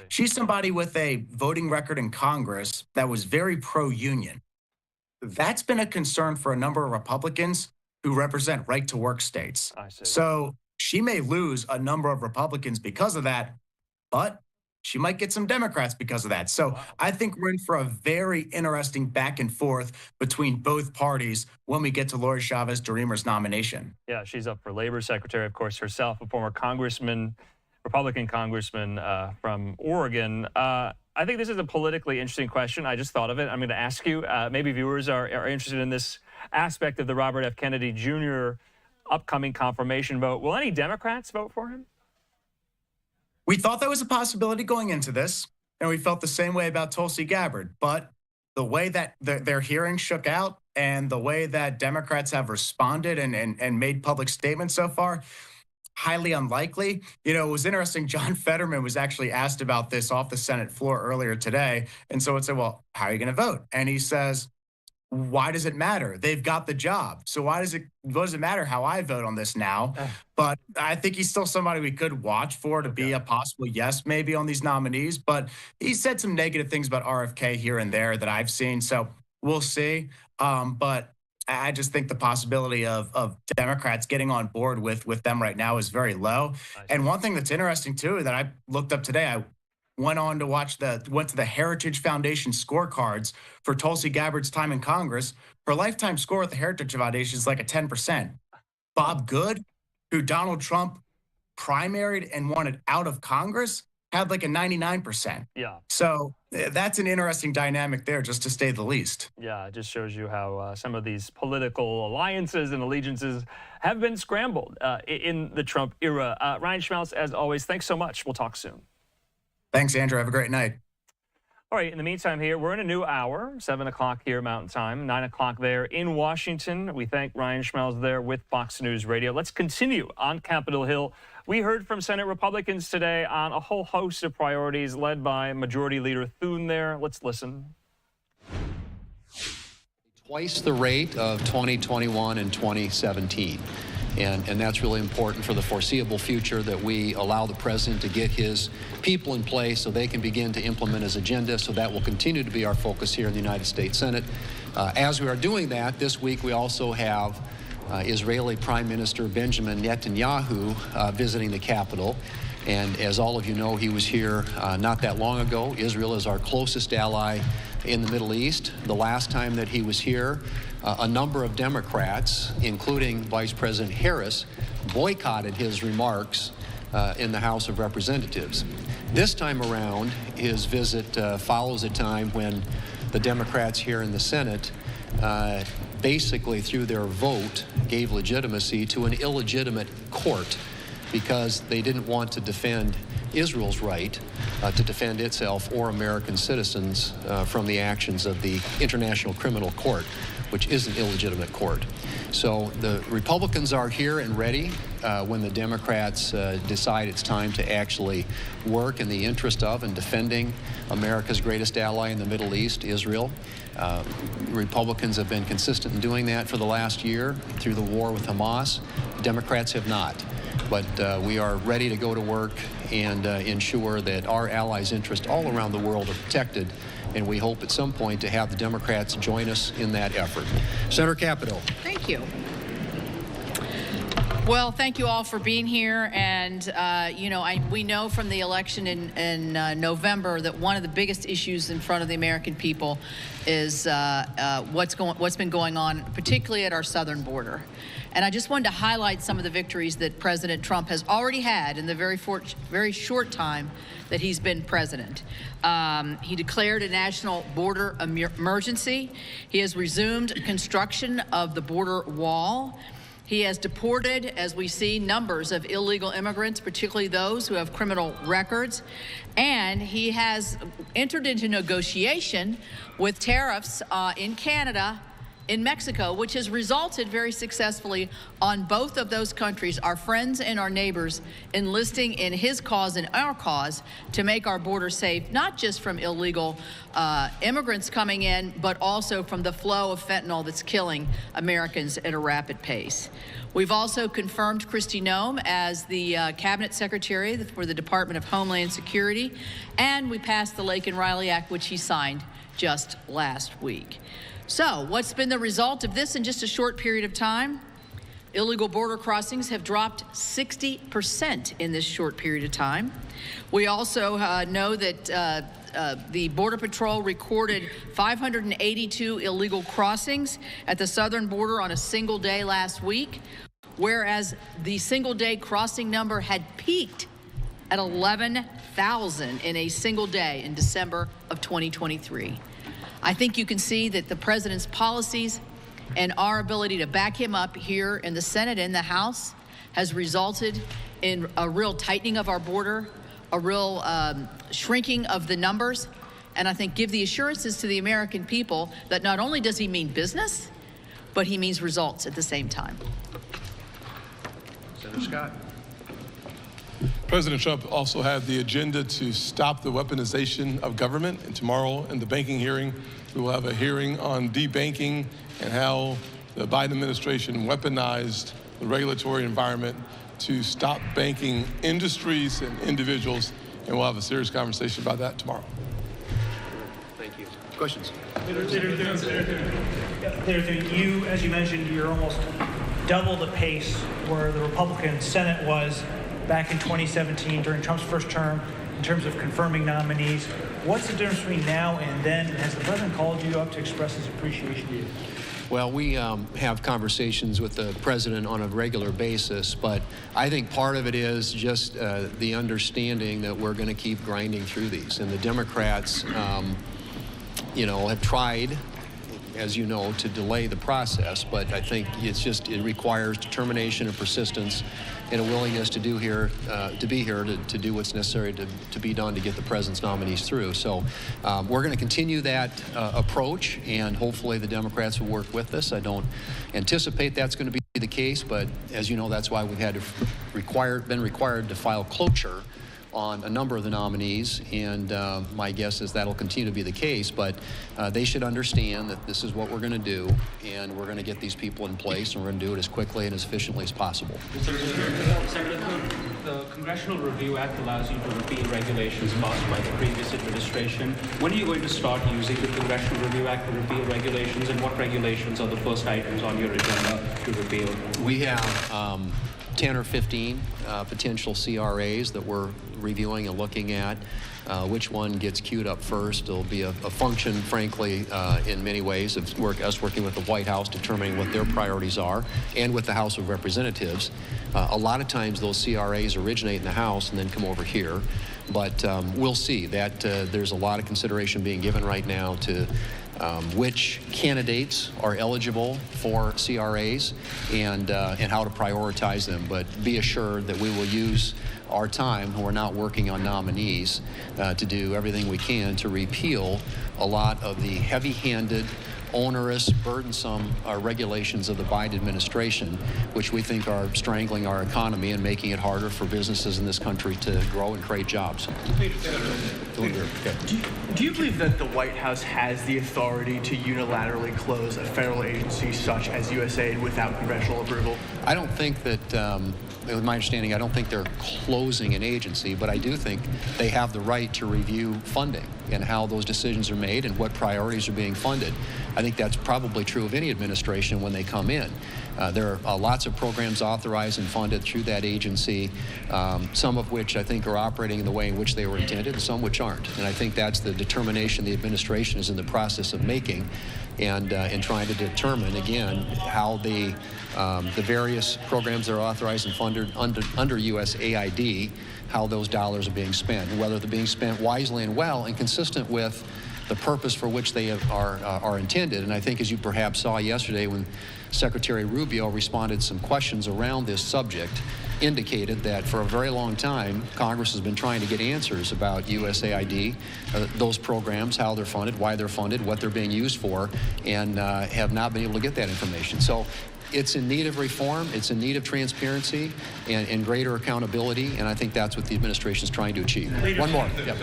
She's somebody with a voting record in Congress that was very pro-union. That's been a concern for a number of Republicans who represent right-to-work states. So she may lose a number of Republicans because of that, but she might get some Democrats because of that. So I think we're in for a very interesting back and forth between both parties when we get to Lori Chavez DeRemer's nomination. Yeah, she's up for Labor Secretary, of course, herself, a former congressman, Republican congressman from Oregon. I think this is a politically interesting question. I just thought of it. I'm going to ask you. Maybe viewers are interested in this aspect of the Robert F. Kennedy Jr. upcoming confirmation vote. Will any Democrats vote for him? We thought that was a possibility going into this, and we felt the same way about Tulsi Gabbard. But the way that their hearing shook out and the way that Democrats have responded and made public statements so far, highly unlikely. You know, it was interesting. John Fetterman was actually asked about this off the Senate floor earlier today. And so it said, well, how are you going to vote? And he says, why does it matter? They've got the job. So what does it matter how I vote on this now? But I think he's still somebody we could watch for to be a possible yes, maybe on these nominees. But he said some negative things about RFK here and there that I've seen. So we'll see. But I just think the possibility of Democrats getting on board with them right now is very low. And one thing that's interesting, too, that I looked up today, I went on to went to the Heritage Foundation scorecards for Tulsi Gabbard's time in Congress. Her lifetime score at the Heritage Foundation is like a 10%. Bob Good, who Donald Trump primaried and wanted out of Congress, had like a 99%. Yeah. So that's an interesting dynamic there, just to say the least. Yeah, it just shows you how some of these political alliances and allegiances have been scrambled in the Trump era. Ryan Schmaltz, as always, thanks so much. We'll talk soon. Thanks, Andrew. Have a great night. All right, in the meantime here, we're in a new hour, 7 o'clock here Mountain Time, 9 o'clock there in Washington. We thank Ryan Schmelz there with Fox News Radio. Let's continue on Capitol Hill. We heard from Senate Republicans today on a whole host of priorities led by Majority Leader Thune there. Let's listen. Twice the rate of 2021 and 2017. And that's really important for the foreseeable future, that we allow the president to get his people in place so they can begin to implement his agenda. So that will continue to be our focus here in the United States Senate. As we are doing that, this week we also have Israeli Prime Minister Benjamin Netanyahu visiting the Capitol. And as all of you know, he was here not that long ago. Israel is our closest ally in the Middle East. The last time that he was here, a number of Democrats, including Vice President Harris, boycotted his remarks in the House of Representatives. This time around, his visit follows a time when the Democrats here in the Senate basically, through their vote, gave legitimacy to an illegitimate court because they didn't want to defend Israel's right to defend itself or American citizens from the actions of the International Criminal Court, which is an illegitimate court. So the Republicans are here and ready when the Democrats decide it's time to actually work in the interest of and defending America's greatest ally in the Middle East, Israel. Republicans have been consistent in doing that for the last year through the war with Hamas. Democrats have not. But we are ready to go to work and ensure that our allies' interests all around the world are protected. And we hope at some point to have the Democrats join us in that effort. Senator Capito. Thank you. Well, thank you all for being here. And, you know, we know from the election in November that one of the biggest issues in front of the American people is what's been going on, particularly at our southern border. And I just wanted to highlight some of the victories that President Trump has already had in the very short time that he's been president. He declared a national border emergency. He has resumed construction of the border wall. He has deported, as we see, numbers of illegal immigrants, particularly those who have criminal records. And he has entered into negotiation with tariffs in Canada in Mexico, which has resulted very successfully on both of those countries, our friends and our neighbors, enlisting in his cause and our cause to make our border safe, not just from illegal immigrants coming in, but also from the flow of fentanyl that's killing Americans at a rapid pace. We've also confirmed Kristi Noem as the Cabinet Secretary for the Department of Homeland Security, and we passed the Laken Riley Act, which he signed just last week. So, what's been the result of this in just a short period of time? Illegal border crossings have dropped 60% in this short period of time. We also know that the Border Patrol recorded 582 illegal crossings at the southern border on a single day last week, whereas the single-day crossing number had peaked at 11,000 in a single day in December of 2023. I think you can see that the president's policies and our ability to back him up here in the Senate and the House has resulted in a real tightening of our border, a real shrinking of the numbers, and I think give the assurances to the American people that not only does he mean business, but he means results at the same time. Senator Scott. President Trump also had the agenda to stop the weaponization of government. And tomorrow in the banking hearing, we will have a hearing on debanking and how the Biden administration weaponized the regulatory environment to stop banking industries and individuals. And we'll have a serious conversation about that tomorrow. Thank you. Questions? You, as you mentioned, you're almost double the pace where the Republican Senate was back in 2017 during Trump's first term in terms of confirming nominees. What's the difference between now and then? Has the president called you up to express his appreciation to you? Well, we have conversations with the president on a regular basis, but I think part of it is just the understanding that we're going to keep grinding through these. And the Democrats, you know, have tried, as you know, to delay the process, but I think it requires determination and persistence and a willingness to be here to do what's necessary to be done to get the president's nominees through. So we're going to continue that approach, and hopefully the Democrats will work with us. I don't anticipate that's going to be the case, but as you know, that's why we've had to been required to file cloture on a number of the nominees, and my guess is that'll continue to be the case, but they should understand that this is what we're going to do, and we're going to get these people in place, and we're going to do it as quickly and as efficiently as possible. Senator, the Congressional Review Act allows you to repeal regulations passed by the previous administration. When are you going to start using the Congressional Review Act to repeal regulations, and what regulations are the first items on your agenda to repeal? We have 10 or 15 potential CRAs that we're reviewing and looking at. Which one gets queued up first? It'll be a function, frankly, in many ways, of us working with the White House, determining what their priorities are, and with the House of Representatives. A lot of times those CRAs originate in the House and then come over here. But we'll see that there's a lot of consideration being given right now to which candidates are eligible for CRAs and how to prioritize them. But be assured that we will use our time, when we're not working on nominees, to do everything we can to repeal a lot of the heavy-handed, onerous, burdensome regulations of the Biden administration, which we think are strangling our economy and making it harder for businesses in this country to grow and create jobs. Do you believe that the White House has the authority to unilaterally close a federal agency such as USAID without congressional approval? I don't think that, with my understanding, I don't think they're closing an agency, but I do think they have the right to review funding and how those decisions are made and what priorities are being funded. I think that's probably true of any administration when they come in. There are lots of programs authorized and funded through that agency, some of which I think are operating in the way in which they were intended, and some which aren't. And I think that's the determination the administration is in the process of making, and trying to determine, again, how the various programs that are authorized and funded under USAID, how those dollars are being spent, and whether they're being spent wisely and well and consistent with the purpose for which they are intended. And I think, as you perhaps saw yesterday when Secretary Rubio responded to some questions around this subject, indicated that for a very long time, Congress has been trying to get answers about USAID, those programs, how they're funded, why they're funded, what they're being used for, and have not been able to get that information. So it's in need of reform, it's in need of transparency and greater accountability, and I think that's what the administration is trying to achieve. One more. Yep.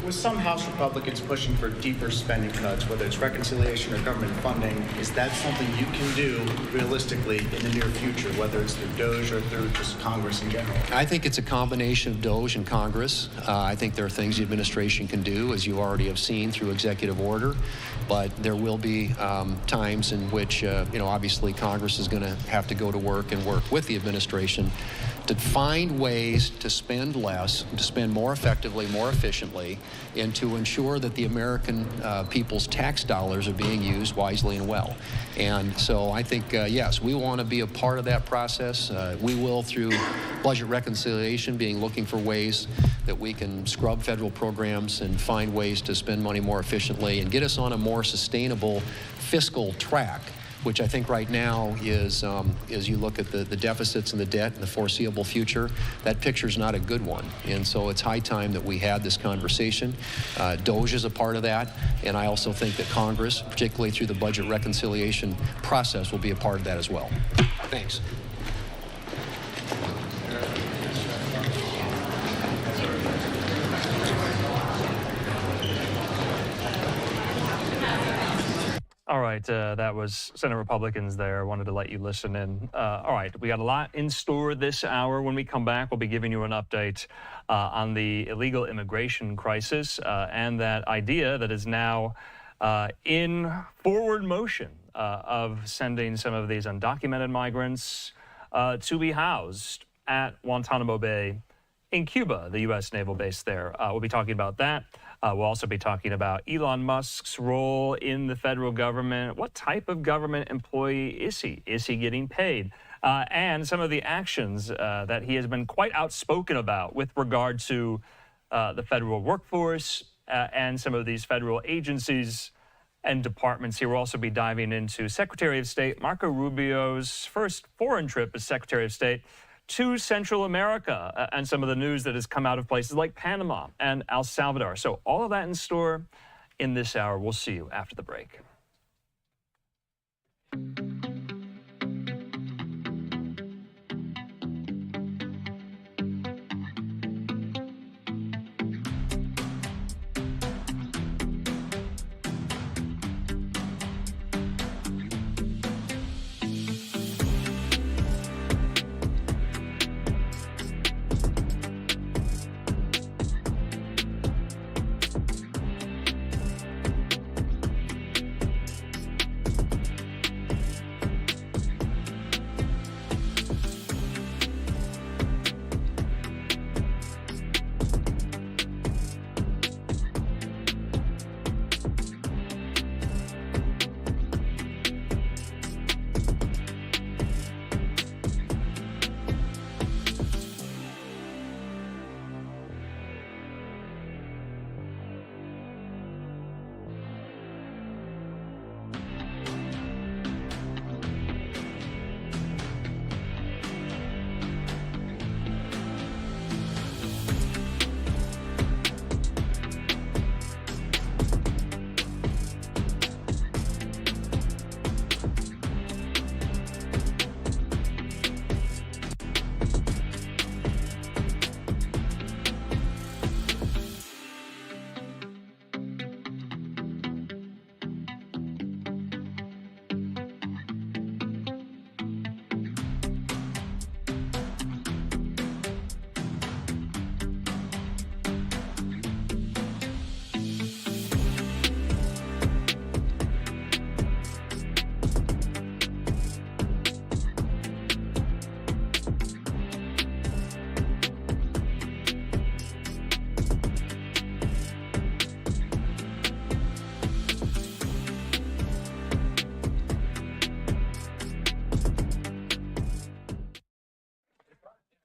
With some House Republicans pushing for deeper spending cuts, whether it's reconciliation or government funding, is that something you can do realistically in the near future, whether it's through DOJ or through just Congress in general? I think it's a combination of DOJ and Congress. I think there are things the administration can do, as you already have seen through executive order, but there will be times in which, obviously Congress is going to have to go to work and work with the administration to find ways to spend less, to spend more effectively, more efficiently, and to ensure that the American people's tax dollars are being used wisely and well. And so I think, yes, we want to be a part of that process. We will, through budget reconciliation, looking for ways that we can scrub federal programs and find ways to spend money more efficiently and get us on a more sustainable fiscal track, which I think right now is, as you look at the deficits and the debt in the foreseeable future, that picture's not a good one. And so it's high time that we had this conversation. DOJ is a part of that, and I also think that Congress, particularly through the budget reconciliation process, will be a part of that as well. Thanks. All right, that was Senate Republicans there. I wanted to let you listen in. All right, we got a lot in store this hour. When we come back, we'll be giving you an update on the illegal immigration crisis and that idea that is now in forward motion of sending some of these undocumented migrants to be housed at Guantanamo Bay in Cuba, the U.S. naval base there. We'll be talking about that. We'll also be talking about Elon Musk's role in the federal government. What type of government employee is he? Is he getting paid? And some of the actions that he has been quite outspoken about with regard to the federal workforce and some of these federal agencies and departments. Here we'll also be diving into Secretary of State Marco Rubio's first foreign trip as Secretary of State to Central America and some of the news that has come out of places like Panama and El Salvador. So all of that in store in this hour. We'll see you after the break.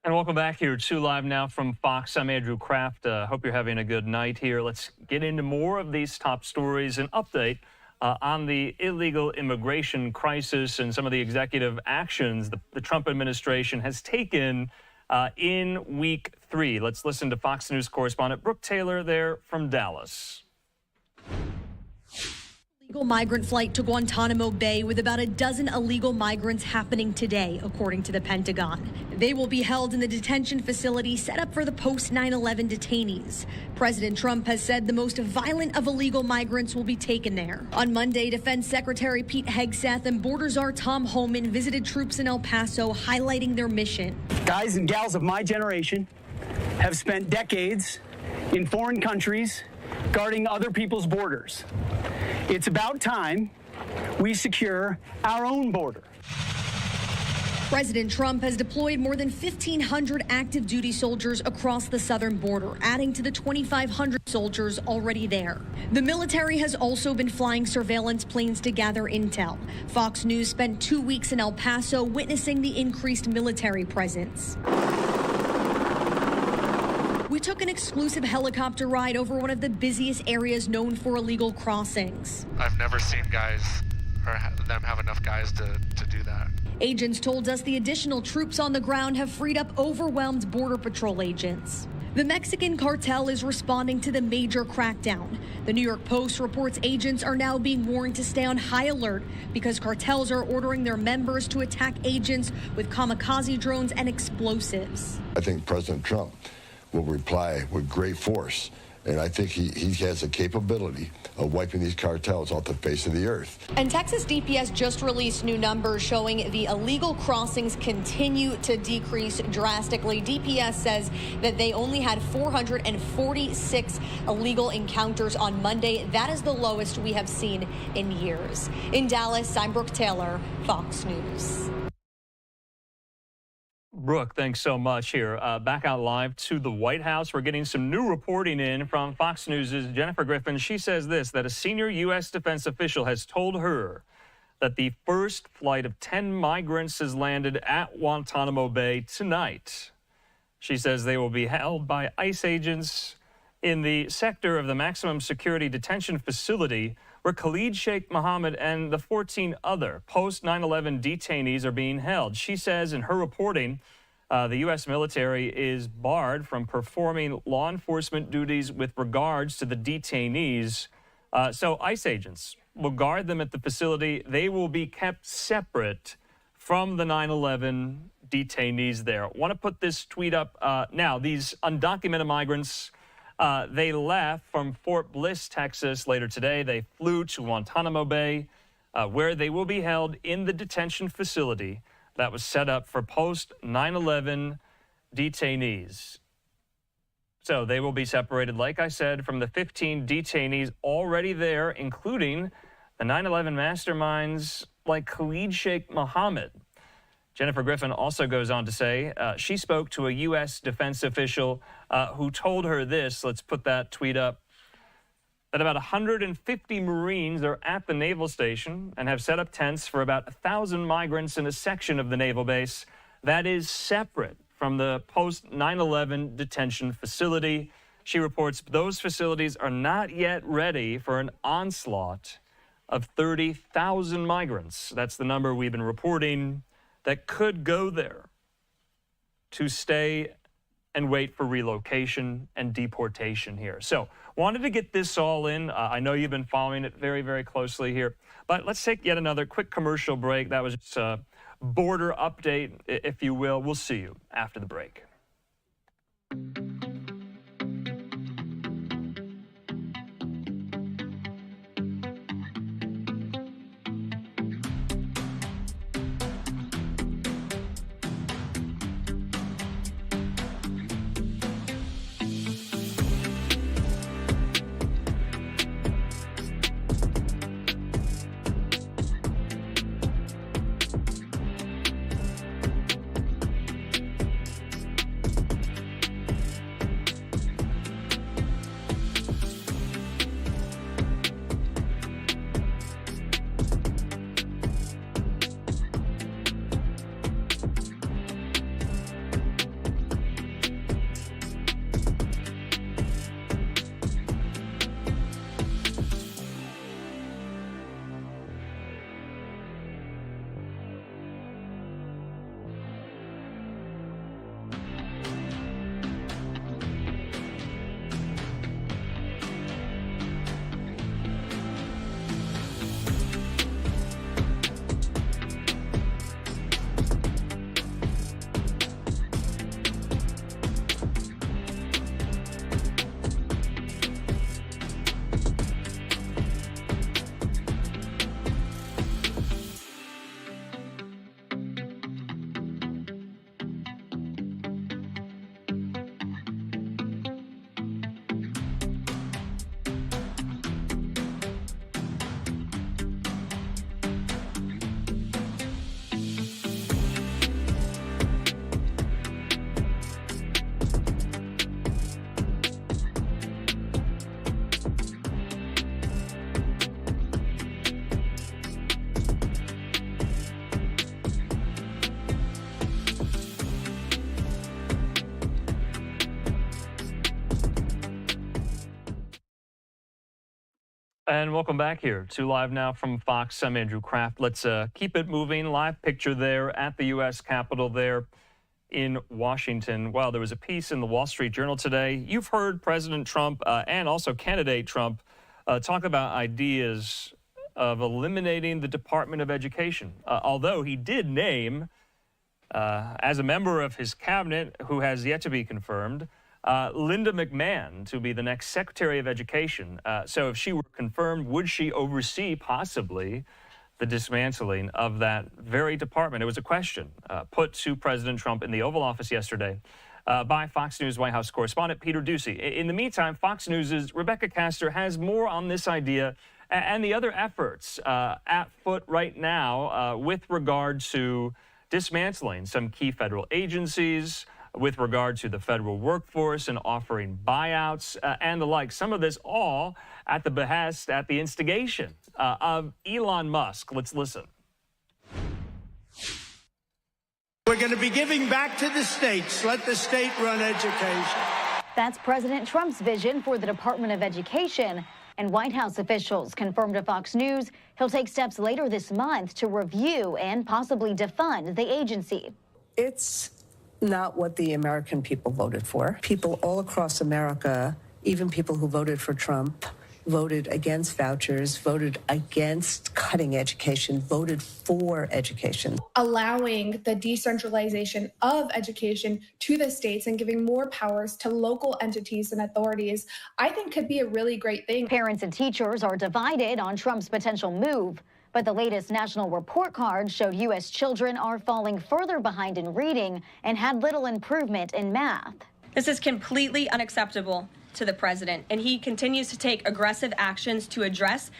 And welcome back here to Live Now from Fox. I'm Andrew Kraft. Hope you're having a good night here. Let's get into more of these top stories and update on the illegal immigration crisis and some of the executive actions the Trump administration has taken in week 3. Let's listen to Fox News correspondent Brooke Taylor there from Dallas. Illegal migrant flight to Guantanamo Bay with about a dozen illegal migrants happening today, according to the Pentagon. They will be held in the detention facility set up for the post-9/11 detainees. President Trump has said the most violent of illegal migrants will be taken there. On Monday, Defense Secretary Pete Hegseth and Border Czar Tom Homan visited troops in El Paso, highlighting their mission. Guys and gals of my generation have spent decades in foreign countries guarding other people's borders. It's about time we secure our own border. President Trump has deployed more than 1,500 active duty soldiers across the southern border, adding to the 2,500 soldiers already there. The military has also been flying surveillance planes to gather intel. Fox News spent 2 weeks in El Paso witnessing the increased military presence. We took an exclusive helicopter ride over one of the busiest areas known for illegal crossings. I've never seen guys or them have enough guys to do that. Agents told us the additional troops on the ground have freed up overwhelmed Border Patrol agents. The Mexican cartel is responding to the major crackdown. The New York Post reports agents are now being warned to stay on high alert because cartels are ordering their members to attack agents with kamikaze drones and explosives. I think President Trump will reply with great force, and I think he has the capability of wiping these cartels off the face of the earth. And Texas DPS just released new numbers showing the illegal crossings continue to decrease drastically. DPS says that they only had 446 illegal encounters on Monday. That is the lowest we have seen in years. In Dallas, I'm Brooke Taylor, Fox News. Brooke, thanks so much here. Back out live to the White House. We're getting some new reporting in from Fox News' Jennifer Griffin. She says this, that a senior U.S. defense official has told her that the first flight of 10 migrants has landed at Guantanamo Bay tonight. She says they will be held by ICE agents in the sector of the maximum security detention facility where Khalid Sheikh Mohammed and the 14 other post-9/11 detainees are being held. She says in her reporting, the U.S. military is barred from performing law enforcement duties with regards to the detainees. So ICE agents will guard them at the facility. They will be kept separate from the 9/11 detainees there. I want to put this tweet up now. These undocumented migrants, they left from Fort Bliss, Texas later today. They flew to Guantanamo Bay, where they will be held in the detention facility that was set up for post-9/11 detainees. So they will be separated, like I said, from the 15 detainees already there, including the 9/11 masterminds like Khalid Sheikh Mohammed. Jennifer Griffin also goes on to say she spoke to a U.S. defense official who told her this. Let's put that tweet up. That about 150 Marines are at the naval station and have set up tents for about 1,000 migrants in a section of the naval base that is separate from the post-9/11 detention facility. She reports those facilities are not yet ready for an onslaught of 30,000 migrants. That's the number we've been reporting that could go there to stay and wait for relocation and deportation here. So wanted to get this all in. I know you've been following it very, very closely here. But let's take yet another quick commercial break. That was just a border update, if you will. We'll see you after the break. And welcome back here to Live Now from Fox. I'm Andrew Kraft. Let's keep it moving. Live picture there at the U.S. Capitol there in Washington. Well, there was a piece in the Wall Street Journal today. You've heard President Trump and also candidate Trump talk about ideas of eliminating the Department of Education, although he did name, as a member of his cabinet who has yet to be confirmed, Linda McMahon to be the next Secretary of Education. So if she were confirmed, would she oversee possibly the dismantling of that very department? It was a question put to President Trump in the Oval Office yesterday by Fox News White House correspondent Peter Doocy. In the meantime, Fox News' Rebecca Castor has more on this idea and the other efforts at foot right now with regard to dismantling some key federal agencies, with regard to the federal workforce and offering buyouts and the like. Some of this all at the behest, at the instigation of Elon Musk. Let's listen. We're going to be giving back to the states. Let the state run education. That's President Trump's vision for the Department of Education. And White House officials confirmed to Fox News he'll take steps later this month to review and possibly defund the agency. It's not what the American people voted for. People all across America, even people who voted for Trump, voted against vouchers, voted against cutting education, voted for education. Allowing the decentralization of education to the states and giving more powers to local entities and authorities, I think could be a really great thing. Parents and teachers are divided on Trump's potential move. But the latest national report card showed U.S. children are falling further behind in reading and had little improvement in math. This is completely unacceptable to the president, and he continues to take aggressive actions to address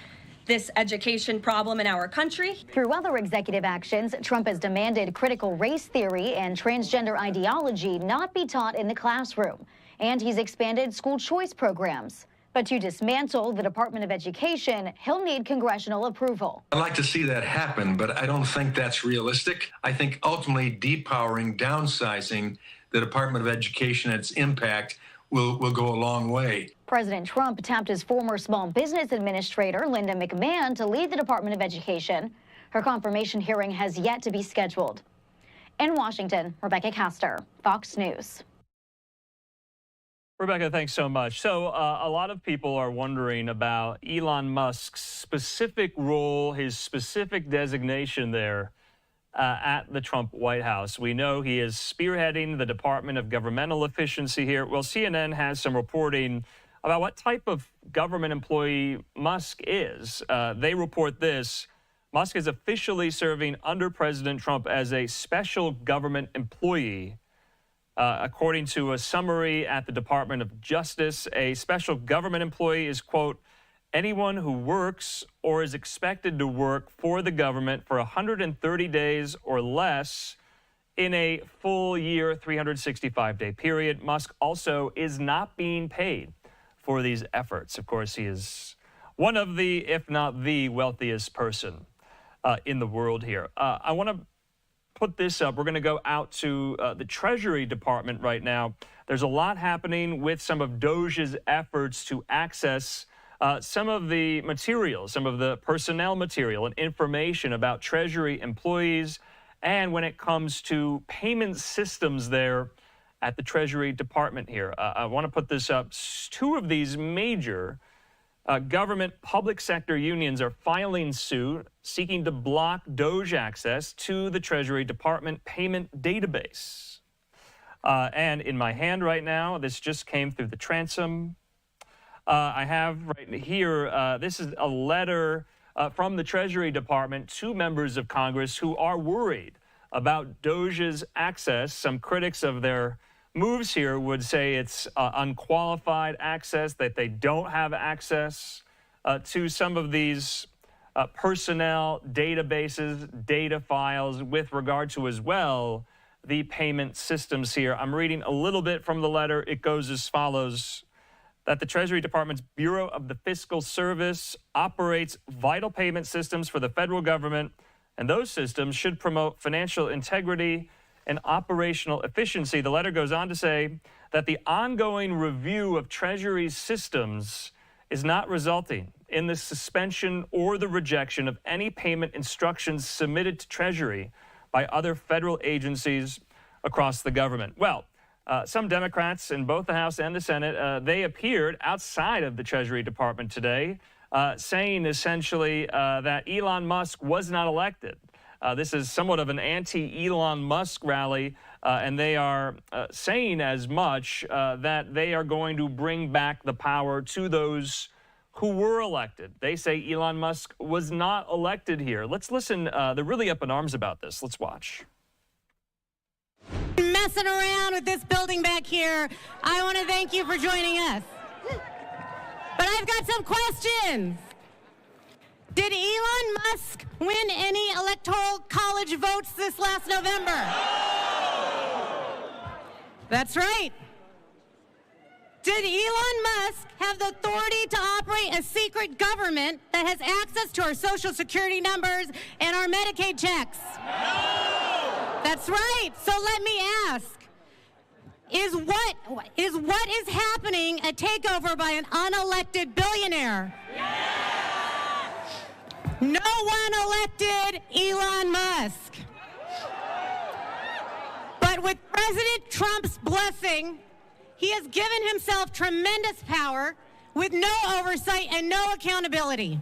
this education problem in our country. Through other executive actions, Trump has demanded critical race theory and transgender ideology not be taught in the classroom, and he's expanded school choice programs. But to dismantle the Department of Education, he'll need congressional approval. I'd like to see that happen, but I don't think that's realistic. I think ultimately depowering, downsizing the Department of Education and its impact will go a long way. President Trump tapped his former small business administrator, Linda McMahon, to lead the Department of Education. Her confirmation hearing has yet to be scheduled. In Washington, Rebecca Castor, Fox News. Rebecca, thanks so much. So a lot of people are wondering about Elon Musk's specific role, his specific designation there at the Trump White House. We know he is spearheading the Department of Governmental Efficiency here. Well, CNN has some reporting about what type of government employee Musk is. They report this: Musk is officially serving under President Trump as a special government employee. According to a summary at the Department of Justice, a special government employee is, quote, anyone who works or is expected to work for the government for 130 days or less in a full year, 365-day period. Musk also is not being paid for these efforts. Of course, he is one of the, if not the wealthiest person in the world here. I want to put this up. We're going to go out to the Treasury Department right now. There's a lot happening with some of DOJ's efforts to access some of the material, some of the personnel material and information about Treasury employees, and when it comes to payment systems there at the Treasury Department here. I want to put this up. Two of these major government public sector unions are filing suit seeking to block DOJ access to the Treasury Department payment database. And in my hand right now, this just came through the transom. I have right here, this is a letter from the Treasury Department to members of Congress who are worried about DOJ's access. Some critics of their moves here would say it's unqualified access, that they don't have access to some of these personnel databases, data files with regard to as well the payment systems here. I'm reading a little bit from the letter. It goes as follows: that the Treasury Department's Bureau of the Fiscal Service operates vital payment systems for the federal government, and those systems should promote financial integrity and operational efficiency. The letter goes on to say that the ongoing review of Treasury's systems is not resulting in the suspension or the rejection of any payment instructions submitted to Treasury by other federal agencies across the government. Well, some Democrats in both the House and the Senate, they appeared outside of the Treasury Department today, saying essentially that Elon Musk was not elected. This is somewhat of an anti-Elon Musk rally, and they are saying as much that they are going to bring back the power to those who were elected. They say Elon Musk was not elected here. Let's listen. They're really up in arms about this. Let's watch. Messing around with this building back here. I want to thank you for joining us. But I've got some questions. Did Elon Musk win any electoral college votes this last November? No! That's right. Did Elon Musk have the authority to operate a secret government that has access to our Social Security numbers and our Medicaid checks? No! That's right. So let me ask, is what is happening a takeover by an unelected billionaire? Yeah! No one elected Elon Musk. But with President Trump's blessing, he has given himself tremendous power with no oversight and no accountability.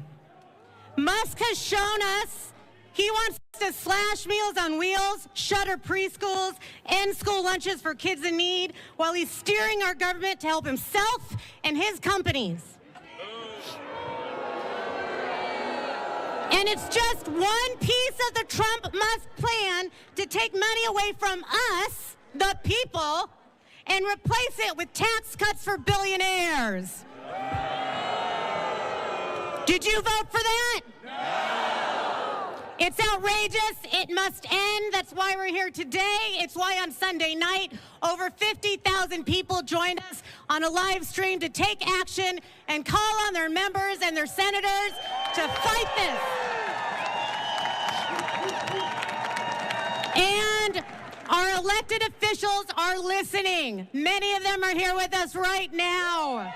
Musk has shown us he wants to slash Meals on Wheels, shutter preschools, end school lunches for kids in need, while he's steering our government to help himself and his companies. And it's just one piece of the Trump-Musk plan to take money away from us, the people, and replace it with tax cuts for billionaires. Did you vote for that? No. It's outrageous. It must end. That's why we're here today. It's why on Sunday night, over 50,000 people joined us on a live stream to take action and call on their members and their senators to fight this. And our elected officials are listening. Many of them are here with us right now.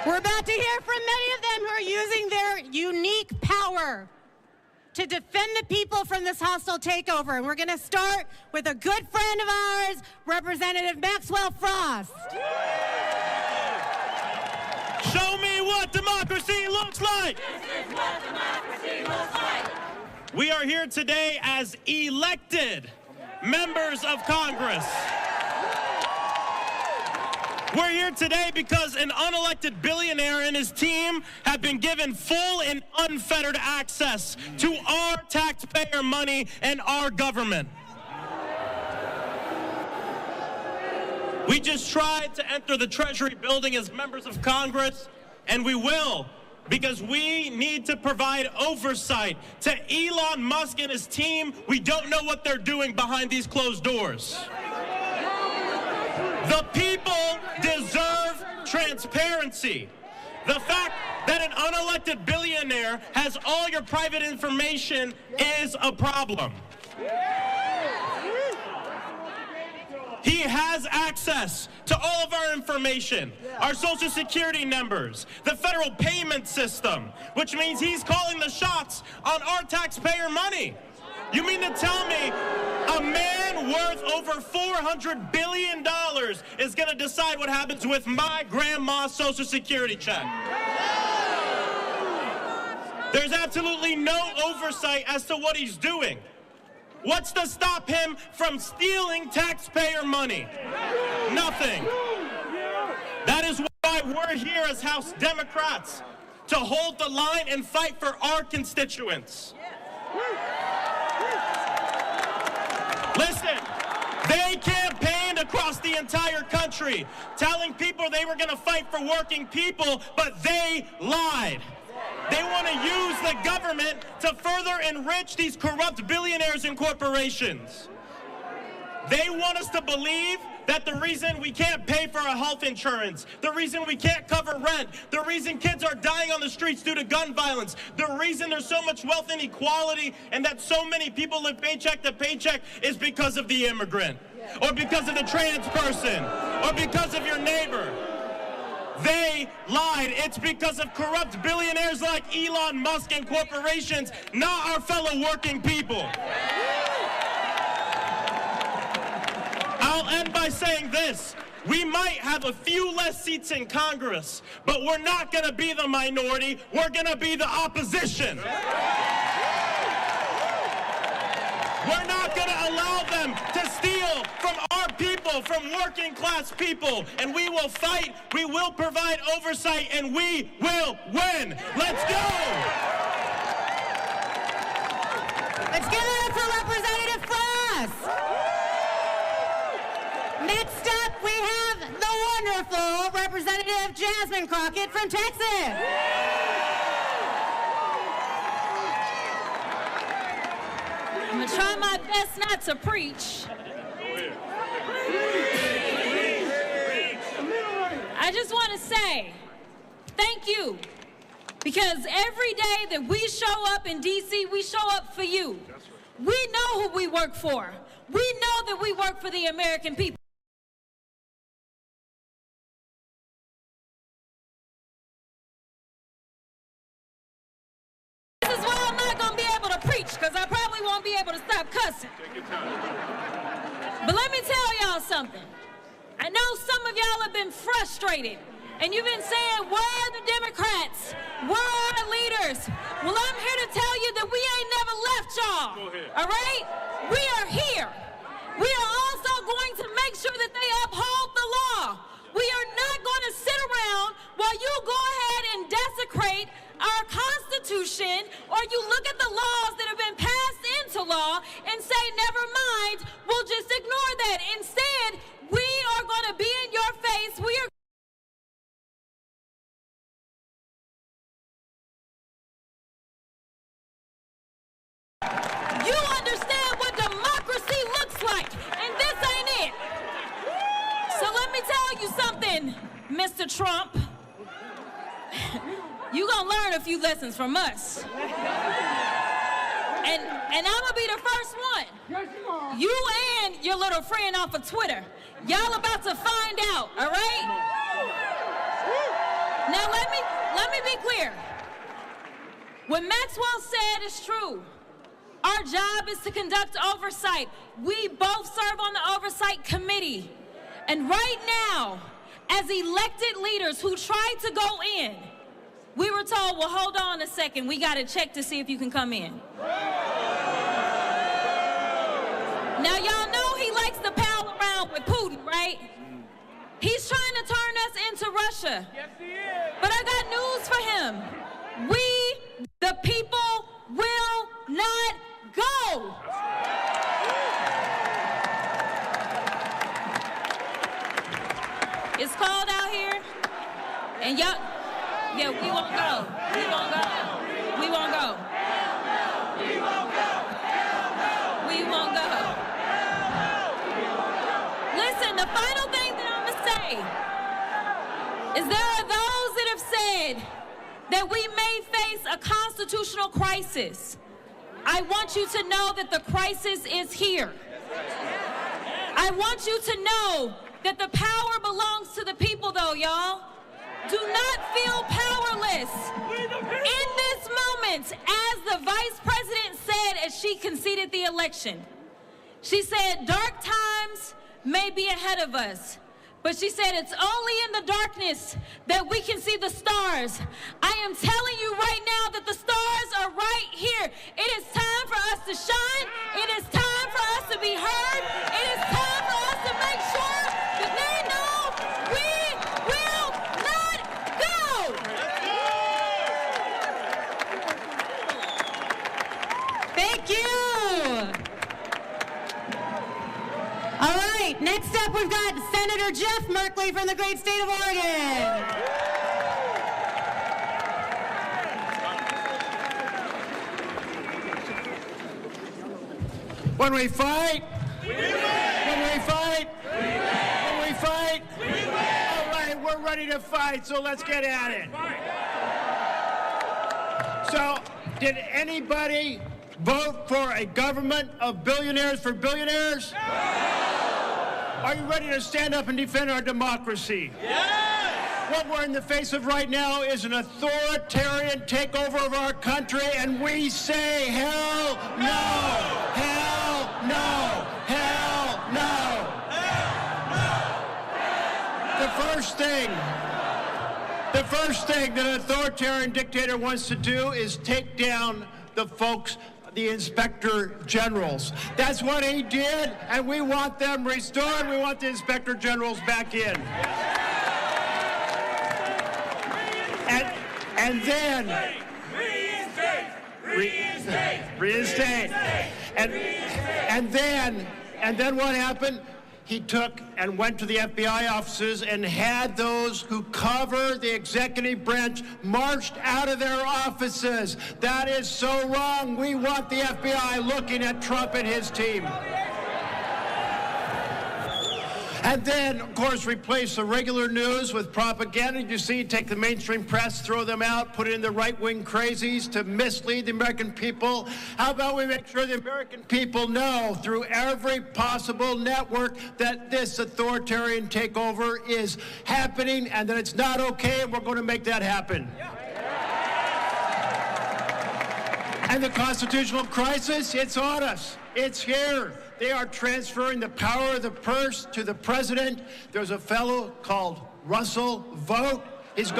We're about to hear from many of them who are using their unique power to defend the people from this hostile takeover. And we're going to start with a good friend of ours, Representative Maxwell Frost. Show me what democracy looks like. This is what democracy looks like. We are here today as elected members of Congress. We're here today because an unelected billionaire and his team have been given full and unfettered access to our taxpayer money and our government. We just tried to enter the Treasury building as members of Congress, and we will, because we need to provide oversight to Elon Musk and his team. We don't know what they're doing behind these closed doors. The people deserve transparency. The fact that an unelected billionaire has all your private information is a problem. He has access to all of our information, our Social Security numbers, the federal payment system, which means he's calling the shots on our taxpayer money. You mean to tell me a man worth over $400 billion is going to decide what happens with my grandma's Social Security check? There's absolutely no oversight as to what he's doing. What's to stop him from stealing taxpayer money? Nothing. That is why we're here as House Democrats, to hold the line and fight for our constituents. Listen, they campaigned across the entire country telling people they were going to fight for working people, but they lied. They want to use the government to further enrich these corrupt billionaires and corporations. They want us to believe that the reason we can't pay for our health insurance, the reason we can't cover rent, the reason kids are dying on the streets due to gun violence, the reason there's so much wealth inequality and that so many people live paycheck to paycheck is because of the immigrant, or because of the trans person, or because of your neighbor. they lied. It's because of corrupt billionaires like Elon Musk and corporations, not our fellow working people. I'll end by saying this. We might have a few less seats in Congress, but we're not going to be the minority. We're going to be the opposition. We're not going to allow them to steal from our people, from working class people. And we will fight, we will provide oversight, and we will win. Let's go! Let's give it up for Representative Frost. Next up, we have the wonderful Representative Jasmine Crockett from Texas. I'm going to try my best not to preach. I just want to say thank you, because every day that we show up in D.C., we show up for you. We know who we work for. We know that we work for the American people. This is why I'm not going to be able to preach, because I probably won't be able to stop cussing. But let me tell y'all something. I know some of y'all have been frustrated, and you've been saying, where are the Democrats? Where are our leaders? Well, I'm here to tell you that we ain't never left y'all, all right? We are here. We are also going to make sure that they uphold the law. We are not going to sit around while you go ahead and desecrate our Constitution, or you look at the laws that have been passed into law and say, never mind, we'll just ignore that. Instead, we are going to be in your face. We are You understand what democracy looks like, and this ain't it. So let me tell you something, Mr. Trump. You gonna learn a few lessons from us. And I'm gonna be the first one. You and your little friend off of Twitter, y'all about to find out, all right? Now let me be clear. What Maxwell said is true. Our job is to conduct oversight. We both serve on the oversight committee. And right now, as elected leaders who tried to go in, we were told, well, hold on a second, we got to check to see if you can come in. Now, y'all know he likes to pal around with Putin, right? He's trying to turn us into Russia. Yes, he is. But I got news for him. We, the people, will not go. It's cold out here, and y'all, yeah, we won't go. We won't go. We won't go. We won't go. We won't go. Listen, the final thing that I'm gonna say is there are those that have said that we may face a constitutional crisis. I want you to know that the crisis is here. I want you to know that the power belongs to the people, though, y'all. Do not feel powerless. In this moment, as the vice president said as she conceded the election, she said, dark times may be ahead of us. But she said, it's only in the darkness that we can see the stars. I am telling you right now that the stars are right here. It is time for us to shine. It is time for us to be heard. It is time for us to make sure that they know we will not go. Thank you. All right, next up we've got Senator Jeff Merkley from the great state of Oregon. When we fight, we win. When we fight, we win. When we fight, we win. All right, we're ready to fight, so let's get at it. So, did anybody vote for a government of billionaires for billionaires? No! Are you ready to stand up and defend our democracy? Yes! What we're in the face of right now is an authoritarian takeover of our country, and we say, hell no! Hell no! Hell no! The first thing that an authoritarian dictator wants to do is take down the inspector generals. That's what he did, and we want them restored. We want the inspector generals back in. And then reinstate. And then what happened? He took and went to the FBI offices and had those who cover the executive branch marched out of their offices. That is so wrong. We want the FBI looking at Trump and his team. And then, of course, replace the regular news with propaganda. You see, take the mainstream press, throw them out, put in the right-wing crazies to mislead the American people. How about we make sure the American people know through every possible network that this authoritarian takeover is happening and that it's not okay, and we're going to make that happen. And the constitutional crisis, it's on us. It's here. They are transferring the power of the purse to the president. There's a fellow called Russell Vogt. He's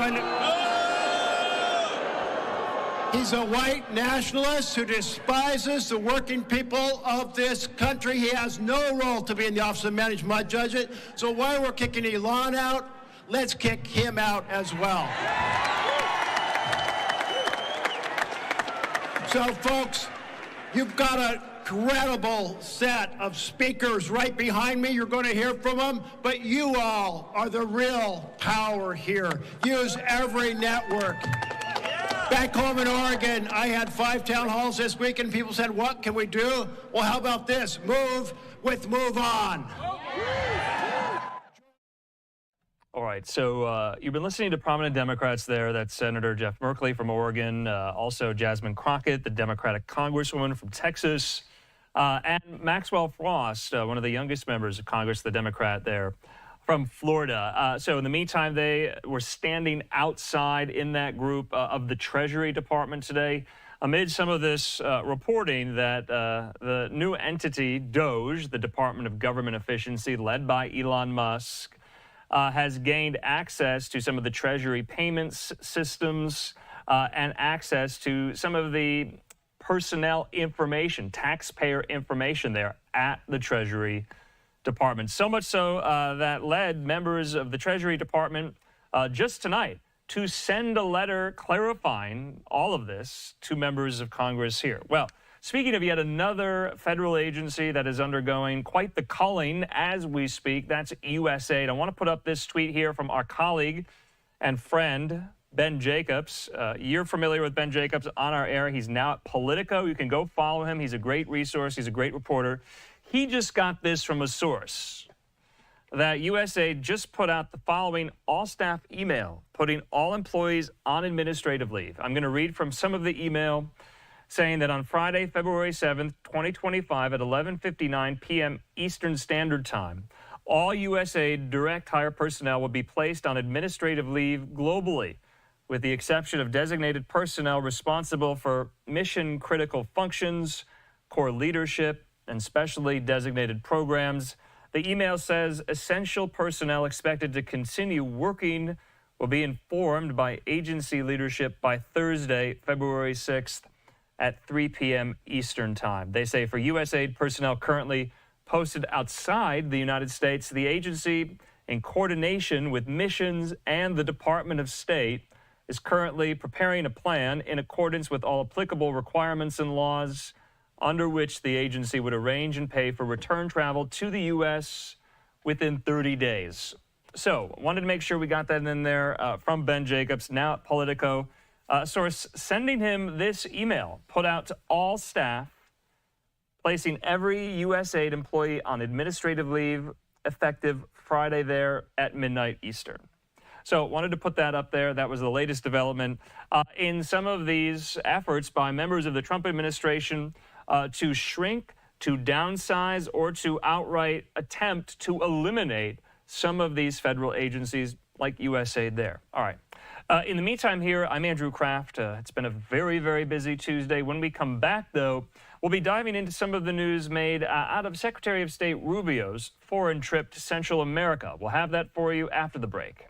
a white nationalist who despises the working people of this country. He has no role to be in the Office of Management Budget. So while we're kicking Elon out, let's kick him out as well. So, folks, you've got a incredible set of speakers right behind me. You're going to hear from them, but you all are the real power here. Use every network. Back home in Oregon, I had 5 town halls this week, and people said, what can we do? Well, how about this? Move with Move On. All right, so you've been listening to prominent Democrats there. That's Senator Jeff Merkley from Oregon, also Jasmine Crockett, the Democratic Congresswoman from Texas, and Maxwell Frost, one of the youngest members of Congress, the Democrat there from Florida. So in the meantime, they were standing outside in that group of the Treasury Department today amid some of this reporting that the new entity, DOGE, the Department of Government Efficiency, led by Elon Musk, has gained access to some of the Treasury payments systems and access to some of the personnel information, taxpayer information there at the Treasury Department. So much so that led members of the Treasury Department just tonight to send a letter clarifying all of this to members of Congress here. Well, speaking of yet another federal agency that is undergoing quite the culling as we speak, that's USAID. I want to put up this tweet here from our colleague and friend, Ben Jacobs. You're familiar with Ben Jacobs on our air. He's now at Politico. You can go follow him. He's a great resource. He's a great reporter. He just got this from a source that USAID just put out the following all-staff email, putting all employees on administrative leave. I'm going to read from some of the email saying that on Friday, February 7th, 2025 at 11:59 p.m. Eastern Standard Time, all USAID direct hire personnel will be placed on administrative leave globally, with the exception of designated personnel responsible for mission-critical functions, core leadership, and specially designated programs. The email says essential personnel expected to continue working will be informed by agency leadership by Thursday, February 6th, at 3 p.m. Eastern Time. They say for USAID personnel currently posted outside the United States, the agency, in coordination with missions and the Department of State, is currently preparing a plan in accordance with all applicable requirements and laws under which the agency would arrange and pay for return travel to the U.S. within 30 days. So, wanted to make sure we got that in there from Ben Jacobs, now at Politico. Source sending him this email put out to all staff, placing every USAID employee on administrative leave effective Friday there at midnight Eastern. So wanted to put that up there. That was the latest development in some of these efforts by members of the Trump administration to shrink, to downsize, or to outright attempt to eliminate some of these federal agencies. like USAID there. All right. In the meantime here, I'm Andrew Kraft. It's been a very, very busy Tuesday. When we come back, though, we'll be diving into some of the news made out of Secretary of State Rubio's foreign trip to Central America. We'll have that for you after the break.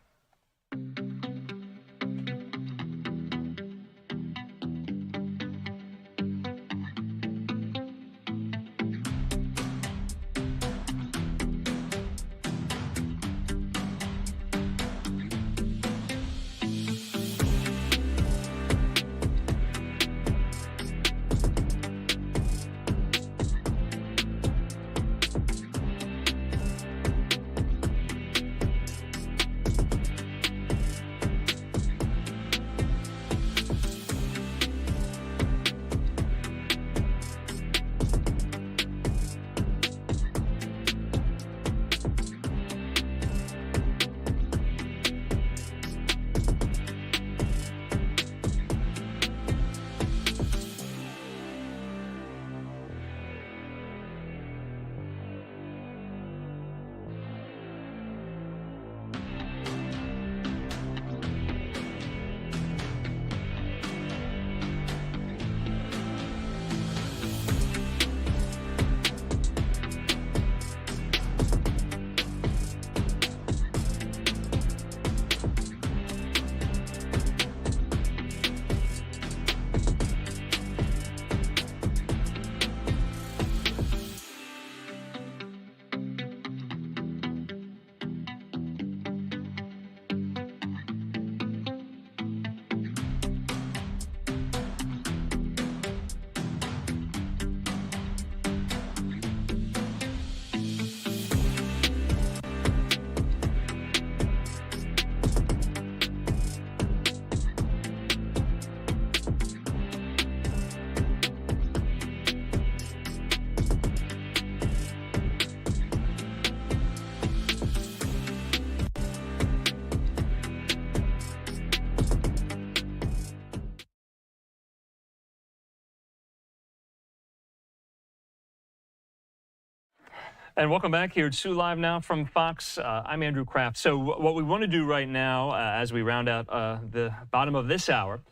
And welcome back here to Live Now from Fox. I'm Andrew Kraft. So what we want to do right now, as we round out the bottom of this hour,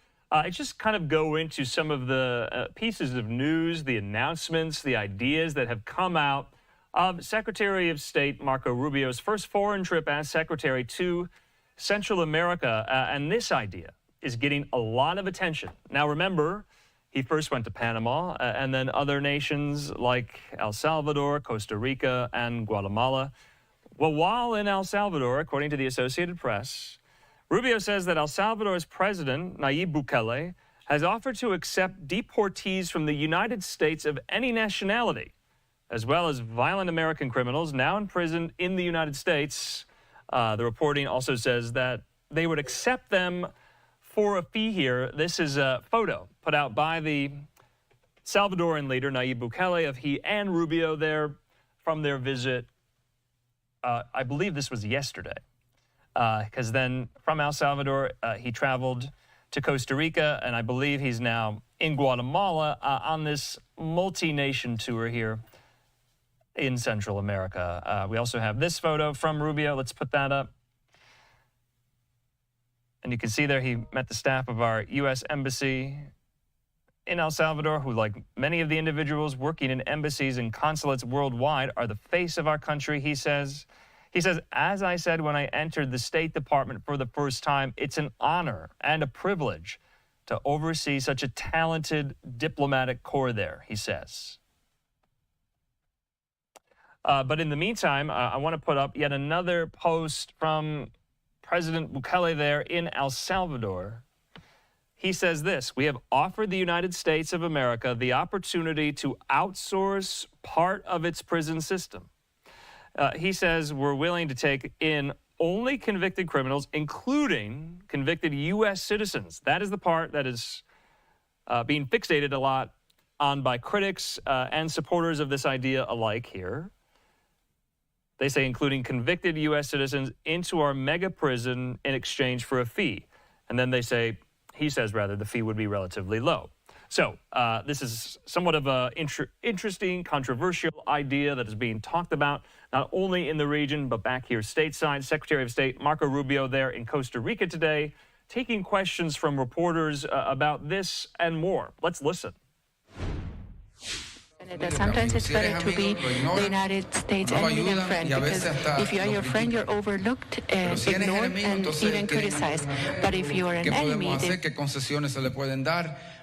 is just kind of go into some of the pieces of news, the announcements, the ideas that have come out of Secretary of State Marco Rubio's first foreign trip as secretary to Central America. And this idea is getting a lot of attention. Now, remember, he first went to Panama and then other nations like El Salvador, Costa Rica, and Guatemala. Well, while in El Salvador, according to the Associated Press, Rubio says that El Salvador's president, Nayib Bukele, has offered to accept deportees from the United States of any nationality, as well as violent American criminals now imprisoned in the United States. The reporting also says that they would accept them for a fee here. This is a photo put out by the Salvadoran leader, Nayib Bukele, of he and Rubio there from their visit. I believe this was yesterday, because then from El Salvador, he traveled to Costa Rica, and I believe he's now in Guatemala on this multi-nation tour here in Central America. We also have this photo from Rubio. Let's put that up. And you can see there he met the staff of our U.S. Embassy in El Salvador, who, like many of the individuals working in embassies and consulates worldwide, are the face of our country, he says. He says, as I said when I entered the State Department for the first time, it's an honor and a privilege to oversee such a talented diplomatic corps there, he says. But in the meantime, I want to put up yet another post from President Bukele there in El Salvador. He says this: we have offered the United States of America the opportunity to outsource part of its prison system. He says we're willing to take in only convicted criminals, including convicted U.S. citizens. That is the part that is being fixated a lot on by critics and supporters of this idea alike here. They say including convicted U.S. citizens into our mega prison in exchange for a fee. And then they say, he says rather, the fee would be relatively low. So this is somewhat of an interesting, controversial idea that is being talked about not only in the region, but back here stateside. Secretary of State Marco Rubio there in Costa Rica today, taking questions from reporters about this and more. Let's listen. Sometimes it's better to be the United States enemy than friend, because if you are your friend, you're overlooked and ignored and even criticized. But if you are an enemy,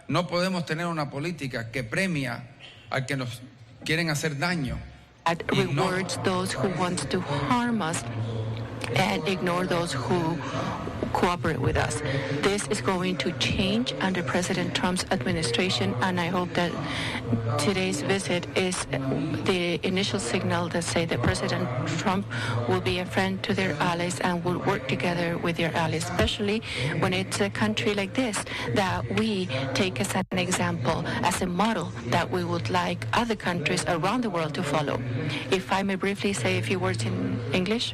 no podemos tener una política que premia al que nos quieren hacer daño. That rewards those who want to harm us and ignore those who cooperate with us. This is going to change under President Trump's administration, and I hope that today's visit is the initial signal that say that President Trump will be a friend to their allies and will work together with their allies, especially when it's a country like this that we take as an example, as a model that we would like other countries around the world to follow. If I may briefly say a few words in English.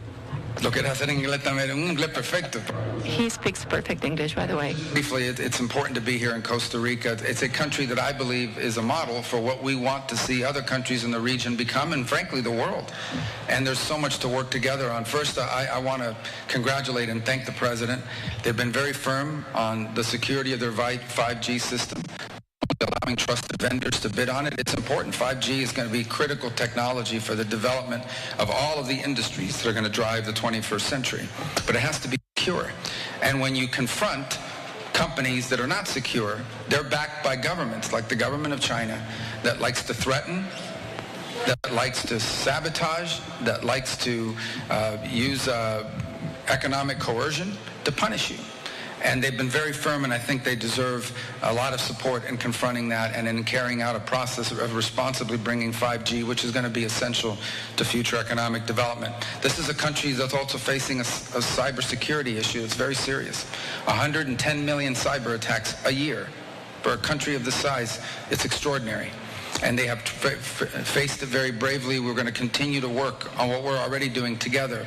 Lo quiere hacer en inglés también, un inglés perfecto. He speaks perfect English, by the way. Briefly, it's important to be here in Costa Rica. It's a country that I believe is a model for what we want to see other countries in the region become, and frankly, the world. And there's so much to work together on. First, I want to congratulate and thank the President. They've been very firm on the security of their 5G system, allowing trusted vendors to bid on it. It's important. 5G is going to be critical technology for the development of all of the industries that are going to drive the 21st century. But it has to be secure. And when you confront companies that are not secure, they're backed by governments like the government of China that likes to threaten, that likes to sabotage, that likes to use economic coercion to punish you. And they've been very firm, and I think they deserve a lot of support in confronting that and in carrying out a process of responsibly bringing 5G, which is going to be essential to future economic development. This is a country that's also facing a cybersecurity issue. It's very serious. 110 million cyber attacks a year. For a country of this size, it's extraordinary. And they have faced it very bravely. We're going to continue to work on what we're already doing together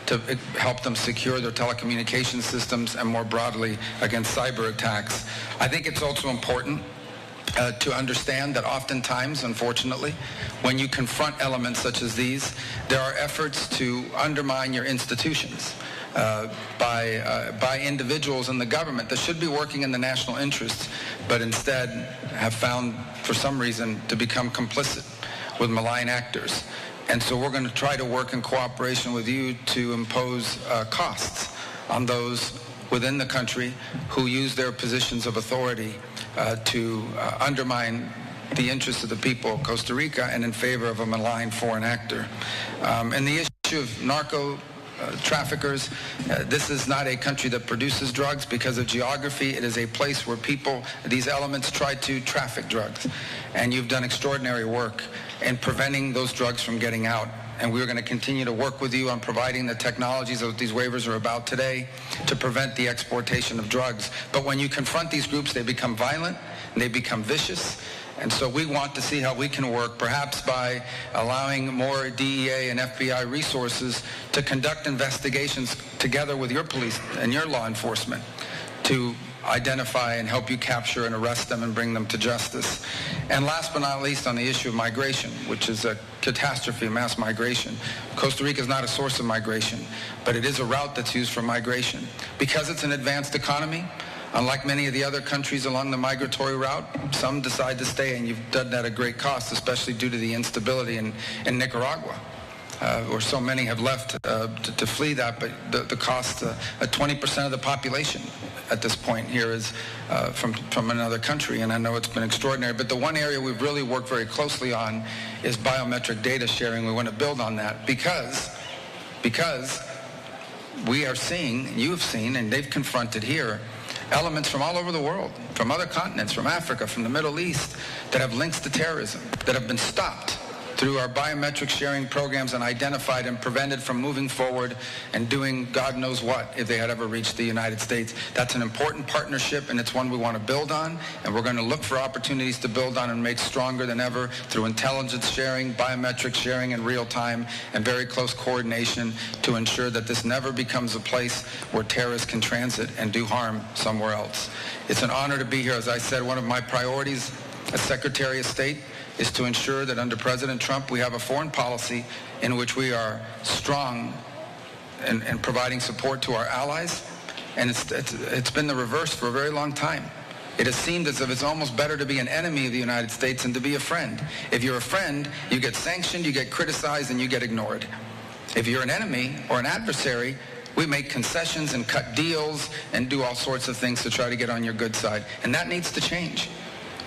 to help them secure their telecommunication systems and more broadly against cyber attacks. I think it's also important to understand that oftentimes, unfortunately, when you confront elements such as these, there are efforts to undermine your institutions by individuals in the government that should be working in the national interests, but instead have found, for some reason, to become complicit with malign actors. And so we're going to try to work in cooperation with you to impose costs on those within the country who use their positions of authority to undermine the interests of the people of Costa Rica and in favor of a malign foreign actor. And the issue of narco traffickers, this is not a country that produces drugs because of geography. It is a place where people, these elements, try to traffic drugs. And you've done extraordinary work in preventing those drugs from getting out. And we're going to continue to work with you on providing the technologies that these waivers are about today to prevent the exportation of drugs. But when you confront these groups, they become violent and they become vicious. And so we want to see how we can work, perhaps by allowing more DEA and FBI resources to conduct investigations together with your police and your law enforcement to identify and help you capture and arrest them and bring them to justice. And last but not least, on the issue of migration, which is a catastrophe, mass migration. Costa Rica is not a source of migration, but it is a route that's used for migration. Because it's an advanced economy, unlike many of the other countries along the migratory route, some decide to stay, and you've done that at great cost, especially due to the instability in Nicaragua, where so many have left to flee that. But the cost, 20% of the population at this point here is from another country, and I know it's been extraordinary. But the one area we've really worked very closely on is biometric data sharing. We want to build on that because we are seeing, and you have seen, and they've confronted here, elements from all over the world, from other continents, from Africa, from the Middle East, that have links to terrorism, that have been stopped through our biometric sharing programs and identified and prevented from moving forward and doing God knows what if they had ever reached the United States. That's an important partnership, and it's one we want to build on, and we're going to look for opportunities to build on and make stronger than ever through intelligence sharing, biometric sharing in real time, and very close coordination to ensure that this never becomes a place where terrorists can transit and do harm somewhere else. It's an honor to be here. As I said, one of my priorities as Secretary of State is to ensure that under President Trump we have a foreign policy in which we are strong in providing support to our allies, and it's been the reverse for a very long time. It has seemed as if it's almost better to be an enemy of the United States than to be a friend. If you're a friend, you get sanctioned, you get criticized, and you get ignored. If you're an enemy or an adversary, we make concessions and cut deals and do all sorts of things to try to get on your good side, and that needs to change.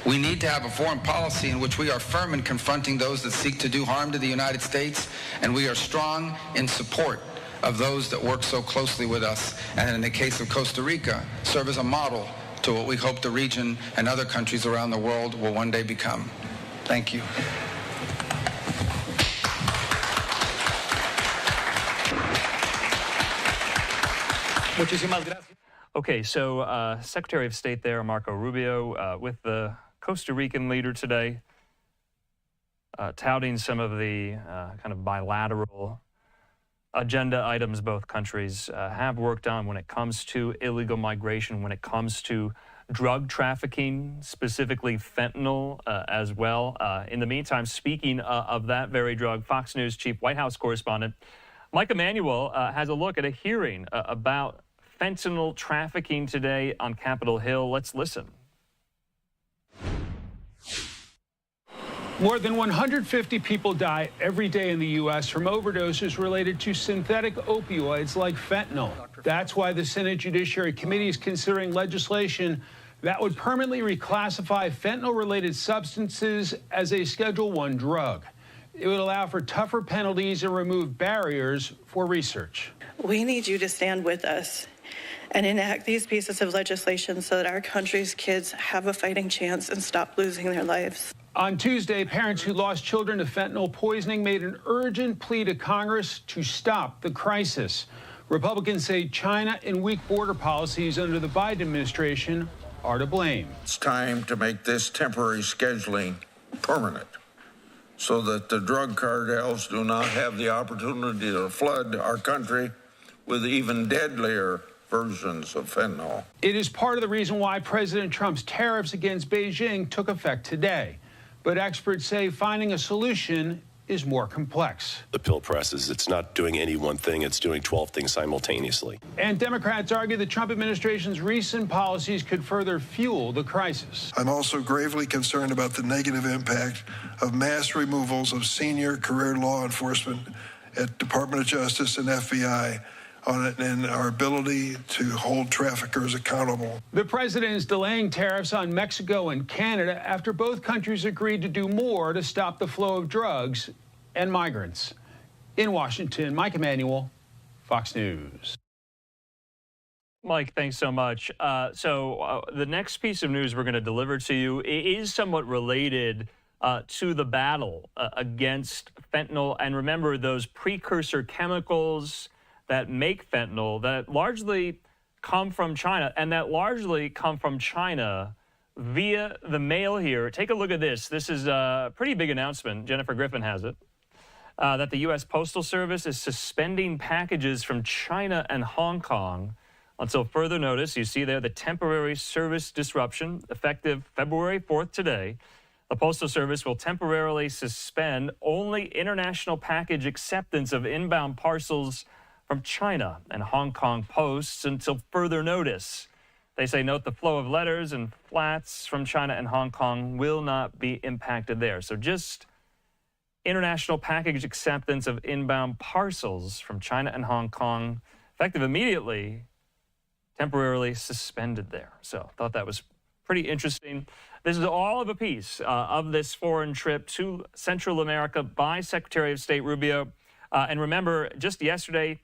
We need to have a foreign policy in which we are firm in confronting those that seek to do harm to the United States, and we are strong in support of those that work so closely with us, and in the case of Costa Rica, serve as a model to what we hope the region and other countries around the world will one day become. Thank you. Okay, so Secretary of State there, Marco Rubio, with the Costa Rican leader today, touting some of the kind of bilateral agenda items both countries have worked on when it comes to illegal migration, when it comes to drug trafficking, specifically fentanyl as well. In the meantime, speaking of that very drug, Fox News Chief White House Correspondent Mike Emanuel has a look at a hearing about fentanyl trafficking today on Capitol Hill. Let's listen. More than 150 people die every day in the U.S. from overdoses related to synthetic opioids like fentanyl. That's why the Senate Judiciary Committee is considering legislation that would permanently reclassify fentanyl-related substances as a Schedule I drug. It would allow for tougher penalties and remove barriers for research. We need you to stand with us and enact these pieces of legislation so that our country's kids have a fighting chance and stop losing their lives. On Tuesday, parents who lost children to fentanyl poisoning made an urgent plea to Congress to stop the crisis. Republicans say China and weak border policies under the Biden administration are to blame. It's time to make this temporary scheduling permanent so that the drug cartels do not have the opportunity to flood our country with even deadlier versions of fentanyl. It is part of the reason why President Trump's tariffs against Beijing took effect today. But experts say finding a solution is more complex. The pill presses, it's not doing any one thing, it's doing 12 things simultaneously. And Democrats argue the Trump administration's recent policies could further fuel the crisis. I'm also gravely concerned about the negative impact of mass removals of senior career law enforcement at Department of Justice and FBI on it and our ability to hold traffickers accountable. The president is delaying tariffs on Mexico and Canada after both countries agreed to do more to stop the flow of drugs and migrants. In Washington, Mike Emanuel, Fox News. Mike, thanks so much. The next piece of news we're going to deliver to you is somewhat related to the battle against fentanyl. And remember, those precursor chemicals that make fentanyl that largely come from China, and that largely come from China via the mail here. Take a look at this. This is a pretty big announcement. Jennifer Griffin has it. That the U.S. Postal Service is suspending packages from China and Hong Kong until further notice. You see there the temporary service disruption effective February 4th today. The Postal Service will temporarily suspend only international package acceptance of inbound parcels from China and Hong Kong posts until further notice. They say, note the flow of letters and flats from China and Hong Kong will not be impacted there. So just international package acceptance of inbound parcels from China and Hong Kong, effective immediately, temporarily suspended there. So thought that was pretty interesting. This is all of a piece of this foreign trip to Central America by Secretary of State Rubio. And remember, just yesterday,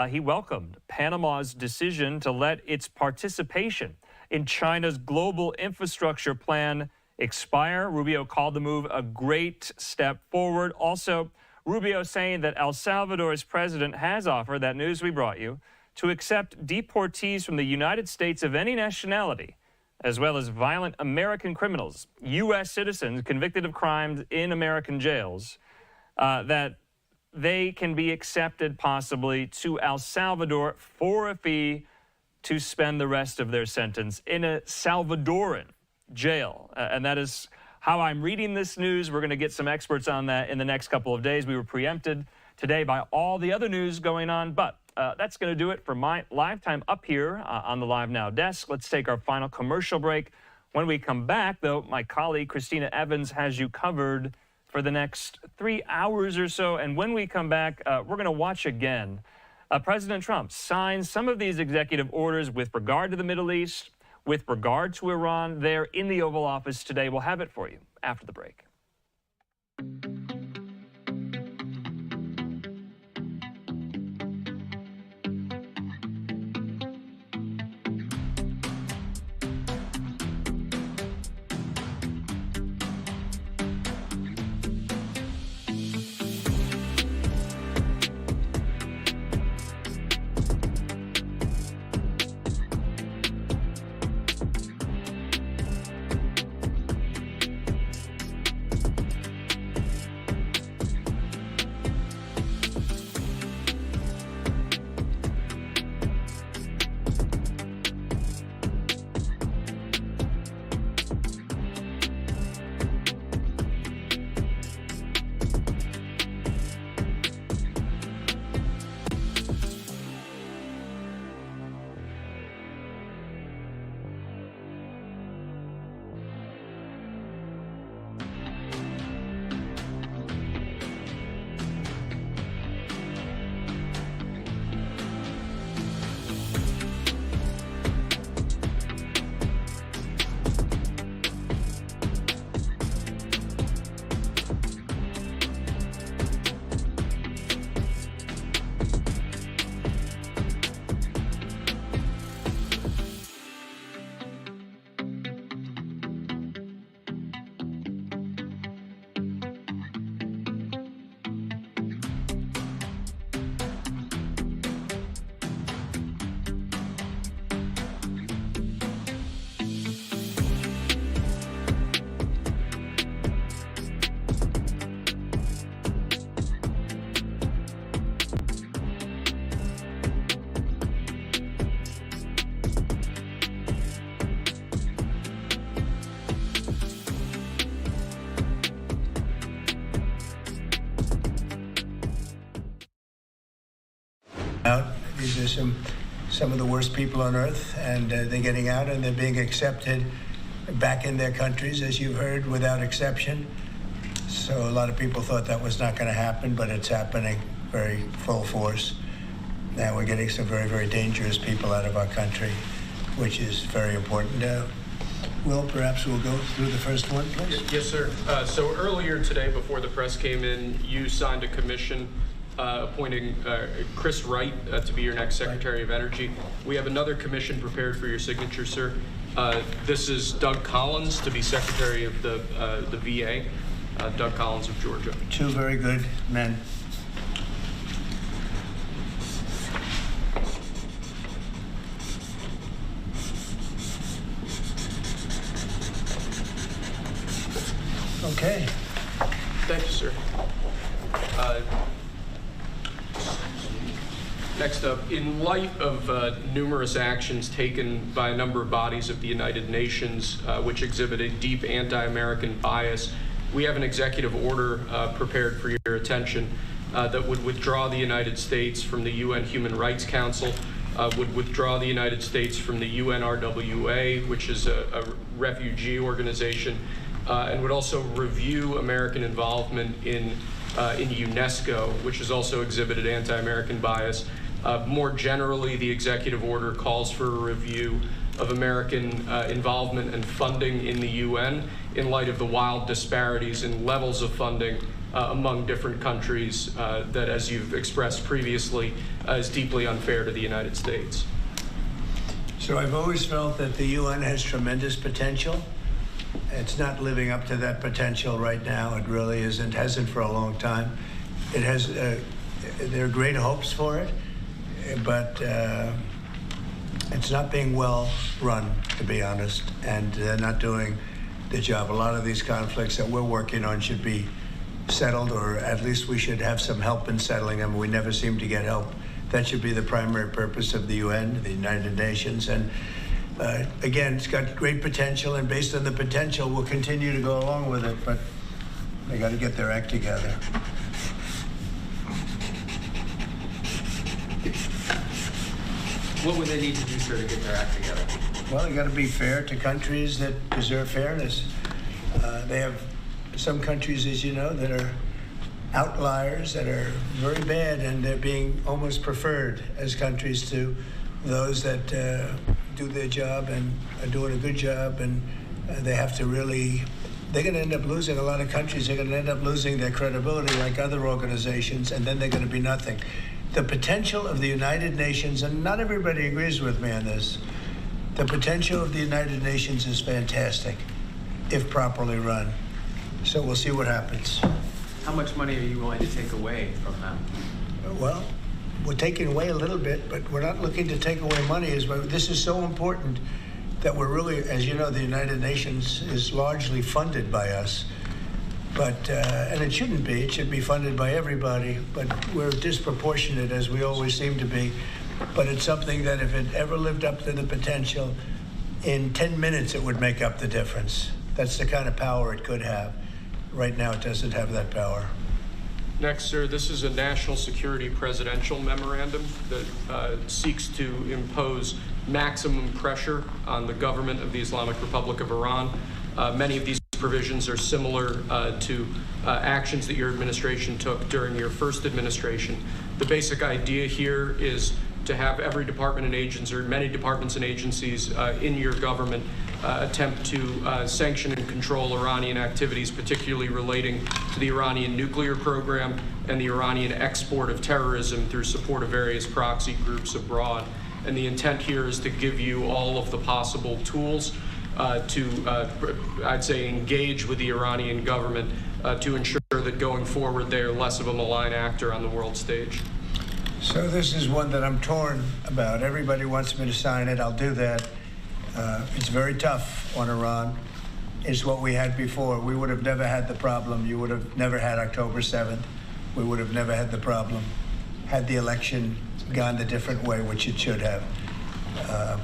he welcomed Panama's decision to let its participation in China's global infrastructure plan expire. Rubio called the move a great step forward. Also, Rubio saying that El Salvador's president has offered, that news we brought you, to accept deportees from the United States of any nationality, as well as violent American criminals, U.S. citizens convicted of crimes in American jails, that they can be accepted possibly to El Salvador for a fee to spend the rest of their sentence in a Salvadoran jail. And that is how I'm reading this news. We're going to get some experts on that in the next couple of days. We were preempted today by all the other news going on, but that's going to do it for my live time up here on the Live Now desk. Let's take our final commercial break. When we come back, though, my colleague Christina Evans has you covered for the next 3 hours or so. And when we come back, we're going to watch again. President Trump signs some of these executive orders with regard to the Middle East, with regard to Iran, there in the Oval Office today. We'll have it for you after the break. These are some of the worst people on earth, and they're getting out and they're being accepted back in their countries, as you've heard, without exception. So a lot of people thought that was not going to happen, but it's happening very full force. Now we're getting some very, very dangerous people out of our country, which is very important. Will, perhaps we'll go through the first one, please. Yes, sir. So earlier today, before the press came in, you signed a commission appointing Chris Wright to be your next Secretary of Energy. We have another commission prepared for your signature, sir. This is Doug Collins to be Secretary of the VA, Doug Collins of Georgia. Two very good men. Okay. Thank you, sir. Next up, in light of numerous actions taken by a number of bodies of the United Nations which exhibit a deep anti-American bias, we have an executive order prepared for your attention that would withdraw the United States from the UN Human Rights Council, would withdraw the United States from the UNRWA, which is a refugee organization, and would also review American involvement in UNESCO, which has also exhibited anti-American bias. More generally, the executive order calls for a review of American involvement and funding in the UN in light of the wild disparities in levels of funding among different countries that, as you've expressed previously, is deeply unfair to the United States. So I've always felt that the UN has tremendous potential. It's not living up to that potential right now. It really isn't. Hasn't for a long time. It has. There are great hopes for it, but it's not being well run, to be honest, and they're not doing the job. A lot of these conflicts that we're working on should be settled, or at least we should have some help in settling them. We never seem to get help. That should be the primary purpose of the UN, the United Nations. And again, it's got great potential, and based on the potential, we'll continue to go along with it, but they got to get their act together. What would they need to do, sir, to get their act together? Well, they got to be fair to countries that deserve fairness. They have some countries, as you know, that are outliers, that are very bad, and they're being almost preferred as countries to those that do their job and are doing a good job, and they have to really, they're going to end up losing, a lot of countries, they're going to end up losing their credibility like other organizations, and then they're going to be nothing. The potential of the United Nations, and not everybody agrees with me on this, the potential of the United Nations is fantastic if properly run. So we'll see what happens. How much money are you willing to take away from them? Well, we're taking away a little bit, but we're not looking to take away money. This is so important that we're really, as you know, the United Nations is largely funded by us. But, and it shouldn't be, it should be funded by everybody, but we're disproportionate, as we always seem to be. But it's something that if it ever lived up to the potential, in 10 minutes it would make up the difference. That's the kind of power it could have. Right now it doesn't have that power. Next, sir, this is a national security presidential memorandum that seeks to impose maximum pressure on the government of the Islamic Republic of Iran. Many of these provisions are similar to actions that your administration took during your first administration. The basic idea here is to have every department and agency, or many departments and agencies in your government attempt to sanction and control Iranian activities, particularly relating to the Iranian nuclear program and the Iranian export of terrorism through support of various proxy groups abroad. And the intent here is to give you all of the possible tools to, I'd say, engage with the Iranian government to ensure that going forward they're less of a malign actor on the world stage. So this is one that I'm torn about. Everybody wants me to sign it. I'll do that. It's very tough on Iran. It's what we had before. We would have never had the problem. You would have never had October 7th. We would have never had the problem had the election gone a different way, which it should have.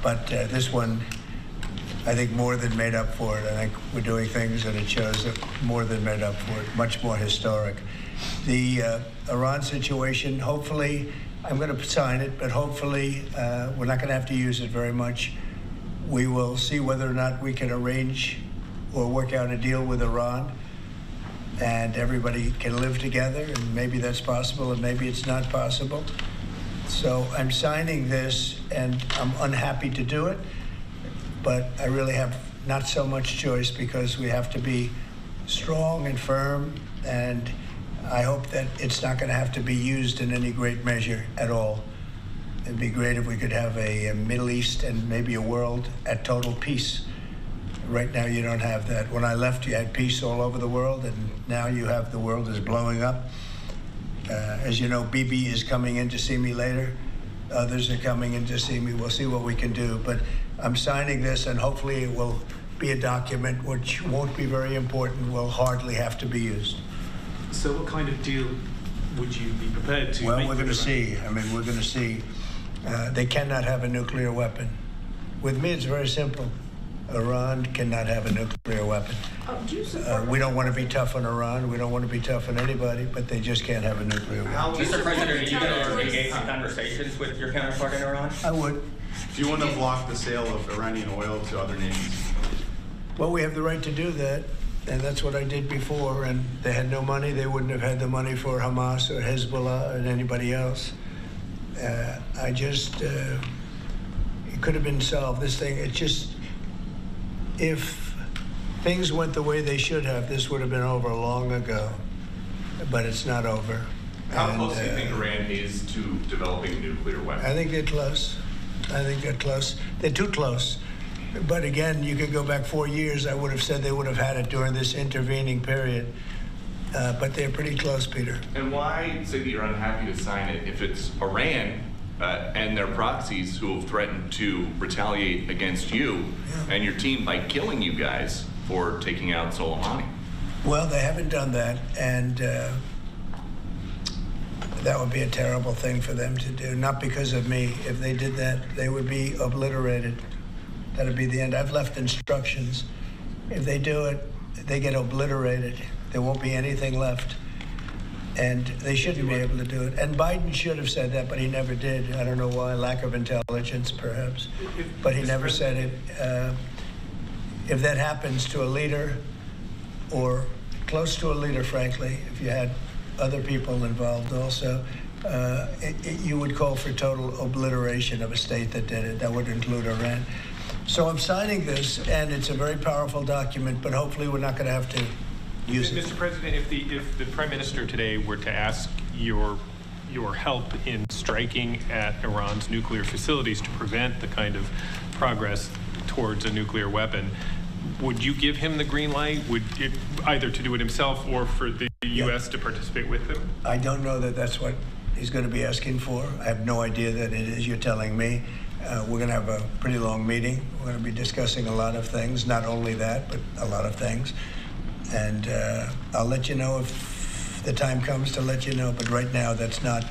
But this one, I think, more than made up for it. I think we're doing things, and it shows that more than made up for it, much more historic. The Iran situation, hopefully, I'm going to sign it, but hopefully we're not going to have to use it very much. We will see whether or not we can arrange or work out a deal with Iran, and everybody can live together, and maybe that's possible, and maybe it's not possible. So I'm signing this, and I'm unhappy to do it, but I really have not so much choice because we have to be strong and firm, and I hope that it's not going to have to be used in any great measure at all. It'd be great if we could have a Middle East and maybe a world at total peace. Right now you don't have that. When I left, you had peace all over the world, and now you have the world is blowing up. As you know, Bibi is coming in to see me later. Others are coming in to see me. We'll see what we can do. But I'm signing this, and hopefully it will be a document which won't be very important, will hardly have to be used. So what kind of deal would you be prepared to make? Well, we're going to see. I mean, we're going to see. They cannot have a nuclear weapon. With me, it's very simple. Iran cannot have a nuclear weapon. We don't want to be tough on Iran. We don't want to be tough on anybody, but they just can't have a nuclear weapon. Mr. President, are you going to engage in conversations with your counterpart in Iran? I would. Do you want to block the sale of Iranian oil to other nations? Well, we have the right to do that, and that's what I did before, and they had no money. They wouldn't have had the money for Hamas or Hezbollah or anybody else. It could have been solved. This thing, it just, if things went the way they should have, this would have been over long ago, but it's not over. How close do you think Iran is to developing a nuclear weapon? I think they're close. I think they're close. They're too close. But again, you could go back 4 years. I would have said they would have had it during this intervening period. But they're pretty close, Peter. And why say that you're unhappy to sign it if it's Iran and their proxies who have threatened to retaliate against you and your team by killing you guys for taking out Soleimani? Well, they haven't done that, and that would be a terrible thing for them to do. Not because of me. If they did that, they would be obliterated. That would be the end. I've left instructions. If they do it, they get obliterated. There won't be anything left. And they shouldn't be able to do it. And Biden should have said that, but he never did. I don't know why. Lack of intelligence, perhaps. But he never said it. If that happens to a leader, or close to a leader, frankly, if you had other people involved also, you would call for total obliteration of a state that did it. That would include Iran. So I'm signing this, and it's a very powerful document, but hopefully we're not going to have to use it. Mr. President, if the Prime Minister today were to ask your help in striking at Iran's nuclear facilities to prevent the kind of progress towards a nuclear weapon, would you give him the green light? Would it, either to do it himself or for the U.S. to participate with him? I don't know that that's what he's going to be asking for. I have no idea that it is. You're telling me. We're going to have a pretty long meeting. We're going to be discussing a lot of things, not only that, but a lot of things. And I'll let you know if the time comes to let you know. But right now, that's not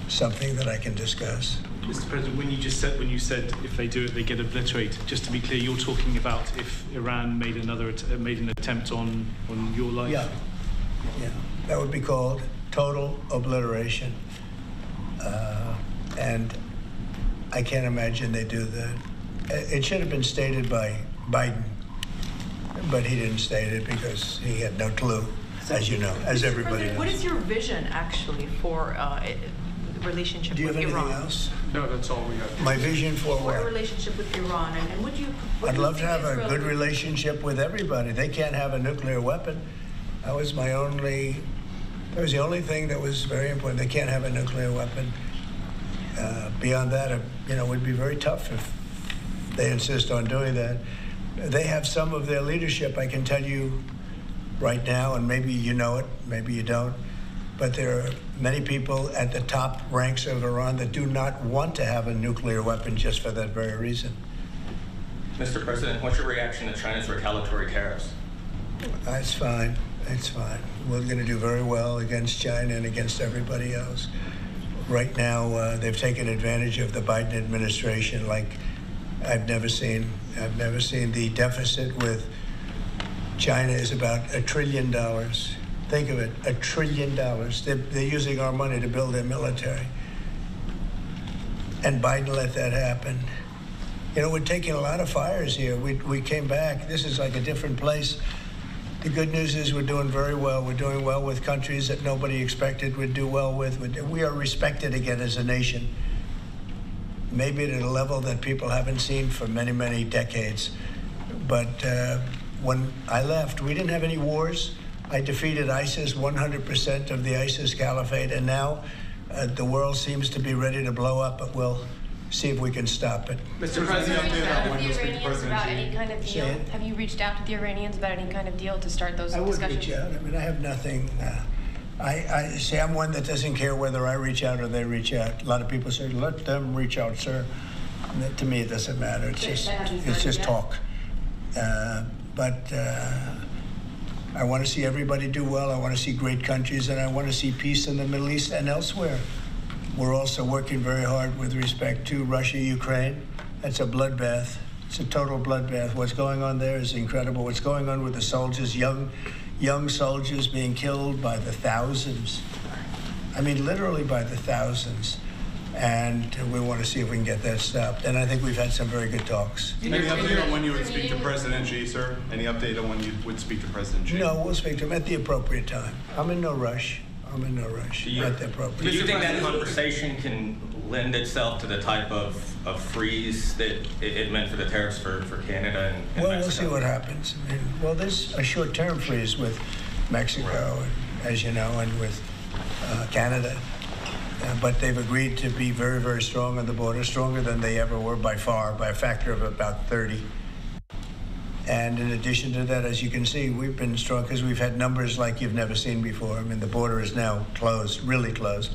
something that I can discuss. Mr. President, when you said if they do it, they get obliterated. Just to be clear, you're talking about if Iran made an attempt on your life. Yeah, that would be called total obliteration. And I can't imagine they do that. It should have been stated by Biden, but he didn't state it because he had no clue, as you know, as everybody knows. What is your vision, actually, for the relationship with Iran? Do you have anything else? No, that's all we have. My vision for what? For a relationship with Iran, and would you? I'd love to have a good relationship with everybody. They can't have a nuclear weapon. That was the only thing that was very important. They can't have a nuclear weapon. Beyond that, it would be very tough if they insist on doing that. They have some of their leadership, I can tell you right now, and maybe you know it, maybe you don't, but there are many people at the top ranks of Iran that do not want to have a nuclear weapon just for that very reason. Mr. President, what's your reaction to China's retaliatory tariffs? It's fine. It's fine. We're going to do very well against China and against everybody else. Right now, they've taken advantage of the Biden administration like I've never seen. I've never seen. The deficit with China is about $1 trillion. Think of it, $1 trillion. They're using our money to build their military. And Biden let that happen. We're taking a lot of fires here. We came back. This is like a different place. The good news is we're doing very well. We're doing well with countries that nobody expected we'd do well with. We are respected again as a nation, maybe at a level that people haven't seen for many, many decades. But when I left, we didn't have any wars. I defeated ISIS, 100% of the ISIS caliphate, and now the world seems to be ready to blow up, but we'll see if we can stop it. Mr. President, have you reached out to the Iranians about any kind of deal? Have you reached out to the Iranians about any kind of deal to start those discussions? I would reach out. I mean, I have nothing. I say I'm one that doesn't care whether I reach out or they reach out. A lot of people say, let them reach out, sir. And to me, it doesn't matter. It's just talk. But I want to see everybody do well. I want to see great countries, and I want to see peace in the Middle East and elsewhere. We're also working very hard with respect to Russia, Ukraine. That's a bloodbath. It's a total bloodbath. What's going on there is incredible. What's going on with the soldiers, young soldiers being killed by the thousands. I mean, literally by the thousands. And we want to see if we can get that stopped. And I think we've had some very good talks. Any update on when you would speak to President Xi, sir? Any update on when you would speak to President Xi? No, we'll speak to him at the appropriate time. I'm in no rush. At the appropriate time. Do you think that conversation can lend itself to the type of freeze that it meant for the tariffs for Canada and Well, Mexico? we'll see what happens. I mean, there's a short-term freeze with Mexico, and, as you know, and with Canada. But they've agreed to be very, very strong on the border, stronger than they ever were by far, by a factor of about 30. And in addition to that, as you can see, we've been strong because we've had numbers like you've never seen before. I mean, the border is now closed, really closed.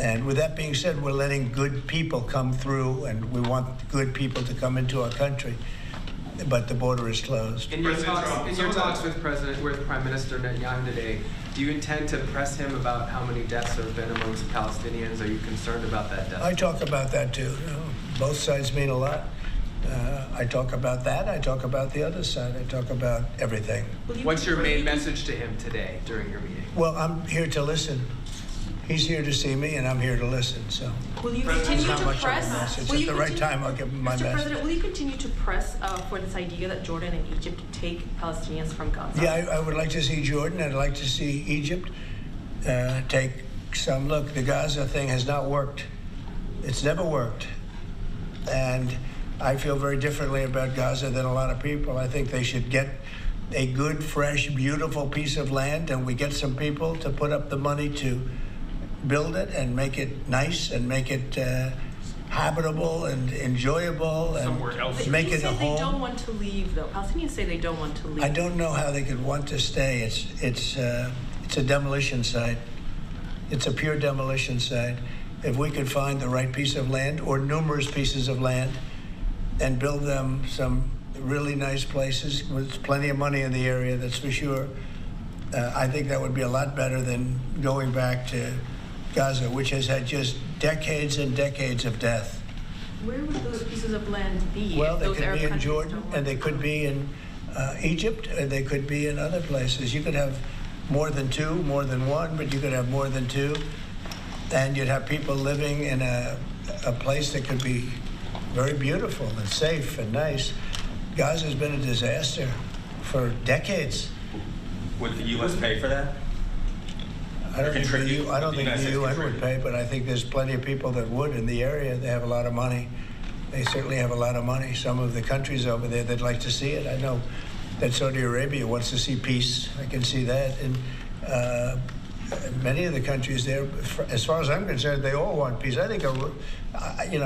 And with that being said, we're letting good people come through, and we want good people to come into our country. But the border is closed. In your talks with Prime Minister Netanyahu today, do you intend to press him about how many deaths there have been amongst Palestinians? Are you concerned about that death? I talk about that too. Both sides mean a lot. I talk about that. I talk about the other side. I talk about everything. What's your main message to him today during your meeting? Well, I'm here to listen. He's here to see me, and I'm here to listen. So, will you continue to press? At the right time, I'll give him my message. Mr. President, will you continue to press for this idea that Jordan and Egypt take Palestinians from Gaza? Yeah, I would like to see Jordan. I'd like to see Egypt take some. Look, the Gaza thing has not worked. It's never worked, and I feel very differently about Gaza than a lot of people. I think they should get a good, fresh, beautiful piece of land, and we get some people to put up the money to build it and make it nice and make it habitable and enjoyable and make it a home. They don't want to leave, though. Palestinians say they don't want to leave. I don't know how they could want to stay. It's a demolition site. It's a pure demolition site. If we could find the right piece of land or numerous pieces of land and build them some really nice places with plenty of money in the area, that's for sure, I think that would be a lot better than going back to Gaza, which has had just decades and decades of death. Where would those pieces of land be? Well, they could be in Jordan, and they could be in Egypt, and they could be in other places. You could have more than two, more than one, but you could have more than two, and you'd have people living in a place that could be very beautiful and safe and nice. Gaza's been a disaster for decades. Would the U.S. pay for that? I don't think the UN would pay, but I think there's plenty of people that would in the area. They have a lot of money. They certainly have a lot of money. Some of the countries over there, they'd like to see it. I know that Saudi Arabia wants to see peace. I can see that. And many of the countries there, as far as I'm concerned, they all want peace. I think,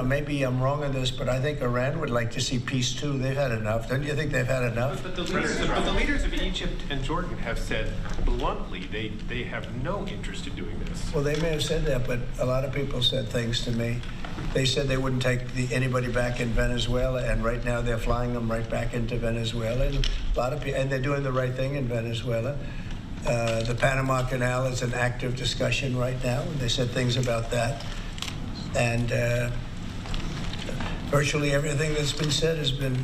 maybe I'm wrong on this, but I think Iran would like to see peace too. They've had enough. Don't you think they've had enough? But the leaders of Egypt and Jordan have said bluntly they have no interest in doing this. Well, they may have said that, but a lot of people said things to me. They said they wouldn't take anybody back in Venezuela, and right now they're flying them right back into Venezuela. And a lot of people, and they're doing the right thing in Venezuela. The Panama Canal is an active discussion right now, and they said things about that. And virtually everything that's been said has been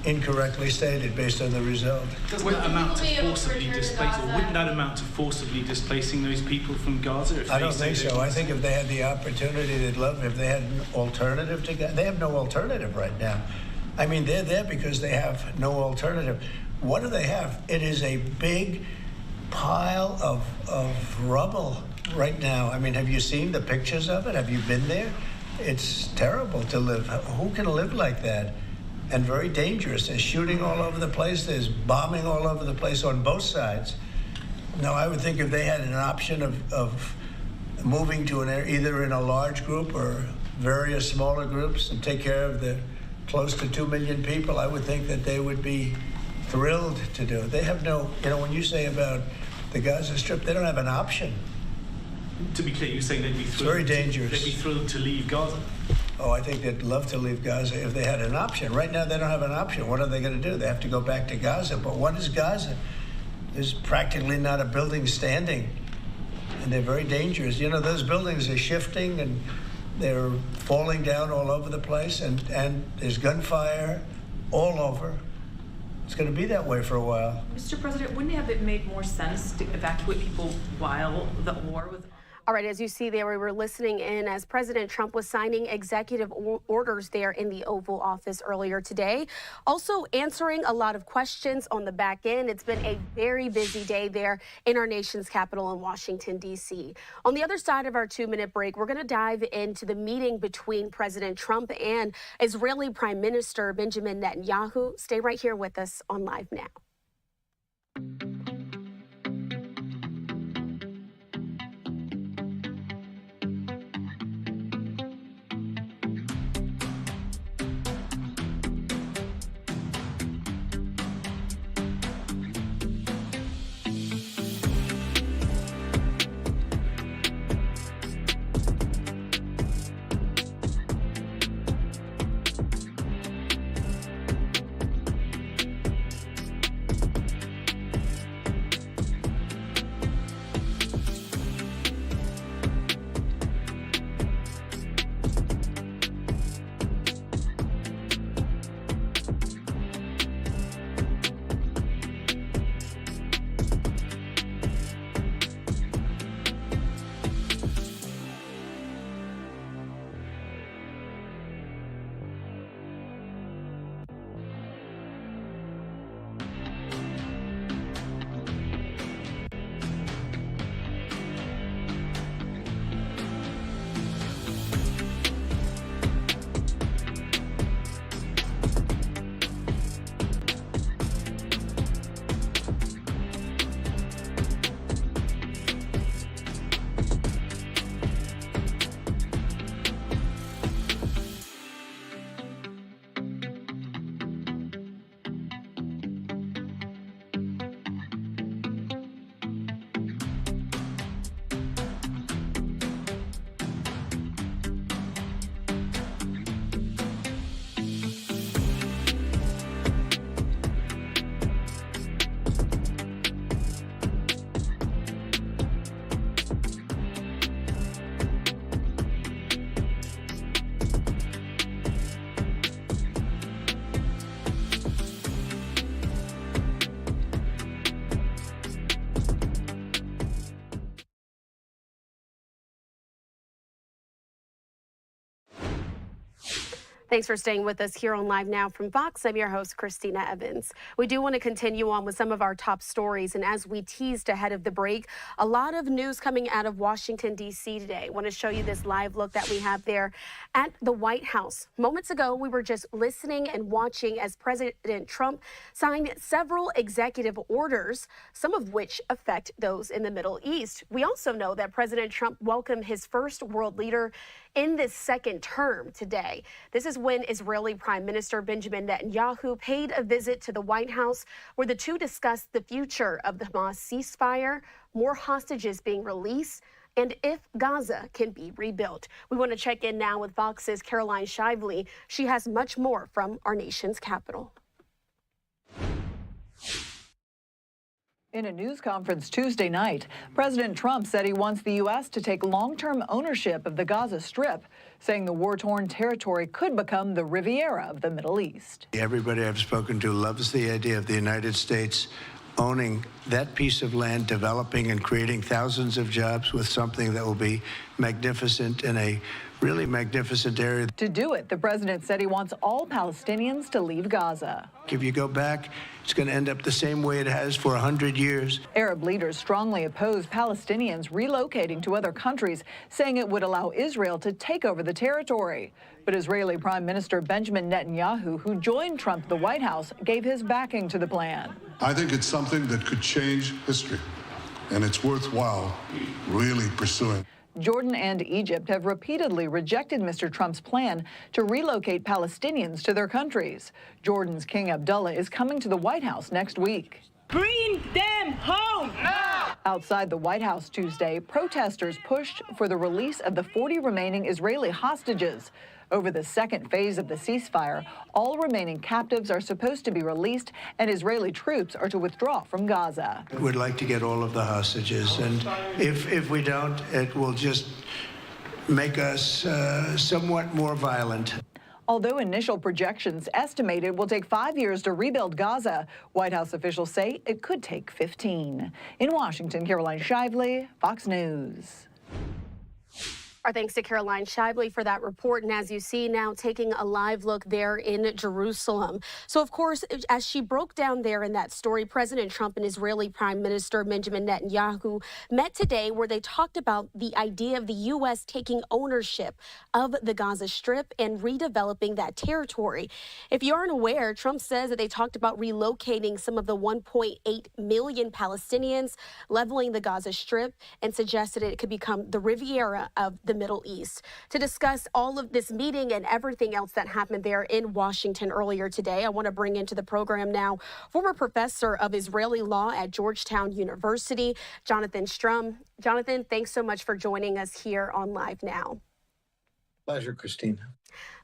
incorrectly stated based on the result. Doesn't that amount to forcibly displace, or wouldn't that amount to forcibly displacing those people from Gaza? I don't think so. I think if they had the opportunity, they'd love it. If they had an alternative to Gaza, they have no alternative right now. I mean, they're there because they have no alternative. What do they have? It is a big pile of rubble right now. I mean, have you seen the pictures of it? Have you been there? It's terrible to live. Who can live like that? And very dangerous. There's shooting all over the place. There's bombing all over the place on both sides. Now, I would think if they had an option of moving to an area, either in a large group or various smaller groups, and take care of the close to 2 million people, I would think that they would be thrilled to do it. They have no, when you say about the Gaza Strip, they don't have an option. To be clear, you're saying they'd be thrilled. Very dangerous. They'd be thrilled to leave Gaza. Oh, I think they'd love to leave Gaza if they had an option. Right now, they don't have an option. What are they going to do? They have to go back to Gaza. But what is Gaza? There's practically not a building standing, and they're very dangerous. Those buildings are shifting and they're falling down all over the place, and there's gunfire all over. It's going to be that way for a while. Mr. President, wouldn't it have made more sense to evacuate people while the war was? All right, as you see there, we were listening in as President Trump was signing executive orders there in the Oval Office earlier today. Also answering a lot of questions on the back end. It's been a very busy day there in our nation's capital in Washington, D.C. On the other side of our 2-minute break, we're going to dive into the meeting between President Trump and Israeli Prime Minister Benjamin Netanyahu. Stay right here with us on Live Now. Thanks for staying with us here on Live Now from Fox. I'm your host, Christina Evans. We do want to continue on with some of our top stories. And as we teased ahead of the break, a lot of news coming out of Washington, D.C. today. I want to show you this live look that we have there at the White House. Moments ago, we were just listening and watching as President Trump signed several executive orders, some of which affect those in the Middle East. We also know that President Trump welcomed his first world leader in this second term today. This is when Israeli Prime Minister Benjamin Netanyahu paid a visit to the White House, where the two discussed the future of the Hamas ceasefire, more hostages being released, and if Gaza can be rebuilt. We want to check in now with Fox's Caroline Shively. She has much more from our nation's capital. In a news conference Tuesday night, President Trump said he wants the U.S. to take long-term ownership of the Gaza Strip, saying the war-torn territory could become the Riviera of the Middle East. Everybody I've spoken to loves the idea of the United States owning that piece of land, developing and creating thousands of jobs with something that will be magnificent in a really magnificent area. To do it, the president said he wants all Palestinians to leave Gaza. If you go back, it's going to end up the same way it has for 100 years. Arab leaders strongly oppose Palestinians relocating to other countries, saying it would allow Israel to take over the territory. But Israeli Prime Minister Benjamin Netanyahu, who joined Trump at the White House, gave his backing to the plan. I think it's something that could change history, and it's worthwhile really pursuing. Jordan and Egypt have repeatedly rejected Mr. Trump's plan to relocate Palestinians to their countries. Jordan's King Abdullah is coming to the White House next week. Bring them home now! Outside the White House Tuesday, protesters pushed for the release of the 40 remaining Israeli hostages. Over the second phase of the ceasefire, all remaining captives are supposed to be released, and Israeli troops are to withdraw from Gaza. We'd like to get all of the hostages, and if we don't, it will just make us somewhat more violent. Although initial projections estimate it will take 5 years to rebuild Gaza, White House officials say it could take 15. In Washington, Caroline Shively, Fox News. Our thanks to Caroline Shively for that report. And as you see now, taking a live look there in Jerusalem. So, of course, as she broke down there in that story, President Trump and Israeli Prime Minister Benjamin Netanyahu met today, where they talked about the idea of the U.S. taking ownership of the Gaza Strip and redeveloping that territory. If you aren't aware, Trump says that they talked about relocating some of the 1.8 million Palestinians, leveling the Gaza Strip, and suggested it could become the Riviera of the Middle East. To discuss all of this meeting and everything else that happened there in Washington earlier today, I want to bring into the program now former professor of Israeli law at Georgetown University, Jonathan Strum. Jonathan, thanks so much for joining us here on Live Now. Pleasure, Christine.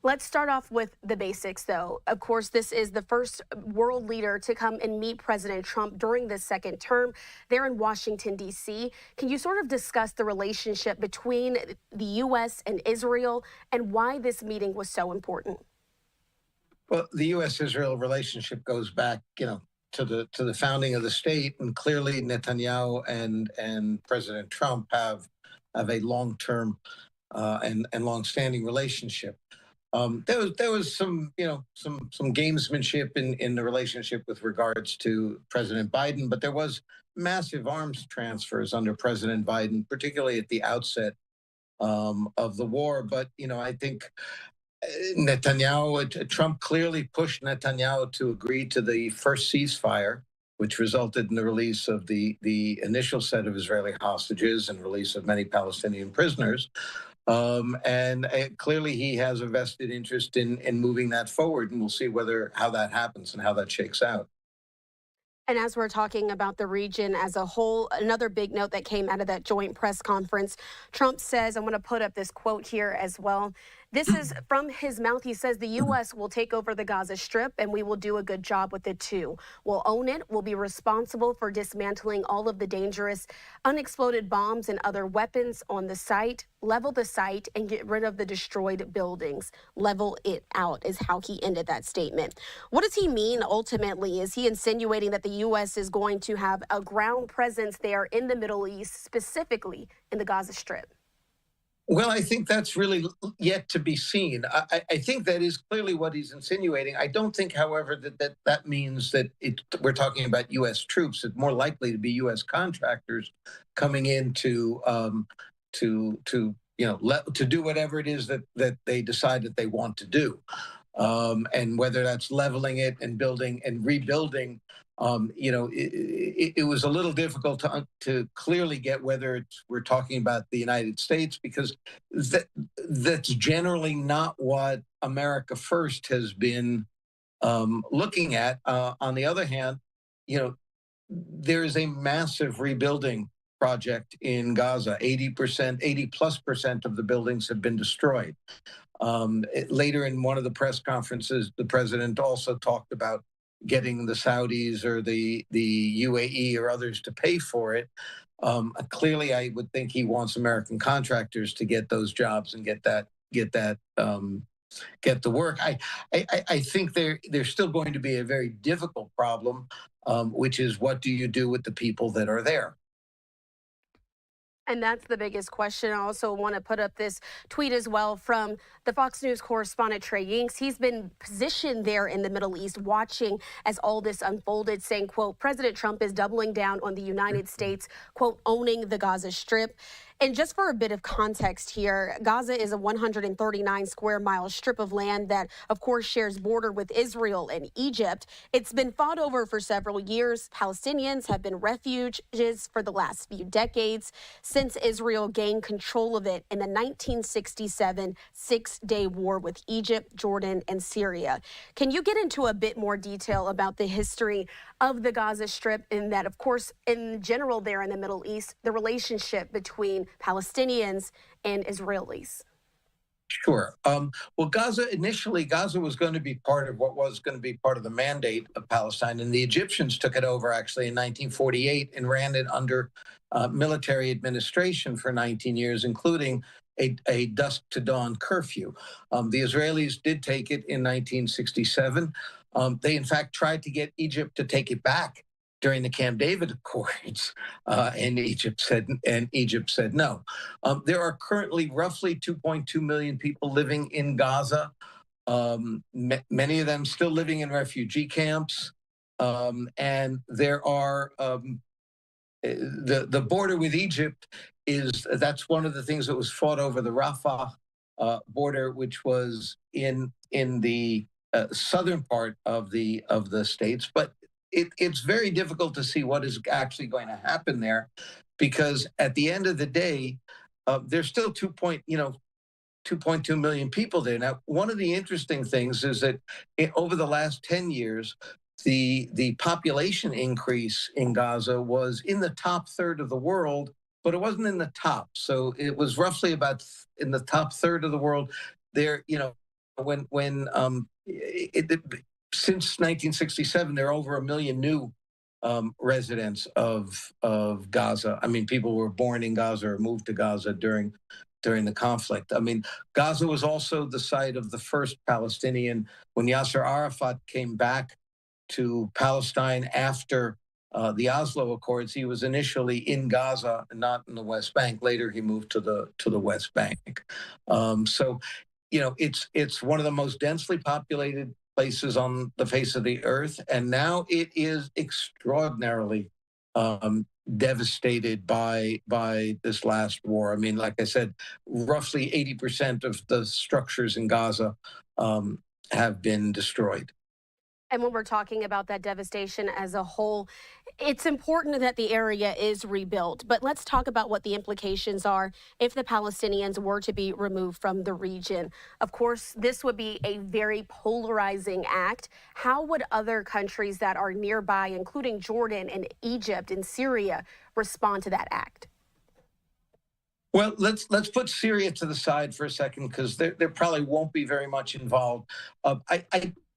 Let's start off with the basics, though. Of course, this is the first world leader to come and meet President Trump during this second term there in Washington, D.C. Can you sort of discuss the relationship between the U.S. and Israel and why this meeting was so important? Well, the U.S.-Israel relationship goes back, to the founding of the state, and clearly Netanyahu and President Trump have a long-term and long-standing relationship. There was some gamesmanship in the relationship with regards to President Biden, but there was massive arms transfers under President Biden, particularly at the outset of the war. But I think Trump clearly pushed Netanyahu to agree to the first ceasefire, which resulted in the release of the initial set of Israeli hostages and release of many Palestinian prisoners. Clearly he has a vested interest in moving that forward, and we'll see how that happens and how that shakes out. And as we're talking about the region as a whole, another big note that came out of that joint press conference, Trump says, I'm going to put up this quote here as well. This is from his mouth. He says the U.S. will take over the Gaza Strip, and we will do a good job with it, too. We'll own it. We'll be responsible for dismantling all of the dangerous unexploded bombs and other weapons on the site, level the site, and get rid of the destroyed buildings. Level it out is how he ended that statement. What does he mean ultimately? Is he insinuating that the U.S. is going to have a ground presence there in the Middle East, specifically in the Gaza Strip? Well, I think that's really yet to be seen. I think that is clearly what he's insinuating. I don't think, however, that means that we're talking about U.S. troops. It's more likely to be U.S. contractors coming in to do whatever it is that they decide that they want to do, and whether that's leveling it and building and rebuilding. It was a little difficult to clearly get whether we're talking about the United States, because that's generally not what America First has been looking at. On the other hand, there is a massive rebuilding project in Gaza. 80+ % of the buildings have been destroyed. Later in one of the press conferences, the president also talked about getting the Saudis or the UAE or others to pay for it. Clearly, I would think he wants American contractors to get those jobs and get the work. I think there's still going to be a very difficult problem, which is, what do you do with the people that are there? And that's the biggest question. I also want to put up this tweet as well from the Fox News correspondent Trey Yingst. He's been positioned there in the Middle East, watching as all this unfolded, saying, quote, President Trump is doubling down on the United States, quote, owning the Gaza Strip. And just for a bit of context here, Gaza is a 139 square mile strip of land that, of course, shares border with Israel and Egypt. It's been fought over for several years. Palestinians have been refugees for the last few decades since Israel gained control of it in the 1967 six-day war with Egypt, Jordan, and Syria. Can you get into a bit more detail about the history of the Gaza Strip, and that, of course, in general there in the Middle East, the relationship between Palestinians and Israelis? Sure. Well, initially, Gaza was going to be part of what was going to be part of the mandate of Palestine, and the Egyptians took it over actually in 1948 and ran it under military administration for 19 years, including a dusk to dawn curfew. The Israelis did take it in 1967. They, in fact, tried to get Egypt to take it back during the Camp David Accords, and Egypt said no. There are currently roughly 2.2 million people living in Gaza. Many of them still living in refugee camps, and there are the border with Egypt that's one of the things that was fought over, the Rafah border, which was in the southern part of the states, but it's very difficult to see what is actually going to happen there, because at the end of the day, there's still 2.2 million people there. Now, one of the interesting things is that over the last 10 years, the population increase in Gaza was in the top third of the world, but it wasn't in the top. So it was roughly about in the top third of the world. There, since 1967, there are over 1 million new residents of Gaza. I mean, people were born in Gaza or moved to Gaza during the conflict. I mean, Gaza was also the site of the first Palestinian, when Yasser Arafat came back to Palestine after the Oslo Accords. He was initially in Gaza, not in the West Bank. Later, he moved to the West Bank. So, it's one of the most densely populated places on the face of the earth, and now it is extraordinarily devastated by this last war. I mean, like I said, roughly 80% of the structures in Gaza have been destroyed. And when we're talking about that devastation as a whole, it's important that the area is rebuilt. But let's talk about what the implications are if the Palestinians were to be removed from the region. Of course, this would be a very polarizing act. How would other countries that are nearby, including Jordan and Egypt and Syria, respond to that act? Well, let's put Syria to the side for a second, because there probably won't be very much involved.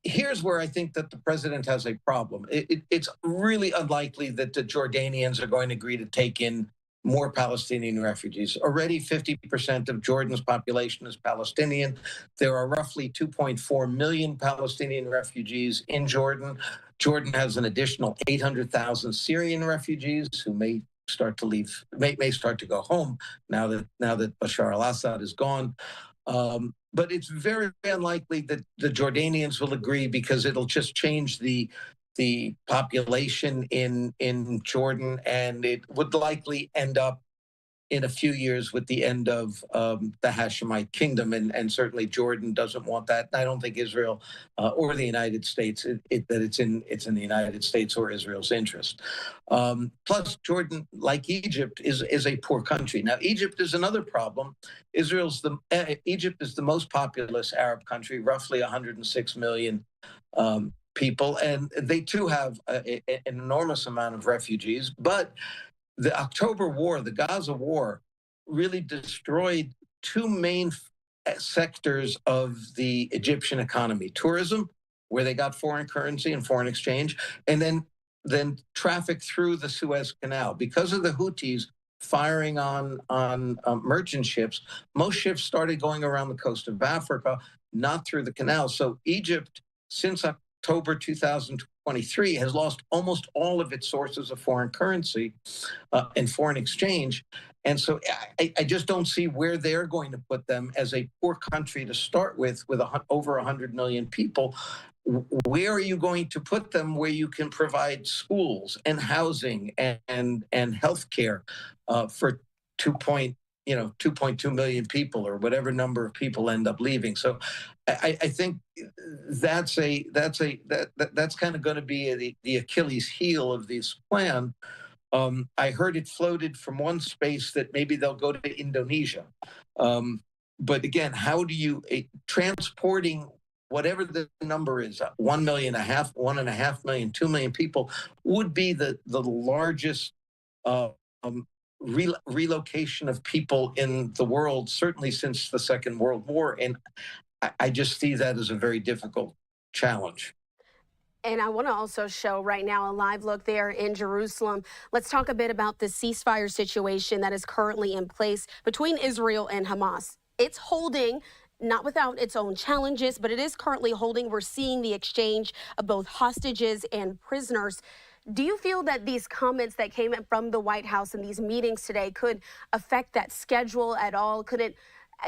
Here's where I think that the president has a problem. It's really unlikely that the Jordanians are going to agree to take in more Palestinian refugees. Already 50% of Jordan's population is Palestinian. There are roughly 2.4 million Palestinian refugees in Jordan. Jordan has an additional 800,000 Syrian refugees who may start to leave, may start to go home now that Bashar al-Assad is gone. But it's very unlikely that the Jordanians will agree, because it'll just change the population in Jordan, and it would likely end up in a few years with the end of the Hashemite kingdom, and certainly Jordan doesn't want that. I don't think Israel or the United States that it's in the United States or Israel's interest. Plus, Jordan, like Egypt, is a poor country. Now, Egypt is another problem. Egypt is the most populous Arab country, roughly 106 million people, and they too have an enormous amount of refugees, but the October War, the Gaza War, really destroyed two main sectors of the Egyptian economy: tourism, where they got foreign currency and foreign exchange, and then traffic through the Suez Canal. Because of the Houthis firing on merchant ships, most ships started going around the coast of Africa, not through the canal. So Egypt, since October 2023, has lost almost all of its sources of foreign currency and foreign exchange. And so I just don't see where they're going to put them as a poor country to start with over 100 million people. Where are you going to put them where you can provide schools and housing and healthcare for 2.2 million people, or whatever number of people end up leaving? So I think that's kind of going to be the Achilles heel of this plan. I heard it floated from one space that maybe they'll go to Indonesia. But again, how do you transporting whatever the number is, 1.5 million, 1.5 million, 2 million people, would be the largest relocation of people in the world, certainly since the Second World War. And I just see that as a very difficult challenge. And I want to also show right now a live look there in Jerusalem. Let's talk a bit about the ceasefire situation that is currently in place between Israel and Hamas. It's holding, not without its own challenges, but it is currently holding. We're seeing the exchange of both hostages and prisoners. Do you feel that these comments that came from the White House and these meetings today could affect that schedule at all? Could it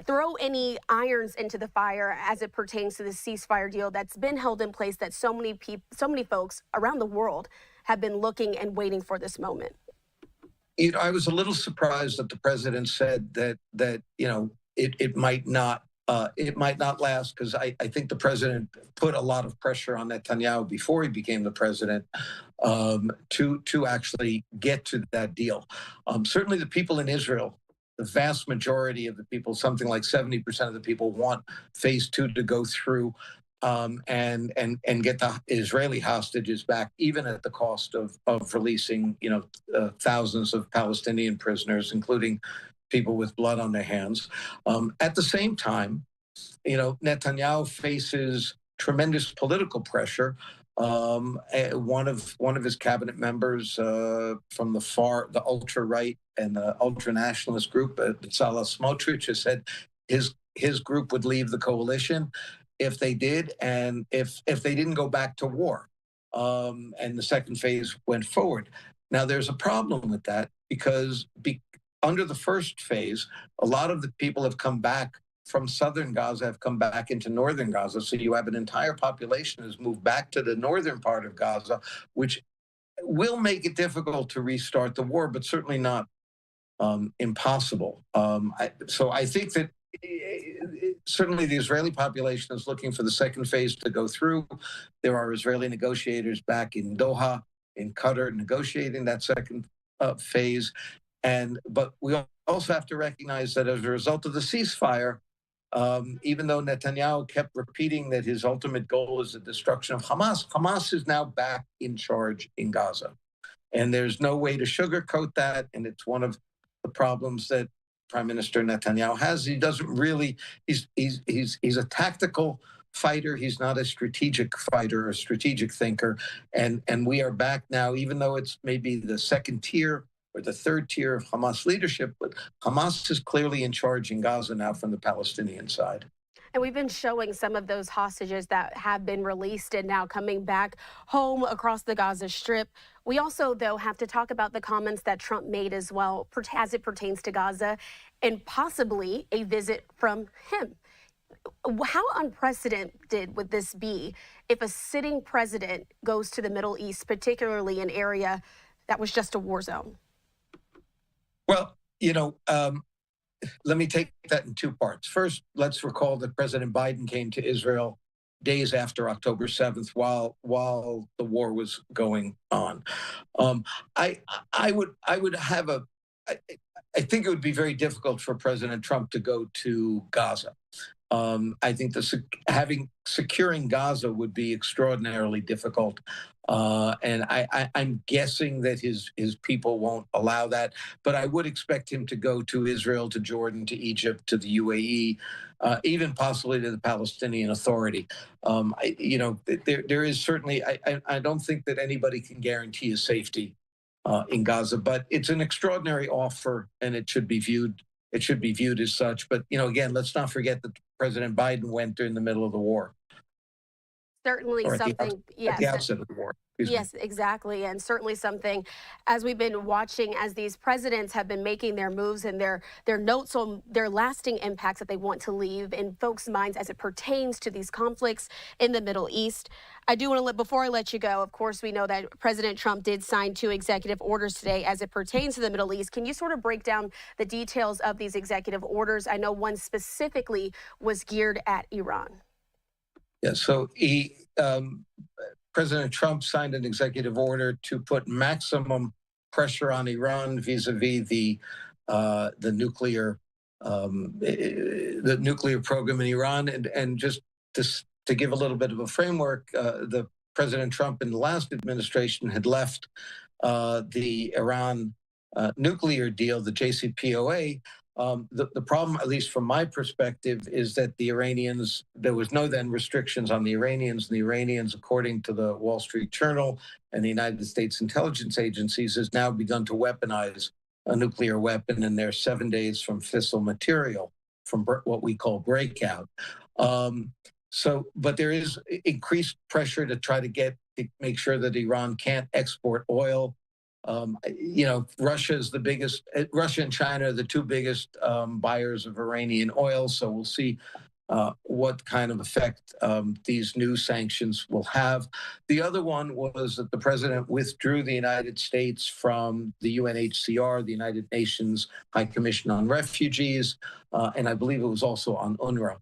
throw any irons into the fire as it pertains to the ceasefire deal that's been held in place, that so many folks around the world have been looking and waiting for this moment? I was a little surprised that the president said that it might not last, because I think the president put a lot of pressure on Netanyahu before he became the president to actually get to that deal. Certainly the people in Israel, the vast majority of the people, something like 70% of the people, want phase 2 to go through and get the Israeli hostages back, even at the cost of releasing thousands of Palestinian prisoners, including people with blood on their hands. At the same time, Netanyahu faces tremendous political pressure. One of his cabinet members from the ultra-right and the ultra-nationalist group, Bezalel Smotrich, has said his group would leave the coalition if they did, and if they didn't go back to war, and the second phase went forward. Now, there's a problem with that, because under the first phase, a lot of the people have come back from southern Gaza, have come back into northern Gaza. So you have an entire population who's moved back to the northern part of Gaza, which will make it difficult to restart the war, but certainly not impossible. So I think that certainly the Israeli population is looking for the second phase to go through. There are Israeli negotiators back in Doha, in Qatar, negotiating that second phase. But we also have to recognize that as a result of the ceasefire, even though Netanyahu kept repeating that his ultimate goal is the destruction of Hamas, Hamas is now back in charge in Gaza. And there's no way to sugarcoat that. And it's one of the problems that Prime Minister Netanyahu has. He doesn't really, he's a tactical fighter. He's not a strategic fighter or a strategic thinker. And we are back now, even though it's maybe the second tier or the third tier of Hamas leadership, but Hamas is clearly in charge in Gaza now from the Palestinian side. And we've been showing some of those hostages that have been released and now coming back home across the Gaza Strip. We also, though, have to talk about the comments that Trump made as well, as it pertains to Gaza, and possibly a visit from him. How unprecedented would this be if a sitting president goes to the Middle East, particularly an area that was just a war zone? Well, let me take that in two parts. First, let's recall that President Biden came to Israel days after October 7th while the war was going on. I think it would be very difficult for President Trump to go to Gaza. I think securing Gaza would be extraordinarily difficult, and I'm guessing that his people won't allow that. But I would expect him to go to Israel, to Jordan, to Egypt, to the UAE, even possibly to the Palestinian Authority. There is certainly. I don't think that anybody can guarantee his safety in Gaza, but it's an extraordinary offer, and it should be viewed. It should be viewed as such. But, again, let's not forget that President Biden went during the middle of the war. Certainly something, yes. At the outset of the war. Yes, exactly. And certainly something, as we've been watching, as these presidents have been making their moves and their notes on their lasting impacts that they want to leave in folks' minds as it pertains to these conflicts in the Middle East. I do want to, before I let you go, of course, we know that President Trump did sign 2 executive orders today as it pertains to the Middle East. Can you sort of break down the details of these executive orders? I know one specifically was geared at Iran. Yeah, so President Trump signed an executive order to put maximum pressure on Iran vis-a-vis the nuclear program in Iran, and just to give a little bit of a framework, the President Trump in the last administration had left the Iran nuclear deal, the JCPOA. The problem, at least from my perspective, is that the Iranians, there was no then restrictions on the Iranians. And the Iranians, according to the Wall Street Journal and the United States intelligence agencies, has now begun to weaponize a nuclear weapon, and they're 7 days from fissile material, from what we call breakout. But there is increased pressure to try to make sure that Iran can't export oil. Russia and China are the 2 biggest buyers of Iranian oil. So we'll see what kind of effect these new sanctions will have. The other one was that the president withdrew the United States from the UNHCR, the United Nations High Commission on Refugees, and I believe it was also on UNRWA,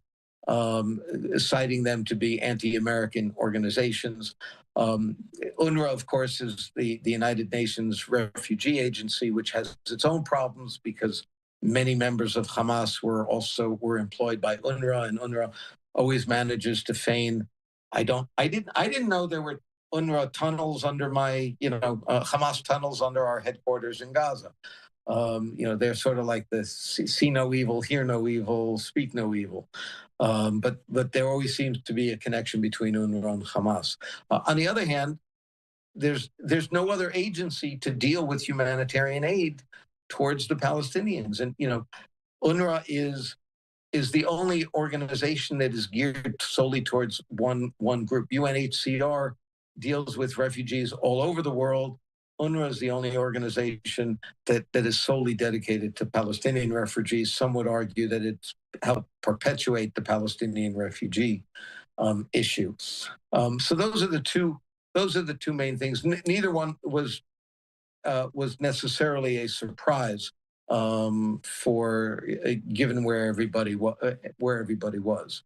citing them to be anti-American organizations. UNRWA, of course, is the United Nations Refugee Agency, which has its own problems because many members of Hamas were employed by UNRWA, and UNRWA always manages to feign. I didn't know there were UNRWA tunnels under Hamas tunnels under our headquarters in Gaza. They're sort of like the see no evil, hear no evil, speak no evil. But there always seems to be a connection between UNRWA and Hamas. On the other hand, there's no other agency to deal with humanitarian aid towards the Palestinians, and UNRWA is the only organization that is geared solely towards one group. UNHCR deals with refugees all over the world. UNRWA is the only organization that is solely dedicated to Palestinian refugees. Some would argue that it's helped perpetuate the Palestinian refugee issue. So those are the two main things. Neither one was necessarily a surprise given where everybody was.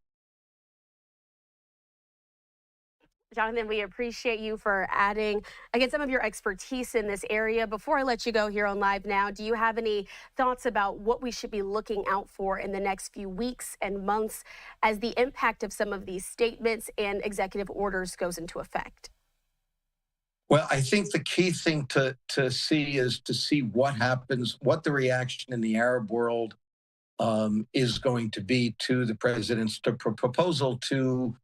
Jonathan, we appreciate you for adding, again, some of your expertise in this area. Before I let you go here on Live Now, do you have any thoughts about what we should be looking out for in the next few weeks and months as the impact of some of these statements and executive orders goes into effect? Well, I think the key thing to see is to see what happens, what the reaction in the Arab world is going to be to the president's proposal to,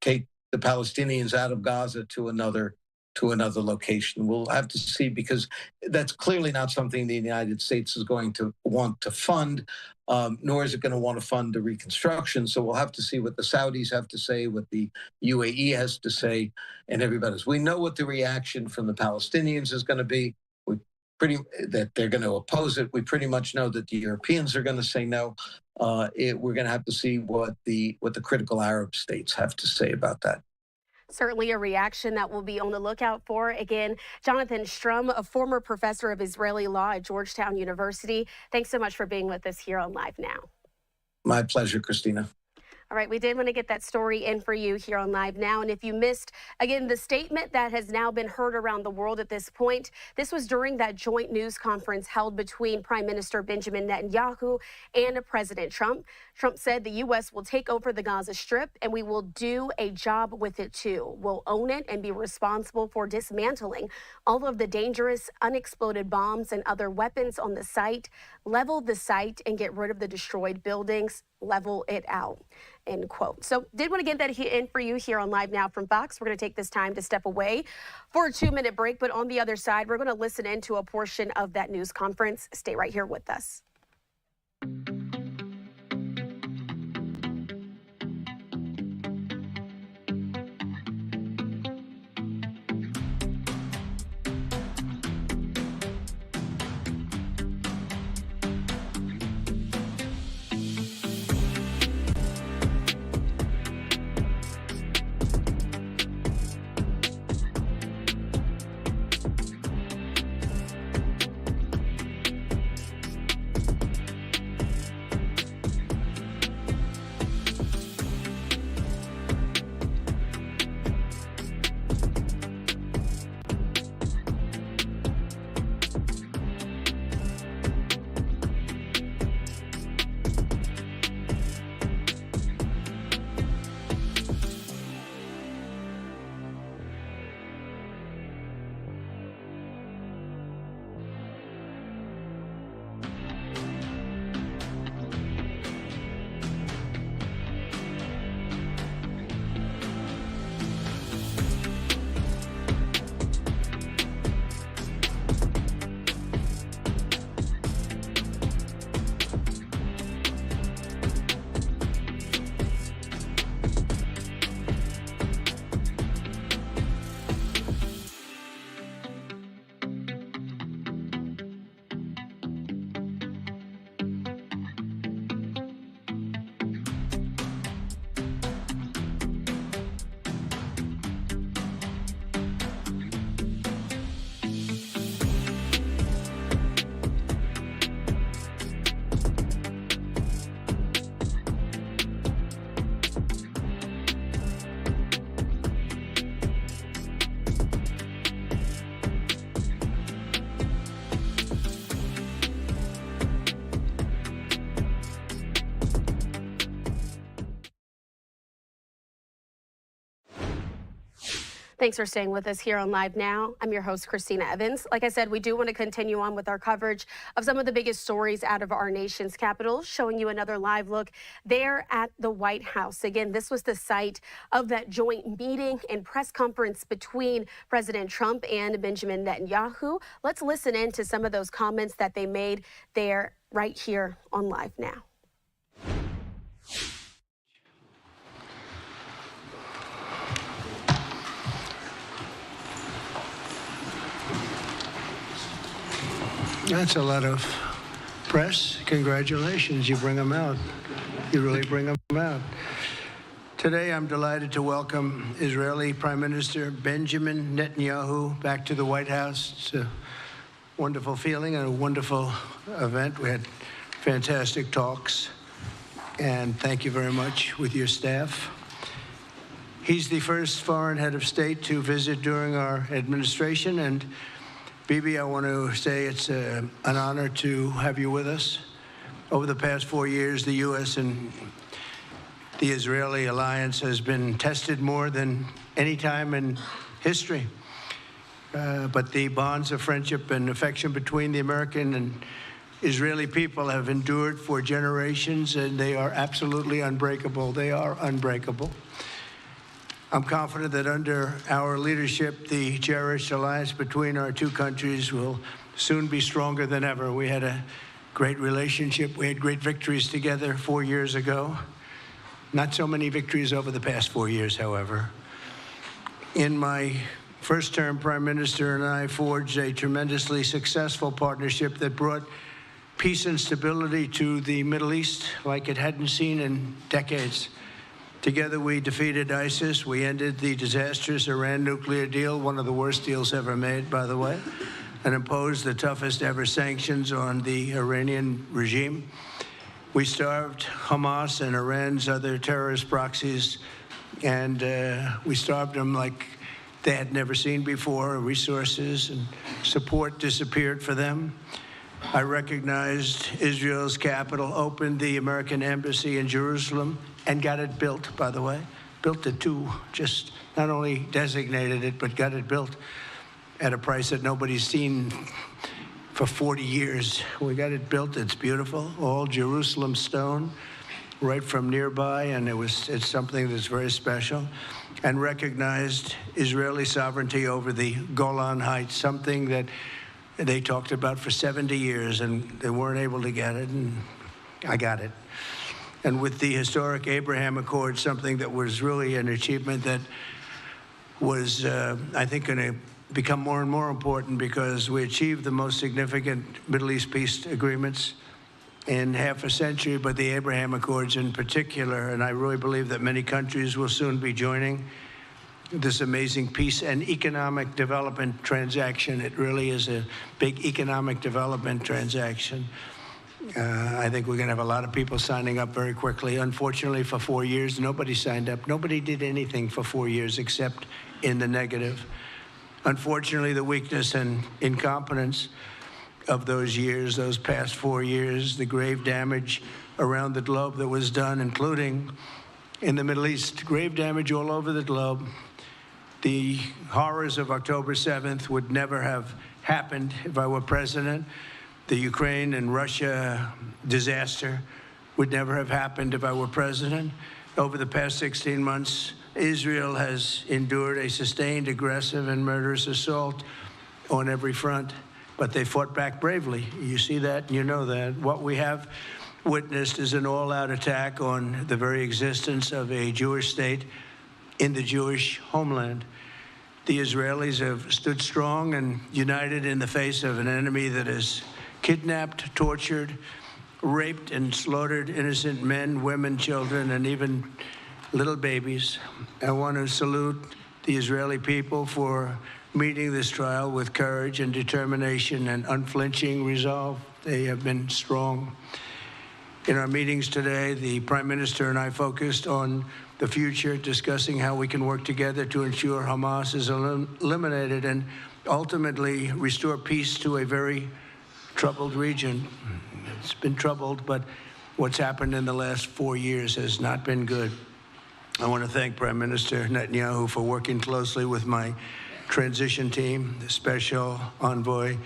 take the Palestinians out of Gaza to another location. We'll have to see, because that's clearly not something the United States is going to want to fund. nor is it going to want to fund the reconstruction. So we'll have to see what the Saudis have to say, what the UAE has to say, and everybody else. We know what the reaction from the Palestinians is going to be. That they're going to oppose it. We pretty much know that the Europeans are going to say no. We're going to have to see what the critical Arab states have to say about that. Certainly a reaction that we'll be on the lookout for. Again, Jonathan Strum, a former professor of Israeli law at Georgetown University. Thanks so much for being with us here on Live Now. My pleasure, Christina. All right, we did want to get that story in for you here on Live Now. And if you missed, again, the statement that has now been heard around the world at this point, this was during that joint news conference held between Prime Minister Benjamin Netanyahu and President Trump. Trump said the U.S. will take over the Gaza Strip and we will do a job with it too. We'll own it and be responsible for dismantling all of the dangerous unexploded bombs and other weapons on the site, level the site and get rid of the destroyed buildings, level it out. End quote. So did want to get that in for you here on Live Now from Fox. We're going to take this time to step away for a 2-minute break. But on the other side, we're going to listen into a portion of that news conference. Stay right here with us. Thanks for staying with us here on Live Now. I'm your host, Christina Evans. Like I said, we do want to continue on with our coverage of some of the biggest stories out of our nation's capital, showing you another live look there at the White House. Again, this was the site of that joint meeting and press conference between President Trump and Benjamin Netanyahu. Let's listen in to some of those comments that they made there right here on Live Now. That's a lot of press. Congratulations. You bring them out. You really bring them out. Today, I'm delighted to welcome Israeli Prime Minister Benjamin Netanyahu back to the White House. It's a wonderful feeling and a wonderful event. We had fantastic talks. And thank you very much with your staff. He's the first foreign head of state to visit during our administration. And Bibi, I want to say it's an honor to have you with us. Over the past 4 years, the U.S. and the Israeli alliance has been tested more than any time in history. But the bonds of friendship and affection between the American and Israeli people have endured for generations, and they are absolutely unbreakable. They are unbreakable. I'm confident that under our leadership, the cherished alliance between our two countries will soon be stronger than ever. We had a great relationship. We had great victories together 4 years ago. Not so many victories over the past 4 years, however. In my first term, Prime Minister and I forged a tremendously successful partnership that brought peace and stability to the Middle East like it hadn't seen in decades. Together, we defeated ISIS. We ended the disastrous Iran nuclear deal, one of the worst deals ever made, by the way, and imposed the toughest ever sanctions on the Iranian regime. We starved Hamas and Iran's other terrorist proxies, and we starved them like they had never seen before. Resources and support disappeared for them. I recognized Israel's capital, opened the American embassy in Jerusalem, and got it built, by the way. Built it too, just not only designated it, but got it built at a price that nobody's seen for 40 years. We got it built, it's beautiful, all Jerusalem stone, right from nearby, and it's something that's very special. And recognized Israeli sovereignty over the Golan Heights, something that they talked about for 70 years, and they weren't able to get it, and I got it. And with the historic Abraham Accord, something that was really an achievement that was, I think, going to become more and more important because we achieved the most significant Middle East peace agreements in half a century, but the Abraham Accords in particular, and I really believe that many countries will soon be joining this amazing peace and economic development transaction. It really is a big economic development transaction. I think we're going to have a lot of people signing up very quickly. Unfortunately, for 4 years, nobody signed up. Nobody did anything for 4 years except in the negative. Unfortunately, the weakness and incompetence of those years, those past 4 years, the grave damage around the globe that was done, including in the Middle East, grave damage all over the globe. The horrors of October 7th would never have happened if I were president. The Ukraine and Russia disaster would never have happened if I were president. Over the past 16 months, Israel has endured a sustained, aggressive, and murderous assault on every front, but they fought back bravely. You see that, and you know that. What we have witnessed is an all-out attack on the very existence of a Jewish state in the Jewish homeland. The Israelis have stood strong and united in the face of an enemy that has kidnapped, tortured, raped, and slaughtered innocent men, women, children, and even little babies. I want to salute the Israeli people for meeting this trial with courage and determination and unflinching resolve. They have been strong. In our meetings today, the Prime Minister and I focused on the future, discussing how we can work together to ensure Hamas is eliminated and ultimately restore peace to a very troubled region. It's been troubled, but what's happened in the last 4 years has not been good. I want to thank Prime Minister Netanyahu for working closely with my transition team, the Special Envoy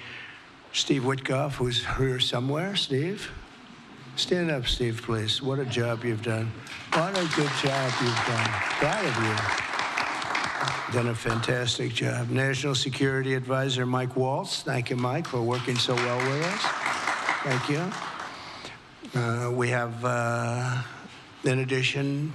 Steve Witkoff, who's here somewhere. Steve? Stand up, Steve, please. What a job you've done. What a good job you've done. Proud of you. Done a fantastic job. National Security Advisor Mike Waltz. Thank you, Mike, for working so well with us. Thank you. We have, in addition,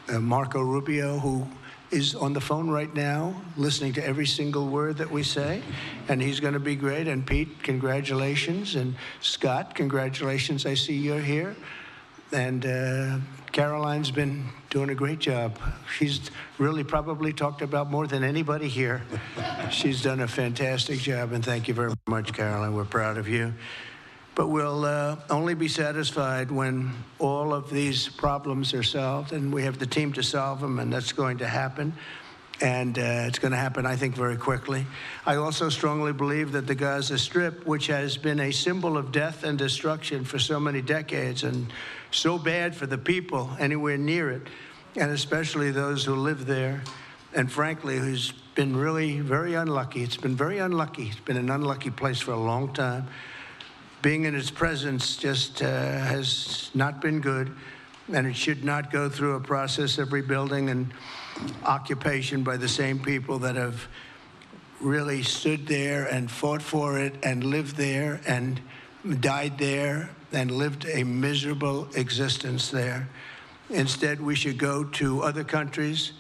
Marco Rubio, who is on the phone right now, listening to every single word that we say, and he's going to be great. And Pete, congratulations. And Scott, congratulations. I see you're here. And Caroline's been doing a great job. She's really probably talked about more than anybody here. She's done a fantastic job, and thank you very much, Caroline. We're proud of you. But we'll only be satisfied when all of these problems are solved, and we have the team to solve them, and that's going to happen. And it's going to happen, I think, very quickly. I also strongly believe that the Gaza Strip, which has been a symbol of death and destruction for so many decades, and so bad for the people anywhere near it, and especially those who live there, and frankly, who's been really very unlucky. It's been very unlucky. It's been an unlucky place for a long time. Being in its presence just has not been good, and it should not go through a process of rebuilding and occupation by the same people that have really stood there and fought for it and lived there and died there and lived a miserable existence there. Instead, we should go to other countries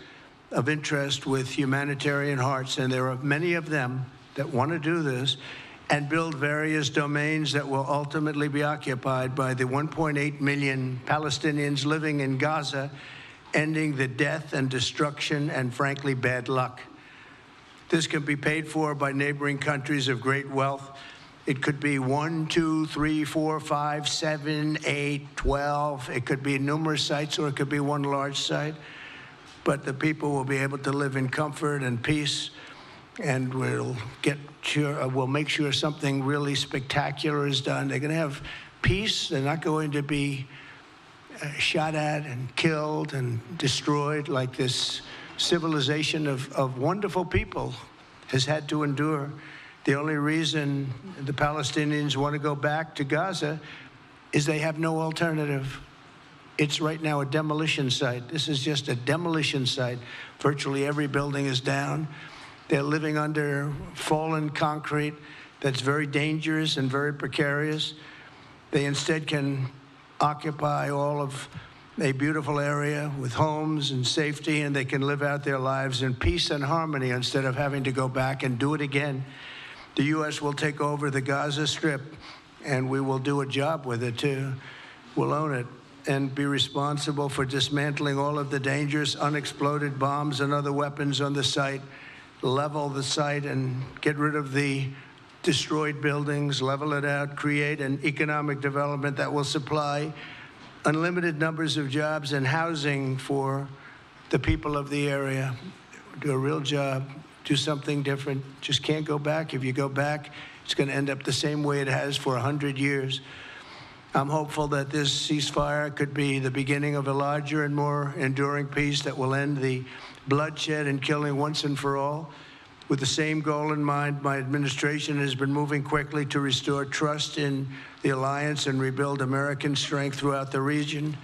of interest with humanitarian hearts, and there are many of them that want to do this, and build various domains that will ultimately be occupied by the 1.8 million Palestinians living in Gaza, ending the death and destruction and, frankly, bad luck. This can be paid for by neighboring countries of great wealth. It could be 1, 2, 3, 4, 5, 7, 8, 12. It could be numerous sites, or it could be one large site. But the people will be able to live in comfort and peace, and we'll make sure something really spectacular is done. They're going to have peace. They're not going to be shot at and killed and destroyed like this civilization of wonderful people has had to endure. The only reason the Palestinians want to go back to Gaza is they have no alternative. It's right now a demolition site. This is just a demolition site. Virtually every building is down. They're living under fallen concrete that's very dangerous and very precarious. They instead can occupy all of a beautiful area with homes and safety, and they can live out their lives in peace and harmony instead of having to go back and do it again. The U.S. will take over the Gaza Strip, and we will do a job with it, too. We'll own it and be responsible for dismantling all of the dangerous unexploded bombs and other weapons on the site, level the site and get rid of the destroyed buildings, level it out, create an economic development that will supply unlimited numbers of jobs and housing for the people of the area. Do a real job, do something different. Just can't go back. If you go back, it's going to end up the same way it has for 100 years. I'm hopeful that this ceasefire could be the beginning of a larger and more enduring peace that will end the bloodshed and killing once and for all. With the same goal in mind, my administration has been moving quickly to restore trust in the alliance and rebuild American strength throughout the region.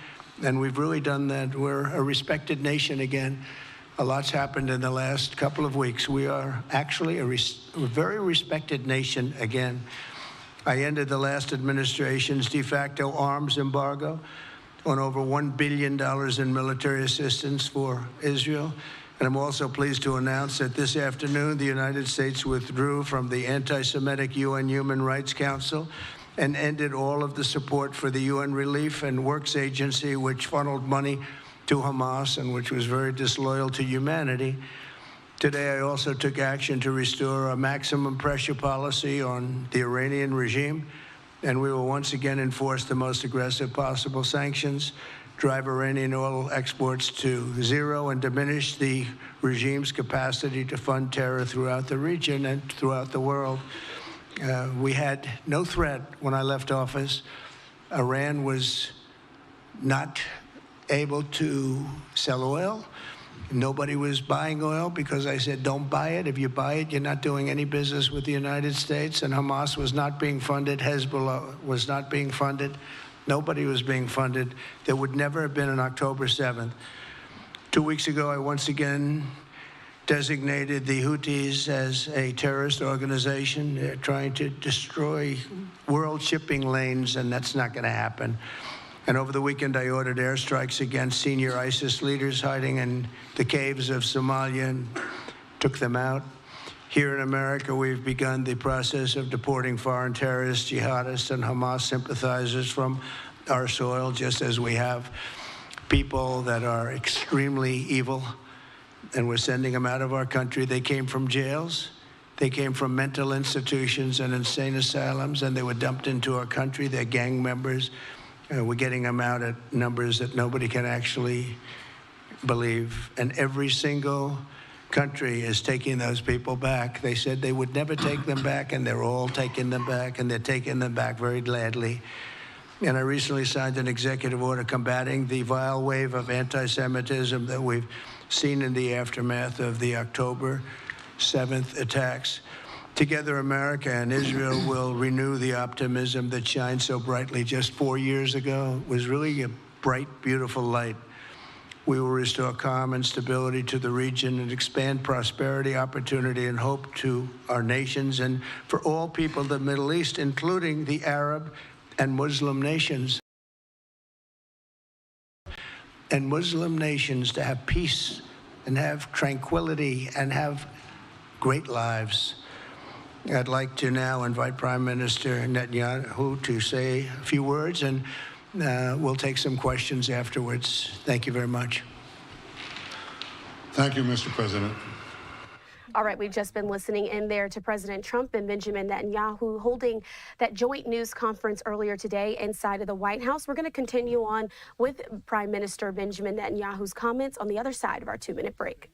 And we've really done that. We're a respected nation again. A lot's happened in the last couple of weeks. We are actually a very respected nation again. I ended the last administration's de facto arms embargo on over $1 billion in military assistance for Israel. And I'm also pleased to announce that this afternoon, the United States withdrew from the anti-Semitic UN Human Rights Council and ended all of the support for the UN Relief and Works Agency, which funneled money to Hamas and which was very disloyal to humanity. Today, I also took action to restore a maximum pressure policy on the Iranian regime, and we will once again enforce the most aggressive possible sanctions, drive Iranian oil exports to zero, and diminish the regime's capacity to fund terror throughout the region and throughout the world. We had no threat when I left office. Iran was not able to sell oil. Nobody was buying oil because I said, don't buy it. If you buy it, you're not doing any business with the United States. And Hamas was not being funded. Hezbollah was not being funded. Nobody was being funded. There would never have been an October 7th. 2 weeks ago, I once again designated the Houthis as a terrorist organization. They're trying to destroy world shipping lanes, and that's not going to happen. And over the weekend, I ordered airstrikes against senior ISIS leaders hiding in the caves of Somalia and took them out. Here in America, we've begun the process of deporting foreign terrorists, jihadists, and Hamas sympathizers from our soil, just as we have people that are extremely evil, and we're sending them out of our country. They came from jails. They came from mental institutions and insane asylums, and they were dumped into our country. They're gang members. We're getting them out at numbers that nobody can actually believe. And every single country is taking those people back. They said they would never take them back, and they're all taking them back, and they're taking them back very gladly. And I recently signed an executive order combating the vile wave of anti-Semitism that we've seen in the aftermath of the October 7th attacks. Together, America and Israel will renew the optimism that shined so brightly just 4 years ago. It was really a bright, beautiful light. We will restore calm and stability to the region and expand prosperity, opportunity, and hope to our nations and for all people of the Middle East, including the Arab and Muslim nations to have peace and have tranquility and have great lives. I'd like to now invite Prime Minister Netanyahu to say a few words, and we'll take some questions afterwards. Thank you very much. Thank you, Mr. President. All right, we've just been listening in there to President Trump and Benjamin Netanyahu holding that joint news conference earlier today inside of the White House. We're going to continue on with Prime Minister Benjamin Netanyahu's comments on the other side of our 2-minute break.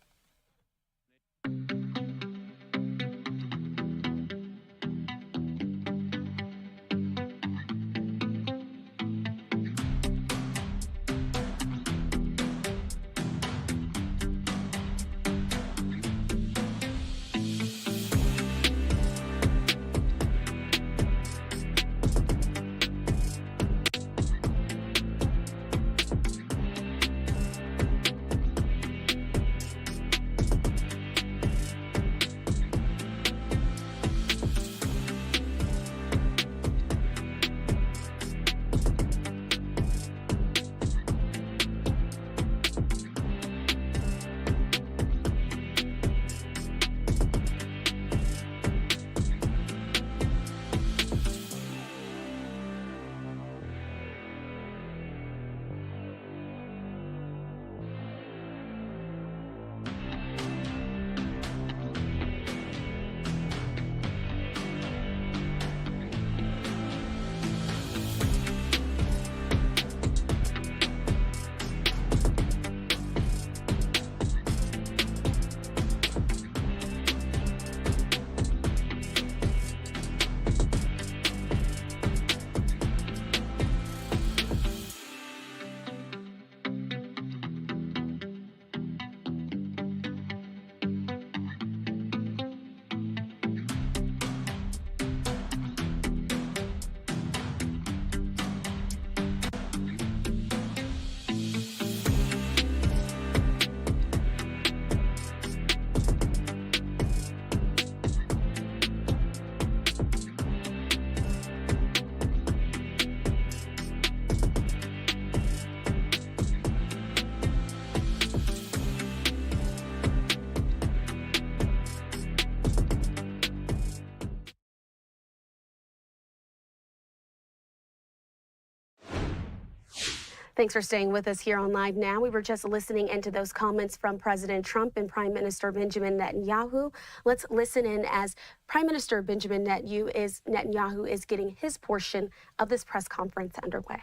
Thanks for staying with us here on Live Now. We were just listening into those comments from President Trump and Prime Minister Benjamin Netanyahu. Let's listen in as Prime Minister Benjamin Netanyahu is getting his portion of this press conference underway.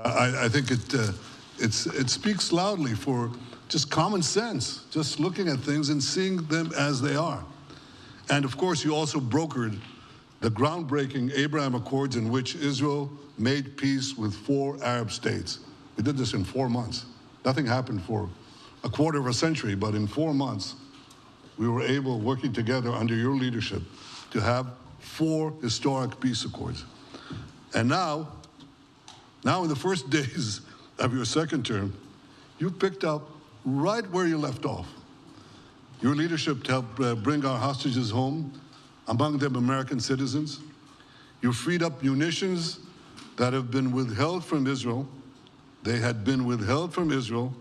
I think it speaks loudly for just common sense, just looking at things and seeing them as they are. And of course, you also brokered the groundbreaking Abraham Accords in which Israel made peace with 4 Arab states. We did this in 4 months. Nothing happened for a quarter of a century, but in 4 months, we were able, working together under your leadership, to have 4 historic peace accords. And now in the first days of your second term, you picked up right where you left off. Your leadership helped bring our hostages home, among them American citizens. You freed up munitions that have been withheld from Israel. They had been withheld from Israel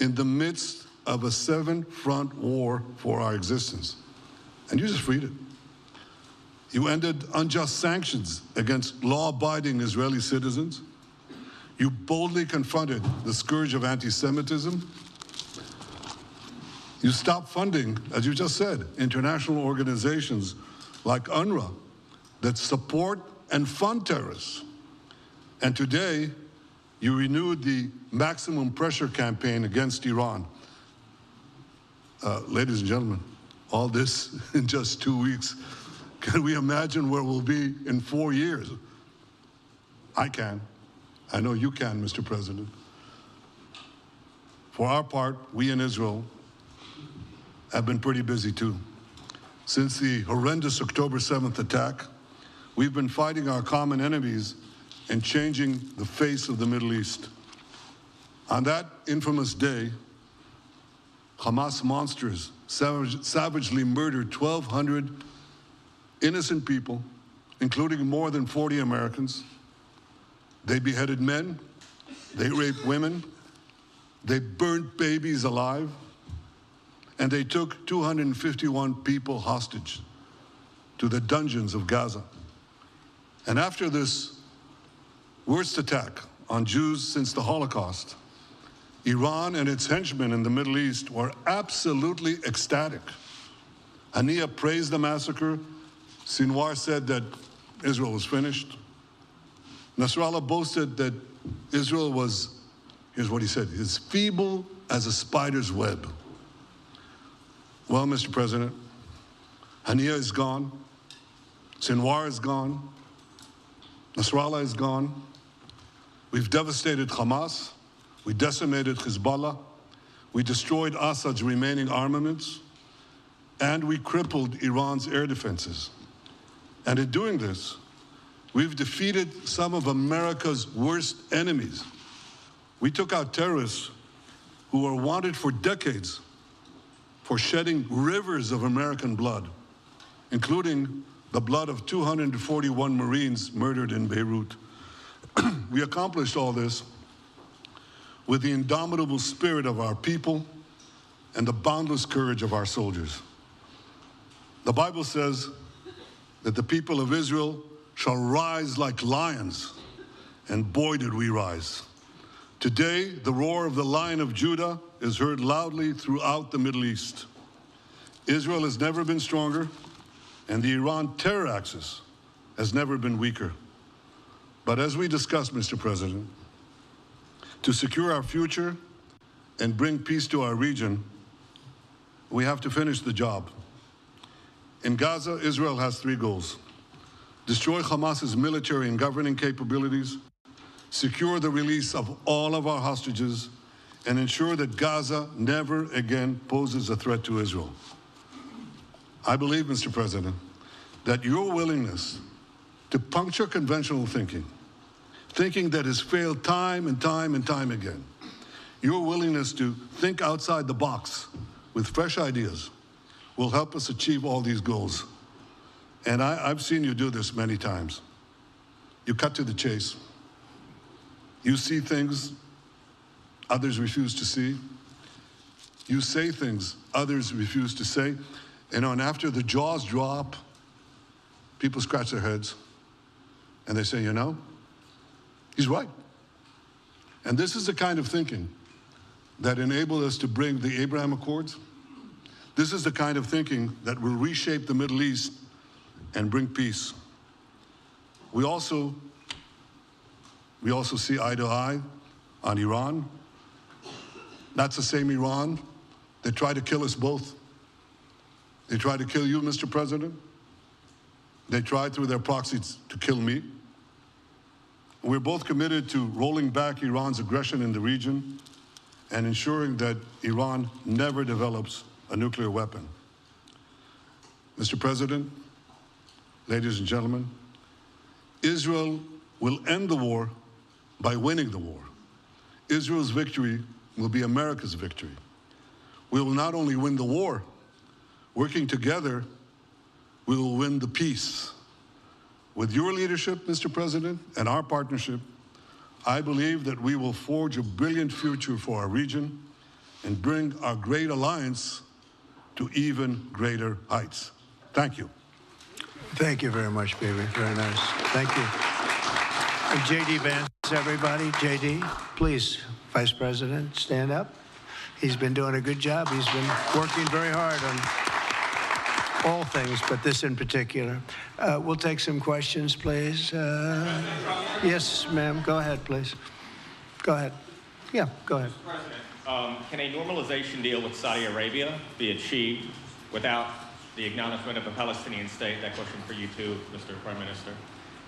in the midst of a 7-front war for our existence. And you just freed it. You ended unjust sanctions against law-abiding Israeli citizens. You boldly confronted the scourge of anti-Semitism. You stopped funding, as you just said, international organizations like UNRWA that support and fund terrorists. And today, you renewed the maximum pressure campaign against Iran. Ladies and gentlemen, all this in just 2 weeks. Can we imagine where we'll be in 4 years? I can. I know you can, Mr. President. For our part, we in Israel have been pretty busy too. Since the horrendous October 7th attack, we've been fighting our common enemies and changing the face of the Middle East. On that infamous day, Hamas monsters savagely murdered 1,200 innocent people, including more than 40 Americans. They beheaded men, they raped women, they burnt babies alive, and they took 251 people hostage to the dungeons of Gaza. And after this worst attack on Jews since the Holocaust, Iran and its henchmen in the Middle East were absolutely ecstatic. Haniya praised the massacre. Sinwar said that Israel was finished. Nasrallah boasted that Israel was, here's what he said, as feeble as a spider's web. Well, Mr. President, Haniya is gone. Sinwar is gone. Nasrallah is gone. We've devastated Hamas. We decimated Hezbollah. We destroyed Assad's remaining armaments. And we crippled Iran's air defenses. And in doing this, we've defeated some of America's worst enemies. We took out terrorists who were wanted for decades for shedding rivers of American blood, including the blood of 241 Marines murdered in Beirut. We accomplished all this with the indomitable spirit of our people and the boundless courage of our soldiers. The Bible says that the people of Israel shall rise like lions, and boy did we rise. Today, the roar of the Lion of Judah is heard loudly throughout the Middle East. Israel has never been stronger, and the Iran terror axis has never been weaker. But as we discussed, Mr. President, to secure our future and bring peace to our region, we have to finish the job. In Gaza, Israel has 3 goals: destroy Hamas's military and governing capabilities, secure the release of all of our hostages, and ensure that Gaza never again poses a threat to Israel. I believe, Mr. President, that your willingness to puncture conventional thinking that has failed time and time and time again, your willingness to think outside the box with fresh ideas will help us achieve all these goals. And I've seen you do this many times. You cut to the chase. You see things others refuse to see. You say things others refuse to say. And after the jaws drop, people scratch their heads and they say, you know, he's right. And this is the kind of thinking that enabled us to bring the Abraham Accords. This is the kind of thinking that will reshape the Middle East and bring peace. We also see eye to eye on Iran. That's the same Iran that tried to kill us both. They tried to kill you, Mr. President. They tried through their proxies to kill me. We're both committed to rolling back Iran's aggression in the region and ensuring that Iran never develops a nuclear weapon. Mr. President, ladies and gentlemen, Israel will end the war by winning the war. Israel's victory will be America's victory. We will not only win the war, working together, we will win the peace. With your leadership, Mr. President, and our partnership, I believe that we will forge a brilliant future for our region and bring our great alliance to even greater heights. Thank you. Thank you very much, baby. Very nice. Thank you. And J.D. Vance, everybody. J.D., please, Vice President, stand up. He's been doing a good job. He's been working very hard on all things, but this in particular. We'll take some questions, please. Yes, ma'am. Go ahead, please. Go ahead. Yeah, go ahead. Mr. President, can a normalization deal with Saudi Arabia be achieved without the acknowledgement of a Palestinian state? That question for you too, Mr. Prime Minister.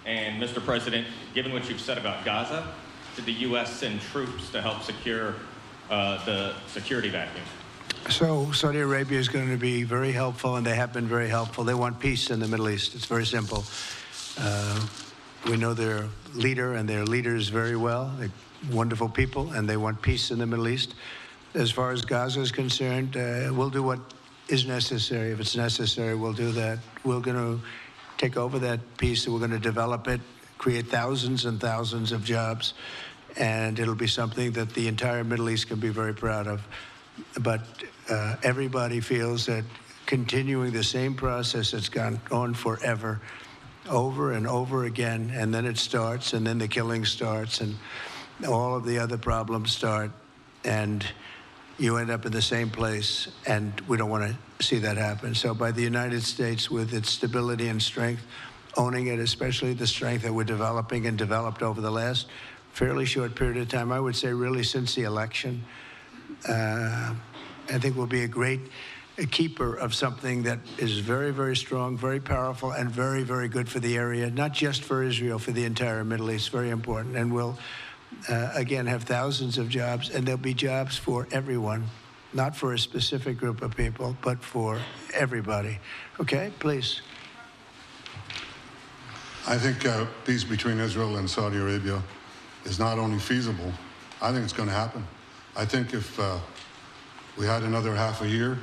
And Mr. President, given what you've said about Gaza, did the U.S. send troops to help secure the security vacuum? So Saudi Arabia is going to be very helpful, and they have been very helpful. They want peace in the Middle East. It's very simple. We know their leader and their leaders very well. They're wonderful people, and they want peace in the Middle East. As far as Gaza is concerned, we'll do what is necessary. If it's necessary, we'll do that. We're going to take over that piece, and we're going to develop it, create thousands and thousands of jobs, and it'll be something that the entire Middle East can be very proud of. But everybody feels that continuing the same process that's gone on forever, over and over again, and then it starts, and then the killing starts, and all of the other problems start, and you end up in the same place, and we don't want to see that happen. So by the United States, with its stability and strength, owning it, especially the strength that we're developing and developed over the last fairly short period of time, I would say really since the election, I think we'll be a keeper of something that is very, very strong, very powerful, and very, very good for the area, not just for Israel, for the entire Middle East, very important. And we'll, again, have thousands of jobs, and there'll be jobs for everyone, not for a specific group of people, but for everybody. Okay, please. I think peace between Israel and Saudi Arabia is not only feasible, I think it's going to happen. I think if we had another half a year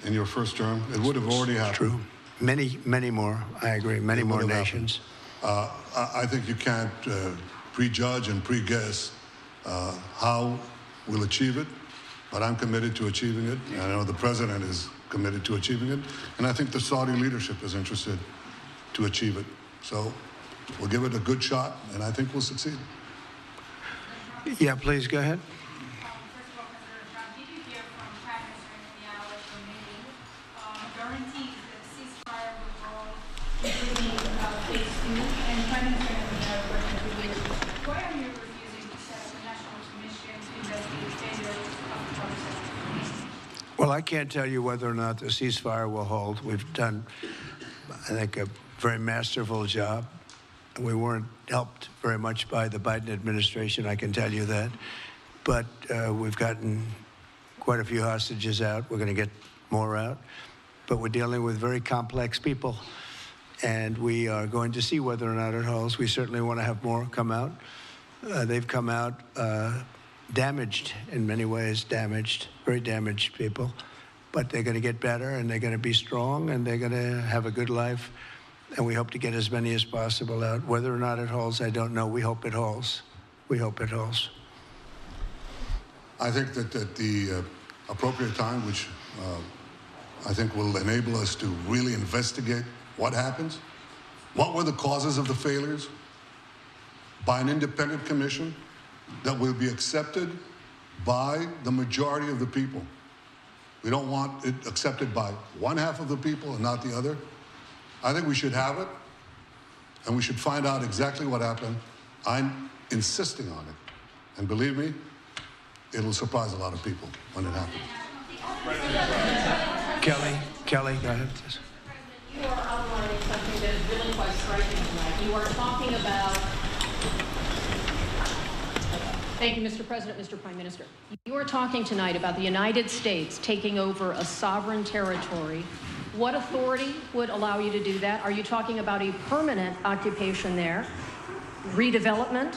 in your first term, it would have already happened. True. Many, many more, I agree, many more nations. I think you can't prejudge and pre-guess how we'll achieve it, but I'm committed to achieving it. I know the president is committed to achieving it, and I think the Saudi leadership is interested to achieve it. So we'll give it a good shot, and I think we'll succeed. Yeah, please, go ahead. Well, I can't tell you whether or not the ceasefire will hold. We've done, I think, a very masterful job. We weren't helped very much by the Biden administration, I can tell you that. But we've gotten quite a few hostages out. We're going to get more out. But we're dealing with very complex people. And we are going to see whether or not it holds. We certainly want to have more come out. They've come out damaged in many ways, very damaged people. But they're going to get better, and they're going to be strong, and they're going to have a good life. And we hope to get as many as possible out. Whether or not it holds, I don't know. We hope it holds. We hope it holds. I think that at the appropriate time, which I think will enable us to really investigate what happens, what were the causes of the failures, by an independent commission that will be accepted by the majority of the people. We don't want it accepted by one half of the people and not the other. I think we should have it, and we should find out exactly what happened. I'm insisting on it. And believe me, it'll surprise a lot of people when it happens. Kelly, go ahead. You are outlining something that is really quite striking tonight. You are talking about... Thank you, Mr. President, Mr. Prime Minister. You are talking tonight about the United States taking over a sovereign territory. What authority would allow you to do that? Are you talking about a permanent occupation there, redevelopment?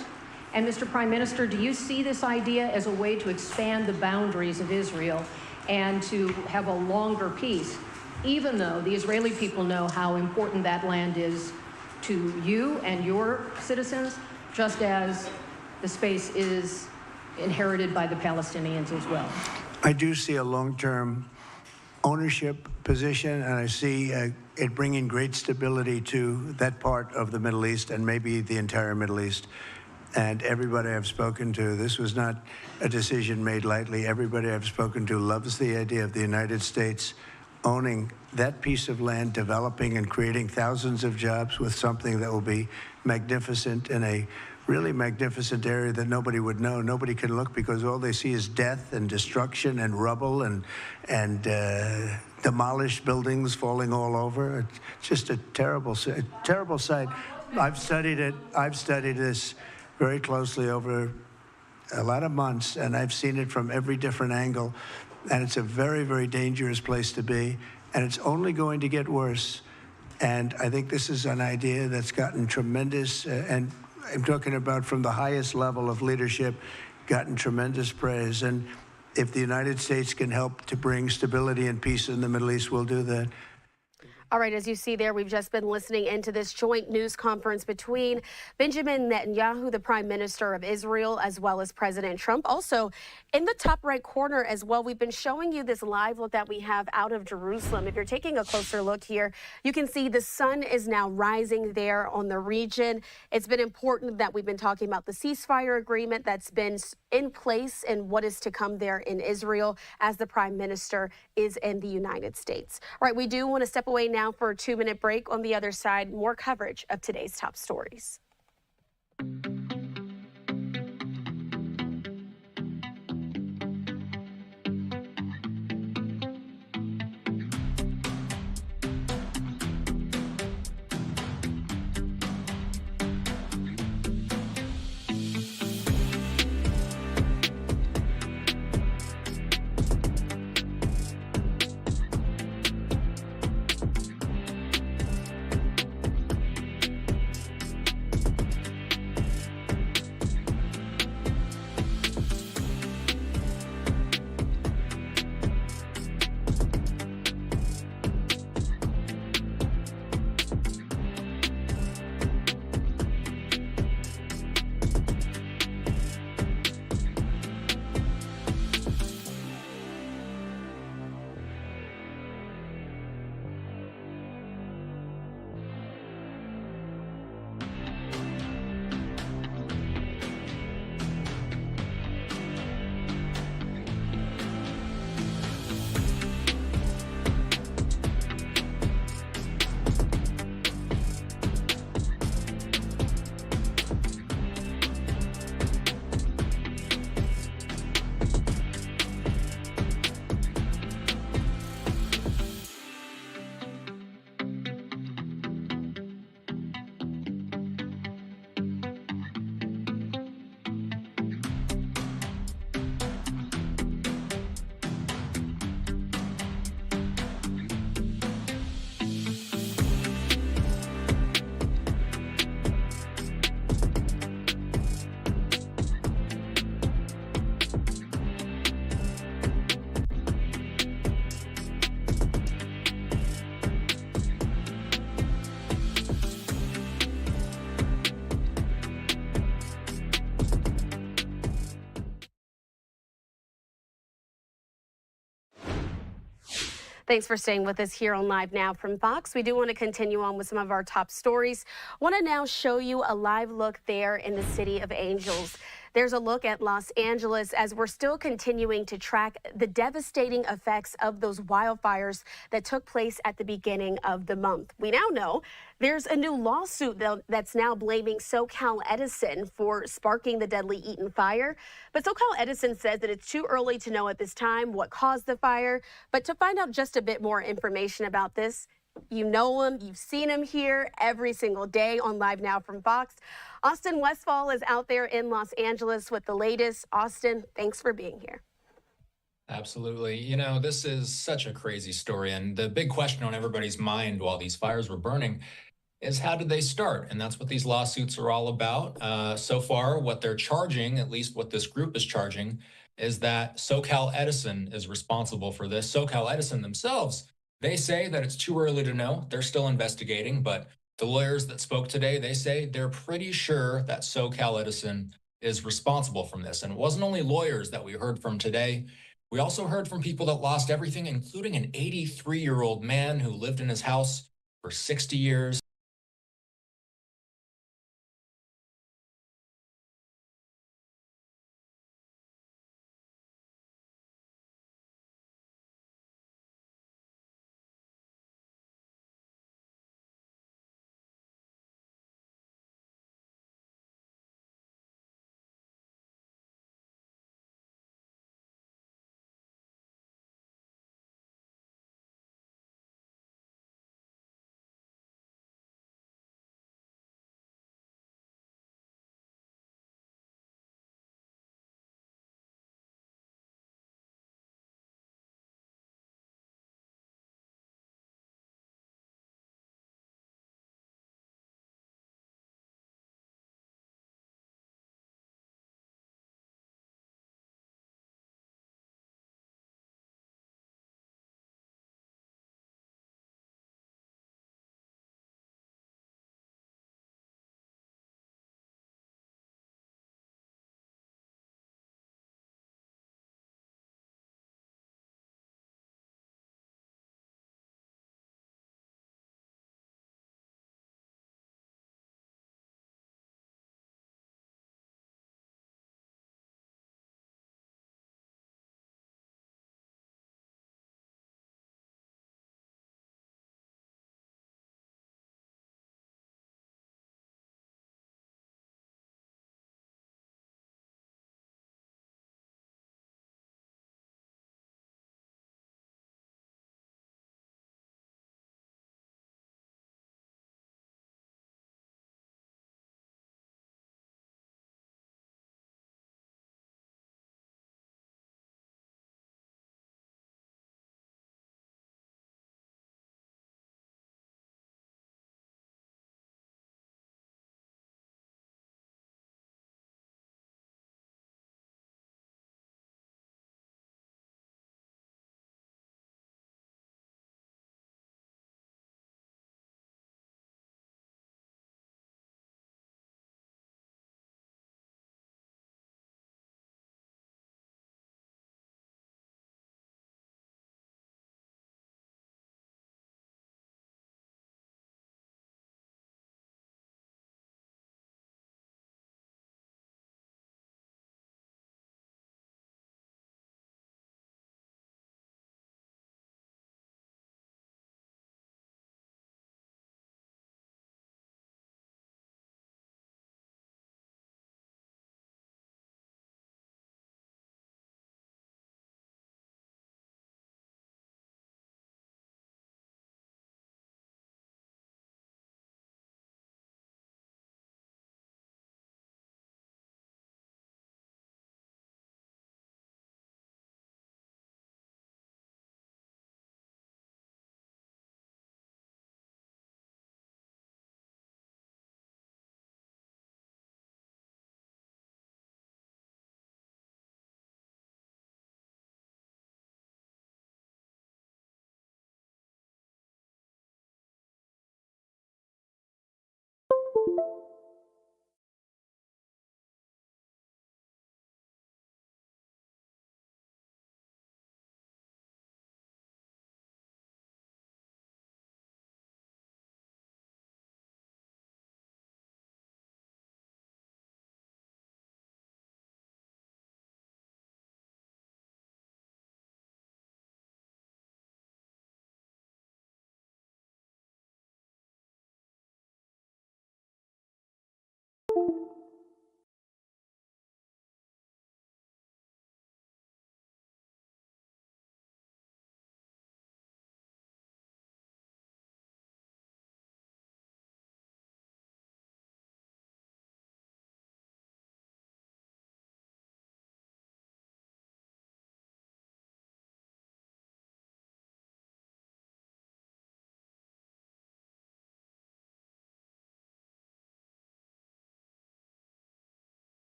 And Mr. Prime Minister, do you see this idea as a way to expand the boundaries of Israel and to have a longer peace, even though the Israeli people know how important that land is to you and your citizens, just as the space is inherited by the Palestinians as well? I do see a long-term ownership position, and I see it bringing great stability to that part of the Middle East and maybe the entire Middle East. And everybody I've spoken to, this was not a decision made lightly. Everybody I've spoken to loves the idea of the United States owning that piece of land, developing and creating thousands of jobs with something that will be magnificent in a really magnificent area that nobody would know. Nobody can look because all they see is death and destruction and rubble and demolished buildings falling all over. It's just a terrible sight. I've studied it. I've studied this very closely over a lot of months, and I've seen it from every different angle. And it's a very, very dangerous place to be, and it's only going to get worse. And I think this is an idea that's gotten tremendous, and I'm talking about from the highest level of leadership, gotten tremendous praise. And if the United States can help to bring stability and peace in the Middle East, we'll do that. All right, as you see there, we've just been listening into this joint news conference between Benjamin Netanyahu, the Prime Minister of Israel, as well as President Trump. Also, in the top right corner as well, we've been showing you this live look that we have out of Jerusalem. If you're taking a closer look here, you can see the sun is now rising there on the region. It's been important that we've been talking about the ceasefire agreement that's been in place and what is to come there in Israel as the Prime Minister is in the United States. All right, we do want to step away now for a 2-minute break. On the other side, more coverage of today's top stories. Thanks for staying with us here on Live Now from Fox. We do want to continue on with some of our top stories. Want to now show you a live look there in the City of Angels. There's a look at Los Angeles as we're still continuing to track the devastating effects of those wildfires that took place at the beginning of the month. We now know there's a new lawsuit that's now blaming SoCal Edison for sparking the deadly Eaton fire. But SoCal Edison says that it's too early to know at this time what caused the fire. But to find out just a bit more information about this, you know him, you've seen him here every single day on Live Now from Fox. Austin Westfall is out there in Los Angeles with the latest. Austin, thanks for being here. Absolutely. You know, this is such a crazy story. And the big question on everybody's mind while these fires were burning is how did they start? And that's what these lawsuits are all about. So far, what they're charging, at least what this group is charging, is that SoCal Edison is responsible for this. SoCal Edison themselves, they say that it's too early to know. They're still investigating, but the lawyers that spoke today, they say they're pretty sure that SoCal Edison is responsible from this. And it wasn't only lawyers that we heard from today. We also heard from people that lost everything, including an 83-year-old man who lived in his house for 60 years.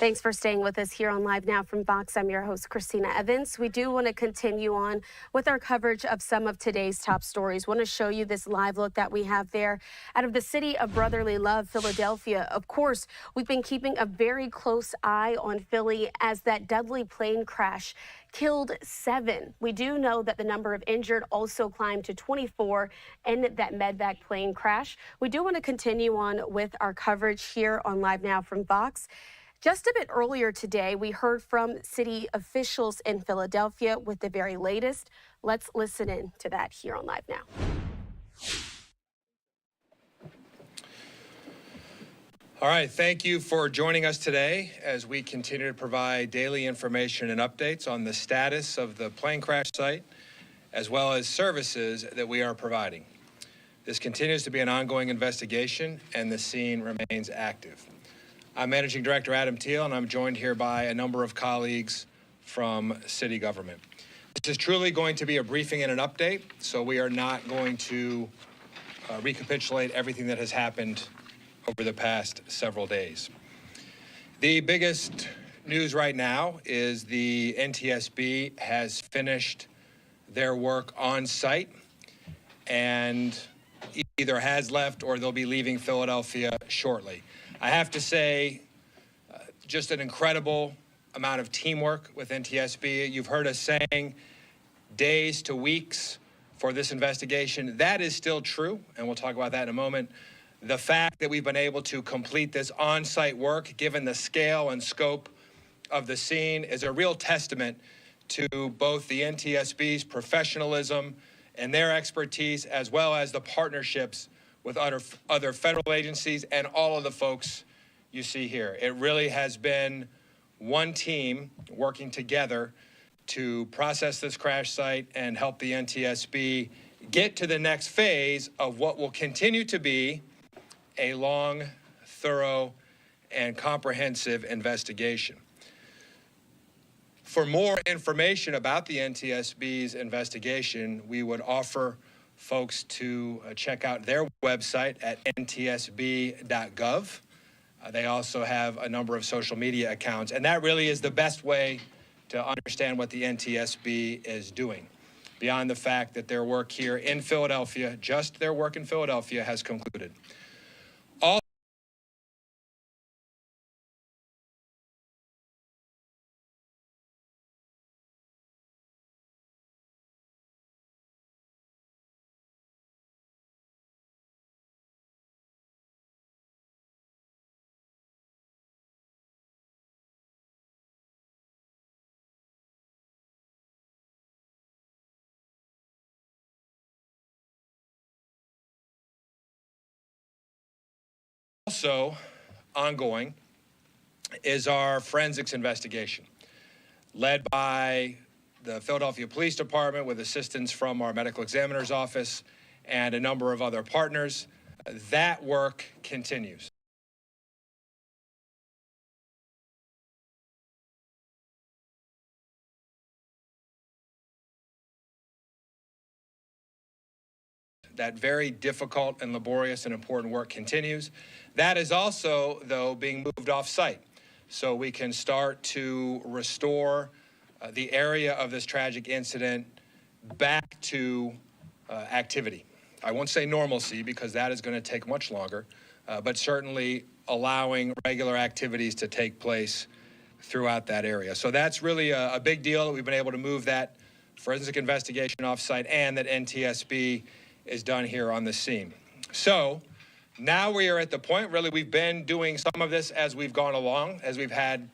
Thanks for staying with us here on Live Now from Vox. I'm your host, Christina Evans. We do want to continue on with our coverage of some of today's top stories. Want to show you this live look that we have there out of the city of brotherly love, Philadelphia. Of course, we've been keeping a very close eye on Philly as that deadly plane crash killed 7. We do know that the number of injured also climbed to 24 in that medvac plane crash. We do want to continue on with our coverage here on Live Now from Vox. Just a bit earlier today, we heard from city officials in Philadelphia with the very latest. Let's listen in to that here on Live Now. All right, thank you for joining us today as we continue to provide daily information and updates on the status of the plane crash site, as well as services that we are providing. This continues to be an ongoing investigation, and the scene remains active. I'm Managing Director Adam Thiel, and I'm joined here by a number of colleagues from city government. This is truly going to be a briefing and an update, so we are not going to recapitulate everything that has happened over the past several days. The biggest news right now is the NTSB has finished their work on site and either has left or they'll be leaving Philadelphia shortly. I have to say, just an incredible amount of teamwork with NTSB. You've heard us saying days to weeks for this investigation. That is still true, and we'll talk about that in a moment. The fact that we've been able to complete this on-site work, given the scale and scope of the scene, is a real testament to both the NTSB's professionalism and their expertise, as well as the partnerships with other federal agencies and all of the folks you see here. It really has been one team working together to process this crash site and help the NTSB get to the next phase of what will continue to be a long, thorough, and comprehensive investigation. For more information about the NTSB's investigation, we would offer folks to check out their website at ntsb.gov. They also have a number of social media accounts, and that really is the best way to understand what the NTSB is doing, beyond the fact that their work here in Philadelphia, just their work in Philadelphia, has concluded. Also ongoing is our forensics investigation, led by the Philadelphia Police Department with assistance from our medical examiner's office and a number of other partners. That work continues. That very difficult and laborious and important work continues. That is also, though, being moved off-site, so we can start to restore the area of this tragic incident back to activity. I won't say normalcy, because that is going to take much longer, but certainly allowing regular activities to take place throughout that area. So that's really a big deal that we've been able to move that forensic investigation off-site, and that NTSB is done here on the scene. So now we are at the point, really, we've been doing some of this as we've gone along, as we've had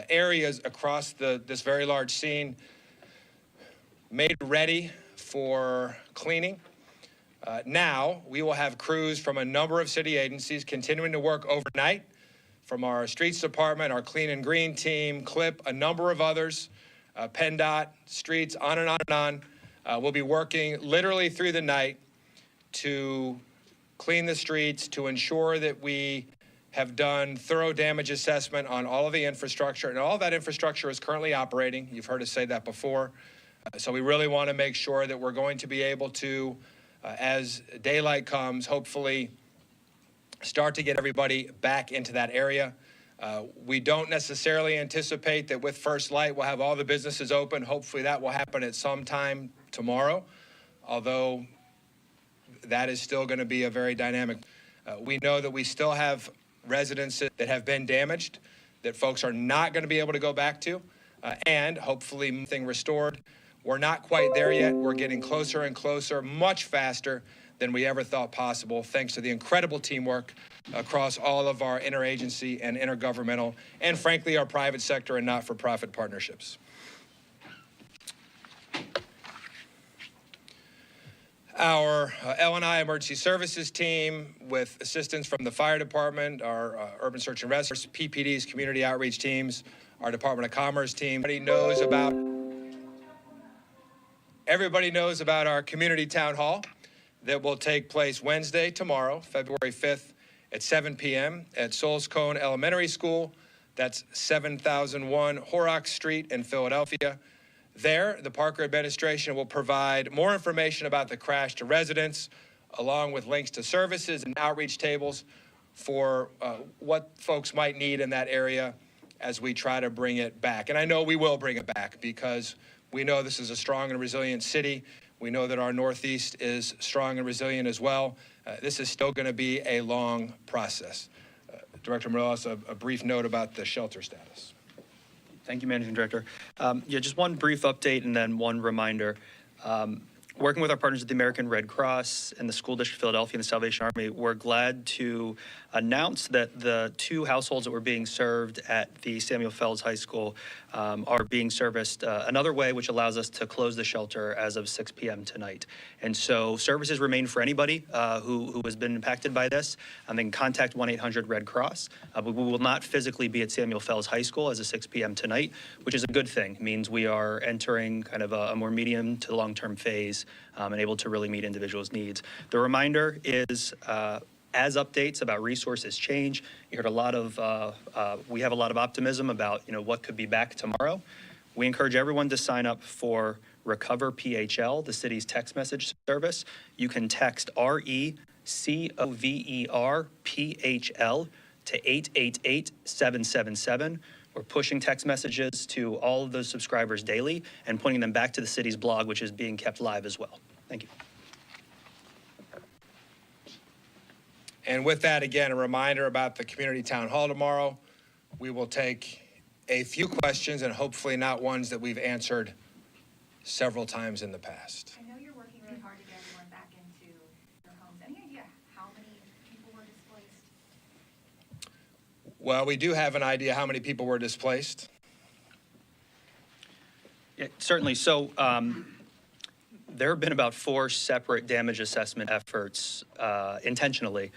areas across this very large scene made ready for cleaning. Now we will have crews from a number of city agencies continuing to work overnight, from our streets department, our clean and green team, CLIP, a number of others, PennDOT, streets, on and on and on. We'll be working literally through the night to clean the streets, to ensure that we have done thorough damage assessment on all of the infrastructure, and all of that infrastructure is currently operating. You've heard us say that before. So we really want to make sure that we're going to be able to, as daylight comes, hopefully start to get everybody back into that area. We don't necessarily anticipate that with first light we'll have all the businesses open. Hopefully that will happen at some time tomorrow, although that is still going to be a very dynamic. We know that we still have residences that have been damaged, that folks are not going to be able to go back to, and hopefully everything restored. We're not quite there yet. We're getting closer and closer, much faster than we ever thought possible, thanks to the incredible teamwork across all of our interagency and intergovernmental, and frankly, our private sector and not-for-profit partnerships. Our L&I Emergency Services team, with assistance from the fire department, our urban search and rescue, PPD's community outreach teams, our Department of Commerce team. Everybody knows about our community town hall that will take place Wednesday, tomorrow, February 5th at 7 p.m. at Souls Cone Elementary School. That's 7001 Horrocks Street in Philadelphia. There, the Parker administration will provide more information about the crash to residents, along with links to services and outreach tables for what folks might need in that area as we try to bring it back. And I know we will bring it back, because we know this is a strong and resilient city. We know that our Northeast is strong and resilient as well. This is still going to be a long process. Director Morales, a brief note about the shelter status. Thank you, Managing Director. Yeah, just one brief update and then one reminder. Working with our partners at the American Red Cross and the School District of Philadelphia and the Salvation Army, we're glad to announce that the 2 households that were being served at the Samuel Felds High School are being serviced another way, which allows us to close the shelter as of 6 p.m. tonight. And so services remain for anybody who has been impacted by this. They can contact 1-800-RED Cross. But we will not physically be at Samuel Felds High School as of 6 p.m. tonight, which is a good thing. It means we are entering kind of a more medium to long-term phase and able to really meet individuals' needs. The reminder is as updates about resources change, you heard a lot of, we have a lot of optimism about, what could be back tomorrow. We encourage everyone to sign up for Recover PHL, the city's text message service. You can text RECOVER PHL to 888-777. We're pushing text messages to all of those subscribers daily and pointing them back to the city's blog, which is being kept live as well. Thank you. And with that, again, a reminder about the community town hall tomorrow. We will take a few questions and hopefully not ones that we've answered several times in the past. I know you're working really hard to get everyone back into their homes. Any idea how many people were displaced? Well, we do have an idea how many people were displaced. Yeah, certainly. So there have been about 4 separate damage assessment efforts intentionally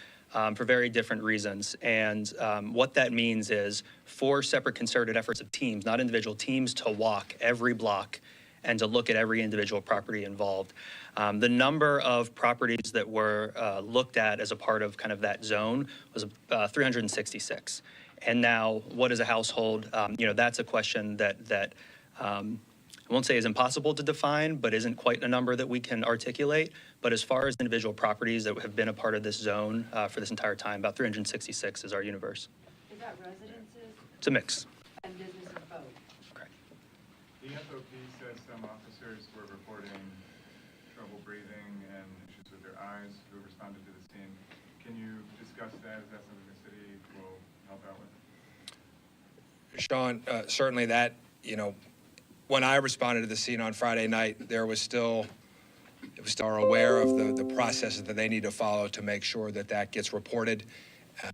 for very different reasons. And what that means is 4 separate concerted efforts of teams, not individual teams, to walk every block and to look at every individual property involved. The number of properties that were looked at as a part of kind of that zone was 366. And now, what is a household? That's a question that I won't say is impossible to define, but isn't quite a number that we can articulate. But as far as individual properties that have been a part of this zone for this entire time, about 366 is our universe. Is that residences? It's a mix. And businesses both? Correct. The FOP says some officers were reporting trouble breathing and issues with their eyes who responded to the scene. Can you discuss that? Is that something the city will help out with? Sean, certainly that, when I responded to the scene on Friday night, it was still aware of the processes that they need to follow to make sure that gets reported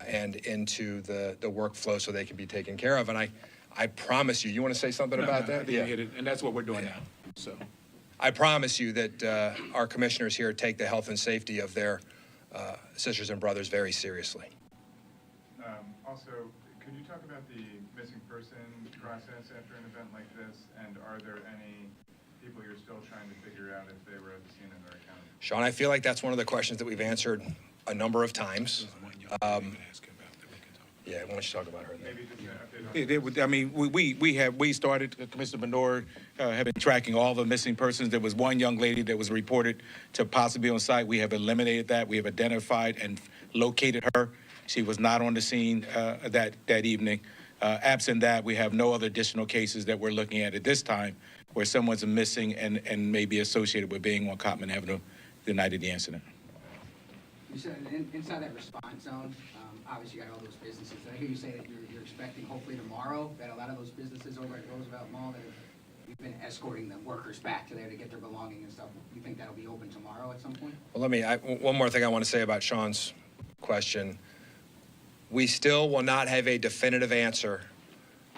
and into the workflow so they can be taken care of. And I promise you want to say something about that? Yeah, hit it, and that's what we're doing now. So I promise you that our commissioners here take the health and safety of their sisters and brothers very seriously. Also, could you talk about the missing person process after an event like this, and are there any people you're still trying to figure out if they were at the scene in their account? Sean, I feel like that's one of the questions that we've answered a number of times. Yeah, why don't you talk about her? Maybe just an update on I mean, we started, Commissioner Benor have been tracking all the missing persons. There was one young lady that was reported to possibly be on site. We have eliminated that. We have identified and located her. She was not on the scene that evening. Absent that, we have no other additional cases that we're looking at this time where someone's missing and may be associated with being on Cottman Avenue the night of the incident. You said inside that response zone, obviously you got all those businesses. I hear you say that you're expecting hopefully tomorrow that a lot of those businesses over at Roosevelt Mall that you've been escorting the workers back to there to get their belongings and stuff. You think that'll be open tomorrow at some point? Well, one more thing I want to say about Sean's question. We still will not have a definitive answer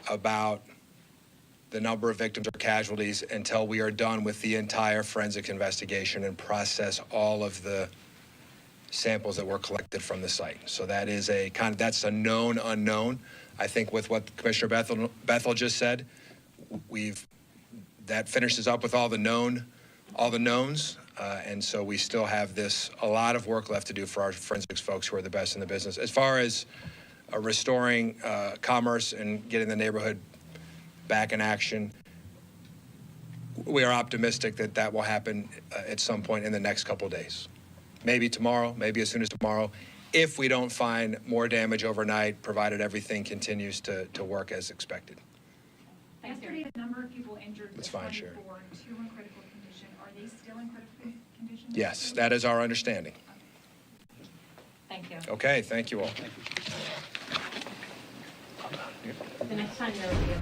about the number of victims or casualties until we are done with the entire forensic investigation and process all of the samples that were collected from the site. So that is that's a known unknown. I think with what Commissioner Bethel just said, that finishes up with all the knowns. And so we still have a lot of work left to do for our forensics folks who are the best in the business. As far as restoring commerce and getting the neighborhood back in action, we are optimistic that will happen at some point in the next couple of days. Maybe tomorrow, maybe as soon as tomorrow, if we don't find more damage overnight, provided everything continues to work as expected. Yesterday, the number of people injured was 24, 2 in critical condition. Are they still in critical condition? Yes, that is our understanding. Thank you. Okay, thank you all. The next time you're here.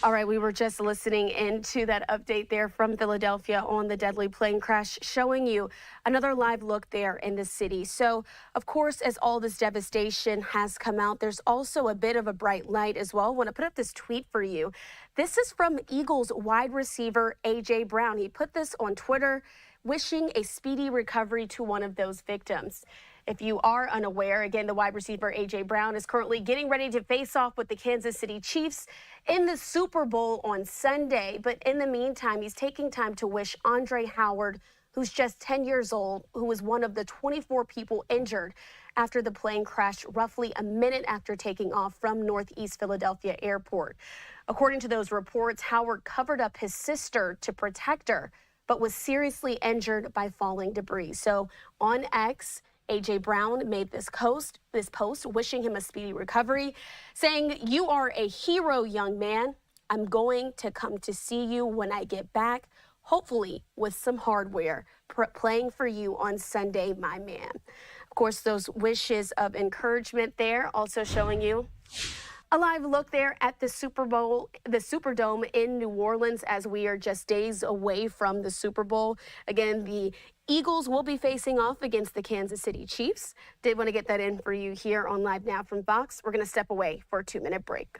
All right, we were just listening into that update there from Philadelphia on the deadly plane crash, showing you another live look there in the city. So, of course, as all this devastation has come out, there's also a bit of a bright light as well. I want to put up this tweet for you. This is from Eagles wide receiver A.J. Brown. He put this on Twitter, wishing a speedy recovery to one of those victims. If you are unaware, again, the wide receiver A.J. Brown is currently getting ready to face off with the Kansas City Chiefs in the Super Bowl on Sunday. But in the meantime, he's taking time to wish Andre Howard, who's just 10 years old, who was one of the 24 people injured after the plane crashed roughly a minute after taking off from Northeast Philadelphia Airport. According to those reports, Howard covered up his sister to protect her, but was seriously injured by falling debris. So on X, A.J. Brown made this post wishing him a speedy recovery, saying, "You are a hero, young man. I'm going to come to see you when I get back, hopefully with some hardware, playing for you on Sunday, my man." Of course, those wishes of encouragement there, also showing you a live look there at the Super Bowl, the Superdome in New Orleans, as we are just days away from the Super Bowl. Again, the Eagles will be facing off against the Kansas City Chiefs. Did want to get that in for you here on Live Now from Fox. We're going to step away for a 2-minute break.